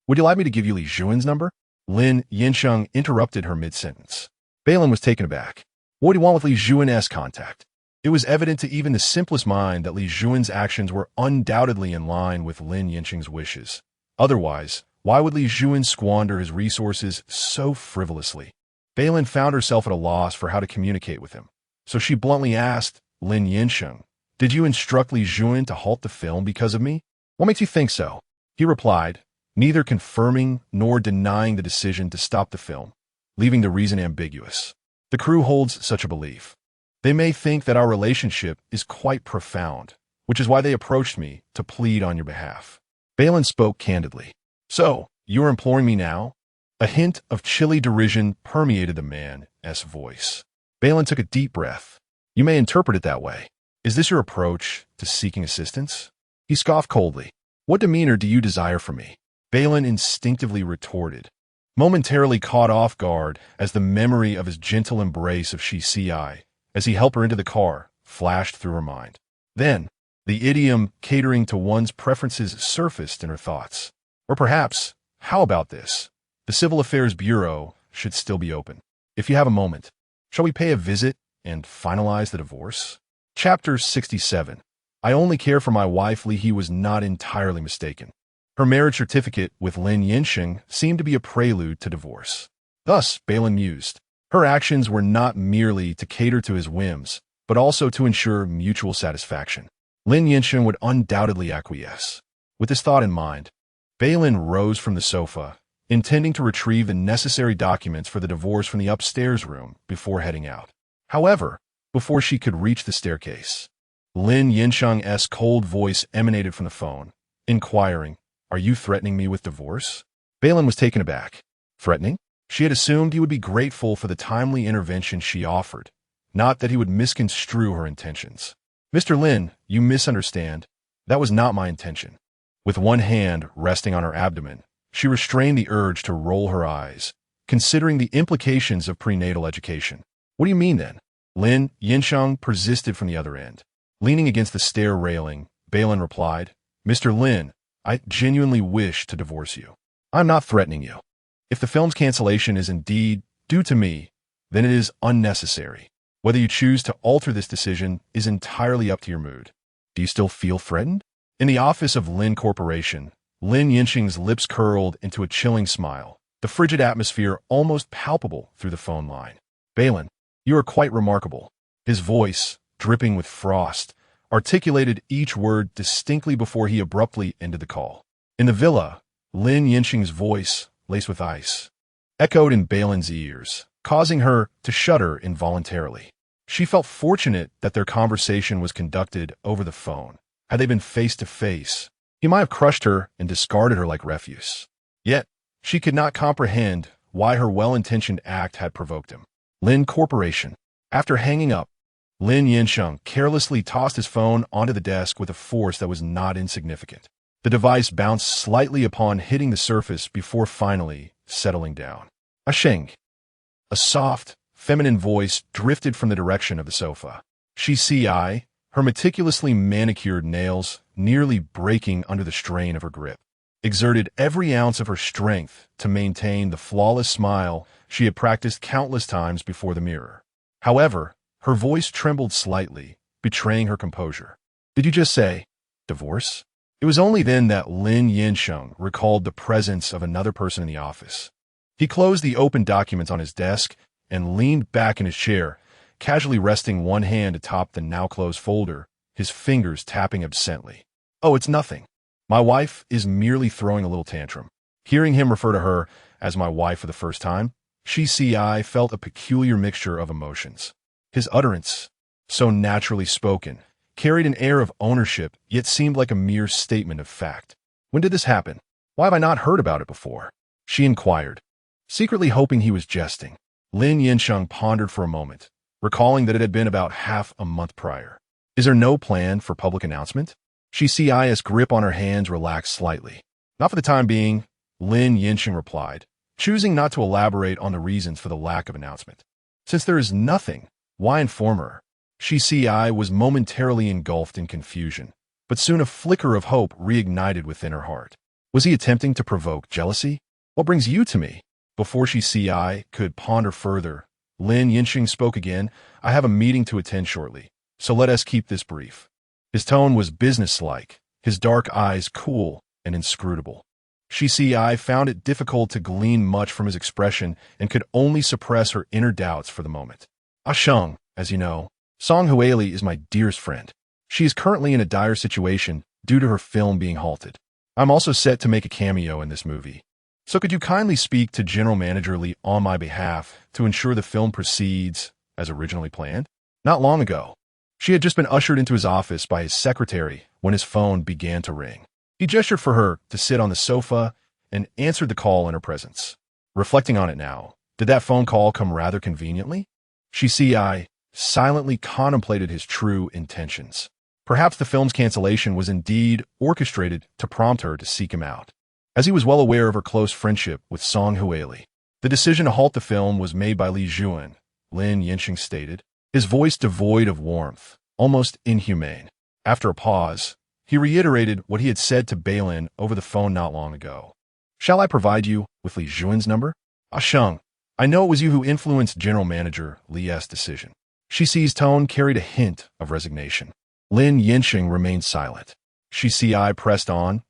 "Would you like me to give you Li Juan's number?" Lin Yansheng interrupted her mid-sentence. Bei Lin was taken aback. What do you want with Li Juan's contact? It was evident to even the simplest mind that Li Juan's actions were undoubtedly in line with Lin Yansheng's wishes. Otherwise, why would Li Juan squander his resources so frivolously? Bei Lin found herself at a loss for how to communicate with him. So she bluntly asked, "Lin Yansheng, did you instruct Li Juan to halt the film because of me? What makes you think so?" He replied, neither confirming nor denying the decision to stop the film, leaving the reason ambiguous. The crew holds such a belief. They may think that our relationship is quite profound, which is why they approached me to plead on your behalf. Bei Lin spoke candidly. "So, you are imploring me now?" A hint of chilly derision permeated the man's voice. Bei Lin took a deep breath. "You may interpret it that way. Is this your approach to seeking assistance?" He scoffed coldly. "What demeanor do you desire from me?" Bei Lin instinctively retorted, momentarily caught off guard as the memory of his gentle embrace of Shi Si as he helped her into the car flashed through her mind. Then, the idiom catering to one's preferences surfaced in her thoughts. Or perhaps, how about this? The Civil Affairs Bureau should still be open. If you have a moment, shall we pay a visit and finalize the divorce? Chapter 67. I only care for my wife. Li He was not entirely mistaken. Her marriage certificate with Lin Yansheng seemed to be a prelude to divorce. Thus, Bei Lin mused. Her actions were not merely to cater to his whims, but also to ensure mutual satisfaction. Lin Yansheng would undoubtedly acquiesce. With this thought in mind, Bei Lin rose from the sofa, intending to retrieve the necessary documents for the divorce from the upstairs room before heading out. However, before she could reach the staircase, Lin Yansheng's cold voice emanated from the phone, inquiring, "Are you threatening me with divorce?" Bei Lin was taken aback. Threatening? She had assumed he would be grateful for the timely intervention she offered, not that he would misconstrue her intentions. "Mr. Lin, you misunderstand. That was not my intention." With one hand resting on her abdomen, she restrained the urge to roll her eyes, considering the implications of prenatal education. "What do you mean then?" Lin Yansheng persisted from the other end. Leaning against the stair railing, Bei Lin replied, "Mr. Lin, I genuinely wish to divorce you. I'm not threatening you. If the film's cancellation is indeed due to me, then it is unnecessary. Whether you choose to alter this decision is entirely up to your mood. Do you still feel threatened?" In the office of Lin Corporation, Lin Yansheng's lips curled into a chilling smile, the frigid atmosphere almost palpable through the phone line. "Bei Lin, you are quite remarkable." His voice, dripping with frost, articulated each word distinctly before he abruptly ended the call. In the villa, Lin Yansheng's voice, laced with ice, echoed in Bei Lin's ears, causing her to shudder involuntarily. She felt fortunate that their conversation was conducted over the phone. Had they been face to face, he might have crushed her and discarded her like refuse. Yet, she could not comprehend why her well-intentioned act had provoked him. Lin Corporation. After hanging up, Lin Yansheng carelessly tossed his phone onto the desk with a force that was not insignificant. The device bounced slightly upon hitting the surface before finally settling down. "Sheng." A soft, feminine voice drifted from the direction of the sofa. She Si, her meticulously manicured nails nearly breaking under the strain of her grip, exerted every ounce of her strength to maintain the flawless smile she had practiced countless times before the mirror. However, Her voice trembled slightly, betraying her composure. Did you just say, divorce? It was only then that Lin Yansheng recalled the presence of another person in the office. He closed the open documents on his desk and leaned back in his chair, casually resting one hand atop the now-closed folder, his fingers tapping absently. Oh, it's nothing. My wife is merely throwing a little tantrum. Hearing him refer to her as my wife for the first time, Shi felt a peculiar mixture of emotions. His utterance, so naturally spoken, carried an air of ownership, yet seemed like a mere statement of fact. When did this happen? Why have I not heard about it before? She inquired, secretly hoping he was jesting. Lin Yansheng pondered for a moment, recalling that it had been about half a month prior. Is there no plan for public announcement? Shi's grip on her hands relaxed slightly. Not for the time being, Lin Yansheng replied, choosing not to elaborate on the reasons for the lack of announcement. Since there is nothing, why inform her? Shi was momentarily engulfed in confusion, but soon a flicker of hope reignited within her heart. Was he attempting to provoke jealousy? What brings you to me? Before Shi could ponder further, Lin Yansheng spoke again. I have a meeting to attend shortly, so let us keep this brief. His tone was businesslike, his dark eyes cool and inscrutable. Shi found it difficult to glean much from his expression and could only suppress her inner doubts for the moment. Sheng, as you know, Song Huili is my dearest friend. She is currently in a dire situation due to her film being halted. I'm also set to make a cameo in this movie. So could you kindly speak to General Manager Li on my behalf to ensure the film proceeds as originally planned? Not long ago, she had just been ushered into his office by his secretary when his phone began to ring. He gestured for her to sit on the sofa and answered the call in her presence. Reflecting on it now, did that phone call come rather conveniently? Shi silently contemplated his true intentions. Perhaps the film's cancellation was indeed orchestrated to prompt her to seek him out. As he was well aware of her close friendship with Song Huili, the decision to halt the film was made by Li Juan, Lin Yansheng stated, his voice devoid of warmth, almost inhumane. After a pause, he reiterated what he had said to Bei Lin over the phone not long ago. Shall I provide you with Li Juan's number? Sheng, I know it was you who influenced General Manager Li's decision. Shi's tone carried a hint of resignation. Lin Yansheng remained silent. Shi pressed on.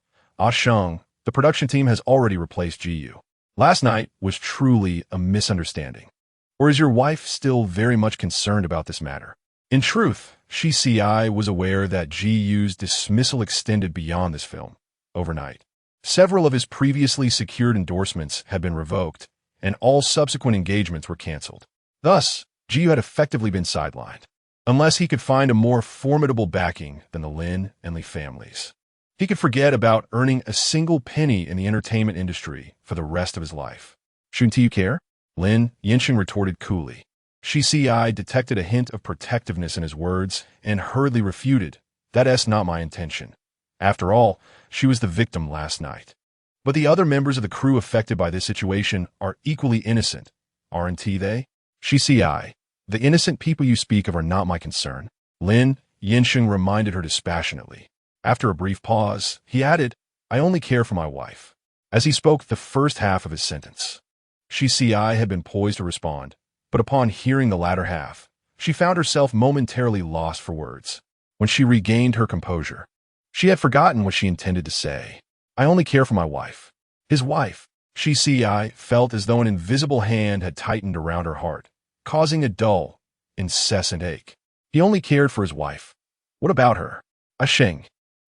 Sheng, the production team has already replaced Jiyu. Last night was truly a misunderstanding. Or is your wife still very much concerned about this matter? In truth, Shi was aware that Jiyu's dismissal extended beyond this film. Overnight, several of his previously secured endorsements had been revoked, and all subsequent engagements were canceled. Thus, Jiyu had effectively been sidelined, unless he could find a more formidable backing than the Lin and Li families. He could forget about earning a single penny in the entertainment industry for the rest of his life. Shouldn't you care? Lin Yansheng retorted coolly. Shi detected a hint of protectiveness in his words and hurriedly refuted, "That's not my intention. After all, she was the victim last night. But the other members of the crew affected by this situation are equally innocent, aren't they?" Shi, the innocent people you speak of are not my concern. Lin Yansheng reminded her dispassionately. After a brief pause, he added, I only care for my wife. As he spoke the first half of his sentence, Shi had been poised to respond, but upon hearing the latter half, she found herself momentarily lost for words. When she regained her composure, she had forgotten what she intended to say. I only care for my wife. His wife. Shi felt as though an invisible hand had tightened around her heart, causing a dull, incessant ache. He only cared for his wife. What about her? Sheng.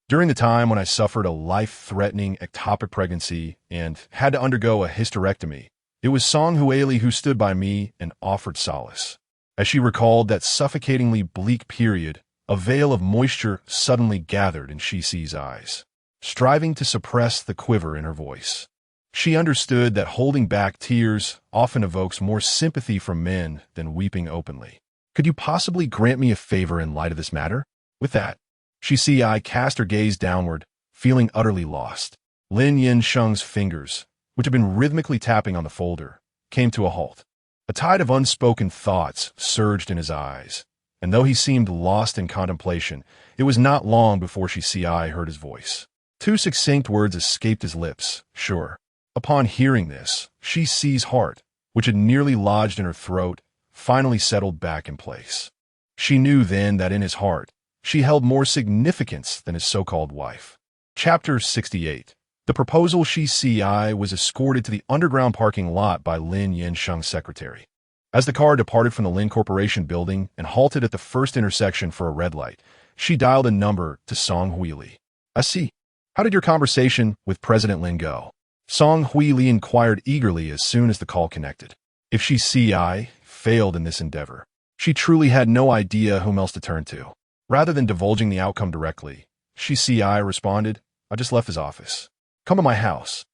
During the time when I suffered a life-threatening ectopic pregnancy and had to undergo a hysterectomy, it was Song Huili who stood by me and offered solace. As she recalled that suffocatingly bleak period, a veil of moisture suddenly gathered in Shi's eyes, striving to suppress the quiver in her voice. She understood that holding back tears often evokes more sympathy from men than weeping openly. Could you possibly grant me a favor in light of this matter? With that, Shi cast her gaze downward, feeling utterly lost. Lin Yansheng's fingers, which had been rhythmically tapping on the folder, came to a halt. A tide of unspoken thoughts surged in his eyes, and though he seemed lost in contemplation, it was not long before Shi heard his voice. Two succinct words escaped his lips, sure. Upon hearing this, Shi's heart, which had nearly lodged in her throat, finally settled back in place. She knew then that in his heart, she held more significance than his so-called wife. Chapter 68. The proposal she CI was escorted to the underground parking lot by Lin Yansheng's secretary. As the car departed from the Lin Corporation building and halted at the first intersection for a red light, she dialed a number to Song Huili. "I see. How did your conversation with President Lin go?" Song Huili inquired eagerly as soon as the call connected. If she CI failed in this endeavor, she truly had no idea whom else to turn to. Rather than divulging the outcome directly, she CI responded, "I just left his office. Come to my house,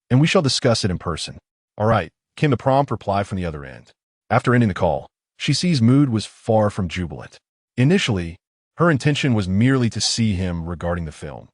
and we shall discuss it in person." "All right," came the prompt reply from the other end. After ending the call, she C's mood was far from jubilant. Initially, her intention was merely to see him regarding the film,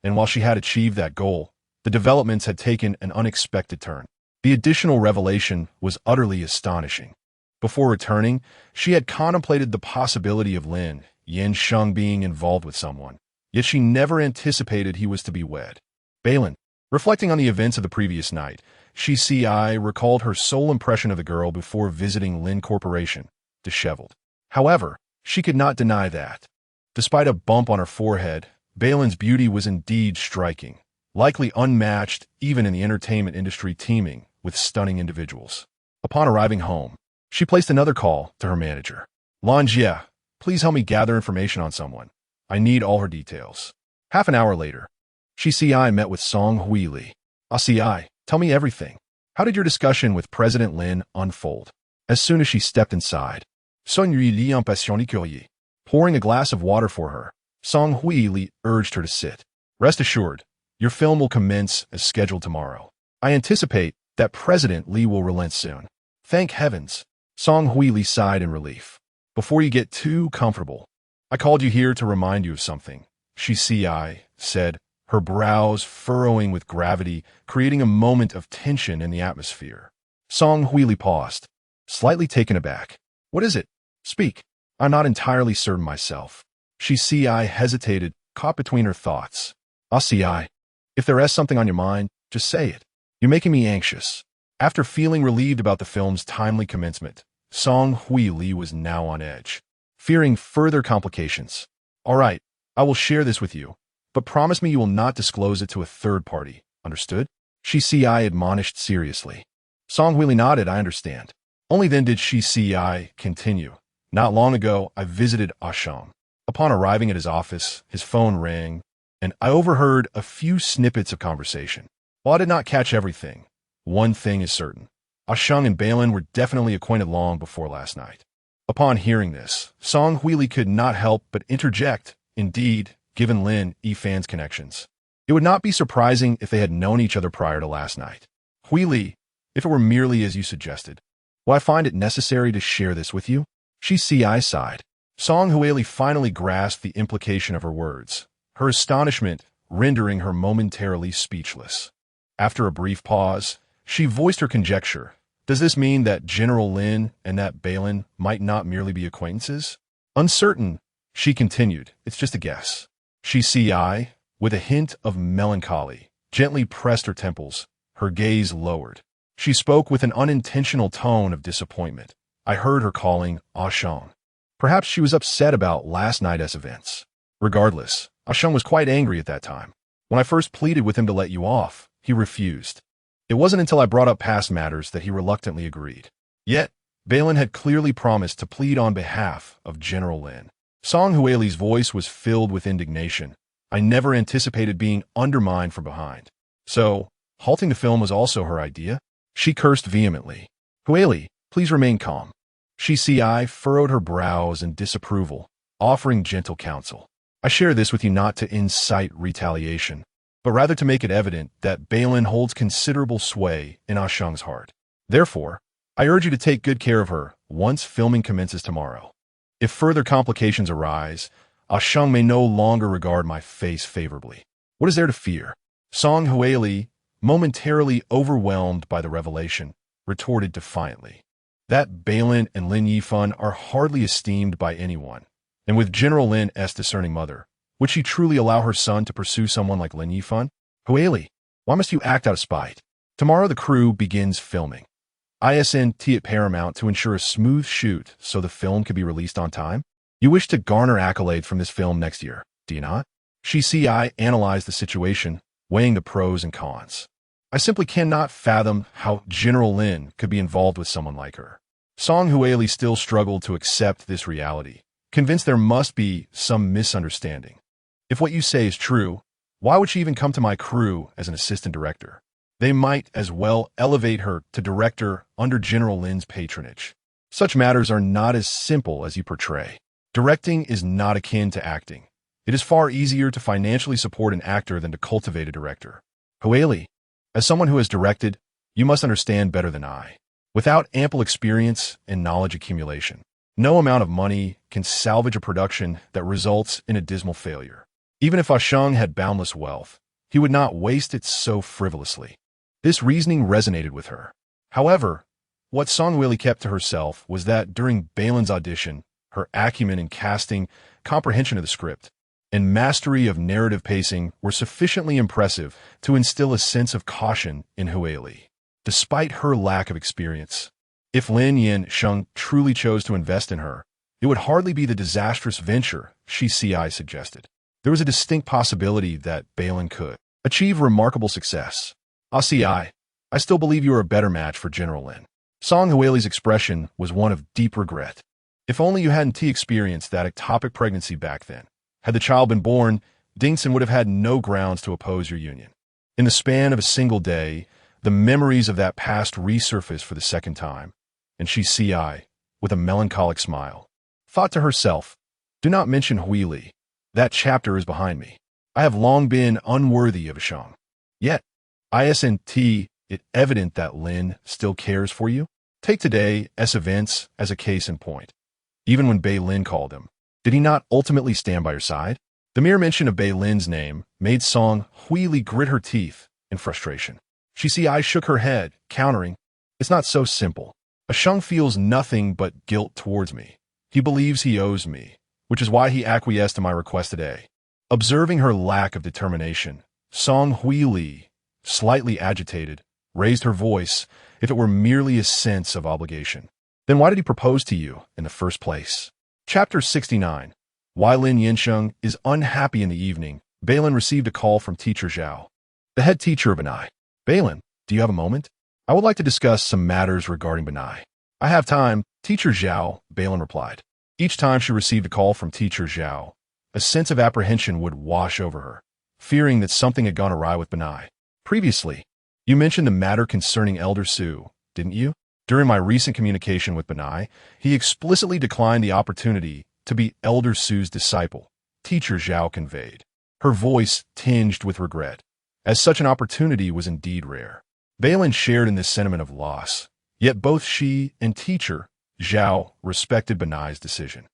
and while she had achieved that goal, the developments had taken an unexpected turn. The additional revelation was utterly astonishing. Before returning, she had contemplated the possibility of Lin Yansheng being involved with someone, yet she never anticipated he was to be wed. Bei Lin, reflecting on the events of the previous night, she CI recalled her sole impression of the girl before visiting Lin Corporation, disheveled. However, she could not deny that. Despite a bump on her forehead, Bei Lin's beauty was indeed striking, likely unmatched even in the entertainment industry teeming with stunning individuals. Upon arriving home, she placed another call to her manager. "Lin Jie, please help me gather information on someone. I need all her details." Half an hour later, she CI met with Song Huili. "CI, tell me everything. How did your discussion with President Lin unfold?" As soon as she stepped inside, Song Huili impatiently curieux. Pouring a glass of water for her, Song Huili urged her to sit. "Rest assured, your film will commence as scheduled tomorrow. I anticipate that President Li will relent soon." "Thank heavens," Song Huili sighed in relief. "Before you get too comfortable, I called you here to remind you of something," she CI said, her brows furrowing with gravity, creating a moment of tension in the atmosphere. Song Huili paused, slightly taken aback. "What is it? Speak." "I'm not entirely certain myself." She CI hesitated, caught between her thoughts. "CI, if there is something on your mind, just say it. You're making me anxious." After feeling relieved about the film's timely commencement, Song Huili was now on edge, fearing further complications. "All right, I will share this with you, but promise me you will not disclose it to a third party, understood?" She CI admonished seriously. Song Huili nodded, "I understand." Only then did she CI continue. "Not long ago, I visited Sheng. Upon arriving at his office, his phone rang, and I overheard a few snippets of conversation. While I did not catch everything, one thing is certain. Sheng and Bei Lin were definitely acquainted long before last night." Upon hearing this, Song Huili could not help but interject. Indeed, given Lin Yifan's connections, it would not be surprising if they had known each other prior to last night. "Huili, if it were merely as you suggested, will I find it necessary to share this with you?" She CI sighed. Song Huili finally grasped the implication of her words, her astonishment rendering her momentarily speechless. After a brief pause, she voiced her conjecture. "Does this mean that General Lin and that Bei Lin might not merely be acquaintances?" "Uncertain," she continued, "it's just a guess." She CI, with a hint of melancholy, gently pressed her temples, her gaze lowered. She spoke with an unintentional tone of disappointment. I heard her calling Sheng. Perhaps she was upset about last night's events. Regardless, Sheng was quite angry at that time. When I first pleaded with him to let you off, he refused. It wasn't until I brought up past matters that he reluctantly agreed. Yet, Bei Lin had clearly promised to plead on behalf of General Lin. Song Huili's voice was filled with indignation. I never anticipated being undermined from behind. So, halting the film was also her idea? She cursed vehemently. "Huili, please remain calm." She CI furrowed her brows in disapproval, offering gentle counsel. "I share this with you not to incite retaliation, but rather to make it evident that Bei Lin holds considerable sway in Sheng's heart. Therefore, I urge you to take good care of her once filming commences tomorrow. If further complications arise, Sheng may no longer regard my face favorably. What is there to fear?" Song Huili, momentarily overwhelmed by the revelation, retorted defiantly. "That Bei Lin and Lin Yifan are hardly esteemed by anyone, and with General Lin's discerning mother, would she truly allow her son to pursue someone like Lin Yifan? Huili, why must you act out of spite? Tomorrow the crew begins filming. ISNT at Paramount to ensure a smooth shoot so the film can be released on time. You wish to garner accolade from this film next year, do you not? Shi analyzed the situation, weighing the pros and cons. I simply cannot fathom how General Lin could be involved with someone like her. Song Huili still struggled to accept this reality, convinced there must be some misunderstanding. If what you say is true, why would she even come to my crew as an assistant director? They might as well elevate her to director under General Lin's patronage. Such matters are not as simple as you portray. Directing is not akin to acting. It is far easier to financially support an actor than to cultivate a director. Huili, as someone who has directed, you must understand better than I. Without ample experience and knowledge accumulation, no amount of money can salvage a production that results in a dismal failure. Even if Sheng had boundless wealth, he would not waste it so frivolously. This reasoning resonated with her. However, what Song Huili kept to herself was that during Bei Lin's audition, her acumen in casting, comprehension of the script, and mastery of narrative pacing were sufficiently impressive to instill a sense of caution in Huili. Despite her lack of experience, if Lin Yansheng truly chose to invest in her, it would hardly be the disastrous venture Shi suggested. There was a distinct possibility that Bei Lin could achieve remarkable success. I still believe you are a better match for General Lin. Song Huili's expression was one of deep regret. If only you hadn't experienced that ectopic pregnancy back then. Had the child been born, Dingson would have had no grounds to oppose your union. In the span of a single day, the memories of that past resurfaced for the second time, and Shi, with a melancholic smile, thought to herself, "Do not mention Huili. That chapter is behind me. I have long been unworthy of Sheng. Yet, isn't it evident that Lin still cares for you? Take today's events as a case in point. Even when Bei Lin called him, did he not ultimately stand by your side?" The mere mention of Bei Lin's name made Song Huili grit her teeth in frustration. Shi shook her head, countering, "It's not so simple. Sheng feels nothing but guilt towards me. He believes he owes me, which is why he acquiesced to my request today." Observing her lack of determination, Song Huili, slightly agitated, raised her voice if it were merely a sense of obligation. "Then why did he propose to you in the first place?" Chapter 69. Why Lin Yansheng is unhappy in the evening. Bei Lin received a call from Teacher Zhao, the head teacher of Benai. "Bei Lin, do you have a moment? I would like to discuss some matters regarding Benai." "I have time, Teacher Zhao," Bei Lin replied. Each time she received a call from Teacher Zhao, a sense of apprehension would wash over her, fearing that something had gone awry with Benai. "Previously, you mentioned the matter concerning Elder Su, didn't you? During my recent communication with Benai, he explicitly declined the opportunity to be Elder Su's disciple," Teacher Zhao conveyed, her voice tinged with regret, as such an opportunity was indeed rare. Bei Lin shared in this sentiment of loss, yet both she and Teacher Zhao respected Benai's decision.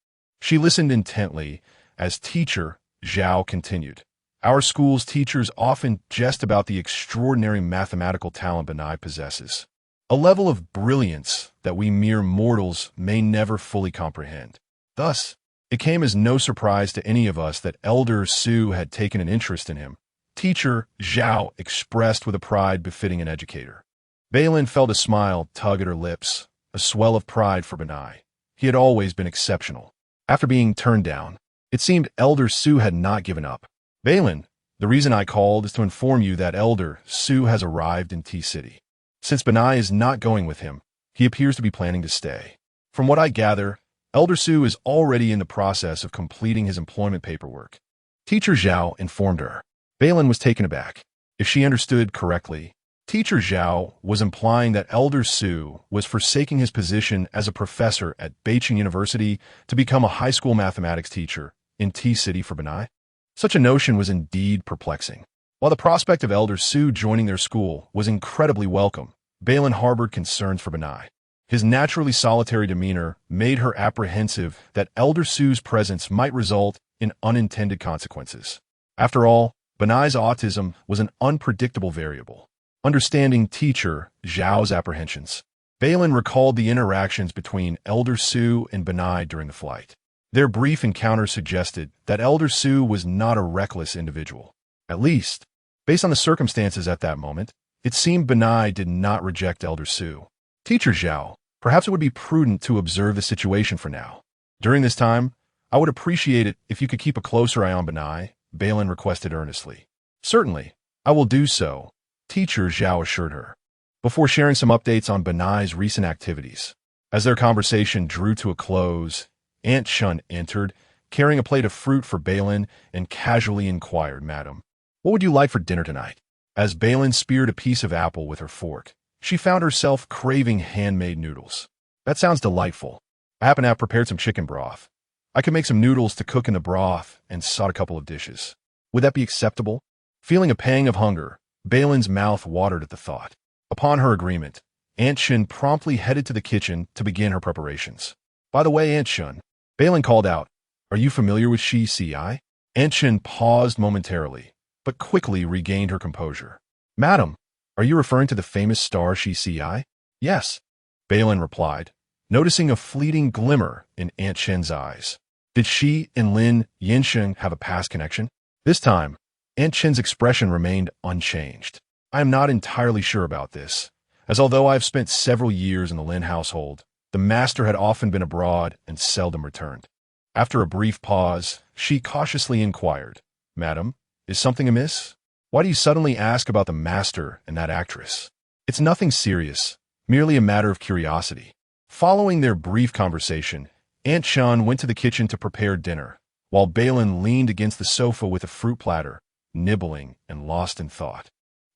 She listened intently as Teacher Zhao continued. "Our school's teachers often jest about the extraordinary mathematical talent Benai possesses, a level of brilliance that we mere mortals may never fully comprehend. Thus, it came as no surprise to any of us that Elder Su had taken an interest in him," Teacher Zhao expressed with a pride befitting an educator. Bei Lin felt a smile tug at her lips, a swell of pride for Benai. He had always been exceptional. After being turned down, it seemed Elder Su had not given up. "Bei Lin, the reason I called is to inform you that Elder Su has arrived in T-City. Since Benai is not going with him, he appears to be planning to stay. From what I gather, Elder Su is already in the process of completing his employment paperwork," Teacher Zhao informed her. Bei Lin was taken aback. If she understood correctly, Teacher Zhao was implying that Elder Su was forsaking his position as a professor at Beijing University to become a high school mathematics teacher in T-City for Benai. Such a notion was indeed perplexing. While the prospect of Elder Su joining their school was incredibly welcome, Bei Lin harbored concerns for Benai. His naturally solitary demeanor made her apprehensive that Elder Su's presence might result in unintended consequences. After all, Benai's autism was an unpredictable variable. Understanding Teacher Zhao's apprehensions, Bei Lin recalled the interactions between Elder Su and Benai during the flight. Their brief encounter suggested that Elder Su was not a reckless individual. At least, based on the circumstances at that moment, it seemed Benai did not reject Elder Su. "Teacher Zhao, perhaps it would be prudent to observe the situation for now. During this time, I would appreciate it if you could keep a closer eye on Benai, Bei Lin requested earnestly. Certainly, I will do so, teacher Zhao assured her, before sharing some updates on Benai's recent activities. As their conversation drew to a close, Aunt Shen entered, carrying a plate of fruit for Bei Lin, and casually inquired, Madam, what would you like for dinner tonight? As Bei Lin speared a piece of apple with her fork, she found herself craving handmade noodles. That sounds delightful. I happen to have prepared some chicken broth. I could make some noodles to cook in the broth and salt a couple of dishes. Would that be acceptable? Feeling a pang of hunger, Bei Lin's mouth watered at the thought. Upon her agreement, Aunt Shen promptly headed to the kitchen to begin her preparations. By the way, Aunt Shen, Bei Lin called out, are you familiar with Shi Ci? Aunt Shen paused momentarily, but quickly regained her composure. Madam, are you referring to the famous star Shi Ci? Yes, Bei Lin replied, noticing a fleeting glimmer in Aunt Shen's eyes. Did she and Lin Yansheng have a past connection? This time, Aunt Shen's expression remained unchanged. I am not entirely sure about this, as although I have spent several years in the Lin household, the master had often been abroad and seldom returned. After a brief pause, she cautiously inquired, Madam, is something amiss? Why do you suddenly ask about the master and that actress? It's nothing serious, merely a matter of curiosity. Following their brief conversation, Aunt Shen went to the kitchen to prepare dinner, while Bei Lin leaned against the sofa with a fruit platter, nibbling and lost in thought.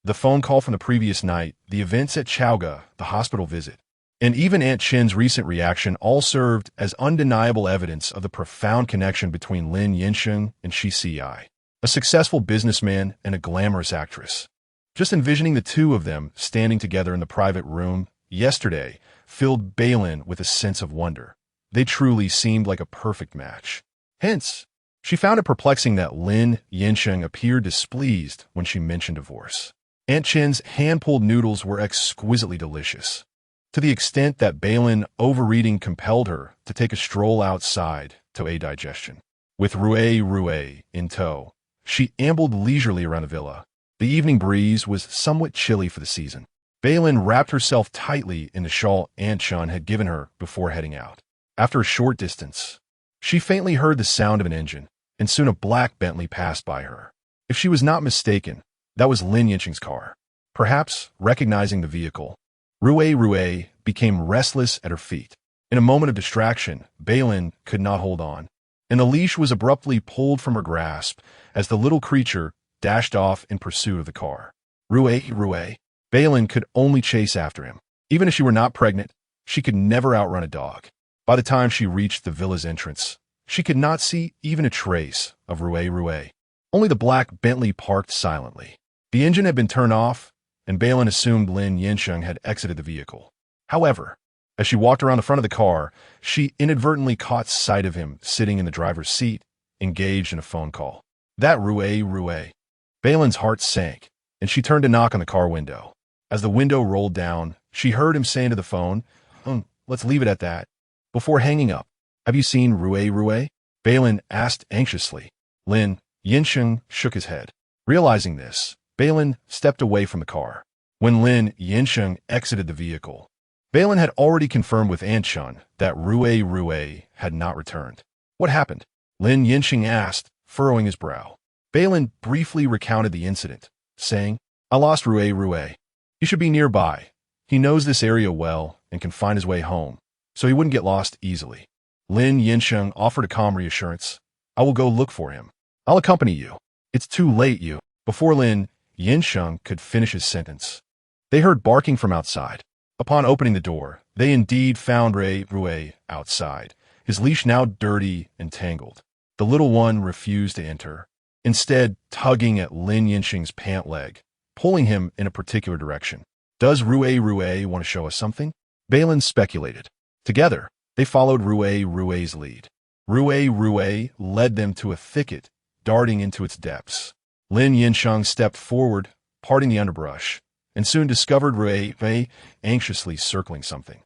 The phone call from the previous night, the events at Chaoga, the hospital visit, and even Aunt Shen's recent reaction all served as undeniable evidence of the profound connection between Lin Yansheng and Shi Ci, a successful businessman and a glamorous actress. Just envisioning the two of them standing together in the private room yesterday filled Bei Lin with a sense of wonder. They truly seemed like a perfect match. Hence, she found it perplexing that Lin Yansheng appeared displeased when she mentioned divorce. Aunt Shen's hand-pulled noodles were exquisitely delicious, to the extent that Bei Lin overeating compelled her to take a stroll outside to aid digestion. With Rue in tow, she ambled leisurely around the villa. The evening breeze was somewhat chilly for the season. Bei Lin wrapped herself tightly in the shawl Aunt Shen had given her before heading out. After a short distance, she faintly heard the sound of an engine, and soon a black Bentley passed by her. If she was not mistaken, that was Lin Yansheng's car. Perhaps, recognizing the vehicle, Rue became restless at her feet. In a moment of distraction, Bei Lin could not hold on, and the leash was abruptly pulled from her grasp as the little creature dashed off in pursuit of the car. Rue. Bei Lin could only chase after him. Even if she were not pregnant, she could never outrun a dog. By the time she reached the villa's entrance, she could not see even a trace of Rue. Only the black Bentley parked silently. The engine had been turned off, and Bei Lin assumed Lin Yansheng had exited the vehicle. However, as she walked around the front of the car, she inadvertently caught sight of him sitting in the driver's seat, engaged in a phone call. That Rue. Bei Lin's heart sank, and she turned to knock on the car window. As the window rolled down, she heard him say into the phone, let's leave it at that. Before hanging up, have you seen Rue? Bei Lin asked anxiously. Lin Yansheng shook his head. Realizing this, Bei Lin stepped away from the car. When Lin Yansheng exited the vehicle, Bei Lin had already confirmed with Aunt Shen that Rue had not returned. What happened? Lin Yansheng asked, furrowing his brow. Bei Lin briefly recounted the incident, saying, I lost Rue. He should be nearby. He knows this area well and can find his way home, so he wouldn't get lost easily. Lin Yansheng offered a calm reassurance. I will go look for him. I'll accompany you. It's too late, you. Before Lin Yansheng could finish his sentence, they heard barking from outside. Upon opening the door, they indeed found Rue outside, his leash now dirty and tangled. The little one refused to enter, instead tugging at Lin Yansheng's pant leg, pulling him in a particular direction. Does Rue want to show us something? Bei Lin speculated. Together, they followed Rue's lead. Rue led them to a thicket, darting into its depths. Lin Yansheng stepped forward, parting the underbrush, and soon discovered Rue anxiously circling something.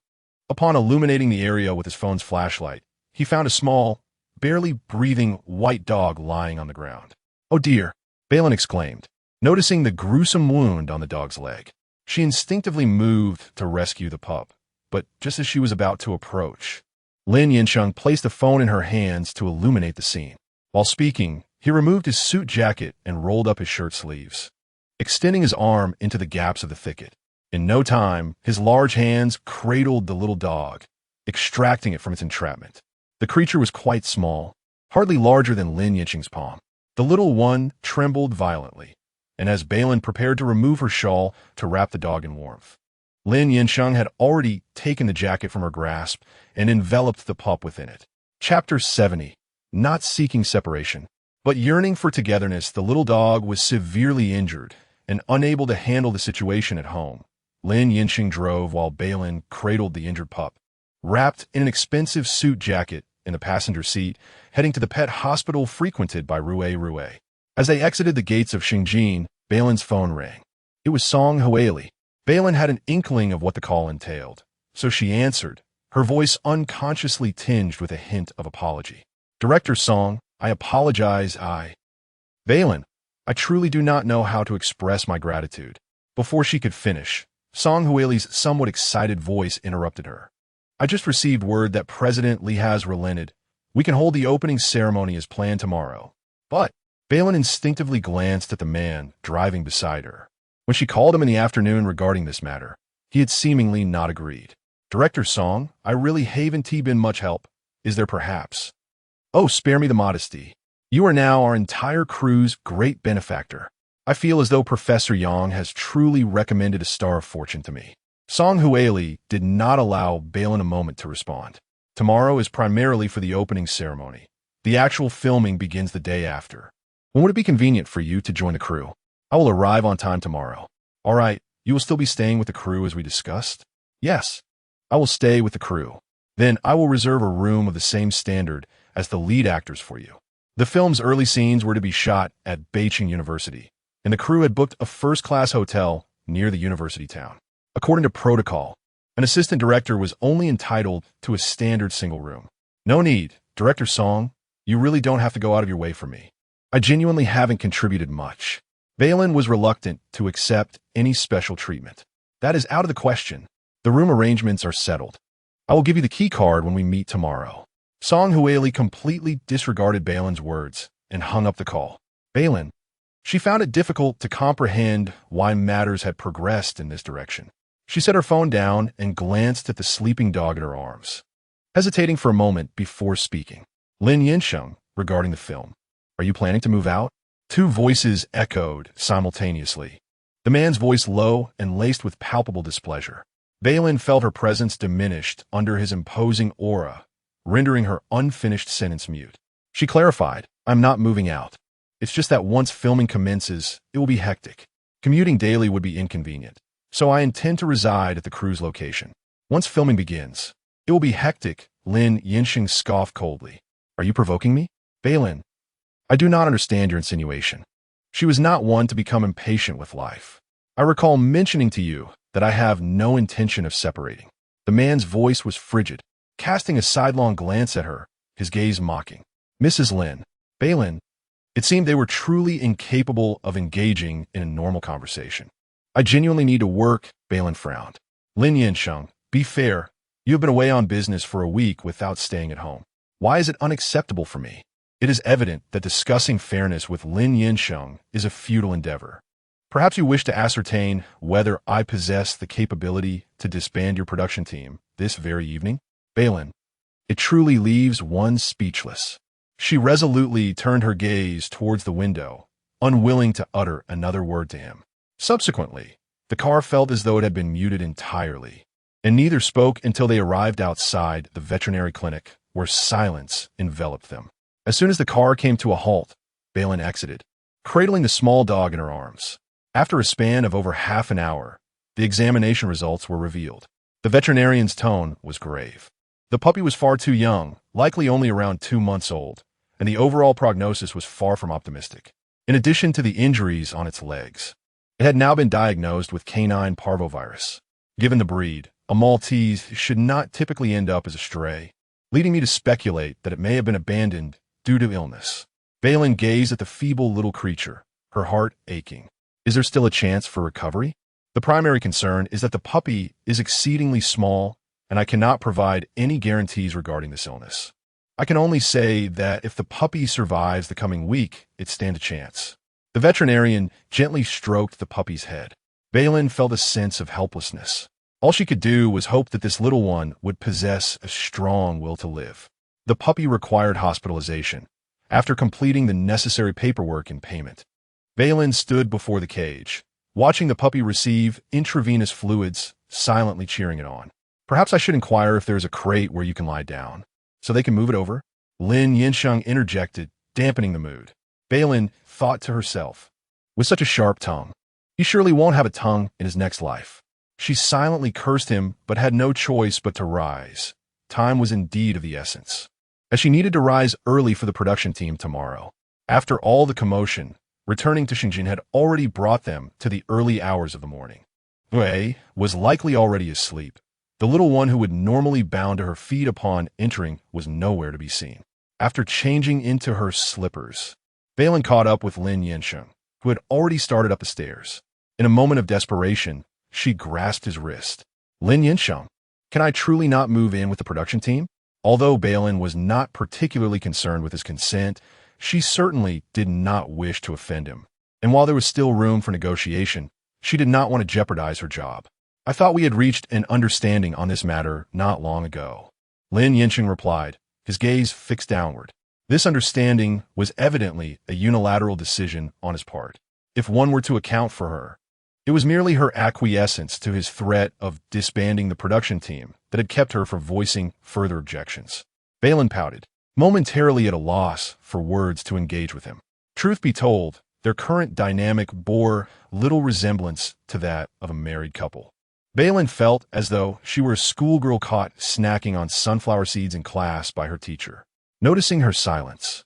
Upon illuminating the area with his phone's flashlight, he found a small, barely breathing white dog lying on the ground. Oh dear, Bei Lin exclaimed, noticing the gruesome wound on the dog's leg. She instinctively moved to rescue the pup, but just as she was about to approach, Lin Yansheng placed a phone in her hands to illuminate the scene. While speaking, he removed his suit jacket and rolled up his shirt sleeves, extending his arm into the gaps of the thicket. In no time, his large hands cradled the little dog, extracting it from its entrapment. The creature was quite small, hardly larger than Lin Yansheng's palm. The little one trembled violently, and as Bei Lin prepared to remove her shawl to wrap the dog in warmth, Lin Yansheng had already taken the jacket from her grasp and enveloped the pup within it. Chapter 70. Not seeking separation, but yearning for togetherness. The little dog was severely injured and unable to handle the situation at home. Lin Yansheng drove while Bei Lin cradled the injured pup, wrapped in an expensive suit jacket in the passenger seat, heading to the pet hospital frequented by Rue. As they exited the gates of Xinjiang, Bei Lin's phone rang. It was Song Huili. Bei Lin had an inkling of what the call entailed, so she answered, her voice unconsciously tinged with a hint of apology. Director Song, I apologize. Bei Lin, I truly do not know how to express my gratitude. Before she could finish, Song Huili's somewhat excited voice interrupted her. I just received word that President Li has relented. We can hold the opening ceremony as planned tomorrow. But Bei Lin instinctively glanced at the man driving beside her. When she called him in the afternoon regarding this matter, he had seemingly not agreed. Director Song, I really haven't been much help. Is there perhaps? Oh, spare me the modesty. You are now our entire crew's great benefactor. I feel as though Professor Yang has truly recommended a star of fortune to me. Song Huili did not allow Bei Lin a moment to respond. Tomorrow is primarily for the opening ceremony. The actual filming begins the day after. When would it be convenient for you to join the crew? I will arrive on time tomorrow. All right, you will still be staying with the crew as we discussed? Yes, I will stay with the crew. Then I will reserve a room of the same standard as the lead actors for you. The film's early scenes were to be shot at Beijing University, and the crew had booked a first-class hotel near the university town. According to protocol, an assistant director was only entitled to a standard single room. No need, Director Song, you really don't have to go out of your way for me. I genuinely haven't contributed much. Bei Lin was reluctant to accept any special treatment. That is out of the question. The room arrangements are settled. I will give you the key card when we meet tomorrow. Song Huili completely disregarded Bei Lin's words and hung up the call. Bei Lin, she found it difficult to comprehend why matters had progressed in this direction. She set her phone down and glanced at the sleeping dog in her arms, hesitating for a moment before speaking. Lin Yansheng, regarding the film. Are you planning to move out? Two voices echoed simultaneously. The man's voice low and laced with palpable displeasure. Bei Lin felt her presence diminished under his imposing aura, rendering her unfinished sentence mute. She clarified, I'm not moving out. It's just that once filming commences, it will be hectic. Commuting daily would be inconvenient. So I intend to reside at the crew's location. Once filming begins, it will be hectic. Lin Yansheng scoffed coldly. Are you provoking me? Bei Lin, I do not understand your insinuation. She was not one to become impatient with life. I recall mentioning to you that I have no intention of separating. The man's voice was frigid, casting a sidelong glance at her, his gaze mocking. Mrs. Lin, Bei Lin, it seemed they were truly incapable of engaging in a normal conversation. I genuinely need to work, Bei Lin frowned. Lin Yansheng, be fair. You have been away on business for a week without staying at home. Why is it unacceptable for me? It is evident that discussing fairness with Lin Yansheng is a futile endeavor. Perhaps you wish to ascertain whether I possess the capability to disband your production team this very evening? Bei Lin, it truly leaves one speechless. She resolutely turned her gaze towards the window, unwilling to utter another word to him. Subsequently, the car felt as though it had been muted entirely, and neither spoke until they arrived outside the veterinary clinic, where silence enveloped them. As soon as the car came to a halt, Bei Lin exited, cradling the small dog in her arms. After a span of over half an hour, the examination results were revealed. The veterinarian's tone was grave. The puppy was far too young, likely only around 2 months old, and the overall prognosis was far from optimistic. In addition to the injuries on its legs, it had now been diagnosed with canine parvovirus. Given the breed, a Maltese should not typically end up as a stray, leading me to speculate that it may have been abandoned due to illness. Bei Lin gazed at the feeble little creature, her heart aching. Is there still a chance for recovery? The primary concern is that the puppy is exceedingly small and I cannot provide any guarantees regarding this illness. I can only say that if the puppy survives the coming week, it stands a chance." The veterinarian gently stroked the puppy's head. Bei Lin felt a sense of helplessness. All she could do was hope that this little one would possess a strong will to live. The puppy required hospitalization. After completing the necessary paperwork and payment, Bei Lin stood before the cage, watching the puppy receive intravenous fluids, silently cheering it on. "Perhaps I should inquire if there is a crate where you can lie down, so they can move it over?" Lin Yansheng interjected, dampening the mood. Bei Lin thought to herself, "With such a sharp tongue, he surely won't have a tongue in his next life." She silently cursed him, but had no choice but to rise. Time was indeed of the essence, as she needed to rise early for the production team tomorrow. After all the commotion, returning to Shenzhen had already brought them to the early hours of the morning. Wei was likely already asleep. The little one who would normally bound to her feet upon entering was nowhere to be seen. After changing into her slippers, Bei Lin caught up with Lin Yansheng, who had already started up the stairs. In a moment of desperation, she grasped his wrist. "Lin Yansheng, can I truly not move in with the production team?" Although Bei Lin was not particularly concerned with his consent, she certainly did not wish to offend him. And while there was still room for negotiation, she did not want to jeopardize her job. "I thought we had reached an understanding on this matter not long ago," Lin Yansheng replied, his gaze fixed downward. This understanding was evidently a unilateral decision on his part. If one were to account for her, it was merely her acquiescence to his threat of disbanding the production team that had kept her from voicing further objections. Bei Lin pouted, momentarily at a loss for words to engage with him. Truth be told, their current dynamic bore little resemblance to that of a married couple. Bei Lin felt as though she were a schoolgirl caught snacking on sunflower seeds in class by her teacher. Noticing her silence,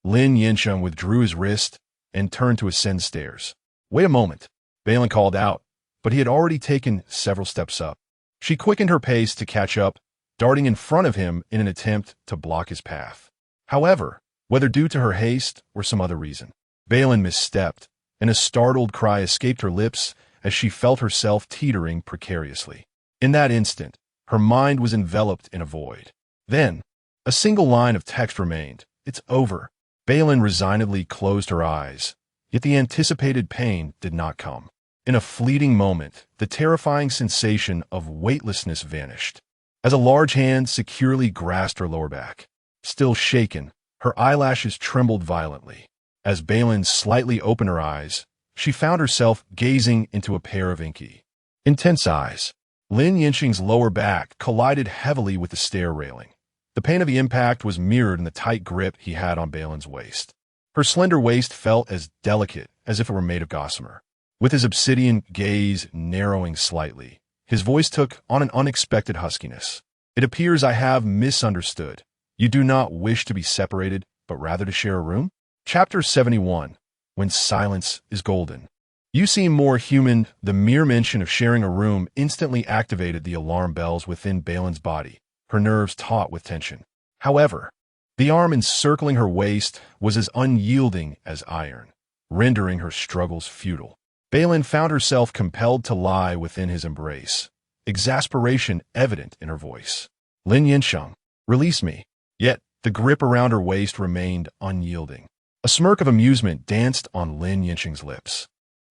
Lin Yansheng withdrew his wrist and turned to ascend stairs. "Wait a moment," Bei Lin called out, but he had already taken several steps up. She quickened her pace to catch up, darting in front of him in an attempt to block his path. However, whether due to her haste or some other reason, Bei Lin misstepped, and a startled cry escaped her lips as she felt herself teetering precariously. In that instant, her mind was enveloped in a void. Then, a single line of text remained. "It's over." Bei Lin resignedly closed her eyes, yet the anticipated pain did not come. In a fleeting moment, the terrifying sensation of weightlessness vanished, as a large hand securely grasped her lower back. Still shaken, her eyelashes trembled violently. As Bei Lin slightly opened her eyes, she found herself gazing into a pair of inky, intense eyes. Lin Yansheng's lower back collided heavily with the stair railing. The pain of the impact was mirrored in the tight grip he had on Bei Lin's waist. Her slender waist felt as delicate as if it were made of gossamer. With his obsidian gaze narrowing slightly, his voice took on an unexpected huskiness. "It appears I have misunderstood. You do not wish to be separated, but rather to share a room?" Chapter 71. When Silence is Golden. "You seem more human." The mere mention of sharing a room instantly activated the alarm bells within Bei Lin's body, her nerves taut with tension. However, the arm encircling her waist was as unyielding as iron, rendering her struggles futile. Bei Lin found herself compelled to lie within his embrace, exasperation evident in her voice. "Lin Yansheng, release me." Yet the grip around her waist remained unyielding. A smirk of amusement danced on Lin Yansheng's lips.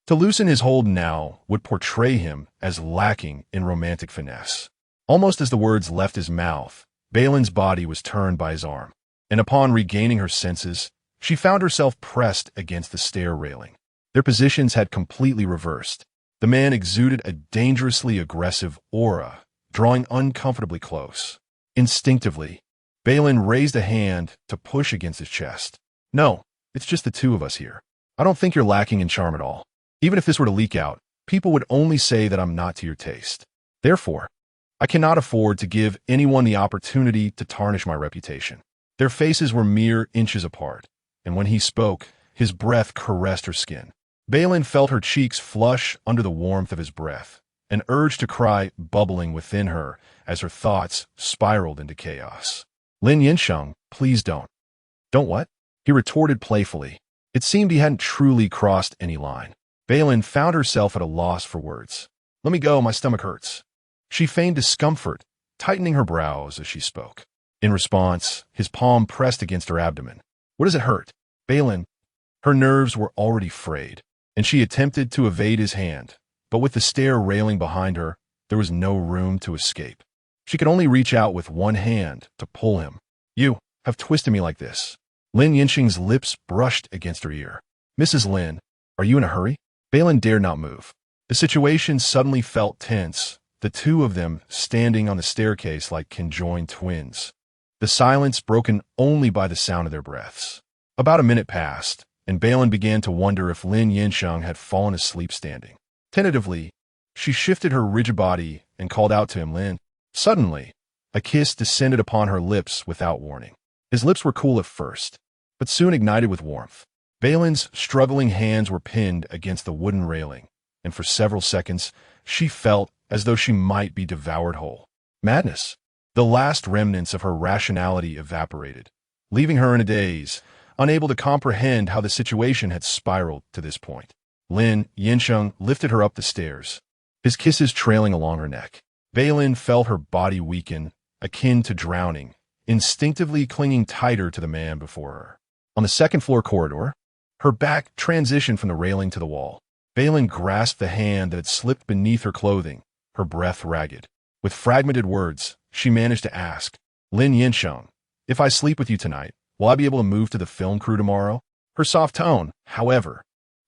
To loosen his hold now would portray him as lacking in romantic finesse. Almost as the words left his mouth, Bei Lin's body was turned by his arm, and upon regaining her senses, she found herself pressed against the stair railing. Their positions had completely reversed. The man exuded a dangerously aggressive aura, drawing uncomfortably close. Instinctively, Bei Lin raised a hand to push against his chest. "No, it's just the two of us here. I don't think you're lacking in charm at all. Even if this were to leak out, people would only say that I'm not to your taste. Therefore, I cannot afford to give anyone the opportunity to tarnish my reputation." Their faces were mere inches apart, and when he spoke, his breath caressed her skin. Bei Lin felt her cheeks flush under the warmth of his breath, an urge to cry bubbling within her as her thoughts spiraled into chaos. "Lin Yansheng, please don't." "Don't what?" he retorted playfully. It seemed he hadn't truly crossed any line. Bei Lin found herself at a loss for words. "Let me go, my stomach hurts." She feigned discomfort, tightening her brows as she spoke. In response, his palm pressed against her abdomen. What does it hurt? Bei Lin. Her nerves were already frayed, and she attempted to evade his hand, but with the stair railing behind her, there was no room to escape. She could only reach out with one hand to pull him. You have twisted me like this. Lin Yansheng's lips brushed against her ear. Mrs. Lin, are you in a hurry? Bei Lin dared not move. The situation suddenly felt tense, the two of them standing on the staircase like conjoined twins. The silence broken only by the sound of their breaths. About a minute passed, and Bei Lin began to wonder if Lin Yansheng had fallen asleep standing. Tentatively, she shifted her rigid body and called out to him, Lin. Suddenly, a kiss descended upon her lips without warning. His lips were cool at first, but soon ignited with warmth. Bei Lin's struggling hands were pinned against the wooden railing, and for several seconds, she felt as though she might be devoured whole. Madness. The last remnants of her rationality evaporated, leaving her in a daze, unable to comprehend how the situation had spiraled to this point. Lin Yansheng lifted her up the stairs, his kisses trailing along her neck. Bei Lin felt her body weaken, akin to drowning, instinctively clinging tighter to the man before her. On the second-floor corridor, her back transitioned from the railing to the wall. Bei Lin grasped the hand that had slipped beneath her clothing, her breath ragged. With fragmented words, she managed to ask, Lin Yansheng, if I sleep with you tonight, will I be able to move to the film crew tomorrow? Her soft tone, however,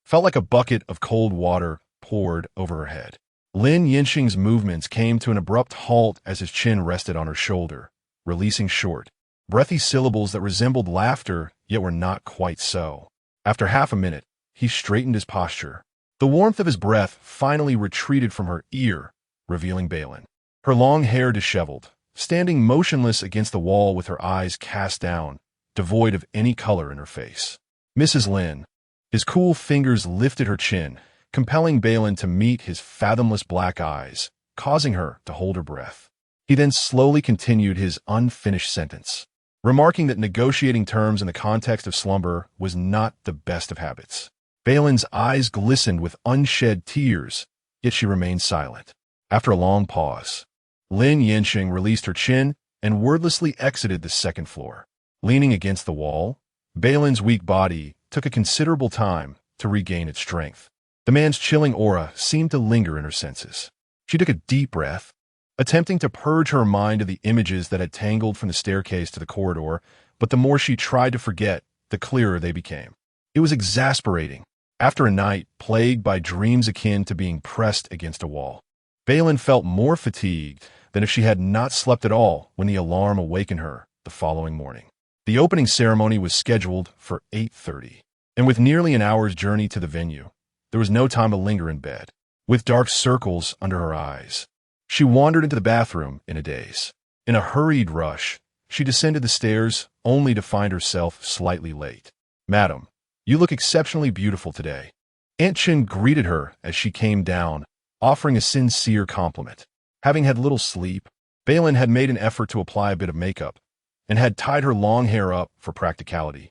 felt like a bucket of cold water poured over her head. Lin Yansheng's movements came to an abrupt halt as his chin rested on her shoulder, releasing short, breathy syllables that resembled laughter, yet were not quite so. After half a minute, he straightened his posture. The warmth of his breath finally retreated from her ear, revealing Bei Lin. Her long hair disheveled, standing motionless against the wall with her eyes cast down, devoid of any color in her face. Mrs. Lin. His cool fingers lifted her chin, compelling Bei Lin to meet his fathomless black eyes, causing her to hold her breath. He then slowly continued his unfinished sentence, remarking that negotiating terms in the context of slumber was not the best of habits. Bei Lin's eyes glistened with unshed tears, yet she remained silent. After a long pause, Lin Yansheng released her chin and wordlessly exited the second floor. Leaning against the wall, Bei Lin's weak body took a considerable time to regain its strength. The man's chilling aura seemed to linger in her senses. She took a deep breath, attempting to purge her mind of the images that had tangled from the staircase to the corridor, but the more she tried to forget, the clearer they became. It was exasperating. After a night plagued by dreams akin to being pressed against a wall, Bei Lin felt more fatigued than if she had not slept at all when the alarm awakened her the following morning. The opening ceremony was scheduled for 8:30, and with nearly an hour's journey to the venue, there was no time to linger in bed. With dark circles under her eyes, she wandered into the bathroom in a daze. In a hurried rush, she descended the stairs only to find herself slightly late. Madam, you look exceptionally beautiful today. Aunt Shen greeted her as she came down, offering a sincere compliment. Having had little sleep, Bei Lin had made an effort to apply a bit of makeup and had tied her long hair up for practicality,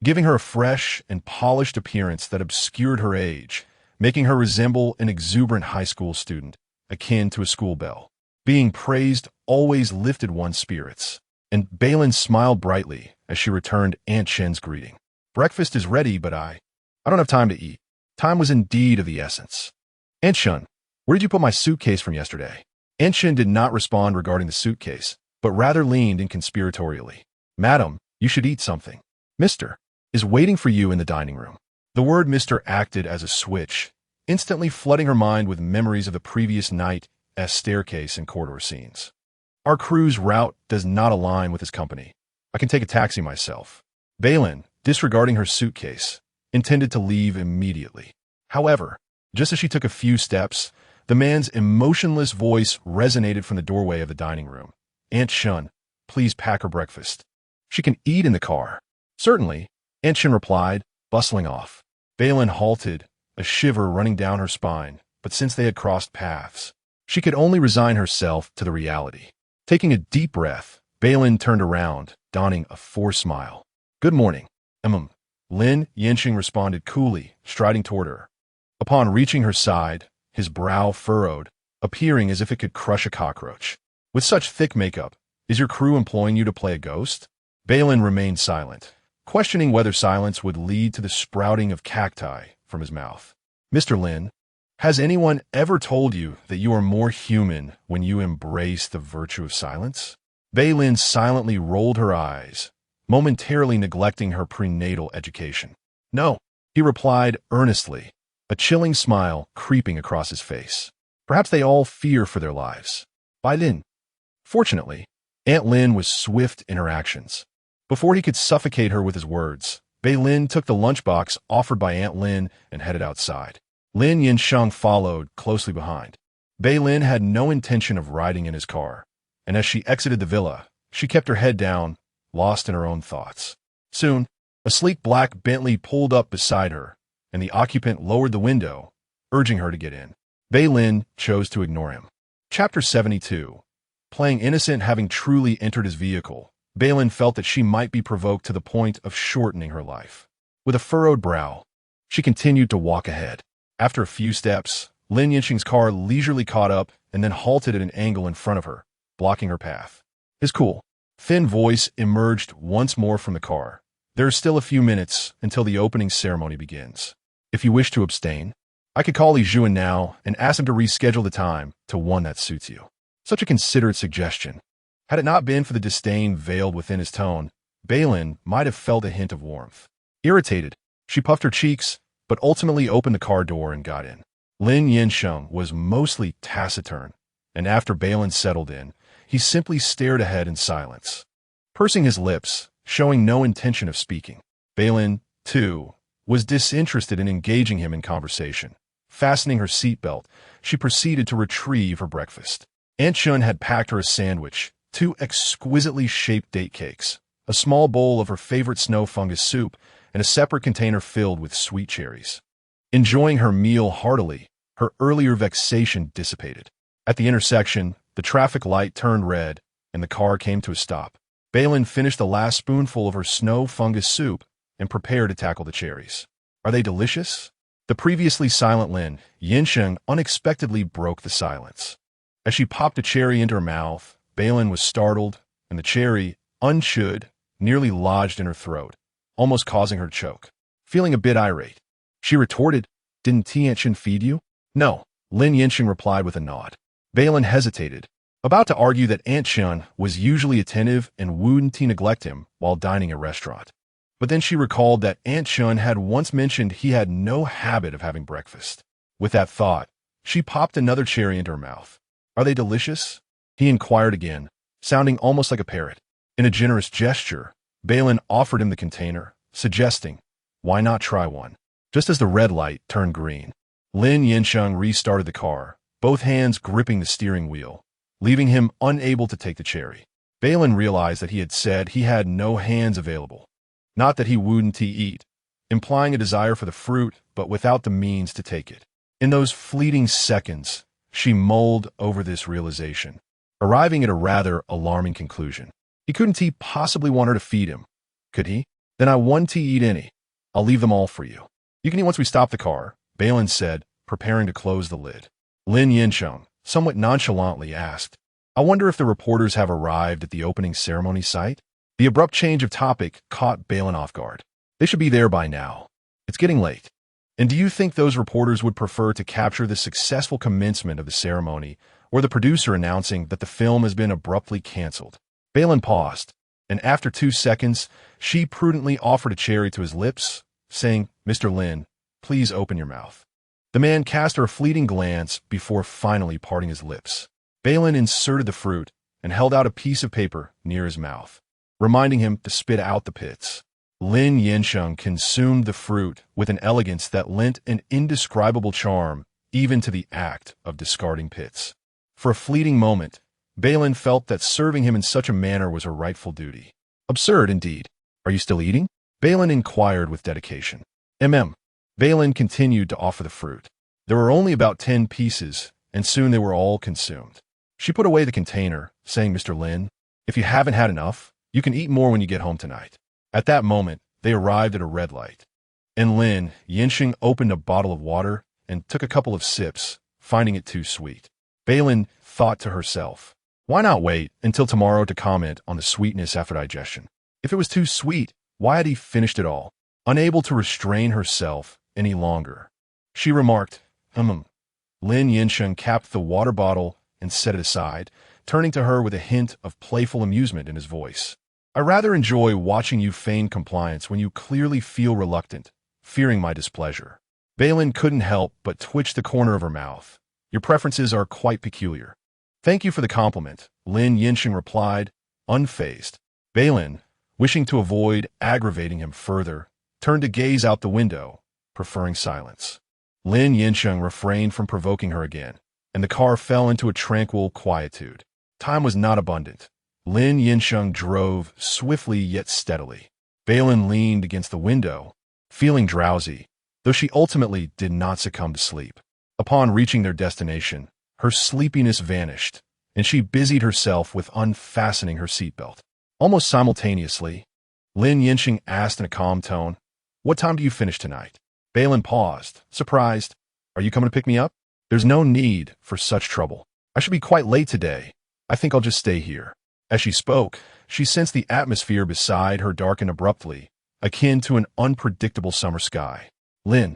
giving her a fresh and polished appearance that obscured her age, making her resemble an exuberant high school student, akin to a school belle. Being praised always lifted one's spirits, and Bei Lin smiled brightly as she returned Aunt Shen's greeting. Breakfast is ready, but I don't have time to eat. Time was indeed of the essence. Aunt Shen, where did you put my suitcase from yesterday? Aunt Shen did not respond regarding the suitcase, but rather leaned in conspiratorially. Madam, you should eat something. Mr. is waiting for you in the dining room. The word Mr. acted as a switch, instantly flooding her mind with memories of the previous night's staircase and corridor scenes. Our crew's route does not align with his company. I can take a taxi myself. Bei Lin, disregarding her suitcase, intended to leave immediately. However, just as she took a few steps, the man's emotionless voice resonated from the doorway of the dining room. Aunt Shen, please pack her breakfast. She can eat in the car. Certainly, Aunt Shen replied, bustling off. Bei Lin halted, a shiver running down her spine, but since they had crossed paths, she could only resign herself to the reality. Taking a deep breath, Bei Lin turned around, donning a forced smile. Good morning. Lin Yansheng responded coolly, striding toward her. Upon reaching her side, his brow furrowed, appearing as if it could crush a cockroach. With such thick makeup, is your crew employing you to play a ghost? Bei Lin remained silent, questioning whether silence would lead to the sprouting of cacti from his mouth. Mr. Lin, has anyone ever told you that you are more human when you embrace the virtue of silence? Bei Lin silently rolled her eyes, momentarily neglecting her prenatal education. No, he replied earnestly, a chilling smile creeping across his face. Perhaps they all fear for their lives. Bei Lin. Fortunately, Aunt Lin was swift in her actions. Before he could suffocate her with his words, Bei Lin took the lunchbox offered by Aunt Lin and headed outside. Lin Yansheng followed closely behind. Bei Lin had no intention of riding in his car, and as she exited the villa, she kept her head down, lost in her own thoughts. Soon, a sleek black Bentley pulled up beside her, and the occupant lowered the window, urging her to get in. Bei Lin chose to ignore him. Chapter 72. Playing innocent having truly entered his vehicle, Bei Lin felt that she might be provoked to the point of shortening her life. With a furrowed brow, she continued to walk ahead. After a few steps, Lin Yansheng's car leisurely caught up and then halted at an angle in front of her, blocking her path. His cool, thin voice emerged once more from the car. There are still a few minutes until the opening ceremony begins. If you wish to abstain, I could call Li Juan now and ask him to reschedule the time to one that suits you. Such a considerate suggestion. Had it not been for the disdain veiled within his tone, Bei Lin might have felt a hint of warmth. Irritated, she puffed her cheeks, but ultimately opened the car door and got in. Lin Yansheng was mostly taciturn, and after Bei Lin settled in, he simply stared ahead in silence, pursing his lips, showing no intention of speaking. Bei Lin, too, was disinterested in engaging him in conversation. Fastening her seatbelt, she proceeded to retrieve her breakfast. Aunt Shen had packed her a sandwich, 2 exquisitely shaped date cakes, a small bowl of her favorite snow fungus soup, and a separate container filled with sweet cherries. Enjoying her meal heartily, her earlier vexation dissipated. At the intersection, the traffic light turned red, and the car came to a stop. Bei Lin finished the last spoonful of her snow fungus soup and prepared to tackle the cherries. Are they delicious? The previously silent Lin Yansheng unexpectedly broke the silence. As she popped a cherry into her mouth, Bei Lin was startled, and the cherry, unchewed, nearly lodged in her throat, almost causing her to choke. Feeling a bit irate, she retorted, "Didn't Tianchen feed you?" "No," Lin Yansheng replied with a nod. Bei Lin hesitated, about to argue that Aunt Shen was usually attentive and wouldn't neglect him while dining at a restaurant. But then she recalled that Aunt Shen had once mentioned he had no habit of having breakfast. With that thought, she popped another cherry into her mouth. "Are they delicious?" he inquired again, sounding almost like a parrot. In a generous gesture, Bei Lin offered him the container, suggesting, "Why not try one?" Just as the red light turned green, Lin Yansheng restarted the car, both hands gripping the steering wheel, leaving him unable to take the cherry. Bei Lin realized that he had said he had no hands available, not that he wouldn't eat, implying a desire for the fruit but without the means to take it. In those fleeting seconds, she mulled over this realization, arriving at a rather alarming conclusion. He couldn't possibly want her to feed him, could he? "Then I won't eat any. I'll leave them all for you. You can eat once we stop the car," Bei Lin said, preparing to close the lid. Lin Yansheng, somewhat nonchalantly, asked, "I wonder if the reporters have arrived at the opening ceremony site?" The abrupt change of topic caught Bei Lin off guard. "They should be there by now. It's getting late. And do you think those reporters would prefer to capture the successful commencement of the ceremony or the producer announcing that the film has been abruptly canceled?" Bei Lin paused, and after 2 seconds, she prudently offered a cherry to his lips, saying, "Mr. Lin, please open your mouth." The man cast her a fleeting glance before finally parting his lips. Bei Lin inserted the fruit and held out a piece of paper near his mouth, reminding him to spit out the pits. Lin Yansheng consumed the fruit with an elegance that lent an indescribable charm even to the act of discarding pits. For a fleeting moment, Bei Lin felt that serving him in such a manner was her rightful duty. Absurd, indeed. "Are you still eating?" Bei Lin inquired with dedication. Bei Lin continued to offer the fruit. There were only about 10 pieces, and soon they were all consumed. She put away the container, saying, "Mr. Lin, if you haven't had enough, you can eat more when you get home tonight." At that moment, they arrived at a red light, and Lin Yansheng opened a bottle of water and took a couple of sips, finding it too sweet. Bei Lin thought to herself, Why not wait until tomorrow to comment on the sweetness after digestion? If it was too sweet, why had he finished it all? Unable to restrain herself any longer, she remarked, Lin Yansheng capped the water bottle and set it aside, turning to her with a hint of playful amusement in his voice. I rather enjoy watching you feign compliance when you clearly feel reluctant, fearing my displeasure. Bei Lin couldn't help but twitch the corner of her mouth. Your preferences are quite peculiar. Thank you for the compliment, Lin Yansheng replied, unfazed. Bei Lin, wishing to avoid aggravating him further, turned to gaze out the window, preferring silence. Lin Yansheng refrained from provoking her again, and the car fell into a tranquil quietude. Time was not abundant. Lin Yansheng drove swiftly yet steadily. Bei Lin leaned against the window, feeling drowsy, though she ultimately did not succumb to sleep. Upon reaching their destination, her sleepiness vanished, and she busied herself with unfastening her seatbelt. Almost simultaneously, Lin Yansheng asked in a calm tone, What time do you finish tonight? Bei Lin paused, surprised. Are you coming to pick me up? There's no need for such trouble. I should be quite late today. I think I'll just stay here. As she spoke, she sensed the atmosphere beside her darken abruptly, akin to an unpredictable summer sky. Lin,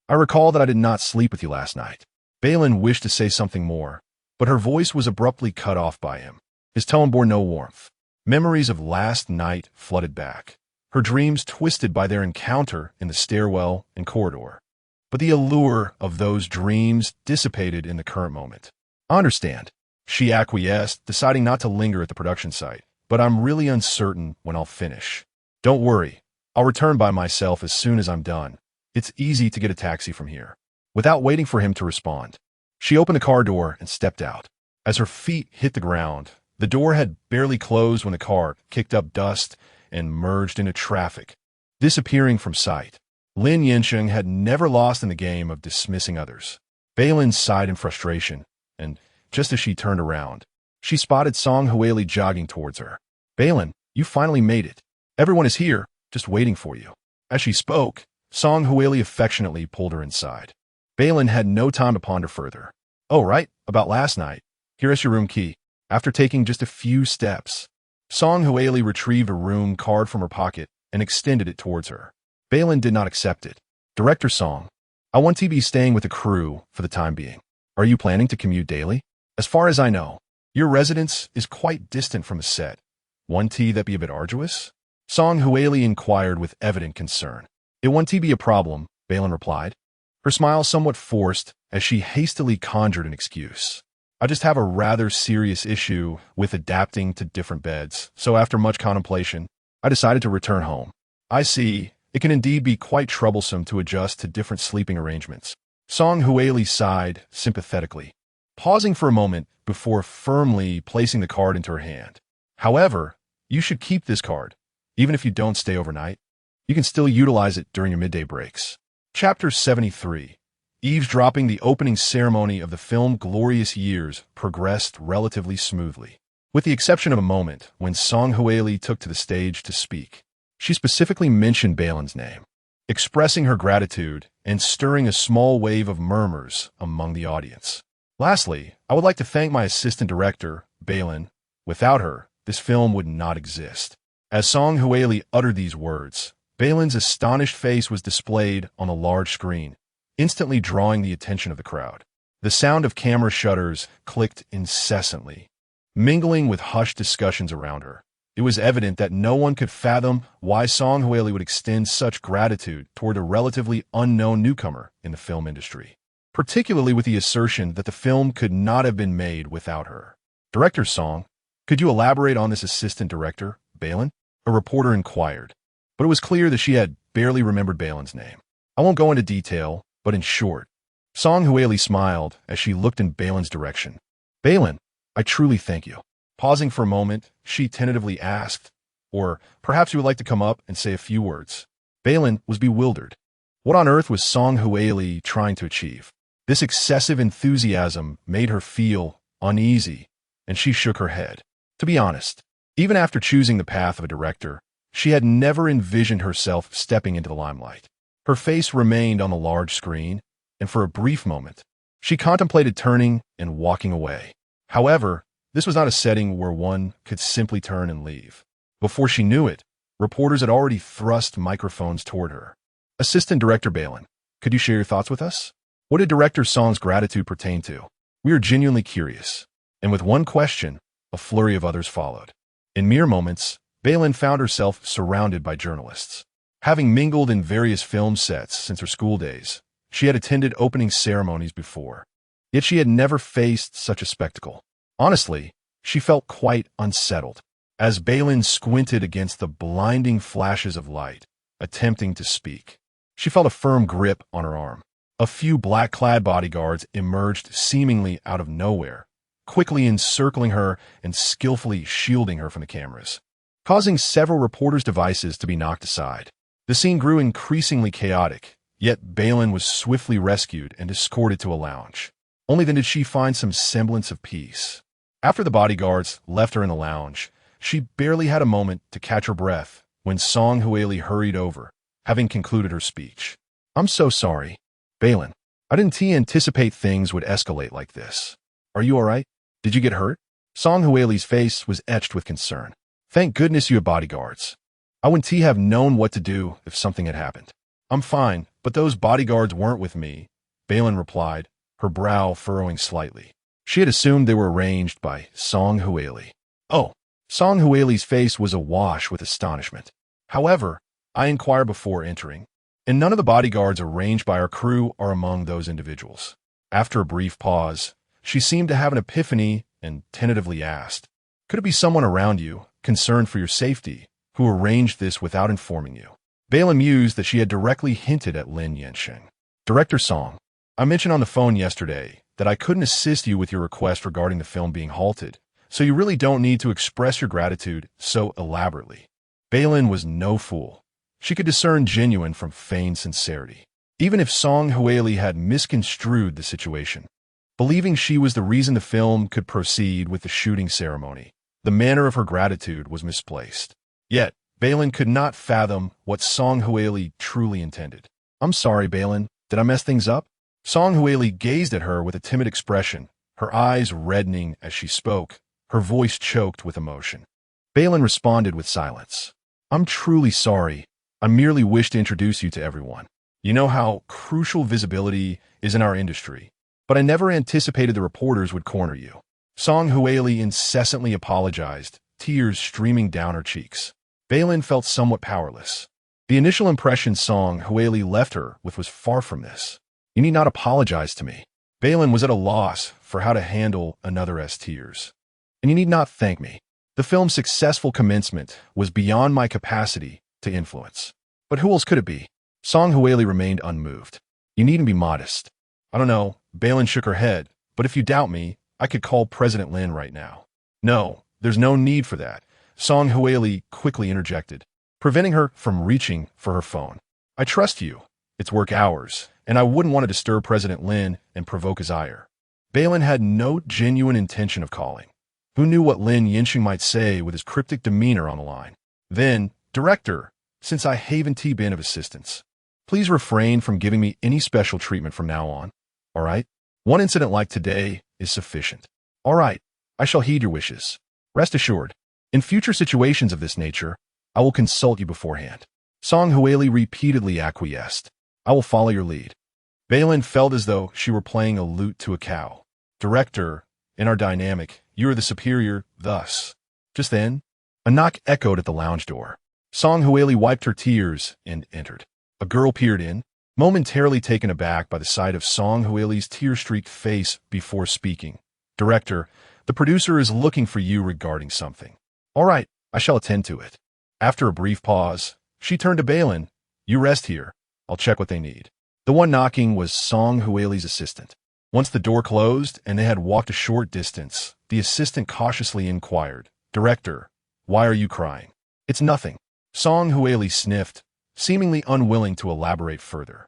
I recall that I did not sleep with you last night. Bei Lin wished to say something more, but her voice was abruptly cut off by him. His tone bore no warmth. Memories of last night flooded back, her dreams twisted by their encounter in the stairwell and corridor. But the allure of those dreams dissipated in the current moment. I understand. She acquiesced, deciding not to linger at the production site, but I'm really uncertain when I'll finish. Don't worry. I'll return by myself as soon as I'm done. It's easy to get a taxi from here. Without waiting for him to respond, she opened the car door and stepped out. As her feet hit the ground, the door had barely closed when the car kicked up dust and merged into traffic, disappearing from sight. Lin Yansheng had never lost in the game of dismissing others. Bei Lin sighed in frustration, and just as she turned around, she spotted Song Huili jogging towards her. Bei Lin, you finally made it. Everyone is here, just waiting for you. As she spoke, Song Huili affectionately pulled her inside. Bei Lin had no time to ponder further. Oh, right, about last night. Here is your room key. After taking just a few steps, Song Huili retrieved a room card from her pocket and extended it towards her. Bei Lin did not accept it. Director Song, I want to be staying with the crew for the time being. Are you planning to commute daily? As far as I know, your residence is quite distant from the set. Won't that be a bit arduous? Song Huili inquired with evident concern. It won't be a problem, Bei Lin replied, her smile somewhat forced as she hastily conjured an excuse. I just have a rather serious issue with adapting to different beds, so after much contemplation, I decided to return home. I see. It can indeed be quite troublesome to adjust to different sleeping arrangements. Song Huili sighed sympathetically, pausing for a moment before firmly placing the card into her hand. However, you should keep this card. Even if you don't stay overnight, you can still utilize it during your midday breaks. Chapter 73. Eavesdropping. The opening ceremony of the film Glorious Years progressed relatively smoothly, with the exception of a moment when Song Huili took to the stage to speak. She specifically mentioned Bei Lin's name, expressing her gratitude and stirring a small wave of murmurs among the audience. Lastly, I would like to thank my assistant director, Bei Lin. Without her, this film would not exist. As Song Huili uttered these words, Bei Lin's astonished face was displayed on a large screen, instantly drawing the attention of the crowd. The sound of camera shutters clicked incessantly, mingling with hushed discussions around her. It was evident that no one could fathom why Song Huili would extend such gratitude toward a relatively unknown newcomer in the film industry, particularly with the assertion that the film could not have been made without her. Director Song, could you elaborate on this assistant director, Bei Lin? A reporter inquired, but it was clear that she had barely remembered Bei Lin's name. I won't go into detail, but in short, Song Huili smiled as she looked in Bei Lin's direction. Bei Lin, I truly thank you. Pausing for a moment, she tentatively asked, or perhaps you would like to come up and say a few words. Bei Lin was bewildered. What on earth was Song Huili trying to achieve? This excessive enthusiasm made her feel uneasy, and she shook her head. To be honest, even after choosing the path of a director, she had never envisioned herself stepping into the limelight. Her face remained on the large screen, and for a brief moment, she contemplated turning and walking away. However, This was not a setting where one could simply turn and leave. Before she knew it, reporters had already thrust microphones toward her. Assistant Director Bei Lin, could you share your thoughts with us? What did Director Song's gratitude pertain to? We are genuinely curious. And with one question, a flurry of others followed. In mere moments, Bei Lin found herself surrounded by journalists. Having mingled in various film sets since her school days, she had attended opening ceremonies before. Yet she had never faced such a spectacle. Honestly, she felt quite unsettled. As Bei Lin squinted against the blinding flashes of light, attempting to speak, she felt a firm grip on her arm. A few black-clad bodyguards emerged seemingly out of nowhere, quickly encircling her and skillfully shielding her from the cameras, causing several reporters' devices to be knocked aside. The scene grew increasingly chaotic, yet Bei Lin was swiftly rescued and escorted to a lounge. Only then did she find some semblance of peace. After the bodyguards left her in the lounge, she barely had a moment to catch her breath when Song Huili hurried over, having concluded her speech. "I'm so sorry, Bei Lin. I didn't anticipate things would escalate like this. Are you all right? Did you get hurt?" Song Huili's face was etched with concern. "Thank goodness you have bodyguards. I wouldn't have known what to do if something had happened." "I'm fine, but those bodyguards weren't with me," Bei Lin replied, her brow furrowing slightly. She had assumed they were arranged by Song Huili. "Oh." Song Huili's face was awash with astonishment. "However, I inquired before entering, and none of the bodyguards arranged by our crew are among those individuals." After a brief pause, she seemed to have an epiphany and tentatively asked, "Could it be someone around you, concerned for your safety, who arranged this without informing you?" Bei Lin mused that she had directly hinted at Lin Yansheng. "Director Song, I mentioned on the phone yesterday that I couldn't assist you with your request regarding the film being halted, so you really don't need to express your gratitude so elaborately." Bei Lin was no fool. She could discern genuine from feigned sincerity, even if Song Huili had misconstrued the situation. Believing she was the reason the film could proceed with the shooting ceremony, the manner of her gratitude was misplaced. Yet, Bei Lin could not fathom what Song Huili truly intended. "I'm sorry, Bei Lin. Did I mess things up?" Song Huili gazed at her with a timid expression, her eyes reddening as she spoke, her voice choked with emotion. Bei Lin responded with silence. "I'm truly sorry. I merely wish to introduce you to everyone. You know how crucial visibility is in our industry, but I never anticipated the reporters would corner you." Song Huili incessantly apologized, tears streaming down her cheeks. Bei Lin felt somewhat powerless. The initial impression Song Huili left her with was far from this. "You need not apologize to me." Bei Lin was at a loss for how to handle another's tears. "And you need not thank me. The film's successful commencement was beyond my capacity to influence." "But who else could it be?" Song Huili remained unmoved. "You needn't be modest." "I don't know." Bei Lin shook her head. "But if you doubt me, I could call President Lin right now." "No, there's no need for that," Song Huili quickly interjected, preventing her from reaching for her phone. "I trust you. It's work hours, and I wouldn't want to disturb President Lin and provoke his ire." Bei Lin had no genuine intention of calling. Who knew what Lin Yansheng might say with his cryptic demeanor on the line? Then, "Director, since I haven't been of assistance, please refrain from giving me any special treatment from now on. All right? One incident like today is sufficient." "All right, I shall heed your wishes. Rest assured, in future situations of this nature, I will consult you beforehand." Song Huili repeatedly acquiesced. "I will follow your lead." Bei Lin felt as though she were playing a lute to a cow. "Director, in our dynamic, you are the superior, thus." Just then, a knock echoed at the lounge door. Song Huili wiped her tears and entered. A girl peered in, momentarily taken aback by the sight of Song Huili's tear-streaked face before speaking. "Director, the producer is looking for you regarding something." "All right, I shall attend to it." After a brief pause, she turned to Bei Lin. "You rest here. I'll check what they need." The one knocking was Song Huili's assistant. Once the door closed and they had walked a short distance, the assistant cautiously inquired, "Director, why are you crying?" "It's nothing." Song Huili sniffed, seemingly unwilling to elaborate further.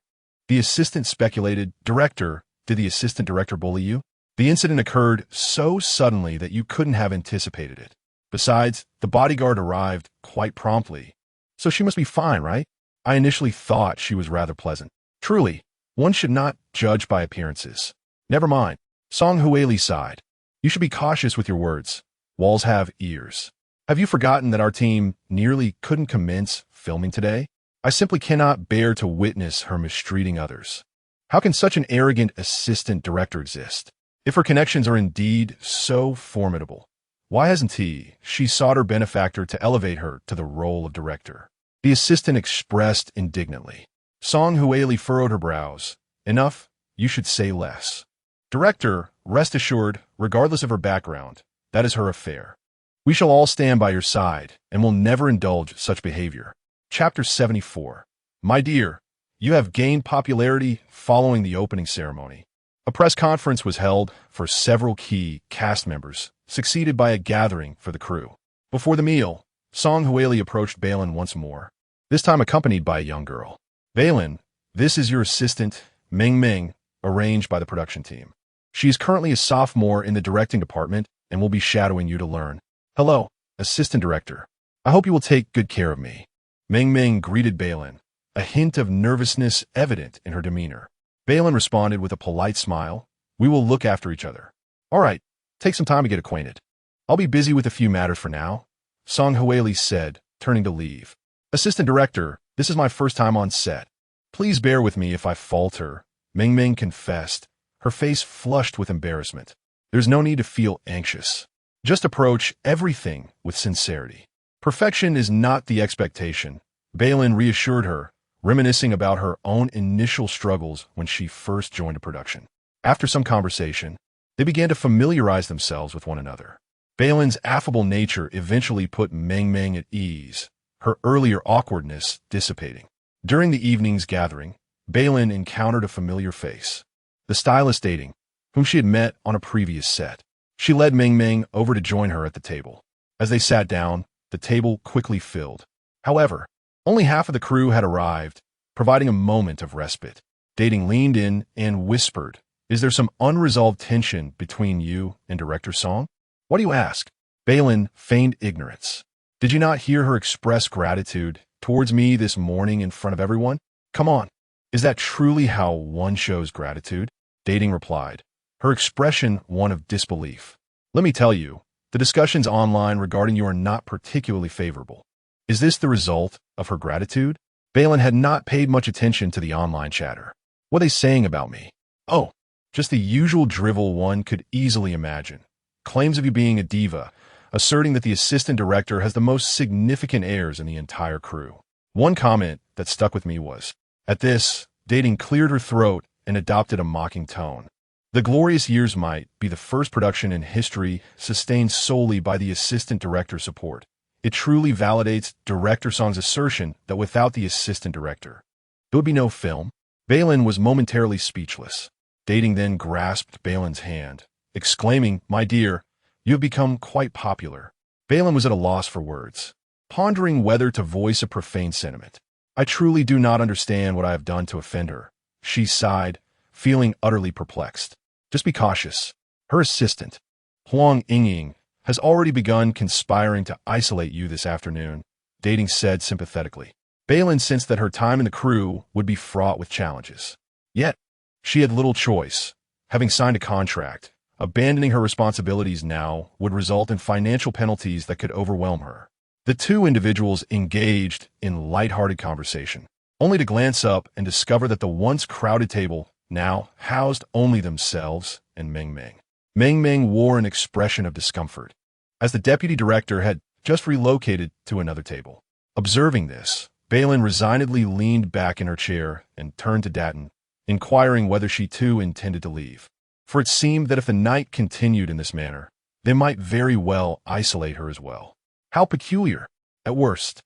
The assistant speculated, "Director, did the assistant director bully you?" "The incident occurred so suddenly that you couldn't have anticipated it. Besides, the bodyguard arrived quite promptly. So she must be fine, right? I initially thought she was rather pleasant." "Truly, one should not judge by appearances." "Never mind." Song Huili sighed. You should be cautious with your words. Walls have ears. Have you forgotten that our team nearly couldn't commence filming today? I simply cannot bear to witness her mistreating others. How can such an arrogant assistant director exist? If her connections are indeed so formidable, why hasn't she sought her benefactor to elevate her to the role of director? The assistant expressed indignantly. Song Huili furrowed her brows. Enough, you should say less. Director, rest assured, regardless of her background, that is her affair. We shall all stand by your side and will never indulge such behavior. Chapter 74. My dear, you have gained popularity following the opening ceremony. A press conference was held for several key cast members, succeeded by a gathering for the crew. Before the meal, Song Huili approached Bei Lin once more, this time accompanied by a young girl. Bei Lin, this is your assistant, Ming, arranged by the production team. She is currently a sophomore in the directing department and will be shadowing you to learn. Hello, assistant director. I hope you will take good care of me. Ming greeted Bei Lin, a hint of nervousness evident in her demeanor. Bei Lin responded with a polite smile. We will look after each other. All right, take some time to get acquainted. I'll be busy with a few matters for now, Song Huili said, turning to leave. Assistant director, this is my first time on set. Please bear with me if I falter, Ming confessed, her face flushed with embarrassment. There's no need to feel anxious. Just approach everything with sincerity. Perfection is not the expectation, Bei Lin reassured her, reminiscing about her own initial struggles when she first joined a production. After some conversation, they began to familiarize themselves with one another. Bei Lin's affable nature eventually put Ming at ease, her earlier awkwardness dissipating. During the evening's gathering, Bei Lin encountered a familiar face, the stylist dating, whom she had met on a previous set. She led Ming over to join her at the table. As they sat down, the table quickly filled. However, only half of the crew had arrived, providing a moment of respite. Dating leaned in and whispered, "Is there some unresolved tension between you and Director Song?" "What do you ask?" Bei Lin feigned ignorance. "Did you not hear her express gratitude towards me this morning in front of everyone? Come on, is that truly how one shows gratitude?" Dating replied, her expression one of disbelief. "Let me tell you, the discussions online regarding you are not particularly favorable. Is this the result of her gratitude?" Bei Lin had not paid much attention to the online chatter. "What are they saying about me?" "Oh, just the usual drivel one could easily imagine. Claims of you being a diva, asserting that the assistant director has the most significant heirs in the entire crew." One comment that stuck with me was, at this, Dating cleared her throat and adopted a mocking tone. The Glorious Years might be the first production in history sustained solely by the assistant director support. It truly validates Director Song's assertion that without the assistant director, there would be no film. Bei Lin was momentarily speechless. Dating then grasped Bei Lin's hand, exclaiming, "My dear, you have become quite popular." Bei Lin was at a loss for words, pondering whether to voice a profane sentiment. "I truly do not understand what I have done to offend her," she sighed, feeling utterly perplexed. "Just be cautious. Her assistant, Huang Yingying, has already begun conspiring to isolate you this afternoon," Dating said sympathetically. Bei Lin sensed that her time in the crew would be fraught with challenges. Yet, she had little choice. Having signed a contract, abandoning her responsibilities now would result in financial penalties that could overwhelm her. The two individuals engaged in light-hearted conversation, only to glance up and discover that the once crowded table now housed only themselves and Ming. Ming wore an expression of discomfort, as the deputy director had just relocated to another table. Observing this, Bei Lin resignedly leaned back in her chair and turned to Datin, inquiring whether she too intended to leave. For it seemed that if the night continued in this manner, they might very well isolate her as well. How peculiar. At worst,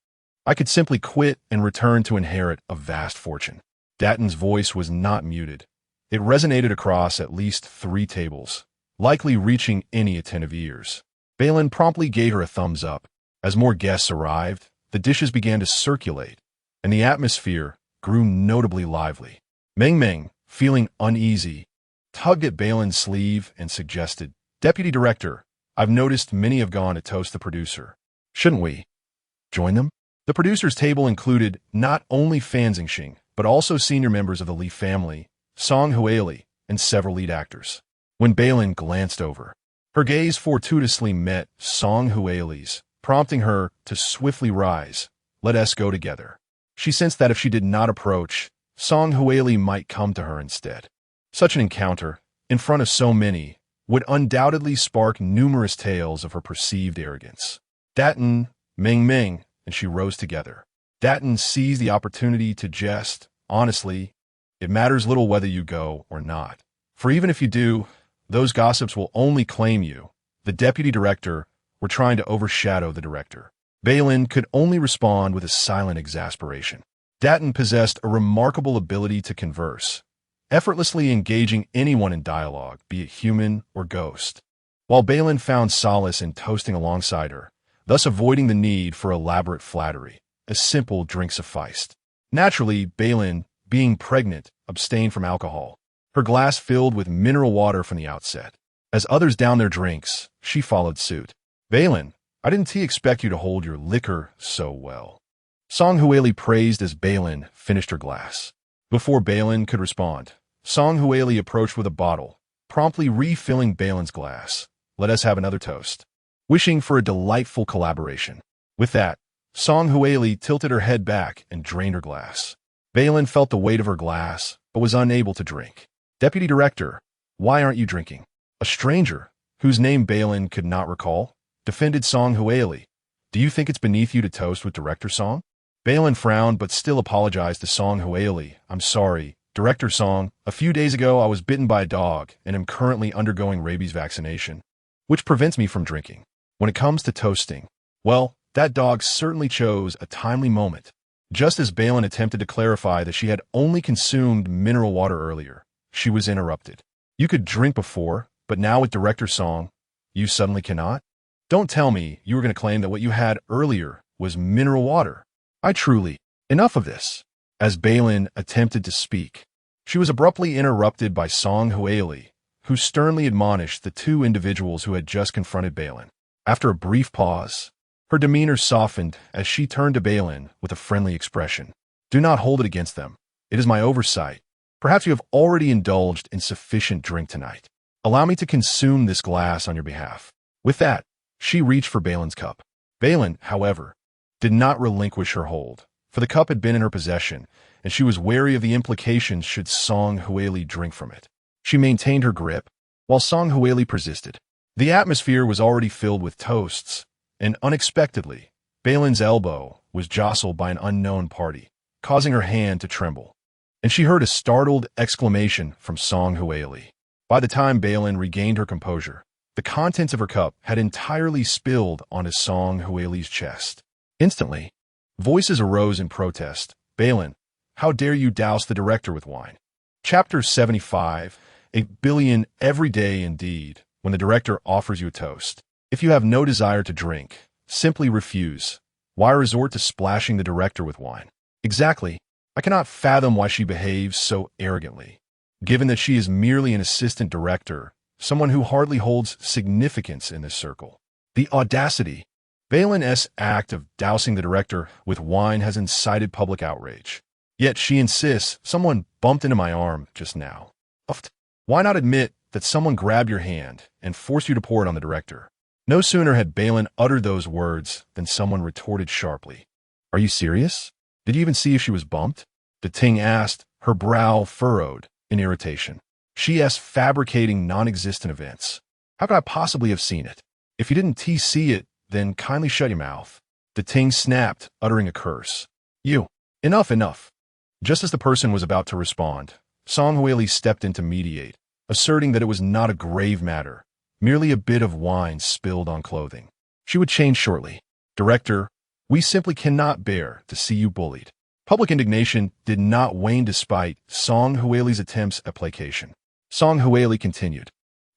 I could simply quit and return to inherit a vast fortune. Datin's voice was not muted. It resonated across at least 3 tables, likely reaching any attentive ears. Bei Lin promptly gave her a thumbs up. As more guests arrived, the dishes began to circulate, and the atmosphere grew notably lively. Ming, feeling uneasy, tugged at Bei Lin's sleeve and suggested, "Deputy Director, I've noticed many have gone to toast the producer. Shouldn't we join them?" The producer's table included not only Fan Zingxing, but also senior members of the Li family, Song Huili, and several lead actors. When Bei Lin glanced over, Her gaze fortuitously met Song Hueli's, prompting her to swiftly rise. Let us go together. She sensed that if she did not approach, Song Hueli might come to her instead. Such an encounter, in front of so many, would undoubtedly spark numerous tales of her perceived arrogance. Datin, Ming Ming, and she rose together. Datin seized the opportunity to jest. Honestly, it matters little whether you go or not. For even if you do, those gossips will only claim you. The deputy director were trying to overshadow the director. Bei Lin could only respond with a silent exasperation. Datin possessed a remarkable ability to converse, effortlessly engaging anyone in dialogue, be it human or ghost. While Bei Lin found solace in toasting alongside her, thus avoiding the need for elaborate flattery, a simple drink sufficed. Naturally, Bei Lin, being pregnant, abstained from alcohol. Her glass filled with mineral water from the outset. As others downed their drinks, she followed suit. Bei Lin, I didn't expect you to hold your liquor so well. Song Hueli praised as Bei Lin finished her glass. Before Bei Lin could respond, Song Hueli approached with a bottle, promptly refilling Bei Lin's glass. Let us have another toast. Wishing for a delightful collaboration. With that, Song Hueli tilted her head back and drained her glass. Bei Lin felt the weight of her glass, but was unable to drink. Deputy Director, why aren't you drinking? A stranger, whose name Bei Lin could not recall, defended Song Hueli. Do you think it's beneath you to toast with Director Song? Bei Lin frowned but still apologized to Song Hueli. I'm sorry, Director Song. A few days ago I was bitten by a dog and am currently undergoing rabies vaccination, which prevents me from drinking. When it comes to toasting, well, that dog certainly chose a timely moment. Just as Bei Lin attempted to clarify that she had only consumed mineral water earlier, she was interrupted. You could drink before, but now with Director Song, you suddenly cannot? Don't tell me you were going to claim that what you had earlier was mineral water. I truly... Enough of this. As Bei Lin attempted to speak, she was abruptly interrupted by Song Hueli, who sternly admonished the two individuals who had just confronted Bei Lin. After a brief pause, her demeanor softened as she turned to Bei Lin with a friendly expression. Do not hold it against them. It is my oversight. Perhaps you have already indulged in sufficient drink tonight. Allow me to consume this glass on your behalf. With that, she reached for Bei Lin's cup. Bei Lin, however, did not relinquish her hold, for the cup had been in her possession, and she was wary of the implications should Song Hueli drink from it. She maintained her grip, while Song Hueli persisted. The atmosphere was already filled with toasts, and unexpectedly, Bei Lin's elbow was jostled by an unknown party, causing her hand to tremble. And she heard a startled exclamation from Song Hueli. By the time Bei Lin regained her composure, the contents of her cup had entirely spilled onto Song Hueli's chest. Instantly, voices arose in protest. Bei Lin, how dare you douse the director with wine? Chapter 75, 8 billion every day indeed, when the director offers you a toast. If you have no desire to drink, simply refuse. Why resort to splashing the director with wine? Exactly. I cannot fathom why she behaves so arrogantly, given that she is merely an assistant director, someone who hardly holds significance in this circle. The audacity. Bei Lin's act of dousing the director with wine has incited public outrage. Yet she insists someone bumped into my arm just now. Why not admit that someone grabbed your hand and forced you to pour it on the director? No sooner had Bei Lin uttered those words than someone retorted sharply. Are you serious? Did you even see if she was bumped? The Ting asked, her brow furrowed in irritation. She is fabricating non-existent events. How could I possibly have seen it? If you didn't see it, then kindly shut your mouth. The Ting snapped, uttering a curse. You. Enough. Just as the person was about to respond, Song Hueli stepped in to mediate, asserting that it was not a grave matter, merely a bit of wine spilled on clothing. She would change shortly. Director, we simply cannot bear to see you bullied. Public indignation did not wane despite Song Hueli's attempts at placation. Song Hueli continued,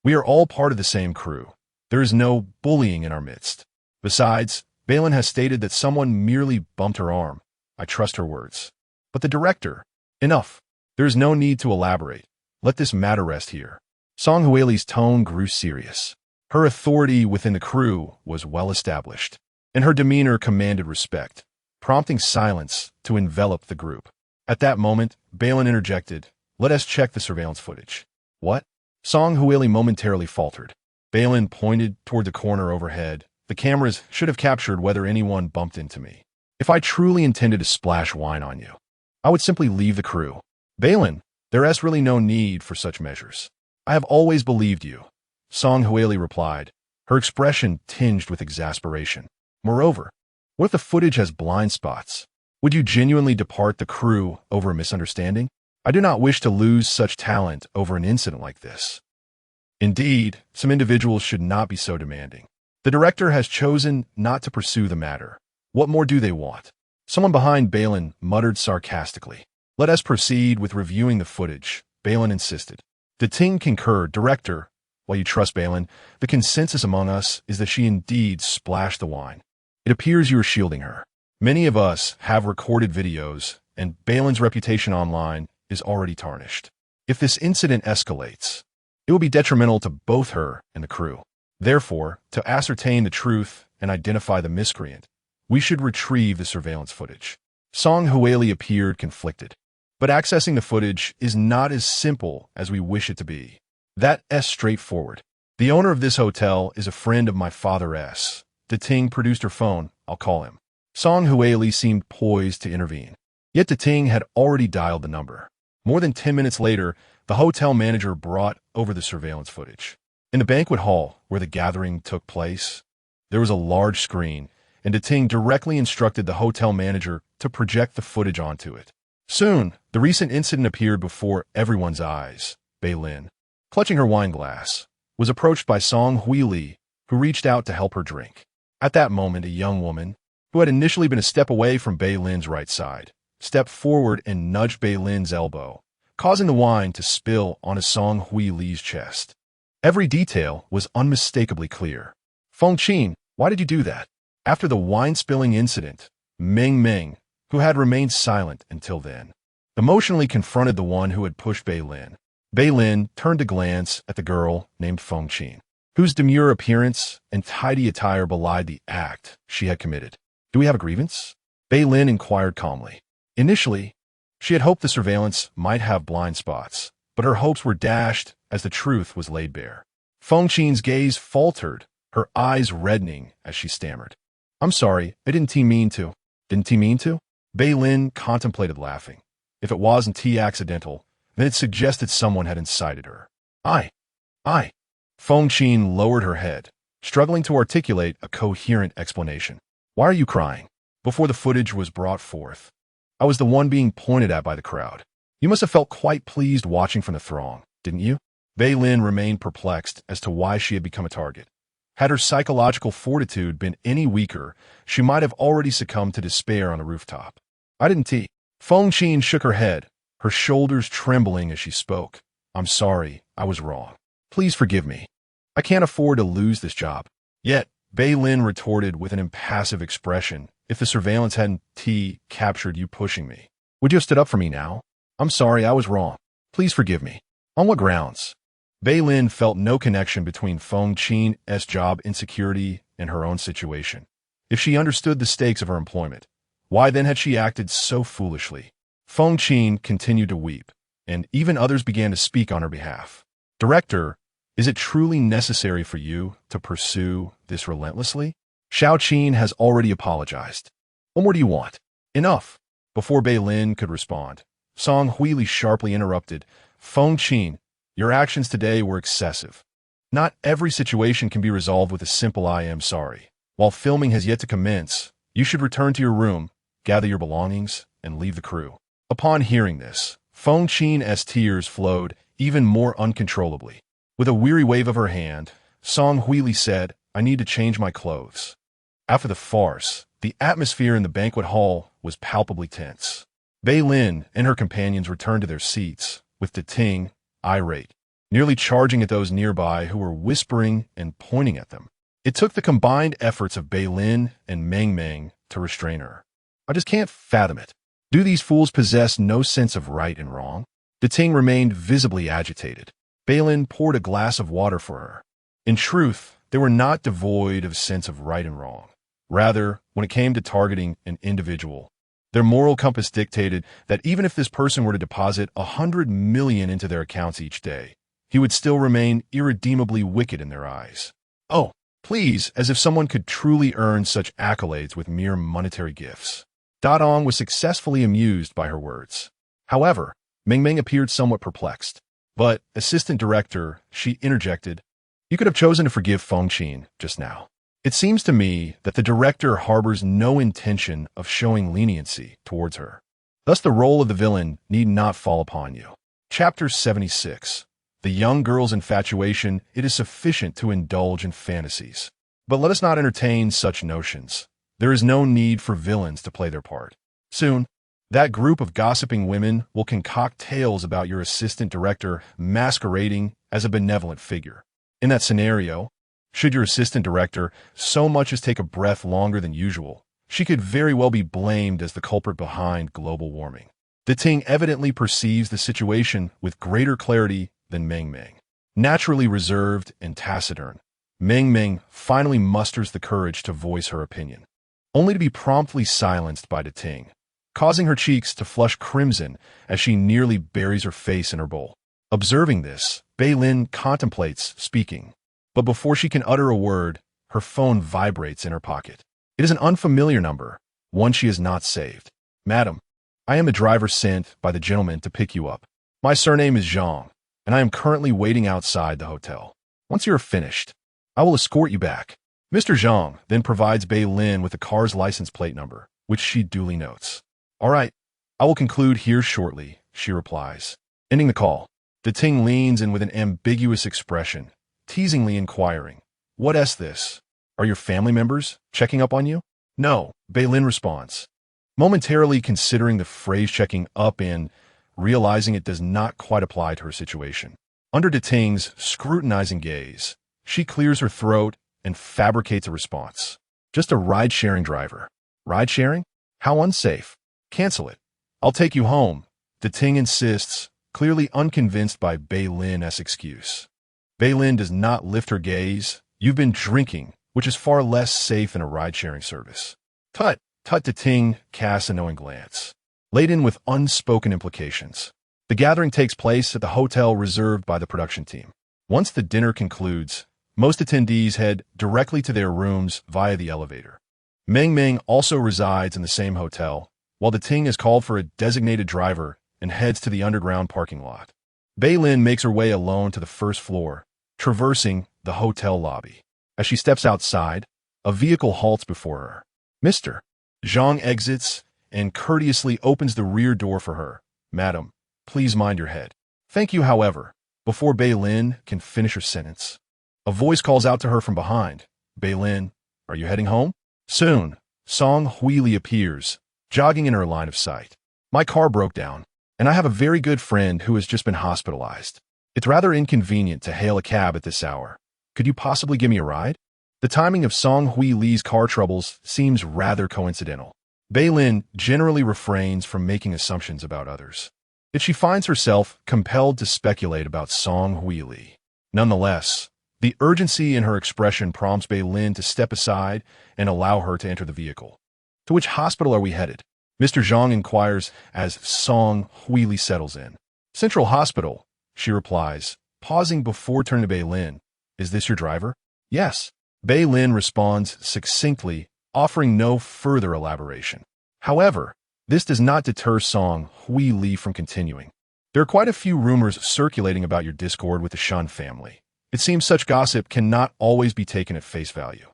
we are all part of the same crew. There is no bullying in our midst. Besides, Bei Lin has stated that someone merely bumped her arm. I trust her words. But the director, enough. There is no need to elaborate. Let this matter rest here. Song Hueli's tone grew serious. Her authority within the crew was well established, and her demeanor commanded respect, prompting silence to envelop the group. At that moment, Bei Lin interjected, let us check the surveillance footage. What? Song Hueli momentarily faltered. Bei Lin pointed toward the corner overhead. The cameras should have captured whether anyone bumped into me. If I truly intended to splash wine on you, I would simply leave the crew. Bei Lin, there is really no need for such measures. I have always believed you, Song Huili replied, her expression tinged with exasperation. Moreover, what if the footage has blind spots? Would you genuinely depart the crew over a misunderstanding? I do not wish to lose such talent over an incident like this. Indeed, some individuals should not be so demanding. The director has chosen not to pursue the matter. What more do they want? Someone behind Bei Lin muttered sarcastically. Let us proceed with reviewing the footage, Bei Lin insisted. The Ting concurred. Director, while you trust Bei Lin, the consensus among us is that she indeed splashed the wine. It appears you are shielding her. Many of us have recorded videos, and Bei Lin's reputation online is already tarnished. If this incident escalates, it will be detrimental to both her and the crew. Therefore, to ascertain the truth and identify the miscreant, we should retrieve the surveillance footage. Song Huili appeared conflicted. But accessing the footage is not as simple as we wish it to be. That is straightforward. The owner of this hotel is a friend of my father S. The Ting produced her phone. I'll call him. Song Huili seemed poised to intervene. Yet the Ting had already dialed the number. More than 10 minutes later, the hotel manager brought over the surveillance footage. In the banquet hall where the gathering took place, there was a large screen, and the Ting directly instructed the hotel manager to project the footage onto it. Soon, the recent incident appeared before everyone's eyes. Bei Lin, clutching her wine glass, was approached by Song Huili, who reached out to help her drink. At that moment, a young woman, who had initially been a step away from Bei Lin's right side, stepped forward and nudged Bei Lin's elbow, causing the wine to spill onto Song Huili's chest. Every detail was unmistakably clear. Feng Qin, why did you do that? After the wine-spilling incident, Meng, who had remained silent until then, emotionally confronted the one who had pushed Bei Lin. Bei Lin turned to glance at the girl named Feng Qin, whose demure appearance and tidy attire belied the act she had committed. Do we have a grievance? Bei Lin inquired calmly. Initially, she had hoped the surveillance might have blind spots, but her hopes were dashed as the truth was laid bare. Feng Qin's gaze faltered, her eyes reddening as she stammered. I'm sorry, I didn't mean to. Didn't mean to? Bei Lin contemplated laughing. If it wasn't accidental, then it suggested someone had incited her. I. Feng Qin lowered her head, struggling to articulate a coherent explanation. Why are you crying? Before the footage was brought forth, I was the one being pointed at by the crowd. You must have felt quite pleased watching from the throng, didn't you? Bei Lin remained perplexed as to why she had become a target. Had her psychological fortitude been any weaker, she might have already succumbed to despair on the rooftop. I didn't. Feng Qin shook her head, her shoulders trembling as she spoke. I'm sorry, I was wrong. Please forgive me. I can't afford to lose this job. Yet, Bei Lin retorted with an impassive expression. If the surveillance hadn't captured you pushing me, would you have stood up for me now? I'm sorry, I was wrong. Please forgive me. On what grounds? Bei Lin felt no connection between Feng Qin's job insecurity and her own situation. If she understood the stakes of her employment, why then had she acted so foolishly? Feng Qin continued to weep, and even others began to speak on her behalf. Director, is it truly necessary for you to pursue this relentlessly? Xiao Qin has already apologized. What more do you want? Enough. Before Bei Lin could respond, Song Huili sharply interrupted. Feng Qin, your actions today were excessive. Not every situation can be resolved with a simple I am sorry. While filming has yet to commence, you should return to your room, gather your belongings, and leave the crew. Upon hearing this, Feng Qin's tears flowed even more uncontrollably. With a weary wave of her hand, Song Huili said, I need to change my clothes. After the farce, the atmosphere in the banquet hall was palpably tense. Bei Lin and her companions returned to their seats, with the Ting, irate, nearly charging at those nearby who were whispering and pointing at them. It took the combined efforts of Bei Lin and Meng to restrain her. I just can't fathom it. Do these fools possess no sense of right and wrong? The Ting remained visibly agitated. Bei Lin poured a glass of water for her. In truth, they were not devoid of sense of right and wrong. Rather, when it came to targeting an individual, their moral compass dictated that even if this person were to deposit 100 million into their accounts each day, he would still remain irredeemably wicked in their eyes. Oh, please, as if someone could truly earn such accolades with mere monetary gifts. Dadong was successfully amused by her words. However, Meng Meng appeared somewhat perplexed. But, assistant director, she interjected, you could have chosen to forgive Fengqin just now. It seems to me that the director harbors no intention of showing leniency towards her. Thus the role of the villain need not fall upon you. Chapter 76. The young girl's infatuation, it is sufficient to indulge in fantasies. But let us not entertain such notions. There is no need for villains to play their part. Soon, that group of gossiping women will concoct tales about your assistant director masquerading as a benevolent figure. In that scenario, should your assistant director so much as take a breath longer than usual, she could very well be blamed as the culprit behind global warming. The Ting evidently perceives the situation with greater clarity than Meng Meng. Naturally reserved and taciturn, Meng Meng finally musters the courage to voice her opinion, only to be promptly silenced by the Ting, causing her cheeks to flush crimson as she nearly buries her face in her bowl. Observing this, Bei Lin contemplates speaking, but before she can utter a word, her phone vibrates in her pocket. It is an unfamiliar number, one she has not saved. Madam, I am the driver sent by the gentleman to pick you up. My surname is Zhang, and I am currently waiting outside the hotel. Once you are finished, I will escort you back. Mr. Zhang then provides Bei Lin with the car's license plate number, which she duly notes. All right, I will conclude here shortly, she replies. Ending the call, the Ting leans in with an ambiguous expression, teasingly inquiring, what is this? Are your family members checking up on you? No, Bei Lin responds, momentarily considering the phrase checking up and realizing it does not quite apply to her situation. Under De Ting's scrutinizing gaze, she clears her throat and fabricates a response. Just a ride-sharing driver. Ride-sharing? How unsafe. Cancel it. I'll take you home. De Ting insists, clearly unconvinced by Bei Lin's excuse. Bei Lin does not lift her gaze. You've been drinking, which is far less safe in a ride-sharing service. Tut, De Ting casts a knowing glance, laden with unspoken implications. The gathering takes place at the hotel reserved by the production team. Once the dinner concludes, most attendees head directly to their rooms via the elevator. Meng Meng also resides in the same hotel, while the Ting is called for a designated driver and heads to the underground parking lot. Bei Lin makes her way alone to the first floor, traversing the hotel lobby. As she steps outside, a vehicle halts before her. Mr. Zhang exits and courteously opens the rear door for her. Madam, please mind your head. Thank you, however. Before Bei Lin can finish her sentence, a voice calls out to her from behind. Bei Lin, are you heading home? Soon, Song Huili appears, jogging in her line of sight. My car broke down, and I have a very good friend who has just been hospitalized. It's rather inconvenient to hail a cab at this hour. Could you possibly give me a ride? The timing of Song Huili's car troubles seems rather coincidental. Bei Lin generally refrains from making assumptions about others, yet she finds herself compelled to speculate about Song Huili. Nonetheless, the urgency in her expression prompts Bei Lin to step aside and allow her to enter the vehicle. To which hospital are we headed? Mr. Zhang inquires as Song Huili settles in. Central Hospital, she replies, pausing before turning to Bei Lin. Is this your driver? Yes. Bei Lin responds succinctly, offering no further elaboration. However, this does not deter Song Huili from continuing. There are quite a few rumors circulating about your discord with the Shen family. It seems such gossip cannot always be taken at face value.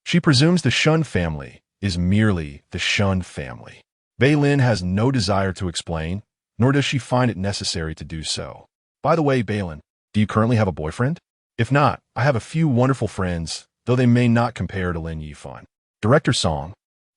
She presumes the Shen family is merely the Shen family. Bei Lin has no desire to explain, nor does she find it necessary to do so. By the way, Bei Lin, do you currently have a boyfriend? If not, I have a few wonderful friends, though they may not compare to Lin Yifan. Director Song,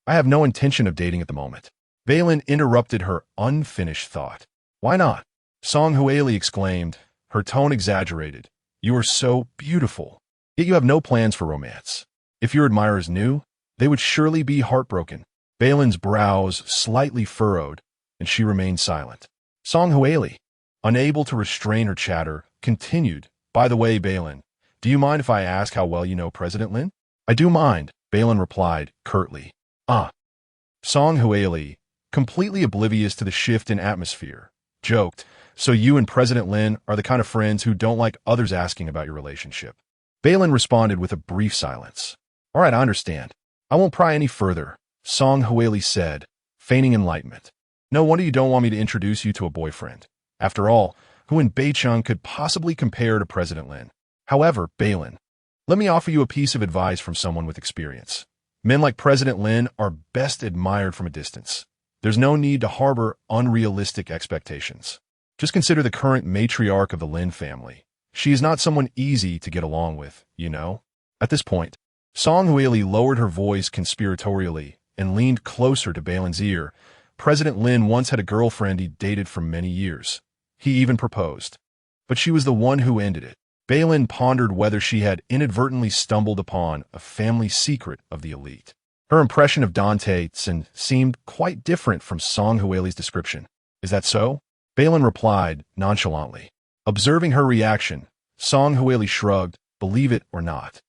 I have no intention of dating at the moment. Bei Lin interrupted her unfinished thought. Why not? Song Huili exclaimed, her tone exaggerated. You are so beautiful, yet you have no plans for romance. If your admirers knew, they would surely be heartbroken. Bei Lin's brows slightly furrowed, and she remained silent. Song Huili, unable to restrain her chatter, continued, By the way, Bei Lin, do you mind if I ask how well you know President Lin? I do mind, Bei Lin replied, curtly. Ah. Song Huili, completely oblivious to the shift in atmosphere, joked, So you and President Lin are the kind of friends who don't like others asking about your relationship. Bei Lin responded with a brief silence. All right, I understand. I won't pry any further, Song Huili said, feigning enlightenment. No wonder you don't want me to introduce you to a boyfriend. After all, who in Beicheng could possibly compare to President Lin? However, Bei Lin, let me offer you a piece of advice from someone with experience. Men like President Lin are best admired from a distance. There's no need to harbor unrealistic expectations. Just consider the current matriarch of the Lin family. She is not someone easy to get along with, you know? At this point, Song Huili lowered her voice conspiratorially and leaned closer to Bei Lin's ear. President Lin once had a girlfriend he dated for many years. He even proposed. But she was the one who ended it. Bei Lin pondered whether she had inadvertently stumbled upon a family secret of the elite. Her impression of Dante Tsin seemed quite different from Song Huili's description. Is that so? Bei Lin replied nonchalantly. Observing her reaction, Song Huili shrugged, believe it or not.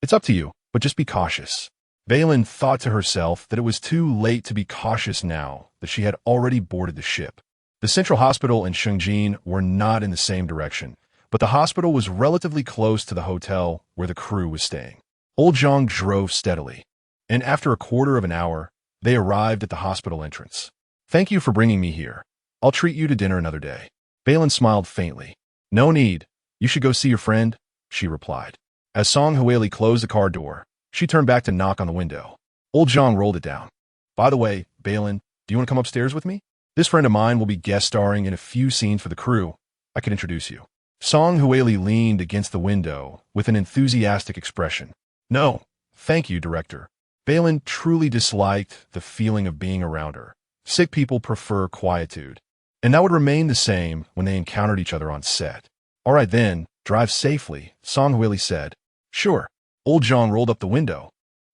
It's up to you, but just be cautious. Bei Lin thought to herself that it was too late to be cautious now that she had already boarded the ship. The central hospital and Shengjin were not in the same direction, but the hospital was relatively close to the hotel where the crew was staying. Old Zhang drove steadily, and after a quarter of an hour, they arrived at the hospital entrance. Thank you for bringing me here. I'll treat you to dinner another day. Bei Lin smiled faintly. No need. You should go see your friend, she replied. As Song Huili closed the car door, she turned back to knock on the window. Old Zhang rolled it down. By the way, Bei Lin, do you want to come upstairs with me? This friend of mine will be guest starring in a few scenes for the crew. I can introduce you. Song Huili leaned against the window with an enthusiastic expression. No, thank you, director. Bei Lin truly disliked the feeling of being around her. Sick people prefer quietude. And that would remain the same when they encountered each other on set. All right then, drive safely, Song Huili said. Sure. Old Zhang rolled up the window,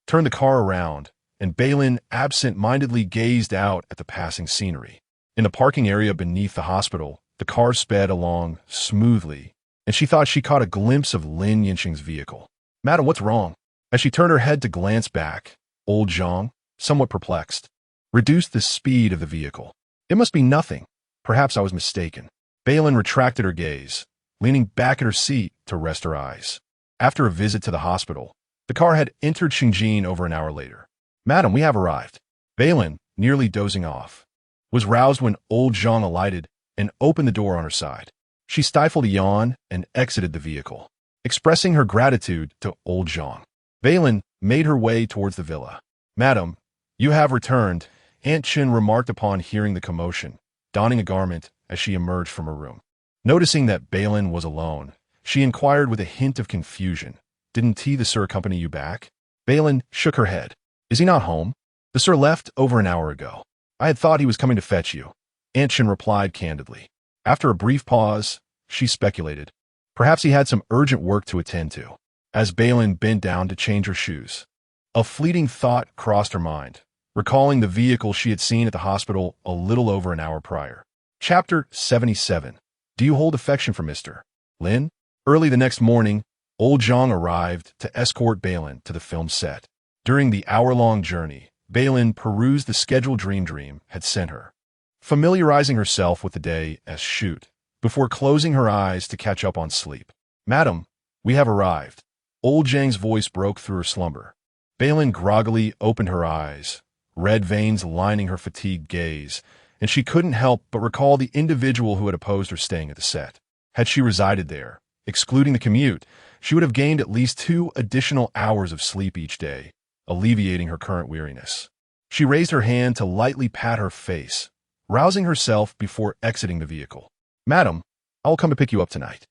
turned the car around, and Bei Lin absent-mindedly gazed out at the passing scenery. In the parking area beneath the hospital, the car sped along smoothly, and she thought she caught a glimpse of Lin Yansheng's vehicle. Madam, what's wrong? As she turned her head to glance back, Old Zhang, somewhat perplexed, reduced the speed of the vehicle. It must be nothing. Perhaps I was mistaken. Bei Lin retracted her gaze, leaning back in her seat to rest her eyes. After a visit to the hospital, the car had entered Shengjin over an hour later. Madam, we have arrived. Bei Lin, nearly dozing off, was roused when Old Zhang alighted and opened the door on her side. She stifled a yawn and exited the vehicle, expressing her gratitude to Old Zhang. Bei Lin made her way towards the villa. Madam, you have returned, Aunt Chen remarked upon hearing the commotion, donning a garment as she emerged from her room. Noticing that Bei Lin was alone, she inquired with a hint of confusion. Didn't the sir accompany you back? Bei Lin shook her head. Is he not home? The sir left over an hour ago. I had thought he was coming to fetch you. Aunt Chen replied candidly. After a brief pause, she speculated. Perhaps he had some urgent work to attend to. As Bei Lin bent down to change her shoes, a fleeting thought crossed her mind, recalling the vehicle she had seen at the hospital a little over an hour prior. Chapter 77. Do you hold affection for Mr. Lin? Early the next morning, Old Zhang arrived to escort Bei Lin to the film set. During the hour-long journey, Bei Lin perused the schedule Dream had sent her, familiarizing herself with the day as shoot, before closing her eyes to catch up on sleep. Madam, we have arrived. Old Zhang's voice broke through her slumber. Bei Lin groggily opened her eyes, red veins lining her fatigued gaze, and she couldn't help but recall the individual who had opposed her staying at the set. Had she resided there, excluding the commute, she would have gained at least 2 additional hours of sleep each day, alleviating her current weariness. She raised her hand to lightly pat her face, rousing herself before exiting the vehicle. Madam, I will come to pick you up tonight.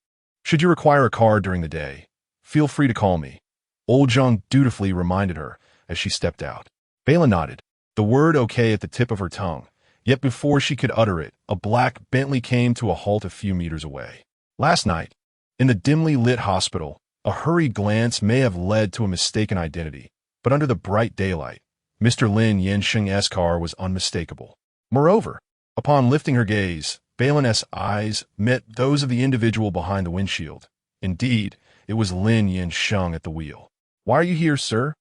Should you require a car during the day, feel free to call me. Old Zhang dutifully reminded her as she stepped out. Bei Lin nodded, the word okay at the tip of her tongue, yet before she could utter it, a black Bentley came to a halt a few meters away. Last night, in the dimly lit hospital, a hurried glance may have led to a mistaken identity, but under the bright daylight, Mr. Lin Yansheng's car was unmistakable. Moreover, upon lifting her gaze, Bei Lin's eyes met those of the individual behind the windshield. Indeed, it was Lin Yansheng at the wheel. Why are you here, sir?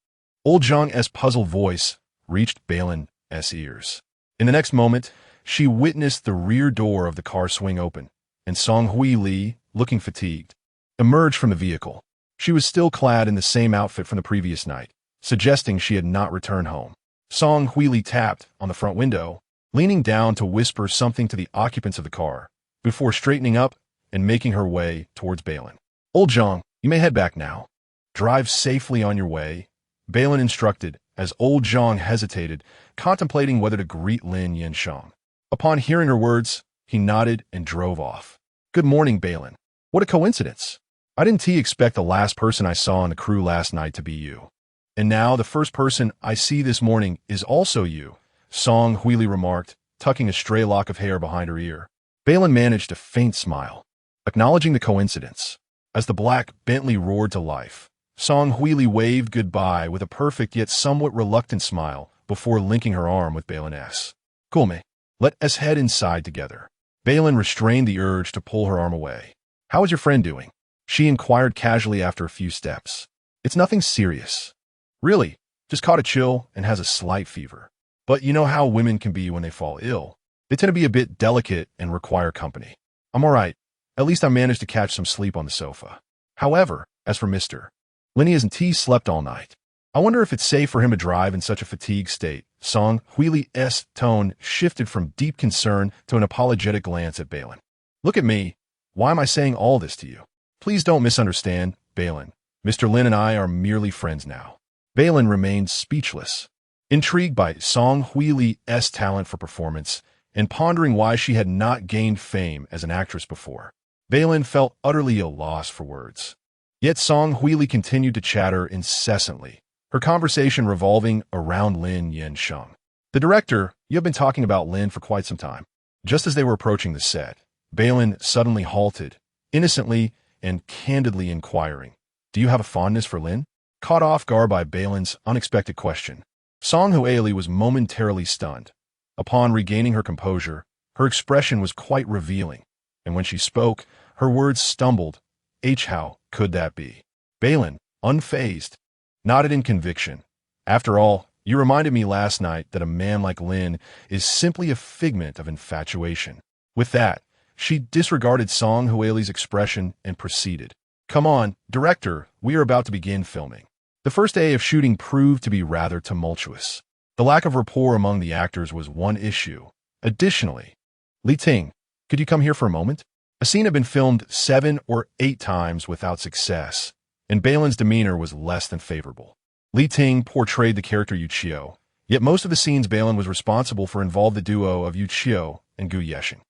Old Zhang's puzzled voice reached Bei Lin's ears. In the next moment, she witnessed the rear door of the car swing open, and Song Hui Li, looking fatigued, emerged from the vehicle. She was still clad in the same outfit from the previous night, suggesting she had not returned home. Song Hui Li tapped on the front window, leaning down to whisper something to the occupants of the car, before straightening up and making her way towards Bei Lin. "Old Zhang, you may head back now. Drive safely on your way," Bei Lin instructed as old Zhang hesitated, contemplating whether to greet Lin Yansheng. Upon hearing her words, he nodded and drove off. "Good morning, Bei Lin. What a coincidence. I didn't expect the last person I saw in the crew last night to be you. And now the first person I see this morning is also you," Song Hui Li remarked, tucking a stray lock of hair behind her ear. Bei Lin managed a faint smile, acknowledging the coincidence. As the black Bentley roared to life, Song Hui Li waved goodbye with a perfect yet somewhat reluctant smile before linking her arm with Bei Lin's. "Cool, me. Let us head inside together." Bei Lin restrained the urge to pull her arm away. "How is your friend doing?" she inquired casually after a few steps. "It's nothing serious. Really, just caught a chill and has a slight fever. But you know how women can be when they fall ill. They tend to be a bit delicate and require company. I'm all right. At least I managed to catch some sleep on the sofa. However, as for Mr. Lin hasn't slept all night. I wonder if it's safe for him to drive in such a fatigued state." Song Hui Li's tone shifted from deep concern to an apologetic glance at Bei Lin. "Look at me. Why am I saying all this to you? Please don't misunderstand, Bei Lin. Mr. Lin and I are merely friends now." Bei Lin remained speechless, intrigued by Song Hui Li's talent for performance and pondering why she had not gained fame as an actress before. Bei Lin felt utterly at a loss for words. Yet Song Hui Li continued to chatter incessantly, her conversation revolving around Lin Yansheng. "The director, you have been talking about Lin for quite some time." Just as they were approaching the set, Bei Lin suddenly halted, innocently and candidly inquiring, "Do you have a fondness for Lin?" Caught off guard by Bei Lin's unexpected question, Song Hui Li was momentarily stunned. Upon regaining her composure, her expression was quite revealing, and when she spoke, her words stumbled. How could that be? Bei Lin, unfazed, nodded in conviction. "After all, you reminded me last night that a man like Lin is simply a figment of infatuation." With that, she disregarded Song Hui Li's expression and proceeded. "Come on, director, we are about to begin filming." The first day of shooting proved to be rather tumultuous. The lack of rapport among the actors was one issue. Additionally, "Li Ting, could you come here for a moment?" A scene had been filmed 7 or 8 times without success, and Bei Lin's demeanor was less than favorable. Li Ting portrayed the character Yu Qiu, yet most of the scenes Bei Lin was responsible for involved the duo of Yu Qiu and Gu Yesheng.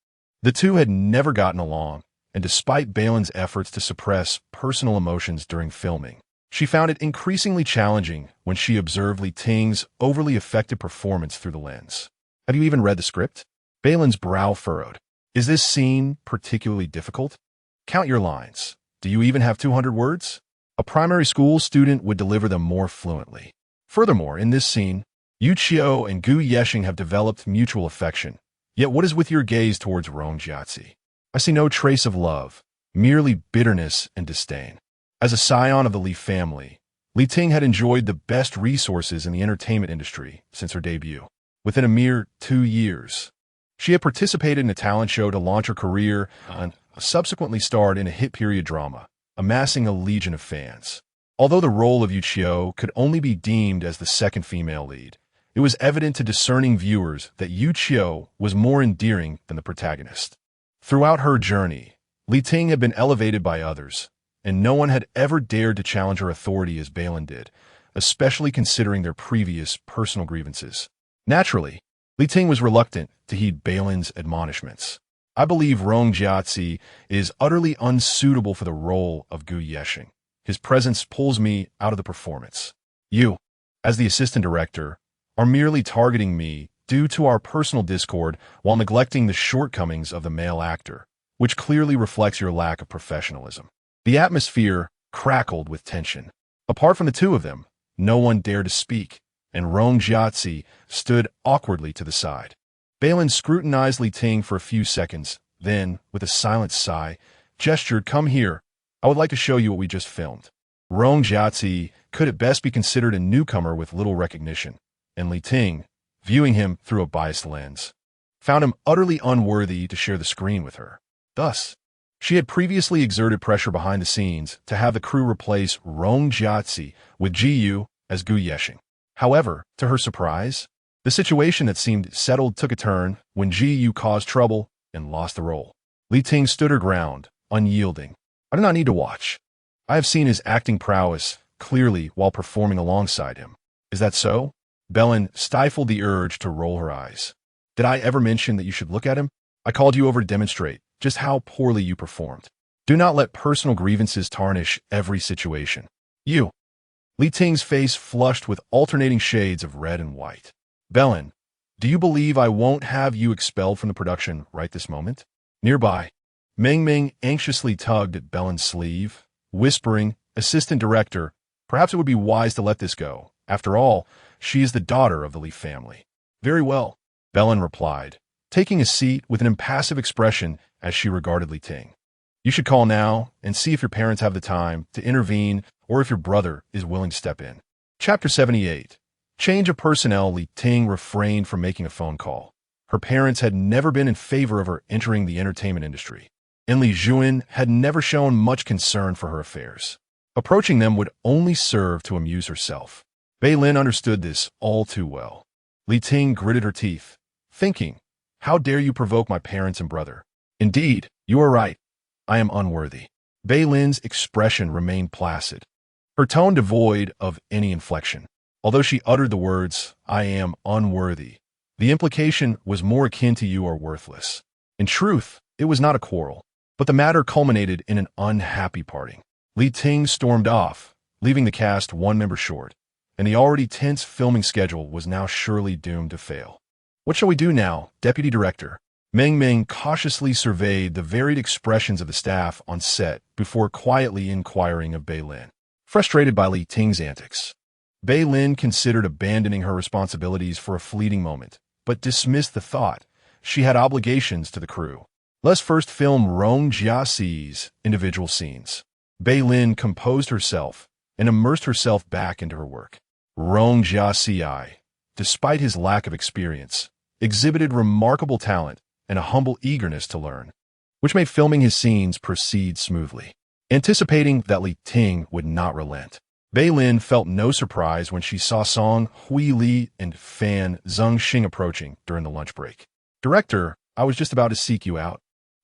The two had never gotten along, and despite Bei Lin's efforts to suppress personal emotions during filming, she found it increasingly challenging when she observed Li Ting's overly affected performance through the lens. "Have you even read the script?" Bei Lin's brow furrowed. "Is this scene particularly difficult? Count your lines. Do you even have 200 words?" A primary school student would deliver them more fluently. Furthermore, in this scene, Yu Qiu and Gu Yesheng have developed mutual affection. Yet what is with your gaze towards Rong Jiazi? I see no trace of love, merely bitterness and disdain. As a scion of the Li family, Li Ting had enjoyed the best resources in the entertainment industry since her debut. Within a mere 2 years, she had participated in a talent show to launch her career and subsequently starred in a hit period drama, amassing a legion of fans. Although the role of Yu Qiu could only be deemed as the second female lead, it was evident to discerning viewers that Yu Qiu was more endearing than the protagonist. Throughout her journey, Li Ting had been elevated by others, and no one had ever dared to challenge her authority as Bei Lin did, especially considering their previous personal grievances. Naturally, Li Ting was reluctant to heed Bei Lin's admonishments. "I believe Rong Jiazi is utterly unsuitable for the role of Gu Yesheng. His presence pulls me out of the performance. You, as the assistant director, are merely targeting me due to our personal discord while neglecting the shortcomings of the male actor, which clearly reflects your lack of professionalism." The atmosphere crackled with tension. Apart from the two of them, no one dared to speak, and Rong Jiazi stood awkwardly to the side. Bei Lin scrutinized Li Ting for a few seconds, then, with a silent sigh, gestured, "Come here. I would like to show you what we just filmed." Rong Jiazi could at best be considered a newcomer with little recognition, and Li Ting, viewing him through a biased lens, found him utterly unworthy to share the screen with her. Thus, She had previously exerted pressure behind the scenes to have the crew replace Rong Jiazi with Ji Yu as Gu Yesheng. However, to her surprise, the situation that seemed settled took a turn when Ji Yu caused trouble and lost the role. Li Ting stood her ground, unyielding. I do not need to watch. I have seen his acting prowess clearly while performing alongside him. Is that so? Bei Lin stifled the urge to roll her eyes. Did I ever mention that you should look at him? I called you over to demonstrate just how poorly you performed. Do not let personal grievances tarnish every situation. You. Li Ting's face flushed with alternating shades of red and white. Bei Lin, do you believe I won't have you expelled from the production right this moment? Nearby, Meng Meng anxiously tugged at Bei Lin's sleeve, whispering, Assistant Director, perhaps it would be wise to let this go. After all, she is the daughter of the Li family. Very well, Bei Lin replied, taking a seat with an impassive expression as she regarded Li Ting. You should call now and see if your parents have the time to intervene or if your brother is willing to step in. Chapter 78. Change of personnel. Li Ting refrained from making a phone call. Her parents had never been in favor of her entering the entertainment industry, and Li Juan had never shown much concern for her affairs. Approaching them would only serve to amuse herself. Bei Lin understood this all too well. Li Ting gritted her teeth, thinking, how dare you provoke my parents and brother? Indeed, you are right. I am unworthy. Bei Lin's expression remained placid, her tone devoid of any inflection. Although she uttered the words, I am unworthy, the implication was more akin to you are worthless. In truth, it was not a quarrel, but the matter culminated in an unhappy parting. Li Ting stormed off, leaving the cast one member short, and the already tense filming schedule was now surely doomed to fail. What shall we do now, Deputy Director? Meng Meng cautiously surveyed the varied expressions of the staff on set before quietly inquiring of Bei Lin. Frustrated by Li Ting's antics, Bei Lin considered abandoning her responsibilities for a fleeting moment, but dismissed the thought. She had obligations to the crew. Let's first film Rong Jiaxi's individual scenes. Bei Lin composed herself and immersed herself back into her work. Rong Jiaxi, despite his lack of experience, exhibited remarkable talent and a humble eagerness to learn, which made filming his scenes proceed smoothly. Anticipating that Li Ting would not relent, Bei Lin felt no surprise when she saw Song Hui Li and Fan Zhengxing approaching during the lunch break. Director, I was just about to seek you out,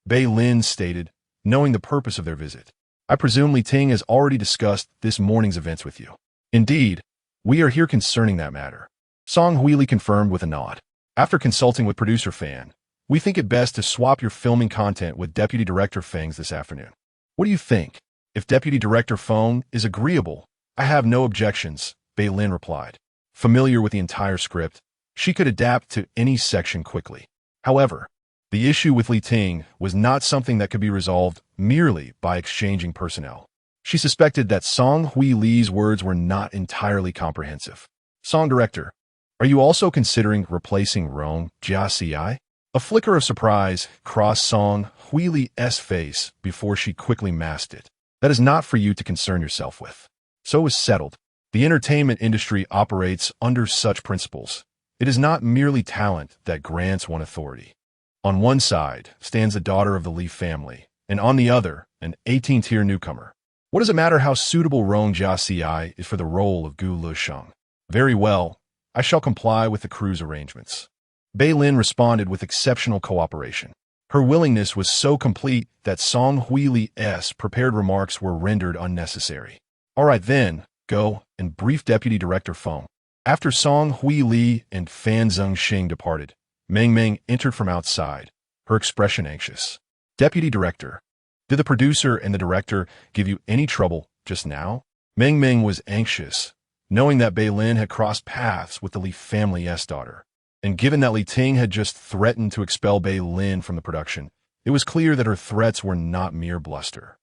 Bei Lin stated, knowing the purpose of their visit. I presume Li Ting has already discussed this morning's events with you. Indeed, we are here concerning that matter. Song Hui Li confirmed with a nod. After consulting with producer Fan, we think it best to swap your filming content with Deputy Director Feng's this afternoon. What do you think? If Deputy Director Feng is agreeable, I have no objections, Bei Lin replied. Familiar with the entire script, she could adapt to any section quickly. However, the issue with Li Ting was not something that could be resolved merely by exchanging personnel. She suspected that Song Hui Li's words were not entirely comprehensive. Song Director, are you also considering replacing Rong Jiaxi? A flicker of surprise crossed Song Hui Li's face before she quickly masked it. That is not for you to concern yourself with. So is settled. The entertainment industry operates under such principles. It is not merely talent that grants one authority. On one side stands the daughter of the Li family, and on the other, an 18th-tier newcomer. What does it matter how suitable Rong Jiaxi is for the role of Gu Lusheng? Very well, I shall comply with the crew's arrangements. Bei Lin responded with exceptional cooperation. Her willingness was so complete that Song Hui Li's prepared remarks were rendered unnecessary. All right then, go and brief Deputy Director Feng. After Song Hui Li and Fan Zhengxing departed, Meng Meng entered from outside, her expression anxious. Deputy Director, did the producer and the director give you any trouble just now? Meng Meng was anxious, knowing that Bei Lin had crossed paths with the Li family's daughter. And given that Li Ting had just threatened to expel Bei Lin from the production, it was clear that her threats were not mere bluster.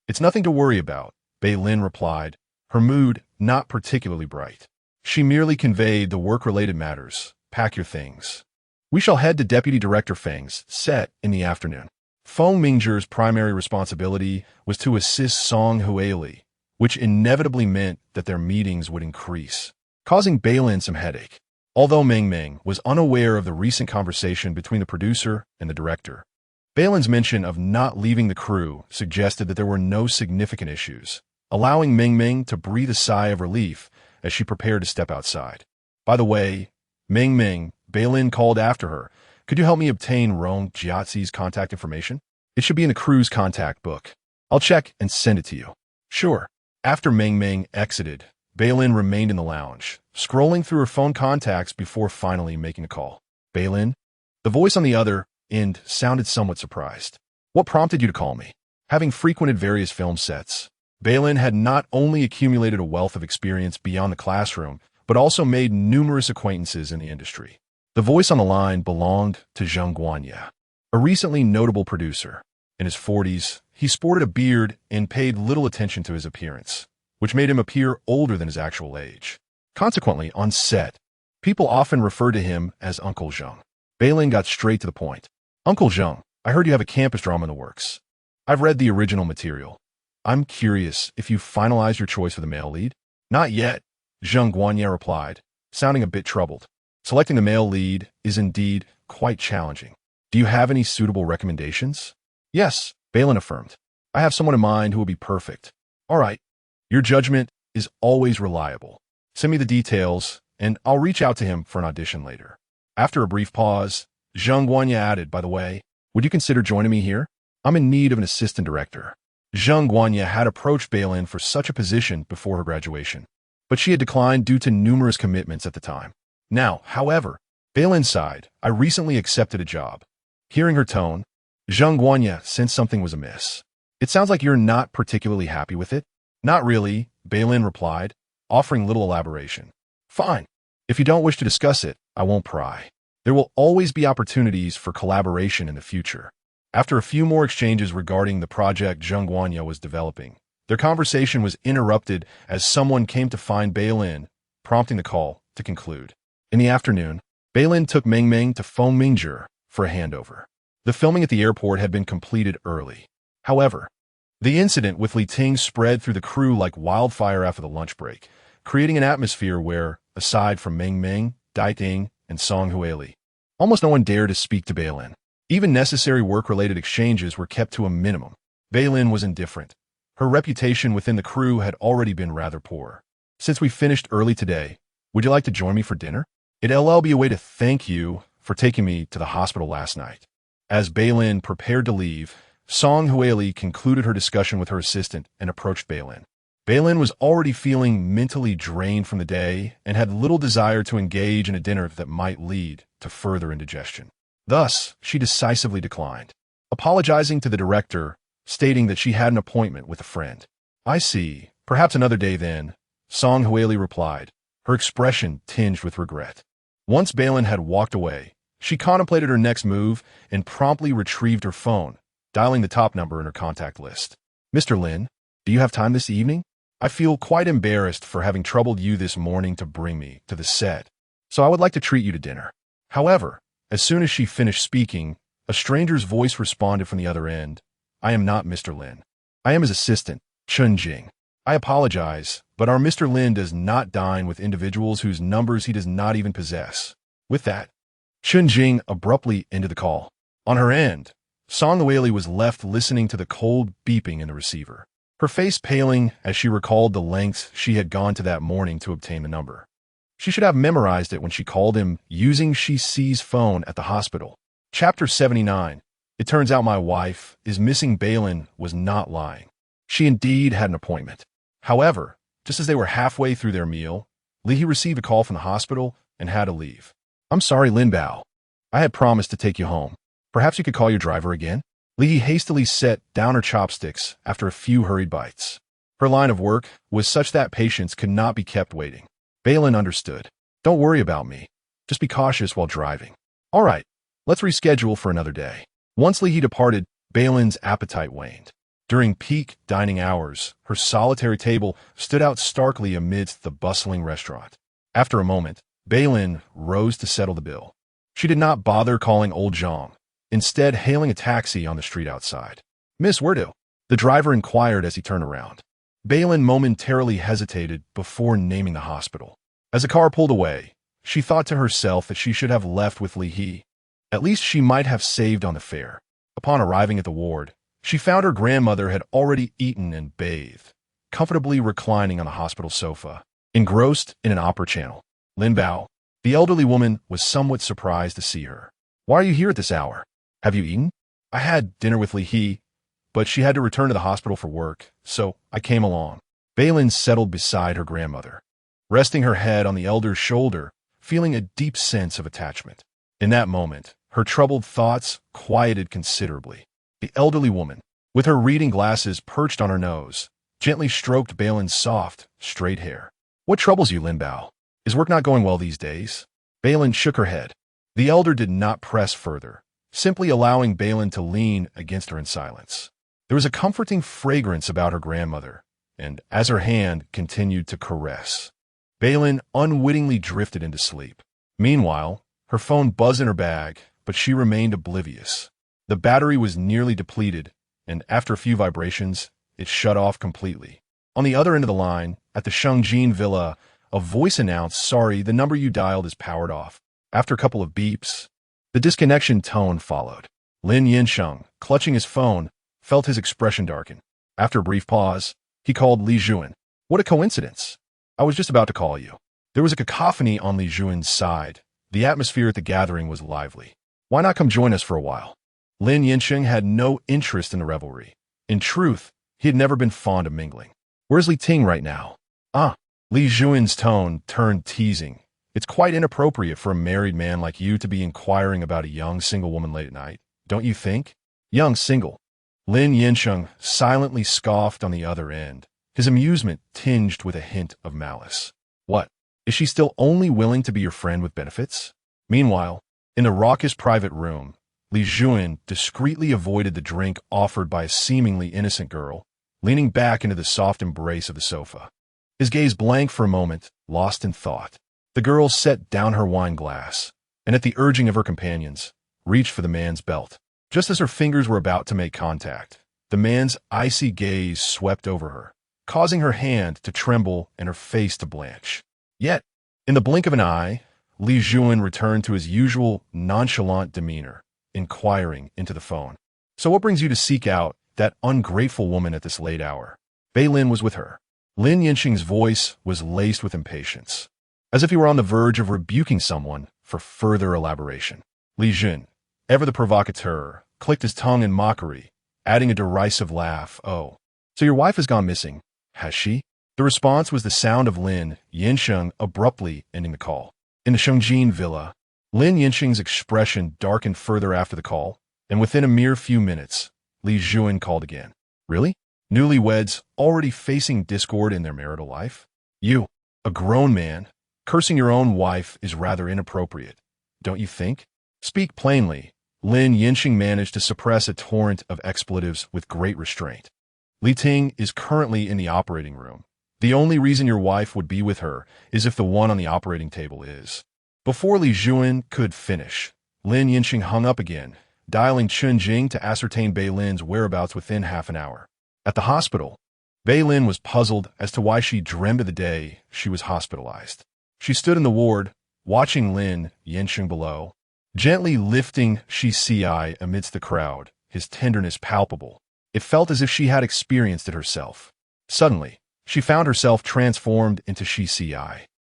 It's nothing to worry about, Bei Lin replied, her mood not particularly bright. She merely conveyed the work-related matters. Pack your things. We shall head to Deputy Director Feng's set in the afternoon. Feng Mingzhi's primary responsibility was to assist Song Hui Li, which inevitably meant that their meetings would increase, causing Bei Lin some headache. Although Meng Meng was unaware of the recent conversation between the producer and the director, Bei Lin's mention of not leaving the crew suggested that there were no significant issues, allowing Ming Ming to breathe a sigh of relief as she prepared to step outside. By the way, Ming Ming, Bei Lin called after her. Could you help me obtain Rong Jiazi's contact information? It should be in the crew's contact book. I'll check and send it to you. Sure. After Ming Ming exited, Bei Lin remained in the lounge, scrolling through her phone contacts before finally making a call. Bei Lin? The voice on the other end sounded somewhat surprised. What prompted you to call me? Having frequented various film sets, Bei Lin had not only accumulated a wealth of experience beyond the classroom, but also made numerous acquaintances in the industry. The voice on the line belonged to Zheng Guanya, a recently notable producer. In his 40s, he sported a beard and paid little attention to his appearance, which made him appear older than his actual age. Consequently, on set, people often referred to him as Uncle Zheng. Bei Lin got straight to the point. Uncle Zheng, I heard you have a campus drama in the works. I've read the original material. I'm curious if you finalized your choice for the male lead? Not yet, Zheng Guanya replied, sounding a bit troubled. Selecting the male lead is indeed quite challenging. Do you have any suitable recommendations? Yes, Bei Lin affirmed. I have someone in mind who will be perfect. All right. Your judgment is always reliable. Send me the details, and I'll reach out to him for an audition later. After a brief pause, Zheng Guanya added, by the way, would you consider joining me here? I'm in need of an assistant director. Zheng Guanya had approached Bei Lin for such a position before her graduation, but she had declined due to numerous commitments at the time. Now, however, Bei Lin sighed, I recently accepted a job. Hearing her tone, Zheng Guanya sensed something was amiss. It sounds like you're not particularly happy with it. Not really, Bei Lin replied, offering little elaboration. Fine. If you don't wish to discuss it, I won't pry. There will always be opportunities for collaboration in the future. After a few more exchanges regarding the project Zheng Guanya was developing, their conversation was interrupted as someone came to find Bei Lin, prompting the call to conclude. In the afternoon, Bei Lin took Ming Ming to Fengmingjie for a handover. The filming at the airport had been completed early. However, the incident with Li Ting spread through the crew like wildfire after the lunch break, creating an atmosphere where, aside from Ming Ming, Dai Ting, and Song Huili, almost no one dared to speak to Bei Lin. Even necessary work-related exchanges were kept to a minimum. Bei Lin was indifferent. Her reputation within the crew had already been rather poor. Since we finished early today, would you like to join me for dinner? It'll be a way to thank you for taking me to the hospital last night. As Bei Lin prepared to leave, Song Huili concluded her discussion with her assistant and approached Bei Lin. Bei Lin was already feeling mentally drained from the day and had little desire to engage in a dinner that might lead to further indigestion. Thus, she decisively declined, apologizing to the director, stating that she had an appointment with a friend. I see. Perhaps another day then, Song Huili replied, her expression tinged with regret. Once Bei Lin had walked away, she contemplated her next move and promptly retrieved her phone, dialing the top number in her contact list. Mr. Lin, do you have time this evening? I feel quite embarrassed for having troubled you this morning to bring me to the set, so I would like to treat you to dinner. However, as soon as she finished speaking, a stranger's voice responded from the other end. I am not Mr. Lin. I am his assistant, Chun Jing. I apologize, but our Mr. Lin does not dine with individuals whose numbers he does not even possess. With that, Chun Jing abruptly ended the call. On her end, Song Huili was left listening to the cold beeping in the receiver, her face paling as she recalled the lengths she had gone to that morning to obtain the number. She should have memorized it when she called him using Shi's phone at the hospital. Chapter 79. It turns out my wife is missing. Bei Lin was not lying. She indeed had an appointment. However, just as they were halfway through their meal, Li received a call from the hospital and had to leave. I'm sorry, Lin Bao. I had promised to take you home. Perhaps you could call your driver again? Li hastily set down her chopsticks after a few hurried bites. Her line of work was such that patients could not be kept waiting. Bei Lin understood. Don't worry about me. Just be cautious while driving. All right, let's reschedule for another day. Once Li departed, Bei Lin's appetite waned. During peak dining hours, her solitary table stood out starkly amidst the bustling restaurant. After a moment, Bei Lin rose to settle the bill. She did not bother calling old Zhang, instead hailing a taxi on the street outside. Miss, where to? The driver inquired as he turned around. Bei Lin momentarily hesitated before naming the hospital. As the car pulled away, she thought to herself that she should have left with Li He. At least she might have saved on the fare. Upon arriving at the ward, she found her grandmother had already eaten and bathed, comfortably reclining on the hospital sofa, engrossed in an opera channel. Lin Bao, the elderly woman, was somewhat surprised to see her. "Why are you here at this hour? Have you eaten?" "I had dinner with Li He, but she had to return to the hospital for work, so I came along." Bei Lin settled beside her grandmother, resting her head on the elder's shoulder, feeling a deep sense of attachment. In that moment, her troubled thoughts quieted considerably. The elderly woman, with her reading glasses perched on her nose, gently stroked Bei Lin's soft, straight hair. "What troubles you, Lin Bao? Is work not going well these days?" Bei Lin shook her head. The elder did not press further, simply allowing Bei Lin to lean against her in silence. There was a comforting fragrance about her grandmother, and as her hand continued to caress, Bei Lin unwittingly drifted into sleep. Meanwhile, her phone buzzed in her bag, but she remained oblivious. The battery was nearly depleted, and after a few vibrations, it shut off completely. On the other end of the line, at the Shengjin villa, a voice announced, "Sorry, the number you dialed is powered off." After a couple of beeps, the disconnection tone followed. Lin Yansheng, clutching his phone, felt his expression darken. After a brief pause, he called Li Juan. "What a coincidence. I was just about to call you." There was a cacophony on Li Juan's side. The atmosphere at the gathering was lively. "Why not come join us for a while?" Lin Yansheng had no interest in the revelry. In truth, he had never been fond of mingling. "Where's Li Ting right now?" "Ah." Li Juan's tone turned teasing. "It's quite inappropriate for a married man like you to be inquiring about a young single woman late at night, don't you think?" "Young single." Lin Yansheng silently scoffed on the other end, his amusement tinged with a hint of malice. "What? Is she still only willing to be your friend with benefits?" Meanwhile, in the raucous private room, Li Juan discreetly avoided the drink offered by a seemingly innocent girl, leaning back into the soft embrace of the sofa. His gaze blank for a moment, lost in thought. The girl set down her wine glass, and at the urging of her companions, reached for the man's belt. Just as her fingers were about to make contact, the man's icy gaze swept over her, causing her hand to tremble and her face to blanch. Yet, in the blink of an eye, Li Juan returned to his usual nonchalant demeanor, inquiring into the phone. "So what brings you to seek out that ungrateful woman at this late hour?" Bei Lin was with her. Lin Yansheng's voice was laced with impatience, as if he were on the verge of rebuking someone for further elaboration. Li Juan, ever the provocateur, clicked his tongue in mockery, adding a derisive laugh. "Oh, so your wife has gone missing, has she?" The response was the sound of Lin Yansheng abruptly ending the call. In the Shengjin villa, Lin Yansheng's expression darkened further after the call, and within a mere few minutes, Li Juan called again. "Really? Newlyweds already facing discord in their marital life? You, a grown man, cursing your own wife is rather inappropriate, don't you think?" "Speak plainly." Lin Yansheng managed to suppress a torrent of expletives with great restraint. "Li Ting is currently in the operating room. The only reason your wife would be with her is if the one on the operating table is." Before Li Juan could finish, Lin Yansheng hung up again, dialing Chunjing to ascertain Bei Lin's whereabouts within half an hour. At the hospital, Bei Lin was puzzled as to why she dreamed of the day she was hospitalized. She stood in the ward, watching Lin Yansheng below, gently lifting Shi Si amidst the crowd, his tenderness palpable. It felt as if she had experienced it herself. Suddenly, she found herself transformed into Shi Si,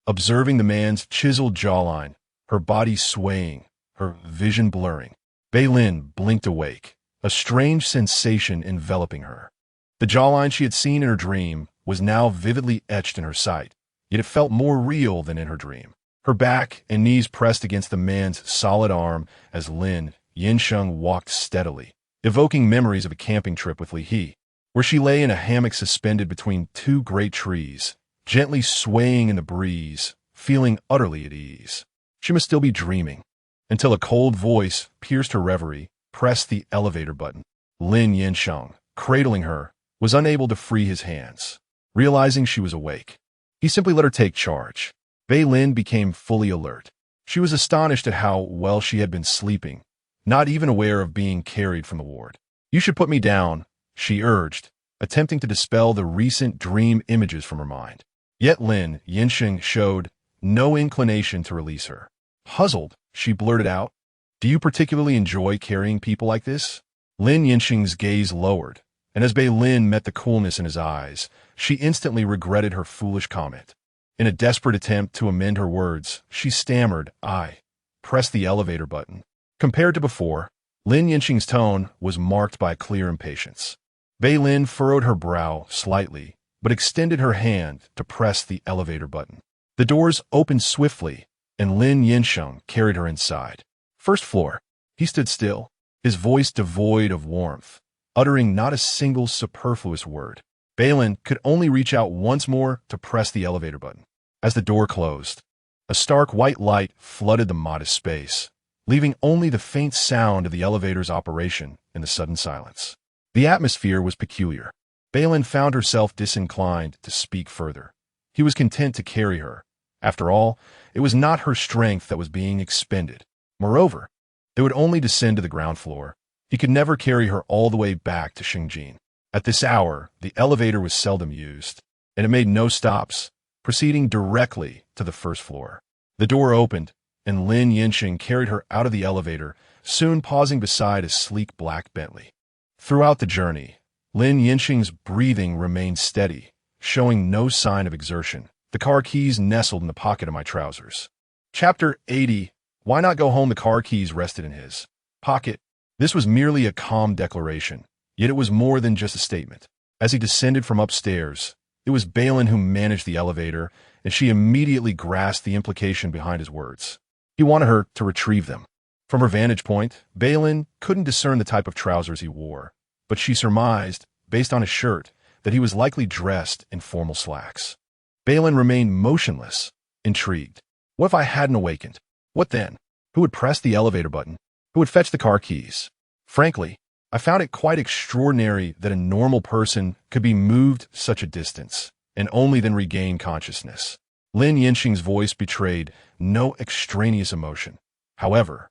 observing the man's chiseled jawline, her body swaying, her vision blurring. Bei Lin blinked awake, a strange sensation enveloping her. The jawline she had seen in her dream was now vividly etched in her sight, yet it felt more real than in her dream. Her back and knees pressed against the man's solid arm as Lin Yansheng walked steadily, evoking memories of a camping trip with Li He, where she lay in a hammock suspended between two great trees, gently swaying in the breeze, feeling utterly at ease. She must still be dreaming, until a cold voice pierced her reverie, pressed the elevator button. Lin Yansheng, cradling her, was unable to free his hands. Realizing she was awake, he simply let her take charge. Bei Lin became fully alert. She was astonished at how well she had been sleeping, not even aware of being carried from the ward. "You should put me down," she urged, attempting to dispel the recent dream images from her mind. Yet Lin Yansheng showed no inclination to release her. Puzzled, she blurted out, "Do you particularly enjoy carrying people like this?" Lin Yansheng's gaze lowered, and as Bei Lin met the coolness in his eyes, she instantly regretted her foolish comment. In a desperate attempt to amend her words, she stammered, "I pressed the elevator button." Compared to before, Lin Yansheng's tone was marked by clear impatience. Bei Lin furrowed her brow slightly, but extended her hand to press the elevator button. The doors opened swiftly, and Lin Yansheng carried her inside. First floor. He stood still, his voice devoid of warmth, uttering not a single superfluous word. Bei Lin could only reach out once more to press the elevator button. As the door closed, a stark white light flooded the modest space, leaving only the faint sound of the elevator's operation in the sudden silence. The atmosphere was peculiar. Bei Lin found herself disinclined to speak further. He was content to carry her. After all, it was not her strength that was being expended. Moreover, they would only descend to the ground floor. He could never carry her all the way back to Shengjin. At this hour, the elevator was seldom used, and it made no stops, proceeding directly to the first floor. The door opened, and Lin Yansheng carried her out of the elevator, soon pausing beside a sleek black Bentley. Throughout the journey, Lin Yansheng's breathing remained steady, showing no sign of exertion. The car keys nestled in the pocket of my trousers. Chapter 80. Why not go home? The car keys rested in his pocket. This was merely a calm declaration, yet it was more than just a statement. As he descended from upstairs, it was Bei Lin who managed the elevator, and she immediately grasped the implication behind his words. He wanted her to retrieve them. From her vantage point, Bei Lin couldn't discern the type of trousers he wore, but she surmised, based on his shirt, that he was likely dressed in formal slacks. Bei Lin remained motionless, intrigued. What if I hadn't awakened? What then? Who would press the elevator button? Who would fetch the car keys? Frankly, I found it quite extraordinary that a normal person could be moved such a distance, and only then regain consciousness. Lin Yansheng's voice betrayed no extraneous emotion. However,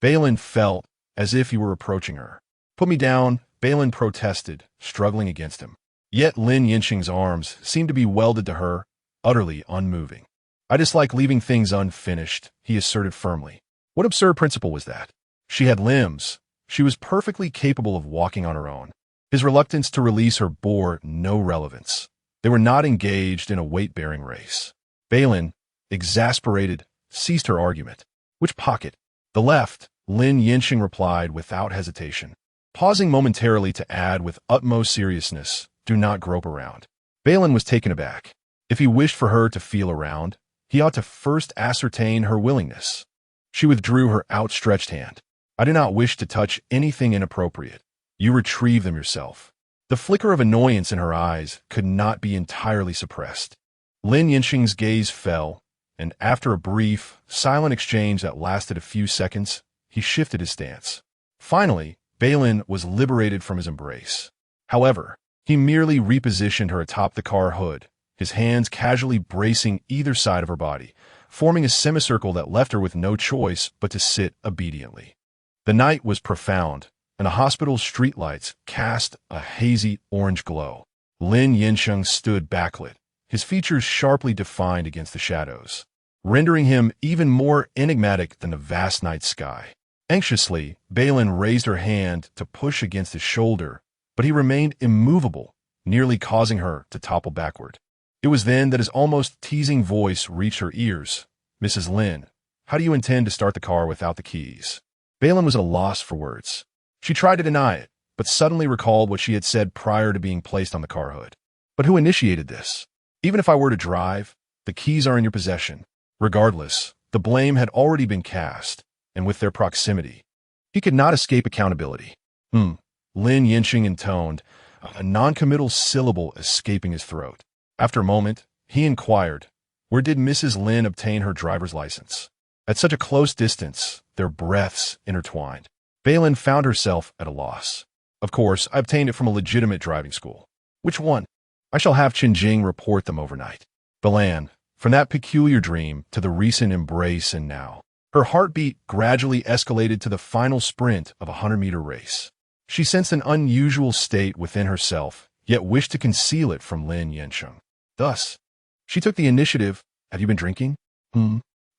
Bei Lin felt as if he were approaching her. "Put me down," Bei Lin protested, struggling against him. Yet Lin Yansheng's arms seemed to be welded to her, utterly unmoving. "I dislike leaving things unfinished," he asserted firmly. What absurd principle was that? She had limbs. She was perfectly capable of walking on her own. His reluctance to release her bore no relevance. They were not engaged in a weight-bearing race. Bei Lin, exasperated, ceased her argument. "Which pocket?" "The left," Lin Yansheng replied without hesitation. Pausing momentarily to add with utmost seriousness, "Do not grope around." Bei Lin was taken aback. If he wished for her to feel around, he ought to first ascertain her willingness. She withdrew her outstretched hand. "I do not wish to touch anything inappropriate. You retrieve them yourself." The flicker of annoyance in her eyes could not be entirely suppressed. Lin Yansheng's gaze fell, and after a brief, silent exchange that lasted a few seconds, he shifted his stance. Finally, Bei Lin was liberated from his embrace. However, he merely repositioned her atop the car hood, his hands casually bracing either side of her body, forming a semicircle that left her with no choice but to sit obediently. The night was profound, and the hospital's streetlights cast a hazy orange glow. Lin Yansheng stood backlit, his features sharply defined against the shadows, rendering him even more enigmatic than the vast night sky. Anxiously, Bei Lin raised her hand to push against his shoulder, but he remained immovable, nearly causing her to topple backward. It was then that his almost teasing voice reached her ears. "Mrs. Lin, how do you intend to start the car without the keys?" Bei Lin was at a loss for words. She tried to deny it, but suddenly recalled what she had said prior to being placed on the car hood. "But who initiated this? Even if I were to drive, the keys are in your possession." Regardless, the blame had already been cast, and with their proximity, he could not escape accountability. Lin Yansheng intoned, a noncommittal syllable escaping his throat. After a moment, he inquired, "Where did Mrs. Lin obtain her driver's license?" At such a close distance, their breaths intertwined. Bei Lin found herself at a loss. "Of course, I obtained it from a legitimate driving school." "Which one?" "I shall have Qinjing report them overnight." Bei Lin, from that peculiar dream to the recent embrace and now, her heartbeat gradually escalated to the final sprint of a 100-meter race. She sensed an unusual state within herself, yet wished to conceal it from Lin Yansheng. Thus, she took the initiative. "Have you been drinking?"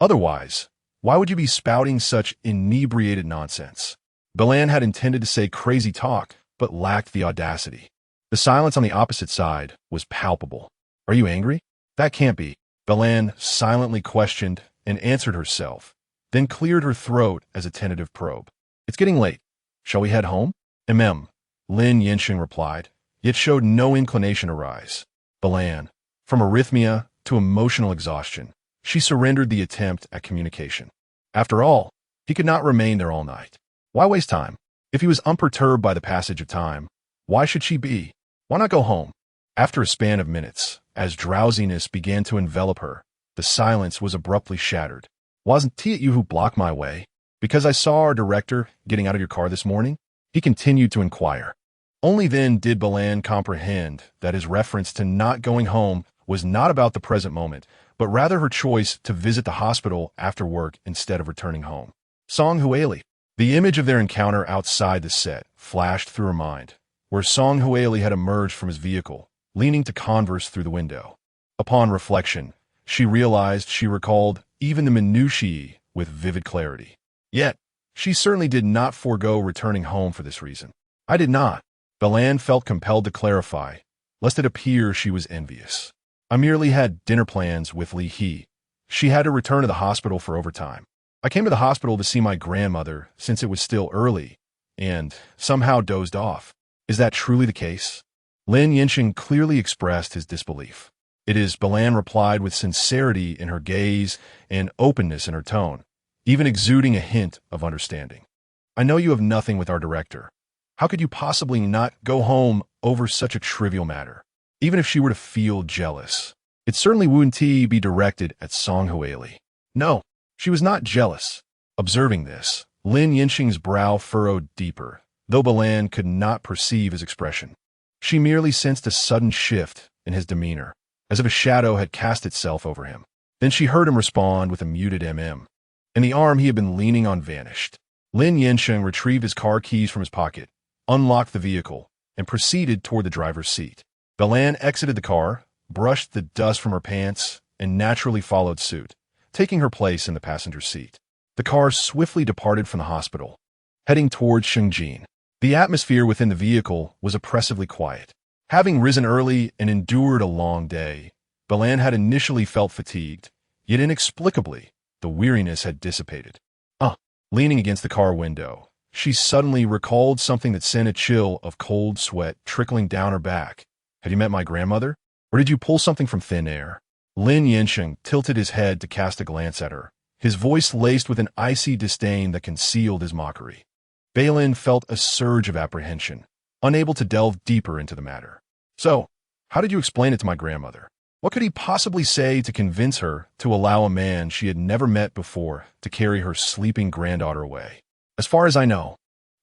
Otherwise, why would you be spouting such inebriated nonsense?" Bei Lin had intended to say crazy talk, but lacked the audacity. The silence on the opposite side was palpable. Are you angry? That can't be. Bei Lin silently questioned and answered herself, then cleared her throat as a tentative probe. It's getting late. Shall we head home? Lin Yansheng replied, yet showed no inclination to rise. Bei Lin, from arrhythmia to emotional exhaustion, she surrendered the attempt at communication. After all, he could not remain there all night. Why waste time? If he was unperturbed by the passage of time, why should she be? Why not go home? After a span of minutes, as drowsiness began to envelop her, the silence was abruptly shattered. Wasn't it you who blocked my way? Because I saw our director getting out of your car this morning? He continued to inquire. Only then did Bei Lin comprehend that his reference to not going home was not about the present moment, but rather her choice to visit the hospital after work instead of returning home. Song Huili. The image of their encounter outside the set flashed through her mind, where Song Huili had emerged from his vehicle, leaning to converse through the window. Upon reflection, she realized she recalled even the minutiae with vivid clarity. Yet, she certainly did not forego returning home for this reason. I did not. Bei Lin felt compelled to clarify, lest it appear she was envious. I merely had dinner plans with Li He. She had to return to the hospital for overtime. I came to the hospital to see my grandmother since it was still early, and somehow dozed off. Is that truly the case? Lin Yansheng clearly expressed his disbelief. It is, Bei Lin replied with sincerity in her gaze and openness in her tone, even exuding a hint of understanding. I know you have nothing with our director. How could you possibly not go home over such a trivial matter? Even if she were to feel jealous, it certainly wouldn't be directed at Song Huili. No, she was not jealous. Observing this, Lin Yansheng's brow furrowed deeper, though Bei Lin could not perceive his expression. She merely sensed a sudden shift in his demeanor, as if a shadow had cast itself over him. Then she heard him respond with a muted and the arm he had been leaning on vanished. Lin Yansheng retrieved his car keys from his pocket, unlocked the vehicle, and proceeded toward the driver's seat. Bei Lin exited the car, brushed the dust from her pants, and naturally followed suit, taking her place in the passenger seat. The car swiftly departed from the hospital, heading towards Shengjin. The atmosphere within the vehicle was oppressively quiet. Having risen early and endured a long day, Bei Lin had initially felt fatigued, yet inexplicably, the weariness had dissipated. Leaning against the car window, she suddenly recalled something that sent a chill of cold sweat trickling down her back. Had you met my grandmother? Or did you pull something from thin air? Lin Yansheng tilted his head to cast a glance at her, his voice laced with an icy disdain that concealed his mockery. Bei Lin felt a surge of apprehension, unable to delve deeper into the matter. So, how did you explain it to my grandmother? What could he possibly say to convince her to allow a man she had never met before to carry her sleeping granddaughter away? As far as I know,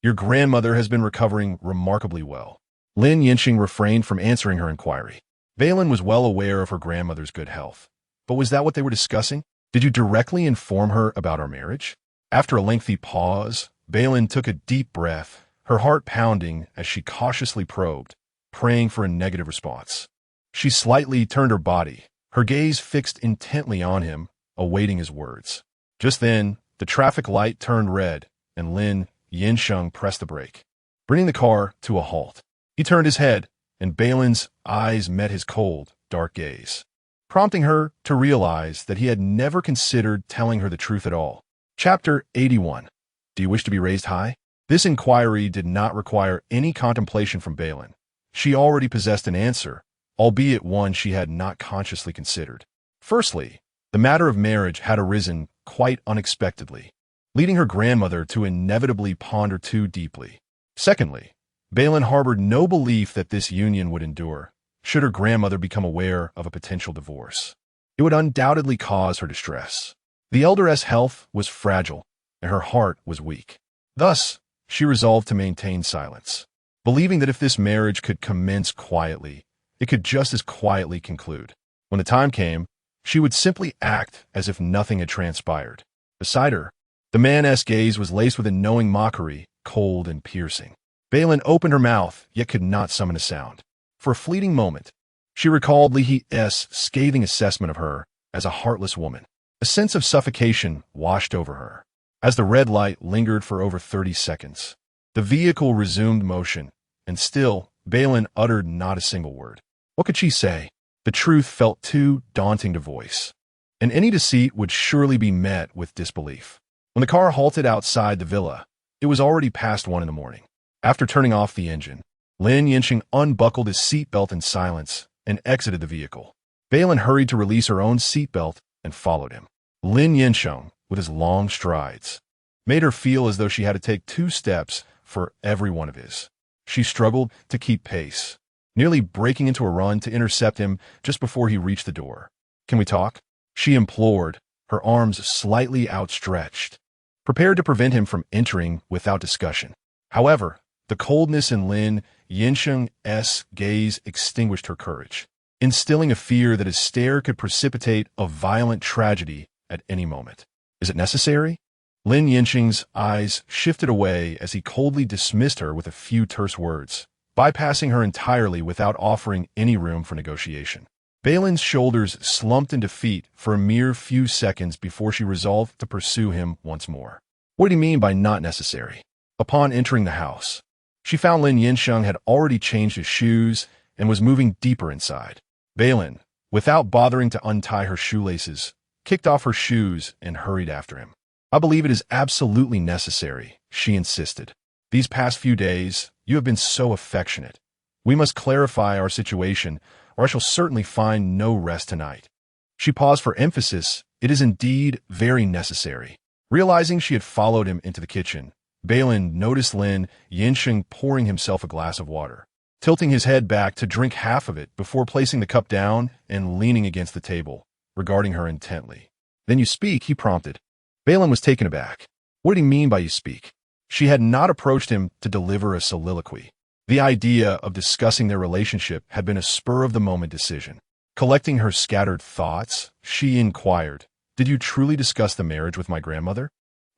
your grandmother has been recovering remarkably well. Lin Yansheng refrained from answering her inquiry. Bei Lin was well aware of her grandmother's good health. But was that what they were discussing? Did you directly inform her about our marriage? After a lengthy pause, Bei Lin took a deep breath, her heart pounding as she cautiously probed, praying for a negative response. She slightly turned her body, her gaze fixed intently on him, awaiting his words. Just then, the traffic light turned red, and Lin Yansheng pressed the brake, bringing the car to a halt. He turned his head, and Bei Lin's eyes met his cold, dark gaze, prompting her to realize that he had never considered telling her the truth at all. Chapter 81. Do you wish to be raised high? This inquiry did not require any contemplation from Bei Lin. She already possessed an answer, albeit one she had not consciously considered. Firstly, the matter of marriage had arisen quite unexpectedly, leading her grandmother to inevitably ponder too deeply. Secondly, Bei Lin harbored no belief that this union would endure, should her grandmother become aware of a potential divorce. It would undoubtedly cause her distress. The elderess' health was fragile, and her heart was weak. Thus, she resolved to maintain silence, believing that if this marriage could commence quietly, it could just as quietly conclude. When the time came, she would simply act as if nothing had transpired. Beside her, the man's gaze was laced with a knowing mockery, cold and piercing. Bei Lin opened her mouth, yet could not summon a sound. For a fleeting moment, she recalled Li He's scathing assessment of her as a heartless woman. A sense of suffocation washed over her. As the red light lingered for over 30 seconds, The vehicle resumed motion, and still, Bei Lin uttered not a single word. What could she say? The truth felt too daunting to voice, and any deceit would surely be met with disbelief. When the car halted outside the villa, it was already past 1 in the morning. After turning off the engine, Lin Yansheng unbuckled his seatbelt in silence and exited the vehicle. Bei Lin hurried to release her own seatbelt and followed him. Lin Yansheng, with his long strides, made her feel as though she had to take 2 steps for every one of his. She struggled to keep pace, nearly breaking into a run to intercept him just before he reached the door. "Can we talk?" she implored, her arms slightly outstretched, prepared to prevent him from entering without discussion. However, the coldness in Lin Yansheng's gaze extinguished her courage, instilling a fear that his stare could precipitate a violent tragedy at any moment. "Is it necessary?" Lin Yansheng's eyes shifted away as he coldly dismissed her with a few terse words, bypassing her entirely without offering any room for negotiation. Bei Lin's shoulders slumped in defeat for a mere few seconds before she resolved to pursue him once more. What did he mean by not necessary? Upon entering the house, she found Lin Yansheng had already changed his shoes and was moving deeper inside. Bei Lin, without bothering to untie her shoelaces, kicked off her shoes and hurried after him. "I believe it is absolutely necessary," she insisted. "These past few days, you have been so affectionate. We must clarify our situation, or I shall certainly find no rest tonight." She paused for emphasis. "It is indeed very necessary." Realizing she had followed him into the kitchen, Bei Lin noticed Lin Yansheng pouring himself a glass of water, tilting his head back to drink half of it before placing the cup down and leaning against the table, regarding her intently. "Then you speak," he prompted. Bei Lin was taken aback. What did he mean by "you speak"? She had not approached him to deliver a soliloquy. The idea of discussing their relationship had been a spur-of-the-moment decision. Collecting her scattered thoughts, she inquired, "Did you truly discuss the marriage with my grandmother?"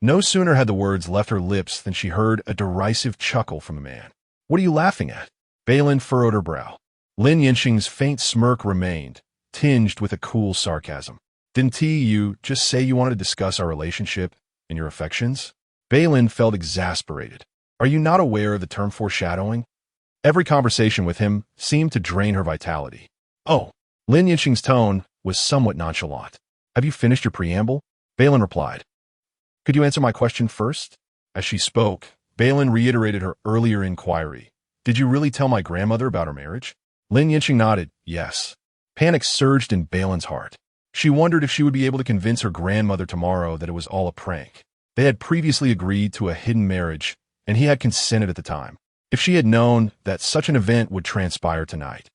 No sooner had the words left her lips than she heard a derisive chuckle from the man. "What are you laughing at?" Bei Lin furrowed her brow. Lin Yansheng's faint smirk remained, tinged with a cool sarcasm. "Didn't you just say you wanted to discuss our relationship and your affections?" Bei Lin felt exasperated. "Are you not aware of the term foreshadowing?" Every conversation with him seemed to drain her vitality. "Oh." Lin Yansheng's tone was somewhat nonchalant. "Have you finished your preamble?" Bei Lin replied. "Could you answer my question first?" As she spoke, Bei Lin reiterated her earlier inquiry. "Did you really tell my grandmother about our marriage?" Lin Yansheng nodded, yes. Panic surged in Bei Lin's heart. She wondered if she would be able to convince her grandmother tomorrow that it was all a prank. They had previously agreed to a hidden marriage, and he had consented at the time. If she had known that such an event would transpire tonight,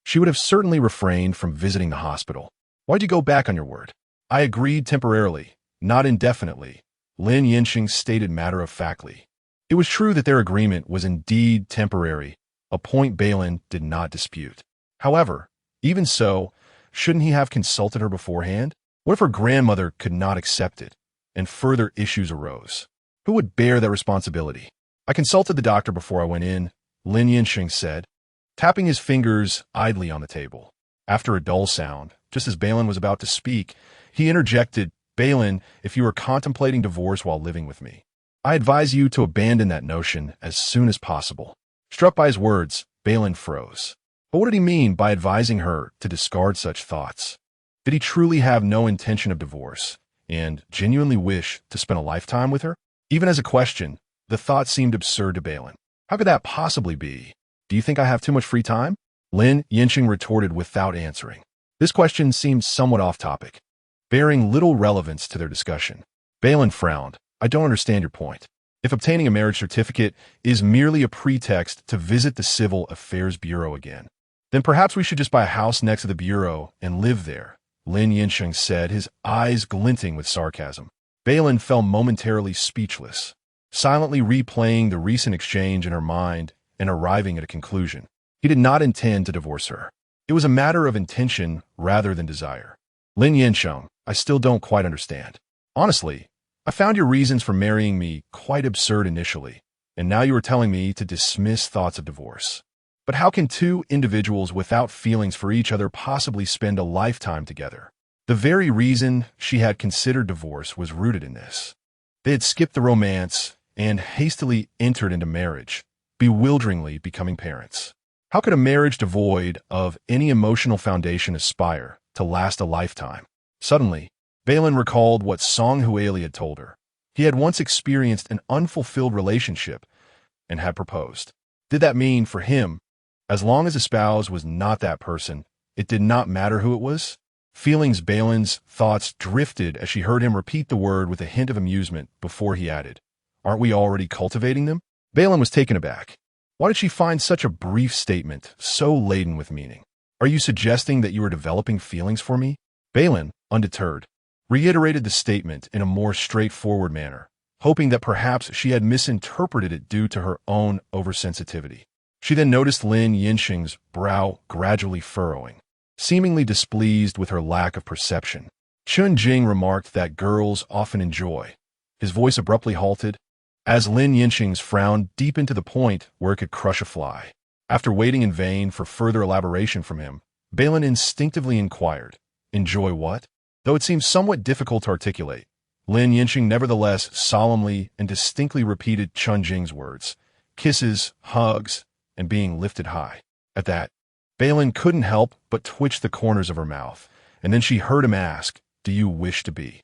she would have certainly refrained from visiting the hospital. "Why'd you go back on your word?" "I agreed temporarily, not indefinitely," Lin Yansheng stated matter-of-factly. It was true that their agreement was indeed temporary, a point Bei Lin did not dispute. However, even so, shouldn't he have consulted her beforehand? What if her grandmother could not accept it, and further issues arose? Who would bear that responsibility? "I consulted the doctor before I went in," Lin Yansheng said, tapping his fingers idly on the table. After a dull sound, just as Bei Lin was about to speak, he interjected, "Bei Lin, if you are contemplating divorce while living with me, I advise you to abandon that notion as soon as possible." Struck by his words, Bei Lin froze. But what did he mean by advising her to discard such thoughts? Did he truly have no intention of divorce and genuinely wish to spend a lifetime with her? Even as a question, the thought seemed absurd to Bei Lin. How could that possibly be? "Do you think I have too much free time?" Lin Yansheng retorted without answering. This question seemed somewhat off-topic, bearing little relevance to their discussion. Bei Lin frowned. "I don't understand your point. If obtaining a marriage certificate is merely a pretext to visit the Civil Affairs Bureau again, then perhaps we should just buy a house next to the bureau and live there," Lin Yansheng said, his eyes glinting with sarcasm. Bei Lin fell momentarily speechless, silently replaying the recent exchange in her mind and arriving at a conclusion. He did not intend to divorce her. It was a matter of intention rather than desire. "Lin Yansheng, I still don't quite understand. Honestly, I found your reasons for marrying me quite absurd initially, and now you are telling me to dismiss thoughts of divorce. But how can two individuals without feelings for each other possibly spend a lifetime together?" The very reason she had considered divorce was rooted in this. They had skipped the romance and hastily entered into marriage, bewilderingly becoming parents. How could a marriage devoid of any emotional foundation aspire to last a lifetime? Suddenly, Bei Lin recalled what Song Huili had told her. He had once experienced an unfulfilled relationship and had proposed. Did that mean, for him, as long as his spouse was not that person, it did not matter who it was? Feelings Bei Lin's thoughts drifted as she heard him repeat the word with a hint of amusement before he added, "Aren't we already cultivating them?" Bei Lin was taken aback. Why did she find such a brief statement so laden with meaning? "Are you suggesting that you are developing feelings for me?" Bei Lin, undeterred, reiterated the statement in a more straightforward manner, hoping that perhaps she had misinterpreted it due to her own oversensitivity. She then noticed Lin Yansheng's brow gradually furrowing, seemingly displeased with her lack of perception. Chun Jing remarked that girls often enjoy. His voice abruptly halted, as Lin Yansheng's frown deepened to the point where it could crush a fly. After waiting in vain for further elaboration from him, Bei Lin instinctively inquired, "Enjoy what?" Though it seemed somewhat difficult to articulate, Lin Yansheng nevertheless solemnly and distinctly repeated Chun Jing's words, kisses, hugs, and being lifted high. At that, Bei Lin couldn't help but twitch the corners of her mouth, and then she heard him ask, "Do you wish to be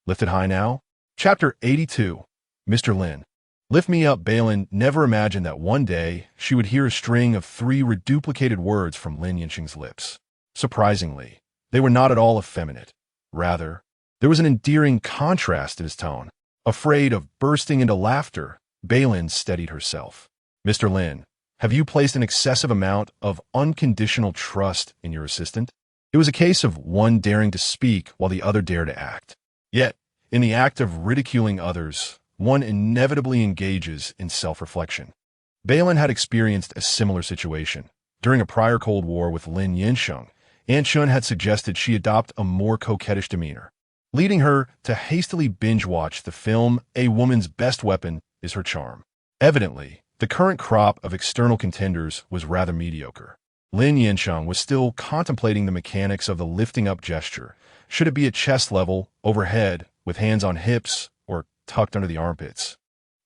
lifted high now?" Chapter 82. Mr. Lin. Lift me up. Bei Lin never imagined that one day she would hear a string of 3 reduplicated words from Lin Yansheng's lips. Surprisingly, they were not at all effeminate. Rather, there was an endearing contrast in his tone. Afraid of bursting into laughter, Bei Lin steadied herself. "Mr. Lin, have you placed an excessive amount of unconditional trust in your assistant?" It was a case of one daring to speak while the other dared to act. Yet, in the act of ridiculing others, one inevitably engages in self-reflection. Bei Lin had experienced a similar situation. During a prior Cold War with Lin Yansheng, Aunt Chun had suggested she adopt a more coquettish demeanor, leading her to hastily binge-watch the film A Woman's Best Weapon is Her Charm. Evidently, the current crop of external contenders was rather mediocre. Lin Yansheng was still contemplating the mechanics of the lifting up gesture. Should it be at chest level, overhead, with hands on hips, or tucked under the armpits?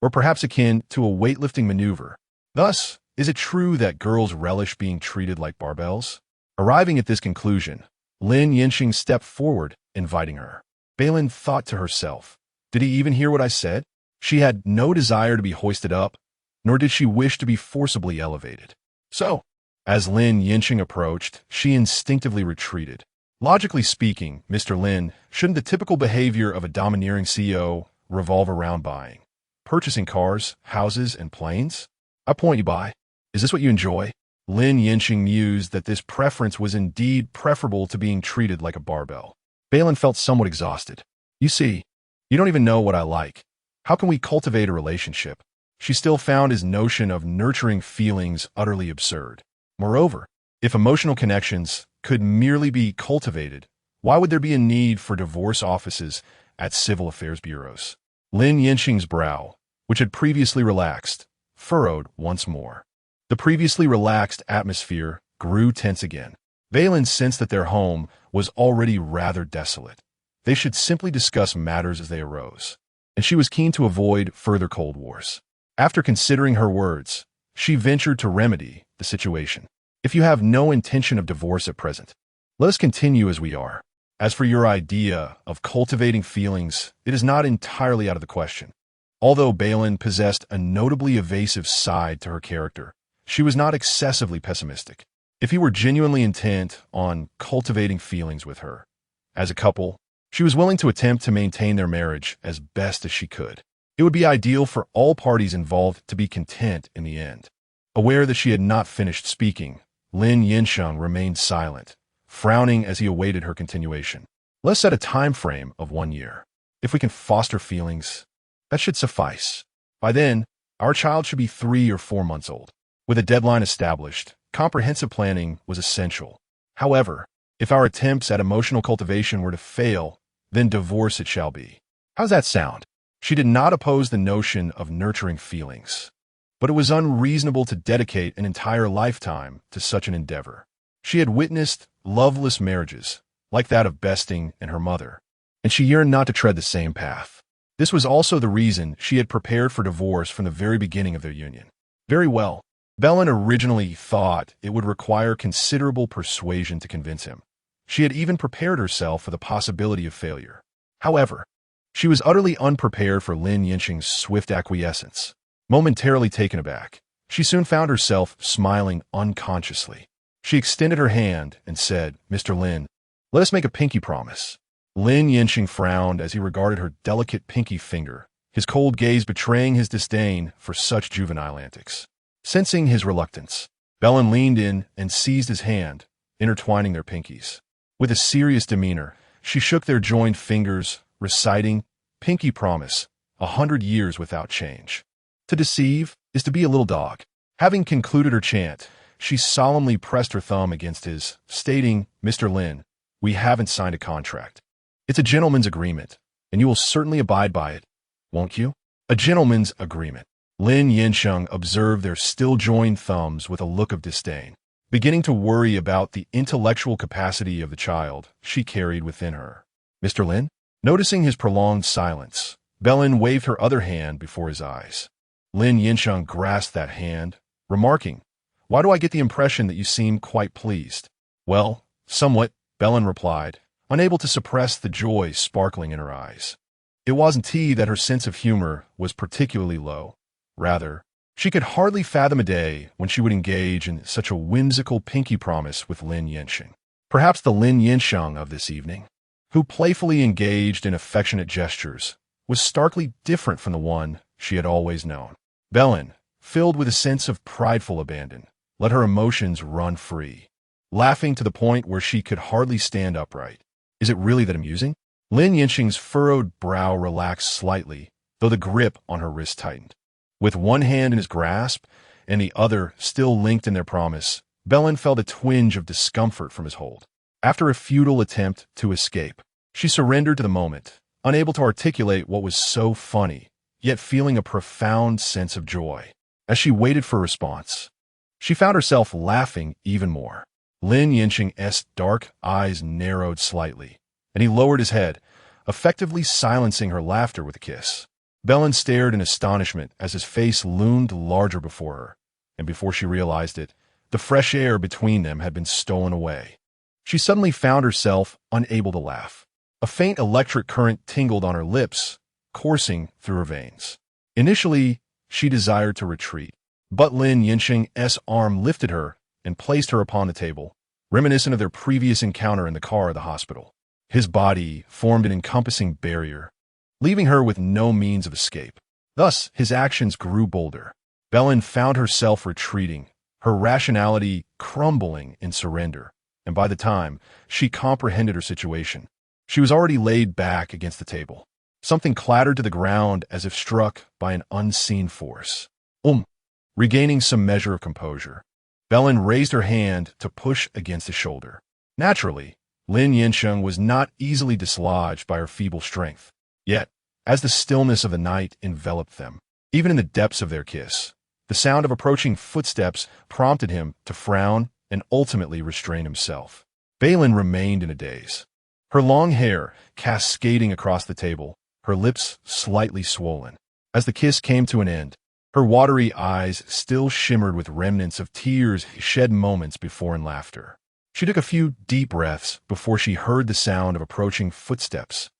Or perhaps akin to a weightlifting maneuver? Thus, is it true that girls relish being treated like barbells? Arriving at this conclusion, Lin Yansheng stepped forward, inviting her. Bei Lin thought to herself, did he even hear what I said? She had no desire to be hoisted up, nor did she wish to be forcibly elevated. So, as Lin Yansheng approached, she instinctively retreated. Logically speaking, Mr. Lin, shouldn't the typical behavior of a domineering CEO revolve around buying, purchasing cars, houses, and planes? I point you by. Is this what you enjoy? Lin Yansheng mused that this preference was indeed preferable to being treated like a barbell. Bei Lin felt somewhat exhausted. You see, you don't even know what I like. How can we cultivate a relationship? She still found his notion of nurturing feelings utterly absurd. Moreover, if emotional connections could merely be cultivated, why would there be a need for divorce offices at civil affairs bureaus? Lin Yansheng's brow, which had previously relaxed, furrowed once more. The previously relaxed atmosphere grew tense again. Bei Lin sensed that their home was already rather desolate. They should simply discuss matters as they arose, and she was keen to avoid further Cold Wars. After considering her words, she ventured to remedy the situation. If you have no intention of divorce at present, let us continue as we are. As for your idea of cultivating feelings, it is not entirely out of the question. Although Bei Lin possessed a notably evasive side to her character, she was not excessively pessimistic. If he were genuinely intent on cultivating feelings with her, as a couple, she was willing to attempt to maintain their marriage as best as she could. It would be ideal for all parties involved to be content in the end. Aware that she had not finished speaking, Lin Yansheng remained silent, frowning as he awaited her continuation. Let's set a time frame of 1 year. If we can foster feelings, that should suffice. By then, our child should be 3 or 4 months old. With a deadline established, comprehensive planning was essential. However, if our attempts at emotional cultivation were to fail, then divorce it shall be. How's that sound? She did not oppose the notion of nurturing feelings, but it was unreasonable to dedicate an entire lifetime to such an endeavor. She had witnessed loveless marriages, like that of Besting and her mother, and she yearned not to tread the same path. This was also the reason she had prepared for divorce from the very beginning of their union. Very well. Bei Lin originally thought it would require considerable persuasion to convince him. She had even prepared herself for the possibility of failure. However, she was utterly unprepared for Lin Yansheng's swift acquiescence. Momentarily taken aback, she soon found herself smiling unconsciously. She extended her hand and said, "Mr. Lin, let us make a pinky promise." Lin Yansheng frowned as he regarded her delicate pinky finger, his cold gaze betraying his disdain for such juvenile antics. Sensing his reluctance, Bei Lin leaned in and seized his hand, intertwining their pinkies. With a serious demeanor, she shook their joined fingers, reciting, "Pinky promise, 100 years without change. To deceive is to be a little dog." Having concluded her chant, she solemnly pressed her thumb against his, stating, "Mr. Lin, we haven't signed a contract. It's a gentleman's agreement, and you will certainly abide by it, won't you?" A gentleman's agreement. Lin Yansheng observed their still joined thumbs with a look of disdain. Beginning to worry about the intellectual capacity of the child she carried within her. "Mr. Lin?" Noticing his prolonged silence, Bei Lin waved her other hand before his eyes. Lin Yansheng grasped that hand, remarking, "Why do I get the impression that you seem quite pleased?" "Well, somewhat," Bei Lin replied, unable to suppress the joy sparkling in her eyes. It wasn't that her sense of humor was particularly low. Rather, she could hardly fathom a day when she would engage in such a whimsical pinky promise with Lin Yansheng. Perhaps the Lin Yansheng of this evening, who playfully engaged in affectionate gestures, was starkly different from the one she had always known. Bei Lin, filled with a sense of prideful abandon, let her emotions run free, laughing to the point where she could hardly stand upright. "Is it really that amusing?" Lin Yansheng's furrowed brow relaxed slightly, though the grip on her wrist tightened. With one hand in his grasp and the other still linked in their promise, Bei Lin felt a twinge of discomfort from his hold. After a futile attempt to escape, she surrendered to the moment, unable to articulate what was so funny, yet feeling a profound sense of joy. As she waited for a response, she found herself laughing even more. Lin Yansheng's dark eyes narrowed slightly, and he lowered his head, effectively silencing her laughter with a kiss. Bei Lin stared in astonishment as his face loomed larger before her, and before she realized it, the fresh air between them had been stolen away. She suddenly found herself unable to laugh. A faint electric current tingled on her lips, coursing through her veins. Initially, she desired to retreat, but Lin Yansheng's arm lifted her and placed her upon the table, reminiscent of their previous encounter in the car of the hospital. His body formed an encompassing barrier, leaving her with no means of escape. Thus, his actions grew bolder. Bei Lin found herself retreating, her rationality crumbling in surrender, and by the time she comprehended her situation, she was already laid back against the table. Something clattered to the ground as if struck by an unseen force. Regaining some measure of composure, Bei Lin raised her hand to push against his shoulder. Naturally, Lin Yansheng was not easily dislodged by her feeble strength. Yet, as the stillness of the night enveloped them, even in the depths of their kiss, the sound of approaching footsteps prompted him to frown and ultimately restrain himself. Bei Lin remained in a daze, her long hair cascading across the table, her lips slightly swollen. As the kiss came to an end, her watery eyes still shimmered with remnants of tears shed moments before in laughter. She took a few deep breaths before she heard the sound of approaching footsteps,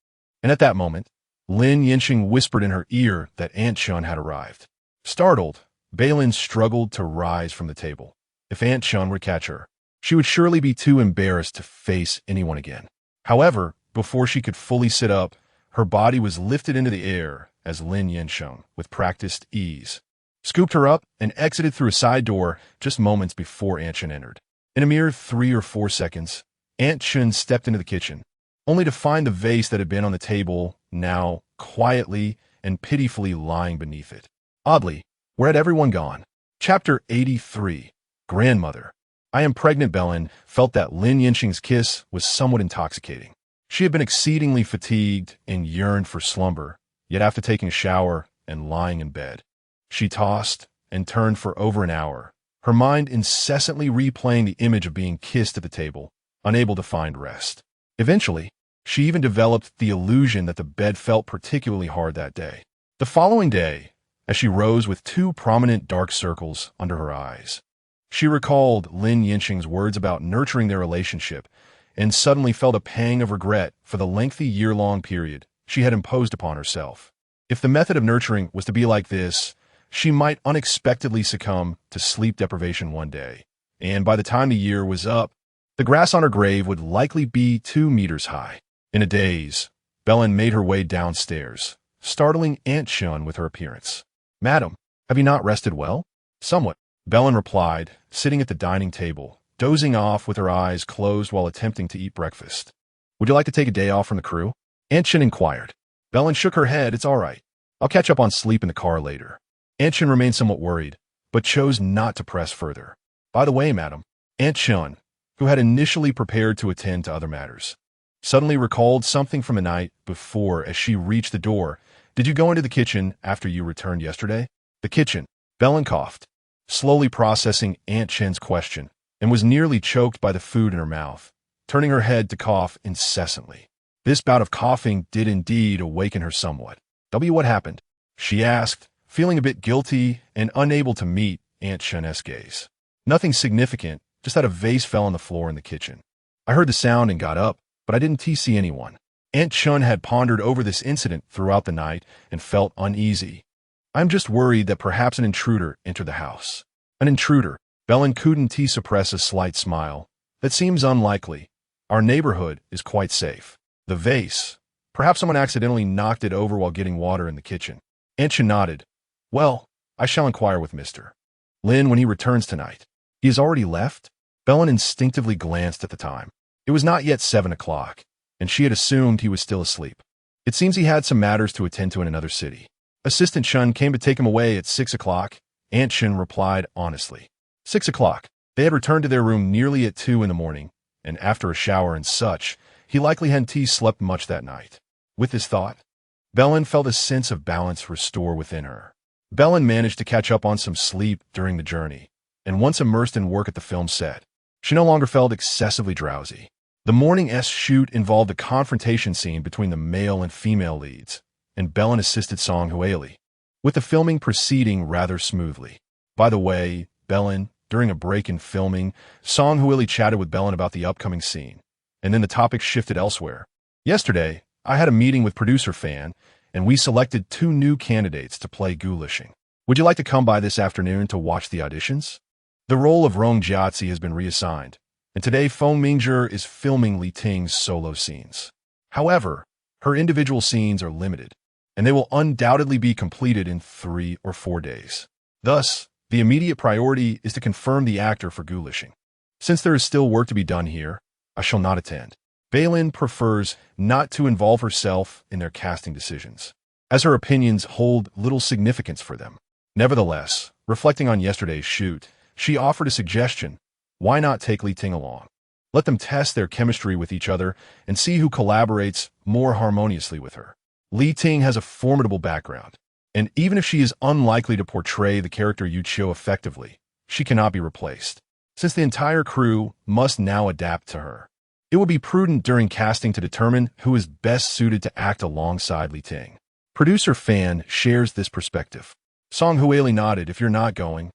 and at that moment, Lin Yansheng whispered in her ear that Aunt Shen had arrived. Startled, Bei Lin struggled to rise from the table. If Aunt Shen would catch her, she would surely be too embarrassed to face anyone again. However, before she could fully sit up, her body was lifted into the air as Lin Yansheng, with practiced ease, scooped her up and exited through a side door just moments before Aunt Shen entered. In a mere 3 or 4 seconds, Aunt Shen stepped into the kitchen, only to find the vase that had been on the table now quietly and pitifully lying beneath it. Oddly, where had everyone gone? Chapter 83. Grandmother. I am pregnant. Bei Lin felt that Lin Yansheng's kiss was somewhat intoxicating. She had been exceedingly fatigued and yearned for slumber, yet after taking a shower and lying in bed, she tossed and turned for over an hour, her mind incessantly replaying the image of being kissed at the table, unable to find rest. Eventually, She even developed the illusion that the bed felt particularly hard that day. The following day, as she rose with two prominent dark circles under her eyes, she recalled Lin Yansheng's words about nurturing their relationship and suddenly felt a pang of regret for the lengthy year-long period she had imposed upon herself. If the method of nurturing was to be like this, she might unexpectedly succumb to sleep deprivation one day, and by the time the year was up, the grass on her grave would likely be 2 meters high. In a daze, Bei Lin made her way downstairs, startling Aunt Shen with her appearance. "Madam, have you not rested well?" "Somewhat," Bei Lin replied, sitting at the dining table, dozing off with her eyes closed while attempting to eat breakfast. "Would you like to take a day off from the crew?" Aunt Shen inquired. Bei Lin shook her head. "It's all right. I'll catch up on sleep in the car later." Aunt Shen remained somewhat worried, but chose not to press further. "By the way, madam," Aunt Shen, who had initially prepared to attend to other matters, suddenly recalled something from the night before as she reached the door. "Did you go into the kitchen after you returned yesterday?" "The kitchen?" Bei Lin coughed, slowly processing Aunt Shen's question, and was nearly choked by the food in her mouth, turning her head to cough incessantly. This bout of coughing did indeed awaken her somewhat. "What happened?" she asked, feeling a bit guilty and unable to meet Aunt Shen's gaze. "Nothing significant, just that a vase fell on the floor in the kitchen. I heard the sound and got up, but I didn't see anyone." Aunt Shen had pondered over this incident throughout the night and felt uneasy. "I'm just worried that perhaps an intruder entered the house." "An intruder?" Bei Lin couldn't suppress a slight smile. "That seems unlikely. Our neighborhood is quite safe." "The vase. Perhaps someone accidentally knocked it over while getting water in the kitchen." Aunt Shen nodded. "Well, I shall inquire with Mr. Lin when he returns tonight." "He has already left?" Bei Lin instinctively glanced at the time. It was not yet 7 o'clock, and she had assumed he was still asleep. "It seems he had some matters to attend to in another city. Assistant Shen came to take him away at 6 o'clock, Aunt Shen replied honestly. 6 o'clock. They had returned to their room nearly at 2 in the morning, and after a shower and such, he likely hadn't slept much that night. With this thought, Bei Lin felt a sense of balance restore within her. Bei Lin managed to catch up on some sleep during the journey, and once immersed in work at the film set, she no longer felt excessively drowsy. The morning's shoot involved a confrontation scene between the male and female leads, and Bei Lin assisted Song Huili, with the filming proceeding rather smoothly. By the way, Bei Lin, during a break in filming, Song Huili chatted with Bei Lin about the upcoming scene, and then the topic shifted elsewhere. "Yesterday, I had a meeting with producer Fan, and we selected 2 new candidates to play Gu Lixing. Would you like to come by this afternoon to watch the auditions?" The role of Rong Jiazi has been reassigned, and today Feng Mingzhi is filming Li Ting's solo scenes. However, her individual scenes are limited, and they will undoubtedly be completed in 3 or 4 days. Thus, the immediate priority is to confirm the actor for Gu Lixing. "Since there is still work to be done here, I shall not attend." Bei Lin prefers not to involve herself in their casting decisions, as her opinions hold little significance for them. Nevertheless, reflecting on yesterday's shoot, she offered a suggestion. Why not take Li Ting along? Let them test their chemistry with each other and see who collaborates more harmoniously with her. Li Ting has a formidable background, and even if she is unlikely to portray the character Yu Qiu effectively, she cannot be replaced, since the entire crew must now adapt to her. It would be prudent during casting to determine who is best suited to act alongside Li Ting. Producer Fan shares this perspective. Song Huili nodded. "If you're not going,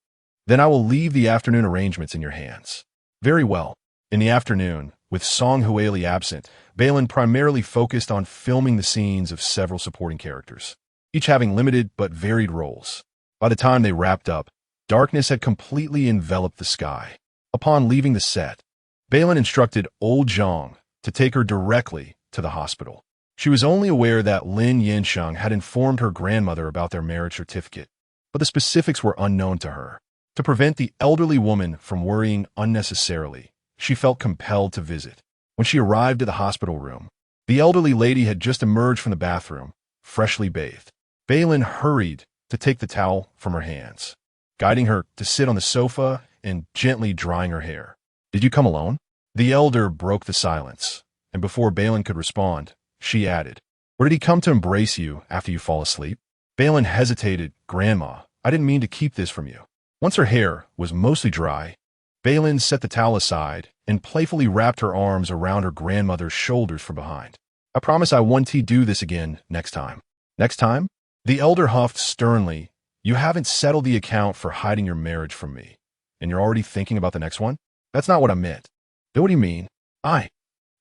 then I will leave the afternoon arrangements in your hands." "Very well." In the afternoon, with Song Huili absent, Bei Lin primarily focused on filming the scenes of several supporting characters, each having limited but varied roles. By the time they wrapped up, darkness had completely enveloped the sky. Upon leaving the set, Bei Lin instructed old Zhang to take her directly to the hospital. She was only aware that Lin Yansheng had informed her grandmother about their marriage certificate, but the specifics were unknown to her. To prevent the elderly woman from worrying unnecessarily, she felt compelled to visit. When she arrived at the hospital room, the elderly lady had just emerged from the bathroom, freshly bathed. Bei Lin hurried to take the towel from her hands, guiding her to sit on the sofa and gently drying her hair. "Did you come alone?" The elder broke the silence, and before Bei Lin could respond, she added, "Or did he come to embrace you after you fall asleep?" Bei Lin hesitated. "Grandma, I didn't mean to keep this from you." Once her hair was mostly dry, Bei Lin set the towel aside and playfully wrapped her arms around her grandmother's shoulders from behind. I promise I won't do this again next time. Next time? The elder huffed sternly. You haven't settled the account for hiding your marriage from me, and you're already thinking about the next one? That's not what I meant. Then what do you mean?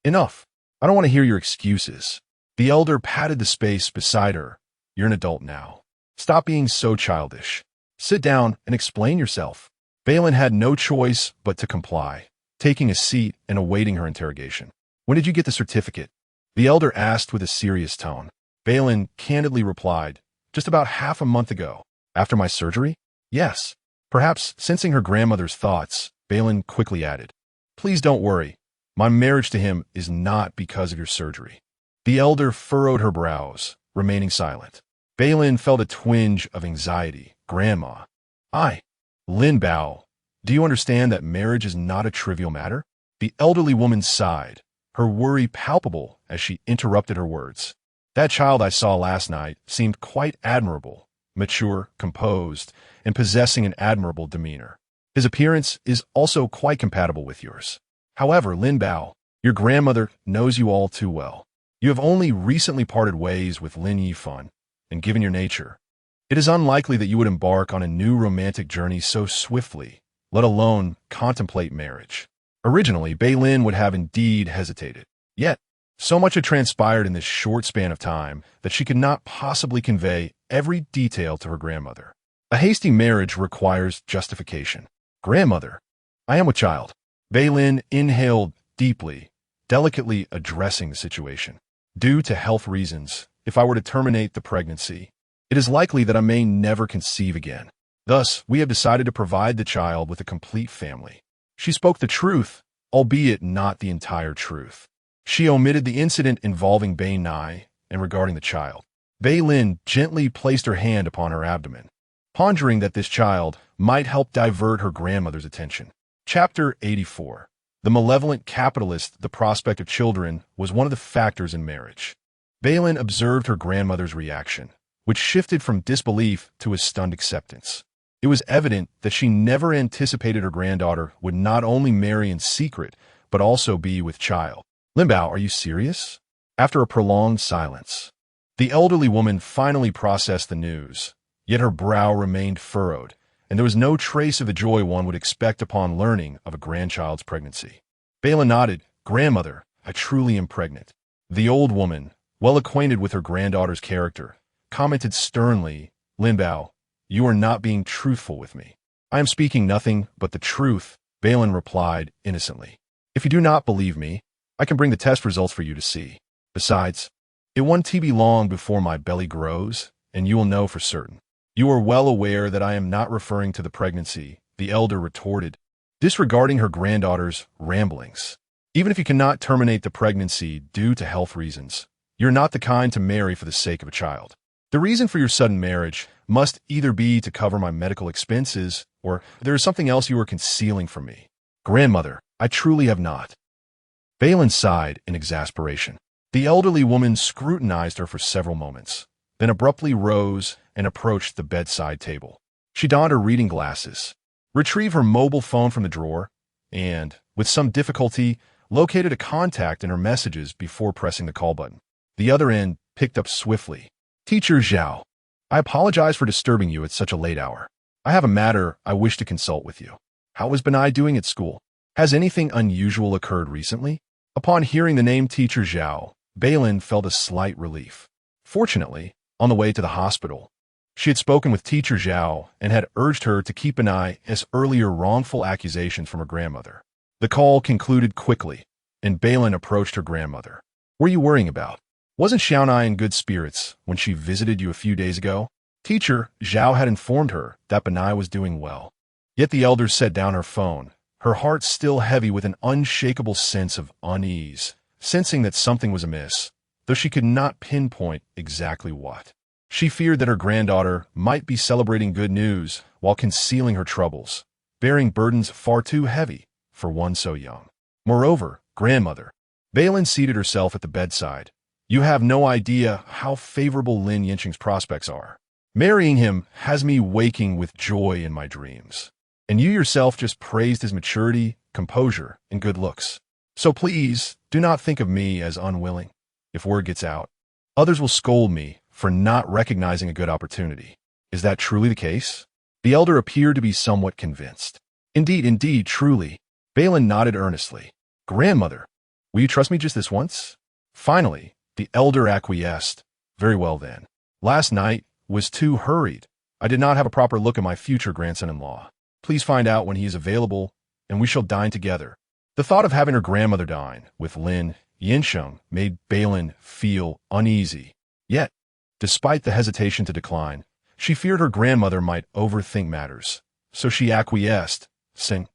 Enough. I don't want to hear your excuses. The elder patted the space beside her. You're an adult now. Stop being so childish. Sit down and explain yourself. Bei Lin had no choice but to comply, taking a seat and awaiting her interrogation. When did you get the certificate? The elder asked with a serious tone. Bei Lin candidly replied, just about half a month ago. After my surgery? Yes. Perhaps sensing her grandmother's thoughts, Bei Lin quickly added, please don't worry. My marriage to him is not because of your surgery. The elder furrowed her brows, remaining silent. Bei Lin felt a twinge of anxiety. Grandma. Lin Bao, do you understand that marriage is not a trivial matter? The elderly woman sighed, her worry palpable as she interrupted her words. That child I saw last night seemed quite admirable, mature, composed, and possessing an admirable demeanor. His appearance is also quite compatible with yours. However, Lin Bao, your grandmother knows you all too well. You have only recently parted ways with Lin Yifan, and given your nature, it is unlikely that you would embark on a new romantic journey so swiftly, let alone contemplate marriage. Originally, Bei Lin would have indeed hesitated. Yet, so much had transpired in this short span of time that she could not possibly convey every detail to her grandmother. A hasty marriage requires justification. Grandmother, I am with child. Bei Lin inhaled deeply, delicately addressing the situation. Due to health reasons, if I were to terminate the pregnancy, it is likely that I may never conceive again. Thus, we have decided to provide the child with a complete family. She spoke the truth, albeit not the entire truth. She omitted the incident involving Bei Nai and regarding the child. Bei Lin gently placed her hand upon her abdomen, pondering that this child might help divert her grandmother's attention. Chapter 84. The malevolent capitalist. The prospect of children was one of the factors in marriage. Bei Lin observed her grandmother's reaction, which shifted from disbelief to a stunned acceptance. It was evident that she never anticipated her granddaughter would not only marry in secret, but also be with child. Lin Bao, are you serious? After a prolonged silence, the elderly woman finally processed the news, yet her brow remained furrowed, and there was no trace of the joy one would expect upon learning of a grandchild's pregnancy. Bei Lin nodded. Grandmother, I truly am pregnant. The old woman, well acquainted with her granddaughter's character, commented sternly, Lin Bao, you are not being truthful with me. I am speaking nothing but the truth, Bei Lin replied innocently. If you do not believe me, I can bring the test results for you to see. Besides, it won't be long before my belly grows, and you will know for certain. You are well aware that I am not referring to the pregnancy, the elder retorted, disregarding her granddaughter's ramblings. Even if you cannot terminate the pregnancy due to health reasons, you're not the kind to marry for the sake of a child. The reason for your sudden marriage must either be to cover my medical expenses, or there is something else you are concealing from me. Grandmother, I truly have not. Bei Lin sighed in exasperation. The elderly woman scrutinized her for several moments, then abruptly rose and approached the bedside table. She donned her reading glasses, retrieved her mobile phone from the drawer, and, with some difficulty, located a contact in her messages before pressing the call button. The other end picked up swiftly. Teacher Zhao, I apologize for disturbing you at such a late hour. I have a matter I wish to consult with you. How is Benai doing at school? Has anything unusual occurred recently? Upon hearing the name Teacher Zhao, Bei Lin felt a slight relief. Fortunately, on the way to the hospital, she had spoken with Teacher Zhao and had urged her to keep an eye as earlier wrongful accusations from her grandmother. The call concluded quickly, and Bei Lin approached her grandmother. What are you worrying about? Wasn't Xiaonai in good spirits when she visited you a few days ago? Teacher Zhao had informed her that Benai was doing well. Yet the elder set down her phone, her heart still heavy with an unshakable sense of unease, sensing that something was amiss, though she could not pinpoint exactly what. She feared that her granddaughter might be celebrating good news while concealing her troubles, bearing burdens far too heavy for one so young. Moreover, grandmother, Bei Lin seated herself at the bedside. You have no idea how favorable Lin Yansheng's prospects are. Marrying him has me waking with joy in my dreams. And you yourself just praised his maturity, composure, and good looks. So please, do not think of me as unwilling. if word gets out. Others will scold me for not recognizing a good opportunity. Is that truly the case? The elder appeared to be somewhat convinced. Indeed, truly. Bei Lin nodded earnestly. Grandmother, will you trust me just this once? Finally, the elder acquiesced. Very well then. Last night was too hurried. I did not have a proper look at my future grandson-in-law. Please find out when he is available, and we shall dine together. The thought of having her grandmother dine with Lin Yansheng made Bei Lin feel uneasy. Yet, despite the hesitation to decline, she feared her grandmother might overthink matters. So she acquiesced, saying,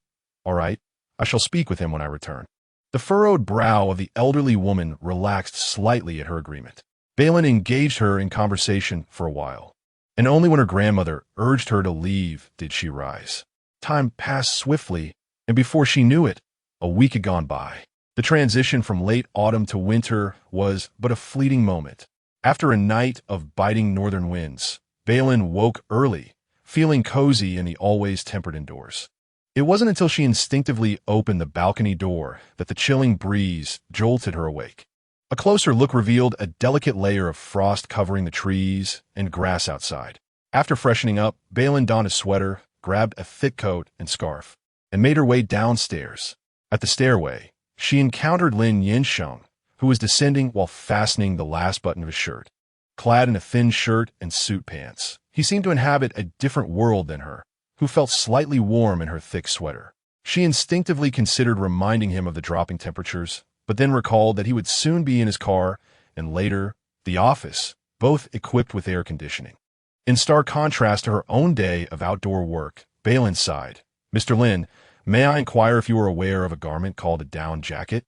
"All right, I shall speak with him when I return." The furrowed brow of the elderly woman relaxed slightly at her agreement. Bei Lin engaged her in conversation for a while, and only when her grandmother urged her to leave did she rise. Time passed swiftly, and before she knew it, a week had gone by. The transition from late autumn to winter was but a fleeting moment. After a night of biting northern winds, Bei Lin woke early, feeling cozy in the always tempered indoors. It wasn't until she instinctively opened the balcony door that the chilling breeze jolted her awake. A closer look revealed a delicate layer of frost covering the trees and grass outside. After freshening up, Bei Lin donned a sweater, grabbed a thick coat and scarf, and made her way downstairs. At the stairway, she encountered Lin Yansheng, who was descending while fastening the last button of his shirt. Clad in a thin shirt and suit pants, he seemed to inhabit a different world than her, who felt slightly warm in her thick sweater. She instinctively considered reminding him of the dropping temperatures, but then recalled that he would soon be in his car, and later, the office, both equipped with air conditioning. In stark contrast to her own day of outdoor work, Bei Lin sighed. "Mr. Lin, may I inquire if you are aware of a garment called a down jacket?"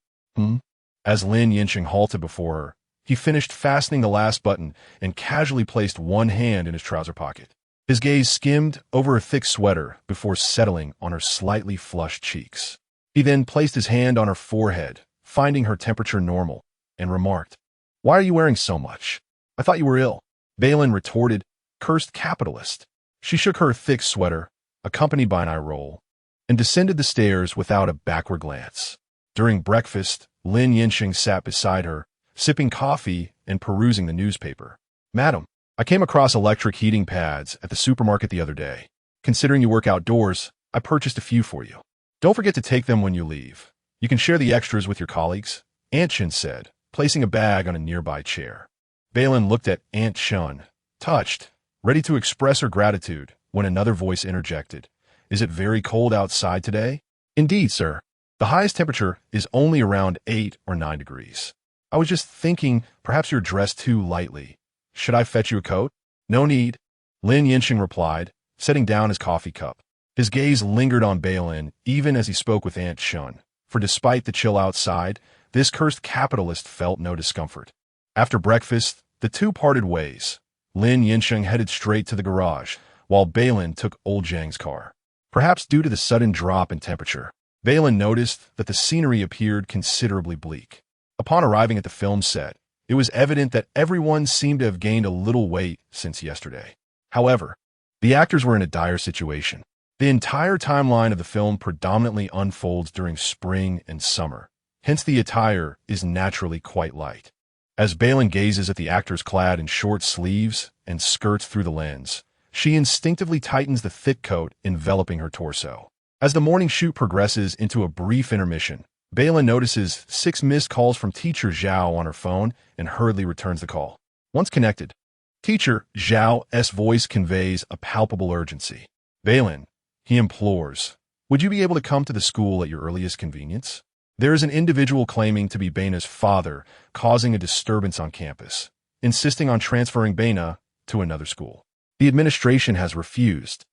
As Lin Yansheng halted before her, he finished fastening the last button and casually placed one hand in his trouser pocket. His gaze skimmed over her thick sweater before settling on her slightly flushed cheeks. He then placed his hand on her forehead, finding her temperature normal, and remarked, "Why are you wearing so much? I thought you were ill." Bei Lin retorted, "Cursed capitalist." She shook her thick sweater, accompanied by an eye roll, and descended the stairs without a backward glance. During breakfast, Lin Yansheng sat beside her, sipping coffee and perusing the newspaper. "Madam, I came across electric heating pads at the supermarket the other day. Considering you work outdoors, I purchased a few for you. Don't forget to take them when you leave. You can share the extras with your colleagues," Aunt Shen said, placing a bag on a nearby chair. Bei Lin looked at Aunt Shen, touched, ready to express her gratitude, when another voice interjected. "Is it very cold outside today?" "Indeed, sir. The highest temperature is only around 8 or 9 degrees. I was just thinking perhaps you're dressed too lightly. Should I fetch you a coat?" "No need," Lin Yansheng replied, setting down his coffee cup. His gaze lingered on Bei Lin even as he spoke with Aunt Shen, for despite the chill outside, this cursed capitalist felt no discomfort. After breakfast, the two parted ways. Lin Yansheng headed straight to the garage, while Bei Lin took old Zhang's car. Perhaps due to the sudden drop in temperature, Bei Lin noticed that the scenery appeared considerably bleak. Upon arriving at the film set, it was evident that everyone seemed to have gained a little weight since yesterday. However, the actors were in a dire situation. The entire timeline of the film predominantly unfolds during spring and summer, hence the attire is naturally quite light. As Bei Lin gazes at the actors clad in short sleeves and skirts through the lens, she instinctively tightens the thick coat enveloping her torso. As the morning shoot progresses into a brief intermission, Bei Lin notices 6 missed calls from Teacher Zhao on her phone and hurriedly returns the call. Once connected, Teacher Zhao's voice conveys a palpable urgency. "Bei Lin," he implores, "would you be able to come to the school at your earliest convenience? There is an individual claiming to be Beina's father causing a disturbance on campus, insisting on transferring Beina to another school. The administration has refused,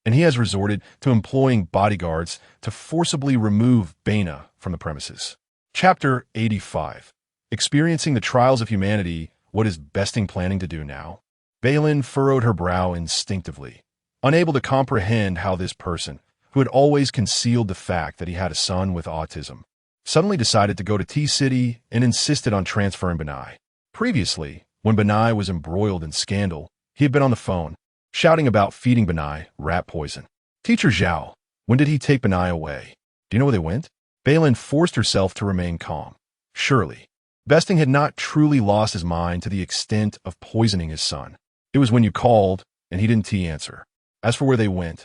and he has resorted to employing bodyguards to forcibly remove Beina from the premises." Chapter 85. Experiencing the trials of humanity, what is Besting planning to do now? Bei Lin furrowed her brow instinctively, unable to comprehend how this person, who had always concealed the fact that he had a son with autism, suddenly decided to go to T-City and insisted on transferring Benai. Previously, when Benai was embroiled in scandal, he had been on the phone, shouting about feeding Benai rat poison. "Teacher Zhao, when did he take Benai away? Do you know where they went?" Bei Lin forced herself to remain calm. "Surely, Besting had not truly lost his mind to the extent of poisoning his son. It was when you called, and he didn't answer. As for where they went,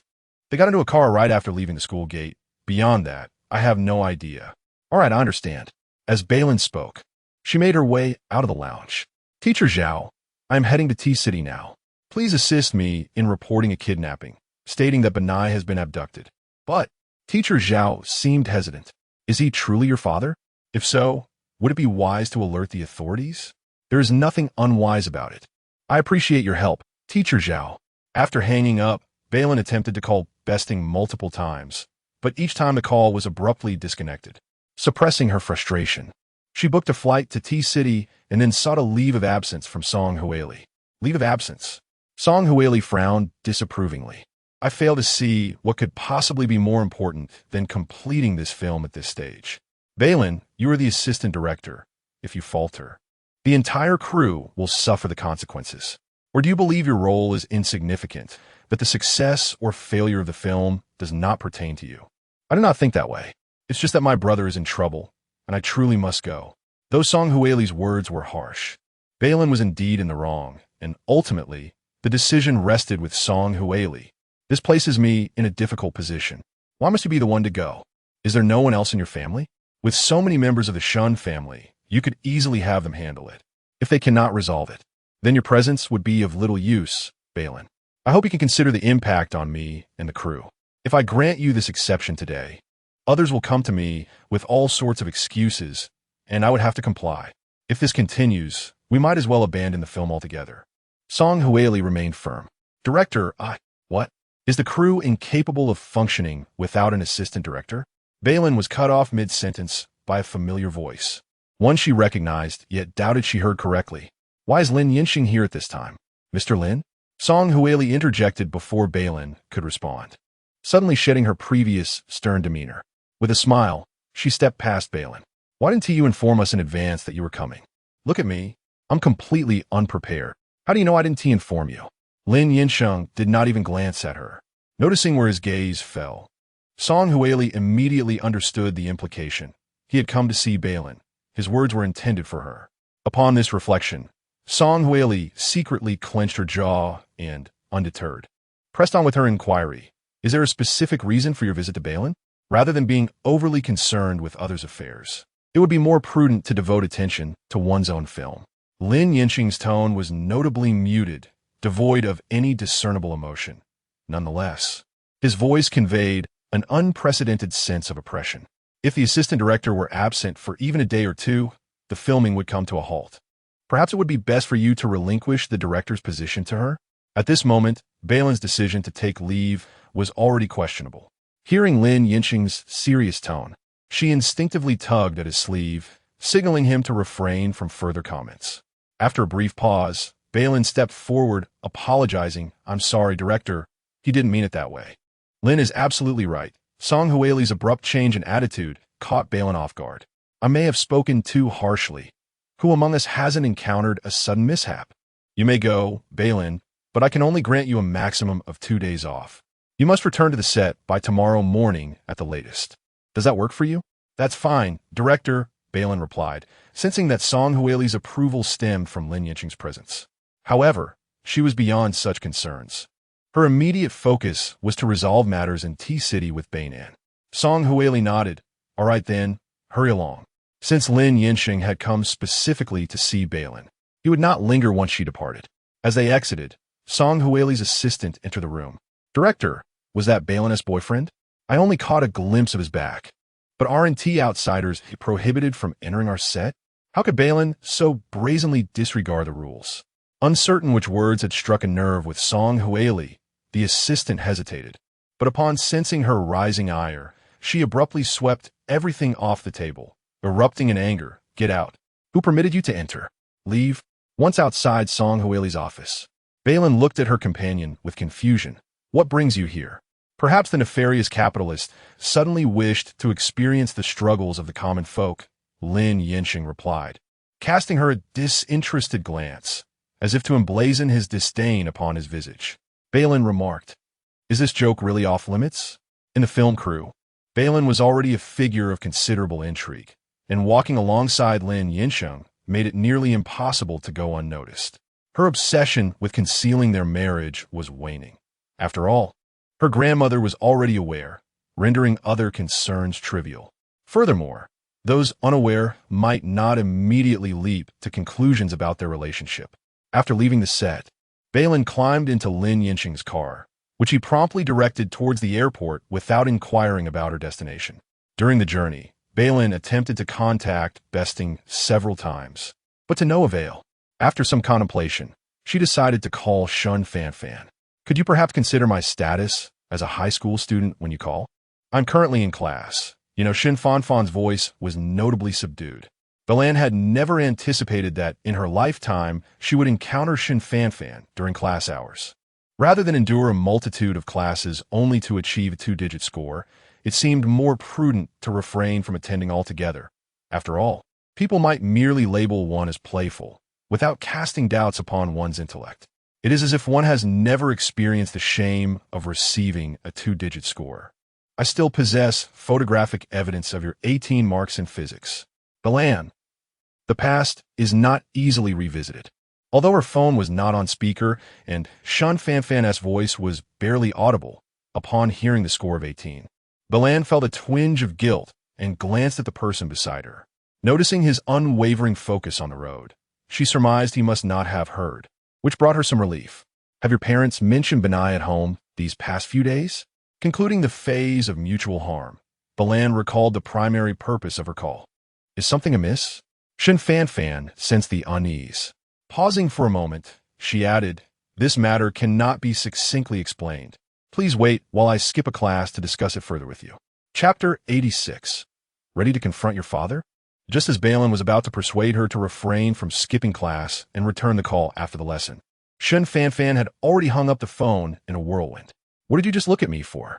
they got into a car right after leaving the school gate. Beyond that, I have no idea. All right, I understand. As Bei Lin spoke, she made her way out of the lounge. Teacher Zhao, I am heading to T-City now. Please assist me in reporting a kidnapping, stating that Benai has been abducted. But Teacher Zhao seemed hesitant. Is he truly your father? If so, would it be wise to alert the authorities? There is nothing unwise about it. I appreciate your help, Teacher Zhao. After hanging up, Bei Lin attempted to call Besting multiple times, but each time the call was abruptly disconnected. Suppressing her frustration, she booked a flight to T-City and then sought a leave of absence from Song Huili. Leave of absence? Song Huili frowned disapprovingly. I fail to see what could possibly be more important than completing this film at this stage. Bei Lin, you are the assistant director. If you falter, the entire crew will suffer the consequences. Or do you believe your role is insignificant, that the success or failure of the film does not pertain to you? I do not think that way. It's just that my brother is in trouble, and I truly must go. Though Song Huili's words were harsh, Bei Lin was indeed in the wrong, and ultimately, the decision rested with Song Huili. This places me in a difficult position. Why must you be the one to go? Is there no one else in your family? With so many members of the Shen family, you could easily have them handle it. If they cannot resolve it, then your presence would be of little use, Bei Lin. I hope you can consider the impact on me and the crew. If I grant you this exception today, others will come to me with all sorts of excuses, and I would have to comply. If this continues, we might as well abandon the film altogether. Song Huili remained firm. Director, what? Is the crew incapable of functioning without an assistant director? Bei Lin was cut off mid-sentence by a familiar voice. One she recognized, yet doubted she heard correctly. Why is Lin Yansheng here at this time? Mr. Lin? Song Huili interjected before Bei Lin could respond, suddenly shedding her previous stern demeanor. With a smile, she stepped past Bei Lin. Why didn't you inform us in advance that you were coming? Look at me. I'm completely unprepared. How do you know I didn't inform you? Lin Yansheng did not even glance at her. Noticing where his gaze fell, Song Huili immediately understood the implication. He had come to see Bei Lin. His words were intended for her. Upon this reflection, Song Huili secretly clenched her jaw and, undeterred, pressed on with her inquiry. Is there a specific reason for your visit to Bei Lin? Rather than being overly concerned with others' affairs, it would be more prudent to devote attention to one's own film. Lin Yansheng's tone was notably muted, devoid of any discernible emotion. Nonetheless, his voice conveyed an unprecedented sense of oppression. If the assistant director were absent for even a day or two, the filming would come to a halt. Perhaps it would be best for you to relinquish the director's position to her? At this moment, Bei Lin's decision to take leave was already questionable. Hearing Lin Yansheng's serious tone, she instinctively tugged at his sleeve, signaling him to refrain from further comments. After a brief pause, Bei Lin stepped forward, apologizing. I'm sorry, director. He didn't mean it that way. Lin is absolutely right. Song Huili's abrupt change in attitude caught Bei Lin off guard. I may have spoken too harshly. Who among us hasn't encountered a sudden mishap? You may go, Bei Lin, but I can only grant you a maximum of 2 days off. You must return to the set by tomorrow morning at the latest. Does that work for you? That's fine, director, Bei Lin replied, sensing that Song Huili's approval stemmed from Lin Yansheng's presence. However, she was beyond such concerns. Her immediate focus was to resolve matters in T-City with Bei Lin. Song Huili nodded. All right then, hurry along. Since Lin Yansheng had come specifically to see Bei Lin, he would not linger once she departed. As they exited, Song Huili's assistant entered the room. Director, was that Bei Lin's boyfriend? I only caught a glimpse of his back. But aren't outsiders prohibited from entering our set? How could Bei Lin so brazenly disregard the rules? Uncertain which words had struck a nerve with Song Huili, the assistant hesitated. But upon sensing her rising ire, she abruptly swept everything off the table, erupting in anger. Get out. Who permitted you to enter? Leave. Once outside Song Huili's office, Bei Lin looked at her companion with confusion. What brings you here? Perhaps the nefarious capitalist suddenly wished to experience the struggles of the common folk, Lin Yansheng replied, casting her a disinterested glance, as if to emblazon his disdain upon his visage. Bei Lin remarked, is this joke really off limits? In the film crew, Bei Lin was already a figure of considerable intrigue, and walking alongside Lin Yansheng made it nearly impossible to go unnoticed. Her obsession with concealing their marriage was waning. After all, her grandmother was already aware, rendering other concerns trivial. Furthermore, those unaware might not immediately leap to conclusions about their relationship. After leaving the set, Bei Lin climbed into Lin Yansheng's car, which he promptly directed towards the airport without inquiring about her destination. During the journey, Bei Lin attempted to contact Besting several times, but to no avail. After some contemplation, she decided to call Shen Fanfan. Could you perhaps consider my status as a high school student when you call? I'm currently in class. Shen Fanfan's voice was notably subdued. Bei Lin had never anticipated that, in her lifetime, she would encounter Shen Fanfan during class hours. Rather than endure a multitude of classes only to achieve a two-digit score, it seemed more prudent to refrain from attending altogether. After all, people might merely label one as playful, without casting doubts upon one's intellect. It is as if one has never experienced the shame of receiving a two-digit score. I still possess photographic evidence of your 18 marks in physics. Bei Lin. The past is not easily revisited. Although her phone was not on speaker and Shen Fanfan's voice was barely audible, upon hearing the score of 18, Bei Lin felt a twinge of guilt and glanced at the person beside her. Noticing his unwavering focus on the road, she surmised he must not have heard, which brought her some relief. Have your parents mentioned Benai at home these past few days? Concluding the phase of mutual harm, Bei Lin recalled the primary purpose of her call. Is something amiss? Shen Fanfan sensed the unease. Pausing for a moment, she added, this matter cannot be succinctly explained. Please wait while I skip a class to discuss it further with you. Chapter 86. Ready to confront your father? Just as Bei Lin was about to persuade her to refrain from skipping class and return the call after the lesson, Shen Fanfan had already hung up the phone in a whirlwind. What did you just look at me for?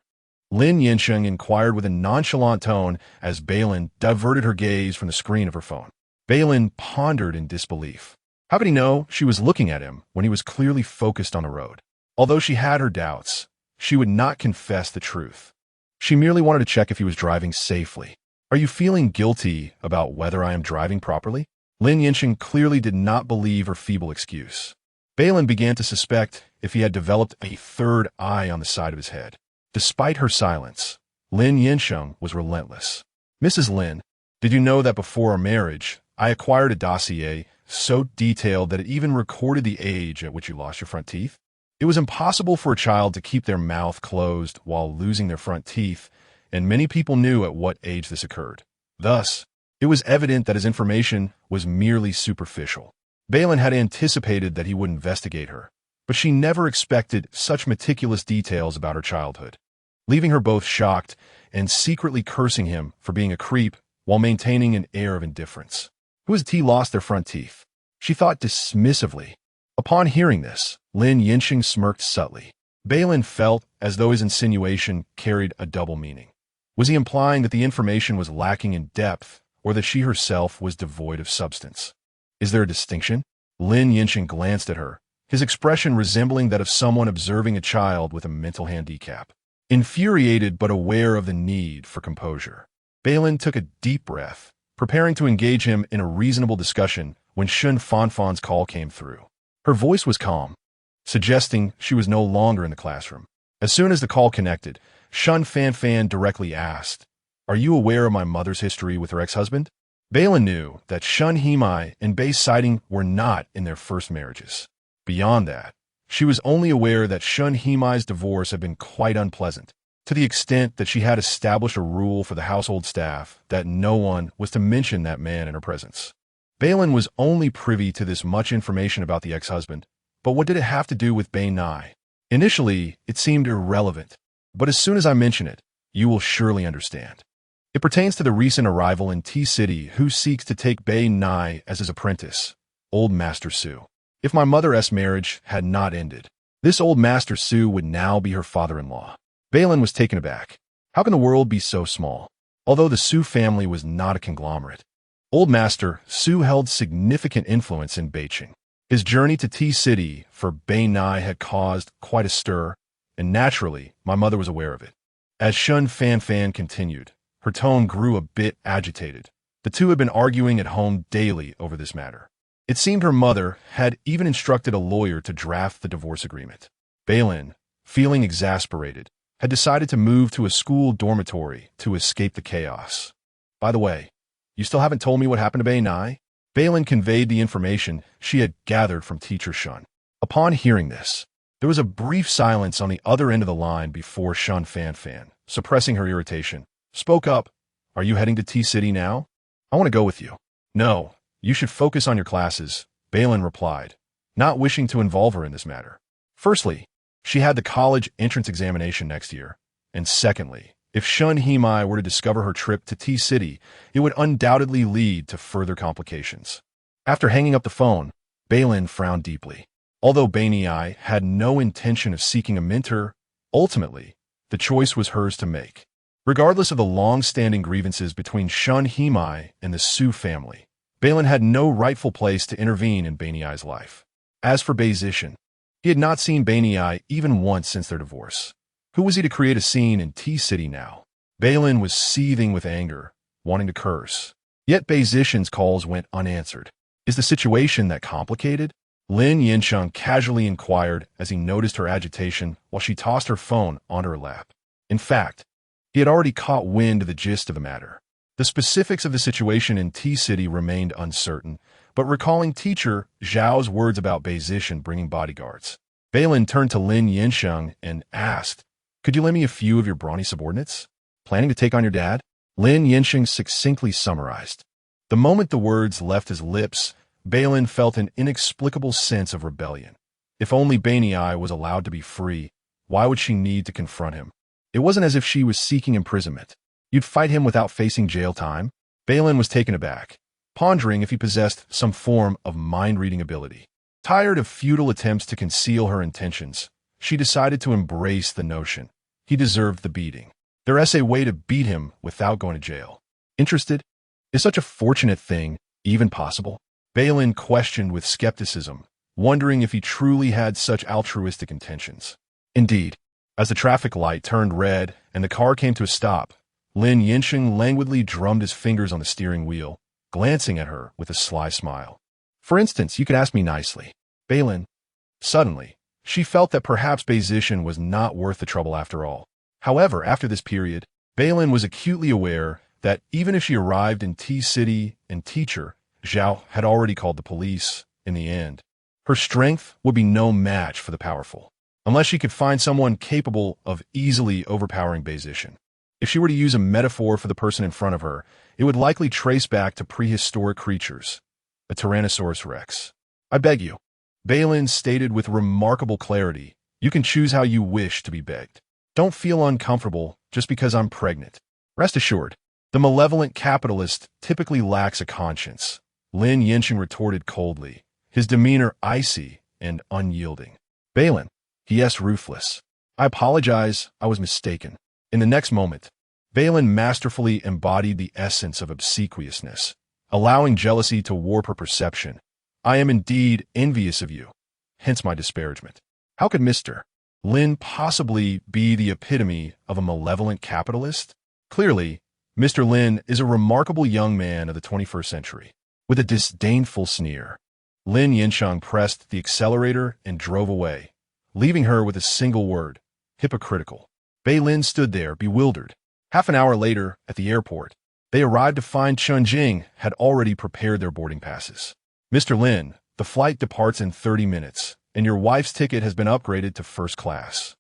Lin Yansheng inquired with a nonchalant tone as Bei Lin diverted her gaze from the screen of her phone. Bei Lin pondered in disbelief. How could he know she was looking at him when he was clearly focused on the road? Although she had her doubts, she would not confess the truth. She merely wanted to check if he was driving safely. Are you feeling guilty about whether I am driving properly? Lin Yansheng clearly did not believe her feeble excuse. Bei Lin began to suspect if he had developed a third eye on the side of his head. Despite her silence, Lin Yansheng was relentless. Mrs. Lin, did you know that before our marriage, I acquired a dossier so detailed that it even recorded the age at which you lost your front teeth? It was impossible for a child to keep their mouth closed while losing their front teeth, and many people knew at what age this occurred. Thus, it was evident that his information was merely superficial. Bei Lin had anticipated that he would investigate her, but she never expected such meticulous details about her childhood, leaving her both shocked and secretly cursing him for being a creep while maintaining an air of indifference. Who has lost their front teeth? She thought dismissively. Upon hearing this, Lin Yansheng smirked subtly. Bei Lin felt as though his insinuation carried a double meaning. Was he implying that the information was lacking in depth, or that she herself was devoid of substance? Is there a distinction? Lin Yansheng glanced at her, his expression resembling that of someone observing a child with a mental handicap. Infuriated but aware of the need for composure, Bei Lin took a deep breath, preparing to engage him in a reasonable discussion when Shen Fanfan's call came through. Her voice was calm, suggesting she was no longer in the classroom. As soon as the call connected, Shen Fanfan directly asked, "Are you aware of my mother's history with her ex-husband?" Bei Lin knew that Shen Himai and Bei Siding were not in their first marriages. Beyond that, she was only aware that Shen Himai's divorce had been quite unpleasant, to the extent that she had established a rule for the household staff that no one was to mention that man in her presence. Bei Lin was only privy to this much information about the ex-husband, but what did it have to do with Bei Nai? Initially, it seemed irrelevant, but as soon as I mention it, you will surely understand. It pertains to the recent arrival in T-City who seeks to take Bei Nai as his apprentice, Old Master Su. If my mother's marriage had not ended, this Old Master Su would now be her father-in-law. Bei Lin was taken aback. How can the world be so small? Although the Su family was not a conglomerate, Old Master Su held significant influence in Beijing. His journey to T-City for Bei Nai had caused quite a stir, and naturally, my mother was aware of it. As Shen Fanfan continued, her tone grew a bit agitated, The two had been arguing at home daily over this matter. It seemed her mother had even instructed a lawyer to draft the divorce agreement. Bei Lin, feeling exasperated, had decided to move to a school dormitory to escape the chaos. By the way, you still haven't told me what happened to Bei Nai? Bei Lin conveyed the information she had gathered from teacher Shen. Upon hearing this, there was a brief silence on the other end of the line before Shen Fan, suppressing her irritation, spoke up. Are you heading to T-City now? I want to go with you. No, you should focus on your classes, Bei Lin replied, not wishing to involve her in this matter. Firstly, she had the college entrance examination next year, and secondly, if Shen Himai were to discover her trip to T-City, it would undoubtedly lead to further complications. After hanging up the phone, Bei Lin frowned deeply. Although Bei Nai had no intention of seeking a mentor, ultimately, the choice was hers to make. Regardless of the long-standing grievances between Shen Himai and the Su family, Bei Lin had no rightful place to intervene in Bei Nai's life. As for Bei Zishan, he had not seen Bei Nai even once since their divorce. Who was he to create a scene in T-City now? Bei Lin was seething with anger, wanting to curse. Yet Bei Zishan's calls went unanswered. Is the situation that complicated? Lin Yansheng casually inquired as he noticed her agitation while she tossed her phone onto her lap. In fact, he had already caught wind of the gist of the matter. The specifics of the situation in T-City remained uncertain, but recalling teacher Zhao's words about Bei Zishan bringing bodyguards, Bei Lin turned to Lin Yansheng and asked, "Could you lend me a few of your brawny subordinates? Planning to take on your dad?" Lin Yansheng succinctly summarized. The moment the words left his lips, Bei Lin felt an inexplicable sense of rebellion. If only Bei Nai was allowed to be free, why would she need to confront him? It wasn't as if she was seeking imprisonment. You'd fight him without facing jail time? Bei Lin was taken aback, pondering if he possessed some form of mind-reading ability. Tired of futile attempts to conceal her intentions, she decided to embrace the notion. He deserved the beating. There's a way to beat him without going to jail. Interested? Is such a fortunate thing even possible? Bei Lin questioned with skepticism, wondering if he truly had such altruistic intentions. Indeed, as the traffic light turned red and the car came to a stop, Lin Yansheng languidly drummed his fingers on the steering wheel, glancing at her with a sly smile. For instance, you could ask me nicely. Bei Lin. Suddenly, she felt that perhaps Bei Zishan was not worth the trouble after all. However, after this period, Bei Lin was acutely aware that even if she arrived in T-City and teacher Zhao had already called the police, in the end, her strength would be no match for the powerful, unless she could find someone capable of easily overpowering Bei Zishan. If she were to use a metaphor for the person in front of her, it would likely trace back to prehistoric creatures, a Tyrannosaurus rex. I beg you, Bei Lin stated with remarkable clarity, you can choose how you wish to be begged. Don't feel uncomfortable just because I'm pregnant. Rest assured, the malevolent capitalist typically lacks a conscience, Lin Yansheng retorted coldly, his demeanor icy and unyielding. Bei Lin, yes, ruthless. I apologize, I was mistaken. In the next moment, Bei Lin masterfully embodied the essence of obsequiousness, allowing jealousy to warp her perception. I am indeed envious of you, hence my disparagement. How could Mr. Lin possibly be the epitome of a malevolent capitalist? Clearly, Mr. Lin is a remarkable young man of the 21st century. With a disdainful sneer, Lin Yansheng pressed the accelerator and drove away, leaving her with a single word, hypocritical. Bei Lin stood there, bewildered. Half an hour later, at the airport, they arrived to find Chunjing had already prepared their boarding passes. Mr. Lin, the flight departs in 30 minutes, and your wife's ticket has been upgraded to first class.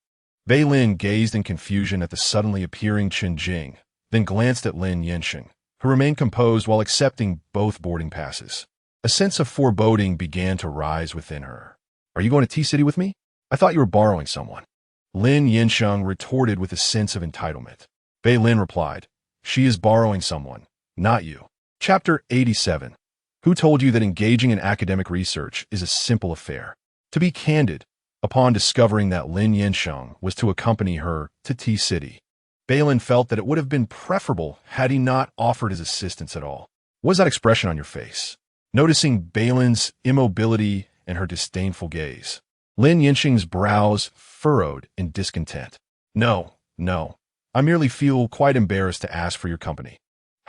Bei Lin gazed in confusion at the suddenly appearing Chunjing, then glanced at Lin Yansheng, who remained composed while accepting both boarding passes. A sense of foreboding began to rise within her. Are you going to T-City with me? I thought you were borrowing someone. Lin Yansheng retorted with a sense of entitlement. Bei Lin replied, she is borrowing someone, not you. Chapter 87. Who told you that engaging in academic research is a simple affair? To be candid, upon discovering that Lin Yansheng was to accompany her to T-City, Bei Lin felt that it would have been preferable had he not offered his assistance at all. What was that expression on your face? Noticing Bei Lin's immobility and her disdainful gaze, Lin Yansheng's brows furrowed in discontent. No. I merely feel quite embarrassed to ask for your company.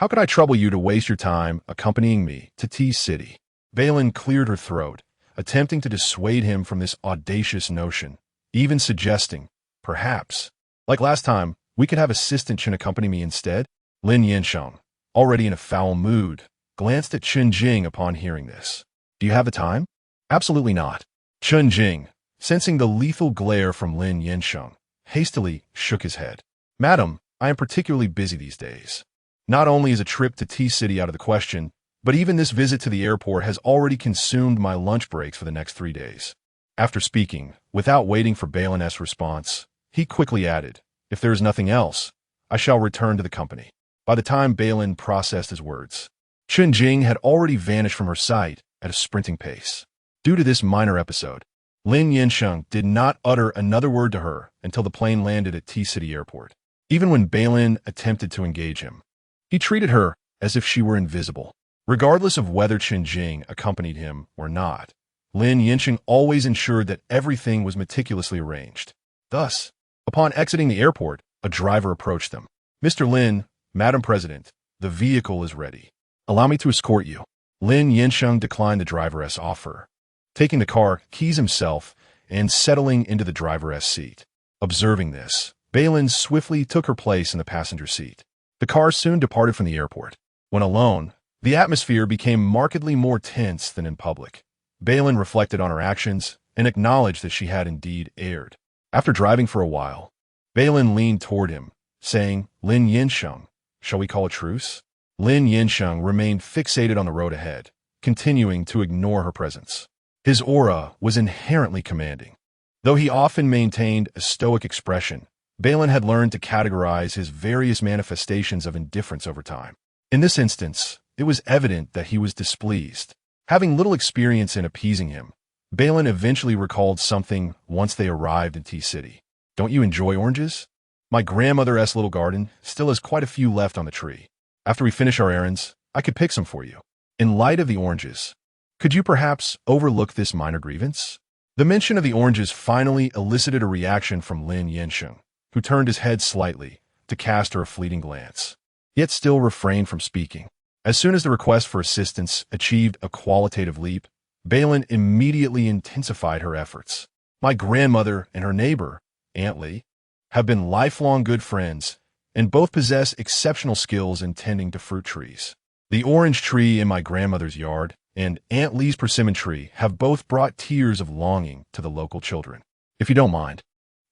How could I trouble you to waste your time accompanying me to T City? Bei Lin cleared her throat, attempting to dissuade him from this audacious notion, even suggesting, perhaps, like last time, we could have Assistant Chen accompany me instead. Lin Yansheng, already in a foul mood, glanced at Chen Jing upon hearing this. Do you have the time? Absolutely not. Chen Jing, sensing the lethal glare from Lin Yansheng, hastily shook his head. Madam, I am particularly busy these days. Not only is a trip to T City out of the question, but even this visit to the airport has already consumed my lunch breaks for the next 3 days. After speaking, without waiting for Bei Lin's response, he quickly added, if there is nothing else, I shall return to the company. By the time Bei Lin processed his words, Chen Jing had already vanished from her sight at a sprinting pace. Due to this minor episode, Lin Yansheng did not utter another word to her until the plane landed at T City Airport. Even when Bei Lin attempted to engage him, he treated her as if she were invisible. Regardless of whether Chen Jing accompanied him or not, Lin Yansheng always ensured that everything was meticulously arranged. Thus, upon exiting the airport, a driver approached them. Mr. Lin, Madam President, the vehicle is ready. Allow me to escort you. Lin Yansheng declined the driver's offer, taking the car keys himself and settling into the driver's seat. Observing this, Bei Lin swiftly took her place in the passenger seat. The car soon departed from the airport. When alone, the atmosphere became markedly more tense than in public. Bei Lin reflected on her actions and acknowledged that she had indeed erred. After driving for a while, Bei Lin leaned toward him, saying, Lin Yansheng, shall we call a truce? Lin Yansheng remained fixated on the road ahead, continuing to ignore her presence. His aura was inherently commanding. Though he often maintained a stoic expression, Bei Lin had learned to categorize his various manifestations of indifference over time. In this instance, it was evident that he was displeased. Having little experience in appeasing him, Bei Lin eventually recalled something once they arrived in T City. Don't you enjoy oranges? My grandmother's little garden still has quite a few left on the tree. After we finish our errands, I could pick some for you. In light of the oranges, could you perhaps overlook this minor grievance? The mention of the oranges finally elicited a reaction from Lin Yansheng, who turned his head slightly to cast her a fleeting glance, yet still refrained from speaking. As soon as the request for assistance achieved a qualitative leap, Bei Lin immediately intensified her efforts. My grandmother and her neighbor, Aunt Li, have been lifelong good friends and both possess exceptional skills in tending to fruit trees. The orange tree in my grandmother's yard and Aunt Li's persimmon tree have both brought tears of longing to the local children. If you don't mind,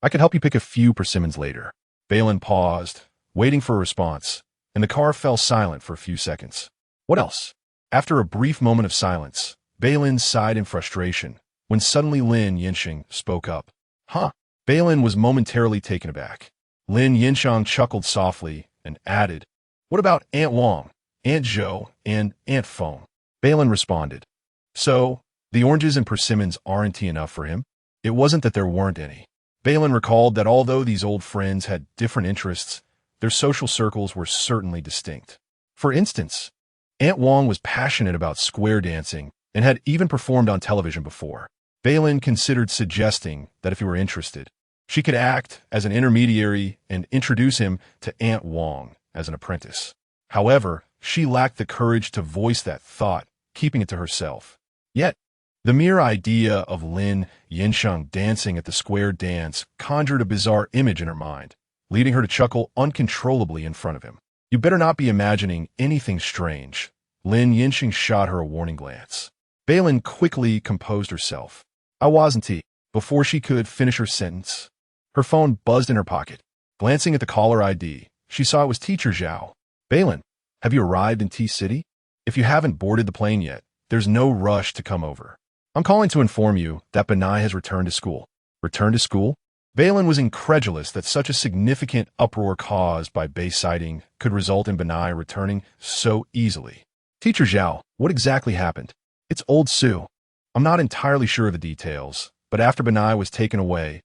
I could help you pick a few persimmons later. Bei Lin paused, waiting for a response, and the car fell silent for a few seconds. What else? After a brief moment of silence, Bei Lin sighed in frustration, when suddenly Lin Yansheng spoke up. Huh? Bei Lin was momentarily taken aback. Lin Yansheng chuckled softly and added, What about Aunt Wang, Aunt Zhou, and Aunt Feng? Bei Lin responded, So, the oranges and persimmons aren't enough for him? It wasn't that there weren't any. Bei Lin recalled that although these old friends had different interests, their social circles were certainly distinct. For instance, Aunt Wang was passionate about square dancing and had even performed on television before. Bei Lin considered suggesting that if he were interested, she could act as an intermediary and introduce him to Aunt Wang as an apprentice. However, she lacked the courage to voice that thought, keeping it to herself. Yet, the mere idea of Lin Yansheng dancing at the square dance conjured a bizarre image in her mind, leading her to chuckle uncontrollably in front of him. You better not be imagining anything strange. Lin Yansheng shot her a warning glance. Bei Lin quickly composed herself. I wasn't. Before she could finish her sentence, her phone buzzed in her pocket. Glancing at the caller ID, she saw it was Teacher Zhao. Bei Lin, have you arrived in T City? If you haven't boarded the plane yet, there's no rush to come over. I'm calling to inform you that Benai has returned to school. Returned to school? Bei Lin was incredulous that such a significant uproar caused by Bei sighting could result in Benai returning so easily. Teacher Zhao, what exactly happened? It's old Sue. I'm not entirely sure of the details, but after Benai was taken away,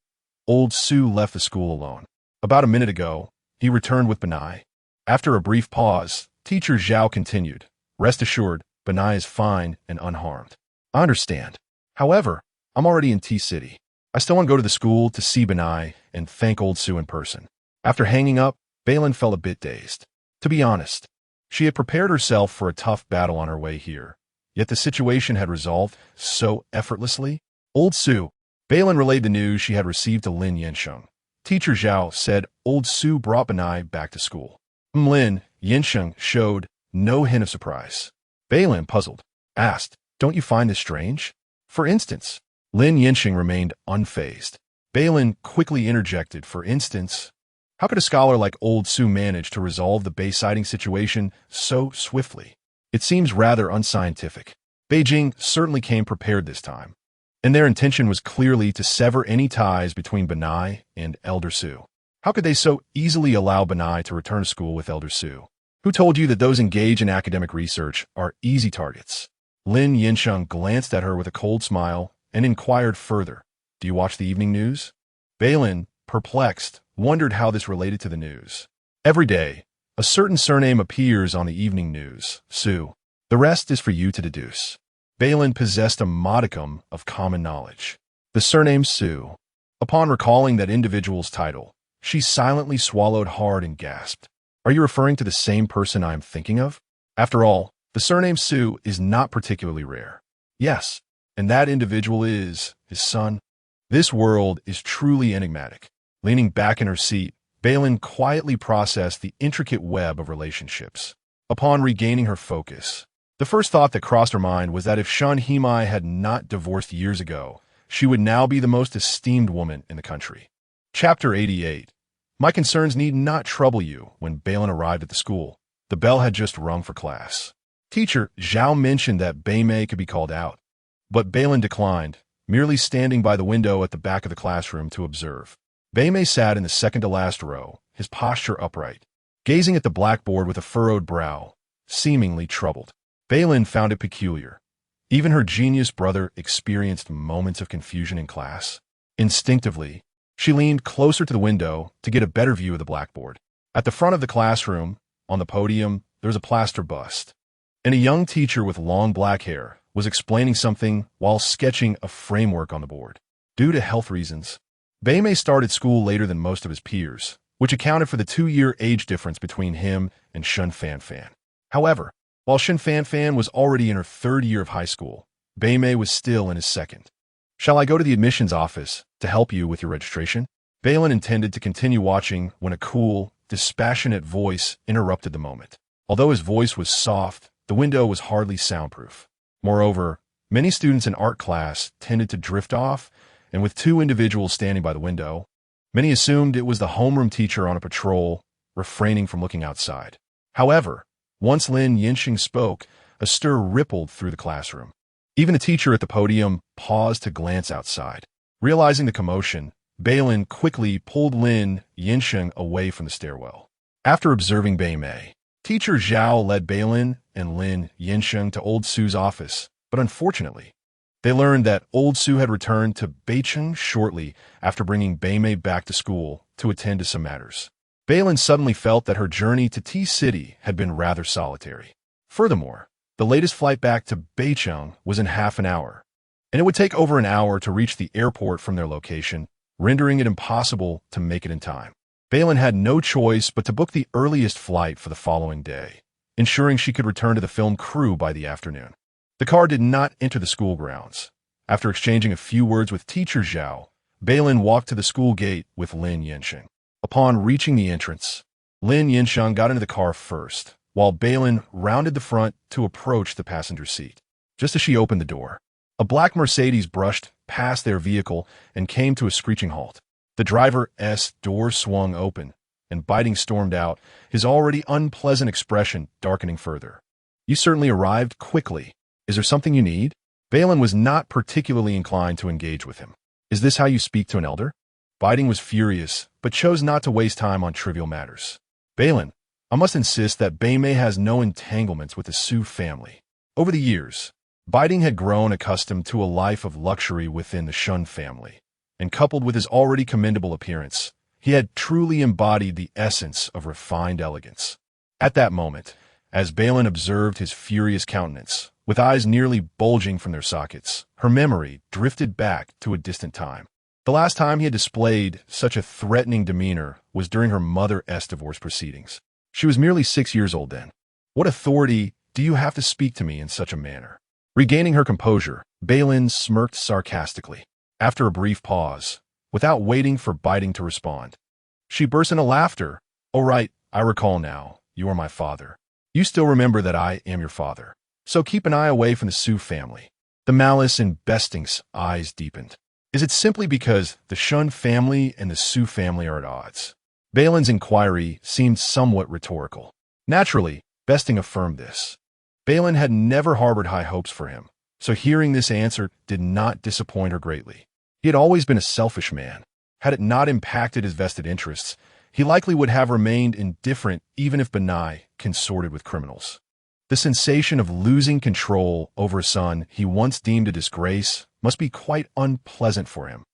old Sue left the school alone. About a minute ago, he returned with Benai. After a brief pause, Teacher Zhao continued, Rest assured, Benai is fine and unharmed. I understand. However, I'm already in T City. I still want to go to the school to see Benai and thank old Sue in person. After hanging up, Bei Lin felt a bit dazed. To be honest, She had prepared herself for a tough battle on her way here, yet the situation had resolved so effortlessly. Old Su. Bei Lin relayed the news she had received to Lin Yansheng. Teacher Zhao said Old Su brought Benai back to school. Lin Yansheng showed no hint of surprise. Bei Lin, puzzled, asked, "Don't you find this strange?" For instance, Lin Yansheng remained unfazed. Bei Lin quickly interjected, "For instance, how could a scholar like Old Su manage to resolve the Bei-siding situation so swiftly? It seems rather unscientific." Beijing certainly came prepared this time, and their intention was clearly to sever any ties between Benai and Elder Su. How could they so easily allow Benai to return to school with Elder Su? Who told you that those engaged in academic research are easy targets? Lin Yansheng glanced at her with a cold smile and inquired further, "Do you watch the evening news?" Bei Lin, perplexed, wondered how this related to the news. Every day, a certain surname appears on the evening news, Su. The rest is for you to deduce. Bei Lin possessed a modicum of common knowledge. The surname Su. Upon recalling that individual's title, she silently swallowed hard and gasped. Are you referring to the same person I am thinking of? After all, the surname Su is not particularly rare. Yes, and that individual is his son. This world is truly enigmatic. Leaning back in her seat, Bei Lin quietly processed the intricate web of relationships. Upon regaining her focus, the first thought that crossed her mind was that if Shen Himai had not divorced years ago, she would now be the most esteemed woman in the country. Chapter 88. My concerns need not trouble you. When Bei Lin arrived at the school, the bell had just rung for class. Teacher Zhao mentioned that Bei Mei could be called out, but Bei Lin declined, merely standing by the window at the back of the classroom to observe. Bei Mei sat in the second-to-last row, his posture upright, gazing at the blackboard with a furrowed brow, seemingly troubled. Bei Lin found it peculiar. Even her genius brother experienced moments of confusion in class. Instinctively, she leaned closer to the window to get a better view of the blackboard. At the front of the classroom, on the podium, there was a plaster bust, and a young teacher with long black hair was explaining something while sketching a framework on the board. Due to health reasons, Bei Mei started school later than most of his peers, which accounted for the 2-year age difference between him and Shen Fanfan. However, while Shen Fanfan was already in her 3rd year of high school, Bei Mei was still in his 2nd. Shall I go to the admissions office to help you with your registration? Bei Lin intended to continue watching when a cool, dispassionate voice interrupted the moment. Although his voice was soft, the window was hardly soundproof. Moreover, many students in art class tended to drift off, and with 2 individuals standing by the window, many assumed it was the homeroom teacher on a patrol, refraining from looking outside. However, once Lin Yansheng spoke, a stir rippled through the classroom. Even the teacher at the podium paused to glance outside. Realizing the commotion, Bei Lin quickly pulled Lin Yansheng away from the stairwell. After observing Bei Mei, Teacher Zhao led Bei Lin and Lin Yansheng to Old Su's office, but unfortunately, they learned that Old Su had returned to Beicheng shortly after bringing Bei Mei back to school to attend to some matters. Bei Lin suddenly felt that her journey to T-City had been rather solitary. Furthermore, the latest flight back to Beicheng was in half an hour, and it would take over an hour to reach the airport from their location, rendering it impossible to make it in time. Bei Lin had no choice but to book the earliest flight for the following day, ensuring she could return to the film crew by the afternoon. The car did not enter the school grounds. After exchanging a few words with Teacher Zhao, Bei Lin walked to the school gate with Lin Yansheng. Upon reaching the entrance, Lin Yansheng got into the car first, while Bei Lin rounded the front to approach the passenger seat. Just as she opened the door, a black Mercedes brushed past their vehicle and came to a screeching halt. The driver's door swung open, and Biting stormed out, his already unpleasant expression darkening further. You certainly arrived quickly. Is there something you need? Bei Lin was not particularly inclined to engage with him. Is this how you speak to an elder? Biting was furious, but chose not to waste time on trivial matters. Bei Lin, I must insist that Bei Mei has no entanglements with the Su family. Over the years, Biting had grown accustomed to a life of luxury within the Shen family, and coupled with his already commendable appearance, he had truly embodied the essence of refined elegance. At that moment, as Bei Lin observed his furious countenance, with eyes nearly bulging from their sockets, her memory drifted back to a distant time. The last time he had displayed such a threatening demeanor was during her mother's divorce proceedings. She was merely 6 years old then. What authority do you have to speak to me in such a manner? Regaining her composure, Bei Lin smirked sarcastically. After a brief pause, without waiting for Bei Lin to respond, she burst into laughter. "Oh right, I recall now. You are my father. You still remember that I am your father. So keep an eye away from the Su family." The malice in Besting's eyes deepened. Is it simply because the Shen family and the Su family are at odds? Bei Lin's inquiry seemed somewhat rhetorical. Naturally, Besting affirmed this. Bei Lin had never harbored high hopes for him, so hearing this answer did not disappoint her greatly. He had always been a selfish man. Had it not impacted his vested interests, he likely would have remained indifferent even if Bei Lin consorted with criminals. The sensation of losing control over a son he once deemed a disgrace must be quite unpleasant for him,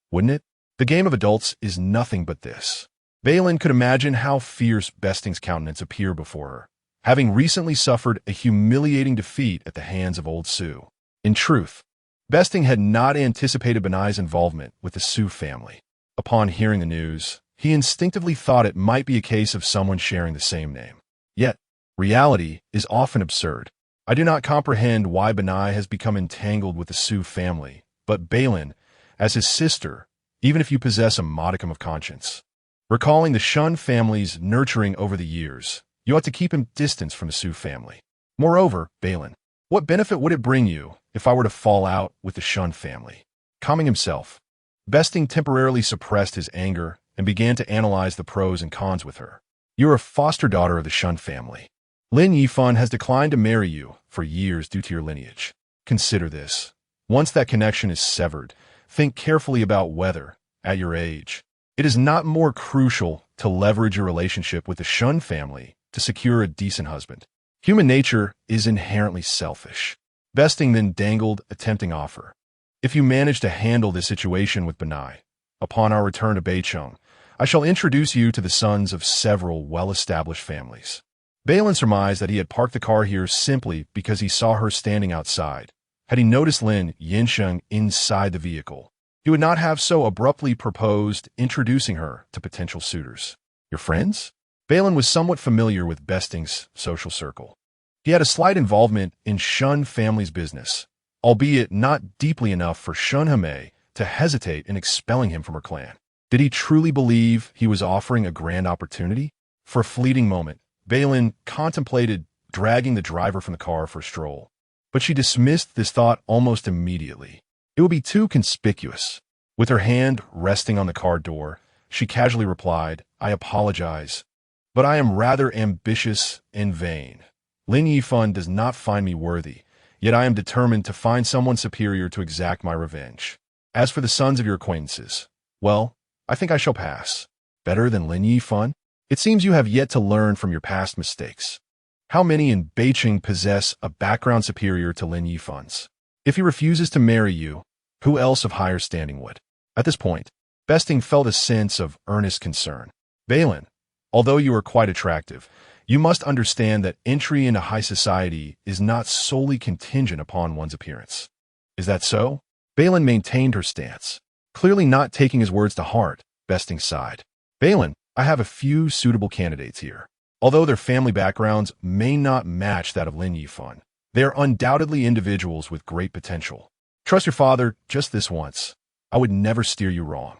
wouldn't it? The game of adults is nothing but this. Bei Lin could imagine how fierce Besting's countenance appeared before her, having recently suffered a humiliating defeat at the hands of old Su. In truth, Besting had not anticipated Bei Lin's involvement with the Su family. Upon hearing the news, he instinctively thought it might be a case of someone sharing the same name. Yet, reality is often absurd. I do not comprehend why Bei Lin has become entangled with the Su family, but Bei Lin, as his sister, even if you possess a modicum of conscience. Recalling the Shen family's nurturing over the years, you ought to keep him distance from the Su family. Moreover, Bei Lin, what benefit would it bring you if I were to fall out with the Shen family? Calming himself, Besting temporarily suppressed his anger and began to analyze the pros and cons with her. You're a foster daughter of the Shen family. Lin Yifan has declined to marry you for years due to your lineage. Consider this. Once that connection is severed, think carefully about whether, at your age, it is not more crucial to leverage your relationship with the Shen family to secure a decent husband. Human nature is inherently selfish. Besting then dangled a tempting offer. If you manage to handle this situation with Bei Lin, upon our return to Beicheng, I shall introduce you to the sons of several well-established families. Bei Lin surmised that he had parked the car here simply because he saw her standing outside. Had he noticed Lin Yansheng inside the vehicle, he would not have so abruptly proposed introducing her to potential suitors. Your friends? Bei Lin was somewhat familiar with Besting's social circle. He had a slight involvement in Shen family's business, albeit not deeply enough for Shen Heme to hesitate in expelling him from her clan. Did he truly believe he was offering a grand opportunity? For a fleeting moment, Bei Lin contemplated dragging the driver from the car for a stroll, but she dismissed this thought almost immediately. It would be too conspicuous. With her hand resting on the car door, she casually replied, "I apologize, but I am rather ambitious and vain. Lin Yifan does not find me worthy, yet I am determined to find someone superior to exact my revenge. As for the sons of your acquaintances, well, I think I shall pass. Better than Lin Yifan? It seems you have yet to learn from your past mistakes. How many in Beicheng possess a background superior to Lin Yifan's? If he refuses to marry you, who else of higher standing would?" At this point, Besting felt a sense of earnest concern. "Bei Lin, although you are quite attractive, you must understand that entry into high society is not solely contingent upon one's appearance." "Is that so?" Bei Lin maintained her stance. Clearly not taking his words to heart, Besting sighed. "Bei Lin, I have a few suitable candidates here. Although their family backgrounds may not match that of Lin Yifan, they are undoubtedly individuals with great potential. Trust your father just this once. I would never steer you wrong."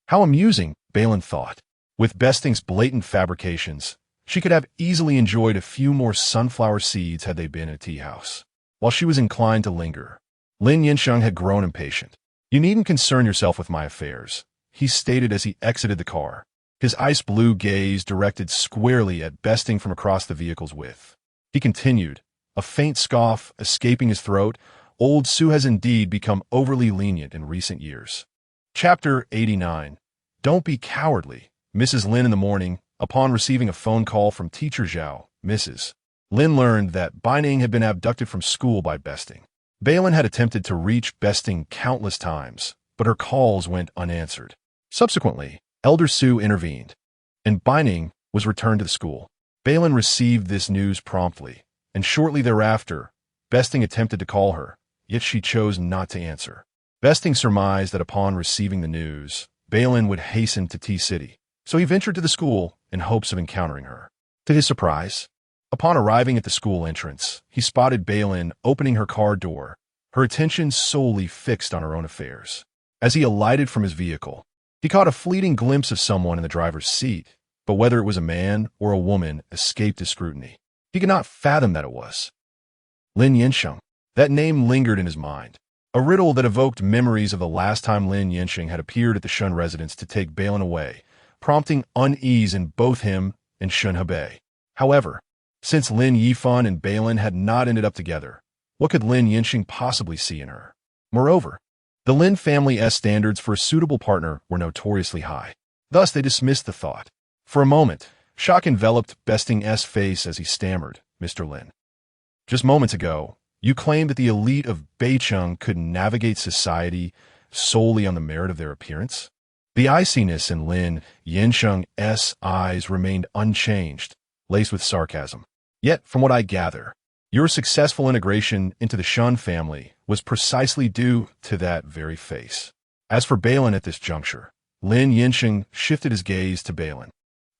How amusing, Bei Lin thought. With Besting's blatant fabrications, she could have easily enjoyed a few more sunflower seeds had they been in a tea house. While she was inclined to linger, Lin Yansheng had grown impatient. "You needn't concern yourself with my affairs," he stated as he exited the car, his ice blue gaze directed squarely at Besting from across the vehicle's width. He continued, a faint scoff escaping his throat. Old Su has indeed become overly lenient in recent years. Chapter 89. Don't be cowardly. Mrs. Lin in the morning, upon receiving a phone call from teacher Zhao, Mrs. Lin learned that Bei Lin had been abducted from school by Besting. Bei Lin had attempted to reach Besting countless times, but her calls went unanswered. Subsequently, Elder Su intervened, and Bei Lin was returned to the school. Bei Lin received this news promptly, and shortly thereafter, Besting attempted to call her, yet she chose not to answer. Besting surmised that upon receiving the news, Bei Lin would hasten to Tea City, so he ventured to the school in hopes of encountering her. To his surprise, Upon arriving at the school entrance, he spotted Bei Lin opening her car door, her attention solely fixed on her own affairs. As he alighted from his vehicle, he caught a fleeting glimpse of someone in the driver's seat, but whether it was a man or a woman escaped his scrutiny. He could not fathom that it was Lin Yansheng. That name lingered in his mind, a riddle that evoked memories of the last time Lin Yansheng had appeared at the Shen residence to take Bei Lin away, prompting unease in both him and Shen Hebei. However, since Lin Yifan and Bei Lin had not ended up together, what could Lin Yansheng possibly see in her? Moreover, the Lin family's standards for a suitable partner were notoriously high. Thus, they dismissed the thought. For a moment, shock enveloped Besting's face as he stammered, "Mr. Lin, just moments ago, you claimed that the elite of Beicheng could navigate society solely on the merit of their appearance?" The iciness in Lin Yansheng's eyes remained unchanged, laced with sarcasm. "Yet, from what I gather, your successful integration into the Shen family was precisely due to that very face." As for Bei Lin at this juncture, Lin Yansheng shifted his gaze to Bei Lin,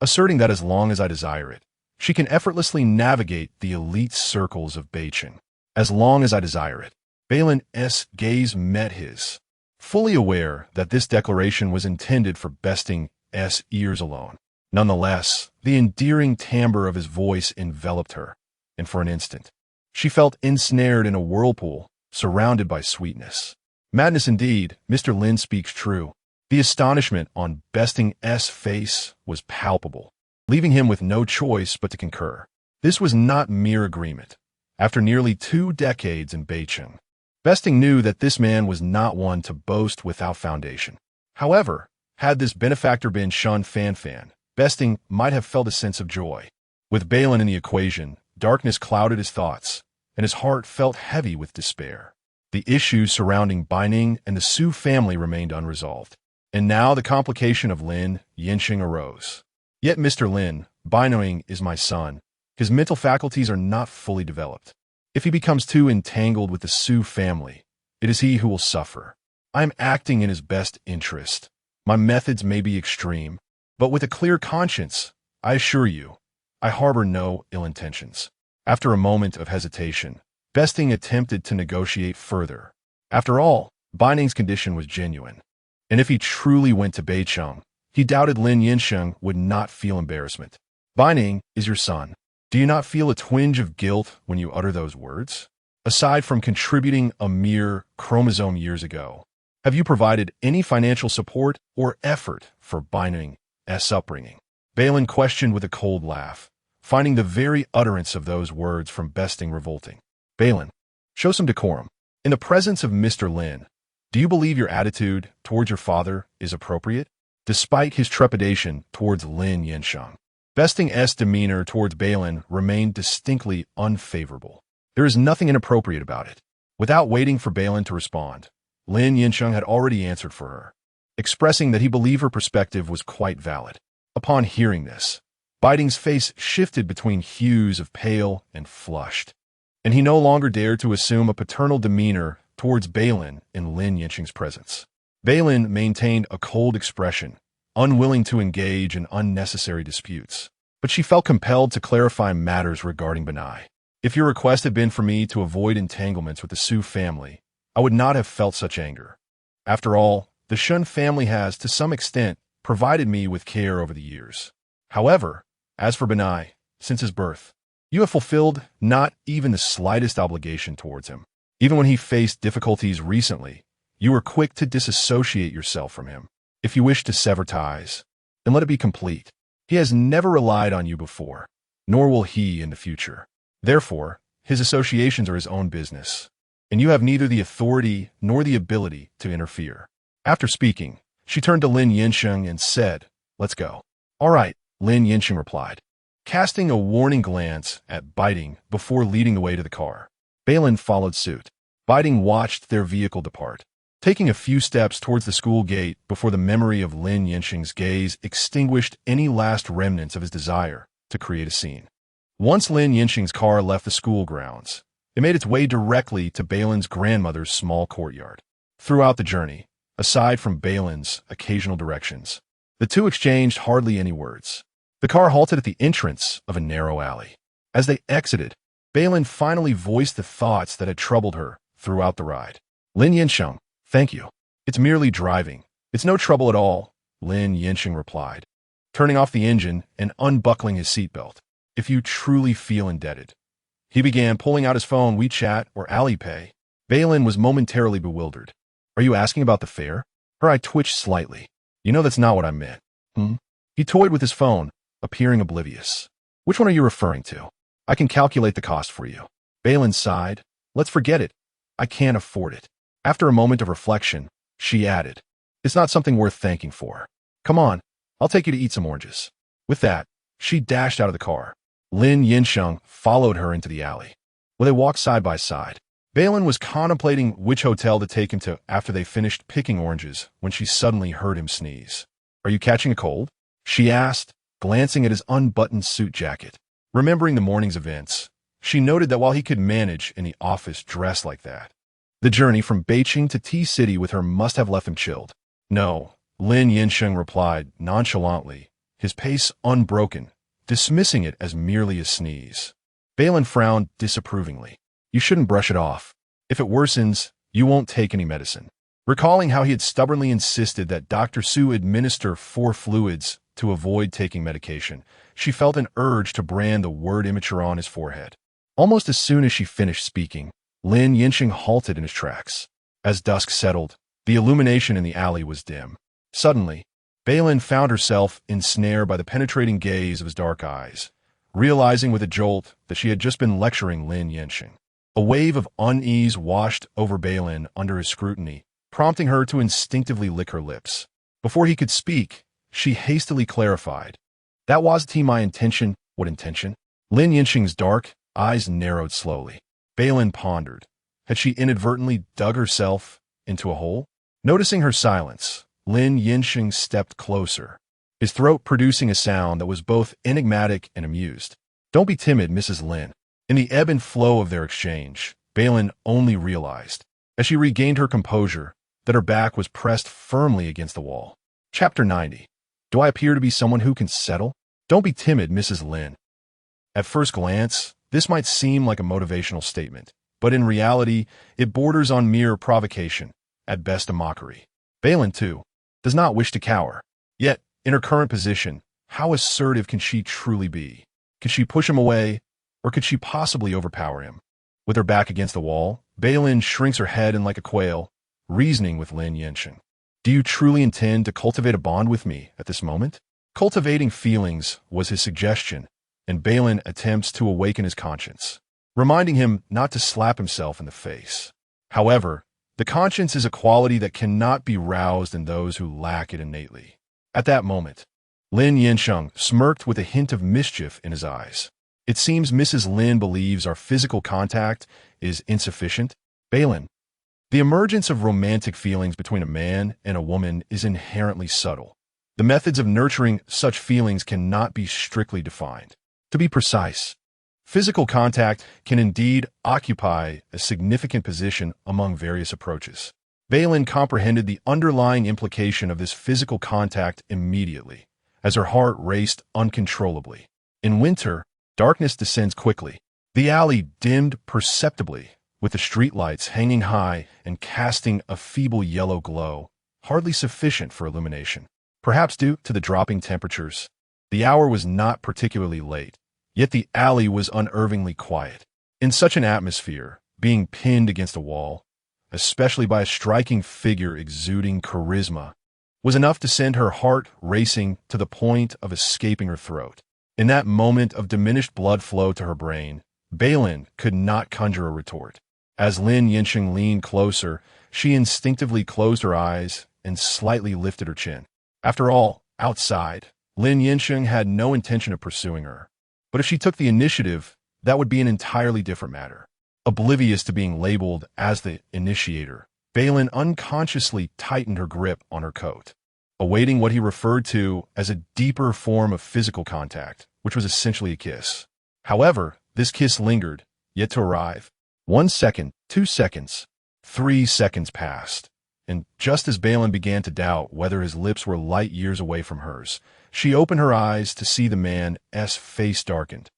asserting that as long as I desire it, she can effortlessly navigate the elite circles of Beicheng. As long as I desire it. Bei Lin's gaze met his, fully aware that this declaration was intended for Besting's ears alone. Nonetheless, the endearing timbre of his voice enveloped her, and for an instant, she felt ensnared in a whirlpool, surrounded by sweetness. Madness indeed, Mr. Lin speaks true. The astonishment on Besting's face was palpable, leaving him with no choice but to concur. This was not mere agreement. After nearly 2 decades in Beicheng, Besting knew that this man was not one to boast without foundation. However, had this benefactor been Shen Fanfan, Besting might have felt a sense of joy. With Bei Lin in the equation, darkness clouded his thoughts, and his heart felt heavy with despair. The issues surrounding Bei Lin and the Su family remained unresolved, and now the complication of Lin Yansheng arose. "Yet, Mr. Lin, Bei Lin is my son. His mental faculties are not fully developed. If he becomes too entangled with the Su family, it is he who will suffer. I am acting in his best interest. My methods may be extreme, but with a clear conscience, I assure you, I harbor no ill intentions." After a moment of hesitation, Besting attempted to negotiate further. After all, Bei Lin's condition was genuine, and if he truly went to Beicheng, he doubted Lin Yansheng would not feel embarrassment. "Bei Lin is your son. Do you not feel a twinge of guilt when you utter those words? Aside from contributing a mere chromosome years ago, have you provided any financial support or effort for Bei Lin's upbringing?" Bei Lin questioned with a cold laugh, finding the very utterance of those words from Besting revolting. "Bei Lin, show some decorum. In the presence of Mr. Lin, do you believe your attitude towards your father is appropriate?" Despite his trepidation towards Lin Yansheng, Besting's demeanor towards Bei Lin remained distinctly unfavorable. There is nothing inappropriate about it. Without waiting for Bei Lin to respond, Lin Yansheng had already answered for her, expressing that he believed her perspective was quite valid. Upon hearing this, Bei Lin's face shifted between hues of pale and flushed, and he no longer dared to assume a paternal demeanor towards Bei Lin in Lin Yansheng's presence. Bei Lin maintained a cold expression, unwilling to engage in unnecessary disputes, but she felt compelled to clarify matters regarding Benai. "If your request had been for me to avoid entanglements with the Su family, I would not have felt such anger. After all, the Shen family has, to some extent, provided me with care over the years. However, as for Benai, since his birth, you have fulfilled not even the slightest obligation towards him. Even when he faced difficulties recently, you were quick to disassociate yourself from him. If you wish to sever ties, then let it be complete. He has never relied on you before, nor will he in the future. Therefore, his associations are his own business, and you have neither the authority nor the ability to interfere." After speaking, she turned to Lin Yansheng and said, "Let's go." "All right," Lin Yansheng replied, casting a warning glance at Bei Lin before leading the way to the car. Bei Lin followed suit. Bei Lin watched their vehicle depart, taking a few steps towards the school gate before the memory of Lin Yansheng's gaze extinguished any last remnants of his desire to create a scene. Once Lin Yansheng's car left the school grounds, it made its way directly to Bei Lin's grandmother's small courtyard. Throughout the journey, aside from Bei Lin's occasional directions, the two exchanged hardly any words. The car halted at the entrance of a narrow alley. As they exited, Bei Lin finally voiced the thoughts that had troubled her throughout the ride. Lin Yansheng, thank you. It's merely driving. It's no trouble at all, Lin Yansheng replied, turning off the engine and unbuckling his seatbelt. If you truly feel indebted. He began pulling out his phone, WeChat or Alipay. Bei Lin was momentarily bewildered. Are you asking about the fare? Her eye twitched slightly. You know that's not what I meant. He toyed with his phone, appearing oblivious. Which one are you referring to? I can calculate the cost for you. Bei Lin sighed. Let's forget it. I can't afford it. After a moment of reflection, she added, it's not something worth thanking for. Come on, I'll take you to eat some oranges. With that, she dashed out of the car. Lin Yansheng followed her into the alley, where they walked side by side. Bei Lin was contemplating which hotel to take him to after they finished picking oranges when she suddenly heard him sneeze. Are you catching a cold? She asked, glancing at his unbuttoned suit jacket. Remembering the morning's events, she noted that while he could manage in the office dressed like that, the journey from Beijing to T-City with her must have left him chilled. No, Lin Yansheng replied nonchalantly, his pace unbroken, dismissing it as merely a sneeze. Bei Lin frowned disapprovingly. You shouldn't brush it off. If it worsens, you won't take any medicine. Recalling how he had stubbornly insisted that Dr. Su administer 4 fluids to avoid taking medication, she felt an urge to brand the word immature on his forehead. Almost as soon as she finished speaking, Lin Yansheng halted in his tracks. As dusk settled, the illumination in the alley was dim. Suddenly, Bei Lin found herself ensnared by the penetrating gaze of his dark eyes, realizing with a jolt that she had just been lecturing Lin Yansheng. A wave of unease washed over Bei Lin under his scrutiny, prompting her to instinctively lick her lips. Before he could speak, she hastily clarified. That wasn't my intention. What intention? Lin Yansheng's dark eyes narrowed slowly. Bei Lin pondered. Had she inadvertently dug herself into a hole? Noticing her silence, Lin Yansheng stepped closer, his throat producing a sound that was both enigmatic and amused. Don't be timid, Mrs. Lin. In the ebb and flow of their exchange, Bei Lin only realized, as she regained her composure, that her back was pressed firmly against the wall. Chapter 90. Do I appear to be someone who can settle? Don't be timid, Mrs. Lin. At first glance, this might seem like a motivational statement, but in reality, it borders on mere provocation, at best a mockery. Bei Lin, too, does not wish to cower. Yet, in her current position, how assertive can she truly be? Can she push him away, or could she possibly overpower him? With her back against the wall, Bei Lin shrinks her head in like a quail, reasoning with Lin Yansheng. Do you truly intend to cultivate a bond with me at this moment? Cultivating feelings was his suggestion, and Bei Lin attempts to awaken his conscience, reminding him not to slap himself in the face. However, the conscience is a quality that cannot be roused in those who lack it innately. At that moment, Lin Yansheng smirked with a hint of mischief in his eyes. It seems Mrs. Lin believes our physical contact is insufficient. Bei Lin, the emergence of romantic feelings between a man and a woman is inherently subtle. The methods of nurturing such feelings cannot be strictly defined. To be precise, physical contact can indeed occupy a significant position among various approaches. Bei Lin comprehended the underlying implication of this physical contact immediately, as her heart raced uncontrollably. In winter, darkness descends quickly. The alley dimmed perceptibly, with the streetlights hanging high and casting a feeble yellow glow, hardly sufficient for illumination. Perhaps due to the dropping temperatures, the hour was not particularly late, yet the alley was unnervingly quiet. In such an atmosphere, being pinned against a wall, especially by a striking figure exuding charisma, was enough to send her heart racing to the point of escaping her throat. In that moment of diminished blood flow to her brain, Bei Lin could not conjure a retort. As Lin Yansheng leaned closer, she instinctively closed her eyes and slightly lifted her chin. After all, outside, Lin Yansheng had no intention of pursuing her. But if she took the initiative, that would be an entirely different matter. Oblivious to being labeled as the initiator, Bei Lin unconsciously tightened her grip on her coat, awaiting what he referred to as a deeper form of physical contact, which was essentially a kiss. However, this kiss lingered, yet to arrive. 1 second, 2 seconds, 3 seconds passed, and just as Bei Lin began to doubt whether his lips were light years away from hers, she opened her eyes to see the man's face darkened.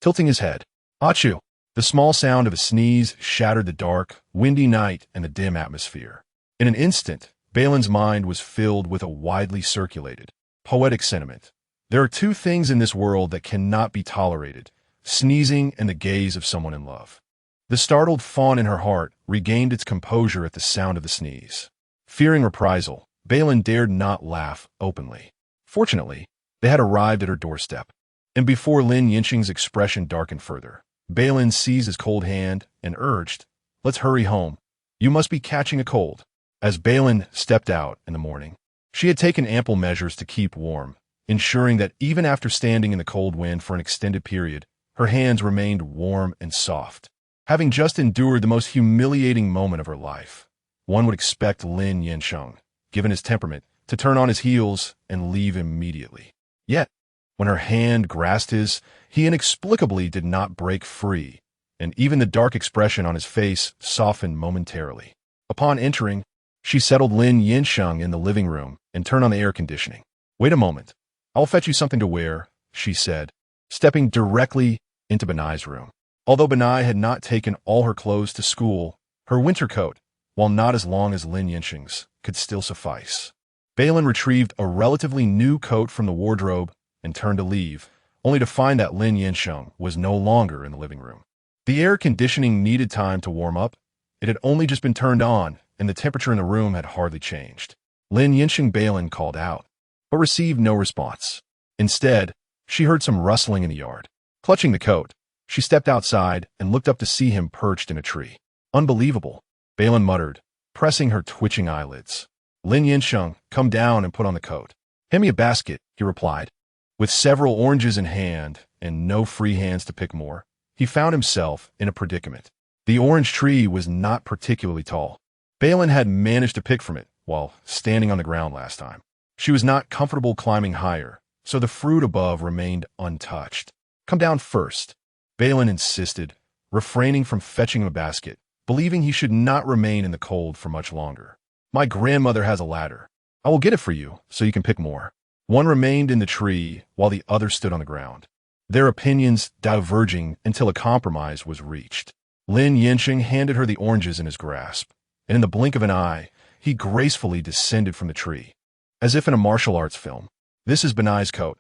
tilting his head. Achoo! The small sound of a sneeze shattered the dark, windy night and the dim atmosphere. In an instant, Bei Lin's mind was filled with a widely circulated, poetic sentiment. There are two things in this world that cannot be tolerated: sneezing and the gaze of someone in love. The startled fawn in her heart regained its composure at the sound of the sneeze. Fearing reprisal, Bei Lin dared not laugh openly. Fortunately, they had arrived at her doorstep, and before Lin Yansheng's expression darkened further, Bei Lin seized his cold hand and urged, "Let's hurry home. You must be catching a cold." As Bei Lin stepped out in the morning, she had taken ample measures to keep warm, ensuring that even after standing in the cold wind for an extended period, her hands remained warm and soft. Having just endured the most humiliating moment of her life, one would expect Lin Yansheng, given his temperament, to turn on his heels and leave immediately. Yet, when her hand grasped his, he inexplicably did not break free, and even the dark expression on his face softened momentarily. Upon entering, she settled Lin Yansheng in the living room and turned on the air conditioning. "Wait a moment. I'll fetch you something to wear," she said, stepping directly into Benai's room. Although Benai had not taken all her clothes to school, her winter coat, while not as long as Lin Yansheng's, could still suffice. Bei Lin retrieved a relatively new coat from the wardrobe and turned to leave, only to find that Lin Yansheng was no longer in the living room. The air conditioning needed time to warm up. It had only just been turned on, and the temperature in the room had hardly changed. Lin Yansheng Bei Lin called out, but received no response. Instead, she heard some rustling in the yard. Clutching the coat, she stepped outside and looked up to see him perched in a tree. "Unbelievable," Bei Lin muttered, pressing her twitching eyelids. "Lin Yansheng, come down and put on the coat." "Hand me a basket," he replied. With several oranges in hand and no free hands to pick more, he found himself in a predicament. The orange tree was not particularly tall. Bei Lin had managed to pick from it while standing on the ground last time. She was not comfortable climbing higher, so the fruit above remained untouched. "Come down first," Bei Lin insisted, refraining from fetching him a basket, believing he should not remain in the cold for much longer. "My grandmother has a ladder. I will get it for you so you can pick more." One remained in the tree while the other stood on the ground, their opinions diverging until a compromise was reached. Lin Yansheng handed her the oranges in his grasp, and in the blink of an eye, he gracefully descended from the tree, as if in a martial arts film. "This is Benai's coat.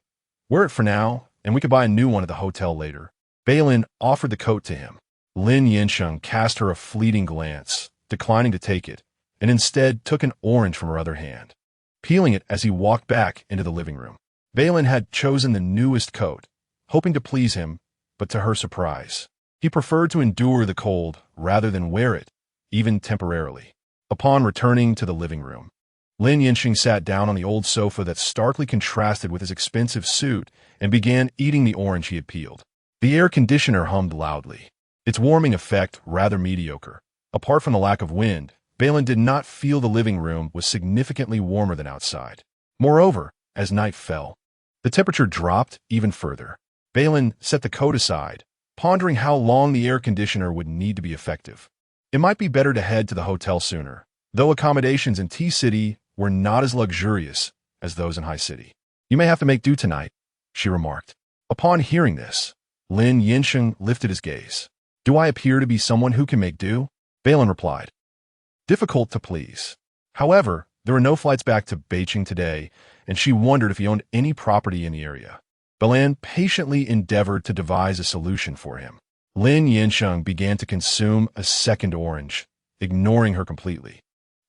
Wear it for now, and we could buy a new one at the hotel later." Bei Lin offered the coat to him. Lin Yansheng cast her a fleeting glance, declining to take it, and instead took an orange from her other hand, peeling it as he walked back into the living room. Bei Lin had chosen the newest coat, hoping to please him, but to her surprise, he preferred to endure the cold rather than wear it, even temporarily. Upon returning to the living room, Lin Yansheng sat down on the old sofa that starkly contrasted with his expensive suit and began eating the orange he had peeled. The air conditioner hummed loudly, its warming effect rather mediocre. Apart from the lack of wind, Bei Lin did not feel the living room was significantly warmer than outside. Moreover, as night fell, the temperature dropped even further. Bei Lin set the coat aside, pondering how long the air conditioner would need to be effective. It might be better to head to the hotel sooner, though accommodations in T-City were not as luxurious as those in High City. "You may have to make do tonight," she remarked. Upon hearing this, Lin Yansheng lifted his gaze. "Do I appear to be someone who can make do?" Bei Lin replied. Difficult to please. However, there were no flights back to Beijing today, and she wondered if he owned any property in the area. Bei Lin patiently endeavored to devise a solution for him. Lin Yansheng began to consume a second orange, ignoring her completely.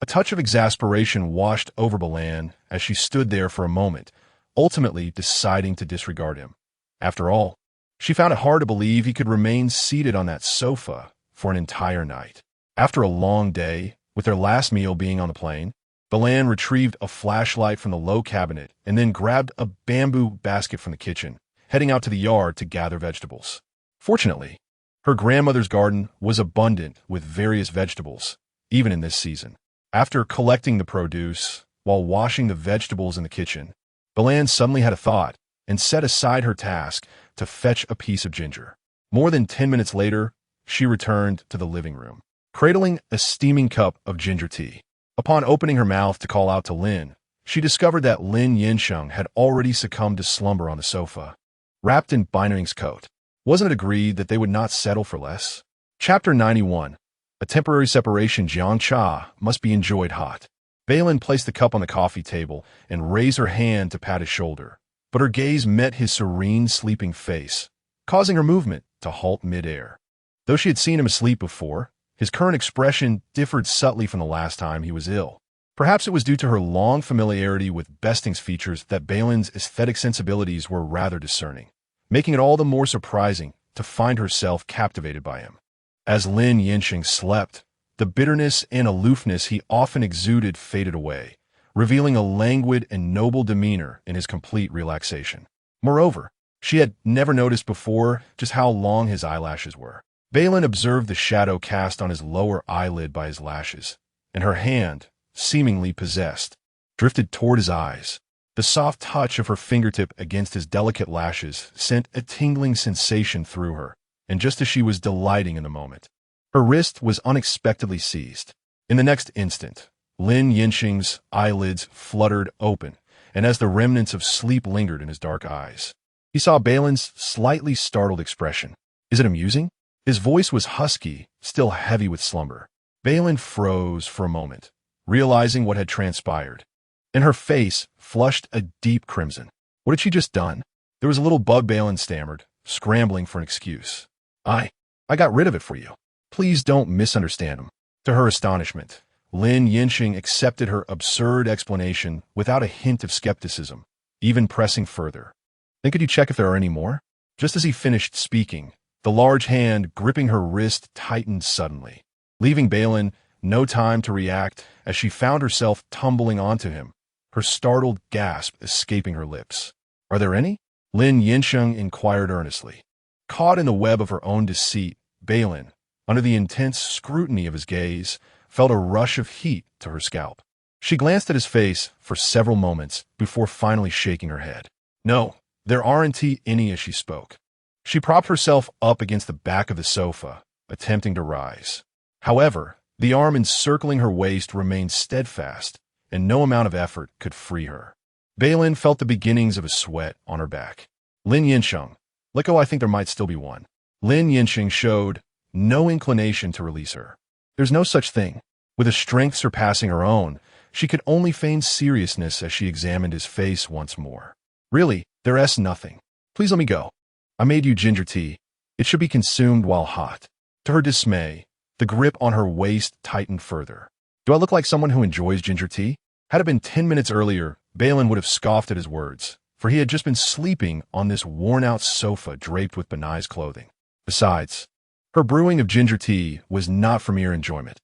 A touch of exasperation washed over Bei Lin as she stood there for a moment, ultimately deciding to disregard him. After all, she found it hard to believe he could remain seated on that sofa for an entire night. After a long day, with their last meal being on the plane, Bei Lin retrieved a flashlight from the low cabinet and then grabbed a bamboo basket from the kitchen, heading out to the yard to gather vegetables. Fortunately, her grandmother's garden was abundant with various vegetables, even in this season. After collecting the produce, while washing the vegetables in the kitchen, Bei Lin suddenly had a thought and set aside her task to fetch a piece of ginger. More than 10 minutes later, she returned to the living room, cradling a steaming cup of ginger tea. Upon opening her mouth to call out to Lin, she discovered that Lin Yansheng had already succumbed to slumber on the sofa, wrapped in Bei Lin's coat. Wasn't it agreed that they would not settle for less? Chapter 91. A temporary separation Jiang Cha must be enjoyed hot. Bei Lin placed the cup on the coffee table and raised her hand to pat his shoulder, but her gaze met his serene, sleeping face, causing her movement to halt midair. Though she had seen him asleep before, his current expression differed subtly from the last time he was ill. Perhaps it was due to her long familiarity with Besting's features that Bei Lin's aesthetic sensibilities were rather discerning, making it all the more surprising to find herself captivated by him. As Lin Yansheng slept, the bitterness and aloofness he often exuded faded away, revealing a languid and noble demeanor in his complete relaxation. Moreover, she had never noticed before just how long his eyelashes were. Bei Lin observed the shadow cast on his lower eyelid by his lashes, and her hand, seemingly possessed, drifted toward his eyes. The soft touch of her fingertip against his delicate lashes sent a tingling sensation through her, and just as she was delighting in the moment, her wrist was unexpectedly seized. In the next instant, Lin Yansheng's eyelids fluttered open, and as the remnants of sleep lingered in his dark eyes, he saw Bei Lin's slightly startled expression. "Is it amusing?" His voice was husky, still heavy with slumber. Bei Lin froze for a moment, realizing what had transpired, and her face flushed a deep crimson. What had she just done? There was a little bug, Bei Lin stammered, scrambling for an excuse. I got rid of it for you. Please don't misunderstand him." To her astonishment, Lin Yansheng accepted her absurd explanation without a hint of skepticism, even pressing further. "Then could you check if there are any more?" Just as he finished speaking, the large hand gripping her wrist tightened suddenly, leaving Bei Lin no time to react as she found herself tumbling onto him, her startled gasp escaping her lips. "Are there any?" Lin Yansheng inquired earnestly. Caught in the web of her own deceit, Bei Lin, under the intense scrutiny of his gaze, felt a rush of heat to her scalp. She glanced at his face for several moments before finally shaking her head. "No, there aren't any," as she spoke. She propped herself up against the back of the sofa, attempting to rise. However, the arm encircling her waist remained steadfast, and no amount of effort could free her. Bei Lin felt the beginnings of a sweat on her back. "Lin Yansheng, let go, I think there might still be one." Lin Yansheng showed no inclination to release her. "There's no such thing." With a strength surpassing her own, she could only feign seriousness as she examined his face once more. "Really, there's nothing. Please let me go. I made you ginger tea. It should be consumed while hot." To her dismay, the grip on her waist tightened further. "Do I look like someone who enjoys ginger tea?" Had it been 10 minutes earlier, Bei Lin would have scoffed at his words, for he had just been sleeping on this worn-out sofa draped with Benai's clothing. Besides, her brewing of ginger tea was not for mere enjoyment.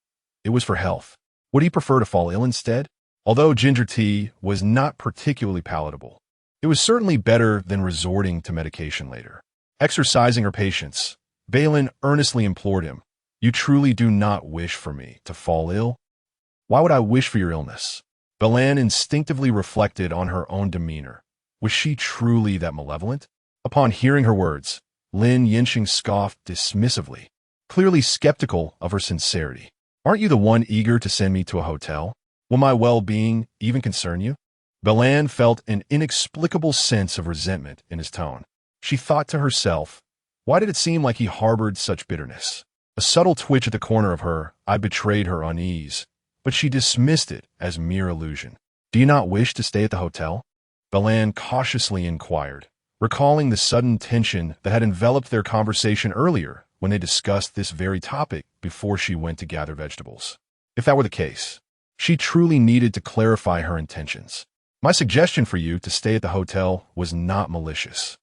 It was for health. Would he prefer to fall ill instead? Although ginger tea was not particularly palatable, it was certainly better than resorting to medication later. Exercising her patience, Bei Lin earnestly implored him, "You truly do not wish for me to fall ill?" "Why would I wish for your illness?" Bei Lin instinctively reflected on her own demeanor. Was she truly that malevolent? Upon hearing her words, Lin Yansheng scoffed dismissively, clearly skeptical of her sincerity. "Aren't you the one eager to send me to a hotel? Will my well-being even concern you?" Bei Lin felt an inexplicable sense of resentment in his tone. She thought to herself, why did it seem like he harbored such bitterness? A subtle twitch at the corner of her eye betrayed her unease, but she dismissed it as mere illusion. "Do you not wish to stay at the hotel?" Bei Lin cautiously inquired, recalling the sudden tension that had enveloped their conversation earlier when they discussed this very topic before she went to gather vegetables. If that were the case, she truly needed to clarify her intentions. "My suggestion for you to stay at the hotel was not malicious.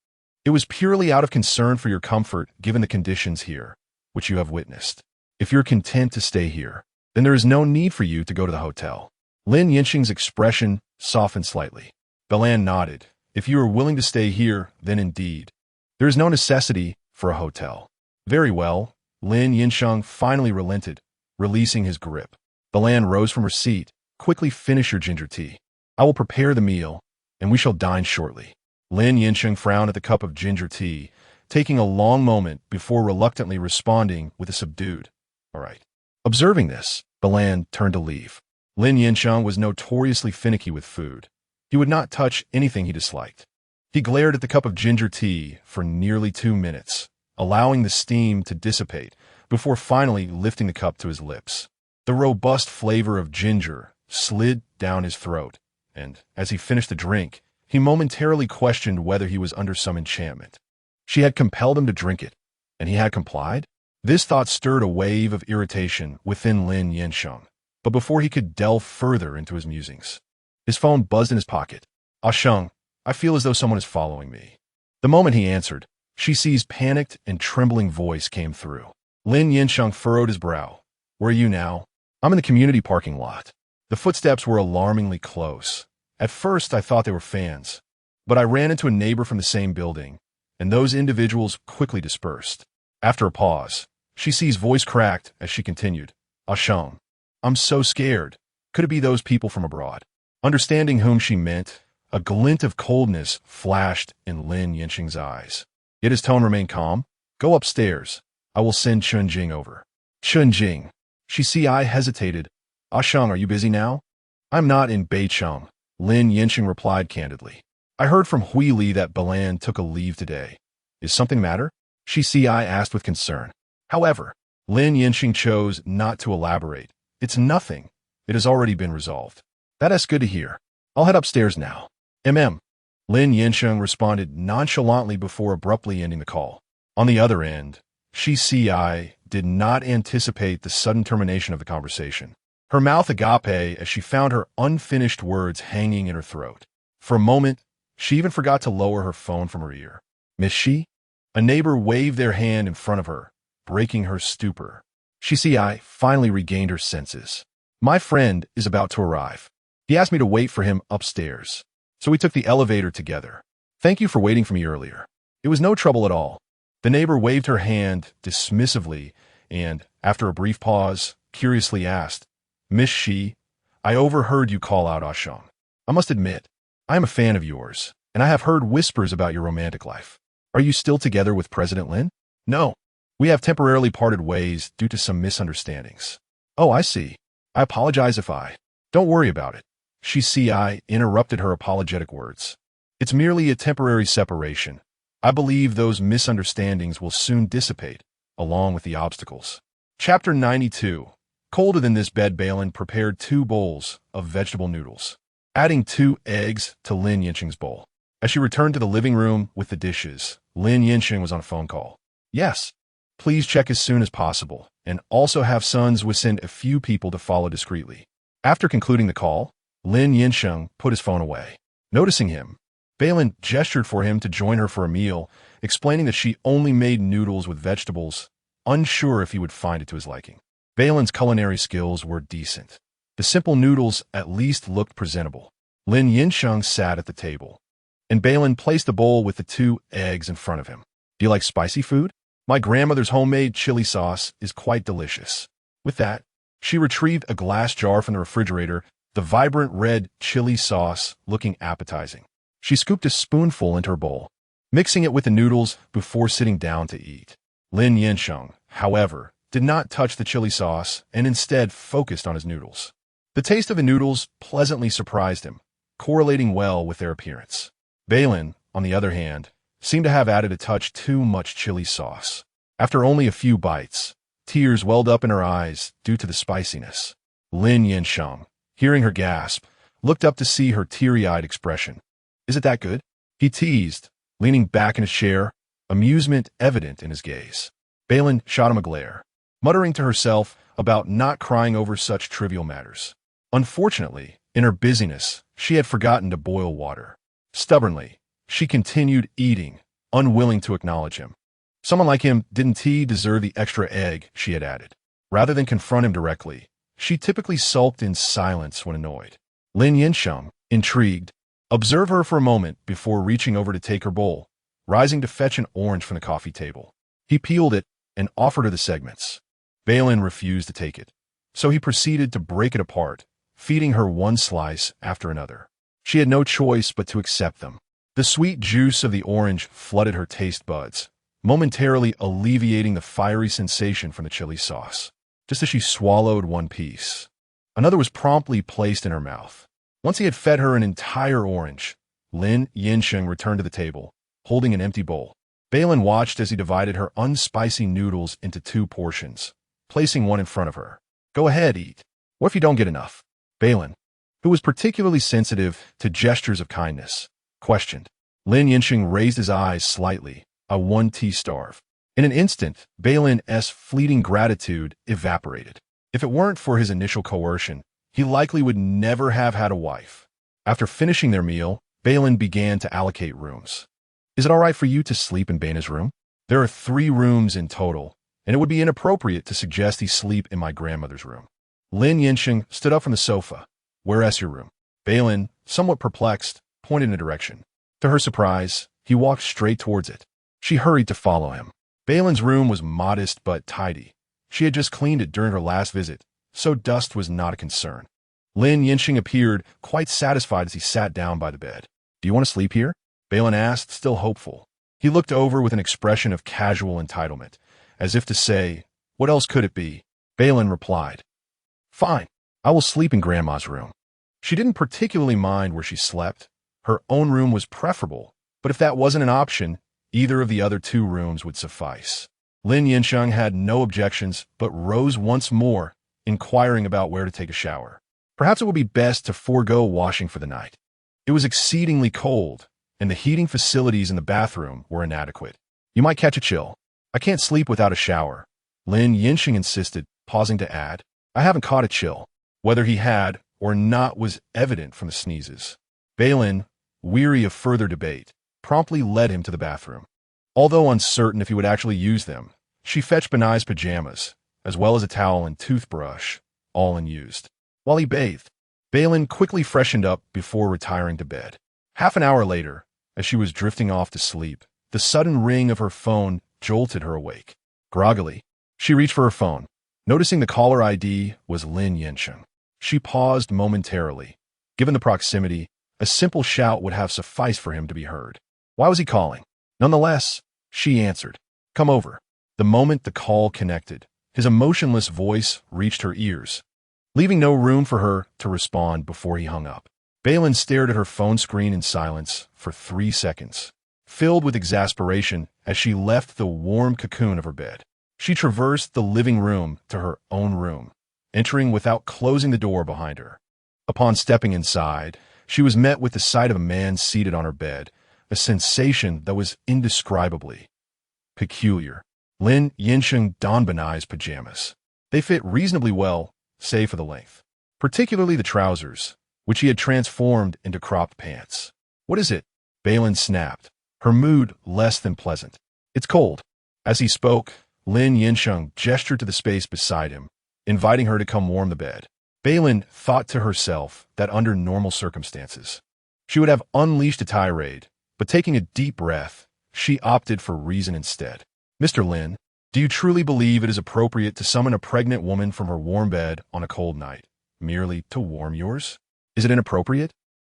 It was purely out of concern for your comfort given the conditions here, which you have witnessed. If you're content to stay here, then there is no need for you to go to the hotel." Lin Yansheng's expression softened slightly. Bei Lin nodded. "If you are willing to stay here, then indeed. There is no necessity for a hotel." "Very well." Lin Yansheng finally relented, releasing his grip. Bei Lin rose from her seat. "Quickly finish your ginger tea. I will prepare the meal, and we shall dine shortly." Lin Yansheng frowned at the cup of ginger tea, taking a long moment before reluctantly responding with a subdued, "All right." Observing this, Bei Lin turned to leave. Lin Yansheng was notoriously finicky with food. He would not touch anything he disliked. He glared at the cup of ginger tea for nearly 2 minutes, allowing the steam to dissipate before finally lifting the cup to his lips. The robust flavor of ginger slid down his throat, and as he finished the drink, he momentarily questioned whether he was under some enchantment. She had compelled him to drink it, and he had complied? This thought stirred a wave of irritation within Lin Yansheng, but before he could delve further into his musings, his phone buzzed in his pocket. "Ah Sheng, I feel as though someone is following me." The moment he answered, Shi Xi's panicked and trembling voice came through. Lin Yansheng furrowed his brow. "Where are you now?" "I'm in the community parking lot." The footsteps were alarmingly close. At first, I thought they were fans, but I ran into a neighbor from the same building, and those individuals quickly dispersed. After a pause, Shi Xi's voice cracked as she continued. "Ah Sheng, I'm so scared. Could it be those people from abroad?" Understanding whom she meant, a glint of coldness flashed in Lin Yansheng's eyes. Yet his tone remained calm. "Go upstairs. I will send Chunjing over." "Chunjing." Shi Xi hesitated. "Ah Sheng, are you busy now?" "I'm not in Beicheng," Lin Yansheng replied candidly. "I heard from Bei Lin that Bei Lin took a leave today. Is something the matter?" Shi Xi asked with concern. However, Lin Yansheng chose not to elaborate. "It's nothing. It has already been resolved." "That's good to hear. I'll head upstairs now." Lin Yansheng responded nonchalantly before abruptly ending the call. On the other end, Shi Xi did not anticipate the sudden termination of the conversation. Her mouth agape as she found her unfinished words hanging in her throat. For a moment, she even forgot to lower her phone from her ear. "Miss Shi?" A neighbor waved their hand in front of her, breaking her stupor. Shi Xi finally regained her senses. "My friend is about to arrive. He asked me to wait for him upstairs, so we took the elevator together. Thank you for waiting for me earlier. It was no trouble at all." The neighbor waved her hand dismissively and, after a brief pause, curiously asked, "Miss Shi, I overheard you call out Ah Sheng. I must admit, I am a fan of yours, and I have heard whispers about your romantic life. Are you still together with President Lin?" "No. We have temporarily parted ways due to some misunderstandings." "Oh, I see. I apologize if I—" "Don't worry about it." Shi Xi interrupted her apologetic words. "It's merely a temporary separation. I believe those misunderstandings will soon dissipate, along with the obstacles." Chapter 92. Colder than this bed, Bei Lin prepared 2 bowls of vegetable noodles, adding 2 eggs to Lin Yansheng's bowl. As she returned to the living room with the dishes, Lin Yansheng was on a phone call. "Yes. Please check as soon as possible, and also have Sons send a few people to follow discreetly." After concluding the call, Lin Yansheng put his phone away. Noticing him, Bei Lin gestured for him to join her for a meal, explaining that she only made noodles with vegetables, unsure if he would find it to his liking. Bei Lin's culinary skills were decent. The simple noodles at least looked presentable. Lin Yansheng sat at the table, and Bei Lin placed the bowl with the 2 eggs in front of him. "Do you like spicy food? My grandmother's homemade chili sauce is quite delicious." With that, she retrieved a glass jar from the refrigerator, the vibrant red chili sauce looking appetizing. She scooped a spoonful into her bowl, mixing it with the noodles before sitting down to eat. Lin Yansheng, however, did not touch the chili sauce and instead focused on his noodles. The taste of the noodles pleasantly surprised him, correlating well with their appearance. Bei Lin, on the other hand, seemed to have added a touch too much chili sauce. After only a few bites, tears welled up in her eyes due to the spiciness. Lin Yansheng, hearing her gasp, looked up to see her teary-eyed expression. "Is it that good?" he teased, leaning back in his chair, amusement evident in his gaze. Bei Lin shot him a glare, muttering to herself about not crying over such trivial matters. Unfortunately, in her busyness, she had forgotten to boil water. Stubbornly, she continued eating, unwilling to acknowledge him. Someone like him didn't he deserve the extra egg she had added. Rather than confront him directly, she typically sulked in silence when annoyed. Lin Yansheng, intrigued, observed her for a moment before reaching over to take her bowl, rising to fetch an orange from the coffee table. He peeled it and offered her the segments. Bei Lin refused to take it, so he proceeded to break it apart, feeding her one slice after another. She had no choice but to accept them. The sweet juice of the orange flooded her taste buds, momentarily alleviating the fiery sensation from the chili sauce. Just as she swallowed one piece, another was promptly placed in her mouth. Once he had fed her an entire orange, Lin Yansheng returned to the table, holding an empty bowl. Bei Lin watched as he divided her unspicy noodles into 2 portions, placing one in front of her. Go ahead, eat. What if you don't get enough? Bei Lin, who was particularly sensitive to gestures of kindness, questioned. Lin Yansheng raised his eyes slightly, a 1T starve. In an instant, Bei Lin's fleeting gratitude evaporated. If it weren't for his initial coercion, he likely would never have had a wife. After finishing their meal, Bei Lin began to allocate rooms. Is it all right for you to sleep in Baina's room? There are 3 rooms in total, and it would be inappropriate to suggest he sleep in my grandmother's room. Lin Yansheng stood up from the sofa. Where's your room? Bei Lin, somewhat perplexed, pointed in a direction. To her surprise, he walked straight towards it. She hurried to follow him. Bei Lin's room was modest but tidy. She had just cleaned it during her last visit, so dust was not a concern. Lin Yansheng appeared quite satisfied as he sat down by the bed. Do you want to sleep here? Bei Lin asked, still hopeful. He looked over with an expression of casual entitlement, as if to say, what else could it be? Bei Lin replied, Fine, I will sleep in Grandma's room. She didn't particularly mind where she slept. Her own room was preferable, but if that wasn't an option, either of the other 2 rooms would suffice. Lin Yansheng had no objections, but rose once more, inquiring about where to take a shower. Perhaps it would be best to forego washing for the night. It was exceedingly cold, and the heating facilities in the bathroom were inadequate. You might catch a chill. I can't sleep without a shower. Lin Yansheng insisted, pausing to add, I haven't caught a chill. Whether he had or not was evident from the sneezes. Bei Lin, weary of further debate, promptly led him to the bathroom. Although uncertain if he would actually use them, she fetched Benai's pajamas, as well as a towel and toothbrush, all unused. While he bathed, Bei Lin quickly freshened up before retiring to bed. Half an hour later, as she was drifting off to sleep, the sudden ring of her phone jolted her awake. Groggily, she reached for her phone. Noticing the caller ID was Lin Yansheng. She paused momentarily. Given the proximity, a simple shout would have sufficed for him to be heard. Why was he calling? Nonetheless, she answered, Come over. The moment the call connected, his emotionless voice reached her ears, leaving no room for her to respond before he hung up. Bei Lin stared at her phone screen in silence for 3 seconds, filled with exasperation as she left the warm cocoon of her bed. She traversed the living room to her own room, entering without closing the door behind her. Upon stepping inside, she was met with the sight of a man seated on her bed, a sensation that was indescribably peculiar. Lin Yansheng donned Benai's pajamas. They fit reasonably well, save for the length, particularly the trousers, which he had transformed into cropped pants. What is it? Bei Lin snapped, her mood less than pleasant. It's cold. As he spoke, Lin Yansheng gestured to the space beside him, inviting her to come warm the bed. Bei Lin thought to herself that under normal circumstances, she would have unleashed a tirade, but taking a deep breath, she opted for reason instead. Mr. Lin, do you truly believe it is appropriate to summon a pregnant woman from her warm bed on a cold night, merely to warm yours? Is it inappropriate?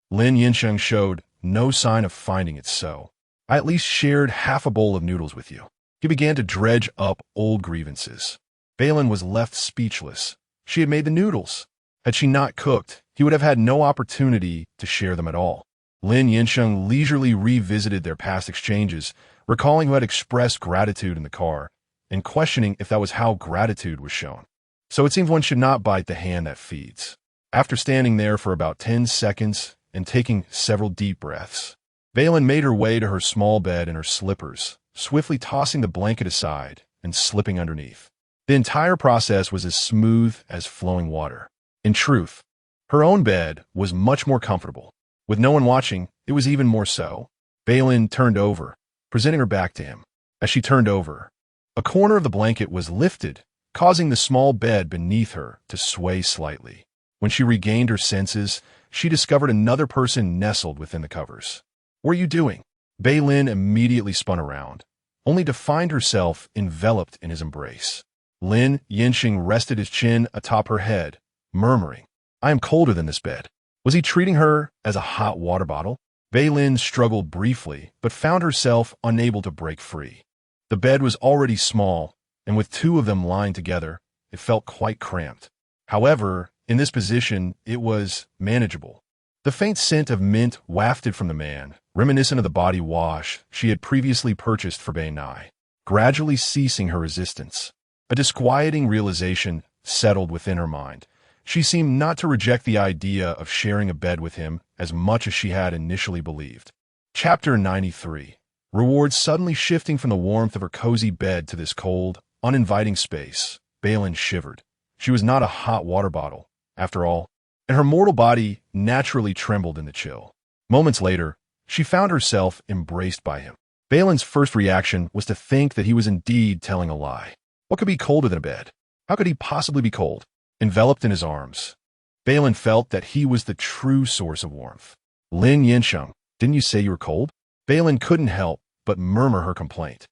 Lin Yansheng showed no sign of finding it so. I at least shared half a bowl of noodles with you. He began to dredge up old grievances. Bei Lin was left speechless. She had made the noodles. Had she not cooked, he would have had no opportunity to share them at all. Lin Yansheng leisurely revisited their past exchanges, recalling who had expressed gratitude in the car, and questioning if that was how gratitude was shown. So it seems one should not bite the hand that feeds. After standing there for about 10 seconds and taking several deep breaths, Bei Lin made her way to her small bed in her slippers, swiftly tossing the blanket aside and slipping underneath. The entire process was as smooth as flowing water. In truth, her own bed was much more comfortable. With no one watching, it was even more so. Bei Lin turned over, presenting her back to him. As she turned over, a corner of the blanket was lifted, causing the small bed beneath her to sway slightly. When she regained her senses, she discovered another person nestled within the covers. What are you doing? Bei Lin immediately spun around, only to find herself enveloped in his embrace. Lin Yansheng rested his chin atop her head, murmuring, I am colder than this bed. Was he treating her as a hot water bottle? Bei Lin struggled briefly, but found herself unable to break free. The bed was already small, and with 2 of them lying together, it felt quite cramped. However, in this position, it was manageable. The faint scent of mint wafted from the man, reminiscent of the body wash she had previously purchased for Bei Lin, gradually ceasing her resistance. A disquieting realization settled within her mind. She seemed not to reject the idea of sharing a bed with him as much as she had initially believed. Chapter 93. Rewards suddenly shifting from the warmth of her cozy bed to this cold, uninviting space. Bei Lin shivered. She was not a hot water bottle, after all, and her mortal body naturally trembled in the chill. Moments later, she found herself embraced by him. Bei Lin's first reaction was to think that he was indeed telling a lie. What could be colder than a bed? How could he possibly be cold? Enveloped in his arms, Bei Lin felt that he was the true source of warmth. Lin Yansheng, didn't you say you were cold? Bei Lin couldn't help but murmur her complaint.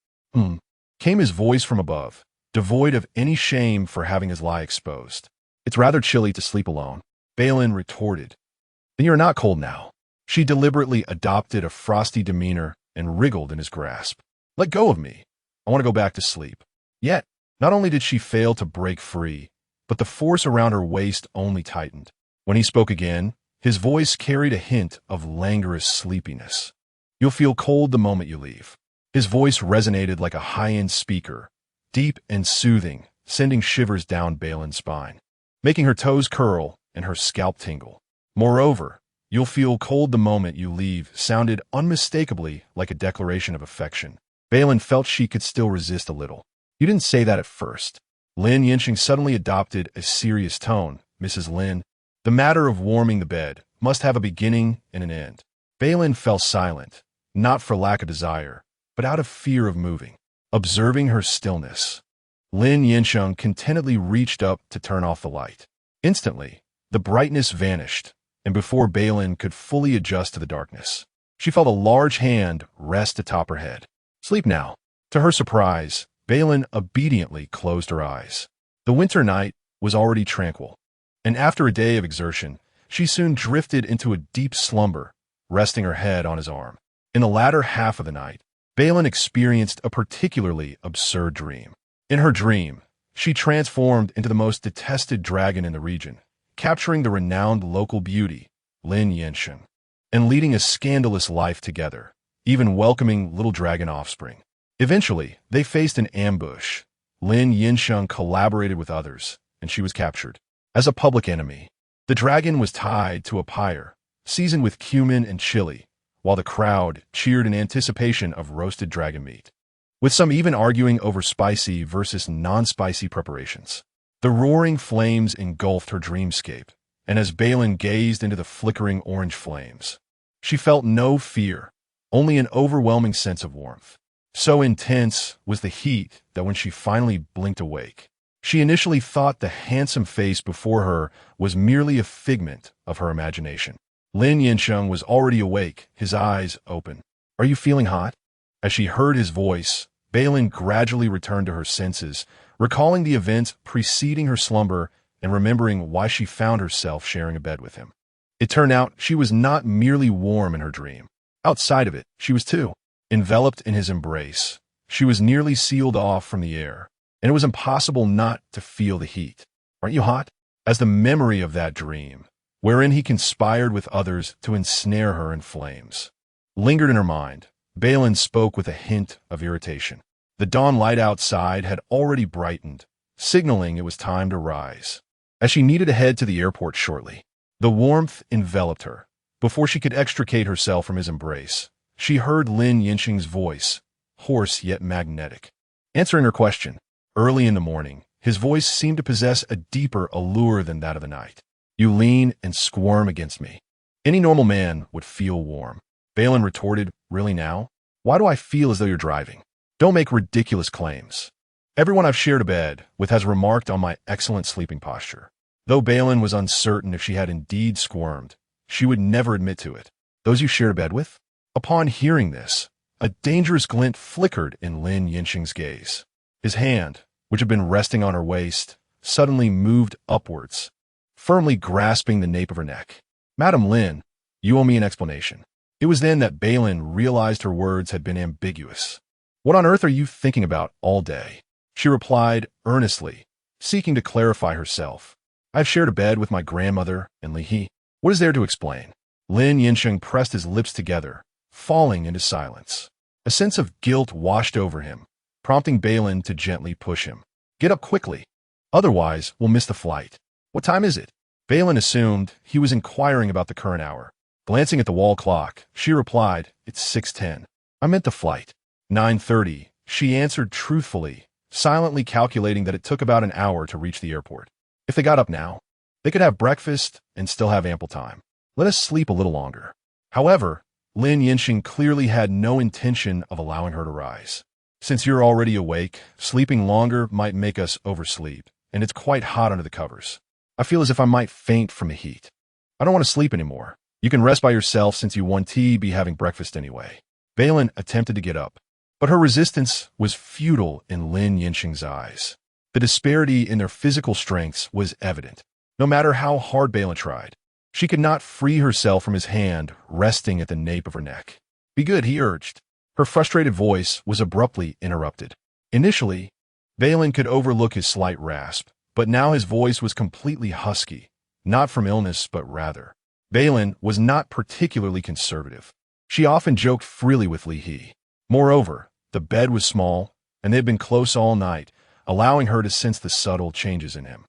Came his voice from above, devoid of any shame for having his lie exposed. It's rather chilly to sleep alone, Bei Lin retorted. Then you're not cold now. She deliberately adopted a frosty demeanor and wriggled in his grasp. Let go of me. I want to go back to sleep. Yet, not only did she fail to break free, but the force around her waist only tightened. When he spoke again, his voice carried a hint of languorous sleepiness. You'll feel cold the moment you leave. His voice resonated like a high-end speaker, deep and soothing, sending shivers down Bei Lin's spine, making her toes curl and her scalp tingle. Moreover, you'll feel cold the moment you leave sounded unmistakably like a declaration of affection. Bei Lin felt she could still resist a little. You didn't say that at first. Lin Yansheng suddenly adopted a serious tone. Mrs. Lin, the matter of warming the bed must have a beginning and an end. Bei Lin fell silent, not for lack of desire, but out of fear of moving. Observing her stillness, Lin Yansheng contentedly reached up to turn off the light. Instantly, the brightness vanished, and before Bei Lin could fully adjust to the darkness, she felt a large hand rest atop her head. Sleep now. To her surprise, Bei Lin obediently closed her eyes. The winter night was already tranquil, and after a day of exertion, she soon drifted into a deep slumber, resting her head on his arm. In the latter half of the night, Bei Lin experienced a particularly absurd dream. In her dream, she transformed into the most detested dragon in the region, capturing the renowned local beauty, Lin Yansheng, and leading a scandalous life together, even welcoming little dragon offspring. Eventually, they faced an ambush. Lin Yansheng collaborated with others, and she was captured. As a public enemy, the dragon was tied to a pyre, seasoned with cumin and chili, while the crowd cheered in anticipation of roasted dragon meat, with some even arguing over spicy versus non-spicy preparations. The roaring flames engulfed her dreamscape, and as Bei Lin gazed into the flickering orange flames, she felt no fear, only an overwhelming sense of warmth. So intense was the heat that when she finally blinked awake, she initially thought the handsome face before her was merely a figment of her imagination. Lin Yansheng was already awake, his eyes open. Are you feeling hot? As she heard his voice, Bei Lin gradually returned to her senses, recalling the events preceding her slumber and remembering why she found herself sharing a bed with him. It turned out she was not merely warm in her dream. Outside of it, she was too. Enveloped in his embrace, she was nearly sealed off from the air, and it was impossible not to feel the heat. Aren't you hot? As the memory of that dream, wherein he conspired with others to ensnare her in flames, lingered in her mind, Bei Lin spoke with a hint of irritation. The dawn light outside had already brightened, signaling it was time to rise. As she needed to head to the airport shortly, the warmth enveloped her. Before she could extricate herself from his embrace, she heard Lin Yansheng's voice, hoarse yet magnetic, answering her question. Early in the morning, his voice seemed to possess a deeper allure than that of the night. You lean and squirm against me. Any normal man would feel warm. Bei Lin retorted, really now? Why do I feel as though you're driving? Don't make ridiculous claims. Everyone I've shared a bed with has remarked on my excellent sleeping posture. Though Bei Lin was uncertain if she had indeed squirmed, she would never admit to it. Those you shared a bed with? Upon hearing this, a dangerous glint flickered in Lin Yansheng's gaze. His hand, which had been resting on her waist, suddenly moved upwards, firmly grasping the nape of her neck. Madam Lin, you owe me an explanation. It was then that Bei Lin realized her words had been ambiguous. What on earth are you thinking about all day? She replied earnestly, seeking to clarify herself. I've shared a bed with my grandmother and Li He. What is there to explain? Lin Yansheng pressed his lips together, falling into silence. A sense of guilt washed over him, prompting Bei Lin to gently push him. Get up quickly. Otherwise, we'll miss the flight. What time is it? Bei Lin assumed he was inquiring about the current hour. Glancing at the wall clock, she replied, It's 6:10. I meant the flight. 9:30, she answered truthfully, silently calculating that it took about an hour to reach the airport. If they got up now, they could have breakfast and still have ample time. Let us sleep a little longer. However, Lin Yansheng clearly had no intention of allowing her to rise. Since you're already awake, sleeping longer might make us oversleep, and it's quite hot under the covers. I feel as if I might faint from the heat. I don't want to sleep anymore. You can rest by yourself since you won't be having breakfast anyway. Bei Lin attempted to get up, but her resistance was futile in Lin Yansheng's eyes. The disparity in their physical strengths was evident. No matter how hard Bei Lin tried, she could not free herself from his hand resting at the nape of her neck. Be good, he urged. Her frustrated voice was abruptly interrupted. Initially, Bei Lin could overlook his slight rasp, but now his voice was completely husky, not from illness but rather. Bei Lin was not particularly conservative. She often joked freely with Li He. Moreover, the bed was small, and they had been close all night, allowing her to sense the subtle changes in him.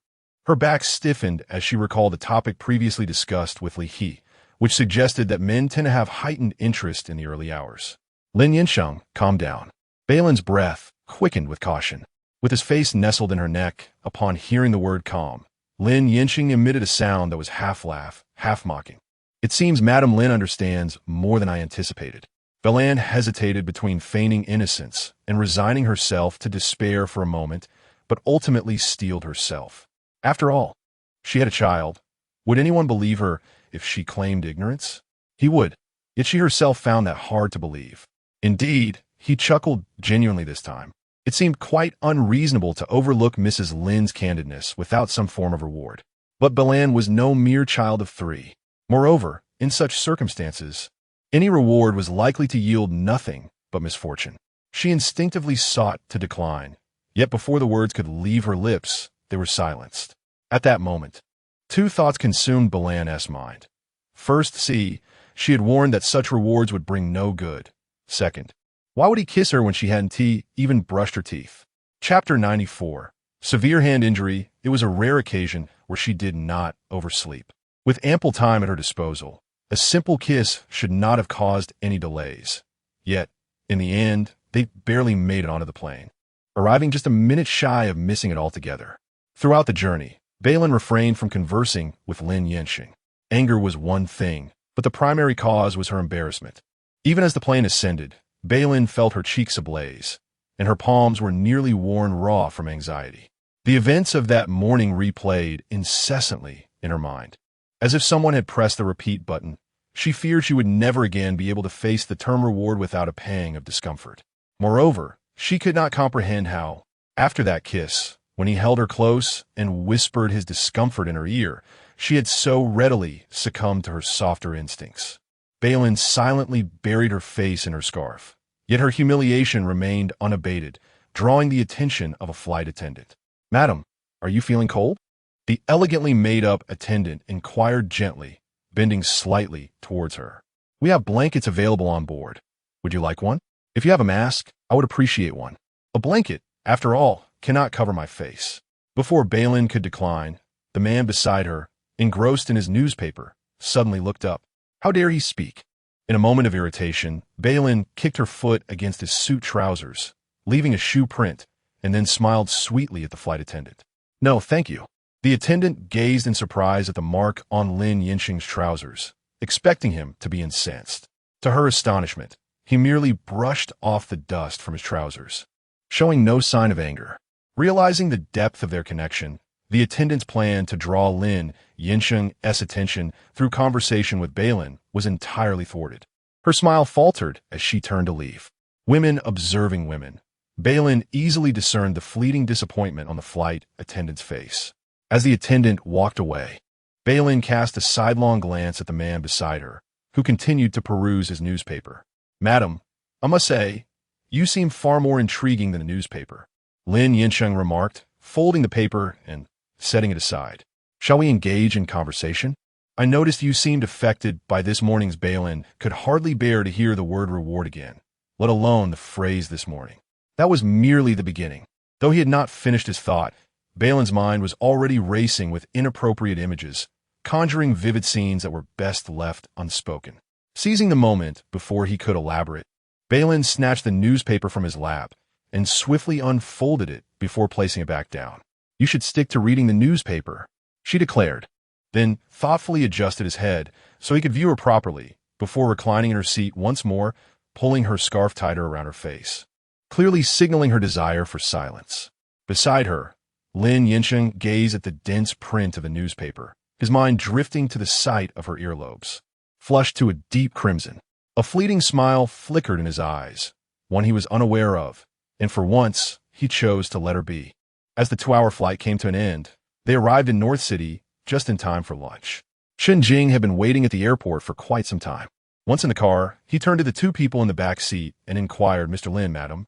Her back stiffened as she recalled the topic previously discussed with Li He, which suggested that men tend to have heightened interest in the early hours. Lin Yansheng calmed down. Bei Lin's breath quickened with caution. With his face nestled in her neck, upon hearing the word calm, Lin Yansheng emitted a sound that was half laugh, half mocking. It seems Madame Lin understands more than I anticipated. Bei Lin hesitated between feigning innocence and resigning herself to despair for a moment, but ultimately steeled herself. After all, she had a child. Would anyone believe her if she claimed ignorance? He would, yet she herself found that hard to believe. Indeed, he chuckled genuinely this time. It seemed quite unreasonable to overlook Mrs. Lin's candidness without some form of reward. But Bei Lin was no mere child of 3. Moreover, in such circumstances, any reward was likely to yield nothing but misfortune. She instinctively sought to decline, yet before the words could leave her lips, they were silenced. At that moment, 2 thoughts consumed Bei Lin's mind. First, she had warned that such rewards would bring no good. Second, why would he kiss her when she hadn't even brushed her teeth? Chapter 94. Severe hand injury. It was a rare occasion where she did not oversleep. With ample time at her disposal, a simple kiss should not have caused any delays. Yet, in the end, they barely made it onto the plane, arriving just a minute shy of missing it altogether. Throughout the journey, Bei Lin refrained from conversing with Lin Yansheng. Anger was one thing, but the primary cause was her embarrassment. Even as the plane ascended, Bei Lin felt her cheeks ablaze, and her palms were nearly worn raw from anxiety. The events of that morning replayed incessantly in her mind. As if someone had pressed the repeat button, she feared she would never again be able to face the term reward without a pang of discomfort. Moreover, she could not comprehend how, after that kiss, when he held her close and whispered his discomfort in her ear, she had so readily succumbed to her softer instincts. Bei Lin silently buried her face in her scarf, yet her humiliation remained unabated, drawing the attention of a flight attendant. "Madam, are you feeling cold?" The elegantly made-up attendant inquired gently, bending slightly towards her. "We have blankets available on board. Would you like one? If you have a mask, I would appreciate one. A blanket, after all, cannot cover my face." Before Bei Lin could decline, the man beside her, engrossed in his newspaper, suddenly looked up. How dare he speak? In a moment of irritation, Bei Lin kicked her foot against his suit trousers, leaving a shoe print, and then smiled sweetly at the flight attendant. "No, thank you." The attendant gazed in surprise at the mark on Lin Yansheng's trousers, expecting him to be incensed. To her astonishment, he merely brushed off the dust from his trousers, showing no sign of anger. Realizing the depth of their connection, the attendant's plan to draw Lin Yansheng's attention through conversation with Bei Lin was entirely thwarted. Her smile faltered as she turned to leave. Women observing women, Bei Lin easily discerned the fleeting disappointment on the flight attendant's face. As the attendant walked away, Bei Lin cast a sidelong glance at the man beside her, who continued to peruse his newspaper. "Madam, I must say, you seem far more intriguing than a newspaper," Lin Yansheng remarked, folding the paper and setting it aside. "Shall we engage in conversation?" I noticed you seemed affected by this morning's Bei Lin could hardly bear to hear the word reward again, let alone the phrase this morning. That was merely the beginning. Though he had not finished his thought, Bei Lin's mind was already racing with inappropriate images, conjuring vivid scenes that were best left unspoken. Seizing the moment before he could elaborate, Bei Lin snatched the newspaper from his lap and swiftly unfolded it before placing it back down. You should stick to reading the newspaper, she declared, then thoughtfully adjusted his head so he could view her properly before reclining in her seat once more, pulling her scarf tighter around her face, clearly signaling her desire for silence. Beside her, Lin Yansheng gazed at the dense print of the newspaper, his mind drifting to the sight of her earlobes, flushed to a deep crimson. A fleeting smile flickered in his eyes, one he was unaware of, and for once, he chose to let her be. As the 2-hour flight came to an end, they arrived in North City just in time for lunch. Shen had been waiting at the airport for quite some time. Once in the car, he turned to the two people in the back seat and inquired, "Mr. Lin, madam,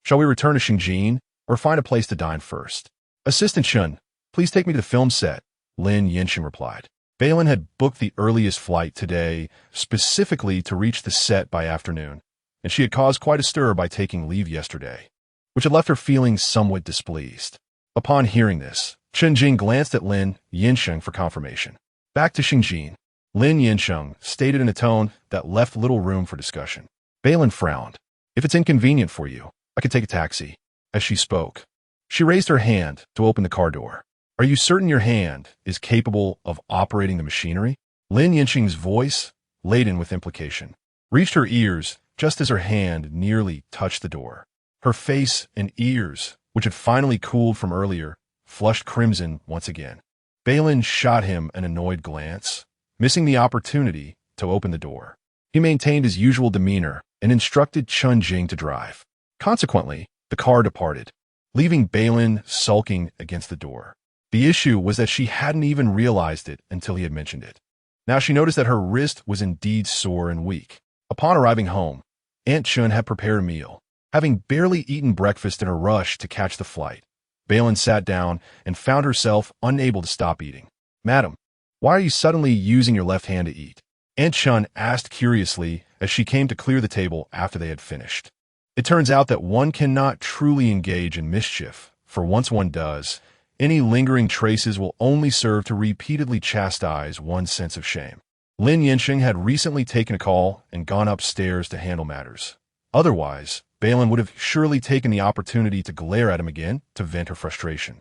shall we return to Xinjiang or find a place to dine first?" "Assistant Shen, please take me to the film set," Lin Yansheng replied. Bei Lin had booked the earliest flight today specifically to reach the set by afternoon, and she had caused quite a stir by taking leave yesterday, which had left her feeling somewhat displeased. Upon hearing this, Shen glanced at Lin Yansheng for confirmation. Back to Xinjiang, Lin Yansheng stated in a tone that left little room for discussion. Bei Lin frowned. "If it's inconvenient for you, I could take a taxi." As she spoke, she raised her hand to open the car door. "Are you certain your hand is capable of operating the machinery?" Lin Yansheng's voice, laden with implication, reached her ears just as her hand nearly touched the door. Her face and ears, which had finally cooled from earlier, flushed crimson once again. Bei Lin shot him an annoyed glance, missing the opportunity to open the door. He maintained his usual demeanor and instructed Chun Jing to drive. Consequently, the car departed, leaving Bei Lin sulking against the door. The issue was that she hadn't even realized it until he had mentioned it. Now she noticed that her wrist was indeed sore and weak. Upon arriving home, Aunt Chun had prepared a meal. Having barely eaten breakfast in a rush to catch the flight, Bei Lin sat down and found herself unable to stop eating. "Madam, why are you suddenly using your left hand to eat?" Aunt Chun asked curiously as she came to clear the table after they had finished. It turns out that one cannot truly engage in mischief, for once one does, any lingering traces will only serve to repeatedly chastise one's sense of shame. Lin Yansheng had recently taken a call and gone upstairs to handle matters. Otherwise, Bei Lin would have surely taken the opportunity to glare at him again to vent her frustration.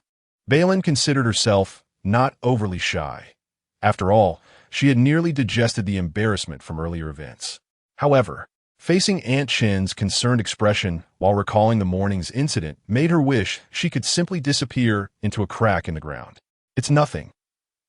Bei Lin considered herself not overly shy. After all, she had nearly digested the embarrassment from earlier events. However, facing Aunt Chen's concerned expression while recalling the morning's incident made her wish she could simply disappear into a crack in the ground. "It's nothing,"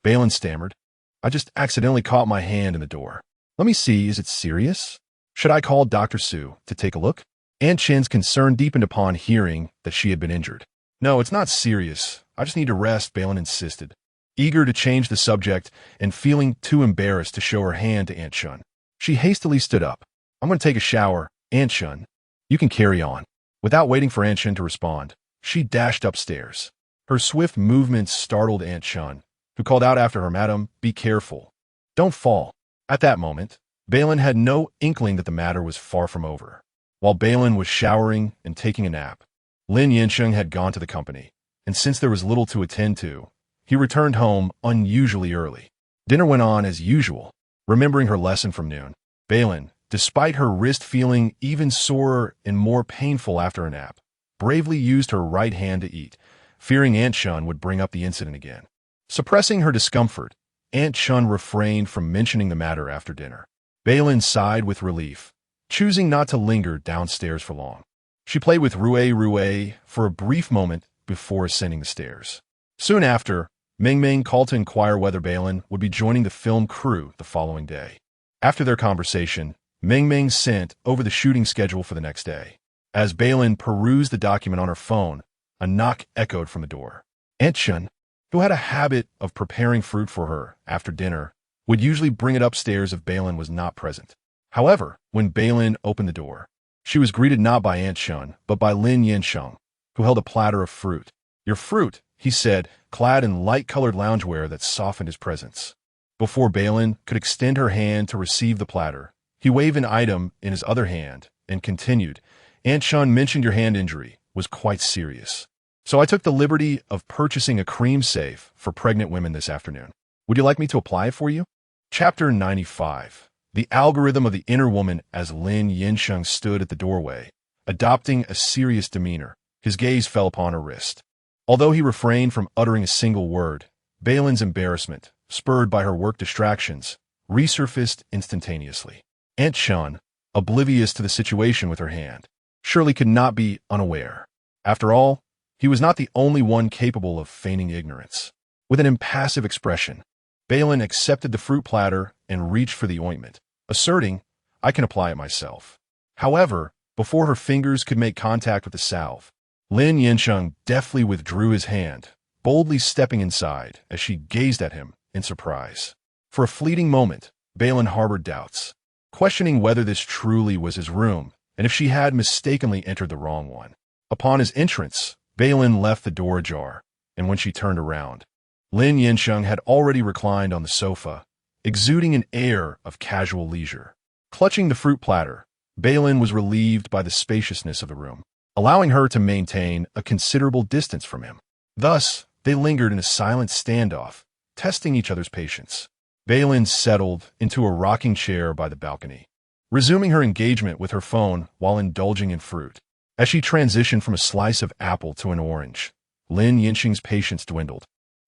Bei Lin stammered. "I just accidentally caught my hand in the door. Let me see, is it serious? Should I call Dr. Su to take a look?" Aunt Chen's concern deepened upon hearing that she had been injured. "No, it's not serious. I just need to rest," Bei Lin insisted, eager to change the subject and feeling too embarrassed to show her hand to Aunt Chun. She hastily stood up. "I'm going to take a shower, Aunt Chun. You can carry on." Without waiting for Aunt Chun to respond, she dashed upstairs. Her swift movements startled Aunt Chun, who called out after her, "Madam, be careful. Don't fall." At that moment, Bei Lin had no inkling that the matter was far from over. While Bei Lin was showering and taking a nap, Lin Yansheng had gone to the company, and since there was little to attend to, he returned home unusually early. Dinner went on as usual. Remembering her lesson from noon, Bei Lin, despite her wrist feeling even sorer and more painful after a nap, bravely used her right hand to eat, fearing Aunt Chun would bring up the incident again. Suppressing her discomfort, Aunt Chun refrained from mentioning the matter after dinner. Bei Lin sighed with relief, choosing not to linger downstairs for long. She played with Rui for a brief moment before ascending the stairs. Soon after, Meng called to inquire whether Bei Lin would be joining the film crew the following day. After their conversation, Meng sent over the shooting schedule for the next day. As Bei Lin perused the document on her phone, a knock echoed from the door. Aunt Chun, who had a habit of preparing fruit for her after dinner, would usually bring it upstairs if Bei Lin was not present. However, when Bei Lin opened the door, she was greeted not by Aunt Chun, but by Lin Yansheng, who held a platter of fruit. "Your fruit," he said, clad in light-colored loungewear that softened his presence. Before Bei Lin could extend her hand to receive the platter, he waved an item in his other hand and continued, "Aunt Shen mentioned your hand injury was quite serious. So I took the liberty of purchasing a cream safe for pregnant women this afternoon. Would you like me to apply it for you?" Chapter 95. The algorithm of the inner woman. As Lin Yansheng stood at the doorway, adopting a serious demeanor, his gaze fell upon her wrist. Although he refrained from uttering a single word, Bei Lin's embarrassment, spurred by her work distractions, resurfaced instantaneously. Aunt Shen, oblivious to the situation with her hand, surely could not be unaware. After all, he was not the only one capable of feigning ignorance. With an impassive expression, Bei Lin accepted the fruit platter and reached for the ointment, asserting, "I can apply it myself." However, before her fingers could make contact with the salve, Lin Yansheng deftly withdrew his hand, boldly stepping inside as she gazed at him in surprise. For a fleeting moment, Bei Lin harbored doubts, questioning whether this truly was his room and if she had mistakenly entered the wrong one. Upon his entrance, Bei Lin left the door ajar, and when she turned around, Lin Yansheng had already reclined on the sofa, exuding an air of casual leisure. Clutching the fruit platter, Bei Lin was relieved by the spaciousness of the room, allowing her to maintain a considerable distance from him. Thus, they lingered in a silent standoff, testing each other's patience. Bei Lin settled into a rocking chair by the balcony, resuming her engagement with her phone while indulging in fruit. As she transitioned from a slice of apple to an orange, Lin Yansheng's patience dwindled.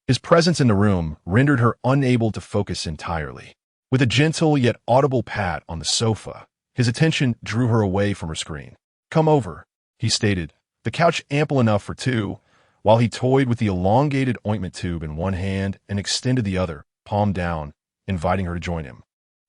His presence in the room rendered her unable to focus entirely. With a gentle yet audible pat on the sofa, his attention drew her away from her screen. "Come over," he stated, the couch ample enough for two, while he toyed with the elongated ointment tube in one hand and extended the other, palm down, inviting her to join him.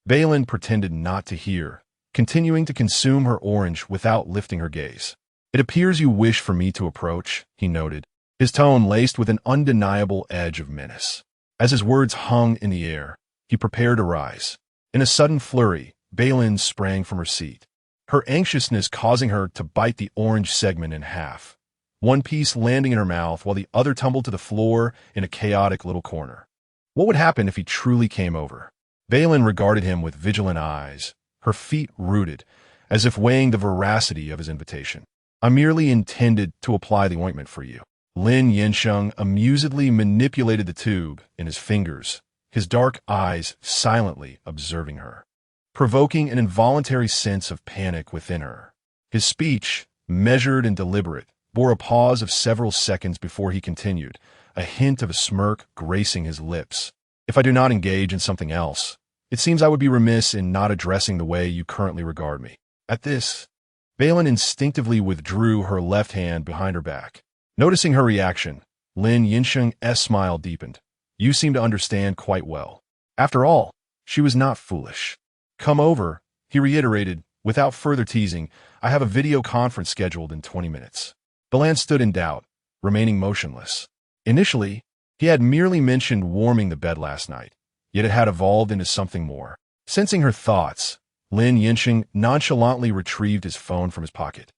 Bei Lin pretended not to hear, continuing to consume her orange without lifting her gaze. "It appears you wish for me to approach," he noted, his tone laced with an undeniable edge of menace. As his words hung in the air, he prepared to rise. In a sudden flurry, Bei Lin sprang from her seat, her anxiousness causing her to bite the orange segment in half, one piece landing in her mouth while the other tumbled to the floor in a chaotic little corner. What would happen if he truly came over? Bei Lin regarded him with vigilant eyes, her feet rooted, as if weighing the veracity of his invitation. "I merely intended to apply the ointment for you." Lin Yansheng amusedly manipulated the tube in his fingers, his dark eyes silently observing her, provoking an involuntary sense of panic within her. His speech, measured and deliberate, bore a pause of several seconds before he continued, a hint of a smirk gracing his lips. "If I do not engage in something else, it seems I would be remiss in not addressing the way you currently regard me." At this, Bei Lin instinctively withdrew her left hand behind her back. Noticing her reaction, Lin Yansheng's smile deepened. "You seem to understand quite well." After all, she was not foolish. "Come over," he reiterated, without further teasing. "I have a video conference scheduled in 20 minutes. Bei Lin stood in doubt, remaining motionless. Initially, he had merely mentioned warming the bed last night, yet it had evolved into something more. Sensing her thoughts, Lin Yansheng nonchalantly retrieved his phone from his pocket,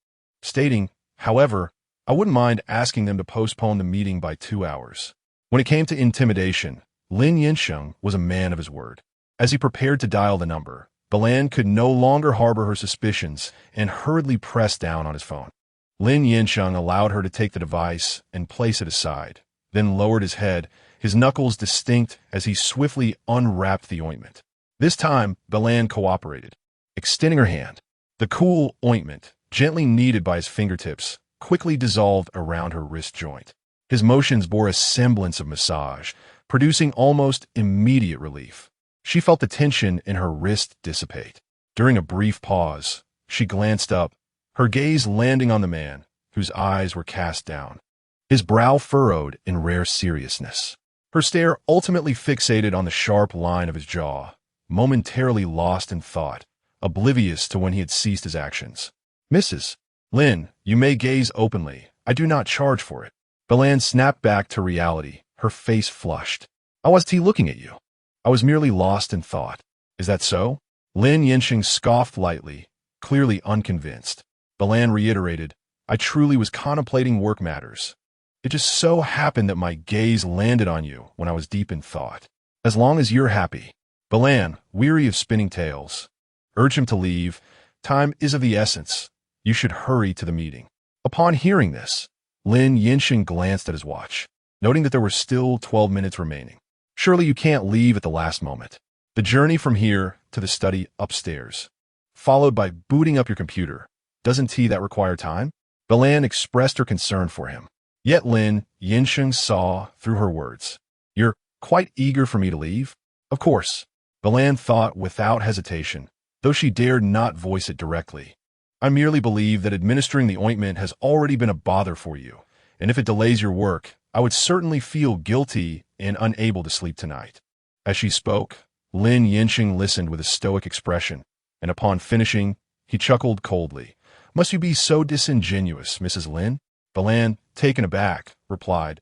stating, however, "I wouldn't mind asking them to postpone the meeting by 2 hours." When it came to intimidation, Lin Yansheng was a man of his word. As he prepared to dial the number, Bei Lin could no longer harbor her suspicions and hurriedly pressed down on his phone. Lin Yansheng allowed her to take the device and place it aside, then lowered his head, his knuckles distinct as he swiftly unwrapped the ointment. This time, Bei Lin cooperated, extending her hand. The cool ointment, gently kneaded by his fingertips, quickly dissolved around her wrist joint. His motions bore a semblance of massage, producing almost immediate relief. She felt the tension in her wrist dissipate. During a brief pause, she glanced up, her gaze landing on the man, whose eyes were cast down, his brow furrowed in rare seriousness. Her stare ultimately fixated on the sharp line of his jaw, momentarily lost in thought, oblivious to when he had ceased his actions. "Mrs. Lin, you may gaze openly. I do not charge for it." Bei Lin snapped back to reality, her face flushed. "I wasn't looking at you. I was merely lost in thought." "Is that so?" Lin Yansheng scoffed lightly, clearly unconvinced. Bei Lin reiterated, "I truly was contemplating work matters. It just so happened that my gaze landed on you when I was deep in thought." As long as you're happy. Bei Lin, weary of spinning tales, urged him to leave. Time is of the essence. You should hurry to the meeting. Upon hearing this, Lin Yansheng glanced at his watch, noting that there were still 12 minutes remaining. Surely you can't leave at the last moment. The journey from here to the study upstairs, followed by booting up your computer. Doesn't that require time? Bei Lin expressed her concern for him. Yet Lin Yansheng saw through her words. You're quite eager for me to leave? Of course. Bei Lin thought without hesitation, though she dared not voice it directly. I merely believe that administering the ointment has already been a bother for you, and if it delays your work, I would certainly feel guilty and unable to sleep tonight. As she spoke, Lin Yansheng listened with a stoic expression, and upon finishing, he chuckled coldly. Must you be so disingenuous, Mrs. Lin? Bei Lin, taken aback, replied.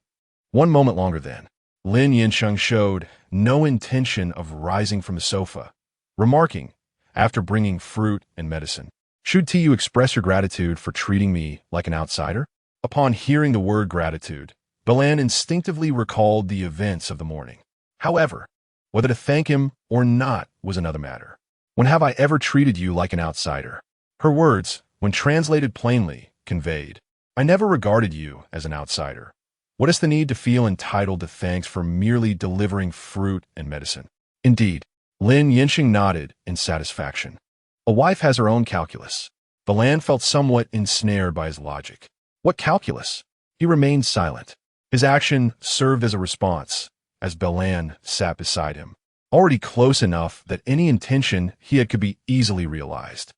One moment longer then. Lin Yansheng showed no intention of rising from the sofa, remarking, after bringing fruit and medicine, should you express your gratitude for treating me like an outsider? Upon hearing the word gratitude, Bei Lin instinctively recalled the events of the morning. However, whether to thank him or not was another matter. When have I ever treated you like an outsider? Her words, when translated plainly, conveyed, I never regarded you as an outsider. What is the need to feel entitled to thanks for merely delivering fruit and medicine? Indeed, Lin Yansheng nodded in satisfaction. A wife has her own calculus. Bei Lin felt somewhat ensnared by his logic. What calculus? He remained silent. His action served as a response, as Bei Lin sat beside him, already close enough that any intention he had could be easily realized.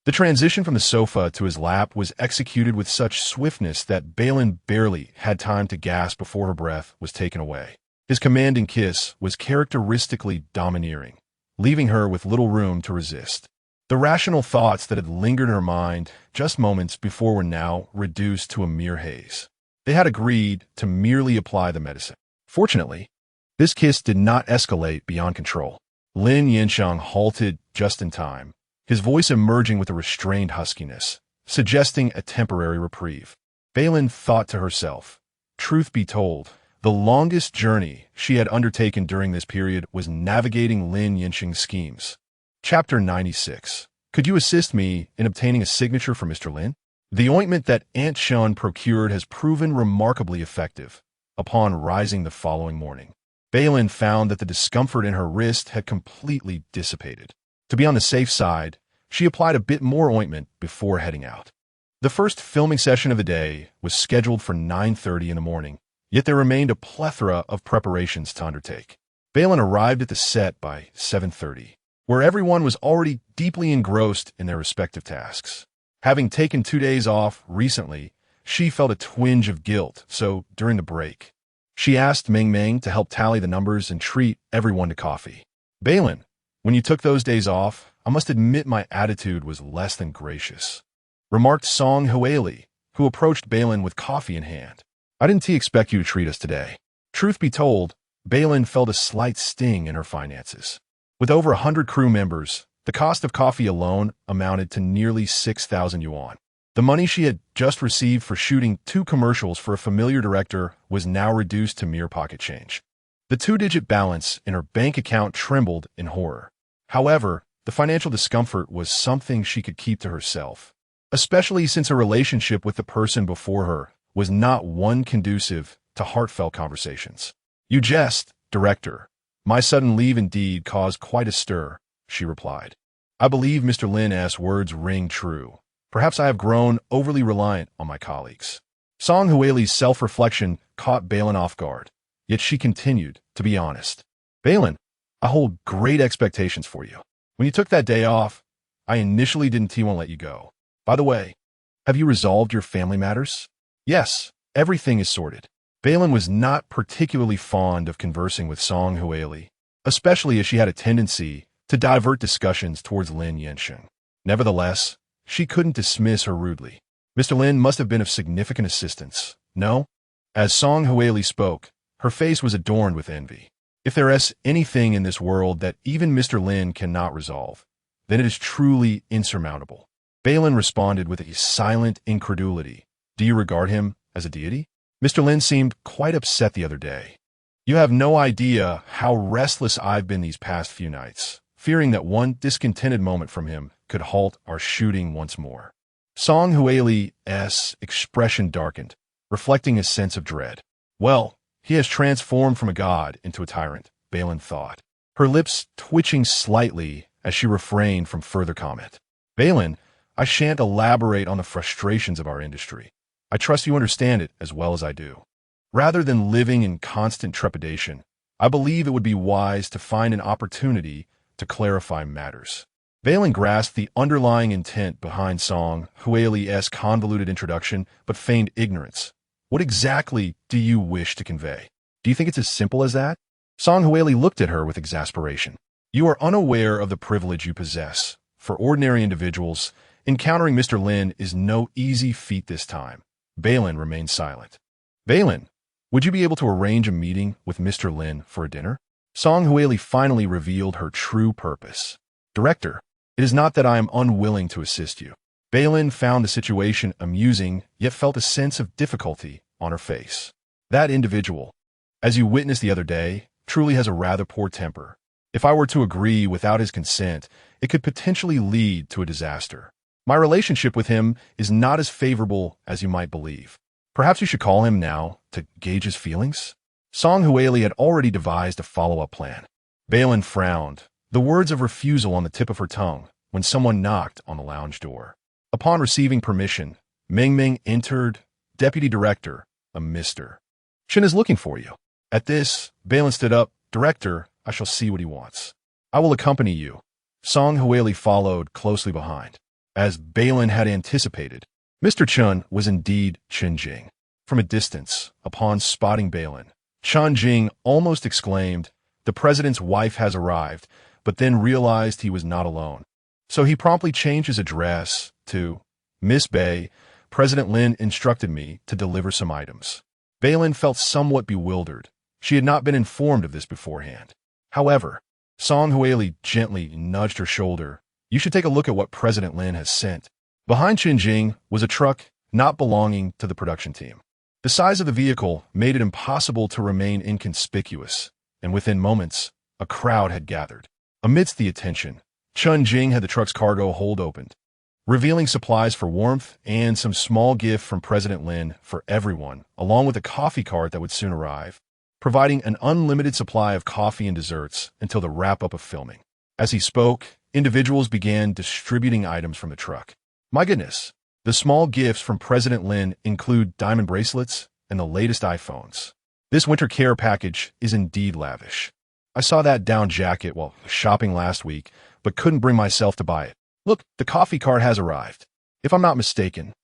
The transition from the sofa to his lap was executed with such swiftness that Bei Lin barely had time to gasp before her breath was taken away. His commanding kiss was characteristically domineering, leaving her with little room to resist. The rational thoughts that had lingered in her mind just moments before were now reduced to a mere haze. They had agreed to merely apply the medicine. Fortunately, this kiss did not escalate beyond control. Lin Yansheng halted just in time, his voice emerging with a restrained huskiness, suggesting a temporary reprieve. Bei Lin thought to herself, truth be told, the longest journey she had undertaken during this period was navigating Lin Yansheng's schemes. Chapter 96. Could you assist me in obtaining a signature for Mr. Lin? The ointment that Aunt Shen procured has proven remarkably effective. Upon rising the following morning, Bei Lin found that the discomfort in her wrist had completely dissipated. To be on the safe side, she applied a bit more ointment before heading out. The first filming session of the day was scheduled for 9:30 in the morning, yet there remained a plethora of preparations to undertake. Bei Lin arrived at the set by 7:30, where everyone was already deeply engrossed in their respective tasks. Having taken 2 days off recently, she felt a twinge of guilt, so during the break, she asked Meng to help tally the numbers and treat everyone to coffee. Bei Lin, when you took those days off, I must admit my attitude was less than gracious, remarked Song Huili, who approached Bei Lin with coffee in hand. I didn't expect you to treat us today. Truth be told, Bei Lin felt a slight sting in her finances. With over 100 crew members, the cost of coffee alone amounted to nearly 6,000 yuan. The money she had just received for shooting 2 commercials for a familiar director was now reduced to mere pocket change. The 2-digit balance in her bank account trembled in horror. However, the financial discomfort was something she could keep to herself, especially since her relationship with the person before her was not one conducive to heartfelt conversations. You jest, director. My sudden leave indeed caused quite a stir, she replied. I believe Mr. Lin's words ring true. Perhaps I have grown overly reliant on my colleagues. Song Huili's self-reflection caught Bei Lin off guard, yet she continued, to be honest. Bei Lin, I hold great expectations for you. When you took that day off, I initially didn't want to let you go. By the way, have you resolved your family matters? Yes, everything is sorted. Bei Lin was not particularly fond of conversing with Song Huili, especially as she had a tendency to divert discussions towards Lin Yansheng. Nevertheless, she couldn't dismiss her rudely. Mr. Lin must have been of significant assistance, no? As Song Huili spoke, her face was adorned with envy. If there is anything in this world that even Mr. Lin cannot resolve, then it is truly insurmountable. Bei Lin responded with a silent incredulity. Do you regard him as a deity? Mr. Lin seemed quite upset the other day. You have no idea how restless I've been these past few nights, fearing that one discontented moment from him could halt our shooting once more. Song Huili's expression darkened, reflecting a sense of dread. Well, he has transformed from a god into a tyrant, Bei Lin thought, her lips twitching slightly as she refrained from further comment. Bei Lin, I shan't elaborate on the frustrations of our industry. I trust you understand it as well as I do. Rather than living in constant trepidation, I believe it would be wise to find an opportunity to clarify matters. Bei Lin grasped the underlying intent behind Song Huili's convoluted introduction, but feigned ignorance. What exactly do you wish to convey? Do you think it's as simple as that? Song Huili looked at her with exasperation. You are unaware of the privilege you possess. For ordinary individuals, encountering Mr. Lin is no easy feat this time. Bei Lin remained silent. Bei Lin, would you be able to arrange a meeting with Mr. Lin for a dinner? Song Huili finally revealed her true purpose. Director, it is not that I am unwilling to assist you. Bei Lin found the situation amusing, yet felt a sense of difficulty on her face. That individual, as you witnessed the other day, truly has a rather poor temper. If I were to agree without his consent, it could potentially lead to a disaster. My relationship with him is not as favorable as you might believe. Perhaps you should call him now to gauge his feelings? Song Huili had already devised a follow-up plan. Bei Lin frowned, the words of refusal on the tip of her tongue, when someone knocked on the lounge door. Upon receiving permission, Meng Meng entered, Deputy Director, a Mr. Shen is looking for you. At this, Bei Lin stood up. Director, I shall see what he wants. I will accompany you. Song Huili followed closely behind. As Bei Lin had anticipated, Mr. Chen was indeed Chen Jing. From a distance, upon spotting Bei Lin, Chen Jing almost exclaimed, "The president's wife has arrived," but then realized he was not alone. So he promptly changed his address to, "Miss Bei, President Lin instructed me to deliver some items." Bei Lin felt somewhat bewildered. She had not been informed of this beforehand. However, Song Huili gently nudged her shoulder. "You should take a look at what President Lin has sent." Behind Chen Jing was a truck not belonging to the production team. The size of the vehicle made it impossible to remain inconspicuous, and within moments, a crowd had gathered. Amidst the attention, Chen Jing had the truck's cargo hold opened, revealing supplies for warmth and some small gift from President Lin for everyone, along with a coffee cart that would soon arrive, providing an unlimited supply of coffee and desserts until the wrap-up of filming. As he spoke, individuals began distributing items from the truck. My goodness, the small gifts from President Lin include diamond bracelets and the latest iPhones. This winter care package is indeed lavish. I saw that down jacket while shopping last week, but couldn't bring myself to buy it. Look, the coffee cart has arrived. If I'm not mistaken,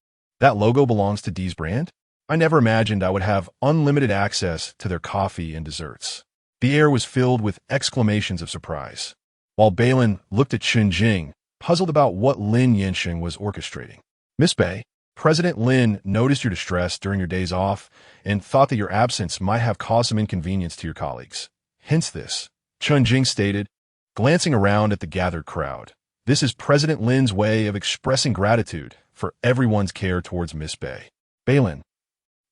that logo belongs to Dee's brand? I never imagined I would have unlimited access to their coffee and desserts. The air was filled with exclamations of surprise, while Bei Lin looked at Chen Jing, puzzled about what Lin Yansheng was orchestrating. Miss Bei, President Lin noticed your distress during your days off and thought that your absence might have caused some inconvenience to your colleagues. Hence this, Chen Jing stated, glancing around at the gathered crowd. This is President Lin's way of expressing gratitude for everyone's care towards Miss Bei. Bei Lin,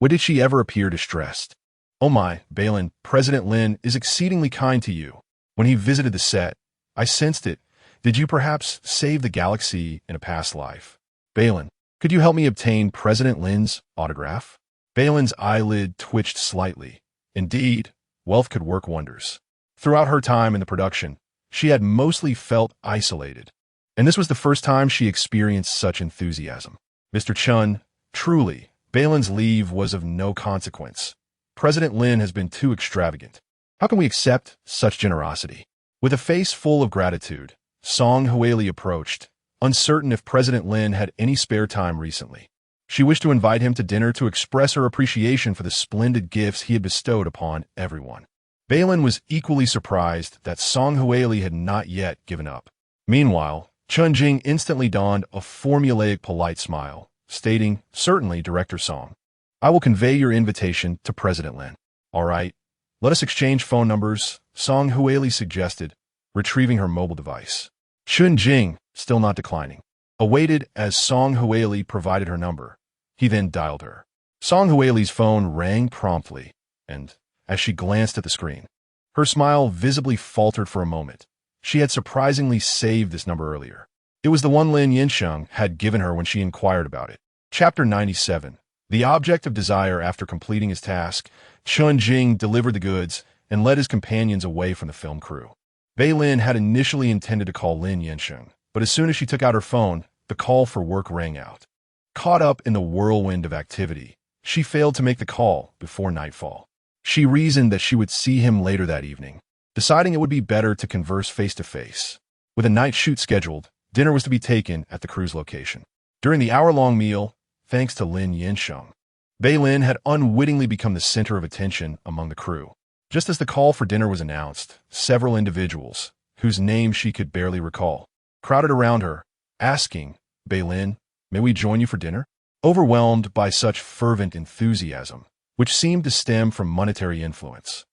when did she ever appear distressed? Oh my, Bei Lin, President Lin is exceedingly kind to you. When he visited the set, I sensed it. Did you perhaps save the galaxy in a past life? Bei Lin, could you help me obtain President Lin's autograph? Bei Lin's eyelid twitched slightly. Indeed, wealth could work wonders. Throughout her time in the production, she had mostly felt isolated, and this was the first time she experienced such enthusiasm. Mr. Chen, truly, Bei Lin's leave was of no consequence. President Lin has been too extravagant. How can we accept such generosity? With a face full of gratitude, Song Huili approached, uncertain if President Lin had any spare time recently. She wished to invite him to dinner to express her appreciation for the splendid gifts he had bestowed upon everyone. Bei Lin was equally surprised that Song Huili had not yet given up. Meanwhile, Chen Jing instantly donned a formulaic polite smile, stating, "Certainly, Director Song. I will convey your invitation to President Lin." "All right, let us exchange phone numbers," Song Huili suggested, retrieving her mobile device. Chen Jing, still not declining, awaited as Song Huili provided her number. He then dialed her. Song Huili's phone rang promptly, and as she glanced at the screen. Her smile visibly faltered for a moment. She had surprisingly saved this number earlier. It was the one Lin Yansheng had given her when she inquired about it. Chapter 97. The object of desire. After completing his task, Chun Jing delivered the goods and led his companions away from the film crew. Bei Lin had initially intended to call Lin Yansheng, but as soon as she took out her phone, the call for work rang out. Caught up in the whirlwind of activity, she failed to make the call before nightfall. She reasoned that she would see him later that evening, deciding it would be better to converse face-to-face. With a night shoot scheduled, dinner was to be taken at the crew's location. During the hour-long meal, thanks to Lin Yansheng, Bei Lin had unwittingly become the center of attention among the crew. Just as the call for dinner was announced, several individuals, whose names she could barely recall, crowded around her, asking, "Bei Lin, may we join you for dinner?" Overwhelmed by such fervent enthusiasm, which seemed to stem from monetary influence,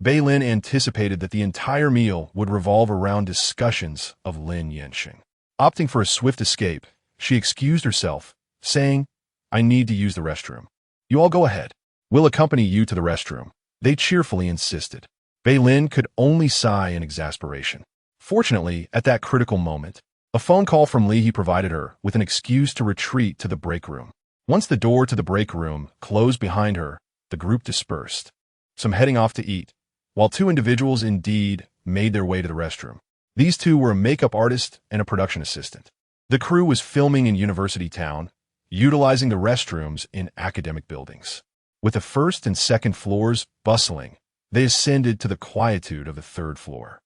Bei Lin anticipated that the entire meal would revolve around discussions of Lin Yansheng. Opting for a swift escape, she excused herself, saying, "I need to use the restroom." "You all go ahead. We'll accompany you to the restroom," they cheerfully insisted. Bei Lin could only sigh in exasperation. Fortunately, at that critical moment, a phone call from Li provided her with an excuse to retreat to the break room. Once the door to the break room closed behind her, the group dispersed, some heading off to eat, while two individuals indeed made their way to the restroom. These two were a makeup artist and a production assistant. The crew was filming in University Town, utilizing the restrooms in academic buildings. With the first and second floors bustling, they ascended to the quietude of the third floor.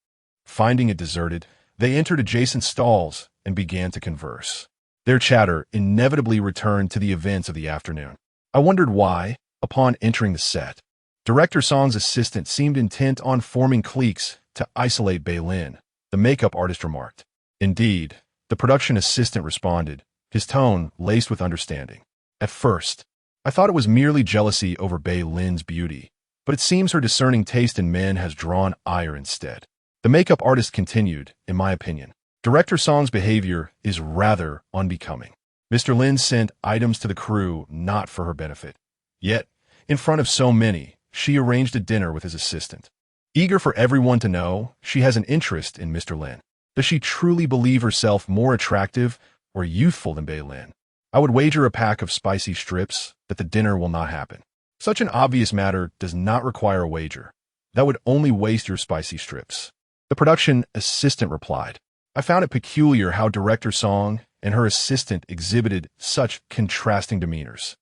Finding it deserted, they entered adjacent stalls and began to converse. Their chatter inevitably returned to the events of the afternoon. I wondered why, upon entering the set, Director Song's assistant seemed intent on forming cliques to isolate Bei Lin, the makeup artist remarked. Indeed, the production assistant responded, his tone laced with understanding. At first, I thought it was merely jealousy over Bei Lin's beauty, but it seems her discerning taste in men has drawn ire instead. The makeup artist continued, in my opinion, Director Song's behavior is rather unbecoming. Mr. Lin sent items to the crew not for her benefit. Yet, in front of so many, she arranged a dinner with his assistant. Eager for everyone to know, she has an interest in Mr. Lin. Does she truly believe herself more attractive or youthful than Bei Lin? I would wager a pack of spicy strips that the dinner will not happen. Such an obvious matter does not require a wager. That would only waste your spicy strips. The production assistant replied. I found it peculiar how Director Song and her assistant exhibited such contrasting demeanors.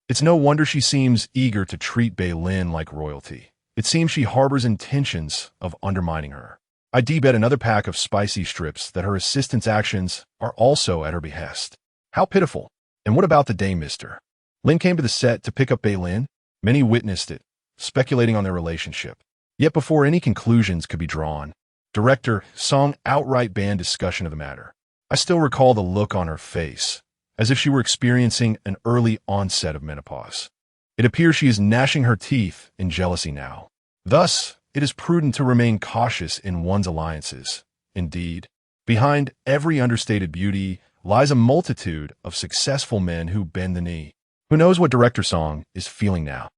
It's no wonder she seems eager to treat Bei Lin like royalty. It seems she harbors intentions of undermining her. I bet another pack of spicy strips that her assistant's actions are also at her behest. How pitiful. And what about the day, Mr. Lin came to the set to pick up Bei Lin? Many witnessed it, speculating on their relationship. Yet before any conclusions could be drawn, Director Song outright banned discussion of the matter. I still recall the look on her face, as if she were experiencing an early onset of menopause. It appears she is gnashing her teeth in jealousy now. Thus, it is prudent to remain cautious in one's alliances. Indeed, behind every understated beauty lies a multitude of successful men who bend the knee. Who knows what Director Song is feeling now?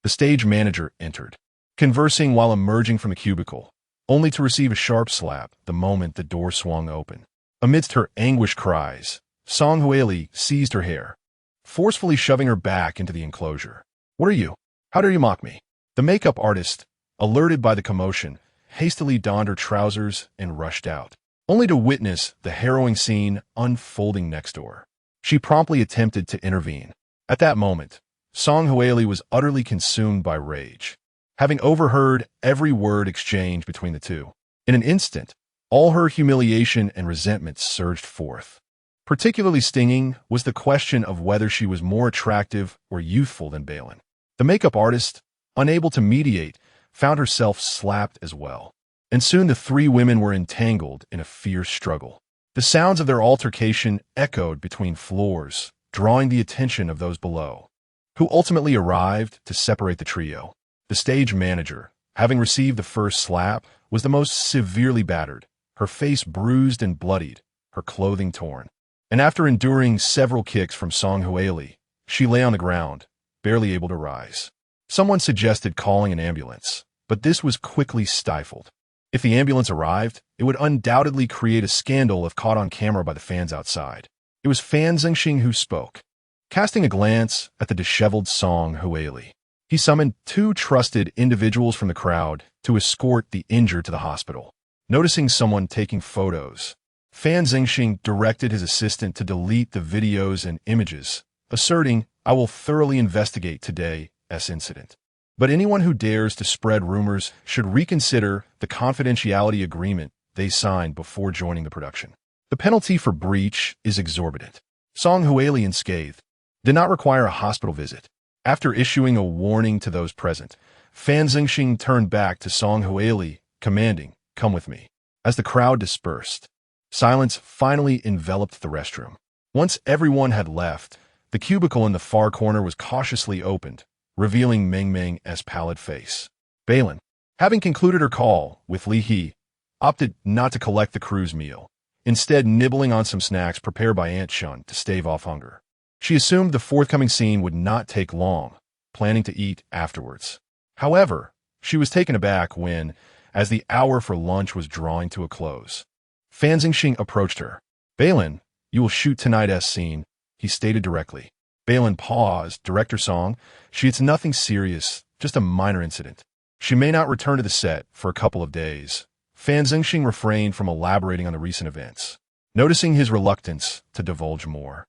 The stage manager entered, conversing while emerging from the cubicle, only to receive a sharp slap the moment the door swung open. Amidst her anguished cries, Song Huili seized her hair, forcefully shoving her back into the enclosure. What are you? How dare you mock me? The makeup artist, alerted by the commotion, hastily donned her trousers and rushed out, only to witness the harrowing scene unfolding next door. She promptly attempted to intervene. At that moment, Song Huili was utterly consumed by rage, having overheard every word exchanged between the two. In an instant, all her humiliation and resentment surged forth. Particularly stinging was the question of whether she was more attractive or youthful than Bei Lin. The makeup artist, unable to mediate, found herself slapped as well. And soon the three women were entangled in a fierce struggle. The sounds of their altercation echoed between floors, drawing the attention of those below, who ultimately arrived to separate the trio. The stage manager, having received the first slap, was the most severely battered, her face bruised and bloodied, her clothing torn. And after enduring several kicks from Song Huili, she lay on the ground, barely able to rise. Someone suggested calling an ambulance, but this was quickly stifled. If the ambulance arrived, it would undoubtedly create a scandal if caught on camera by the fans outside. It was Fan Zhengxing who spoke. Casting a glance at the disheveled Song Huili, he summoned 2 trusted individuals from the crowd to escort the injured to the hospital. Noticing someone taking photos, Fan Zhengxing directed his assistant to delete the videos and images, asserting, "I will thoroughly investigate today's incident. But anyone who dares to spread rumors should reconsider the confidentiality agreement they signed before joining the production. The penalty for breach is exorbitant." Song Huili, unscathed, did not require a hospital visit. After issuing a warning to those present, Fan Zhengxing turned back to Song Huili, commanding, "Come with me." As the crowd dispersed, silence finally enveloped the restroom. Once everyone had left, the cubicle in the far corner was cautiously opened, revealing Meng Meng's pallid face. Bei Lin, having concluded her call with Li He, opted not to collect the crew's meal, instead nibbling on some snacks prepared by Aunt Shen to stave off hunger. She assumed the forthcoming scene would not take long, planning to eat afterwards. However, she was taken aback when, as the hour for lunch was drawing to a close, Fan Zhengxing approached her. "Bei Lin, you will shoot tonight's scene," he stated directly. Bei Lin paused. "Director Song, it's nothing serious, just a minor incident. She may not return to the set for a couple of days." Fan Zhengxing refrained from elaborating on the recent events. Noticing his reluctance to divulge more,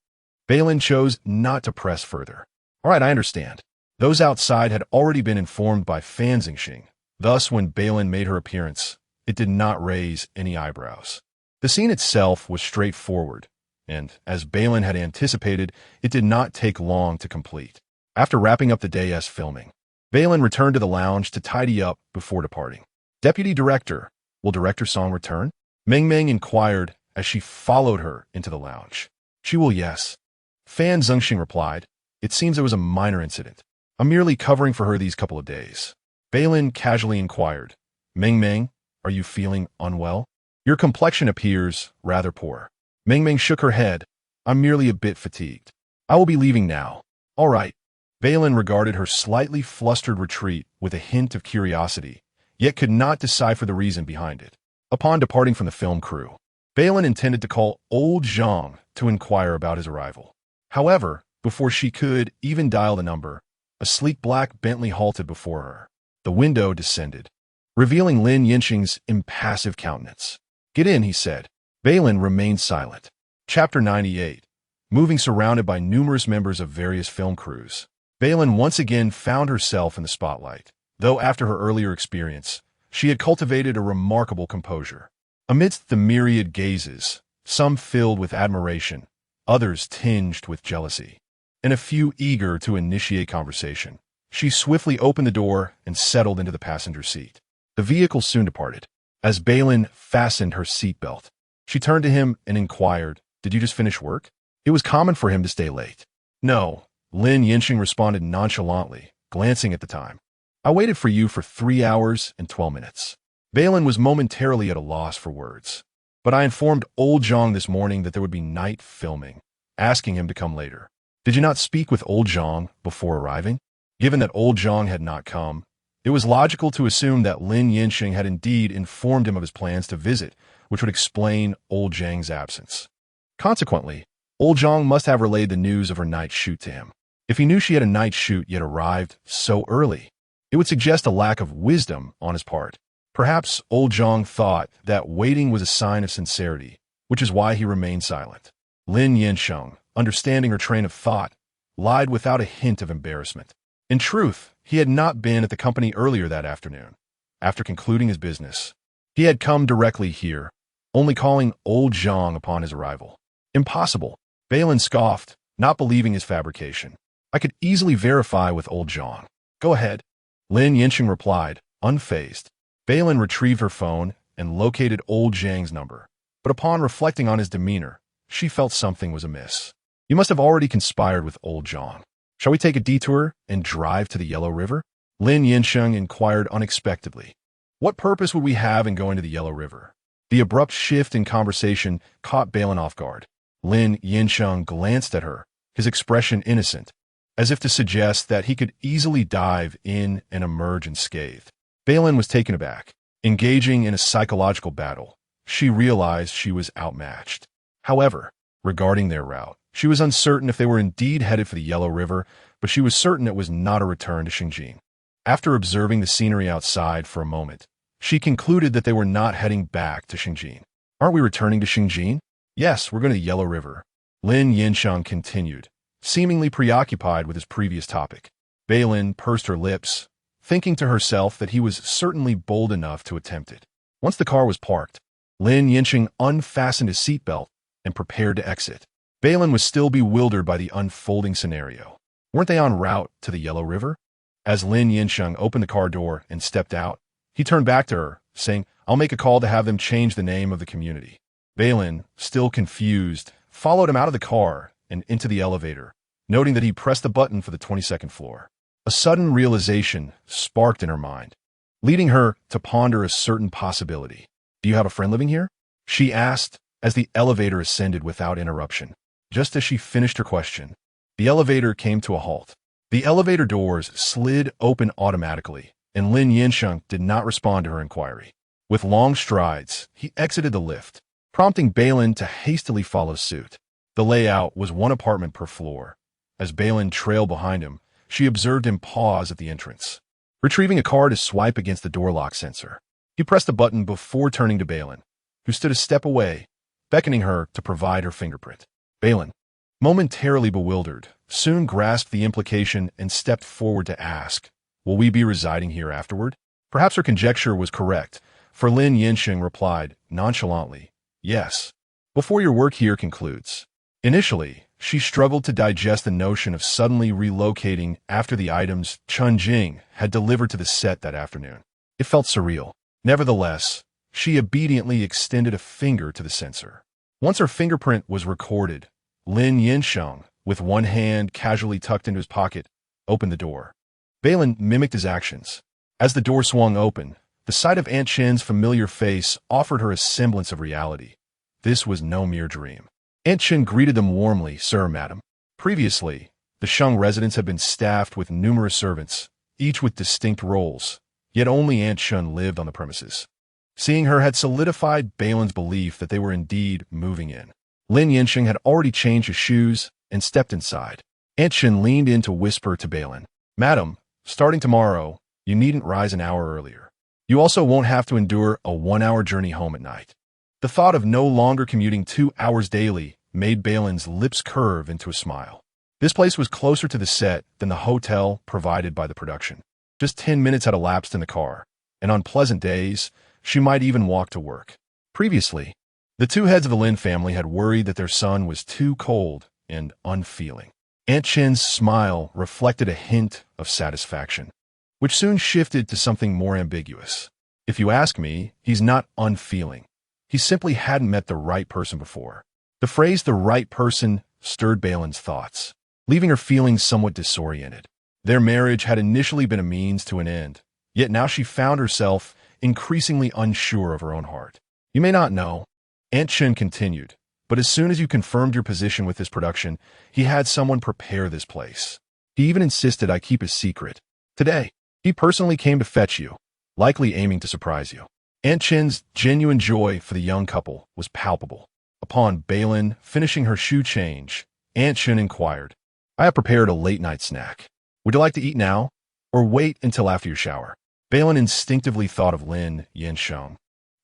Bei Lin chose not to press further. "All right, I understand." Those outside had already been informed by Fan Zhengxing. Thus, when Bei Lin made her appearance, it did not raise any eyebrows. The scene itself was straightforward, and, as Bei Lin had anticipated, it did not take long to complete. After wrapping up the day's filming, Bei Lin returned to the lounge to tidy up before departing. "Deputy Director, will Director Song return?" Meng Meng inquired as she followed her into the lounge. "She will, yes." Fan Zhengxing replied, "It seems it was a minor incident. I'm merely covering for her these couple of days." Bei Lin casually inquired, "Meng Meng, are you feeling unwell? Your complexion appears rather poor." Meng Meng shook her head. "I'm merely a bit fatigued. I will be leaving now." "All right." Bei Lin regarded her slightly flustered retreat with a hint of curiosity, yet could not decipher the reason behind it. Upon departing from the film crew, Bei Lin intended to call old Zhang to inquire about his arrival. However, before she could even dial the number, a sleek black Bentley halted before her. The window descended, revealing Lin Yansheng's impassive countenance. "Get in," he said. Bei Lin remained silent. Chapter 98. Moving surrounded by numerous members of various film crews, Bei Lin once again found herself in the spotlight. Though after her earlier experience, she had cultivated a remarkable composure. Amidst the myriad gazes, some filled with admiration, others tinged with jealousy, and a few eager to initiate conversation, she swiftly opened the door and settled into the passenger seat. The vehicle soon departed. As Bei Lin fastened her seatbelt, she turned to him and inquired, "Did you just finish work?" It was common for him to stay late. "No," Lin Yansheng responded nonchalantly, glancing at the time. "I waited for you for 3 hours and 12 minutes. Bei Lin was momentarily at a loss for words. "But I informed old Zhang this morning that there would be night filming, asking him to come later." "Did you not speak with old Zhang before arriving?" Given that old Zhang had not come, it was logical to assume that Lin Yansheng had indeed informed him of his plans to visit, which would explain old Zhang's absence. Consequently, old Zhang must have relayed the news of her night shoot to him. If he knew she had a night shoot yet arrived so early, it would suggest a lack of wisdom on his part. Perhaps old Zhang thought that waiting was a sign of sincerity, which is why he remained silent. Lin Yansheng, understanding her train of thought, lied without a hint of embarrassment. In truth, he had not been at the company earlier that afternoon. After concluding his business, he had come directly here, only calling old Zhang upon his arrival. "Impossible," Bei Lin scoffed, not believing his fabrication. "I could easily verify with old Zhang." "Go ahead," Lin Yansheng replied, unfazed. Bei Lin retrieved her phone and located old Zhang's number, but upon reflecting on his demeanor, she felt something was amiss. "You must have already conspired with old Zhang. Shall we take a detour and drive to the Yellow River?" Lin Yansheng inquired unexpectedly. What purpose would we have in going to the Yellow River? The abrupt shift in conversation caught Bei Lin off guard. Lin Yansheng glanced at her, his expression innocent. as if to suggest that he could easily dive in and emerge unscathed. Bei Lin was taken aback. Engaging in a psychological battle, she realized she was outmatched. However, regarding their route, she was uncertain if they were indeed headed for the Yellow River, but she was certain it was not a return to Xinjiang. After observing the scenery outside for a moment, she concluded that they were not heading back to Xinjiang. Aren't we returning to Xinjiang? Yes, we're going to the Yellow River. Lin Yansheng continued, seemingly preoccupied with his previous topic. Bei Lin pursed her lips, thinking to herself that he was certainly bold enough to attempt it. Once the car was parked, Lin Yansheng unfastened his seatbelt and prepared to exit. Bei Lin was still bewildered by the unfolding scenario. Weren't they en route to the Yellow River? As Lin Yansheng opened the car door and stepped out, he turned back to her, saying, "I'll make a call to have them change the name of the community." Bei Lin, still confused, followed him out of the car and into the elevator, noting that he pressed the button for the 22nd floor. A sudden realization sparked in her mind, leading her to ponder a certain possibility. "Do you have a friend living here?" she asked as the elevator ascended without interruption. Just as she finished her question, the elevator came to a halt. The elevator doors slid open automatically, and Lin Yansheng did not respond to her inquiry. With long strides, he exited the lift, prompting Bei Lin to hastily follow suit. The layout was one apartment per floor. As Bei Lin trailed behind him, she observed him pause at the entrance, retrieving a card to swipe against the door lock sensor. He pressed the button before turning to Bei Lin, who stood a step away, beckoning her to provide her fingerprint. Bei Lin, momentarily bewildered, soon grasped the implication and stepped forward to ask, "Will we be residing here afterward?" Perhaps her conjecture was correct, for Lin Yansheng replied nonchalantly, "Yes, before your work here concludes." Initially, she struggled to digest the notion of suddenly relocating after the items Chun Jing had delivered to the set that afternoon. It felt surreal. Nevertheless, she obediently extended a finger to the sensor. Once her fingerprint was recorded, Lin Yansheng, with one hand casually tucked into his pocket, opened the door. Bei Lin mimicked his actions. As the door swung open, the sight of Aunt Chen's familiar face offered her a semblance of reality. This was no mere dream. Aunt Chen greeted them warmly, "Sir, madam." Previously, the Sheng residence had been staffed with numerous servants, each with distinct roles, yet only Aunt Chen lived on the premises. Seeing her had solidified Bei Lin's belief that they were indeed moving in. Lin Yansheng had already changed his shoes and stepped inside. Aunt Chen leaned in to whisper to Bei Lin, "Madam, starting tomorrow, you needn't rise an hour earlier. You also won't have to endure a 1-hour journey home at night." The thought of no longer commuting 2 hours daily made Bei Lin's lips curve into a smile. This place was closer to the set than the hotel provided by the production. Just 10 minutes had elapsed in the car, and on pleasant days, she might even walk to work. Previously, the two heads of the Lin family had worried that their son was too cold and unfeeling. Aunt Chen's smile reflected a hint of satisfaction, which soon shifted to something more ambiguous. "If you ask me, he's not unfeeling. He simply hadn't met the right person before." The phrase "the right person" stirred Bei Lin's thoughts, leaving her feeling somewhat disoriented. Their marriage had initially been a means to an end, yet now she found herself increasingly unsure of her own heart. "You may not know," Aunt Chen continued, "but as soon as you confirmed your position with this production, he had someone prepare this place. He even insisted I keep his secret. Today, he personally came to fetch you, likely aiming to surprise you." Aunt Chen's genuine joy for the young couple was palpable. Upon Bei Lin finishing her shoe change, Aunt Chen inquired, "I have prepared a late-night snack. Would you like to eat now, or wait until after your shower?" Bei Lin instinctively thought of Lin Yansheng,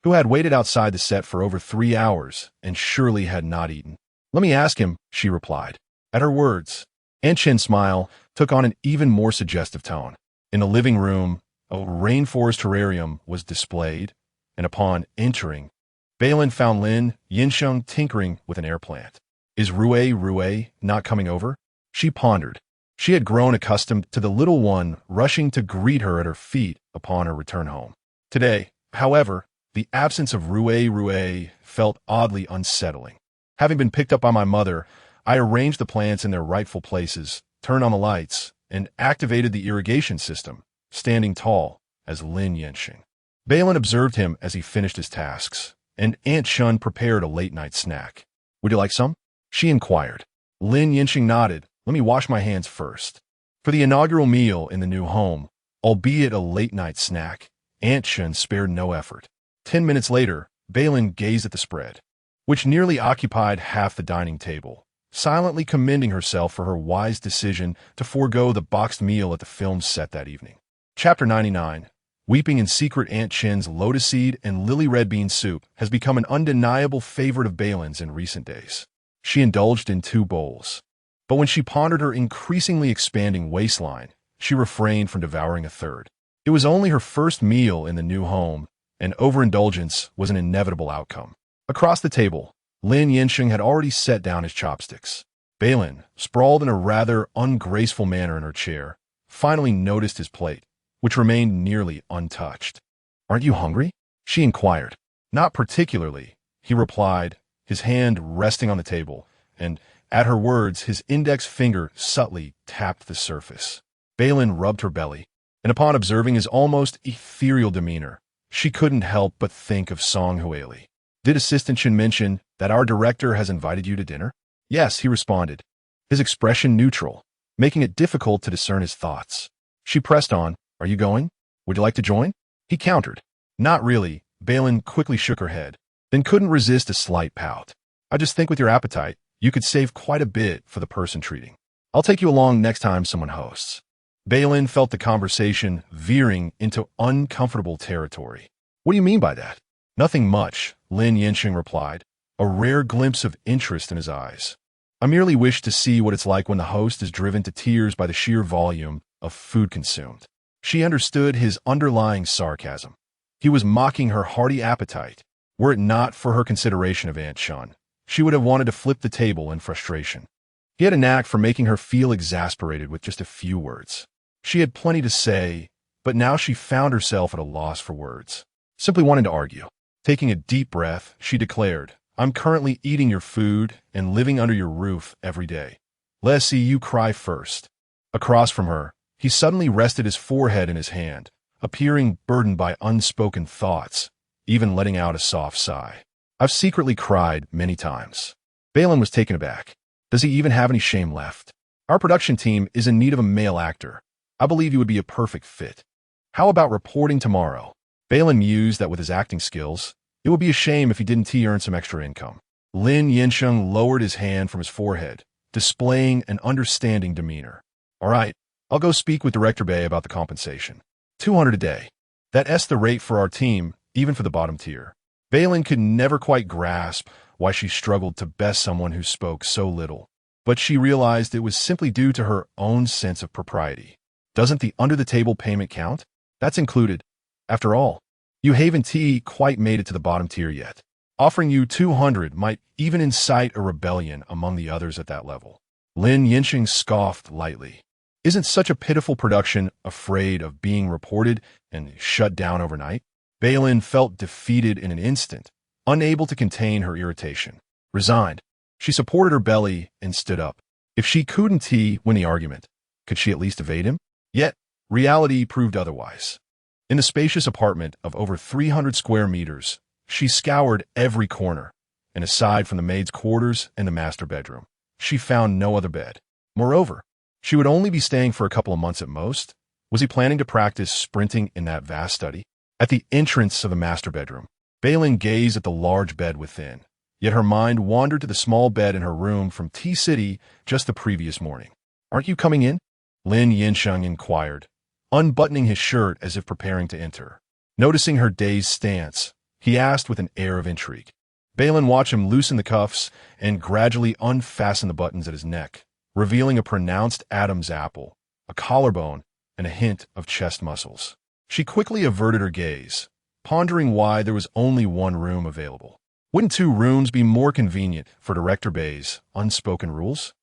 who had waited outside the set for over 3 hours and surely had not eaten. "Let me ask him," she replied. At her words, Aunt Chen's smile took on an even more suggestive tone. In the living room, a rainforest terrarium was displayed, and upon entering, Bei Lin found Lin Yansheng tinkering with an air plant. "Is Rue not coming over?" she pondered. She had grown accustomed to the little one rushing to greet her at her feet upon her return home. Today, however, the absence of Rue felt oddly unsettling. Having been picked up by my mother, I arranged the plants in their rightful places, turned on the lights, and activated the irrigation system, standing tall as Lin Yansheng. Bei Lin observed him as he finished his tasks, and Aunt Chen prepared a late-night snack. "Would you like some?" she inquired. Lin Yansheng nodded. "Let me wash my hands first." For the inaugural meal in the new home, albeit a late-night snack, Aunt Shen spared no effort. 10 minutes later, Bei Lin gazed at the spread, which nearly occupied half the dining table, silently commending herself for her wise decision to forego the boxed meal at the film set that evening. Chapter 99. Weeping in secret. Aunt Shen's lotus seed and lily red bean soup has become an undeniable favorite of Bei Lin's in recent days. She indulged in 2 bowls. But when she pondered her increasingly expanding waistline, she refrained from devouring a third. It was only her first meal in the new home, and overindulgence was an inevitable outcome. Across the table, Lin Yansheng had already set down his chopsticks. Bei Lin, sprawled in a rather ungraceful manner in her chair, finally noticed his plate, which remained nearly untouched. "Aren't you hungry?" she inquired. "Not particularly," he replied, his hand resting on the table, and at her words, his index finger subtly tapped the surface. Bei Lin rubbed her belly, and upon observing his almost ethereal demeanor, she couldn't help but think of Song Hueli. "Did Assistant Shen mention that our director has invited you to dinner?" "Yes," he responded, his expression neutral, making it difficult to discern his thoughts. She pressed on. "Are you going? Would you like to join?" He countered. "Not really." Bei Lin quickly shook her head, then couldn't resist a slight pout. "I just think with your appetite, you could save quite a bit for the person treating. I'll take you along next time someone hosts." Bei Lin felt the conversation veering into uncomfortable territory. "What do you mean by that?" "Nothing much," Lin Yansheng replied, a rare glimpse of interest in his eyes. "I merely wish to see what it's like when the host is driven to tears by the sheer volume of food consumed." She understood his underlying sarcasm. He was mocking her hearty appetite. Were it not for her consideration of Aunt Shen, she would have wanted to flip the table in frustration. He had a knack for making her feel exasperated with just a few words. She had plenty to say, but now she found herself at a loss for words, simply wanting to argue. Taking a deep breath, she declared, "I'm currently eating your food and living under your roof every day. Let's see you cry first." Across from her, he suddenly rested his forehead in his hand, appearing burdened by unspoken thoughts, even letting out a soft sigh. "I've secretly cried many times." Bei Lin was taken aback. Does he even have any shame left? "Our production team is in need of a male actor. I believe you would be a perfect fit. How about reporting tomorrow?" Bei Lin mused that with his acting skills, it would be a shame if he didn't earn some extra income. Lin Yansheng lowered his hand from his forehead, displaying an understanding demeanor. "All right, I'll go speak with Director Bei about the compensation. 200 a day. That's the rate for our team, even for the bottom tier." Bei Lin could never quite grasp why she struggled to best someone who spoke so little, but she realized it was simply due to her own sense of propriety. Doesn't the under-the-table payment count? That's included. After all, you haven't quite made it to the bottom tier yet. Offering you 200 might even incite a rebellion among the others at that level. Lin Yansheng scoffed lightly. Isn't such a pitiful production afraid of being reported and shut down overnight? Bei Lin felt defeated in an instant, unable to contain her irritation. Resigned, she supported her belly and stood up. If she couldn't win the argument, could she at least evade him? Yet, reality proved otherwise. In the spacious apartment of over 300 square meters, she scoured every corner, and aside from the maid's quarters and the master bedroom, she found no other bed. Moreover, she would only be staying for a couple of months at most. Was he planning to practice sprinting in that vast study? At the entrance of the master bedroom, Bei Lin gazed at the large bed within, yet her mind wandered to the small bed in her room from T-City just the previous morning. "Aren't you coming in?" Lin Yansheng inquired, unbuttoning his shirt as if preparing to enter. Noticing her dazed stance, he asked with an air of intrigue. Bei Lin watched him loosen the cuffs and gradually unfasten the buttons at his neck, revealing a pronounced Adam's apple, a collarbone, and a hint of chest muscles. She quickly averted her gaze, pondering why there was only one room available. Wouldn't 2 rooms be more convenient for Director Bei's unspoken rules?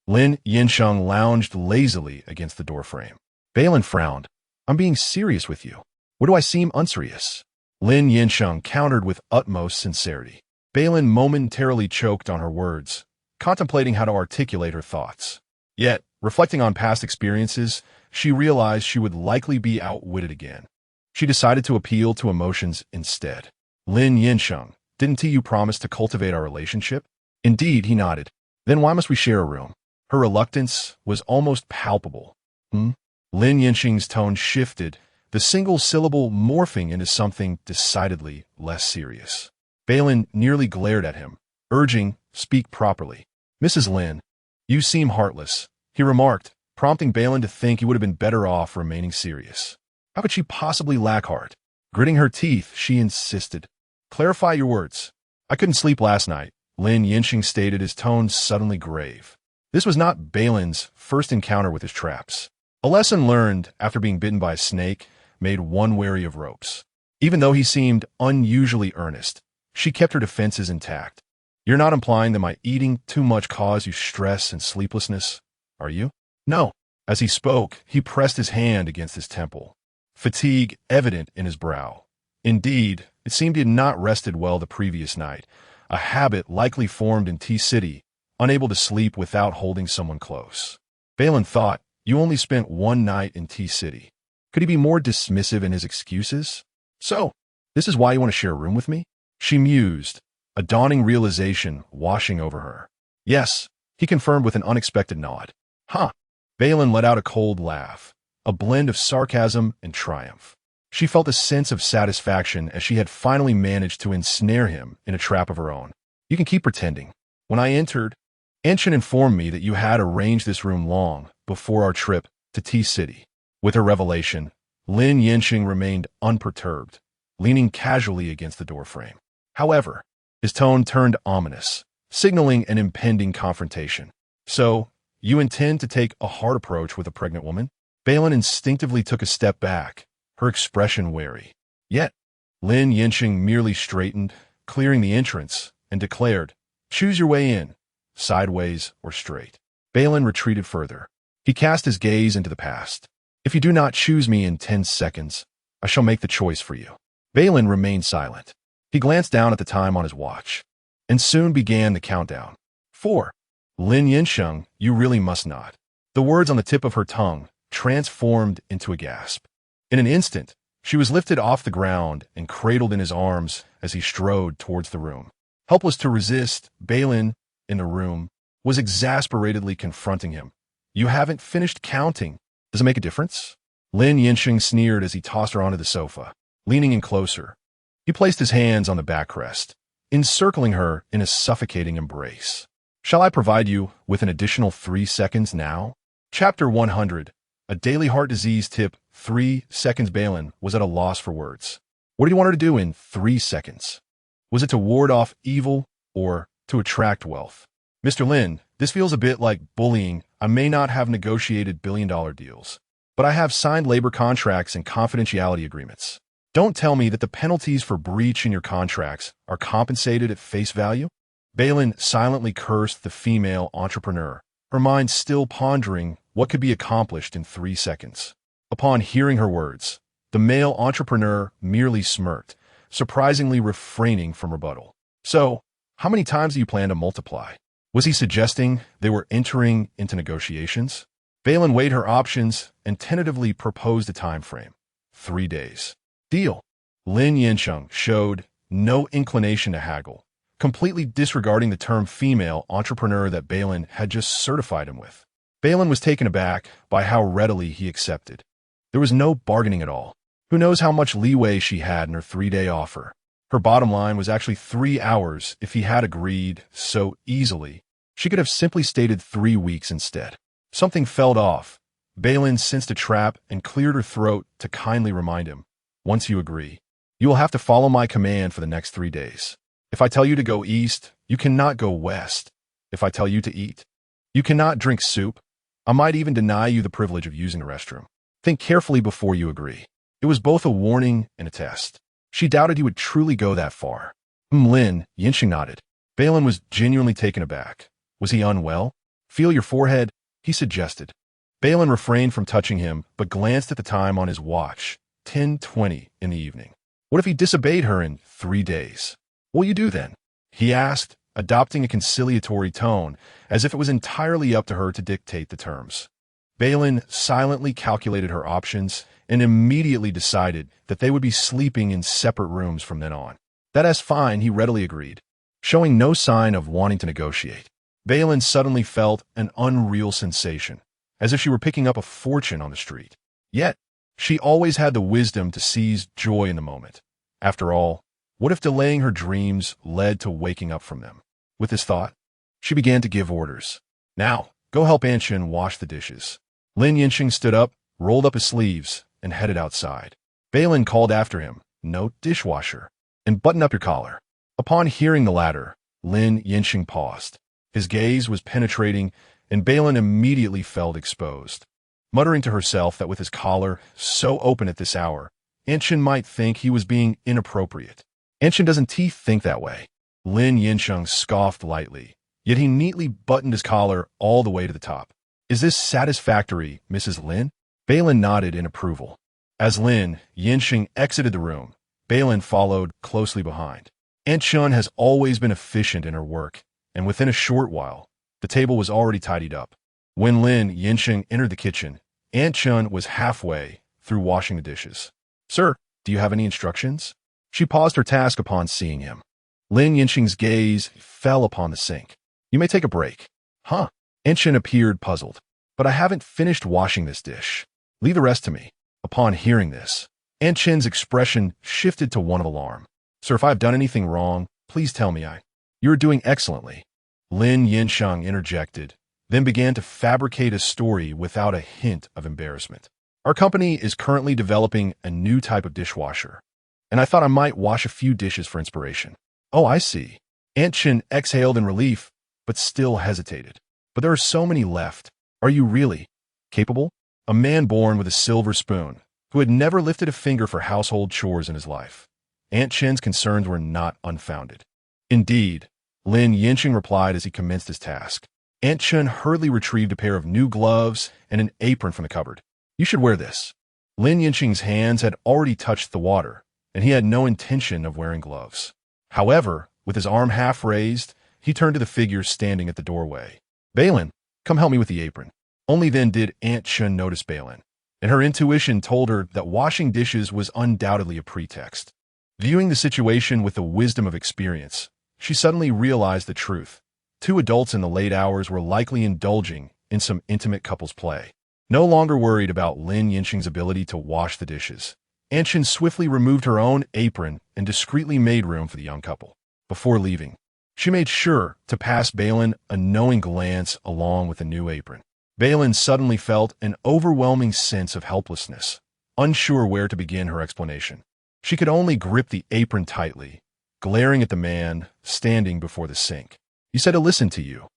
Lin Yansheng lounged lazily against the doorframe. Bei Lin frowned. "I'm being serious with you. Or do I seem unserious?" Lin Yansheng countered with utmost sincerity. Bei Lin momentarily choked on her words, contemplating how to articulate her thoughts. Yet, reflecting on past experiences, she realized she would likely be outwitted again. She decided to appeal to emotions instead. "Lin Yansheng, didn't you promise to cultivate our relationship?" "Indeed," he nodded. "Then why must we share a room?" Her reluctance was almost palpable. Hmm? Lin Yansheng's tone shifted, the single syllable morphing into something decidedly less serious. Bei Lin nearly glared at him, urging, "Speak properly." "Mrs. Lin, you seem heartless," he remarked, prompting Bei Lin to think he would have been better off remaining serious. How could she possibly lack heart? Gritting her teeth, she insisted. "Clarify your words." "I couldn't sleep last night," Lin Yansheng stated, his tone suddenly grave. This was not Bei Lin's first encounter with his traps. A lesson learned after being bitten by a snake made one wary of ropes. Even though he seemed unusually earnest, she kept her defenses intact. "You're not implying that my eating too much caused you stress and sleeplessness, are you?" "No." As he spoke, he pressed his hand against his temple, fatigue evident in his brow. Indeed, it seemed he had not rested well the previous night, a habit likely formed in T-City, unable to sleep without holding someone close. Bei Lin thought, "You only spent one night in T-City." Could he be more dismissive in his excuses? "So, this is why you want to share a room with me?" She mused, a dawning realization washing over her. "Yes," he confirmed with an unexpected nod. "Huh." Bei Lin let out a cold laugh, a blend of sarcasm and triumph. She felt a sense of satisfaction as she had finally managed to ensnare him in a trap of her own. "You can keep pretending. When I entered, Shen informed me that you had arranged this room long before our trip to T-City." With her revelation, Lin Yansheng remained unperturbed, leaning casually against the doorframe. However, his tone turned ominous, signaling an impending confrontation. "So, you intend to take a hard approach with a pregnant woman?" Bei Lin instinctively took a step back, her expression wary. Yet, Lin Yansheng merely straightened, clearing the entrance, and declared, "Choose your way in, sideways or straight." Bei Lin retreated further. He cast his gaze into the past. "If you do not choose me in 10 seconds, I shall make the choice for you." Bei Lin remained silent. He glanced down at the time on his watch, and soon began the countdown. 4. "Lin Yansheng, you really must not." The words on the tip of her tongue transformed into a gasp. In an instant, she was lifted off the ground and cradled in his arms as he strode towards the room. Helpless to resist, Bei Lin, in the room, was exasperatedly confronting him. "You haven't finished counting. Does it make a difference?" Lin Yansheng sneered as he tossed her onto the sofa, leaning in closer. He placed his hands on the backrest, encircling her in a suffocating embrace. "Shall I provide you with an additional 3 seconds now?" Chapter 100. A daily heart disease tip. 3 seconds. Bei Lin was at a loss for words. What did he want her to do in 3 seconds? Was it to ward off evil or to attract wealth? "Mr. Lin, this feels a bit like bullying. I may not have negotiated billion-dollar deals, but I have signed labor contracts and confidentiality agreements. Don't tell me that the penalties for breach in your contracts are compensated at face value." Bei Lin silently cursed the female entrepreneur, her mind still pondering what could be accomplished in 3 seconds. Upon hearing her words, the male entrepreneur merely smirked, surprisingly refraining from rebuttal. "So, how many times do you plan to multiply?" Was he suggesting they were entering into negotiations? Bei Lin weighed her options and tentatively proposed a time frame. 3 days. "Deal." Lin Yansheng showed no inclination to haggle, completely disregarding the term female entrepreneur that Bei Lin had just certified him with. Bei Lin was taken aback by how readily he accepted. There was no bargaining at all. Who knows how much leeway she had in her 3-day offer? Her bottom line was actually 3 hours if he had agreed so easily. She could have simply stated 3 weeks instead. Something felt off. Bei Lin sensed a trap and cleared her throat to kindly remind him, "Once you agree, you will have to follow my command for the next 3 days. If I tell you to go east, you cannot go west. If I tell you to eat, you cannot drink soup. I might even deny you the privilege of using the restroom. Think carefully before you agree." It was both a warning and a test. She doubted he would truly go that far. Lin Yansheng nodded. Bei Lin was genuinely taken aback. Was he unwell? "Feel your forehead," he suggested. Bei Lin refrained from touching him, but glanced at the time on his watch, 10:20 in the evening. What if he disobeyed her in 3 days? "What will you do then?" he asked, adopting a conciliatory tone, as if it was entirely up to her to dictate the terms. Bei Lin silently calculated her options and immediately decided that they would be sleeping in separate rooms from then on. "That's fine," he readily agreed, showing no sign of wanting to negotiate. Bei Lin suddenly felt an unreal sensation, as if she were picking up a fortune on the street. Yet, she always had the wisdom to seize joy in the moment. After all, what if delaying her dreams led to waking up from them? With this thought, she began to give orders. Now, go help Aunt Shen wash the dishes. Lin Yansheng stood up, rolled up his sleeves, and headed outside. Bei Lin called after him, "No dishwasher, and button up your collar." Upon hearing the latter, Lin Yansheng paused. His gaze was penetrating, and Bei Lin immediately felt exposed. Muttering to herself that with his collar so open at this hour, Aunt Shen might think he was being inappropriate. Aunt Shen doesn't think that way. Lin Yansheng scoffed lightly, yet he neatly buttoned his collar all the way to the top. "Is this satisfactory, Mrs. Lin?" Bei Lin nodded in approval. As Lin Yansheng exited the room, Bei Lin followed closely behind. Aunt Shen has always been efficient in her work, and within a short while, the table was already tidied up. When Lin Yansheng entered the kitchen, Aunt Shen was halfway through washing the dishes. "Sir, do you have any instructions?" She paused her task upon seeing him. Lin Yansheng's gaze fell upon the sink. "You may take a break." "Huh?" Aunt Shen appeared puzzled. "But I haven't finished washing this dish. Leave the rest to me." Upon hearing this, Aunt Shen's expression shifted to one of alarm. "Sir, if I've done anything wrong, please tell me. You're doing excellently." Lin Yansheng interjected, then began to fabricate a story without a hint of embarrassment. "Our company is currently developing a new type of dishwasher, and I thought I might wash a few dishes for inspiration." "Oh, I see." Aunt Shen exhaled in relief, but still hesitated. "But there are so many left. Are you really capable?" A man born with a silver spoon, who had never lifted a finger for household chores in his life. Aunt Shen's concerns were not unfounded. "Indeed," Lin Yansheng replied as he commenced his task. Aunt Shen hurriedly retrieved a pair of new gloves and an apron from the cupboard. "You should wear this." Lin Yansheng's hands had already touched the water, and he had no intention of wearing gloves. However, with his arm half raised, he turned to the figure standing at the doorway. "Bei Lin, come help me with the apron." Only then did Aunt Shen notice Bei Lin, and her intuition told her that washing dishes was undoubtedly a pretext. Viewing the situation with the wisdom of experience, she suddenly realized the truth. Two adults in the late hours were likely indulging in some intimate couples play. No longer worried about Lin Yansheng's ability to wash the dishes, Aunt Shen swiftly removed her own apron and discreetly made room for the young couple. Before leaving, she made sure to pass Bei Lin a knowing glance along with the new apron. Bei Lin suddenly felt an overwhelming sense of helplessness, unsure where to begin her explanation. She could only grip the apron tightly, glaring at the man standing before the sink. "You said to listen to you.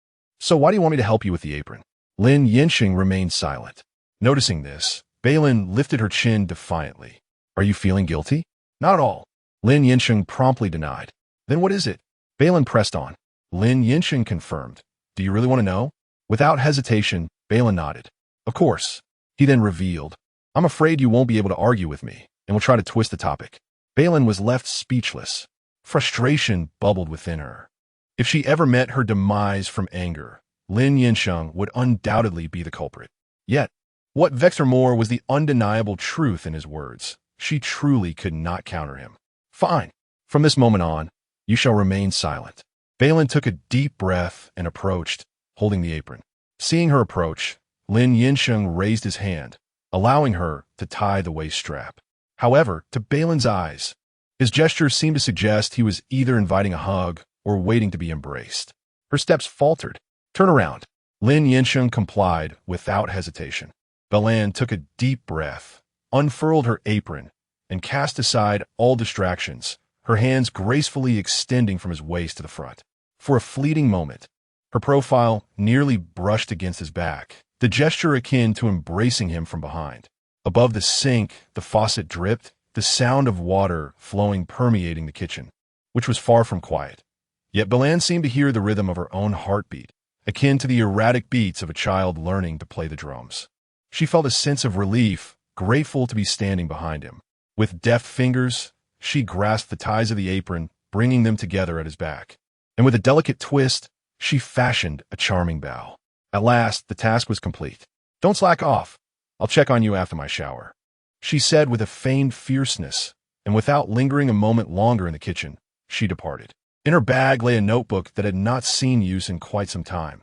So why do you want me to help you with the apron?" Lin Yansheng remained silent. Noticing this, Bei Lin lifted her chin defiantly. "Are you feeling guilty?" "Not at all." Lin Yansheng promptly denied. "Then what is it?" Bei Lin pressed on. Lin Yansheng confirmed. "Do you really want to know?" Without hesitation, Bei Lin nodded. "Of course." He then revealed, "I'm afraid you won't be able to argue with me, and will try to twist the topic." Bei Lin was left speechless. Frustration bubbled within her. If she ever met her demise from anger, Lin Yansheng would undoubtedly be the culprit. Yet, what vexed her more was the undeniable truth in his words. She truly could not counter him. "Fine. From this moment on, you shall remain silent." Bei Lin took a deep breath and approached, holding the apron. Seeing her approach, Lin Yansheng raised his hand, allowing her to tie the waist strap. However, to Bei Lin's eyes, his gesture seemed to suggest he was either inviting a hug or waiting to be embraced. Her steps faltered. "Turn around." Lin Yansheng complied without hesitation. Bei Lin took a deep breath, unfurled her apron, and cast aside all distractions, her hands gracefully extending from his waist to the front. For a fleeting moment, her profile nearly brushed against his back, the gesture akin to embracing him from behind. Above the sink, the faucet dripped, the sound of water flowing permeating the kitchen, which was far from quiet. Yet Bei Lin seemed to hear the rhythm of her own heartbeat, akin to the erratic beats of a child learning to play the drums. She felt a sense of relief, grateful to be standing behind him. With deft fingers, she grasped the ties of the apron, bringing them together at his back. And with a delicate twist, she fashioned a charming bow. At last, the task was complete. "Don't slack off. I'll check on you after my shower," she said with a feigned fierceness, and without lingering a moment longer in the kitchen, she departed. In her bag lay a notebook that had not seen use in quite some time.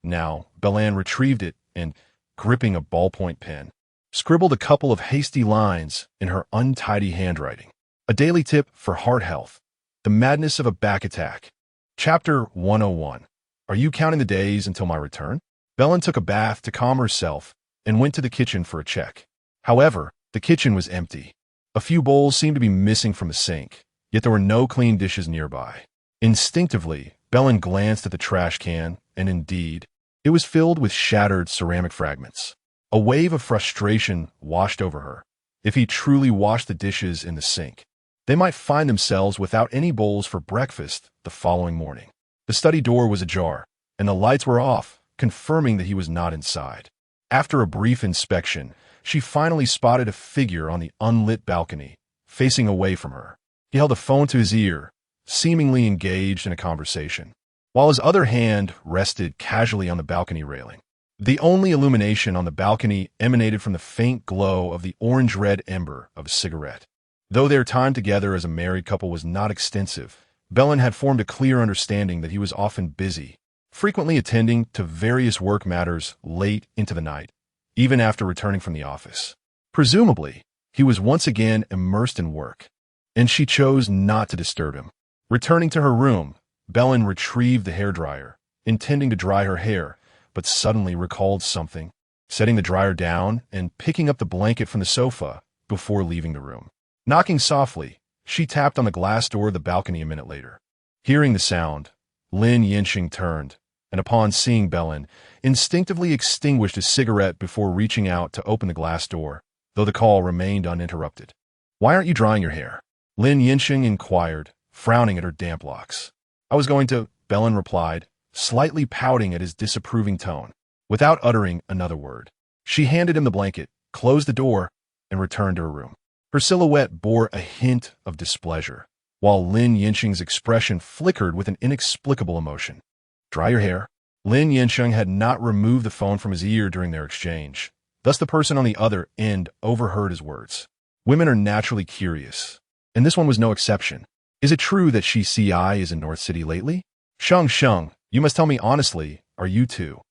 Now, Bei Lin retrieved it and, gripping a ballpoint pen, scribbled a couple of hasty lines in her untidy handwriting. A daily tip for heart health. The madness of a back attack. Chapter 101. Are you counting the days until my return? Bei took a bath to calm herself and went to the kitchen for a check. However, the kitchen was empty. A few bowls seemed to be missing from the sink, yet there were no clean dishes nearby. Instinctively, Bei glanced at the trash can, and indeed, it was filled with shattered ceramic fragments. A wave of frustration washed over her. If he truly washed the dishes in the sink, they might find themselves without any bowls for breakfast the following morning. The study door was ajar, and the lights were off, confirming that he was not inside. After a brief inspection, she finally spotted a figure on the unlit balcony, facing away from her. He held a phone to his ear, seemingly engaged in a conversation, while his other hand rested casually on the balcony railing. The only illumination on the balcony emanated from the faint glow of the orange-red ember of a cigarette. Though their time together as a married couple was not extensive, Bei had formed a clear understanding that he was often busy, frequently attending to various work matters late into the night, even after returning from the office. Presumably, he was once again immersed in work, and she chose not to disturb him. Returning to her room, Bei retrieved the hairdryer, intending to dry her hair, but suddenly recalled something, setting the dryer down and picking up the blanket from the sofa before leaving the room. Knocking softly, she tapped on the glass door of the balcony a minute later. Hearing the sound, Lin Yansheng turned, and upon seeing Bei, instinctively extinguished his cigarette before reaching out to open the glass door, though the call remained uninterrupted. "Why aren't you drying your hair?" Lin Yansheng inquired, frowning at her damp locks. "I was going to," Bei replied, slightly pouting at his disapproving tone. Without uttering another word, she handed him the blanket, closed the door, and returned to her room. Her silhouette bore a hint of displeasure, while Lin Yansheng's expression flickered with an inexplicable emotion. "Dry your hair." Lin Yansheng had not removed the phone from his ear during their exchange. Thus the person on the other end overheard his words. Women are naturally curious, and this one was no exception. "Is it true that Shi CI is in North City lately?" Sheng, you must tell me honestly, are you too?"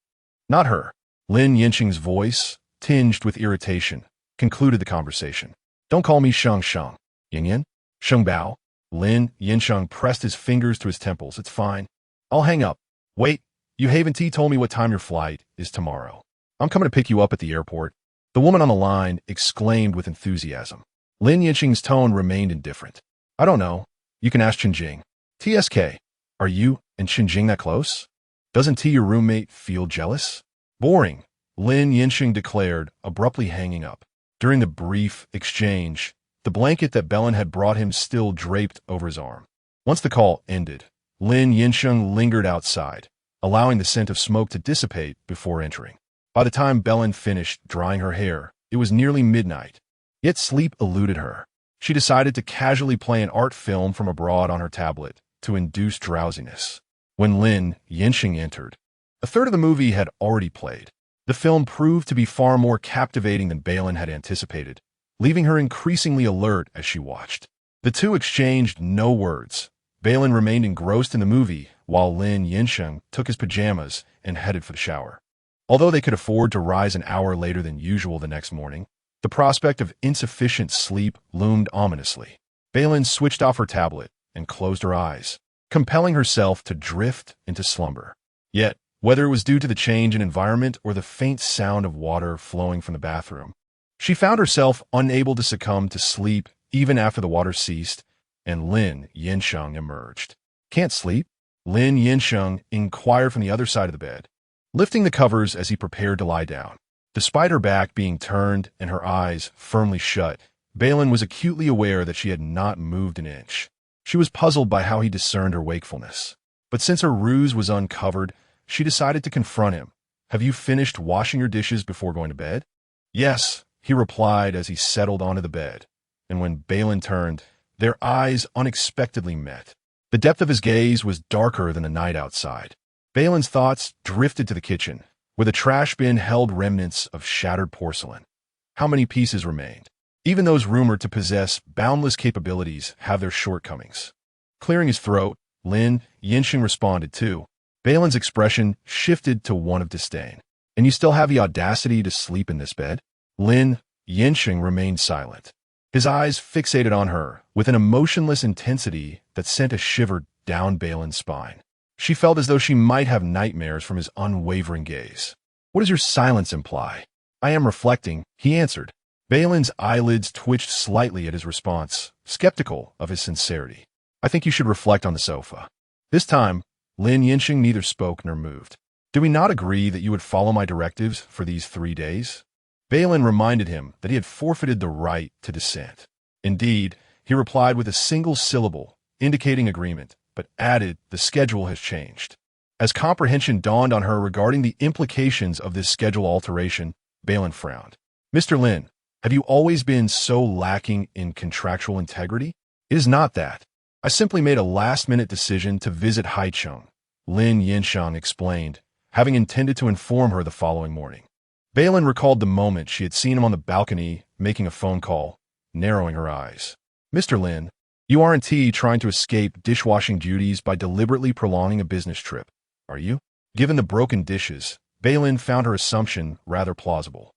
"Not her." Lin Yansheng's voice, tinged with irritation, concluded the conversation. "Don't call me Sheng. Yin? Sheng Bao." Lin Yansheng pressed his fingers to his temples. "It's fine. I'll hang up." "Wait, you haven't told me what time your flight is tomorrow." "I'm coming to pick you up at the airport." The woman on the line exclaimed with enthusiasm. Lin Yansheng's tone remained indifferent. "I don't know. You can ask Chenjing." "TSK, are you and Chenjing that close? Doesn't T, your roommate, feel jealous?" "Boring," Lin Yansheng declared, abruptly hanging up. During the brief exchange, the blanket that Bei had brought him still draped over his arm. Once the call ended, Lin Yansheng lingered outside, allowing the scent of smoke to dissipate before entering. By the time Bei finished drying her hair, it was nearly midnight. Yet sleep eluded her. She decided to casually play an art film from abroad on her tablet to induce drowsiness. When Lin Yansheng entered, a third of the movie had already played. The film proved to be far more captivating than Bei had anticipated, leaving her increasingly alert as she watched. The two exchanged no words. Bei remained engrossed in the movie, while Lin Yansheng took his pajamas and headed for the shower. Although they could afford to rise an hour later than usual the next morning, the prospect of insufficient sleep loomed ominously. Bei switched off her tablet and closed her eyes, compelling herself to drift into slumber. Yet, whether it was due to the change in environment or the faint sound of water flowing from the bathroom, she found herself unable to succumb to sleep even after the water ceased and Lin Yansheng emerged. "Can't sleep?" Lin Yansheng inquired from the other side of the bed, lifting the covers as he prepared to lie down. Despite her back being turned and her eyes firmly shut, Bei was acutely aware that she had not moved an inch. She was puzzled by how he discerned her wakefulness. But since her ruse was uncovered, she decided to confront him. "Have you finished washing your dishes before going to bed?" "Yes," he replied as he settled onto the bed. And when Bei turned, their eyes unexpectedly met. The depth of his gaze was darker than the night outside. Beilin's thoughts drifted to the kitchen, where the trash bin held remnants of shattered porcelain. How many pieces remained? Even those rumored to possess boundless capabilities have their shortcomings. Clearing his throat, Lin Yansheng responded too. Beilin's expression shifted to one of disdain. And you still have the audacity to sleep in this bed? Lin Yansheng remained silent, his eyes fixated on her with an emotionless intensity that sent a shiver down Bei Lin's spine. She felt as though she might have nightmares from his unwavering gaze. What does your silence imply? I am reflecting, he answered. Bei Lin's eyelids twitched slightly at his response, skeptical of his sincerity. I think you should reflect on the sofa. This time, Lin Yansheng neither spoke nor moved. Did we not agree that you would follow my directives for these 3 days? Bei Lin reminded him that he had forfeited the right to dissent. Indeed, he replied with a single syllable, indicating agreement, but added, the schedule has changed. As comprehension dawned on her regarding the implications of this schedule alteration, Bei Lin frowned. Mr. Lin, have you always been so lacking in contractual integrity? It is not that. I simply made a last-minute decision to visit Haicheng, Lin Yansheng explained, having intended to inform her the following morning. Bei Lin recalled the moment she had seen him on the balcony making a phone call, narrowing her eyes. Mr. Lin, you aren't trying to escape dishwashing duties by deliberately prolonging a business trip, are you? Given the broken dishes, Bei Lin found her assumption rather plausible.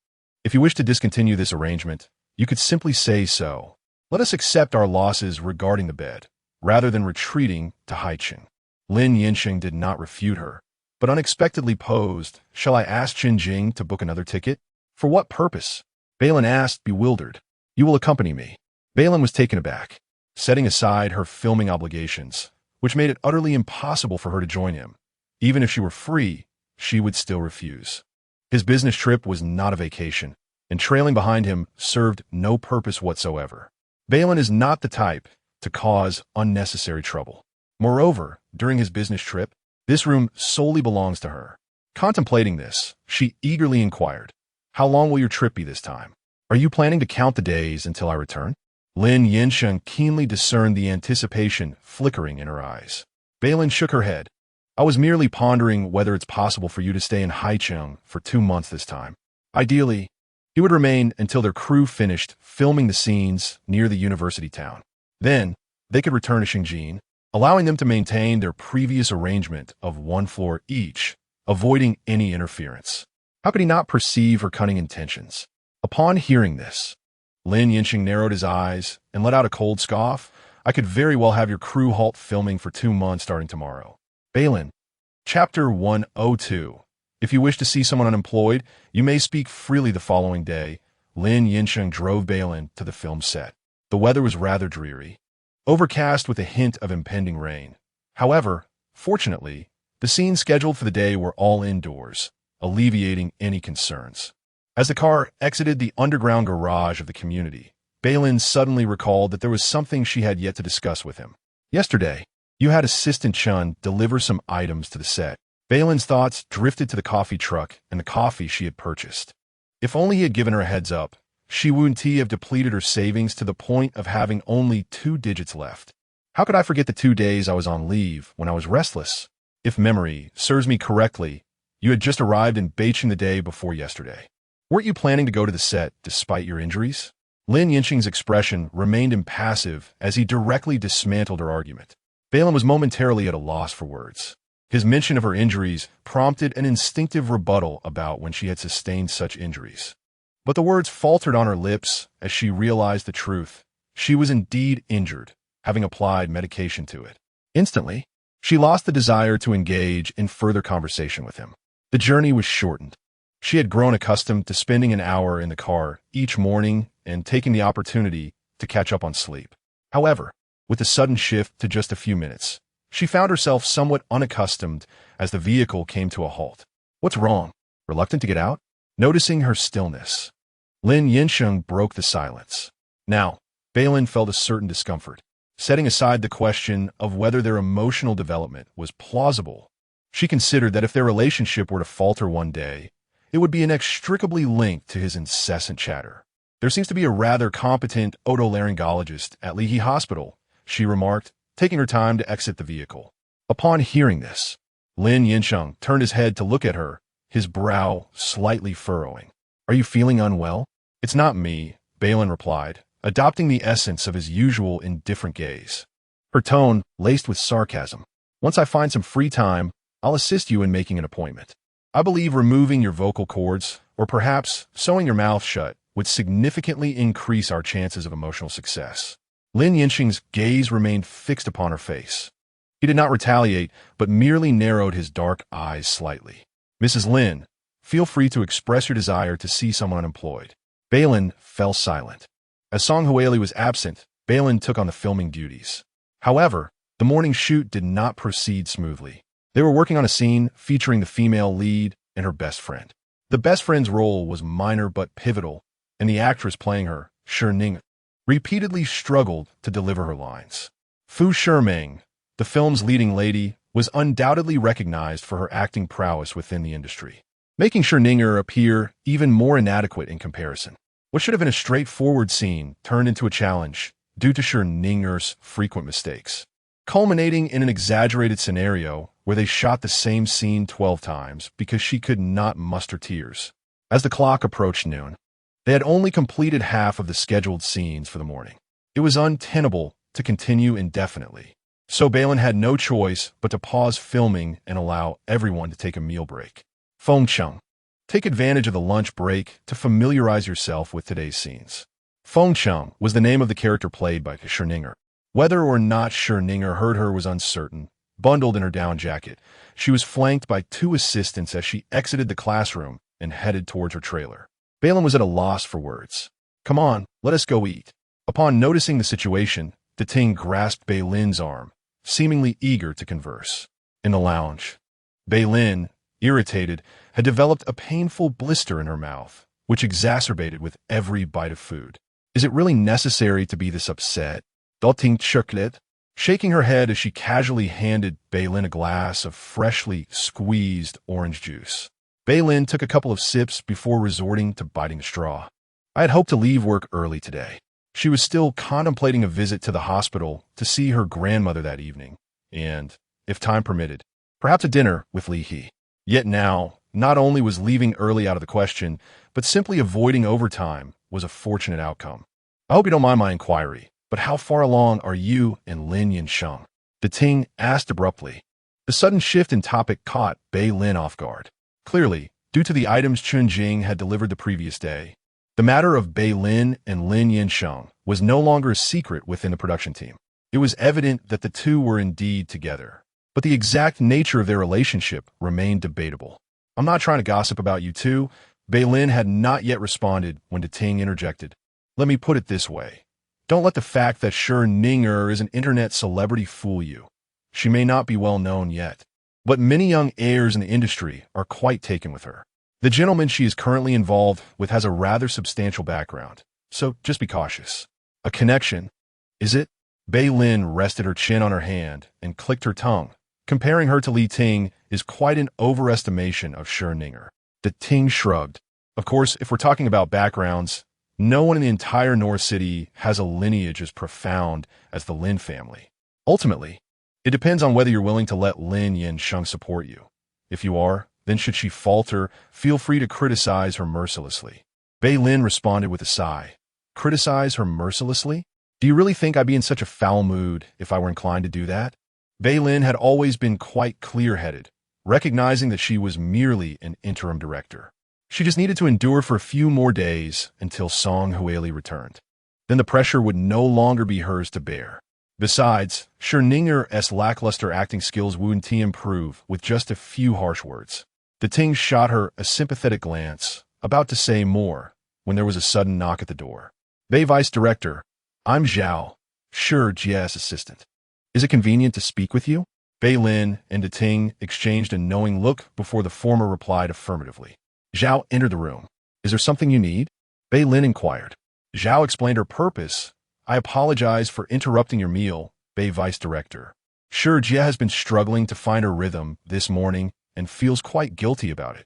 If you wish to discontinue this arrangement, you could simply say so. Let us accept our losses regarding the bed, rather than retreating to Haicheng. Lin Yansheng did not refute her, but unexpectedly posed, shall I ask Jing to book another ticket? For what purpose? Bei Lin asked, bewildered. You will accompany me. Bei Lin was taken aback, setting aside her filming obligations, which made it utterly impossible for her to join him. Even if she were free, she would still refuse. His business trip was not a vacation, and trailing behind him served no purpose whatsoever. Bei Lin is not the type to cause unnecessary trouble. Moreover, during his business trip, this room solely belongs to her. Contemplating this, she eagerly inquired, how long will your trip be this time? Are you planning to count the days until I return? Lin Yansheng keenly discerned the anticipation flickering in her eyes. Bei Lin shook her head. I was merely pondering whether it's possible for you to stay in Haicheng for 2 months this time. Ideally, he would remain until their crew finished filming the scenes near the university town. Then, they could return to Xinjiang, allowing them to maintain their previous arrangement of 1 floor each, avoiding any interference. How could he not perceive her cunning intentions? Upon hearing this, Lin Yansheng narrowed his eyes and let out a cold scoff. I could very well have your crew halt filming for 2 months starting tomorrow. Bei Lin, Chapter 102. If you wish to see someone unemployed, you may speak freely the following day. Lin Yansheng drove Bei Lin to the film set. The weather was rather dreary, overcast with a hint of impending rain. However, fortunately, the scenes scheduled for the day were all indoors, alleviating any concerns. As the car exited the underground garage of the community, Bei Lin suddenly recalled that there was something she had yet to discuss with him. Yesterday, you had Assistant Chen deliver some items to the set. Bei Lin's thoughts drifted to the coffee truck and the coffee she had purchased. If only he had given her a heads up, she wouldn't have depleted her savings to the point of having only 2 digits left. How could I forget the 2 days I was on leave when I was restless? If memory serves me correctly, you had just arrived in Beijing the day before yesterday. Weren't you planning to go to the set despite your injuries? Lin Yansheng's expression remained impassive as he directly dismantled her argument. Bei Lin was momentarily at a loss for words. His mention of her injuries prompted an instinctive rebuttal about when she had sustained such injuries. But the words faltered on her lips as she realized the truth. She was indeed injured, having applied medication to it. Instantly, she lost the desire to engage in further conversation with him. The journey was shortened. She had grown accustomed to spending an hour in the car each morning and taking the opportunity to catch up on sleep. However, with the sudden shift to just a few minutes, she found herself somewhat unaccustomed as the vehicle came to a halt. What's wrong? Reluctant to get out? Noticing her stillness, Lin Yansheng broke the silence. Now, Bei Lin felt a certain discomfort. Setting aside the question of whether their emotional development was plausible, she considered that if their relationship were to falter one day, it would be inextricably linked to his incessant chatter. There seems to be a rather competent otolaryngologist at Lihe Hospital, she remarked, taking her time to exit the vehicle. Upon hearing this, Lin Yansheng turned his head to look at her, his brow slightly furrowing. Are you feeling unwell? It's not me, Bei Lin replied, adopting the essence of his usual indifferent gaze. Her tone laced with sarcasm. Once I find some free time, I'll assist you in making an appointment. I believe removing your vocal cords, or perhaps sewing your mouth shut, would significantly increase our chances of emotional success. Lin Yansheng's gaze remained fixed upon her face. He did not retaliate, but merely narrowed his dark eyes slightly. Mrs. Lin, feel free to express your desire to see someone unemployed. Bei Lin fell silent. As Song Huili was absent, Bei Lin took on the filming duties. However, the morning shoot did not proceed smoothly. They were working on a scene featuring the female lead and her best friend. The best friend's role was minor but pivotal, and the actress playing her, Shen, repeatedly struggled to deliver her lines. Fu Shiming, the film's leading lady, was undoubtedly recognized for her acting prowess within the industry, making Shen appear even more inadequate in comparison. What should have been a straightforward scene turned into a challenge due to Shen's frequent mistakes, culminating in an exaggerated scenario where they shot the same scene 12 times because she could not muster tears. As the clock approached noon, they had only completed half of the scheduled scenes for the morning. It was untenable to continue indefinitely, so Bei Lin had no choice but to pause filming and allow everyone to take a meal break. Feng Cheng, take advantage of the lunch break to familiarize yourself with today's scenes. Feng Cheng was the name of the character played by Shen. Whether or not Shen heard her was uncertain. Bundled in her down jacket, she was flanked by two assistants as she exited the classroom and headed towards her trailer. Bei Lin was at a loss for words. Come on, let us go eat. Upon noticing the situation, Ting grasped Bei Lin's arm, seemingly eager to converse. In the lounge, Bei Lin, irritated, had developed a painful blister in her mouth, which exacerbated with every bite of food. Is it really necessary to be this upset? Ting chucklet, shaking her head as she casually handed Bei Lin a glass of freshly squeezed orange juice. Bei Lin took a couple of sips before resorting to biting the straw. I had hoped to leave work early today. She was still contemplating a visit to the hospital to see her grandmother that evening, and, if time permitted, perhaps a dinner with Li He. Yet now, not only was leaving early out of the question, but simply avoiding overtime was a fortunate outcome. I hope you don't mind my inquiry, but how far along are you and Lin Yansheng? Ting asked abruptly. The sudden shift in topic caught Bei Lin off guard. Clearly, due to the items Chun Jing had delivered the previous day, the matter of Bei Lin and Lin Yansheng was no longer a secret within the production team. It was evident that the two were indeed together, but the exact nature of their relationship remained debatable. I'm not trying to gossip about you two. Bei Lin had not yet responded when Ting interjected. Let me put it this way. Don't let the fact that Shen is an internet celebrity fool you. She may not be well known yet, but many young heirs in the industry are quite taken with her. The gentleman she is currently involved with has a rather substantial background, so just be cautious. A connection, is it? Bei Lin rested her chin on her hand and clicked her tongue. Comparing her to Li Ting is quite an overestimation of Shen. The Ting shrugged. Of course, if we're talking about backgrounds, no one in the entire North City has a lineage as profound as the Lin family. Ultimately, it depends on whether you're willing to let Lin Yansheng support you. If you are, then should she falter, feel free to criticize her mercilessly. Bei Lin responded with a sigh. Criticize her mercilessly? Do you really think I'd be in such a foul mood if I were inclined to do that? Bei Lin had always been quite clear-headed, recognizing that she was merely an interim director. She just needed to endure for a few more days until Song Huili returned. Then the pressure would no longer be hers to bear. Besides, Shen's lackluster acting skills wouldn't improve with just a few harsh words. The Ting shot her a sympathetic glance, about to say more, when there was a sudden knock at the door. Bei Vice Director, I'm Zhao, Jia's assistant. Is it convenient to speak with you? Bei Lin and the Ting exchanged a knowing look before the former replied affirmatively. Zhao entered the room. Is there something you need? Bei Lin inquired. Zhao explained her purpose. I apologize for interrupting your meal, Bei Vice Director. Jia has been struggling to find her rhythm this morning and feels quite guilty about it.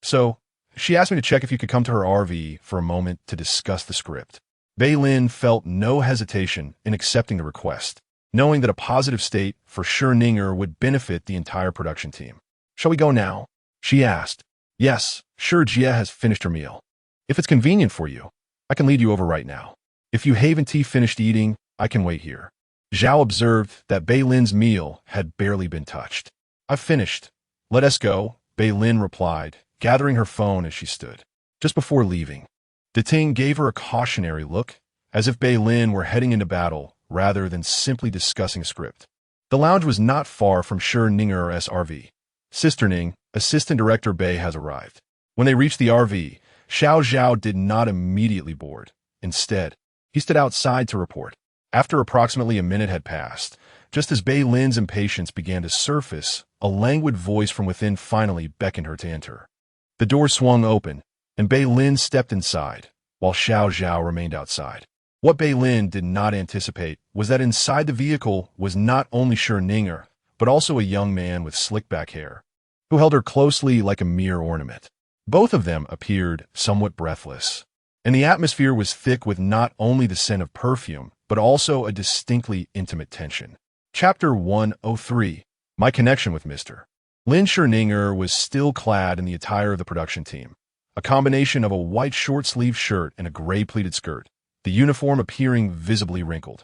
So, she asked me to check if you could come to her RV for a moment to discuss the script. Bei Lin felt no hesitation in accepting the request, knowing that a positive state for Shen would benefit the entire production team. Shall we go now? She asked. Yes, Jia has finished her meal. If it's convenient for you, I can lead you over right now. If you haven't finished eating, I can wait here. Zhao observed that Bei Lin's meal had barely been touched. I've finished. Let us go, Bei Lin replied, gathering her phone as she stood. Just before leaving, De Ting gave her a cautionary look, as if Bei Lin were heading into battle rather than simply discussing a script. The lounge was not far from Shen Ninger's RV. Sister Ning, assistant director Bei has arrived. When they reached the RV, Xiao Zhao did not immediately board. Instead, he stood outside to report. After approximately a minute had passed, just as Bei Lin's impatience began to surface, a languid voice from within finally beckoned her to enter. The door swung open, and Bei Lin stepped inside, while Xiao Zhao remained outside. What Bei Lin did not anticipate was that inside the vehicle was not only Shen Ninger, but also a young man with slick-back hair, who held her closely like a mere ornament. Both of them appeared somewhat breathless, and the atmosphere was thick with not only the scent of perfume, but also a distinctly intimate tension. Chapter 103, My Connection with Mr. Lin Yansheng was still clad in the attire of the production team, a combination of a white short-sleeved shirt and a gray pleated skirt, the uniform appearing visibly wrinkled.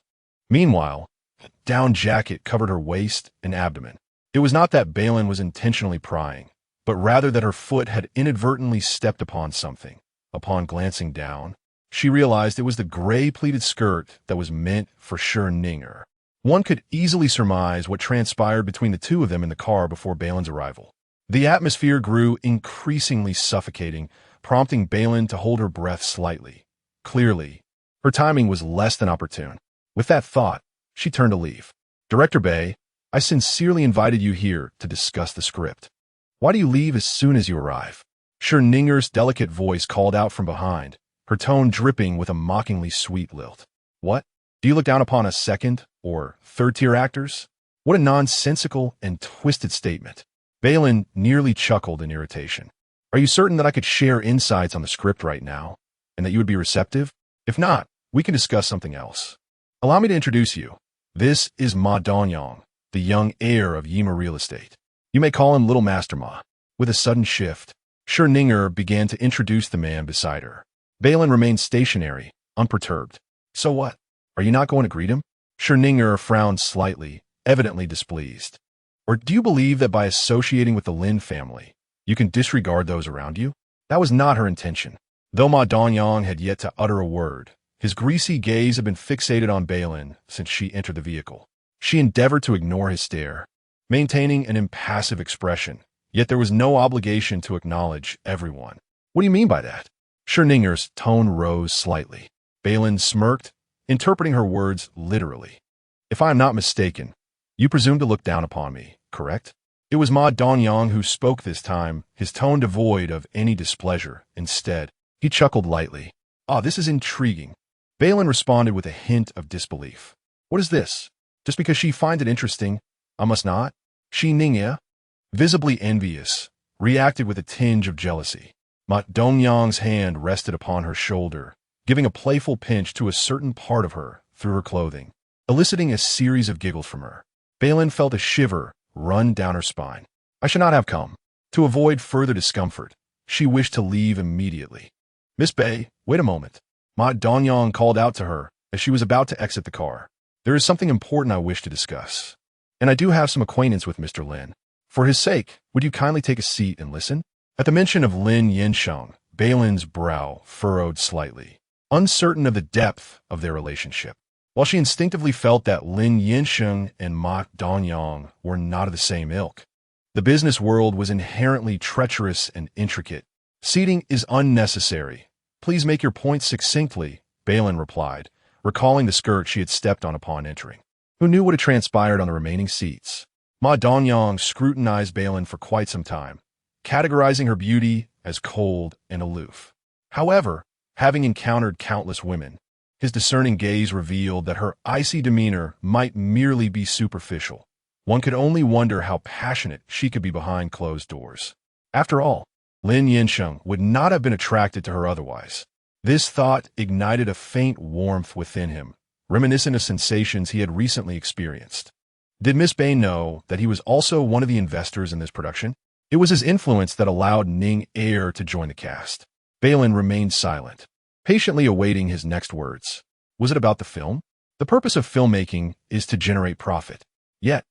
Meanwhile, a down jacket covered her waist and abdomen. It was not that Bei Lin was intentionally prying, but rather that her foot had inadvertently stepped upon something. Upon glancing down, she realized it was the gray pleated skirt that was meant for Shen Ninger. One could easily surmise what transpired between the two of them in the car before Bei Lin's arrival. The atmosphere grew increasingly suffocating, prompting Bei Lin to hold her breath slightly. Clearly, her timing was less than opportune. With that thought, she turned to leave. Director Bei, I sincerely invited you here to discuss the script. Why do you leave as soon as you arrive? Shen Ninger's delicate voice called out from behind, her tone dripping with a mockingly sweet lilt. What? Do you look down upon us second- or third-tier actors? What a nonsensical and twisted statement. Bei Lin nearly chuckled in irritation. Are you certain that I could share insights on the script right now, and that you would be receptive? If not, we can discuss something else. Allow me to introduce you. This is Ma Dongyang, the young heir of Yima Real Estate. You may call him Little Master Ma. With a sudden shift, Shen Ninger began to introduce the man beside her. Bei Lin remained stationary, unperturbed. So what? Are you not going to greet him? Shen Ninger frowned slightly, evidently displeased. Or do you believe that by associating with the Lin family, you can disregard those around you? That was not her intention. Though Ma Dongyang had yet to utter a word, his greasy gaze had been fixated on Bei Lin since she entered the vehicle. She endeavored to ignore his stare, maintaining an impassive expression, yet there was no obligation to acknowledge everyone. What do you mean by that? Shen Ninger's tone rose slightly. Bei Lin smirked, interpreting her words literally. If I am not mistaken, you presume to look down upon me, correct? It was Ma Dongyang who spoke this time, his tone devoid of any displeasure. Instead, he chuckled lightly. Ah, this is intriguing. Bei Lin responded with a hint of disbelief. What is this? Just because she finds it interesting, I must not? She Ningya, visibly envious, reacted with a tinge of jealousy. Ma Dongyang's hand rested upon her shoulder, giving a playful pinch to a certain part of her through her clothing, eliciting a series of giggles from her. Bei Lin felt a shiver run down her spine. I should not have come. To avoid further discomfort, she wished to leave immediately. Miss Bei, wait a moment. Ma Dongyang called out to her as she was about to exit the car. There is something important I wish to discuss, and I do have some acquaintance with Mr. Lin. For his sake, would you kindly take a seat and listen? At the mention of Lin Yansheng, Bei Lin's brow furrowed slightly, uncertain of the depth of their relationship. While she instinctively felt that Lin Yansheng and Ma Dongyang were not of the same ilk, the business world was inherently treacherous and intricate. Seating is unnecessary. Please make your point succinctly, Bei Lin replied, recalling the skirt she had stepped on upon entering. Who knew what had transpired on the remaining seats? Ma Dongyang scrutinized Bei Lin for quite some time, categorizing her beauty as cold and aloof. However, having encountered countless women, his discerning gaze revealed that her icy demeanor might merely be superficial. One could only wonder how passionate she could be behind closed doors. After all, Lin Yansheng would not have been attracted to her otherwise. This thought ignited a faint warmth within him, reminiscent of sensations he had recently experienced. Did Miss Bei know that he was also one of the investors in this production? It was his influence that allowed Ning Er to join the cast. Bei Lin remained silent, patiently awaiting his next words. Was it about the film? The purpose of filmmaking is to generate profit. Yet,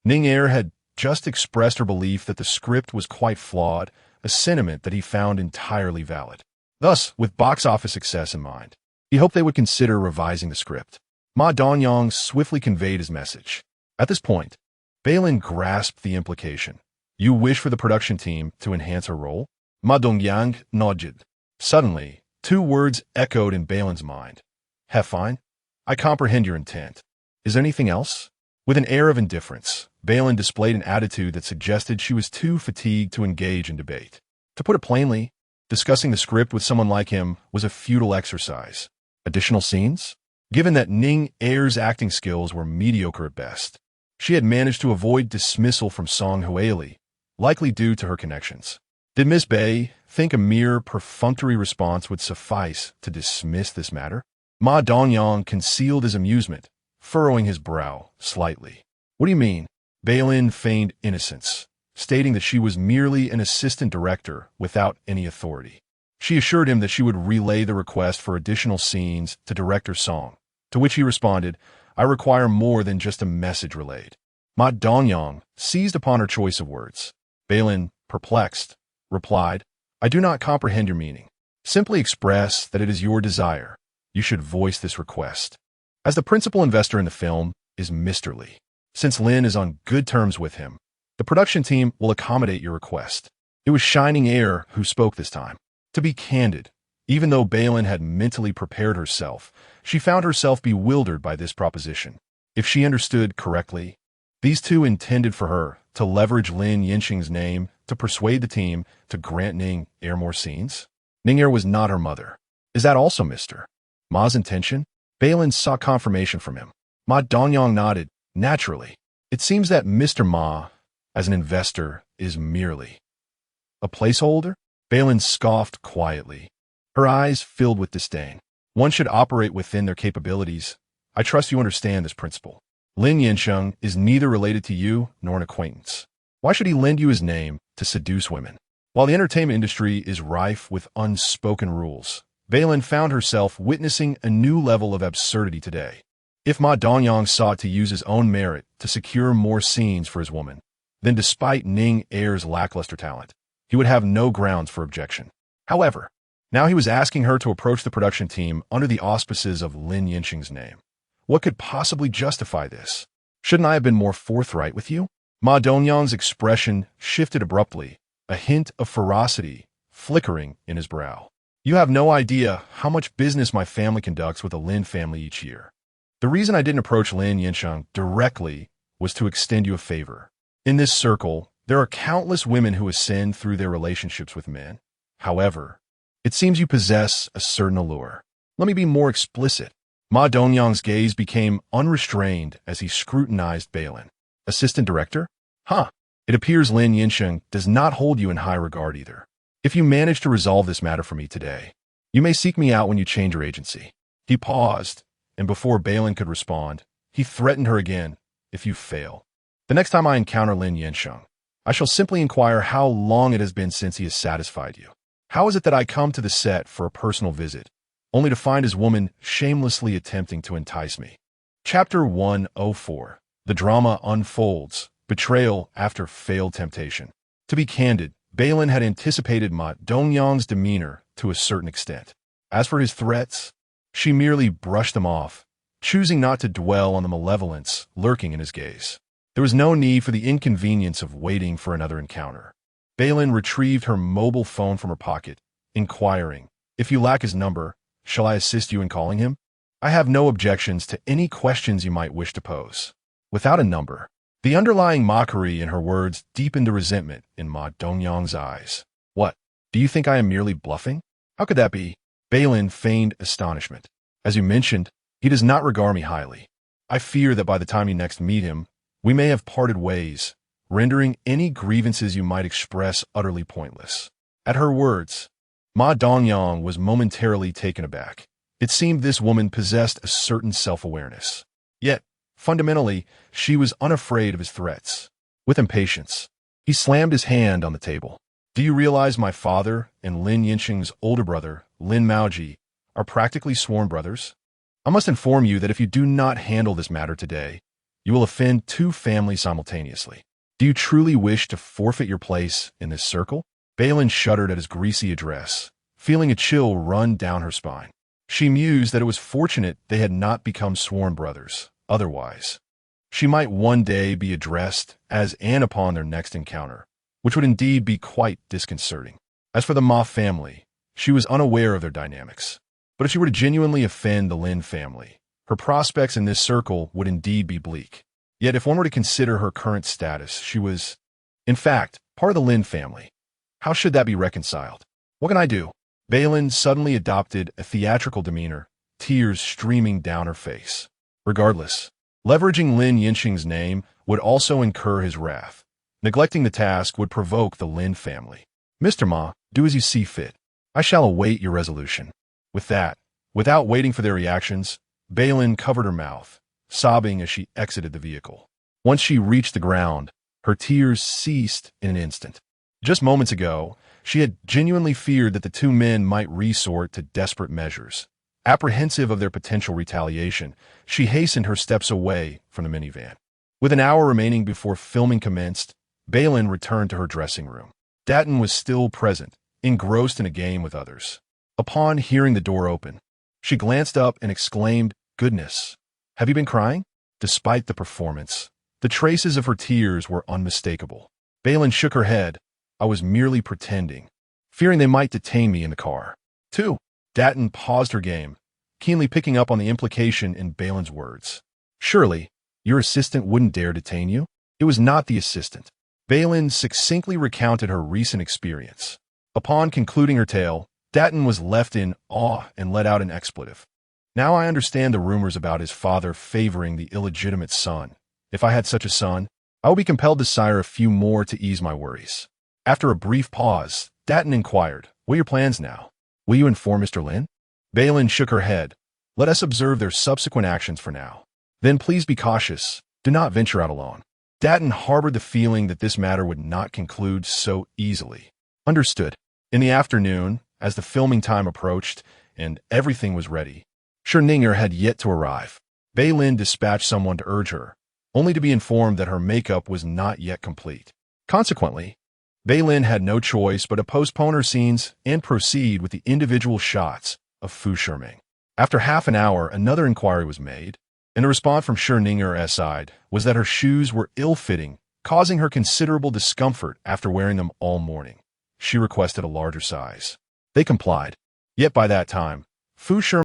Ning Er had just expressed her belief that the script was quite flawed, a sentiment that he found entirely valid. Thus, with box office success in mind, he hoped they would consider revising the script. Ma Donyang swiftly conveyed his message. At this point, Bei Lin grasped the implication. You wish for the production team to enhance her role? Ma Dongyang nodded. Suddenly, two words echoed in Bei Lin's mind. Fine. I comprehend your intent. Is there anything else? With an air of indifference, Bei Lin displayed an attitude that suggested she was too fatigued to engage in debate. To put it plainly, discussing the script with someone like him was a futile exercise. Additional scenes? Given that Ning Er's acting skills were mediocre at best, she had managed to avoid dismissal from Song Huili, likely due to her connections. Did Miss Bei think a mere perfunctory response would suffice to dismiss this matter? Ma Donyang concealed his amusement, furrowing his brow slightly. What do you mean? Bei Lin feigned innocence, stating that she was merely an assistant director without any authority. She assured him that she would relay the request for additional scenes to Director Song, to which he responded, I require more than just a message relayed. Ma Donyang seized upon her choice of words. Bei Lin, perplexed, replied, I do not comprehend your meaning. Simply express that it is your desire. You should voice this request. As the principal investor in the film is Mr. Li. Since Lin is on good terms with him, the production team will accommodate your request. It was Shining Air who spoke this time. To be candid, even though Bei Lin had mentally prepared herself, she found herself bewildered by this proposition. If she understood correctly, these two intended for her to leverage Lin Yansheng's name to persuade the team to grant Ning Er more scenes. Ning Er was not her mother. Is that also Mr. Ma's intention? Bei Lin sought confirmation from him. Ma Donyang nodded. Naturally, it seems that Mr. Ma, as an investor, is merely a placeholder? Bei Lin scoffed quietly. Her eyes filled with disdain. One should operate within their capabilities. I trust you understand this principle. Lin Yansheng is neither related to you nor an acquaintance. Why should he lend you his name to seduce women? While the entertainment industry is rife with unspoken rules, Bei Lin found herself witnessing a new level of absurdity today. If Ma Donyang sought to use his own merit to secure more scenes for his woman, then despite Ning Er's lackluster talent, he would have no grounds for objection. However, now he was asking her to approach the production team under the auspices of Lin Yansheng's name. What could possibly justify this? Shouldn't I have been more forthright with you? Ma Donyang's expression shifted abruptly, a hint of ferocity flickering in his brow. You have no idea how much business my family conducts with the Lin family each year. The reason I didn't approach Lin Yansheng directly was to extend you a favor. In this circle, there are countless women who ascend through their relationships with men. However, it seems you possess a certain allure. Let me be more explicit. Ma Donyang's gaze became unrestrained as he scrutinized Bei Lin. Assistant director? It appears Lin Yansheng does not hold you in high regard either. If you manage to resolve this matter for me today, you may seek me out when you change your agency. He paused, and before Bei Lin could respond, he threatened her again, if you fail. The next time I encounter Lin Yansheng, I shall simply inquire how long it has been since he has satisfied you. How is it that I come to the set for a personal visit, only to find his woman shamelessly attempting to entice me? Chapter 104. The drama unfolds. Betrayal after failed temptation. To be candid, Bei Lin had anticipated Ma Donyang's demeanor to a certain extent. As for his threats, she merely brushed them off, choosing not to dwell on the malevolence lurking in his gaze. There was no need for the inconvenience of waiting for another encounter. Bei Lin retrieved her mobile phone from her pocket, inquiring, If you lack his number, shall I assist you in calling him? I have no objections to any questions you might wish to pose. Without a number, the underlying mockery in her words deepened the resentment in Ma Donyang's eyes. What? Do you think I am merely bluffing? How could that be? Bei Lin feigned astonishment. As you mentioned, he does not regard me highly. I fear that by the time you next meet him, we may have parted ways, rendering any grievances you might express utterly pointless. At her words, Ma Donyang was momentarily taken aback. It seemed this woman possessed a certain self-awareness. Yet, fundamentally, she was unafraid of his threats. With impatience, he slammed his hand on the table. Do you realize my father and Lin Yansheng's older brother, Lin Maoji, are practically sworn brothers? I must inform you that if you do not handle this matter today, you will offend two families simultaneously. Do you truly wish to forfeit your place in this circle? Bei Lin shuddered at his greasy address, feeling a chill run down her spine. She mused that it was fortunate they had not become sworn brothers. Otherwise, she might one day be addressed as Anne upon their next encounter, which would indeed be quite disconcerting. As for the Ma family, she was unaware of their dynamics. But if she were to genuinely offend the Lin family, her prospects in this circle would indeed be bleak. Yet if one were to consider her current status, she was, in fact, part of the Lin family. How should that be reconciled? What can I do? Bei Lin suddenly adopted a theatrical demeanor, tears streaming down her face. Regardless, leveraging Lin Yansheng's name would also incur his wrath. Neglecting the task would provoke the Lin family. Mr. Ma, do as you see fit. I shall await your resolution. With that, without waiting for their reactions, Bei Lin covered her mouth, sobbing as she exited the vehicle. Once she reached the ground, her tears ceased in an instant. Just moments ago, she had genuinely feared that the two men might resort to desperate measures. Apprehensive of their potential retaliation, she hastened her steps away from the minivan. With an hour remaining before filming commenced, Bei Lin returned to her dressing room. Datin was still present, engrossed in a game with others. Upon hearing the door open, she glanced up and exclaimed, "Goodness, have you been crying?" Despite the performance, the traces of her tears were unmistakable. Bei Lin shook her head. "I was merely pretending, fearing they might detain me in the car." 2. Datin paused her game, keenly picking up on the implication in Bei Lin's words. "Surely, your assistant wouldn't dare detain you?" It was not the assistant. Bei Lin succinctly recounted her recent experience. Upon concluding her tale, Datin was left in awe and let out an expletive. "Now I understand the rumors about his father favoring the illegitimate son. If I had such a son, I would be compelled to sire a few more to ease my worries." After a brief pause, Datin inquired, "What are your plans now? Will you inform Mr. Lin?" Bei Lin shook her head. "Let us observe their subsequent actions for now. Then please be cautious. Do not venture out alone." Datin harbored the feeling that this matter would not conclude so easily. Understood. In the afternoon, as the filming time approached and everything was ready, Shen had yet to arrive. Bei Lin dispatched someone to urge her, only to be informed that her makeup was not yet complete. Consequently, Bei Lin had no choice but to postpone her scenes and proceed with the individual shots of Fu Shiming. After half an hour, another inquiry was made, and the response from Shen's side was that her shoes were ill-fitting, causing her considerable discomfort after wearing them all morning. She requested a larger size. They complied. Yet by that time, Fu Shiming